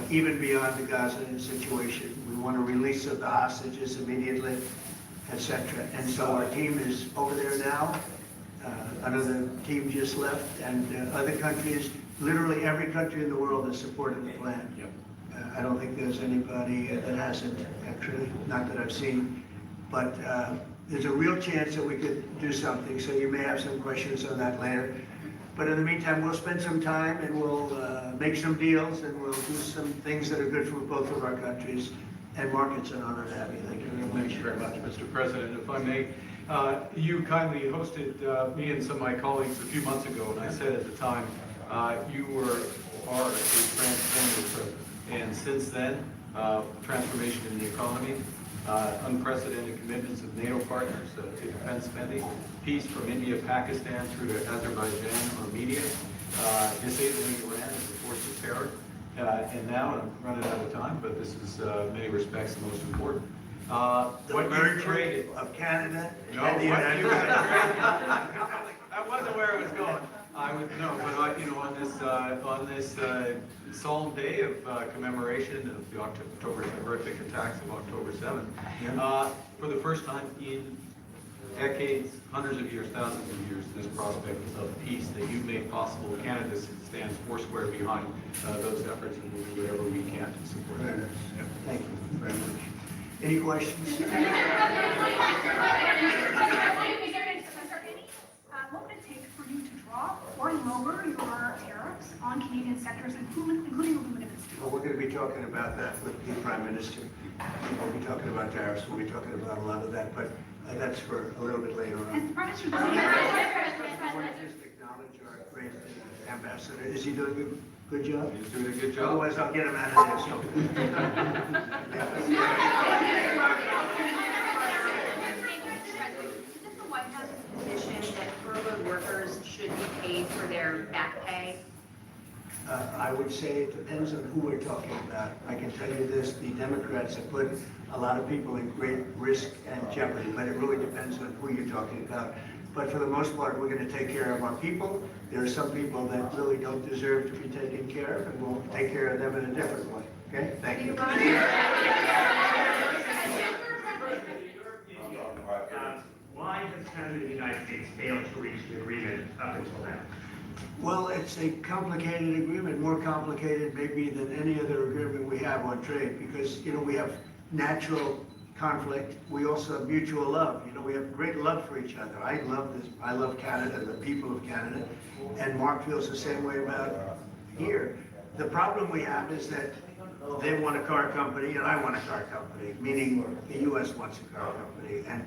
even beyond the Gaza situation. We want a release of the hostages immediately, etc. And so our team is over there now. Another team just left, and other countries, literally every country in the world has supported the plan. I don't think there's anybody that hasn't, actually, not that I've seen. But there's a real chance that we could do something, so you may have some questions on that later. But in the meantime, we'll spend some time and we'll make some deals and we'll do some things that are good for both of our countries. And Mark, it's an honor to have you. Thank you very much. Thank you very much, Mr. President. If I may, you kindly hosted me and some of my colleagues a few months ago, and I said at the time, you are a transformative president. And since then, transformation in the economy, unprecedented commitments of NATO partners to defense spending, peace from India, Pakistan through to Azerbaijan, Armenia, disabling Iran as a force of terror. And now, I'm running out of time, but this is in many respects the most important. The merger of Canada and the United United States. I wasn't where it was going. I would know, but on this solemn day of commemoration of the horrific attacks of October 7th, for the first time in decades, hundreds of years, thousands of years, this prospect of peace that you've made possible. Canada stands foursquare behind those efforts, and we'll do whatever we can to support them. Thank you very much. Any questions? What would it take for you to draw drop or lower your tariffs on Canadian sectors, including aluminum and steel? Well, we're going to be talking about that with the Prime Minister. We'll be talking about tariffs, we'll be talking about a lot of that, but that's for a little bit later on. Has the Prime Minister I want to just acknowledge our great ambassador. Is he doing a good job? He's doing a good job. Otherwise, I'll get him out of there, so. Isn't the White House's position that furloughed workers should be paid for their back pay? I would say it depends on who we're talking about. I can tell you this, the Democrats have put a lot of people in great risk and jeopardy, but it really depends on who you're talking about. But for the most part, we're going to take care of our people. There are some people that really don't deserve to be taken care of, and we'll take care of them in a different way. Okay? Thank you. Why has Canada and the United States failed to reach an agreement up until now? Well, it's a complicated agreement, more complicated maybe than any other agreement we have on trade, because, we have natural conflict. We also have mutual love. We have great love for each other. I love this. I love Canada, the people of Canada, and Mark feels the same way about here. The problem we have is that they want a car company and I want a car company, meaning the U.S. wants a car company, and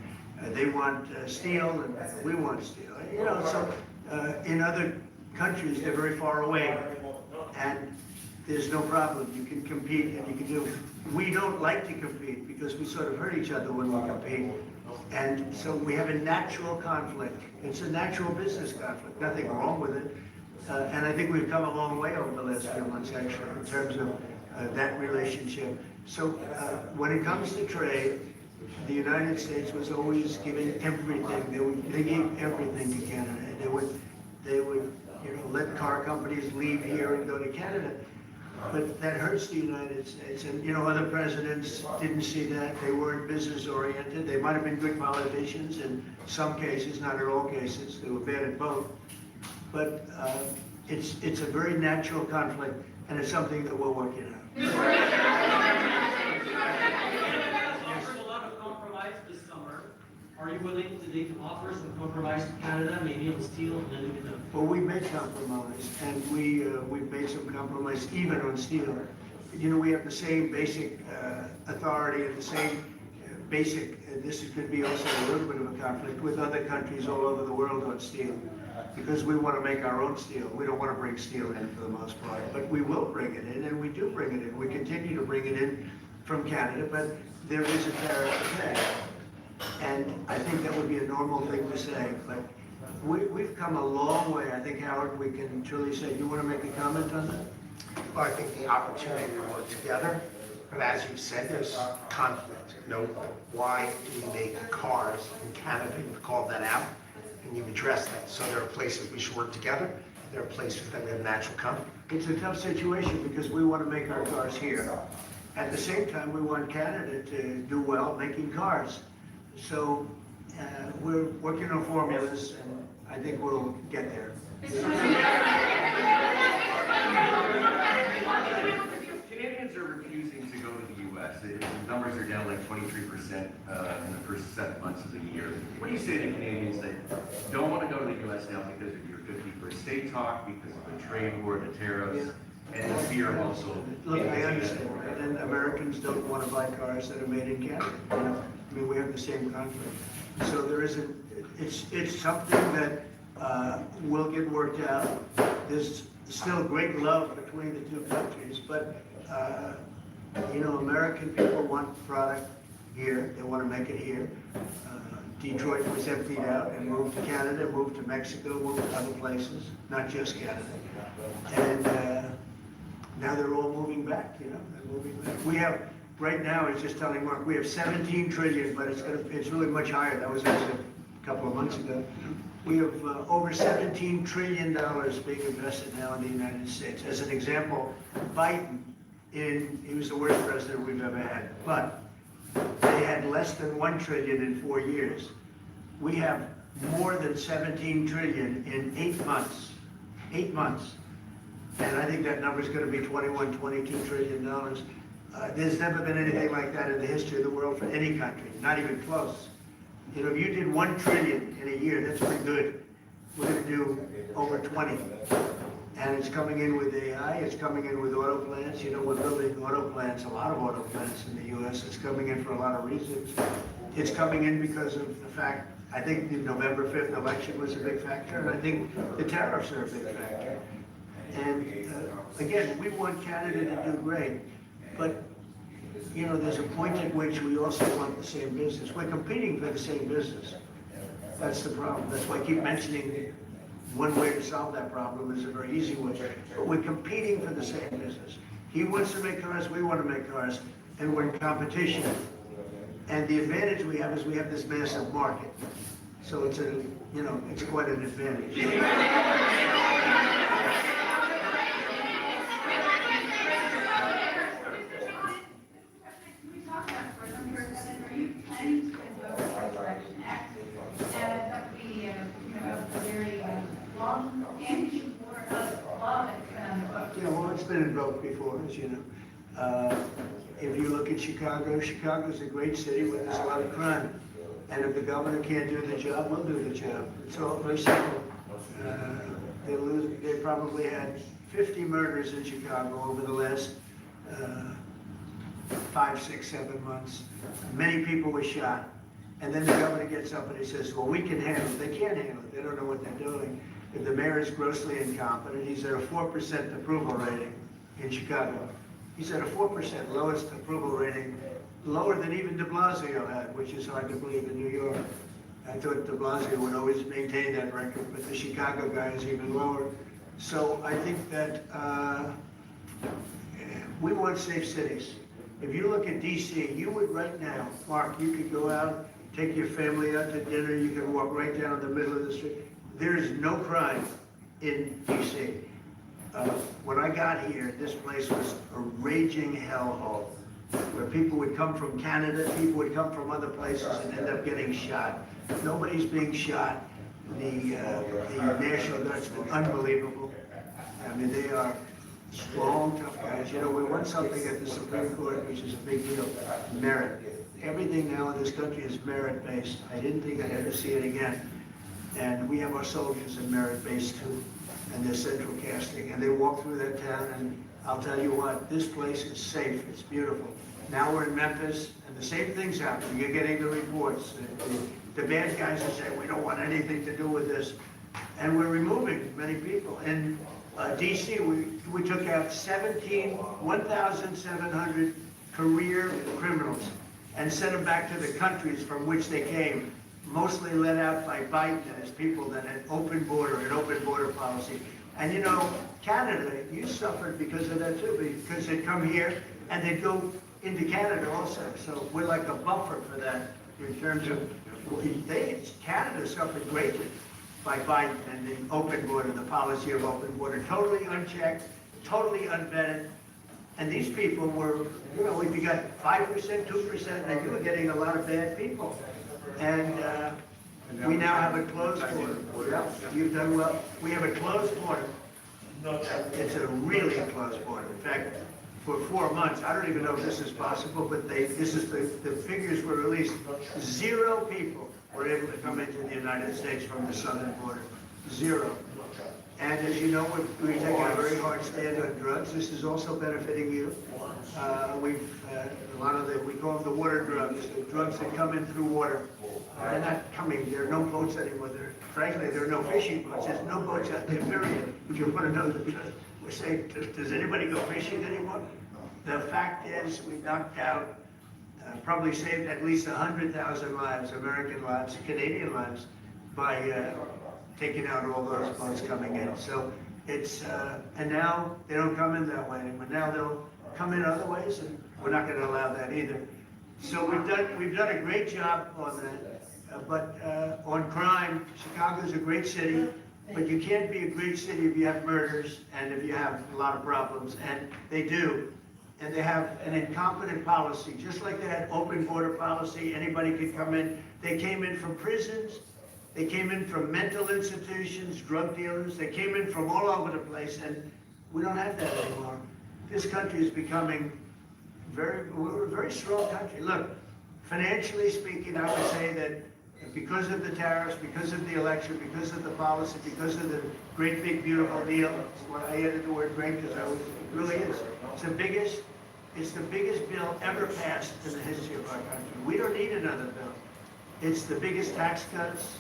they want steel and we want steel. So in other countries, they're very far away, and there's no problem. You can compete and you can do. We don't like to compete because we sort of hurt each other when we compete. And so we have a natural conflict. It's a natural business conflict, nothing wrong with it. And I think we've come a long way over the last few months, actually, in terms of that relationship. So when it comes to trade, the United States was always giving everything. They gave everything to Canada. They would let car companies leave here and go to Canada. But that hurts the United States. And, other presidents didn't see that. They weren't business oriented. They might have been good politicians in some cases, not in all cases. They were bad at both. But it's a very natural conflict, and it's something that we're working on. There's a lot of compromise this summer. Are you willing to make offers of compromise to Canada, maybe on steel and aluminum? Well, we made compromise, and we've made some compromise even on steel. We have the same basic authority and the same basic, this could be also a little bit of a conflict with other countries all over the world on steel, because we want to make our own steel. We don't want to bring steel in for the most part, but we will bring it in, and we do bring it in. We continue to bring it in from Canada, but there is a tariff to pay. And I think that would be a normal thing to say, but we've come a long way. I think, Howard, we can truly say, you want to make a comment on that? Well, I think the opportunity to work together, but as you said, there's conflict. Why do we make cars in Canada? You've called that out, and you've addressed that. So there are places we should work together. There are places that we have natural conflict. It's a tough situation because we want to make our cars here. At the same time, we want Canada to do well making cars. So we're working on formulas, and I think we'll get there. Canadians are refusing to go to the U.S. The numbers are down like 23% in the first 7 months of the year. What do you say to Canadians that don't want to go to the U.S. now because of your 50% state talk, because of the trade war, the tariffs, and the fear also? Look, I understand, and Americans don't want to buy cars that are made in Canada. We have the same conflict. So there isn't, it's something that will get worked out. There's still great love between the two countries, but American people want product here. They want to make it here. Detroit was emptied out and moved to Canada, moved to Mexico, moved to other places, not just Canada. And now they're all moving back, they're moving back. We have, right now, I was just telling Mark, we have 17 trillion, but it's really much higher. That was actually a couple of months ago. We have over $17 trillion being invested now in the United States. As an example, Biden, he was the worst president we've ever had, but they had less than $1 trillion in 4 years. We have more than 17 trillion in 8 months. 8 months. And I think that number is going to be $21, $22 trillion. There's never been anything like that in the history of the world for any country, not even close. If you did $1 trillion in a year, that's pretty good. we're gonna do over 20. And it's coming in with AI, it's coming in with auto plants. You know, we're building auto plants, a lot of auto plants in the US. It's coming in for a lot of reasons. It's coming in because of the fact, I think the November 5th election was a big factor, and I think the tariffs are a big factor. And again, we want Canada to do great, but you know, there's a point at which we also want the same business. We're competing for the same business. That's the problem. That's why I keep mentioning one way to solve that problem is a very easy way. But we're competing for the same business. He wants to make cars, we want to make cars, and we're in competition. And the advantage we have is we have this massive market. So it's a, you know, it's quite an advantage. Yeah, well, it's been invoked before, as you know. If you look at Chicago, Chicago's a great city where there's a lot of crime. And if the governor can't do the job, we'll do the job. It's all very simple. They probably had 50 murders in Chicago over the last 5, 6, 7 months. Many people were shot. And then the governor gets up and he says, well, we can handle it. They can't handle it. They don't know what they're doing. If the mayor is grossly incompetent, he's at a 4% approval rating in Chicago. He's at a 4%, lowest approval rating, lower than even de Blasio had, which is hard to believe in New York. I thought de Blasio would always maintain that record, but the Chicago guy is even lower. So I think that we want safe cities. If you look at DC, you would right now, Mark, you could go out, take your family out to dinner, you could walk right down the middle of the street. There is no crime in DC. When I got here, this place was a raging hellhole, where people would come from Canada, people would come from other places and end up getting shot. Nobody's being shot. The National Guard's been unbelievable. I mean, they are strong, tough guys. You know, we won something at the Supreme Court, which is a big deal, merit. Everything now in this country is merit-based. I didn't think I'd ever see it again. And we have our soldiers in merit-based too, and they're central casting. And they walk through that town, and I'll tell you what, this place is safe, it's beautiful. Now we're in Memphis, and the same thing's happening. You're getting the reports. The bad guys are saying, we don't want anything to do with this. And we're removing many people. In DC, we took out 1,700 career criminals and sent them back to the countries from which they came, mostly led out by Biden and his people that had an open border policy. And you know, Canada, you suffered because of that too, because they'd come here and they'd go into Canada also. So we're like a buffer for that in terms of, Canada suffered greatly by Biden and the open border, the policy of open border, totally unchecked, totally unvetted. And these people were, you know, if you got 5%, 2%, and you were getting a lot of bad people. And we now have a closed border. Yeah, you've done well. We have a closed border. It's a really closed border. In fact, for 4 months, I don't even know if this is possible, but the figures were released. 0 people were able to come into the United States from the southern border. 0. And as you know, we're taking a very hard stand on drugs. This is also benefiting you. A lot of we call them the water drugs, the drugs that come in through water. They're not coming, there are no boats anymore. Frankly, there are no fishing boats. There's no boats out there, period. Would you want to know we're saying, does anybody go fishing anymore? The fact is, we knocked out, probably saved at least 100,000 lives, American lives, Canadian lives, by taking out all those boats coming in. So it's, and now they don't come in that way anymore. Now they'll come in other ways, and we're not going to allow that either. So we've done a great job on that. But on crime, Chicago's a great city, but you can't be a great city if you have murders and if you have a lot of problems, and they do. And they have an incompetent policy, just like they had open border policy, anybody could come in. They came in from prisons, they came in from mental institutions, drug dealers, they came in from all over the place, and we don't have that anymore. This country is becoming we're a very strong country. Look, financially speaking, I would say that because of the tariffs, because of the election, because of the policy, because of the great big beautiful deal. Well, I added the word great because it really is. It's the biggest bill ever passed in the history of our country. We don't need another bill. It's the biggest tax cuts,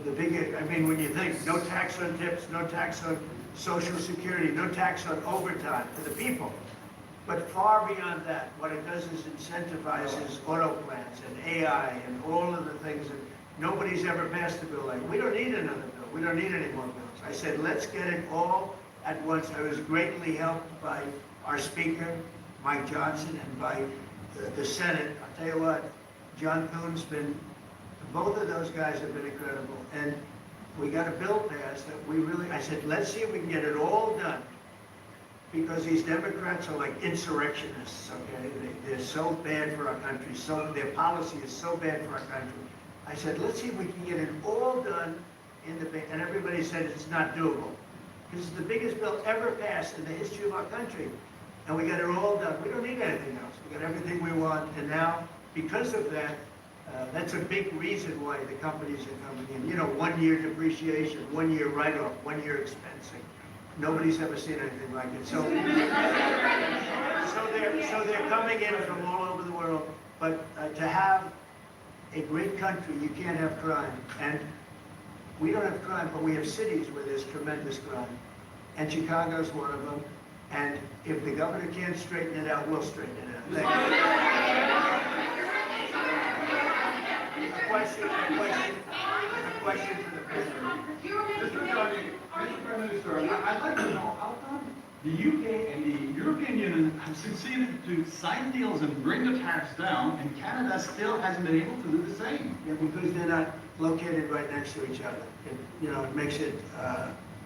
the biggest, I mean, when you think, no tax on tips, no tax on Social Security, no tax on overtime for the people. But far beyond that, what it does is incentivizes auto plants and AI and all of the things that nobody's ever passed a bill like. We don't need another bill. We don't need any more bills. I said, let's get it all at once. I was greatly helped by our Speaker, Mike Johnson, and by the Senate. I'll tell you what, John Thun's been, both of those guys have been incredible. And we got a bill passed that we really, I said, let's see if we can get it all done. Because these Democrats are like insurrectionists, okay? They're so bad for our country, their policy is so bad for our country. I said, let's see if we can get it all done and everybody said it's not doable. This is the biggest bill ever passed in the history of our country. And we got it all done. We don't need anything else. We got everything we want. And now, because of that, that's a big reason why the companies are coming in. You know, 1 year depreciation, 1 year write-off, 1 year expensing. Nobody's ever seen anything like it. So they're coming in from all over the world. But to have a great country, you can't have crime. And we don't have crime, but we have cities where there's tremendous crime. And Chicago's one of them. And if the governor can't straighten it out, we'll straighten it out. Thank you. A question for the president. Mr. Prime Minister, I'd like to know how come the UK and the European Union have succeeded to sign deals and bring the tariffs down, and Canada still hasn't been able to do the same? Yeah, because they're not located right next to each other. It makes it,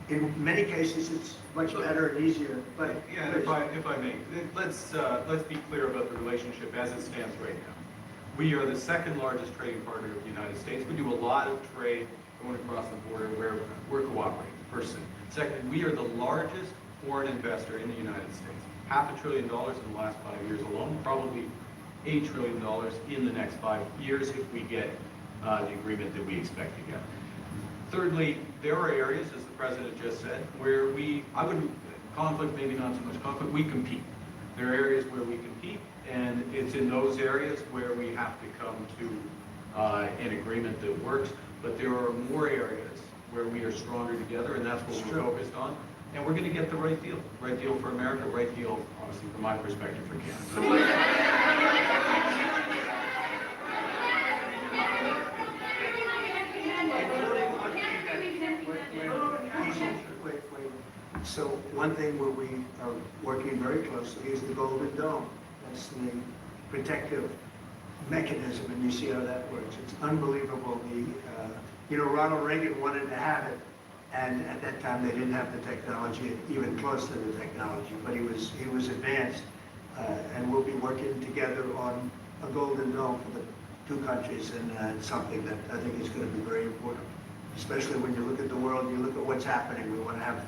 in many cases, it's much better and easier. But yeah, if I may, let's be clear about the relationship as it stands right now. We are the second largest trading partner of the United States. We do a lot of trade going across the border where we're cooperating, first thing. Second, we are the largest foreign investor in the United States. $500 billion in the last 5 years alone, probably $8 trillion in the next 5 years if we get the agreement that we expect to get. Thirdly, there are areas, as the President just said, where conflict, maybe not so much conflict, we compete. There are areas where we compete, and it's in those areas where we have to come to an agreement that works. But there are more areas where we are stronger together, and that's what we're focused on. And we're going to get the right deal for America, right deal, obviously, from my perspective, for Canada. So one thing where we are working very closely is the Golden Dome. That's the protective mechanism, and you see how that works. It's unbelievable. Ronald Reagan wanted to have it, and at that time they didn't have the technology, even close to the technology, but he was advanced, and we'll be working together on a Golden Dome for the two countries, and it's something that I think is going to be very important, especially when you look at the world, you look at what's happening. We want to have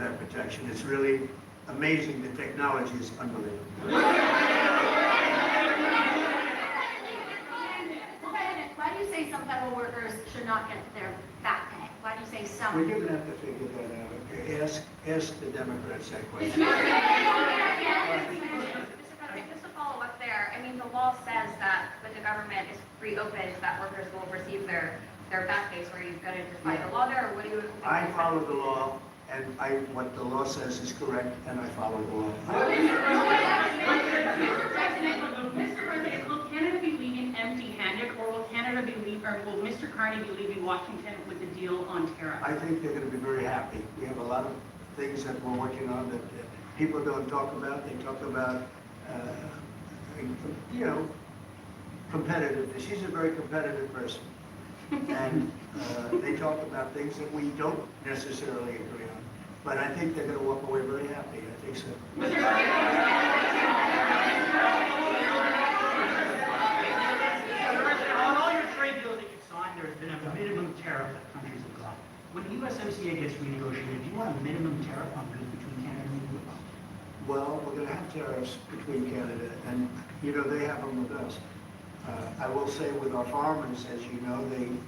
that protection. It's really amazing. The technology is unbelievable. Why do you say some federal workers should not get their back pay? Why do you say some? Well, you're going to have to figure that out. Okay? Ask the Democrats that question. Mr. President, just to follow up there, I mean, the law says that when the government is reopened, that workers will receive their back pay. So are you going to defy the law there, or what do you think? I follow the law, and what the law says is correct, and I follow the law. Mr. President, will Canada be leaving empty-handed, or will will Mr. Carney be leaving Washington with the deal on tariffs? I think they're going to be very happy. We have a lot of things that we're working on that people don't talk about. They talk about, competitiveness. She's a very competitive person. And they talk about things that we don't necessarily agree on. But I think they're going to walk away very happy. I think so. On all your trade deals that you've signed, there's been a minimum tariff that countries have got. When the USMCA gets renegotiated, do you want a minimum tariff on goods between Canada and the US? Well, we're going to have tariffs between Canada and, they have them with us. I will say with our farmers, as you know,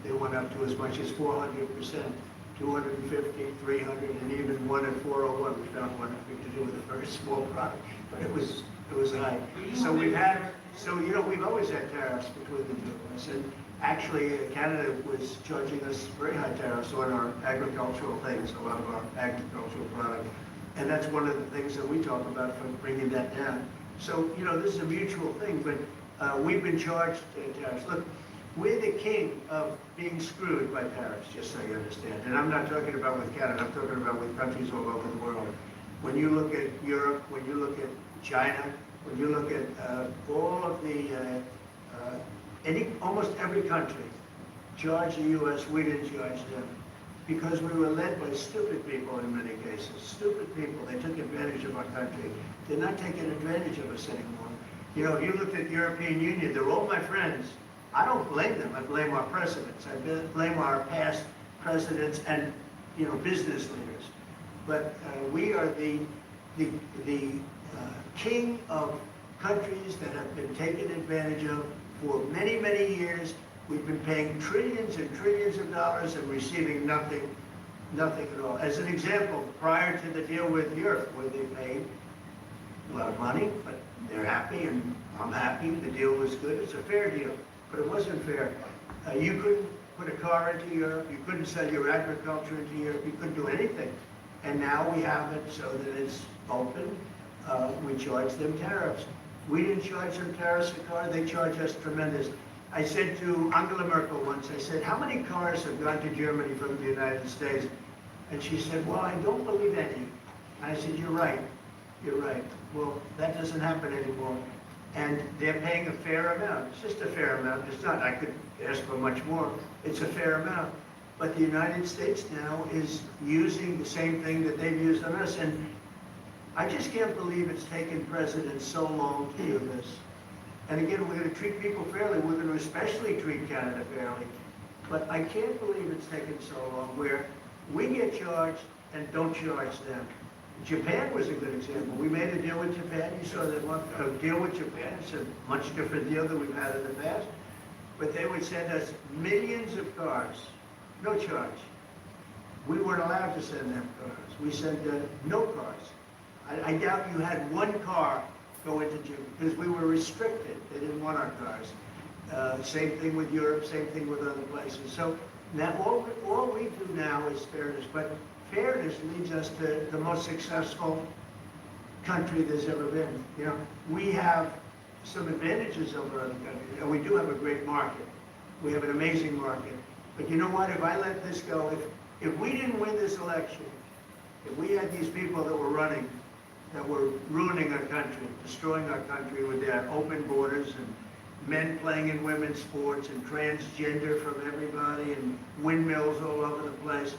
they went up to as much as 400%, 250, 300, and even one at 401. We found one to do with a very small product, but it was high. So we've always had tariffs between the two of us, and actually Canada was charging us very high tariffs on our agricultural things, a lot of our agricultural products, and that's one of the things that we talk about for bringing that down. So this is a mutual thing, but we've been charged tariffs. Look, we're the king of being screwed by tariffs, just so you understand. And I'm not talking about with Canada, I'm talking about with countries all over the world. When you look at Europe, when you look at China, when you look at all of the, almost every country charged the U.S., we didn't charge them. Because we were led by stupid people in many cases. Stupid people, they took advantage of our country. They're not taking advantage of us anymore. If you look at the European Union, they're all my friends. I don't blame them. I blame our presidents. I blame our past presidents and business leaders. But we are the king of countries that have been taken advantage of for many, many years. We've been paying trillions and trillions of dollars and receiving nothing at all. As an example, prior to the deal with Europe, where they paid a lot of money, but they're happy and I'm happy, the deal was good, it's a fair deal, but it wasn't fair. You couldn't put a car into Europe, you couldn't sell your agriculture into Europe, you couldn't do anything. And now we have it so that it's open, we charge them tariffs. We didn't charge them tariffs a car, they charge us tremendous. I said to Angela Merkel once, I said, how many cars have gone to Germany from the United States? And she said, well, I don't believe any. And I said, you're right. Well, that doesn't happen anymore. And they're paying a fair amount. It's just a fair amount. It's not, I could ask for much more. It's a fair amount. But the United States now is using the same thing that they've used on us. And I just can't believe it's taken presidents so long to do this. And again, we're going to treat people fairly. We're going to especially treat Canada fairly. But I can't believe it's taken so long where we get charged and don't charge them. Japan was a good example. We made a deal with Japan. You saw that one, a deal with Japan. It's a much different deal than we've had in the past. But they would send us millions of cars, no charge. We weren't allowed to send them cars. We sent no cars. I doubt you had one car go into Japan because we were restricted. They didn't want our cars. Same thing with Europe, same thing with other places. So now all we do now is fairness, but fairness leads us to the most successful country there's ever been. We have some advantages over other countries, and we do have a great market. We have an amazing market. But you know what? If I let this go, if we didn't win this election, if we had these people that were running, that were ruining our country, destroying our country with their open borders and men playing in women's sports and transgender from everybody and windmills all over the place.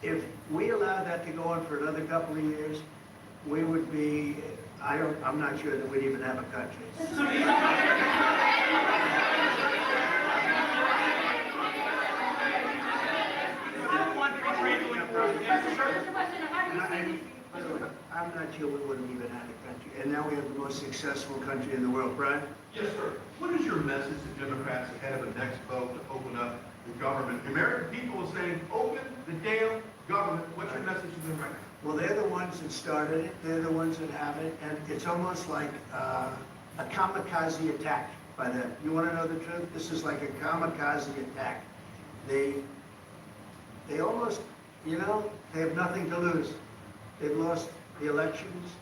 If we allowed that to go on for another couple of years, we would be, I'm not sure that we'd even have a country. I'm not sure we wouldn't even have a country. And now we have the most successful country in the world. Brian? Yes, sir. What is your message to Democrats ahead of the next vote to open up the government? The American people are saying, open the damn government. What's your message to them right now? Well, they're the ones that started it. They're the ones that have it. And it's almost like a kamikaze attack by them. You want to know the truth? This is like a kamikaze attack. They almost, they have nothing to lose. They've lost the elections.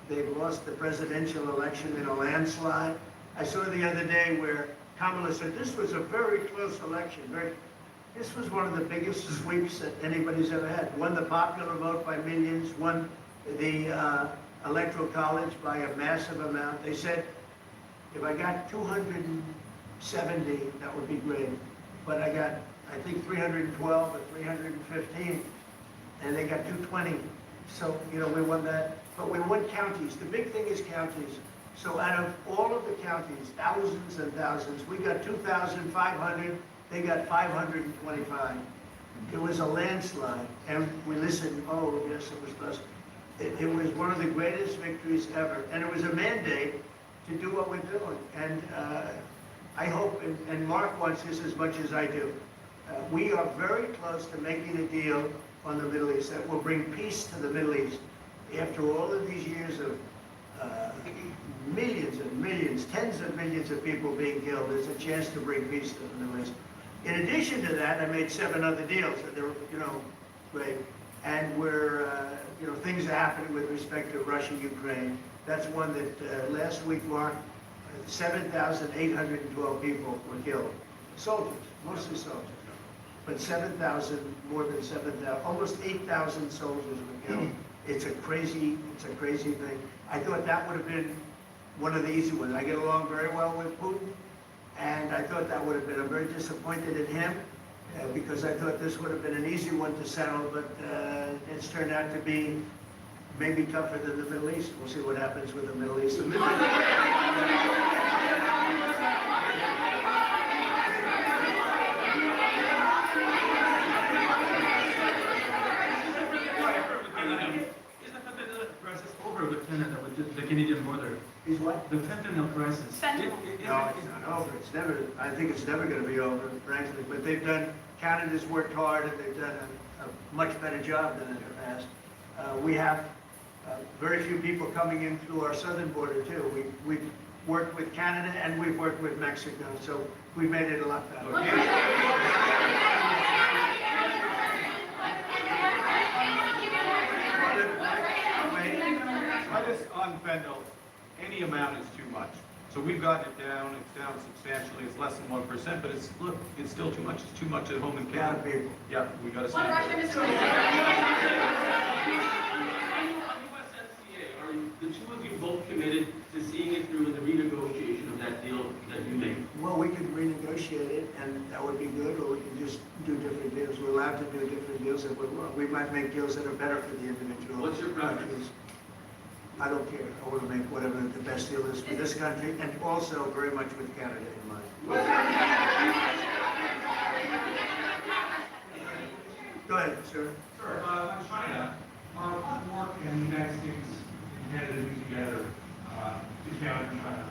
They've lost the presidential election in a landslide. I saw the other day where Kamala said this was a very close election. This was one of the biggest sweeps that anybody's ever had. Won the popular vote by millions, won the electoral college by a massive amount. They said, if I got 270, that would be great. But I got, I think, 312 or 315, and they got 220. So, we won that. But we won counties. The big thing is counties. So out of all of the counties, thousands and thousands, we got 2,500. They got 525. It was a landslide. And we listened, oh, yes, it was close. It was one of the greatest victories ever. And it was a mandate to do what we're doing. And I hope, and Mark wants this as much as I do. We are very close to making a deal on the Middle East that will bring peace to the Middle East. After all of these years of millions and millions, tens of millions of people being killed, there's a chance to bring peace to the Middle East. In addition to that, I made 7 other deals that are, great. And things are happening with respect to Russia, Ukraine. That's one that last week, Mark, 7,812 people were killed. Soldiers, mostly soldiers. But 7,000, more than 7,000, almost 8,000 soldiers were killed. It's a crazy thing. I thought that would have been one of the easy ones. I get along very well with Putin, and I thought that would have been, I'm very disappointed in him, because I thought this would have been an easy one to settle, but it's turned out to be maybe tougher than the Middle East. We'll see what happens with the Middle East. Over with Canada, with the Canadian border. Is what? The fentanyl crisis. No, it's not over. It's never, I think it's never going to be over, frankly. But Canada's worked hard, and they've done a much better job than in the past. We have very few people coming in through our southern border, too. We've worked with Canada, and we've worked with Mexico, so we've made it a lot better. On fentanyl, any amount is too much. So we've got it down, it's down substantially, it's less than 1%, but it's still too much. It's too much at home in Canada. People. Yeah, we got to One stand. question, Mr. Are the two of you both committed to seeing it through in the renegotiation of that deal that you made? Well, we could renegotiate it, and that would be good, or we can just do different deals. We're allowed to do different deals if we want. We might make deals that are better for the individual. What's your preference? countries. I don't care. I want to make whatever the best deal is for this country, and also very much with Canada in mind. Go ahead, sir. Sir, on China, what work can the United States and Canada do together to counter China?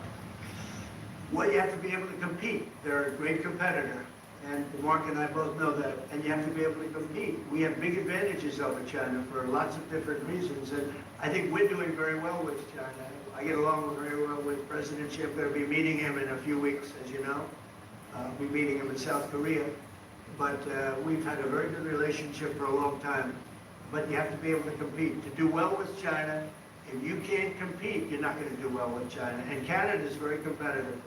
Well, you have to be able to compete. They're a great competitor, and Mark and I both know that, and you have to be able to compete. We have big advantages over China for lots of different reasons, and I think we're doing very well with China. I get along very well with President Xi. I'm going to be meeting him in a few weeks, as you know. I'll be meeting him in South Korea, but we've had a very good relationship for a long time, but you have to be able to compete. To do well with China, if you can't compete, you're not going to do well with China, and Canada is very competitive.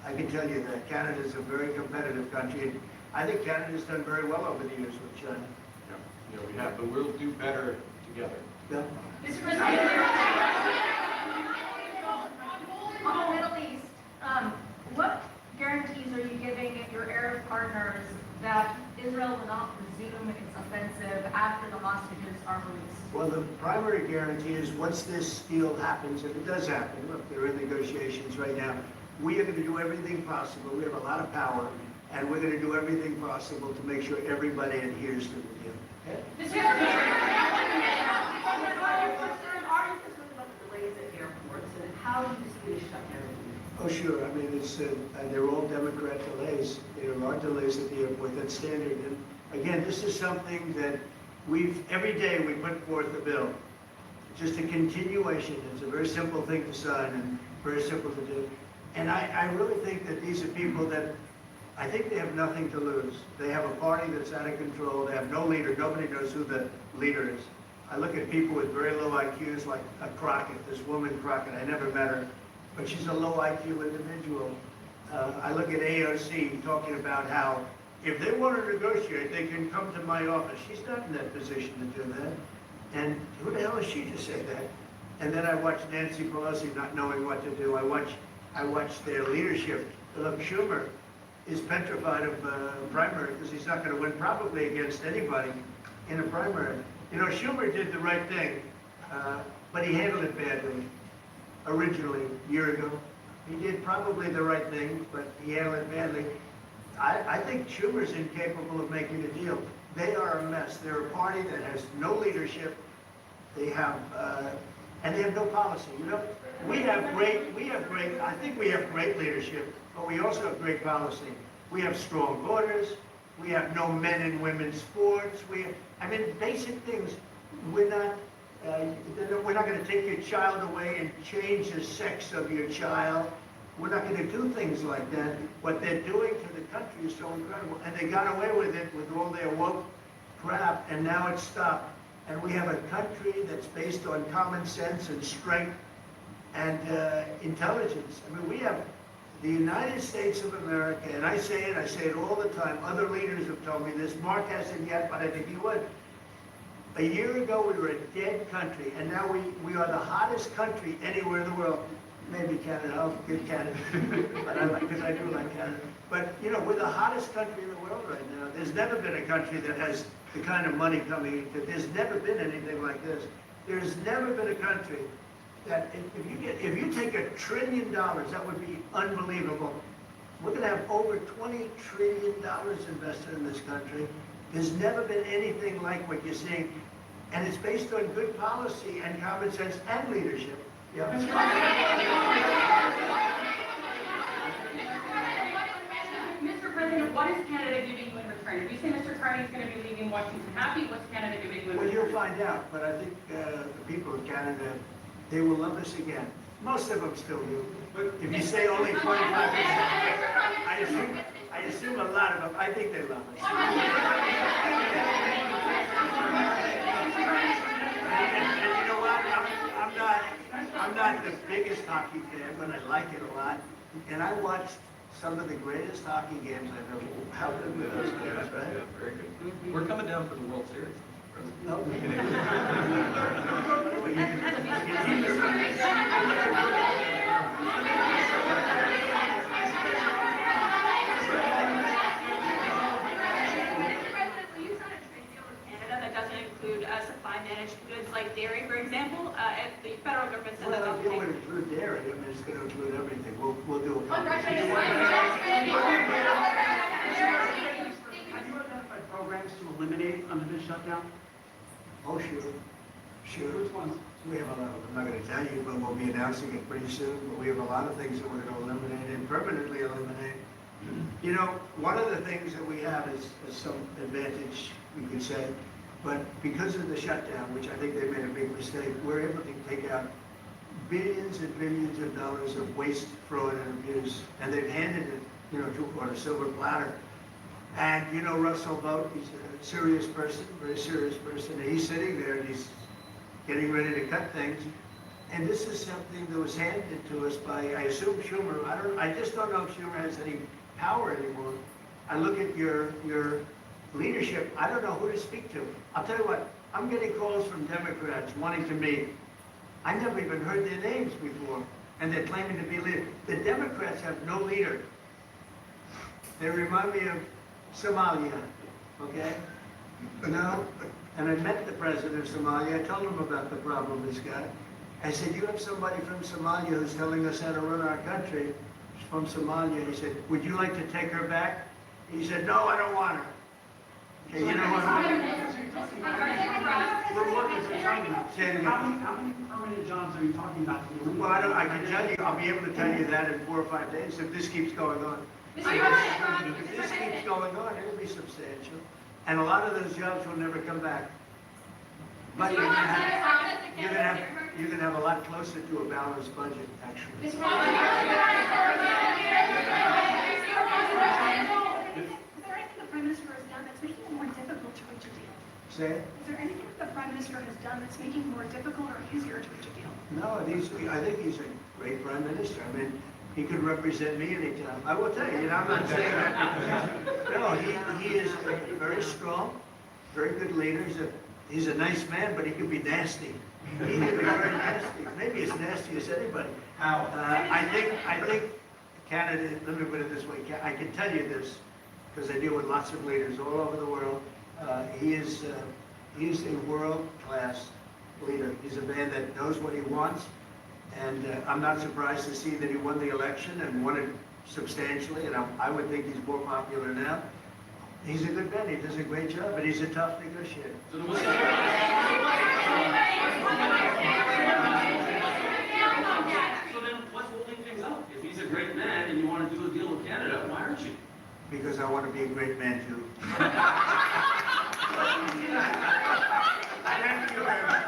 I can tell you that Canada is a very competitive country. I think Canada's done very well over the years with China. Yeah, we have, but we'll do better together. Yeah. Mr. President, on the Middle East, what guarantees are you giving your Arab partners that Israel will not resume its offensive after the hostages are released? Well, the primary guarantee is once this deal happens, if it does happen, look, they're in negotiations right now, we are going to do everything possible. We have a lot of power, and we're going to do everything possible to make sure everybody adheres to the deal. Okay? Mr. President, are you concerned about the delays at airports, and how do you see the shutdown? Oh, sure. I mean, they're all Democrat delays. There are delays at the airport. That's standard. And again, this is something that every day we put forth a bill. Just a continuation. It's a very simple thing to sign and very simple to do. And I really think that these are people that, I think they have nothing to lose. They have a party that's out of control. They have no leader. Nobody knows who the leader is. I look at people with very low IQs like a Crockett, this woman Crockett. I never met her, but she's a low IQ individual. I look at AOC talking about how if they want to negotiate, they can come to my office. She's not in that position to do that. And who the hell is she to say that? And then I watch Nancy Pelosi not knowing what to do. I watch their leadership. Look, Schumer is petrified of primary because he's not going to win probably against anybody in a primary. You know, Schumer did the right thing, but he handled it badly originally, a year ago. He did probably the right thing, but he handled it badly. I think Schumer's incapable of making a deal. They are a mess. They're a party that has no leadership. They have and they have no policy, you know? We have great, I think we have great leadership, but we also have great policy. We have strong borders, we have no men and women's sports, I mean, basic things. We're not gonna take your child away and change the sex of your child. We're not gonna do things like that. What they're doing to the country is so incredible, and they got away with it with all their woke crap, and now it's stopped. And we have a country that's based on common sense and strength and intelligence. I mean, we have the United States of America, and I say it all the time. Other leaders have told me this. Mark hasn't yet, but I think he would. A year ago, we were a dead country, and now we are the hottest country anywhere in the world. Maybe Canada, I'll give Canada, because I do like Canada. But, you know, we're the hottest country in the world right now. There's never been a country that has the kind of money coming into it. There's never been anything like this. There's never been a country that, if you take $1 trillion, that would be unbelievable. We're going to have over $20 trillion invested in this country. There's never been anything like what you're seeing. And it's based on good policy and common sense and leadership. Yeah. Mr. President, what is Canada giving you in return? If you say Mr. Carney is going to be leaving Washington happy, what's Canada giving you in return? Well, you'll find out, but I think the people of Canada, they will love us again. Most of them still do. But if you say only 25%, I assume a lot of them, I think they love us. And you know what? I'm not the biggest hockey fan, but I like it a lot. And I watched some of the greatest hockey games I've ever. How good were those games, right? Yeah, very good. We're coming down for the World Series. No. Supply-managed goods like dairy, for example, if the federal government said Well, that's if you okay. would include dairy, I mean, it's going to include everything. We'll do a Have conversation. you identified programs to eliminate under this shutdown? Oh, sure. Which ones? We have a lot of, I'm not going to tell you, but we'll be announcing it pretty soon. But we have a lot of things that we're going to eliminate and permanently eliminate. You know, one of the things that we have is some advantage, we could say, but because of the shutdown, which I think they made a big mistake, we're able to take out billions and billions of dollars of waste, fraud, and abuse, and they've handed it, you know, on a silver platter. And you know Russell Vogt, he's a serious person, very serious person, and he's sitting there and he's getting ready to cut things. And this is something that was handed to us by, I assume Schumer. I just don't know if Schumer has any power anymore. I look at your leadership, I don't know who to speak to. I'll tell you what, I'm getting calls from Democrats wanting to meet. I never even heard their names before, and they're claiming to be leaders. The Democrats have no leader. They remind me of Somalia, okay? No? And I met the president of Somalia. I told him about the problem he's got. I said, you have somebody from Somalia who's telling us how to run our country. She's from Somalia. He said, would you like to take her back? He said, no, I don't want her. Okay, you know what? We're working for China. Say it again. How many permanent jobs are you talking about? Well, I can tell you, I'll be able to tell you that in 4 or 5 days if this keeps going on. If this keeps going on, it'll be substantial. And a lot of those jobs will never come back. But you're gonna have a lot closer to a balanced budget, actually. Is there anything the Prime Minister has done that's making it more difficult to reach a deal? Say it? Is there anything the Prime Minister has done that's making it more difficult or easier to reach a deal? No, I think he's a great prime minister. I mean, he could represent me anytime. I will tell you, I'm not saying that. No, he is very strong, very good leader. He's a nice man, but he could be nasty. He could be very nasty. Maybe as nasty as anybody. I think Canada, let me put it this way, I can tell you this, because I deal with lots of leaders all over the world. He is a world-class leader. He's a man that knows what he wants, and I'm not surprised to see that he won the election and won it substantially, and I would think he's more popular now. He's a good man. He does a great job, but he's a tough negotiator. So because I want to be a great man too. Thank you very much.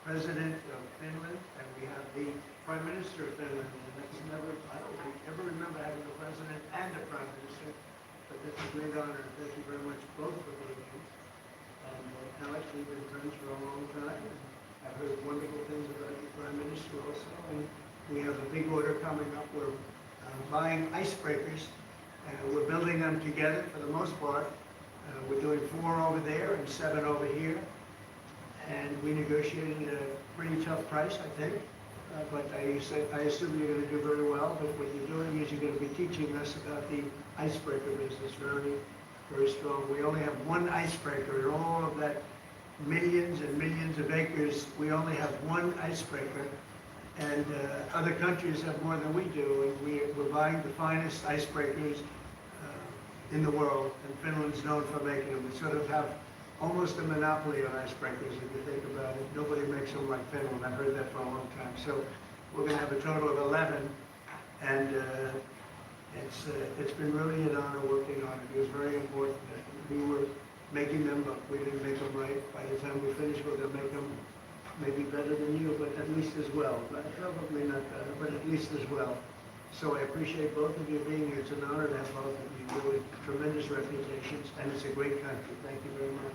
President of Finland, and we have the Prime Minister of Finland. And that's never, I don't ever remember having a president and a Prime Minister, but that's a great honor. And thank you very much both for being here. And Alex, we've been friends for a long time. And I've heard wonderful things about the Prime Minister also. And we have a big order coming up. We're buying icebreakers. We're building them together for the most part. We're doing 4 over there and 7 over here. And we negotiated a pretty tough price, I think. But I assume you're going to do very well. But what you're doing is you're going to be teaching us about the icebreaker business very, very strong. We only have 1 icebreaker in all of that millions and millions of acres. We only have 1 icebreaker. And other countries have more than we do. And we're buying the finest icebreakers in the world. And Finland's known for making them. We sort of have almost a monopoly on icebreakers, if you think about it. Nobody makes them like Finland. I've heard that for a long time. So we're going to have a total of 11, and it's been really an honor working on it. It was very important. We were making them, but we didn't make them right. By the time we finish, we're going to make them maybe better than you, but at least as well. But probably not better, but at least as well. So I appreciate both of you being here. It's an honor to have both of you. Really tremendous reputations, and it's a great country. Thank you very much.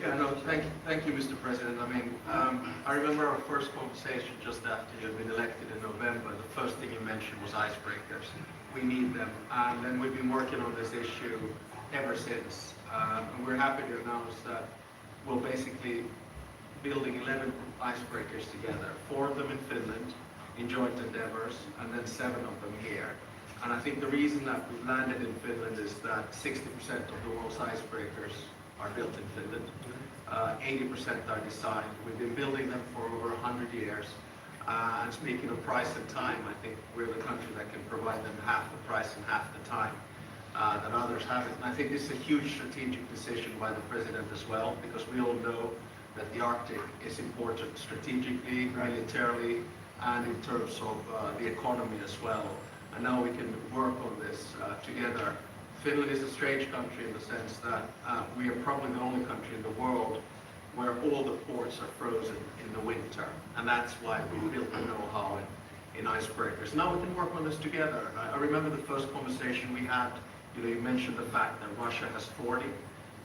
Yeah, no, thank you, Mr. President. I mean, I remember our first conversation just after you had been elected in November. The first thing you mentioned was icebreakers. We need them, and then we've been working on this issue ever since. And we're happy to announce that we're basically building 11 icebreakers together, 4 of them in Finland, in joint endeavors, and then 7 of them here. And I think the reason that we've landed in Finland is that 60% of the world's icebreakers are built in Finland. 80% are designed. We've been building them for over 100 years. And speaking of price and time, I think we're the country that can provide them half the price and half the time that others haven't. And I think this is a huge strategic decision by the President as well, because we all know that the Arctic is important strategically, militarily, and in terms of the economy as well. And now we can work on this together. Finland is a strange country in the sense that we are probably the only country in the world where all the ports are frozen in the winter. And that's why we built the know-how in icebreakers. Now we can work on this together. I remember the first conversation we had, you mentioned the fact that Russia has 40,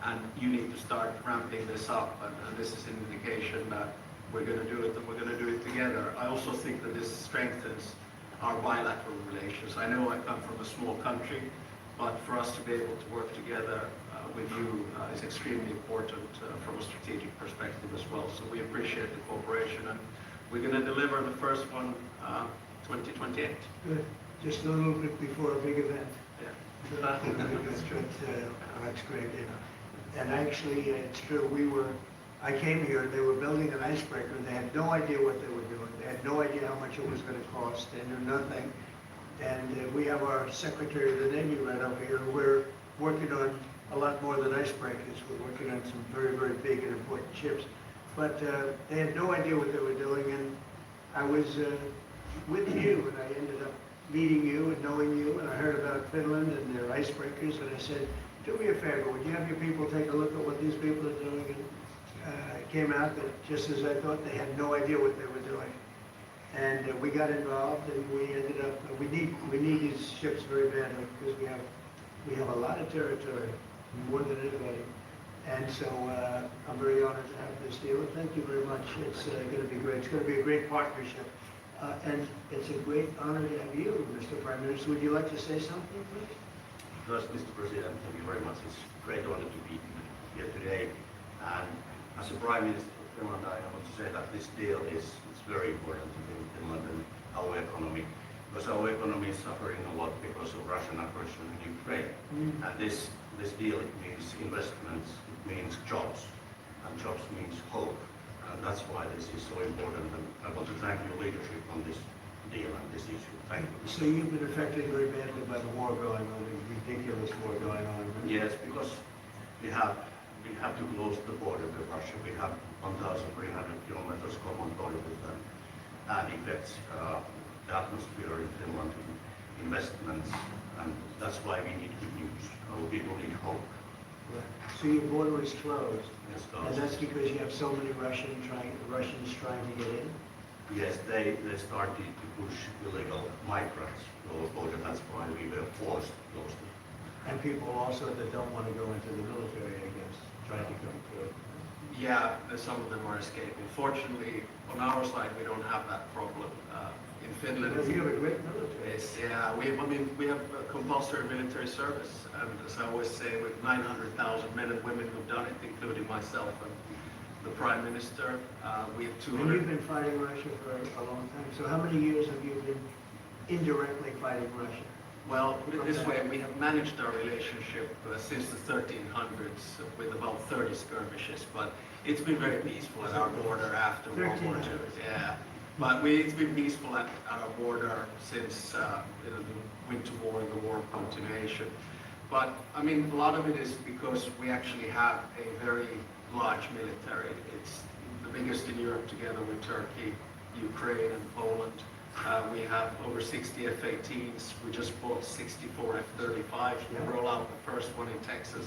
and you need to start ramping this up. And this is an indication that we're going to do it, and we're going to do it together. I also think that this strengthens our bilateral relations. I know I come from a small country, but for us to be able to work together with you is extremely important from a strategic perspective as well. So we appreciate the cooperation, and we're going to deliver the first one 2028. Good. Just a little bit before a big event. Yeah. That's great. And actually, it's true. I came here, they were building an icebreaker. They had no idea what they were doing. They had no idea how much it was going to cost. They knew nothing. And we have our Secretary of the Navy right up here. We're working on a lot more than icebreakers. We're working on some very, very big and important ships. But they had no idea what they were doing. And I was with you, and I ended up meeting you and knowing you. And I heard about Finland and their icebreakers. And I said, do me a favor, would you have your people take a look at what these people are doing? And it came out that just as I thought, they had no idea what they were doing. And we got involved, and we ended up, we need these ships very badly, because we have a lot of territory, more than anybody. And so I'm very honored to have this deal. Thank you very much. It's going to be great. It's going to be a great partnership. And it's a great honor to have you, Mr. Prime Minister. Would you like to say something, please? First, Mr. President, thank you very much. It's a great honor to be here today. And as a Prime Minister of Finland, I want to say that this deal is very important to Finland and our economy, because our economy is suffering a lot because of Russian aggression in Ukraine. And this this deal, it means investments, it means jobs, and jobs means hope. And that's why this is so important, and I want to thank your leadership on this deal and this issue. Thank you. So you've been affected very badly by the war going on, the ridiculous war going on. Yes, because we have to close the border with Russia. We have 1,300 kilometers common border with them. And it affects the atmosphere in Finland, investments, and that's why we need good news. Our people need hope. Right. So your border is closed, Yes, and that's because you have so many Russians trying to get in? Yes, they started to push illegal migrants to our border. That's why we were forced to close it. And people also that don't want to go into the military, I guess, try to come through. Yeah, some of them are escaping. Fortunately, on our side, we don't have that problem. In Finland, Because you have a great military. we have compulsory military service, and as I always say, with 900,000 men and women who've done it, including myself and the Prime Minister, we have 200. And you've been fighting Russia for a long time. So how many years have you been indirectly fighting Russia? Well, put it this way, we have managed our relationship since the 1300s with about 30 skirmishes, but it's been very peaceful at our border after World War II. Yeah, but it's been peaceful at our border since the Winter War and the War of Continuation. But I mean, a lot of it is because we actually have a very large military. It's the biggest in Europe together with Turkey, Ukraine, and Poland. We have over 60 F-18s. We just bought 64 F-35s. We'll roll out the first one in Texas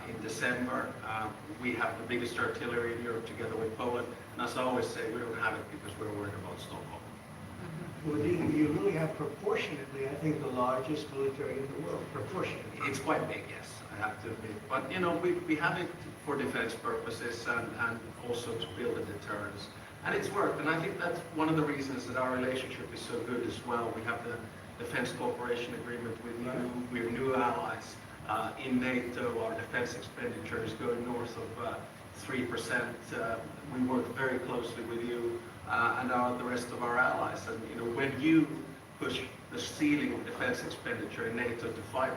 in December. We have the biggest artillery in Europe together with Poland. And as I always say, we don't have it because we're worried about Stockholm. Well, you really have proportionately, I think, the largest military in the world, proportionately. It's quite big, yes, I have to admit. But, you know, we have it for defense purposes and also to build a deterrence. And it's worked, and I think that's one of the reasons that our relationship is so good as well. We have the Defense Cooperation Agreement with you. We're new allies in NATO. Our defense expenditure is going north of 3%. We work very closely with you and the rest of our allies. And you know, when you push the ceiling of defense expenditure in NATO to 5%,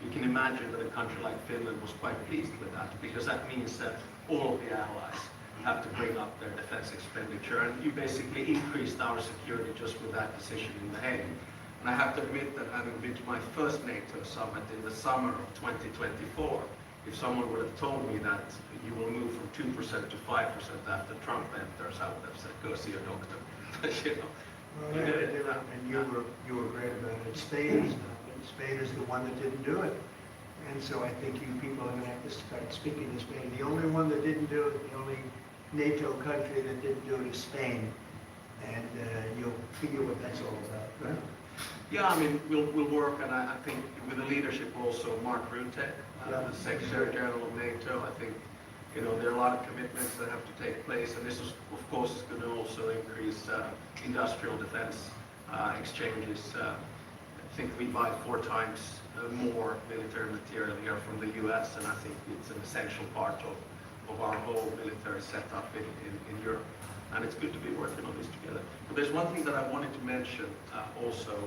you can imagine that a country like Finland was quite pleased with that, because that means that all of the allies have to bring up their defense expenditure, and you basically increased our security just with that decision in The Hague. And I have to admit that having been to my first NATO summit in the summer of 2024, if someone would have told me that you will move from 2% to 5% after Trump enters, I would have said, go see a doctor. You know. Well, yeah, and you were great about it. Spain is the one that didn't do it. And so I think you people are going to have to start speaking to Spain. The only one that didn't do it, the only NATO country that didn't do it is Spain. And you'll figure what that's all about, right? Yeah, I mean, we'll work, and I think with the leadership also, Mark Rutte, the Secretary General of NATO, I think, you know, there are a lot of commitments that have to take place, and this is, of course, is going to also increase industrial defense exchanges. I think we buy 4 times more military material here from the U.S., and I think it's an essential part of our whole military setup in Europe. And it's good to be working on this together. But there's one thing that I wanted to mention also.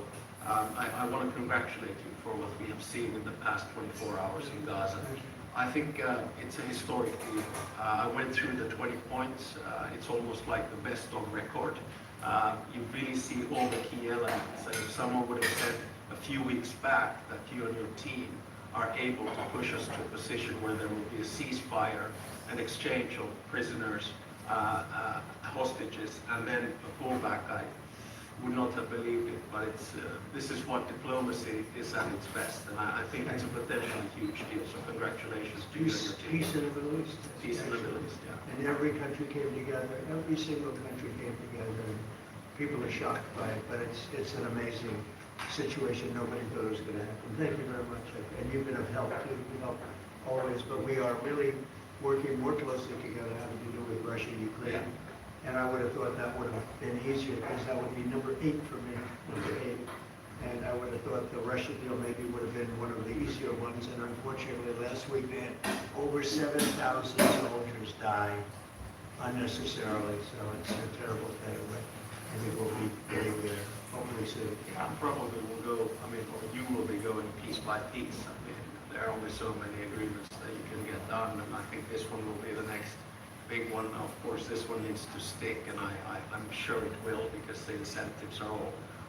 I want to congratulate you for what we have seen in the past 24 hours in Gaza. I think it's a historic deal. I went through the 20 points. It's almost like the best on record. You really see all the key elements. And if someone would have said a few weeks back that you and your team are able to push us to a position where there will be a ceasefire, an exchange of prisoners, hostages, and then a pullback, I would not have believed it. But this is what diplomacy is at its best, and I think it's a potentially huge deal. So congratulations to you and your team. Peace in the Middle East. Peace in the Middle East, yeah. And every country came together. Every single country came together. And people are shocked by it, but it's an amazing situation. Nobody thought it was going to happen. Thank you very much. And you've been of help too. You help always, but we are really working more closely together having to do with Russia and Ukraine. And I would have thought that would have been easier because that would be number 8 for me, number 8. And I would have thought the Russia deal maybe would have been one of the easier ones. And unfortunately, last week we had over 7,000 soldiers die unnecessarily. So it's a terrible thing, but I think we'll be getting there hopefully soon. Yeah, probably will go, I mean, or you will be going piece by piece. I mean, there are only so many agreements that you can get done, and I think this one will be the next big one. Of course, this one needs to stick, and I'm sure it will, because the incentives are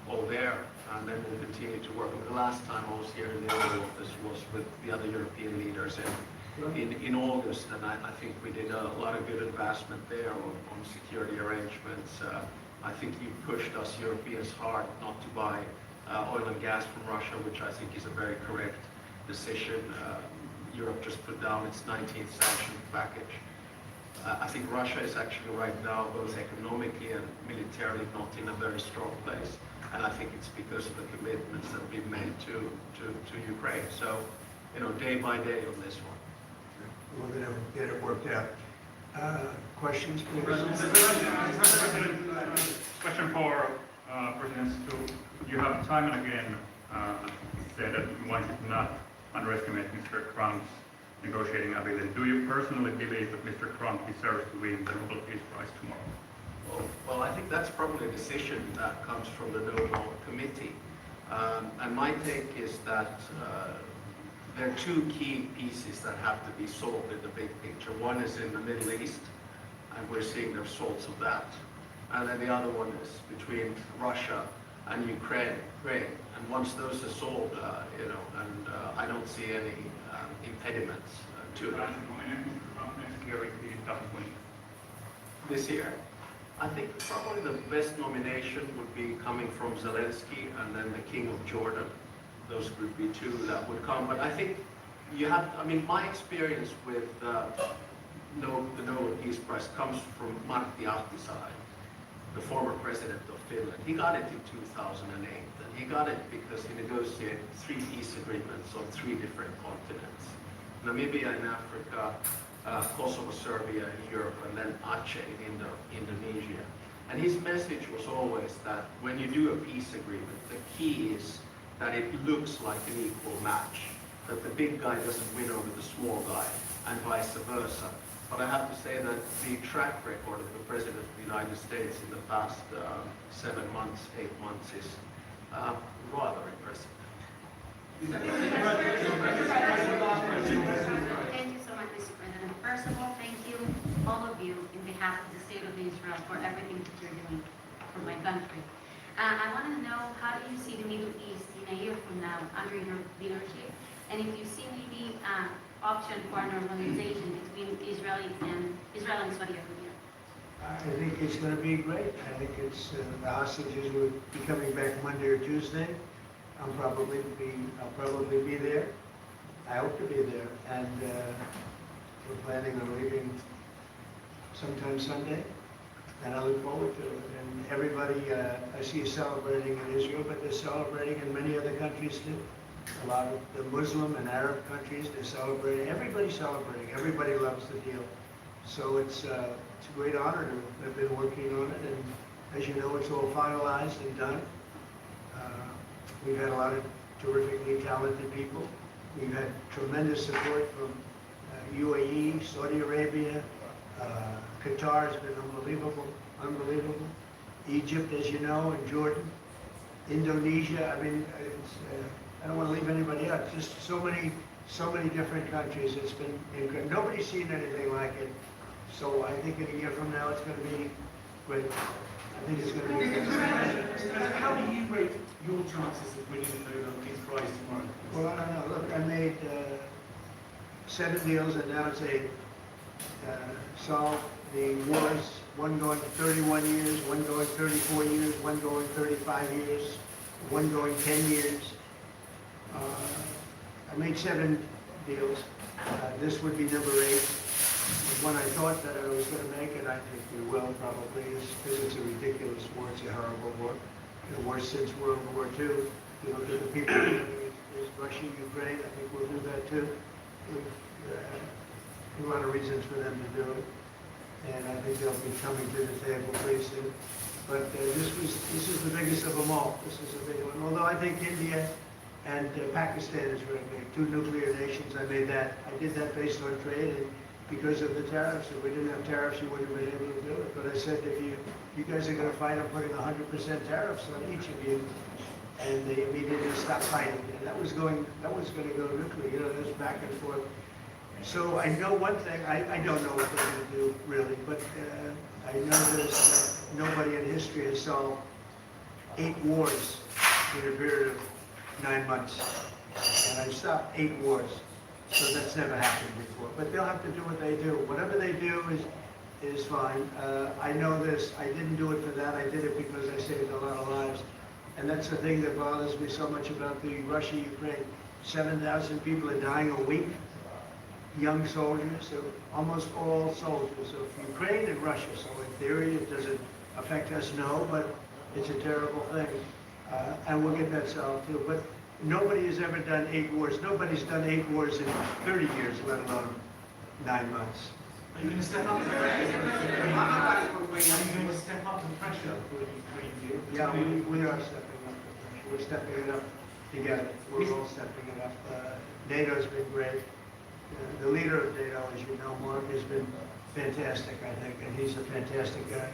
all there, and then we'll continue to work. The last time I was here in the Oval Office was with the other European leaders in August, and I think we did a lot of good advancement there on security arrangements. I think you pushed us Europeans hard not to buy oil and gas from Russia, which I think is a very correct decision. Europe just put down its 19th sanction package. I think Russia is actually right now, both economically and militarily, not in a very strong place. And I think it's because of the commitments that we've made to Ukraine. So, day by day on this one. We're going to get it worked out. Questions, please? Question for President Stu. You have time and again said that you wanted to not underestimate Mr. Trump's negotiating ability. Do you personally believe that Mr. Trump deserves to win the Nobel Peace Prize tomorrow? Well, I think that's probably a decision that comes from the Nobel Committee. And my take is that there are two key pieces that have to be solved in the big picture. One is in the Middle East, and we're seeing the results of that. And then the other one is between Russia and Ukraine. And once those are solved, I don't see any impediments to that. This year, I think probably the best nomination would be coming from Zelensky and then the King of Jordan. Those would be two that would come. But I think my experience with the Nobel Peace Prize comes from Martti Ahtisaari, the former president of Finland. He got it in 2008, and he got it because he negotiated 3 peace agreements on 3 different continents. Namibia in Africa, Kosovo, Serbia in Europe, and then Aceh in Indonesia. And his message was always that when you do a peace agreement, the key is that it looks like an equal match, that the big guy doesn't win over the small guy, and vice versa. But I have to say that the track record of the President of the United States in the past 7 months, 8 months is rather impressive. Thank you so much, Mr. President. First of all, thank you, all of you, in behalf of the State of Israel, for everything that you're doing for my country. I want to know, how do you see the Middle East in a year from now under your leadership? And if you see maybe option for normalization between Israel and Saudi Arabia? I think it's going to be great. I think it's the hostages will be coming back Monday or Tuesday. I'll probably be there. I hope to be there, and we're planning on leaving sometime Sunday, and I look forward to it. And everybody, I see is celebrating in Israel, but they're celebrating in many other countries too. A lot of the Muslim and Arab countries, they're celebrating. Everybody's celebrating. Everybody loves the deal. So it's a great honor to have been working on it, and as you know, it's all finalized and done. We've had a lot of terrifically talented people. We've had tremendous support from UAE, Saudi Arabia, Qatar has been unbelievable. Egypt, as you know, and Jordan, Indonesia. I mean, I don't want to leave anybody out. Just so many different countries. It's been incredible. Nobody's seen anything like it. So I think in a year from now, it's going to be great. I think it's going to be great. How do you rate your chances of winning the Nobel Peace Prize tomorrow? Well, I don't know. Look, I made 7 deals, and now it's 8. Solved the wars, one going 31 years, one going 34 years, one going 35 years, one going 10 years. I made 7 deals. This would be number 8. The one I thought that I was going to make, and I think we will probably, is because it's a ridiculous war. It's a horrible war. The worst since World War II. You look at the people is Russia, Ukraine. I think we'll do that too. A lot of reasons for them to do it, and I think they'll be coming to the table pretty soon. But this is the biggest of them all. This is a big one. Although I think India and Pakistan is very big. 2 nuclear nations. I made that. I did that based on trade and because of the tariffs. If we didn't have tariffs, you wouldn't have been able to do it. But I said, if you guys are going to fight, I'm putting 100% tariffs on each of you. and they immediately stopped fighting. And that was going to go nuclear, you know, this back and forth. So I know one thing, I don't know what they're going to do really, but I know there's nobody in history has solved 8 wars in a period of 9 months. And I've stopped 8 wars. So that's never happened before. But they'll have to do what they do. Whatever they do is fine. I know this. I didn't do it for that. I did it because I saved a lot of lives. And that's the thing that bothers me so much about the Russia-Ukraine. 7,000 people are dying a week. Young soldiers, so almost all soldiers of Ukraine and Russia. So in theory, it doesn't affect us, no, but it's a terrible thing. And we'll get that solved too. But nobody has ever done 8 wars. Nobody's done 8 wars in 30 years, let alone 9 months. Are you going to step up the pressure? Are you going to step up the pressure for Ukraine? Yeah, we are stepping up the pressure. We're stepping it up together. We're all stepping it up. NATO's been great. The leader of NATO, as you know, Mark, has been fantastic, I think, and he's a fantastic guy.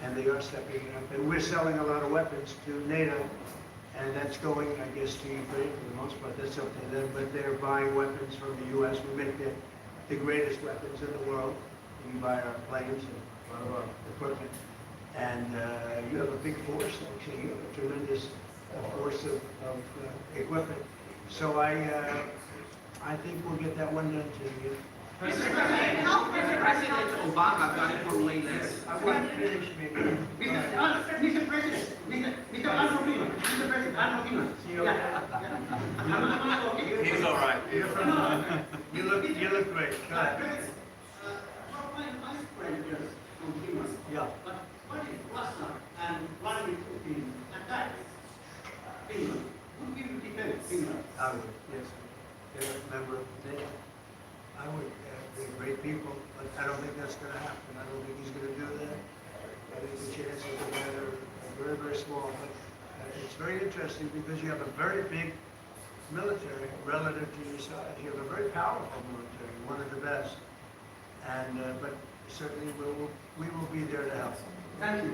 And they are stepping it up. And we're selling a lot of weapons to NATO, and that's going, I guess, to Ukraine for the most part. That's up to them. But they're buying weapons from the U.S. We make the greatest weapons in the world. We buy our planes and a lot of our equipment. And you have a big force, actually. You have a tremendous force of equipment. So I think we'll get that one done too. Mr. President Obama got it from Leyland. I want to finish maybe. Mr. President, Mr. President, He's all right. You look great. Go ahead. Yeah. But what if Russia and Vladimir Putin attack Finland? Would you defend Finland? I would, yes. They're a member of NATO. I would, they're great people, but I don't think that's going to happen. I don't think he's going to do that. I think the chances of that are very, very small. But it's very interesting because you have a very big military relative to your size. You have a very powerful military, one of the best. And but certainly we will be there to help. Thank you.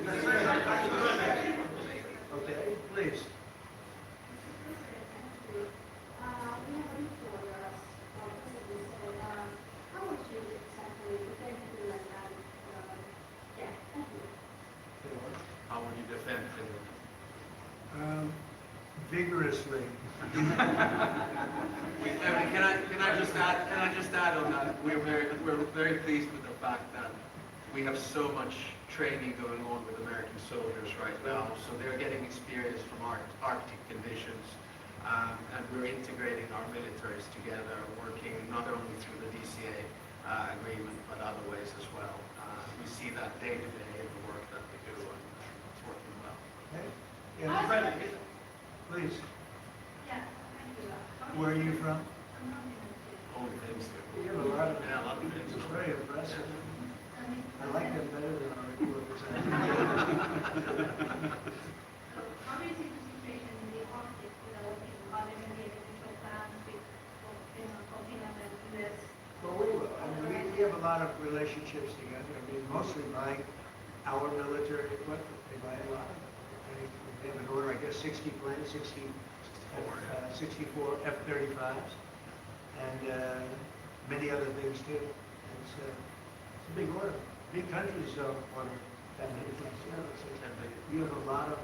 Okay, please. How would you defend Finland? Vigorously. Can I just add on that? We're very pleased with the fact that we have so much training going on with American soldiers right now. So they're getting experience from Arctic conditions. And we're integrating our militaries together, working not only through the DCA agreement, but other ways as well. We see that day to day in the work that we do, and it's working well. Okay. Yeah, please. Yeah, thank you. Where are you from? Only things that You have a lot of, yeah, a lot of things. it's very impressive. I like them better than our reporters. How do you see the situation in the Arctic developing? Are there going to be potential plans with Finland and US? Well, we will. I mean, we have a lot of relationships together. I mean, mostly buying our military equipment. They buy a lot of it. They have an order, I guess, 60 planes, 64 F-35s, and many other things too. It's a big order. Big countries don't order that many things. You have a lot of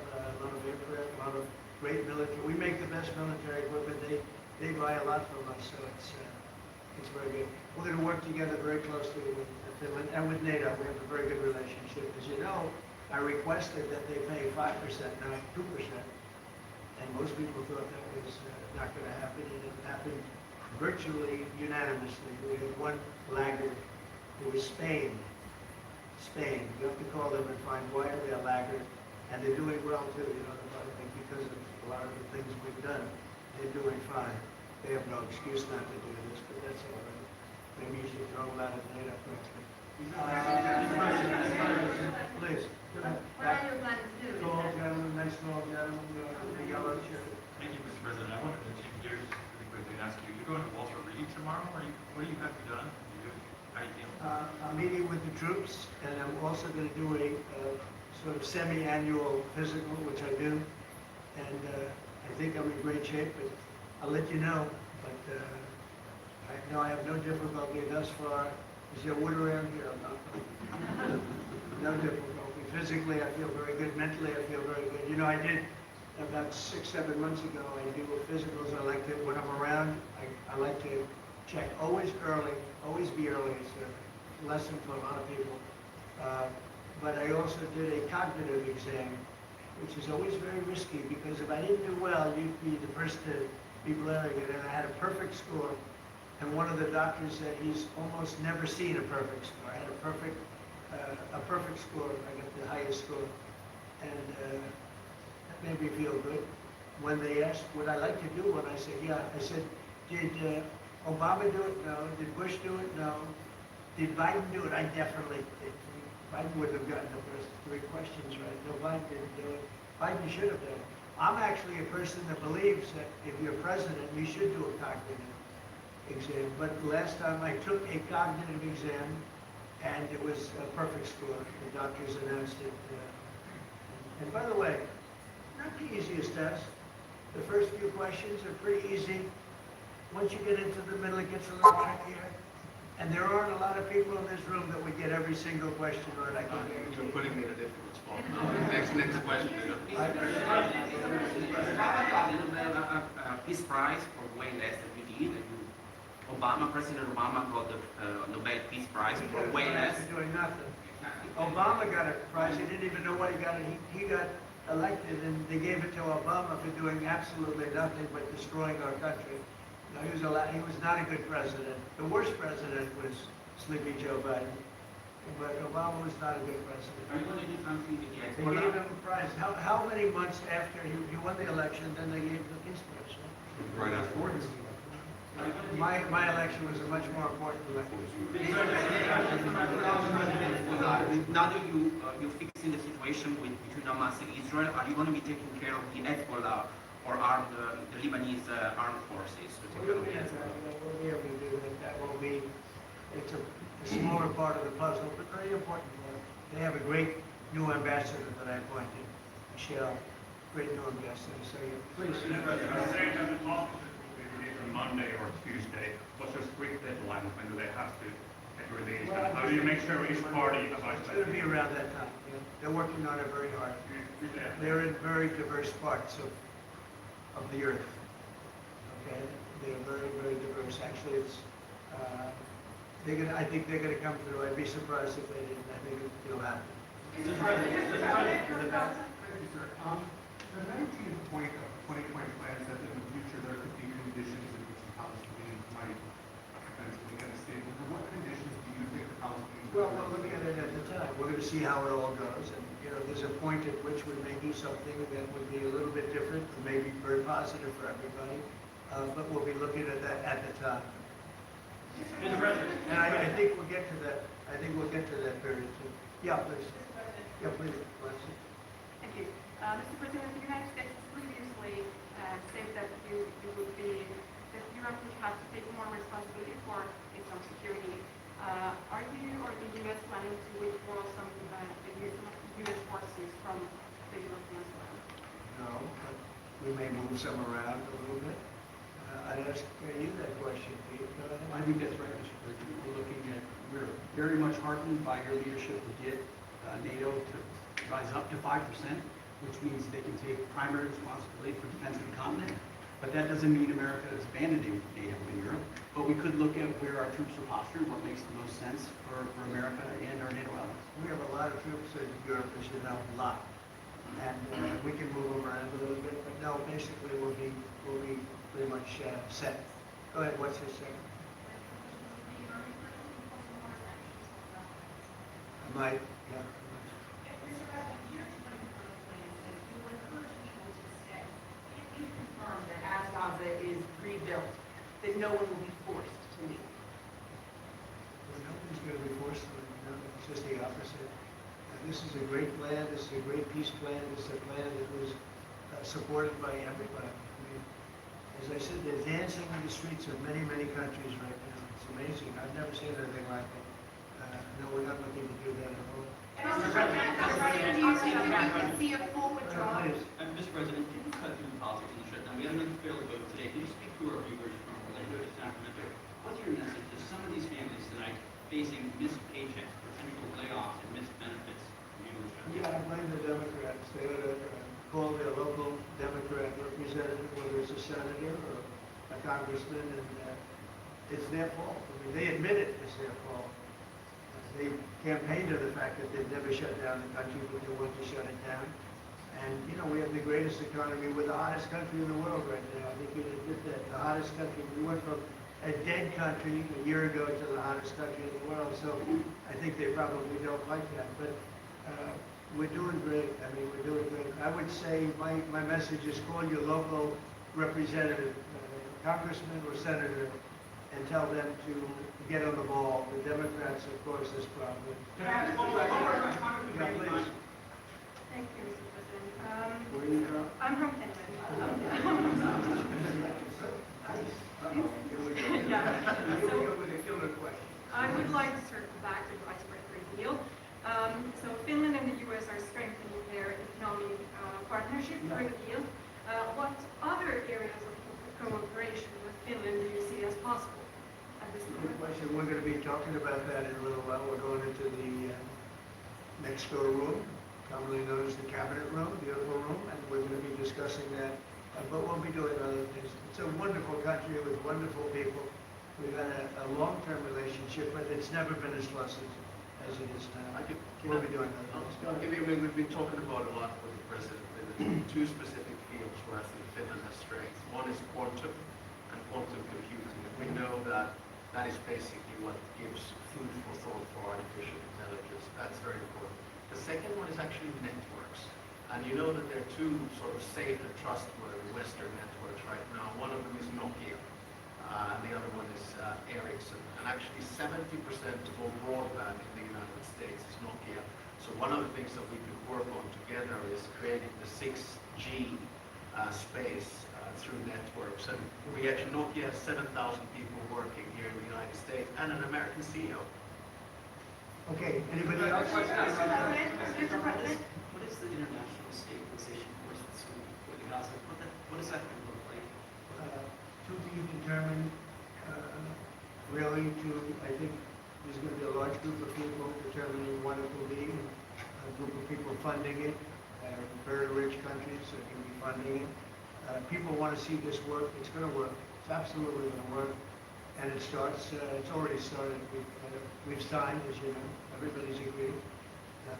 aircraft, a lot of great military. We make the best military equipment. They buy a lot from us, so it's very good. We're going to work together very closely with Finland and with NATO. We have a very good relationship. As you know, I requested that they pay 5%, not 2%. And most people thought that was not going to happen, and it happened virtually unanimously. We had one laggard. It was Spain. You have to call them and find why are they a laggard, and they're doing well too. You know, I think because of a lot of the things we've done, they're doing fine. They have no excuse not to do this, but that's all right. Maybe you should throw them out of NATO next week. Please. What are your plans to do? Tall gentleman, nice tall gentleman, the yellow shirt. Thank you, Mr. President. I wanted to change gears really quickly and ask you, you're going to Walter Reed tomorrow? What do you have done? How do you feel? I'm meeting with the troops, and I'm also going to do a sort of semi-annual physical, which I do, and I think I'm in great shape, but I'll let you know. But I know I have no difficulty thus far. Is there wood around here? No difficulty. Physically, I feel very good. Mentally, I feel very good. You know, I did about 6, 7 months ago, I do physicals. I like to, when I'm around, I like to check always early, always be early. It's a lesson for a lot of people. But I also did a cognitive exam, which is always very risky because if I didn't do well, you'd be the first to be blaring it. And I had a perfect score. And one of the doctors said he's almost never seen a perfect score. I had a perfect score. I got the highest score. And that made me feel good. When they asked what I like to do, when I said, yeah, I said, did Obama do it? No. Did Bush do it? No. Did Biden do it? I definitely did. Biden would have gotten the first 3 questions right. No, Biden didn't do it. Biden should have done it. I'm actually a person that believes that if you're president, you should do a cognitive exam. But last time I took a cognitive exam, and it was a perfect score. The doctors announced it. And by the way, not the easiest test. The first few questions are pretty easy. Once you get into the middle, it gets a little trickier. And there aren't a lot of people in this room that would get every single question right. I can You're putting me in a difficult spot. Next question. Peace Prize for way less than you did. President Obama got the Nobel Peace Prize for way less. Doing nothing. Obama got a prize. He didn't even know what he got. He got elected, and they gave it to Obama for doing absolutely nothing but destroying our country. No, he was not a good president. The worst president was Sleepy Joe Biden. But Obama was not a good president. Are you going to do something to get They gave him a prize. How many months after he won the election, then they gave him the Peace Prize? Right afterwards. My election was a much more important election. Now that you're fixing the situation between Hamas and Israel, are you going to be taking care of the Hezbollah or the Lebanese armed forces? We'll be able to do that. That will be, it's a smaller part of the puzzle, but very important part. They have a great new ambassador that I appointed, Michelle, great new ambassador. So please. Monday or Tuesday, what's your strict deadline? When do they have to get released? And how do you make sure each party abides It's by going to be around that time. Yeah. They're working on it very hard. They're in very diverse parts of the earth. Okay, they're very, very diverse. Actually, it's I think they're going to come through. I'd be surprised if they didn't. I think it'll happen. The 19th point of 2020 plan said that in the future there could be conditions in which the Palestinians might eventually get a state. Under what conditions do you think the Palestinians? Well, we're looking at it at the time. We're going to see how it all goes. And, you know, there's a point at which we may do something that would be a little bit different, and maybe very positive for everybody. But we'll be looking at that at the time. Mr. President. And I think we'll get to that. I think we'll get to that period too. Yeah, please. Yeah, please. Thank you. Mr. President, the United States previously said that that Europe would have to take more responsibility for its own security. Are you or the U.S. planning to withdraw some of the U.S. forces from the European soil? No, but we may move some around a little bit. I'd ask you that question, Pete. I think that's right, Mr. President. We're very much heartened by your leadership to get NATO to rise up to 5%, which means they can take primary responsibility for defense of the continent. But that doesn't mean America is abandoning NATO in Europe. But we could look at where our troops are postured, what makes the most sense for America and our NATO allies. We have a lot of troops in Europe, as you know, a lot. And we can move them around a little bit. But no, basically we'll be pretty much set. Go ahead, what's your second? Mike, yeah. That as Gaza is rebuilt, that no one will be forced to leave. Well, nobody's going to be forced to leave. No, it's just the opposite. This is a great plan. This is a great peace plan. This is a plan that was supported by everybody. I mean, as I said, they're dancing in the streets of many, many countries right now. It's amazing. I've never seen anything like it. No, we're not looking to do that at all. Mr. President, do you think we can see a full withdrawal? Please. Mr. President, can you cut through the politics and shut gentleman failed to vote today. Can you speak to our viewers from Orlando to Sacramento? What's your message to some of these families tonight facing missed paychecks, potential layoffs, and missed benefits due to the shutdown? Yeah, I blame the Democrats. They ought to call their local Democrat representative, whether it's a senator or a congressman, and it's their fault. I mean, they admit it, it's their fault. They campaigned to the fact that they've never shut down the country, but they want to shut it down. And, you know, we have the greatest economy. We're the hottest country in the world right now. I think you'd admit that, the hottest country. We went from a dead country a year ago to the hottest country in the world. So I think they probably don't like that. But we're doing great. I mean, we're doing great. I would say my message is call your local representative, congressman or senator, and tell them to get on the ball. The Democrats, of course, this problem. Thank you, Mr. President. Where are you from? I'm from Finland. I would like to circle back to the icebreaker deal. So Finland and the U.S. are strengthening their economic partnership through the deal. What other areas of cooperation with Finland do you see as possible at this Good moment? question. We're going to be talking about that in a little while. We're going into the next door room, commonly known as the cabinet room, beautiful room, and we're going to be discussing that. But we'll be doing other things. It's a wonderful country with wonderful people. We've had a long-term relationship, but it's never been as close as it is now. We'll be doing other things. We've been talking about a lot with the president. In two specific fields where I think Finland has strength. One is quantum and quantum computing. And we know that that is basically what gives food for thought for artificial intelligence. That's very important. The second one is actually networks. And you know that there are two sort of safe and trustworthy Western networks right now. One of them is Nokia, and the other one is Ericsson. And actually 70% of all broadband in the United States is Nokia. So one of the things that we could work on together is creating the 6G space through networks. And we actually, Nokia has 7,000 people working here in the United States and an American CEO. Okay, anybody else? What is the international state position for the Gaza? What does that look like? To be determined, really I think there's going to be a large group of people determining what it will be, a group of people funding it, very rich countries are going to be funding it. People want to see this work. It's going to work. It's absolutely going to work. And it starts, it's already started. We've signed, as you know, everybody's agreed.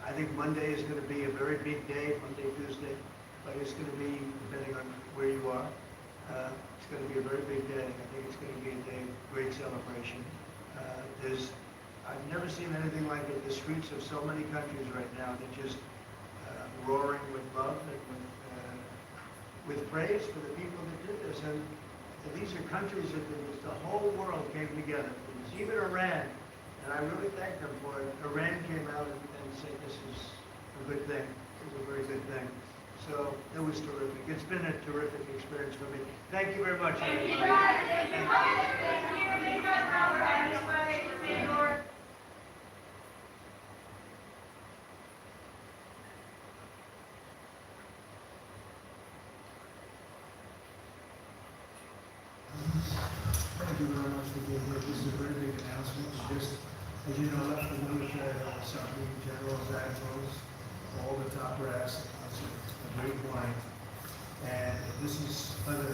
I think Monday is going to be a very big day, Monday, Tuesday, but it's going to be, depending on where you are, it's going to be a very big day. I think it's going to be a day of great celebration. I've never seen anything like it. The streets of so many countries right now, they're just roaring with love and with praise for the people that did this. And these are countries that the whole world came together. Even Iran, and I really thank them for it. Iran came out and said this is a good thing. It was a very good thing. So it was terrific. It's been a terrific experience for me. Thank you very much. Thank you. Thank you very much for being here. This is a very big announcement. Just, as you know, left the military, Sergeant Generals, Admirals, all the top brass, a great line. And this is other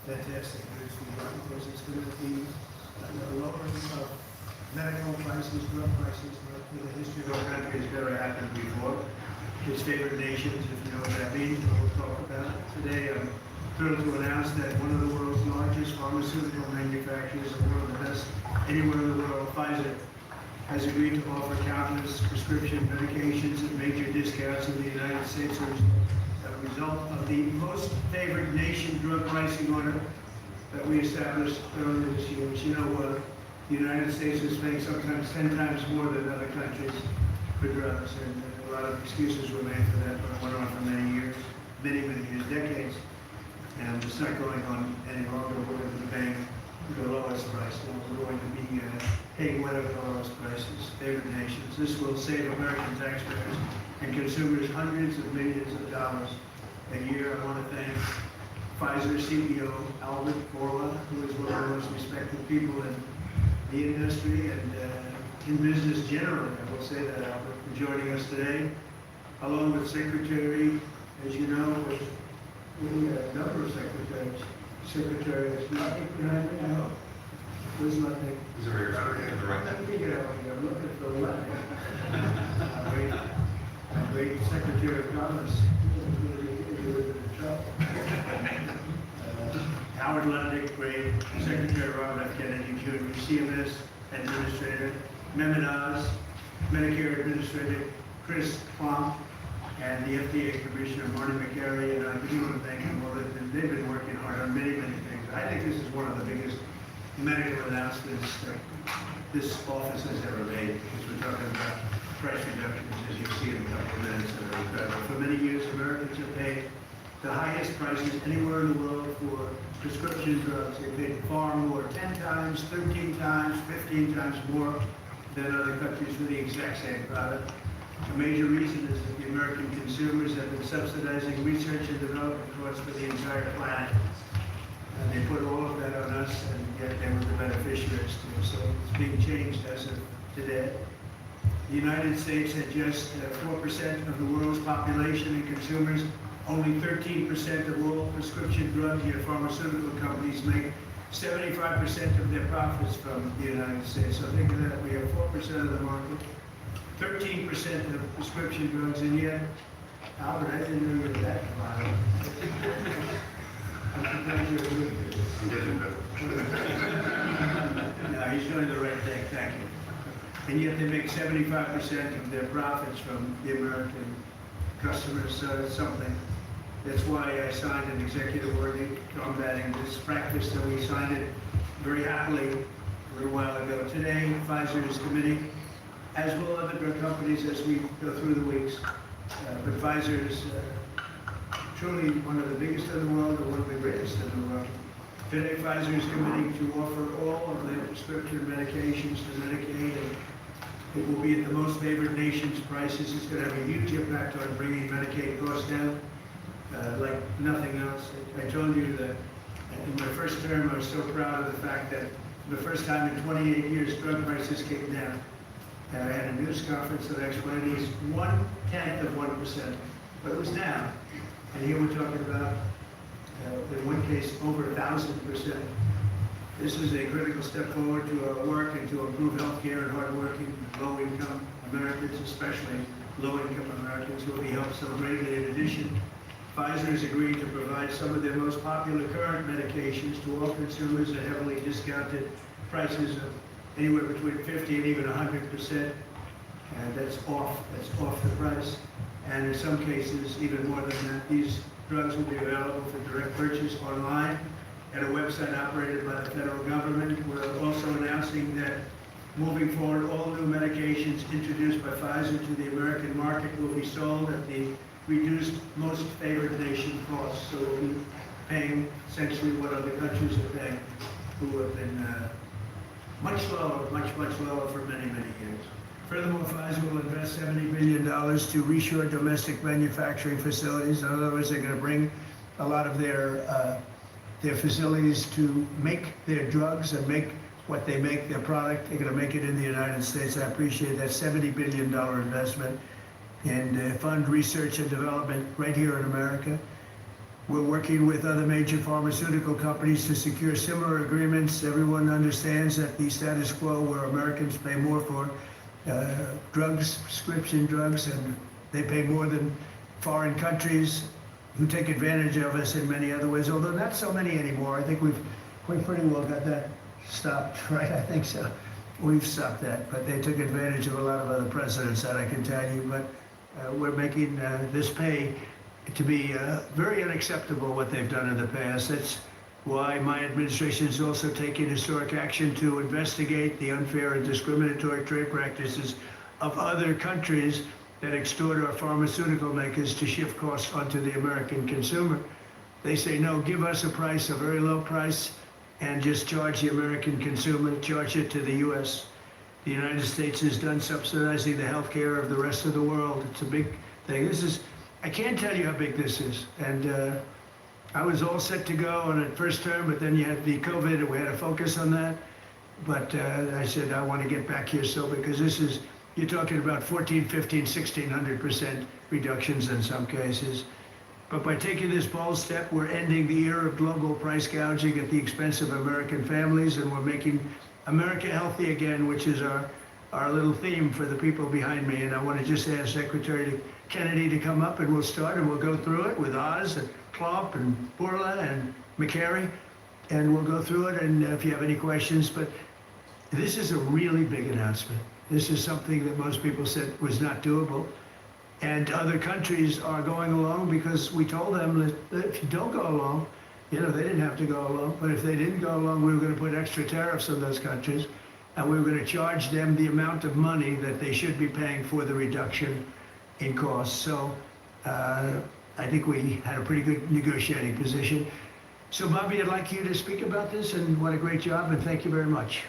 fantastic news for you because it's going to be a lowering of medical prices, drug prices, for the history of our country has never happened before. Its favored nations, if you know what that means, we'll talk about it. Today, I'm thrilled to announce that one of the world's largest pharmaceutical manufacturers, and one of the best anywhere in the world, Pfizer, has agreed to offer countless prescription medications at major discounts in the United States as a result of the most favored nation drug pricing order that we established earlier this year. As you know, the United States is paying sometimes 10 times more than other countries for drugs, and a lot of excuses were made for that, but it went on for many years, many years, decades. And it's not going on any longer. We're going to be paying the lowest price. We're going to be paying whatever the lowest prices, favored nations. This will save American taxpayers and consumers hundreds of millions of dollars a year. I want to thank Pfizer CEO Albert Bourla, who is one of the most respected people in the industry and in business generally. I will say that, Albert, for joining us today, along with Secretary, as you know, we had a number of secretaries. Secretary, I know. Where's Lutnick? Is it right on the right? I'm looking for Lutnick. Great Secretary of Commerce. Howard Lutnick, great. Secretary Robert F. Kennedy Jr., CMS Administrator, Mehmet Oz, Medicare Administrator, Chris Plum, and the FDA Commissioner, Marty McCary, and I do want to thank them all. They've been working hard on many, many things. I think this is one of the biggest medical announcements that this office has ever made, because we're talking about price reductions, as you'll see in a couple of minutes, that are incredible. For many years, Americans have paid the highest prices anywhere in the world for prescription drugs. They paid far more, 10 times, 13 times, 15 times more than other countries for the exact same product. A major reason is that the American consumers have been subsidizing research and development costs for the entire planet. And they put all of that on us, and yet they were the beneficiaries too. So it's being changed as of today. The United States had just 4% of the world's population and consumers. Only 13% of all prescription drugs, yet pharmaceutical companies make 75% of their profits from the United States. So think of that. We have 4% of the market. 13% of prescription drugs, and yet, Albert, I didn't know you were that violent. I'm surprised you're good. I'm getting better. No, he's doing the right thing, thank you. And yet they make 75% of their profits from the American customers, so it's something. That's why I signed an executive order combating this practice, and we signed it very happily a little while ago. Today, Pfizer is committing, as will other drug companies as we go through the weeks. But Pfizer is truly one of the biggest in the world, and one of the greatest in the world. Today, Pfizer is committing to offer all of their prescription medications to Medicaid, and it will be at the most favored nation's prices. It's going to have a huge impact on bringing Medicaid costs down, like nothing else. I told you that in my first term, I was so proud of the fact that for the first time in 28 years, drug prices came down. And I had a news conference that I explained it was 1/10 of 1%, but it was down. And here we're talking about, in one case, over 1,000%. This is a critical step forward to our work and to improve health care and hardworking, low-income Americans, especially low-income Americans, who will be helped so greatly. In addition, Pfizer has agreed to provide some of their most popular current medications to all consumers at heavily discounted prices of anywhere between 50 and even 100%. And that's off the price. And in some cases, even more than that. These drugs will be available for direct purchase online at a website operated by the federal government. We're also announcing that moving forward, all new medications introduced by Pfizer to the American market will be sold at the reduced most favored nation cost. So we'll be paying essentially what other countries are paying, who have been much lower for many, many years. Furthermore, Pfizer will invest $70 billion to reshore domestic manufacturing facilities. In other words, they're going to bring a lot of their facilities to make their drugs and make what they make, their product. They're going to make it in the United States. I appreciate that $70 billion investment and fund research and development right here in America. We're working with other major pharmaceutical companies to secure similar agreements. Everyone understands that the status quo where Americans pay more for drugs, prescription drugs, and they pay more than foreign countries who take advantage of us in many other ways, although not so many anymore. I think we've pretty well got that stopped, right? I think so. We've stopped that, but they took advantage of a lot of other precedents, that I can tell you. But we're making this pay to be very unacceptable, what they've done in the past. That's why my administration is also taking historic action to investigate the unfair and discriminatory trade practices of other countries that extort our pharmaceutical makers to shift costs onto the American consumer. They say, no, give us a price, a very low price, and just charge the American consumer, charge it to the U.S. The United States is done subsidizing the health care of the rest of the world. It's a big thing. I can't tell you how big this is. And I was all set to go on the first term, but then you had the COVID, and we had to focus on that. But I said, I want to get back here still, because this is, you're talking about 14, 15, 1600% reductions in some cases. But by taking this bold step, we're ending the era of global price gouging at the expense of American families, and we're making America healthy again, which is our little theme for the people behind me. And I want to just ask Secretary Kennedy to come up, and we'll start, and we'll go through it with Oz and Klopp and Bourla and McCary, and we'll go through it, and if you have any questions. But this is a really big announcement. This is something that most people said was not doable. And other countries are going along because we told them that if you don't go along, you know, they didn't have to go along, but if they didn't go along, we were going to put extra tariffs on those countries, and we were going to charge them the amount of money that they should be paying for the reduction in costs. So I think we had a pretty good negotiating position. So Bobby, I'd like you to speak about this, and what a great job, and thank you very much.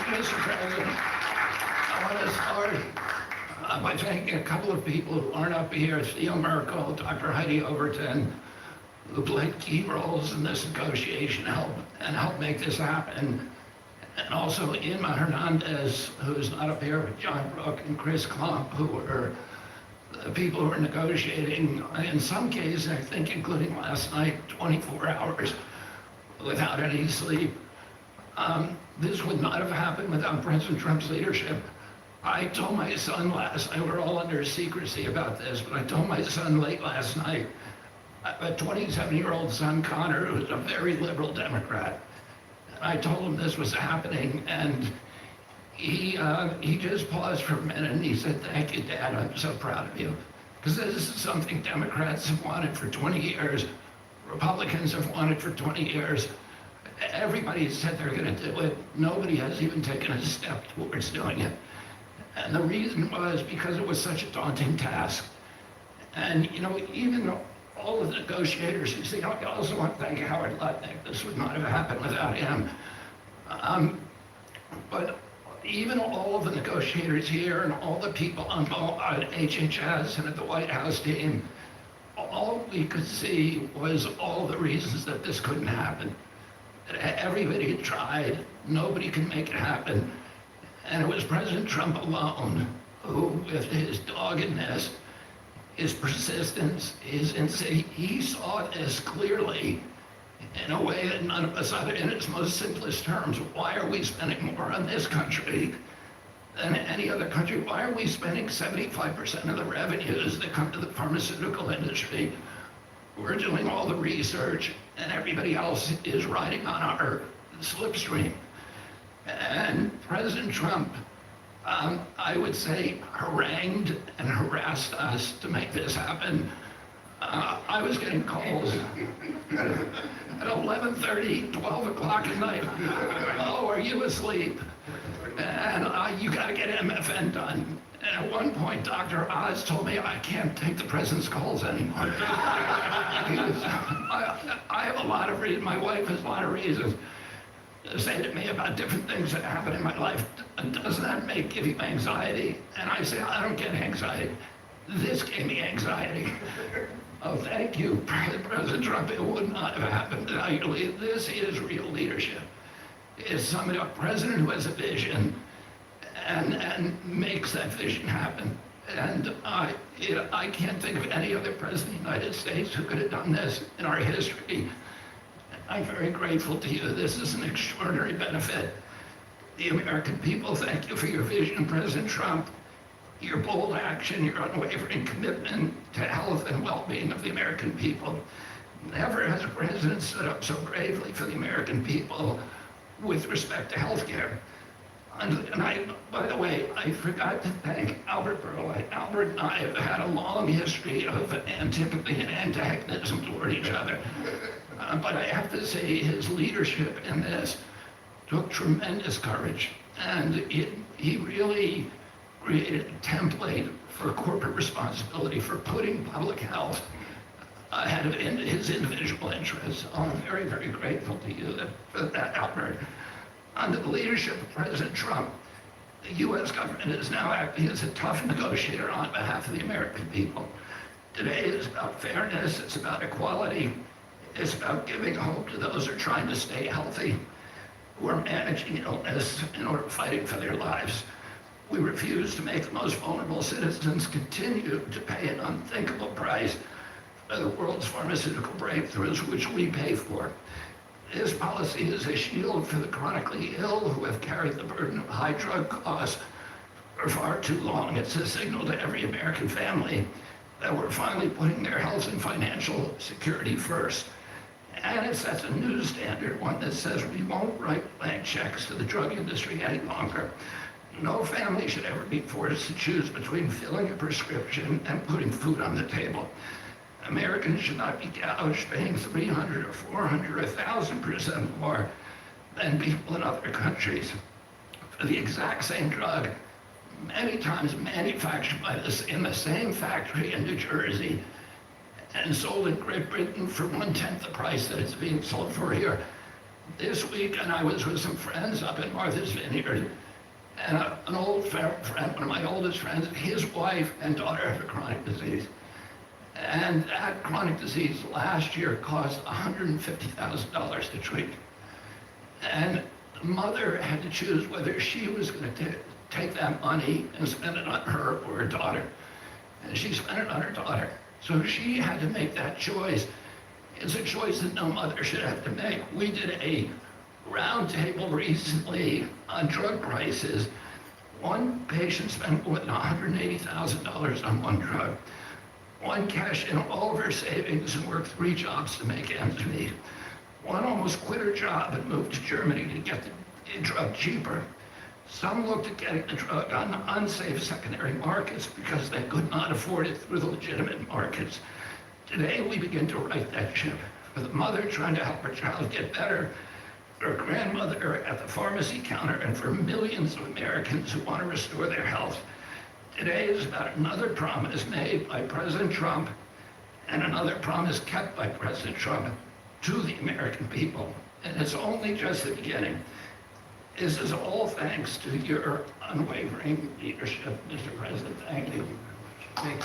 Mr. President, I want to start by thanking a couple of people who aren't up here, Theo Merkel, Dr. Heidi Overton, who played key roles in this negotiation and helped make this happen. And also Irma Hernandez, who's not up here, but John Brook and Chris Klump, who were the people who were negotiating, in some cases, I think, including last night, 24 hours without any sleep. This would not have happened without President Trump's leadership. I told my son last night, we're all under secrecy about this, but I told my son late last night, a 27-year-old son, Connor, who's a very liberal Democrat, I told him this was happening, and he just paused for a minute and he said, "Thank you, Dad, I'm so proud of you." Because this is something Democrats have wanted for 20 years, Republicans have wanted for 20 years. Everybody said they're going to do it. Nobody has even taken a step towards doing it. And the reason was because it was such a daunting task. And, you know, even all of the negotiators, you see, I also want to thank Howard Lutnick. This would not have happened without him. But even all of the negotiators here and all the people on HHS and at the White House team, all we could see was all the reasons that this couldn't happen. Everybody had tried, nobody could make it happen. And it was President Trump alone who, with his doggedness, his persistence, he saw this clearly in a way that none of us other, in its most simplest terms. Why are we spending more on this country than any other country? Why are we spending 75% of the revenues that come to the pharmaceutical industry? We're doing all the research, and everybody else is riding on our slipstream. And President Trump, I would say, harangued and harassed us to make this happen. I was getting calls at 11:30, 12 o'clock at night. "Oh, are you asleep? And you got to get MFN done." And at one point, Dr. Oz told me I can't take the president's calls anymore. Because I have a lot of reasons, my wife has a lot of reasons to say to me about different things that happen in my life. Doesn't that give you anxiety? And I say, I don't get anxiety. This gave me anxiety. Oh, thank you, President Trump. It would not have happened without your leadership. This is real leadership. It's a president who has a vision and makes that vision happen. And I can't think of any other president of the United States who could have done this in our history. I'm very grateful to you. This is an extraordinary benefit. The American people, thank you for your vision, President Trump, your bold action, your unwavering commitment to health and well-being of the American people. Never has a president stood up so bravely for the American people with respect to health care. And by the way, I forgot to thank Albert Bourla. Albert and I have had a long history of antipathy and antagonism toward each other. But I have to say his leadership in this took tremendous courage. And he really created a template for corporate responsibility, for putting public health ahead of his individual interests. I'm very, very grateful to you for that, Albert. Under the leadership of President Trump, the U.S. government is now acting as a tough negotiator on behalf of the American people. Today is about fairness, it's about equality, it's about giving hope to those who are trying to stay healthy, who are managing illness in order fighting for their lives. We refuse to make the most vulnerable citizens continue to pay an unthinkable price for the world's pharmaceutical breakthroughs, which we pay for. This policy is a shield for the chronically ill who have carried the burden of high drug costs for far too long. It's a signal to every American family that we're finally putting their health and financial security first. And it sets a new standard, one that says we won't write blank checks to the drug industry any longer. No family should ever be forced to choose between filling a prescription and putting food on the table. Americans should not be gouged paying 300 or 400 or 1,000% more than people in other countries for the exact same drug, many times manufactured by in the same factory in New Jersey and sold in Great Britain for 1/10 the price that it's being sold for here. This week, and I was with some friends up in Martha's Vineyard, and an old friend, one of my oldest friends, his wife and daughter have a chronic disease. And that chronic disease last year cost $150,000 to treat. And the mother had to choose whether she was going to take that money and spend it on her or her daughter. And she spent it on her daughter. So she had to make that choice. It's a choice that no mother should have to make. We did a roundtable recently on drug prices. One patient spent more than $180,000 on one drug. One cashed in all of her savings and worked 3 jobs to make ends meet. One almost quit her job and moved to Germany to get the drug cheaper. Some looked at getting the drug on unsafe secondary markets because they could not afford it through the legitimate markets. Today, we begin to right that ship. For the mother trying to help her child get better, for a grandmother at the pharmacy counter, and for millions of Americans who want to restore their health. Today is about another promise made by President Trump and another promise kept by President Trump to the American people. And it's only just the beginning. This is all thanks to your unwavering leadership, Mr. President. Thank you. Thank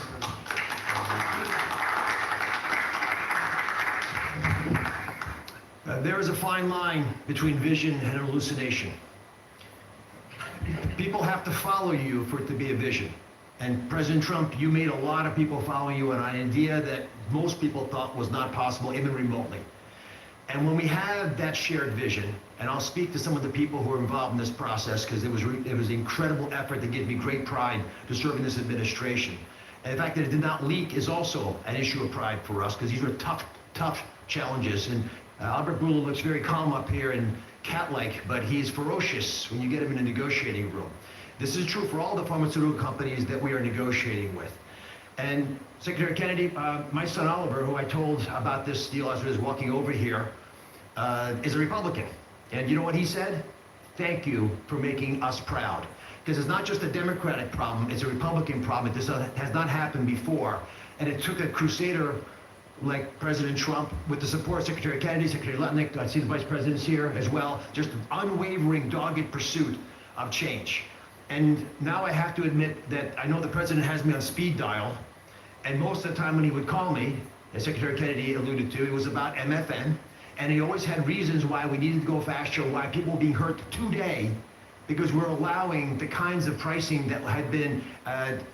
you. There is a fine line between vision and hallucination. People have to follow you for it to be a vision. And President Trump, you made a lot of people follow you on an idea that most people thought was not possible, even remotely. And when we have that shared vision, and I'll speak to some of the people who are involved in this process because it was an incredible effort that gave me great pride to serve in this administration. And the fact that it did not leak is also an issue of pride for us because these are tough challenges. And Albert Bourla looks very calm up here and cat-like, but he's ferocious when you get him in a negotiating room. This is true for all the pharmaceutical companies that we are negotiating with. And Secretary Kennedy, my son Oliver, who I told about this deal as I was walking over here, is a Republican. And you know what he said? Thank you for making us proud. Because it's not just a Democratic problem, it's a Republican problem. This has not happened before. And it took a crusader like President Trump, with the support of Secretary Kennedy, Secretary Lutnick, I see the Vice President's here as well, just an unwavering, dogged pursuit of change. And now I have to admit that I know the President has me on speed dial, and most of the time when he would call me, as Secretary Kennedy alluded to, it was about MFN, and he always had reasons why we needed to go faster, why people were being hurt today, because we're allowing the kinds of pricing that had been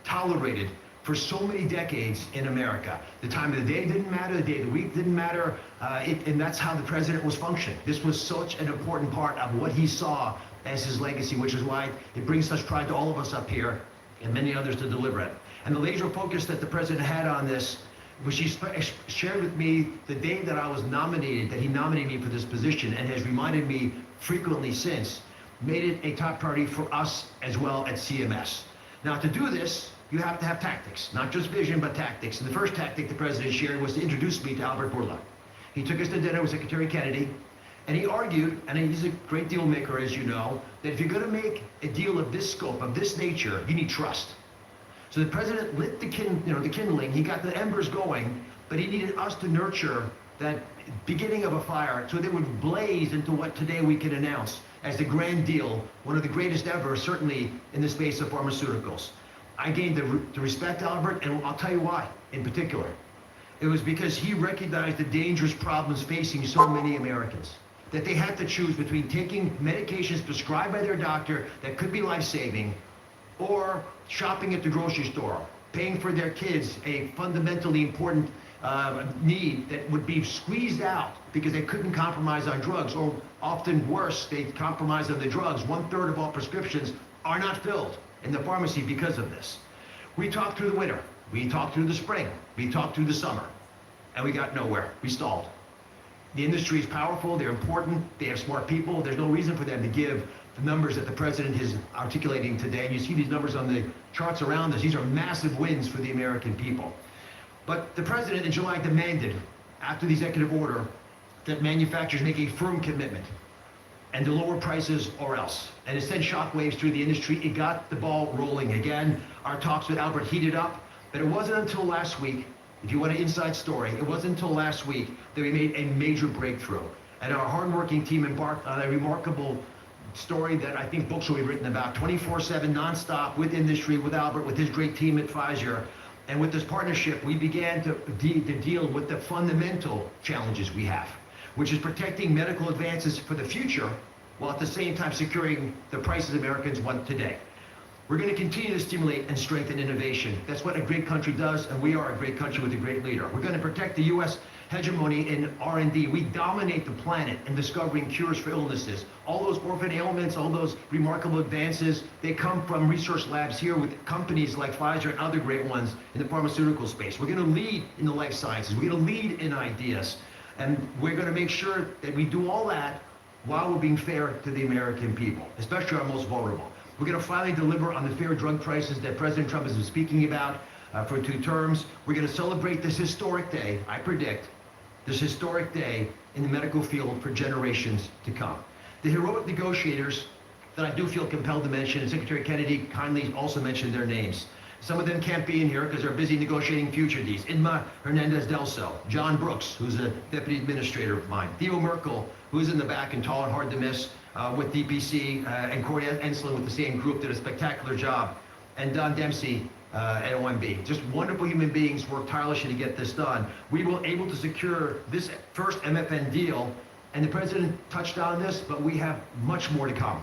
tolerated for so many decades in America. The time of the day didn't matter, the day of the week didn't matter, and that's how the president was functioning. This was such an important part of what he saw as his legacy, which is why it brings such pride to all of us up here and many others to deliver it. And the laser focus that the president had on this, which he shared with me the day that I was nominated, that he nominated me for this position and has reminded me frequently since, made it a top priority for us as well at CMS. Now to do this, you have to have tactics, not just vision, but tactics. And the first tactic the president shared was to introduce me to Albert Bourla. He took us to dinner with Secretary Kennedy, and he argued, and he's a great deal maker, as you know, that if you're going to make a deal of this scope, of this nature, you need trust. So the president lit the kindling, he got the embers going, but he needed us to nurture that beginning of a fire so that it would blaze into what today we can announce as the grand deal, one of the greatest ever, certainly in the space of pharmaceuticals. I gained the respect, Albert, and I'll tell you why, in particular. It was because he recognized the dangerous problems facing so many Americans, that they had to choose between taking medications prescribed by their doctor that could be life-saving, or shopping at the grocery store, paying for their kids a fundamentally important need that would be squeezed out because they couldn't compromise on drugs, or often worse, they compromise on the drugs. 1/3 of all prescriptions are not filled in the pharmacy because of this. We talked through the winter, we talked through the spring, we talked through the summer, and we got nowhere. We stalled. The industry is powerful, they're important, they have smart people. There's no reason for them to give the numbers that the president is articulating today. And you see these numbers on the charts around us. These are massive wins for the American people. But the president in July demanded, after the executive order, that manufacturers make a firm commitment and to lower prices or else. And it sent shockwaves through the industry. It got the ball rolling again. Our talks with Albert heated up, but it wasn't until last week, if you want an inside story, it wasn't until last week that we made a major breakthrough. And our hardworking team embarked on a remarkable story that I think books will be written about, 24/7 nonstop with industry, with Albert, with his great team at Pfizer. And with this partnership, we began to deal with the fundamental challenges we have, which is protecting medical advances for the future, while at the same time securing the prices Americans want today. We're going to continue to stimulate and strengthen innovation. That's what a great country does, and we are a great country with a great leader. We're going to protect the U.S. hegemony in R&D. We dominate the planet in discovering cures for illnesses. All those orphan ailments, all those remarkable advances, they come from research labs here with companies like Pfizer and other great ones in the pharmaceutical space. We're going to lead in the life sciences. We're going to lead in ideas. And we're going to make sure that we do all that while we're being fair to the American people, especially our most vulnerable. We're going to finally deliver on the fair drug prices that President Trump has been speaking about for 2 terms. We're going to celebrate this historic day, I predict, this historic day in the medical field for generations to come. The heroic negotiators that I do feel compelled to mention, and Secretary Kennedy kindly also mentioned their names. Some of them can't be in here because they're busy negotiating future deals. Inma Hernandez-Delso, John Brooks, who's a deputy administrator of mine, Theo Merkel, who's in the back and tall and hard to miss with DPC, and Corey Enslin with the same group did a spectacular job, and Don Dempsey at OMB. Just wonderful human beings worked tirelessly to get this done. We were able to secure this first MFN deal, and the president touched on this, but we have much more to come.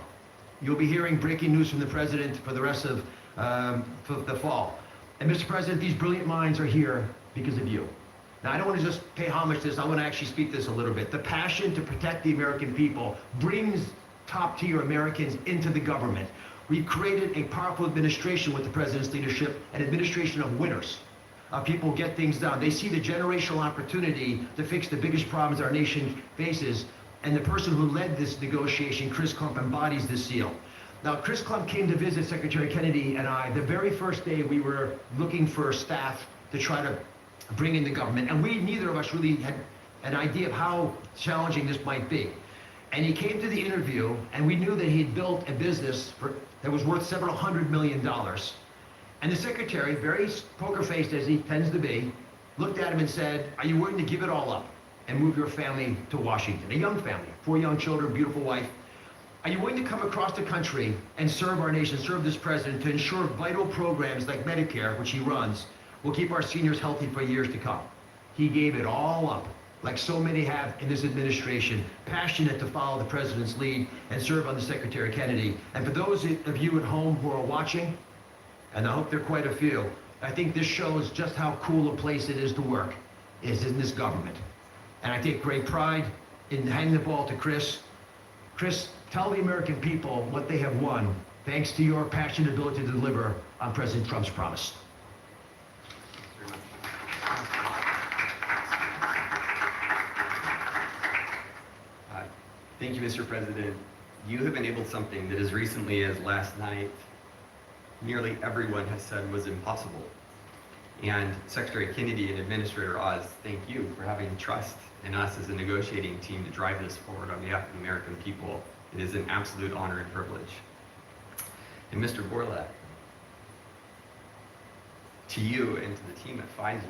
You'll be hearing breaking news from the president for the rest of the fall. And Mr. President, these brilliant minds are here because of you. Now, I don't want to just pay homage to this, I want to actually speak this a little bit. The passion to protect the American people brings top-tier Americans into the government. We've created a powerful administration with the president's leadership, an administration of winners. People get things done. They see the generational opportunity to fix the biggest problems our nation faces, and the person who led this negotiation, Chris Klump, embodies this seal. Now, Chris Klump came to visit Secretary Kennedy and I the very first day we were looking for staff to try to bring in the government, and neither of us really had an idea of how challenging this might be. And he came to the interview, and we knew that he'd built a business that was worth several $100 million. And the secretary, very poker-faced as he tends to be, looked at him and said, "Are you willing to give it all up and move your family to Washington?" A young family, 4 young children, beautiful wife. "Are you willing to come across the country and serve our nation, serve this president, to ensure vital programs like Medicare, which he runs, will keep our seniors healthy for years to come?" He gave it all up, like so many have in this administration, passionate to follow the president's lead and serve under Secretary Kennedy. And for those of you at home who are watching, and I hope there are quite a few, I think this shows just how cool a place it is to work, is in this government. And I take great pride in handing the ball to Chris. Chris, tell the American people what they have won, thanks to your passionate ability to deliver on President Trump's promise. Thank you, Mr. President. You have enabled something that as recently as last night, nearly everyone has said was impossible. And Secretary Kennedy and Administrator Oz, thank you for having trust in us as a negotiating team to drive this forward on behalf of the American people. It is an absolute honor and privilege. And Mr. Borlaug, to you and to the team at Pfizer,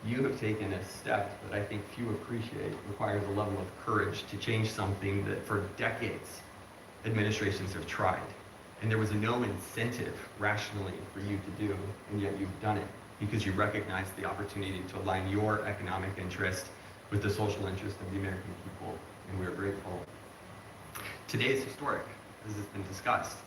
you have taken a step that I think few appreciate. It requires a level of courage to change something that for decades administrations have tried. And there was no incentive rationally for you to do, and yet you've done it because you recognize the opportunity to align your economic interest with the social interest of the American people, and we're grateful. Today is historic, as has been discussed.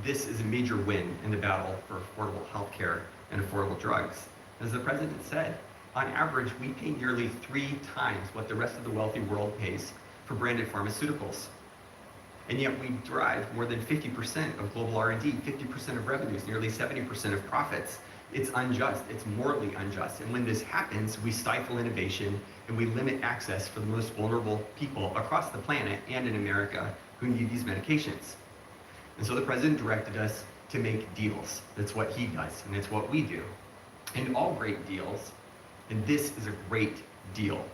This is a major win in the battle for affordable health care and affordable drugs. As the president said, on average, we pay nearly 3 times what the rest of the wealthy world pays for branded pharmaceuticals. And yet we derive more than 50% of global R&D, 50% of revenues, nearly 70% of profits. It's unjust, it's morally unjust. And when this happens, we stifle innovation and we limit access for the most vulnerable people across the planet and in America who need these medications. And so the president directed us to make deals. That's what he does, and it's what we do. And all great deals, and this is a great deal,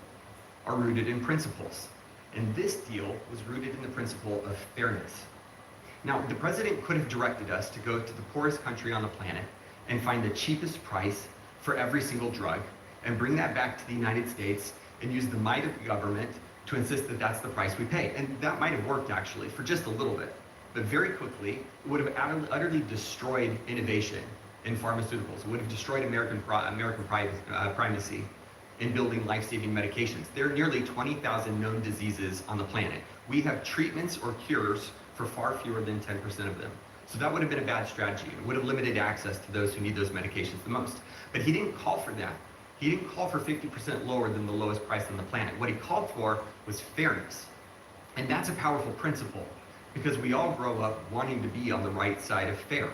are rooted in principles. And this deal was rooted in the principle of fairness. Now, the president could have directed us to go to the poorest country on the planet and find the cheapest price for every single drug and bring that back to the United States and use the might of the government to insist that that's the price we pay. And that might have worked actually for just a little bit. But very quickly, it would have utterly destroyed innovation in pharmaceuticals. It would have destroyed American primacy in building life-saving medications. There are nearly 20,000 known diseases on the planet. We have treatments or cures for far fewer than 10% of them. So that would have been a bad strategy. It would have limited access to those who need those medications the most. But he didn't call for that. He didn't call for 50% lower than the lowest price on the planet. What he called for was fairness. And that's a powerful principle because we all grow up wanting to be on the right side of fair.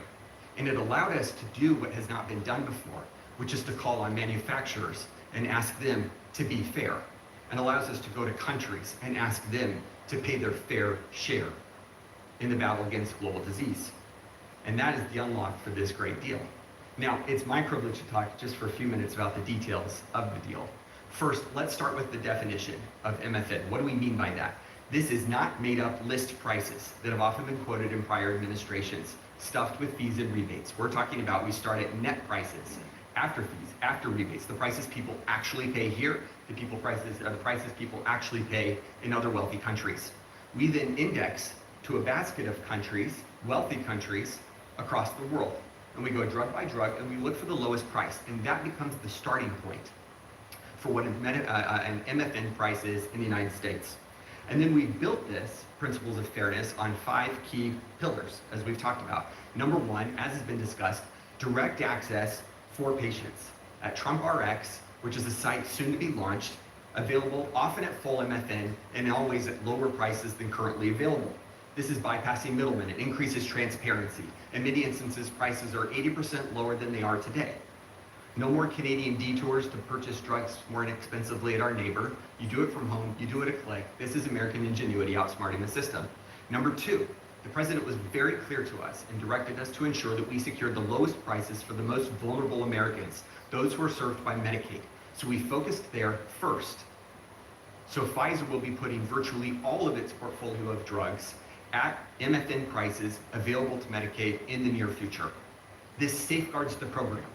And it allowed us to do what has not been done before, which is to call on manufacturers and ask them to be fair, and allows us to go to countries and ask them to pay their fair share in the battle against global disease. And that is the unlock for this great deal. Now, it's my privilege to talk just for a few minutes about the details of the deal. First, let's start with the definition of MFN. What do we mean by that? This is not made up list prices that have often been quoted in prior administrations, stuffed with fees and rebates. We're talking about we start at net prices, after fees, after rebates, the prices people actually pay here, the prices people actually pay in other wealthy countries. We then index to a basket of countries, wealthy countries, across the world. And we go drug by drug and we look for the lowest price. And that becomes the starting point for what an MFN price is in the United States. And then we built this principles of fairness on 5 key pillars, as we've talked about. Number 1, as has been discussed, direct access for patients at Trump RX, which is a site soon to be launched, available often at full MFN and always at lower prices than currently available. This is bypassing middlemen. It increases transparency. In many instances, prices are 80% lower than they are today. No more Canadian detours to purchase drugs more inexpensively at our neighbor. You do it from home, you do it a click. This is American ingenuity outsmarting the system. Number 2, the president was very clear to us and directed us to ensure that we secured the lowest prices for the most vulnerable Americans, those who are served by Medicaid. So we focused there first. So Pfizer will be putting virtually all of its portfolio of drugs at MFN prices available to Medicaid in the near future. This safeguards the program.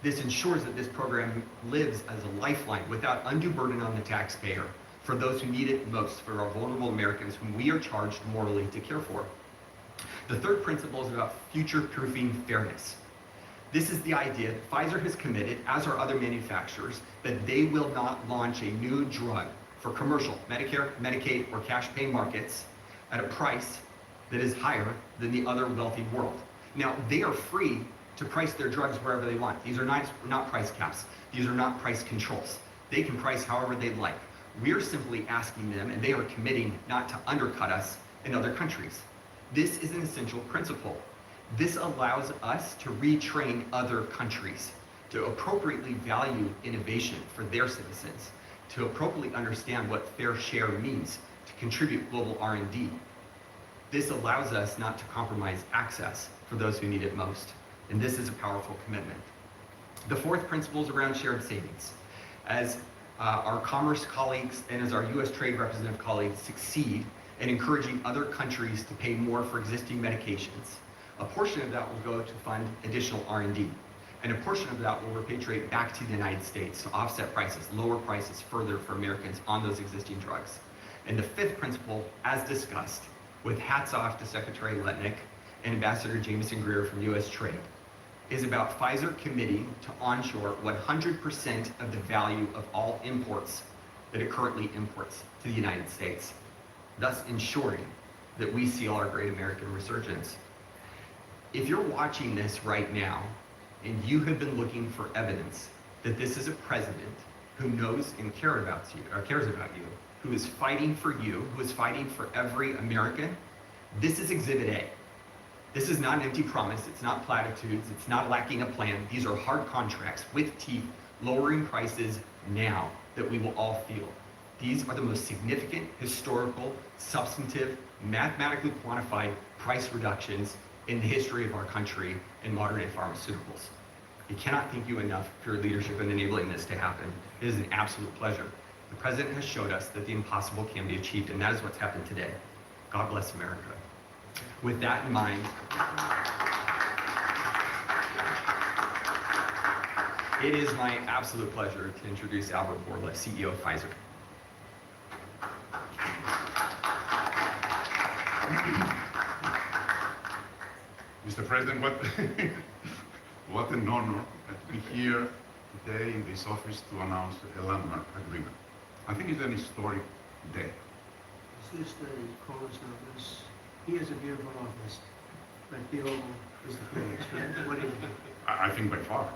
This ensures that this program lives as a lifeline without undue burden on the taxpayer for those who need it most, for our vulnerable Americans whom we are charged morally to care for. The third principle is about future-proofing fairness. This is the idea that Pfizer has committed, as are other manufacturers, that they will not launch a new drug for commercial, Medicare, Medicaid, or cash pay markets at a price that is higher than the other wealthy world. Now, they are free to price their drugs wherever they want. These are not price caps. These are not price controls. They can price however they like. We're simply asking them, and they are committing not to undercut us in other countries. This is an essential principle. This allows us to retrain other countries to appropriately value innovation for their citizens, to appropriately understand what fair share means, to contribute global R&D. This allows us not to compromise access for those who need it most. And this is a powerful commitment. The fourth principle is around shared savings. As our commerce colleagues and as our U.S. trade representative colleagues succeed in encouraging other countries to pay more for existing medications, a portion of that will go to fund additional R&D. And a portion of that will repatriate back to the United States to offset prices, lower prices further for Americans on those existing drugs. And the fifth principle, as discussed, with hats off to Secretary Letnick and Ambassador Jameson Greer from U.S. Trade, is about Pfizer committing to onshore 100% of the value of all imports that it currently imports to the United States, thus ensuring that we seal our great American resurgence. If you're watching this right now and you have been looking for evidence that this is a president who knows and cares about you, who is fighting for you, who is fighting for every American, this is Exhibit A. This is not an empty promise. It's not platitudes. It's not lacking a plan. These are hard contracts with teeth, lowering prices now that we will all feel. These are the most significant, historical, substantive, mathematically quantified price reductions in the history of our country in modern-day pharmaceuticals. I cannot thank you enough for your leadership in enabling this to happen. It is an absolute pleasure. The President has showed us that the impossible can be achieved, and that is what's happened today. God bless America. With that in mind, it is my absolute pleasure to introduce Albert Bourla, CEO of Pfizer. Mr. President, what an honor to be here today in this office to announce a landmark agreement. I think it's an historic day. Is this the coldest office? He has a beautiful office, but the Oval is the coolest, right? What do you think? I think by far.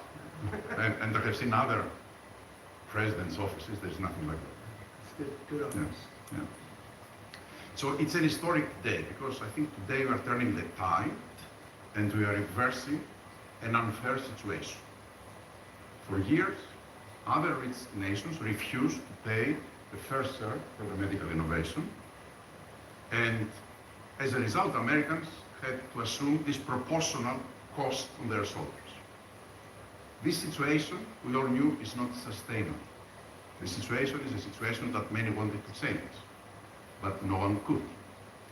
and I have seen other presidents' offices, there's nothing like that. It's good office. Yeah. So it's an historic day because I think today we are turning the tide and we are reversing an unfair situation. For years, other rich nations refused to pay the fair share for the medical innovation, and as a result, Americans had to assume disproportional cost on their shoulders. This situation, we all knew, is not sustainable. The situation is a situation that many wanted to change, but no one could.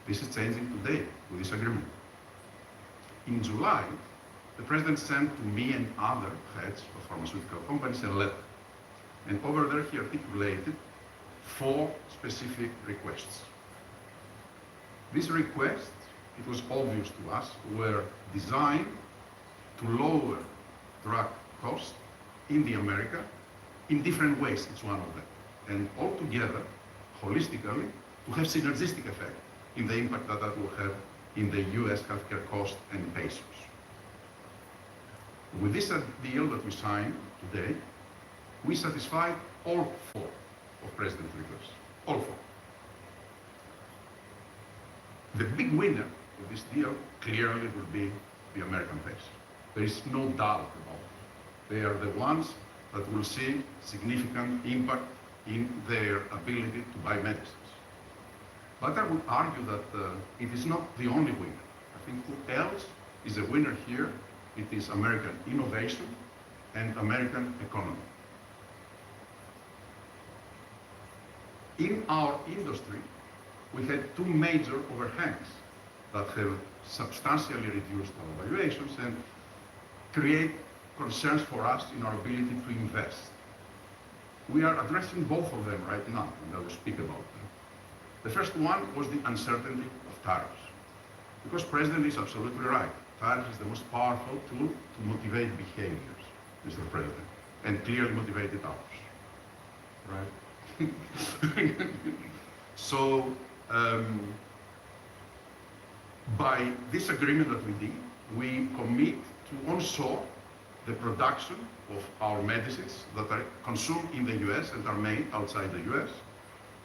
This is changing today with this agreement. In July, the President sent to me and other heads of pharmaceutical companies a letter, and over there he articulated 4 specific requests. These requests, it was obvious to us, were designed to lower drug costs in the America in different ways, each one of them, and altogether, holistically, to have synergistic effect in the impact that that will have in the US healthcare cost and pesos. With this deal that we signed today, we satisfied all 4 of President's requests, all 4. The big winner of this deal clearly will be the American patients. There is no doubt about it. They are the ones that will see significant impact in their ability to buy medicines. But I would argue that it is not the only winner. I think who else is a winner here? It is American innovation and American economy. In our industry, we had 2 major overhangs that have substantially reduced our valuations and create concerns for us in our ability to invest. We are addressing both of them right now, and I will speak about them. The first one was the uncertainty of tariffs. Because President is absolutely right. Tariffs is the most powerful tool to motivate behaviors, Mr. President, and clearly motivated ours. Right? So, by this agreement that we did, we commit to onshore the production of our medicines that are consumed in the US and are made outside the US.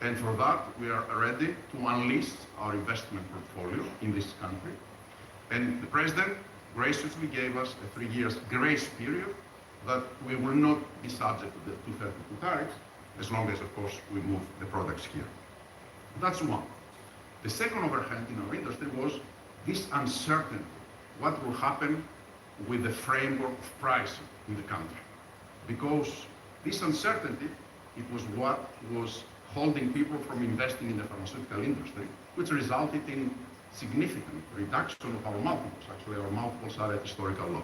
And for that, we are ready to unleash our investment portfolio in this country. And the President graciously gave us a 3 years grace period that we will not be subject to the 232 tariffs, as long as, of course, we move the products here. That's one. The second overhang in our industry was this uncertainty. What will happen with the framework of pricing in the country? Because this uncertainty, it was what was holding people from investing in the pharmaceutical industry, which resulted in significant reduction of our multiples. Actually, our multiples are at historical low.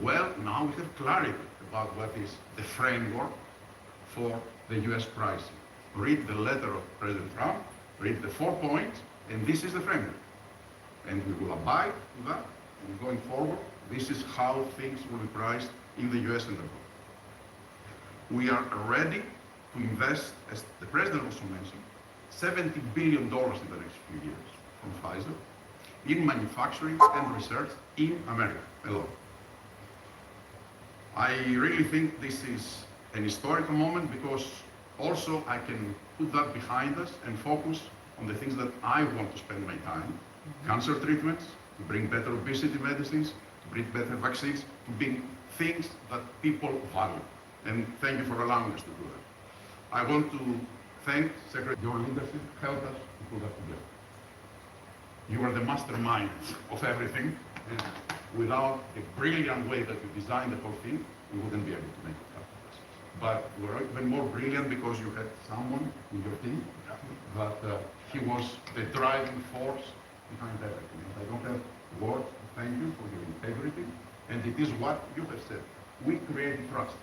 Well, now we have clarity about what is the framework for the US pricing. Read the letter of President Trump, read the 4 points, and this is the framework. and we will abide to that. And going forward, this is how things will be priced in the US and abroad. We are ready to invest, as the President also mentioned, $70 billion in the next few years from Pfizer in manufacturing and research in America alone. I really think this is an historical moment because also I can put that behind us and focus on the things that I want to spend my time. Cancer treatments, to bring better obesity medicines, to bring better vaccines, to bring things that people value. And thank you for allowing us to do that. I want to thank Secretary, your leadership helped us to put that together. You are the mastermind of everything, and without the brilliant way that you designed the whole thing, we wouldn't be able to make it happen. But we're even more brilliant because you had someone in your team that he was the driving force behind everything. And I don't have words to thank you for your integrity, and it is what you have said. We created trust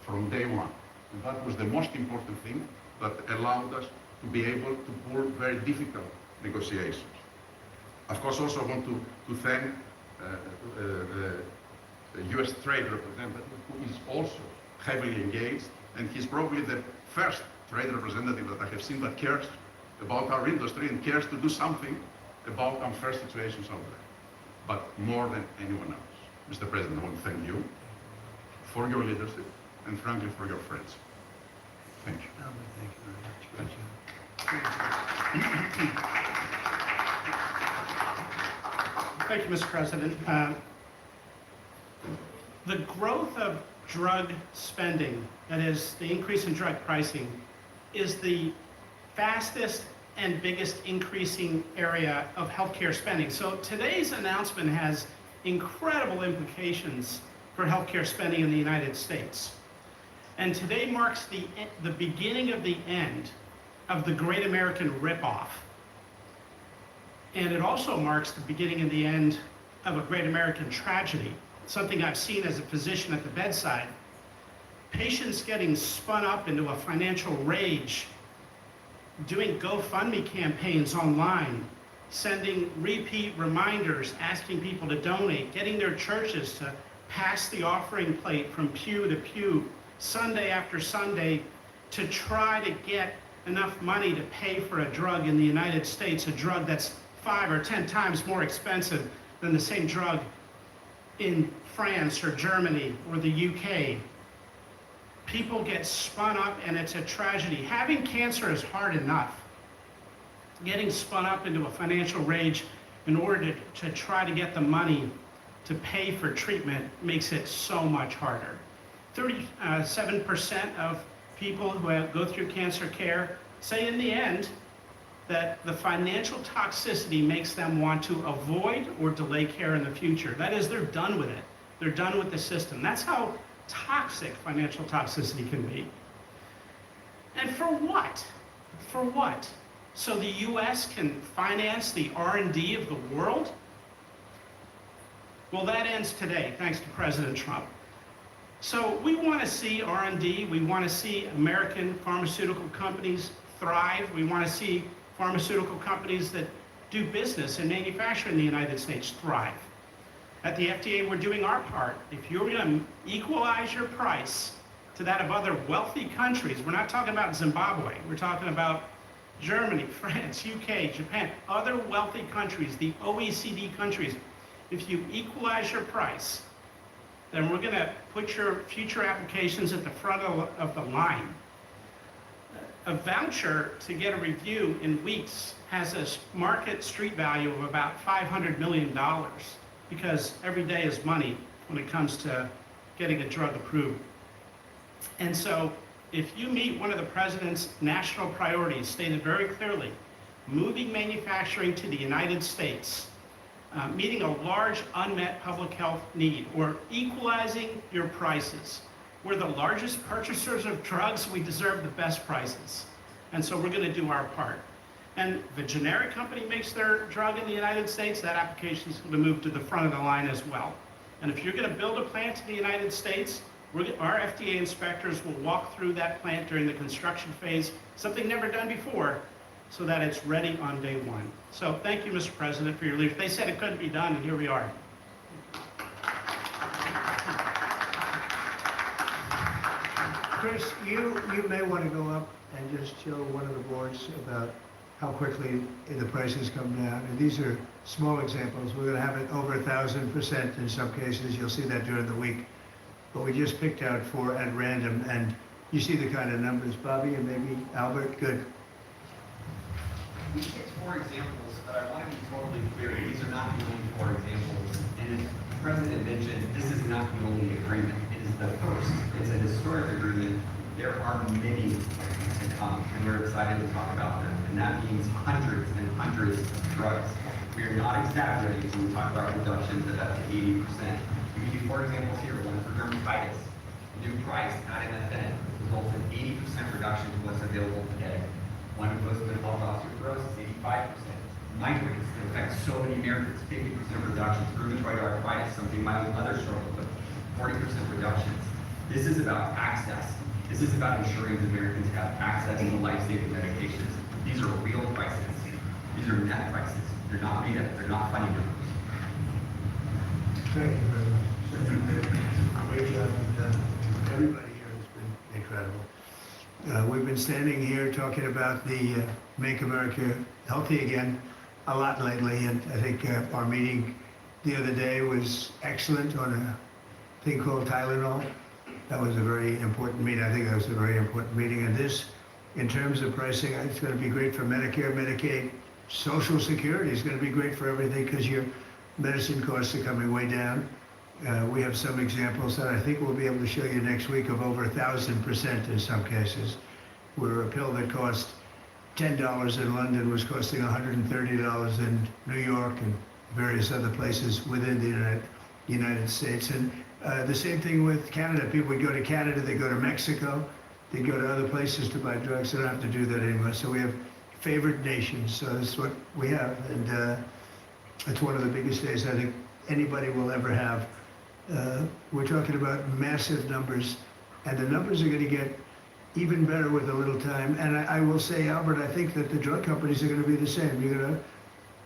from day one, and that was the most important thing that allowed us to be able to pull very difficult negotiations. Of course, also I want to thank the U.S. Trade Representative, who is also heavily engaged, and he's probably the first trade representative that I have seen that cares about our industry and cares to do something about unfair situations out there, but more than anyone else. Mr. President, I want to thank you for your leadership and frankly for your friends. Thank you. Thank you very much. Thank you, Mr. President. The growth of drug spending, that is, the increase in drug pricing, is the fastest and biggest increasing area of healthcare spending. So today's announcement has incredible implications for healthcare spending in the United States. And today marks the beginning of the end of the Great American Ripoff. And it also marks the beginning of the end of a great American tragedy, something I've seen as a physician at the bedside. Patients getting spun up into a financial rage, doing GoFundMe campaigns online, sending repeat reminders, asking people to donate, getting their churches to pass the offering plate from pew to pew, Sunday after Sunday, to try to get enough money to pay for a drug in the United States, a drug that's 5 or 10 times more expensive than the same drug in France or Germany or the UK. People get spun up and it's a tragedy. Having cancer is hard enough. Getting spun up into a financial rage in order to try to get the money to pay for treatment makes it so much harder. 37% of people who go through cancer care say in the end that the financial toxicity makes them want to avoid or delay care in the future. That is, they're done with it. They're done with the system. That's how toxic financial toxicity can be. And for what? For what? So the US can finance the R&D of the world? Well, that ends today, thanks to President Trump. So we want to see R&D. We want to see American pharmaceutical companies thrive. We want to see pharmaceutical companies that do business and manufacture in the United States thrive. At the FDA, we're doing our part. If you're going to equalize your price to that of other wealthy countries, we're not talking about Zimbabwe, we're talking about Germany, France, UK, Japan, other wealthy countries, the OECD countries. If you equalize your price, then we're going to put your future applications at the front of the line. A voucher to get a review in weeks has a market street value of about $500 million because every day is money when it comes to getting a drug approved. And so if you meet one of the president's national priorities stated very clearly, moving manufacturing to the United States, meeting a large unmet public health need, or equalizing your prices. We're the largest purchasers of drugs. We deserve the best prices. And so we're going to do our part. And if a generic company makes their drug in the United States, that application is going to move to the front of the line as well. And if you're going to build a plant in the United States, our FDA inspectors will walk through that plant during the construction phase, something never done before, so that it's ready on day one. So thank you, Mr. President, for your leadership. They said it couldn't be done, and here we are. Chris, you may want to go up and just show one of the boards about how quickly the prices come down. And these are small examples. We're going to have it over 1,000% in some cases. You'll see that during the week. But we just picked out 4 at random, and you see the kind of numbers. Bobby and maybe Albert, good. We get 4 examples, but I want to be totally clear. These are not the only 4 examples. And as the President mentioned, this is not the only agreement. It is the first. It's a historic agreement. There are many to come, and we're excited to talk about them. And that means hundreds and hundreds of drugs. We are not exaggerating when we talk about reductions of up to 80%. We give you 4 examples here. One for dermatitis. New price, adenosine, results in 80% reduction to what's available today. One of those with osteoporosis, 85%. Migraines that affect so many Americans, 50% reductions. Rheumatoid arthritis, something my mother struggled with, 40% reductions. This is about access. This is about ensuring that Americans have access to life-saving medications. These are real prices. These are net prices. They're not made up. They're not funny numbers. Thank you very much. Great job. Everybody here has been incredible. We've been standing here talking about the Make America Healthy Again a lot lately, and I think our meeting the other day was excellent on a thing called Tylenol. That was a very important meeting. I think that was a very important meeting. And this, in terms of pricing, it's going to be great for Medicare, Medicaid, Social Security is going to be great for everything because your medicine costs are coming way down. We have some examples that I think we'll be able to show you next week of over 1,000% in some cases, where a pill that cost $10 in London was costing $130 in New York and various other places within the United States. And the same thing with Canada. People would go to Canada, they go to Mexico, they go to other places to buy drugs. They don't have to do that anymore. So we have favored nations. So that's what we have. And it's one of the biggest days I think anybody will ever have. We're talking about massive numbers, and the numbers are going to get even better with a little time. And I will say, Albert, I think that the drug companies are going to be the same. You're going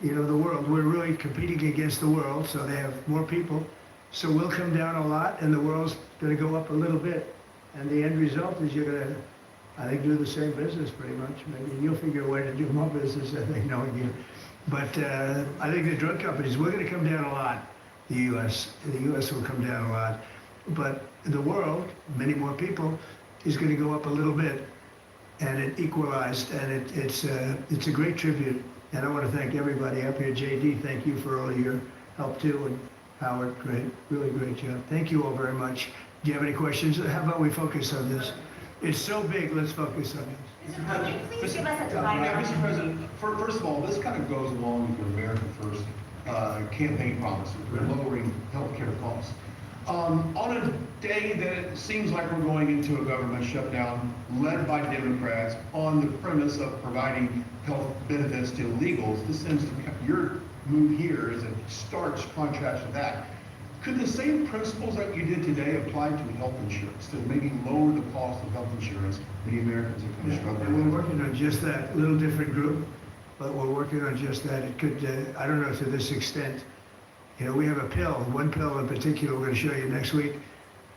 to, the world, we're really competing against the world, so they have more people. So we'll come down a lot, and the world's going to go up a little bit. And the end result is you're going to, I think, do the same business pretty much. Maybe you'll figure a way to do more business, I think, knowing you. But I think the drug companies, we're going to come down a lot. The U.S. will come down a lot. But the world, many more people, is going to go up a little bit. And it equalized, and it's a great tribute. And I want to thank everybody up here. JD, thank you for all your help too. And Howard, great, really great job. Thank you all very much. Do you have any questions? How about we focus on this? It's so big, let's focus on this. Please give us a timeline. Mr. President, first of all, this kind of goes along with your America First campaign promises. We're lowering healthcare costs. On a day that it seems like we're going into a government shutdown led by Democrats on the premise of providing health benefits to illegals, this seems to be your move here is a stark contrast to that. Could the same principles that you did today apply to health insurance, to maybe lower the cost of health insurance many Americans are kind of struggling with? And we're working on just that, a little different group, but we're working on just that. It could, I don't know to this extent. We have a pill, one pill in particular we're going to show you next week.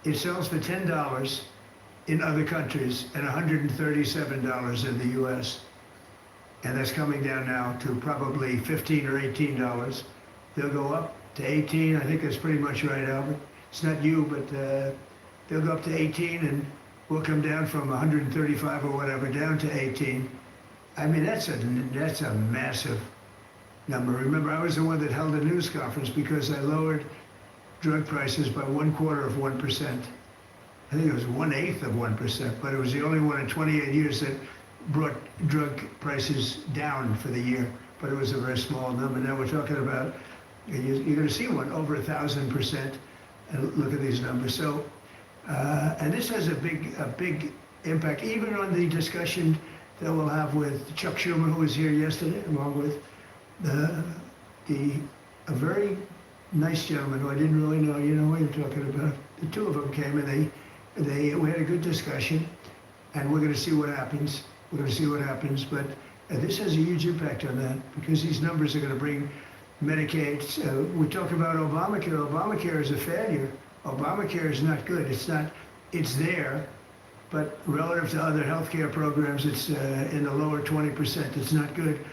It sells for $10 in other countries and $137 in the U.S. And that's coming down now to probably $15 or $18. They'll go up to 18. I think that's pretty much right, Albert. It's not you, but they'll go up to 18, and we'll come down from 135 or whatever down to 18. I mean, that's a massive number. Remember, I was the one that held a news conference because I lowered drug prices by 1/4%. I think it was 1/8 of 1%, but it was the only one in 28 years that brought drug prices down for the year. But it was a very small number. Now we're talking about, you're going to see one over 1,000%. And look at these numbers. So, and this has a big impact, even on the discussion that we'll have with Chuck Schumer, who was here yesterday, along with a very nice gentleman who I didn't really know. You know what you're talking about. The two of them came, and we had a good discussion, and we're going to see what happens. We're going to see what happens, but this has a huge impact on that because these numbers are going to bring Medicaid. We talk about Obamacare. Obamacare is a failure. Obamacare is not good. It's there, but relative to other healthcare programs, it's in the lower 20%. It's not good.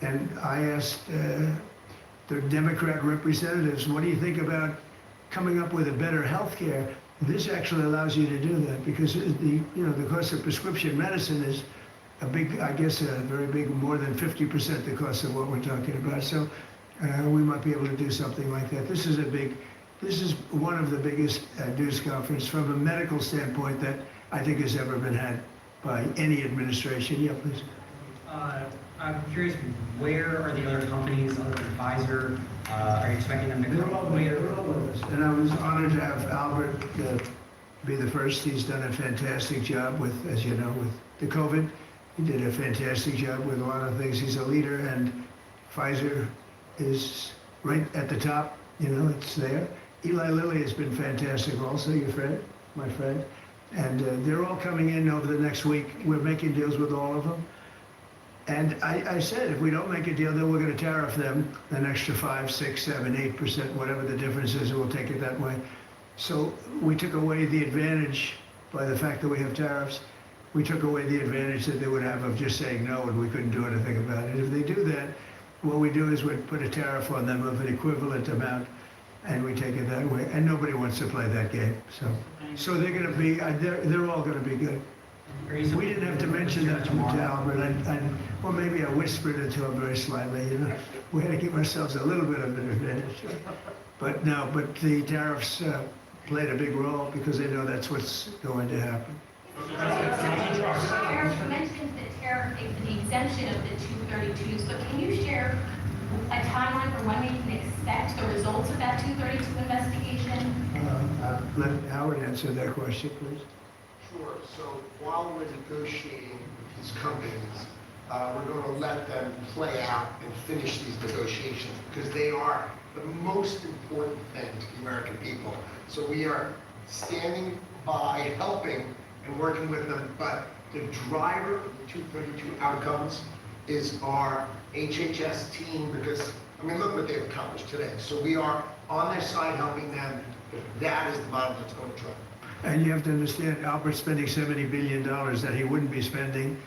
And I asked the Democrat representatives, what do you think about coming up with a better healthcare? This actually allows you to do that because the cost of prescription medicine is a big, I guess, a very big, more than 50% the cost of what we're talking about. So we might be able to do something like that. This is one of the biggest news conference from a medical standpoint that I think has ever been had by any administration. Yeah, please. I'm curious, where are the other companies other than Pfizer? Are you expecting them to come? They're all with us. And I was honored to have Albert be the first. He's done a fantastic job with, as you know, with the COVID. He did a fantastic job with a lot of things. He's a leader, and Pfizer is right at the top. You know, it's there. Eli Lilly has been fantastic also, your friend, my friend. And they're all coming in over the next week. We're making deals with all of them. And I said, if we don't make a deal, then we're going to tariff them an extra 5, 6, 7, 8%, whatever the difference is, and we'll take it that way. So we took away the advantage by the fact that we have tariffs. We took away the advantage that they would have of just saying no, and we couldn't do anything about it. If they do that, what we do is we put a tariff on them of an equivalent amount, and we take it that way. And nobody wants to play that game. So they're going to be, they're all going to be good. We didn't have to mention that to Albert. Well, maybe I whispered it to him very slightly. You know, we had to give ourselves a little bit of an advantage. But no, but the tariffs played a big role because they know that's what's going to happen. You mentioned the tariff, the exemption of the 232s, but can you share a timeline for when we can expect the results of that 232 investigation? Let Howard answer that question, please. Sure. So while we're negotiating with these companies, we're going to let them play out and finish these negotiations because they are the most important thing to the American people. So we are standing by, helping, and working with them. But the driver of the 232 outcomes is our HHS team because, I mean, look what they've accomplished today. So we are on their side helping them. That is the model that's going to drive. And you have to understand, Albert's spending $70 billion that he wouldn't be spending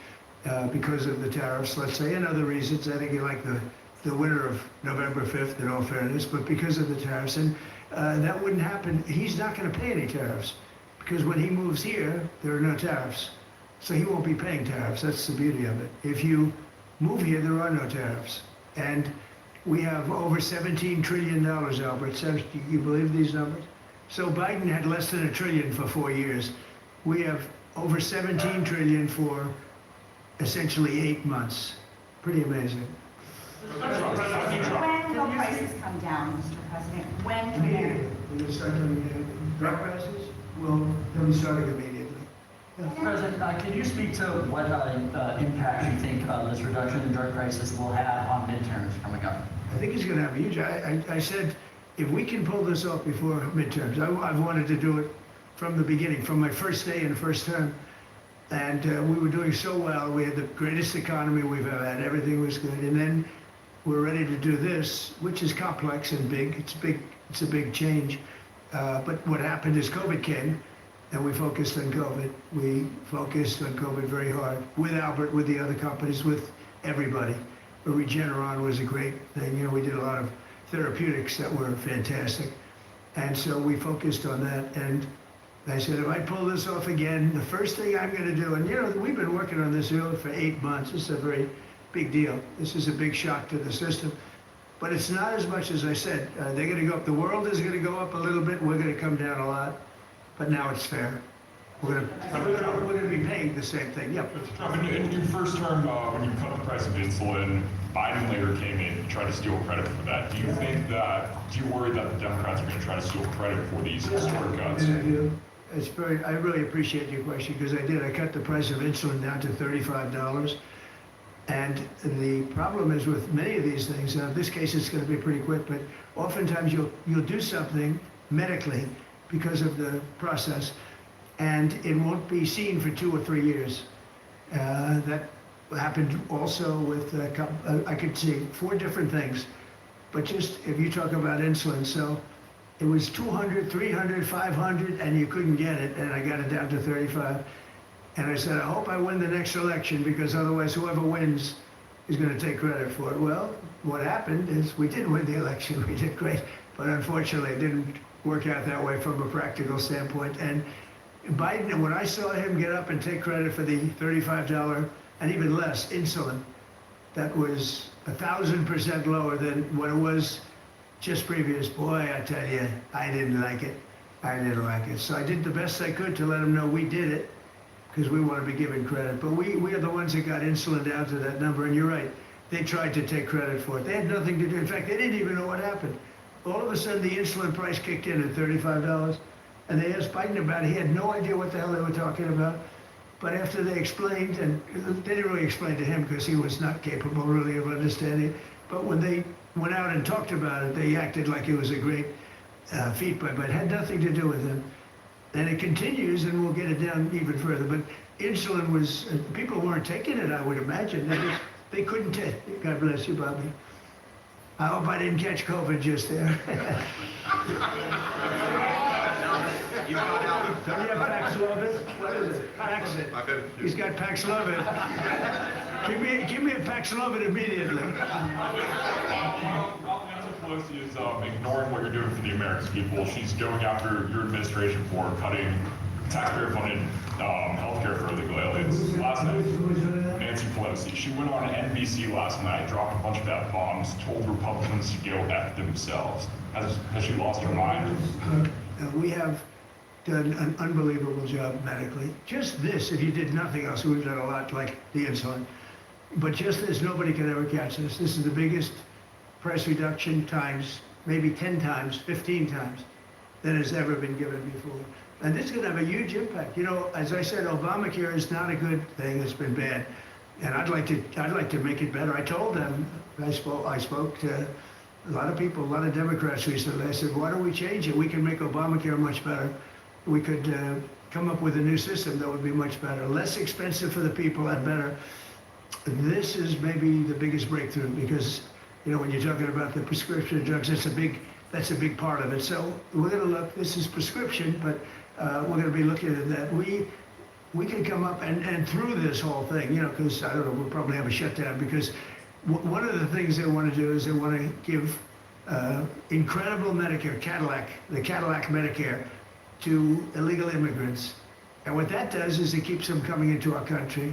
because of the tariffs, let's say, and other reasons. I think he liked the winter of November 5th, in all fairness, but because of the tariffs. And that wouldn't happen. He's not going to pay any tariffs because when he moves here, there are no tariffs. So he won't be paying tariffs. That's the beauty of it. If you move here, there are no tariffs. And we have over $17 trillion, Albert. Do you believe these numbers? So Biden had less than $1 trillion for 4 years. We have over 17 trillion for essentially 8 months. Pretty amazing. When will prices come down, Mr. President? When can Immediately. When they start coming down, drug prices, well, they'll be starting immediately. President, can you speak to what impact you think this reduction in drug prices will have on midterms coming up? I think it's going to have a huge. I said, if we can pull this off before midterms, I've wanted to do it from the beginning, from my first day in the first term. And we were doing so well. We had the greatest economy we've ever had. Everything was good. And then we're ready to do this, which is complex and big. It's a big change. But what happened is COVID came, and we focused on COVID. We focused on COVID very hard with Albert, with the other companies, with everybody. Regeneron was a great thing. You know, we did a lot of therapeutics that were fantastic. And so we focused on that. And I said, if I pull this off again, the first thing I'm going to do, and you know, we've been working on this for 8 months. This is a very big deal. This is a big shock to the system. But it's not as much as I said. They're going to go up. The world is going to go up a little bit. We're going to come down a lot. But now it's fair. We're going to be paying the same thing. Yeah. In your first term, when you cut the price of insulin, Biden later came in and tried to steal credit for that. Do you worry that the Democrats are going to try to steal credit for these historic cuts? I really appreciate your question because I did. I cut the price of insulin down to $35. And the problem is with many of these things, in this case it's going to be pretty quick, but oftentimes you'll do something medically because of the process, and it won't be seen for 2 or 3 years. That happened also with, I could see 4 different things. But just, if you talk about insulin, so it was 200, 300, 500, and you couldn't get it, and I got it down to 35. And I said, I hope I win the next election, because otherwise whoever wins is going to take credit for it. Well, what happened is we did win the election, we did great, but unfortunately it didn't work out that way from a practical standpoint. And Biden, when I saw him get up and take credit for the $35 and even less insulin, that was 1,000% lower than what it was just previous. Boy, I tell you, I didn't like it. I didn't like it. So I did the best I could to let them know we did it, because we want to be given credit. But we are the ones that got insulin down to that number, and you're right. They tried to take credit for it. They had nothing to do. In fact, they didn't even know what happened. All of a sudden, the insulin price kicked in at $35, and they asked Biden about it. He had no idea what the hell they were talking about. But after they explained, and they didn't really explain to him because he was not capable really of understanding, but when they went out and talked about it, they acted like it was a great feat, but it had nothing to do with him. And it continues, and we'll get it down even further. But insulin was, people weren't taking it, I would imagine. They couldn't take it. God bless you, Bobby. I hope I didn't catch COVID just there. You got out. Don't you have Paxlovid? What is it? He's got Paxlovid. Give me a Paxlovid immediately. Nancy Pelosi is ignoring what you're doing for the American people. She's going after your administration for cutting taxpayer-funded healthcare for illegal aliens. Last night, Nancy Pelosi, she went on NBC last night, dropped a bunch of F-bombs, told Republicans to go F themselves. Has she lost her mind? We have done an unbelievable job medically. Just this, if you did nothing else, we've done a lot like the insulin. But just this, nobody can ever catch this. This is the biggest price reduction times, maybe 10 times, 15 times, than has ever been given before. And this is going to have a huge impact. You know, as I said, Obamacare is not a good thing. It's been bad. And I'd like to make it better. I told them, I spoke to a lot of people, a lot of Democrats recently. I said, why don't we change it? We can make Obamacare much better. We could come up with a new system that would be much better, less expensive for the people and better. This is maybe the biggest breakthrough, because, you know, when you're talking about the prescription drugs, that's a big part of it. So we're going to look, this is prescription, but we're going to be looking at that. We can come up and through this whole thing, you know, because, I don't know, we'll probably have a shutdown, because one of the things they want to do is they want to give incredible Medicare, the Cadillac Medicare, to illegal immigrants. And what that does is it keeps them coming into our country,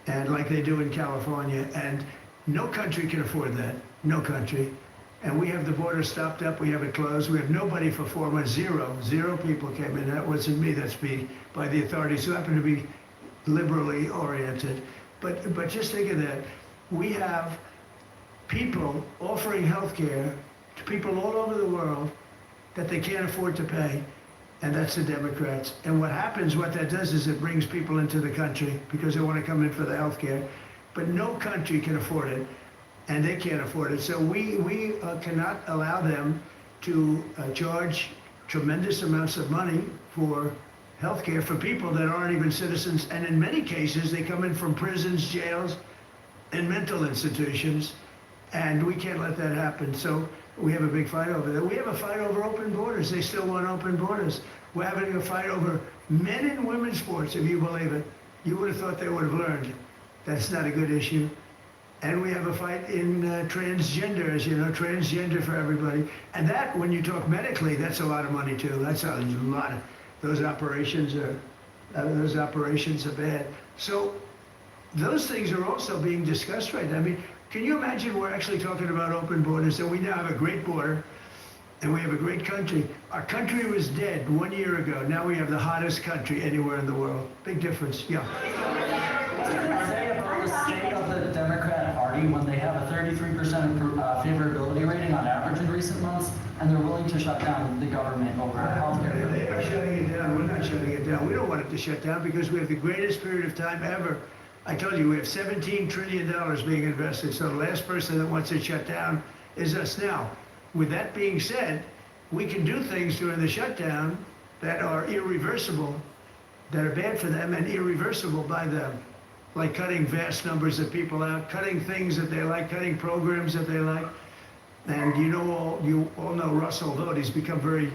and like they do in California, and no country can afford that, no country. And we have the border stopped up, we have it closed, we have nobody for 4 months, zero people came in. That wasn't me, that's me, by the authorities who happen to be liberally oriented. But just think of that. We have people offering health care to people all over the world that they can't afford to pay, and that's the Democrats. And what happens, what that does is it brings people into the country because they want to come in for the health care, but no country can afford it, and they can't afford it. So we cannot allow them to charge tremendous amounts of money for health care for people that aren't even citizens, and in many cases they come in from prisons, jails, and mental institutions, and we can't let that happen. So we have a big fight over that. We have a fight over open borders. They still want open borders. We're having a fight over men and women's sports, if you believe it. You would have thought they would have learned. That's not a good issue. And we have a fight in transgender, as you know, transgender for everybody. And that, when you talk medically, that's a lot of money too. That's a lot of, those operations are bad. So those things are also being discussed right now. I mean, can you imagine we're actually talking about open borders, and we now have a great border, and we have a great country. Our country was dead 1 year ago. Now we have the hottest country anywhere in the world. Big difference, yeah. What can you say about the state of the Democrat Party when they have a 33% favorability rating on average in recent months, and they're willing to shut down the government over health care? They are shutting it down. We're not shutting it down. We don't want it to shut down because we have the greatest period of time ever. I told you, we have $17 trillion being invested, so the last person that wants it shut down is us now. With that being said, we can do things during the shutdown that are irreversible, that are bad for them and irreversible by them. like cutting vast numbers of people out, cutting things that they like, cutting programs that they like. And you all know Russell Vought. He's become very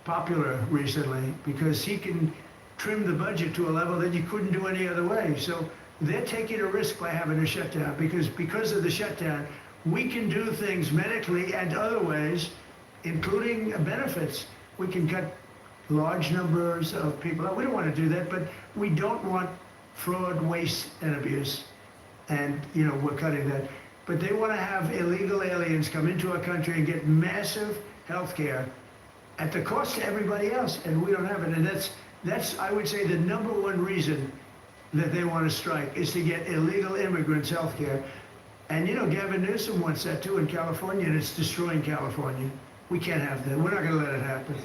popular recently because he can trim the budget to a level that you couldn't do any other way. So they're taking a risk by having a shutdown because of the shutdown, we can do things medically and other ways, including benefits. We can cut large numbers of people out. We don't want to do that, but we don't want fraud, waste, and abuse. And, we're cutting that. But they want to have illegal aliens come into our country and get massive health care at the cost to everybody else, and we don't have it. And that's I would say, the number one reason that they want to strike is to get illegal immigrants health care. And, Gavin Newsom wants that too in California, and it's destroying California. We can't have that. We're not going to let it happen.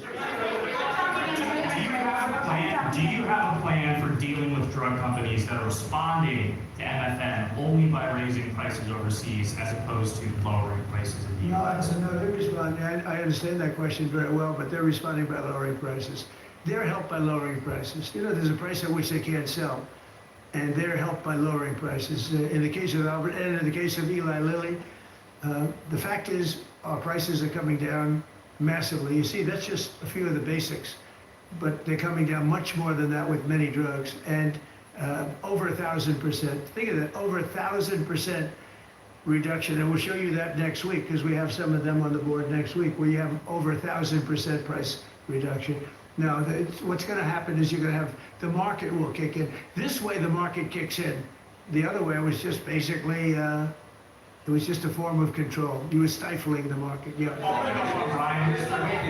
Do you have a plan for dealing with drug companies that are responding to MFN only by raising prices overseas as opposed to lowering prices in the US? No, they're responding. I understand that question very well, but they're responding by lowering prices. They're helped by lowering prices. There's a price at which they can't sell, and they're helped by lowering prices. In the case of Albert and in the case of Eli Lilly, the fact is our prices are coming down massively. You see, that's just a few of the basics, but they're coming down much more than that with many drugs, and over 1,000%. Think of that, over 1,000% reduction, and we'll show you that next week because we have some of them on the board next week where you have over 1,000% price reduction. Now, what's going to happen is you're going to have the market will kick in. This way, the market kicks in. The other way was just basically it was just a form of control. You were stifling the market. Yeah. Brian, is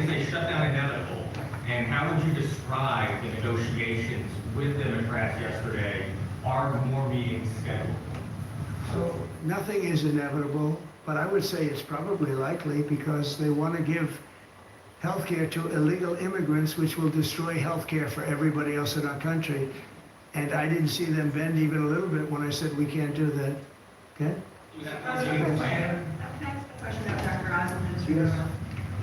a shutdown inevitable? And how would you describe the negotiations with Democrats yesterday? Are more meetings scheduled? So nothing is inevitable, but I would say it's probably likely because they want to give health care to illegal immigrants, which will destroy health care for everybody else in our country. And I didn't see them bend even a little bit when I said we can't do that. Okay? Can I ask a question of Dr. Oz?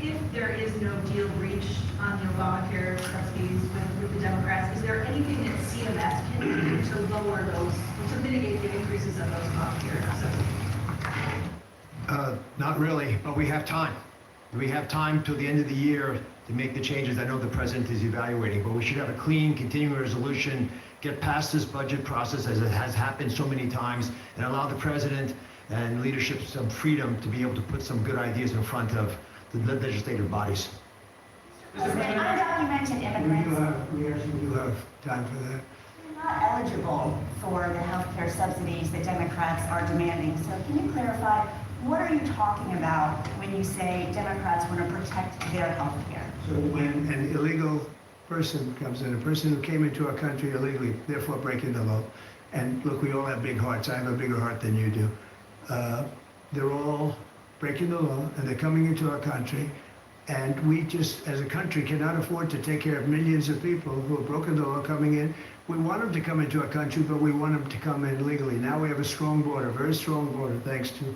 If there is no deal reached on the Obamacare trustees with the Democrats, is there anything that CMS can do to lower those, to mitigate the increases of those Obamacare subsidies? Not really, but we have time. We have time till the end of the year to make the changes. I know the president is evaluating, but we should have a clean, continuing resolution, get past this budget process as it has happened so many times, and allow the president and leadership some freedom to be able to put some good ideas in front of the legislative bodies. Undocumented immigrants We actually do have time for that. are not eligible for the health care subsidies that Democrats are demanding. So can you clarify, what are you talking about when you say Democrats want to protect their health care? So when an illegal person comes in, a person who came into our country illegally, therefore breaking the law, and look, we all have big hearts. I have a bigger heart than you do. They're all breaking the law, and they're coming into our country, and we just, as a country, cannot afford to take care of millions of people who have broken the law coming in. We want them to come into our country, but we want them to come in legally. Now we have a strong border, very strong border, thanks to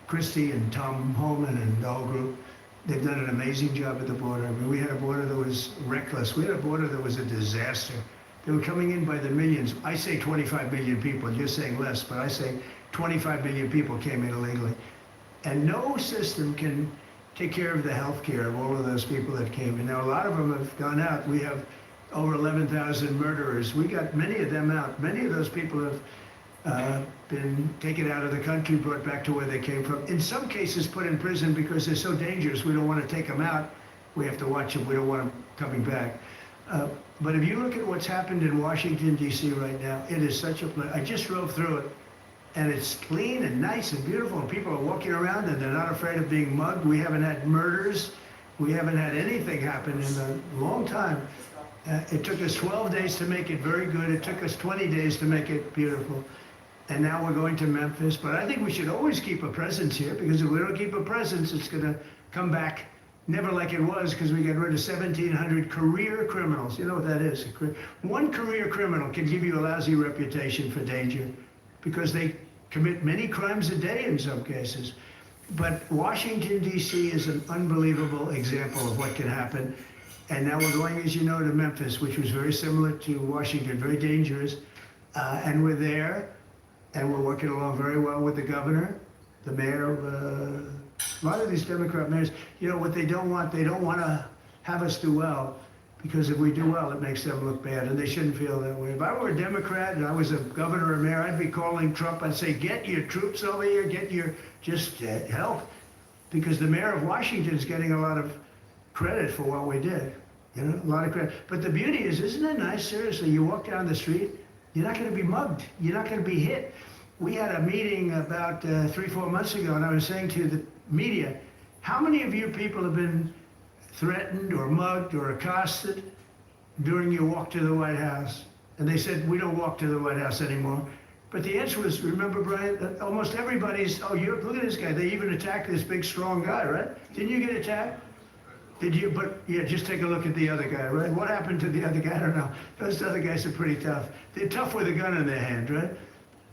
Christie and Tom Holman and the whole group. They've done an amazing job at the border. I mean, we had a border that was reckless. We had a border that was a disaster. They were coming in by the millions. I say 25 million people. You're saying less, but I say 25 million people came in illegally. And no system can take care of the health care of all of those people that came in. Now, a lot of them have gone out. We have over 11,000 murderers. We got many of them out. Many of those people have been taken out of the country, brought back to where they came from. In some cases, put in prison because they're so dangerous. We don't want to take them out. We have to watch them. We don't want them coming back. But if you look at what's happened in Washington, D.C. right now, it is such a place. I just drove through it. And it's clean and nice and beautiful, and people are walking around and they're not afraid of being mugged. We haven't had murders. We haven't had anything happen in a long time. It took us 12 days to make it very good. It took us 20 days to make it beautiful. And now we're going to Memphis. But I think we should always keep a presence here, because if we don't keep a presence, it's going to come back never like it was, because we got rid of 1,700 career criminals. You know what that is? One career criminal can give you a lousy reputation for danger, because they commit many crimes a day in some cases. But Washington, D.C. is an unbelievable example of what can happen. And now we're going, as you know, to Memphis, which was very similar to Washington, very dangerous. And we're there. and we're working along very well with the governor, the mayor of, a lot of these Democrat mayors. You know, what they don't want to have us do well, because if we do well, it makes them look bad, and they shouldn't feel that way. If I were a Democrat and I was a governor or mayor, I'd be calling Trump. I'd say, get your troops over here, just help, because the mayor of Washington is getting a lot of credit for what we did. You know, a lot of credit. But the beauty is, isn't it nice? Seriously, you walk down the street, you're not going to be mugged. You're not going to be hit. We had a meeting about 3-4 months ago, and I was saying to the media, how many of you people have been threatened or mugged or accosted during your walk to the White House? And they said, we don't walk to the White House anymore. But the answer was, remember, Brian, that almost everybody's, oh, look at this guy. They even attacked this big, strong guy, right? Didn't you get attacked? Did you? But yeah, just take a look at the other guy, right? What happened to the other guy? I don't know. Those other guys are pretty tough. They're tough with a gun in their hand, right?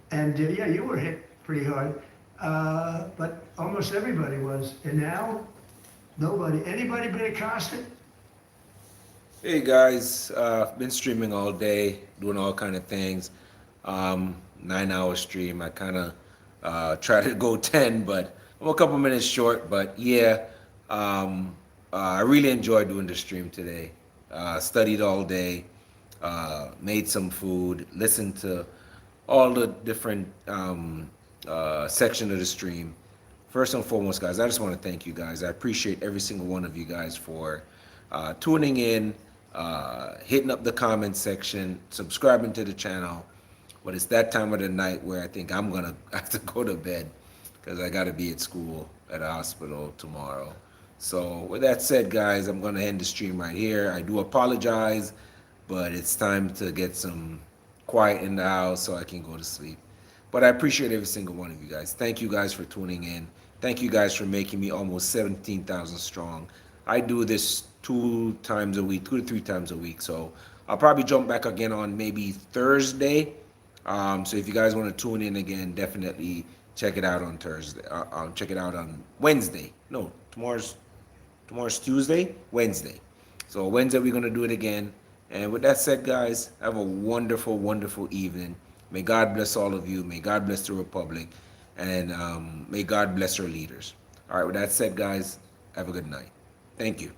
And yeah, you were hit pretty hard. But almost everybody was. And now, nobody. Anybody been accosted? Hey guys, been streaming all day, doing all kind of things. 9-hour stream. I kind of try to go 10, but I'm a couple minutes short. But yeah, I really enjoyed doing the stream today. Studied all day, made some food, listened to all the different section of the stream. First and foremost, guys, I just want to thank you guys. I appreciate every single one of you guys for tuning in, hitting up the comment section, subscribing to the channel. But it's that time of the night where I think I'm gonna have to go to bed because I gotta be at school at a hospital tomorrow. So with that said, guys, I'm gonna end the stream right here. I do apologize, but it's time to get some quiet in the house so I can go to sleep. But I appreciate every single one of you guys. Thank you guys for tuning in. Thank you guys for making me almost 17,000 strong. I do this 2 times a week, 2 to 3 times a week. So I'll probably jump back again on maybe Thursday. So if you guys want to tune in again, definitely check it out on Thursday. Check it out on Wednesday. No, tomorrow's Tuesday, Wednesday. So Wednesday we're gonna do it again. And with that said, guys, have a wonderful, wonderful evening. May God bless all of you. May God bless the Republic, and may God bless our leaders. All right. With that said, guys, have a good night. Thank you.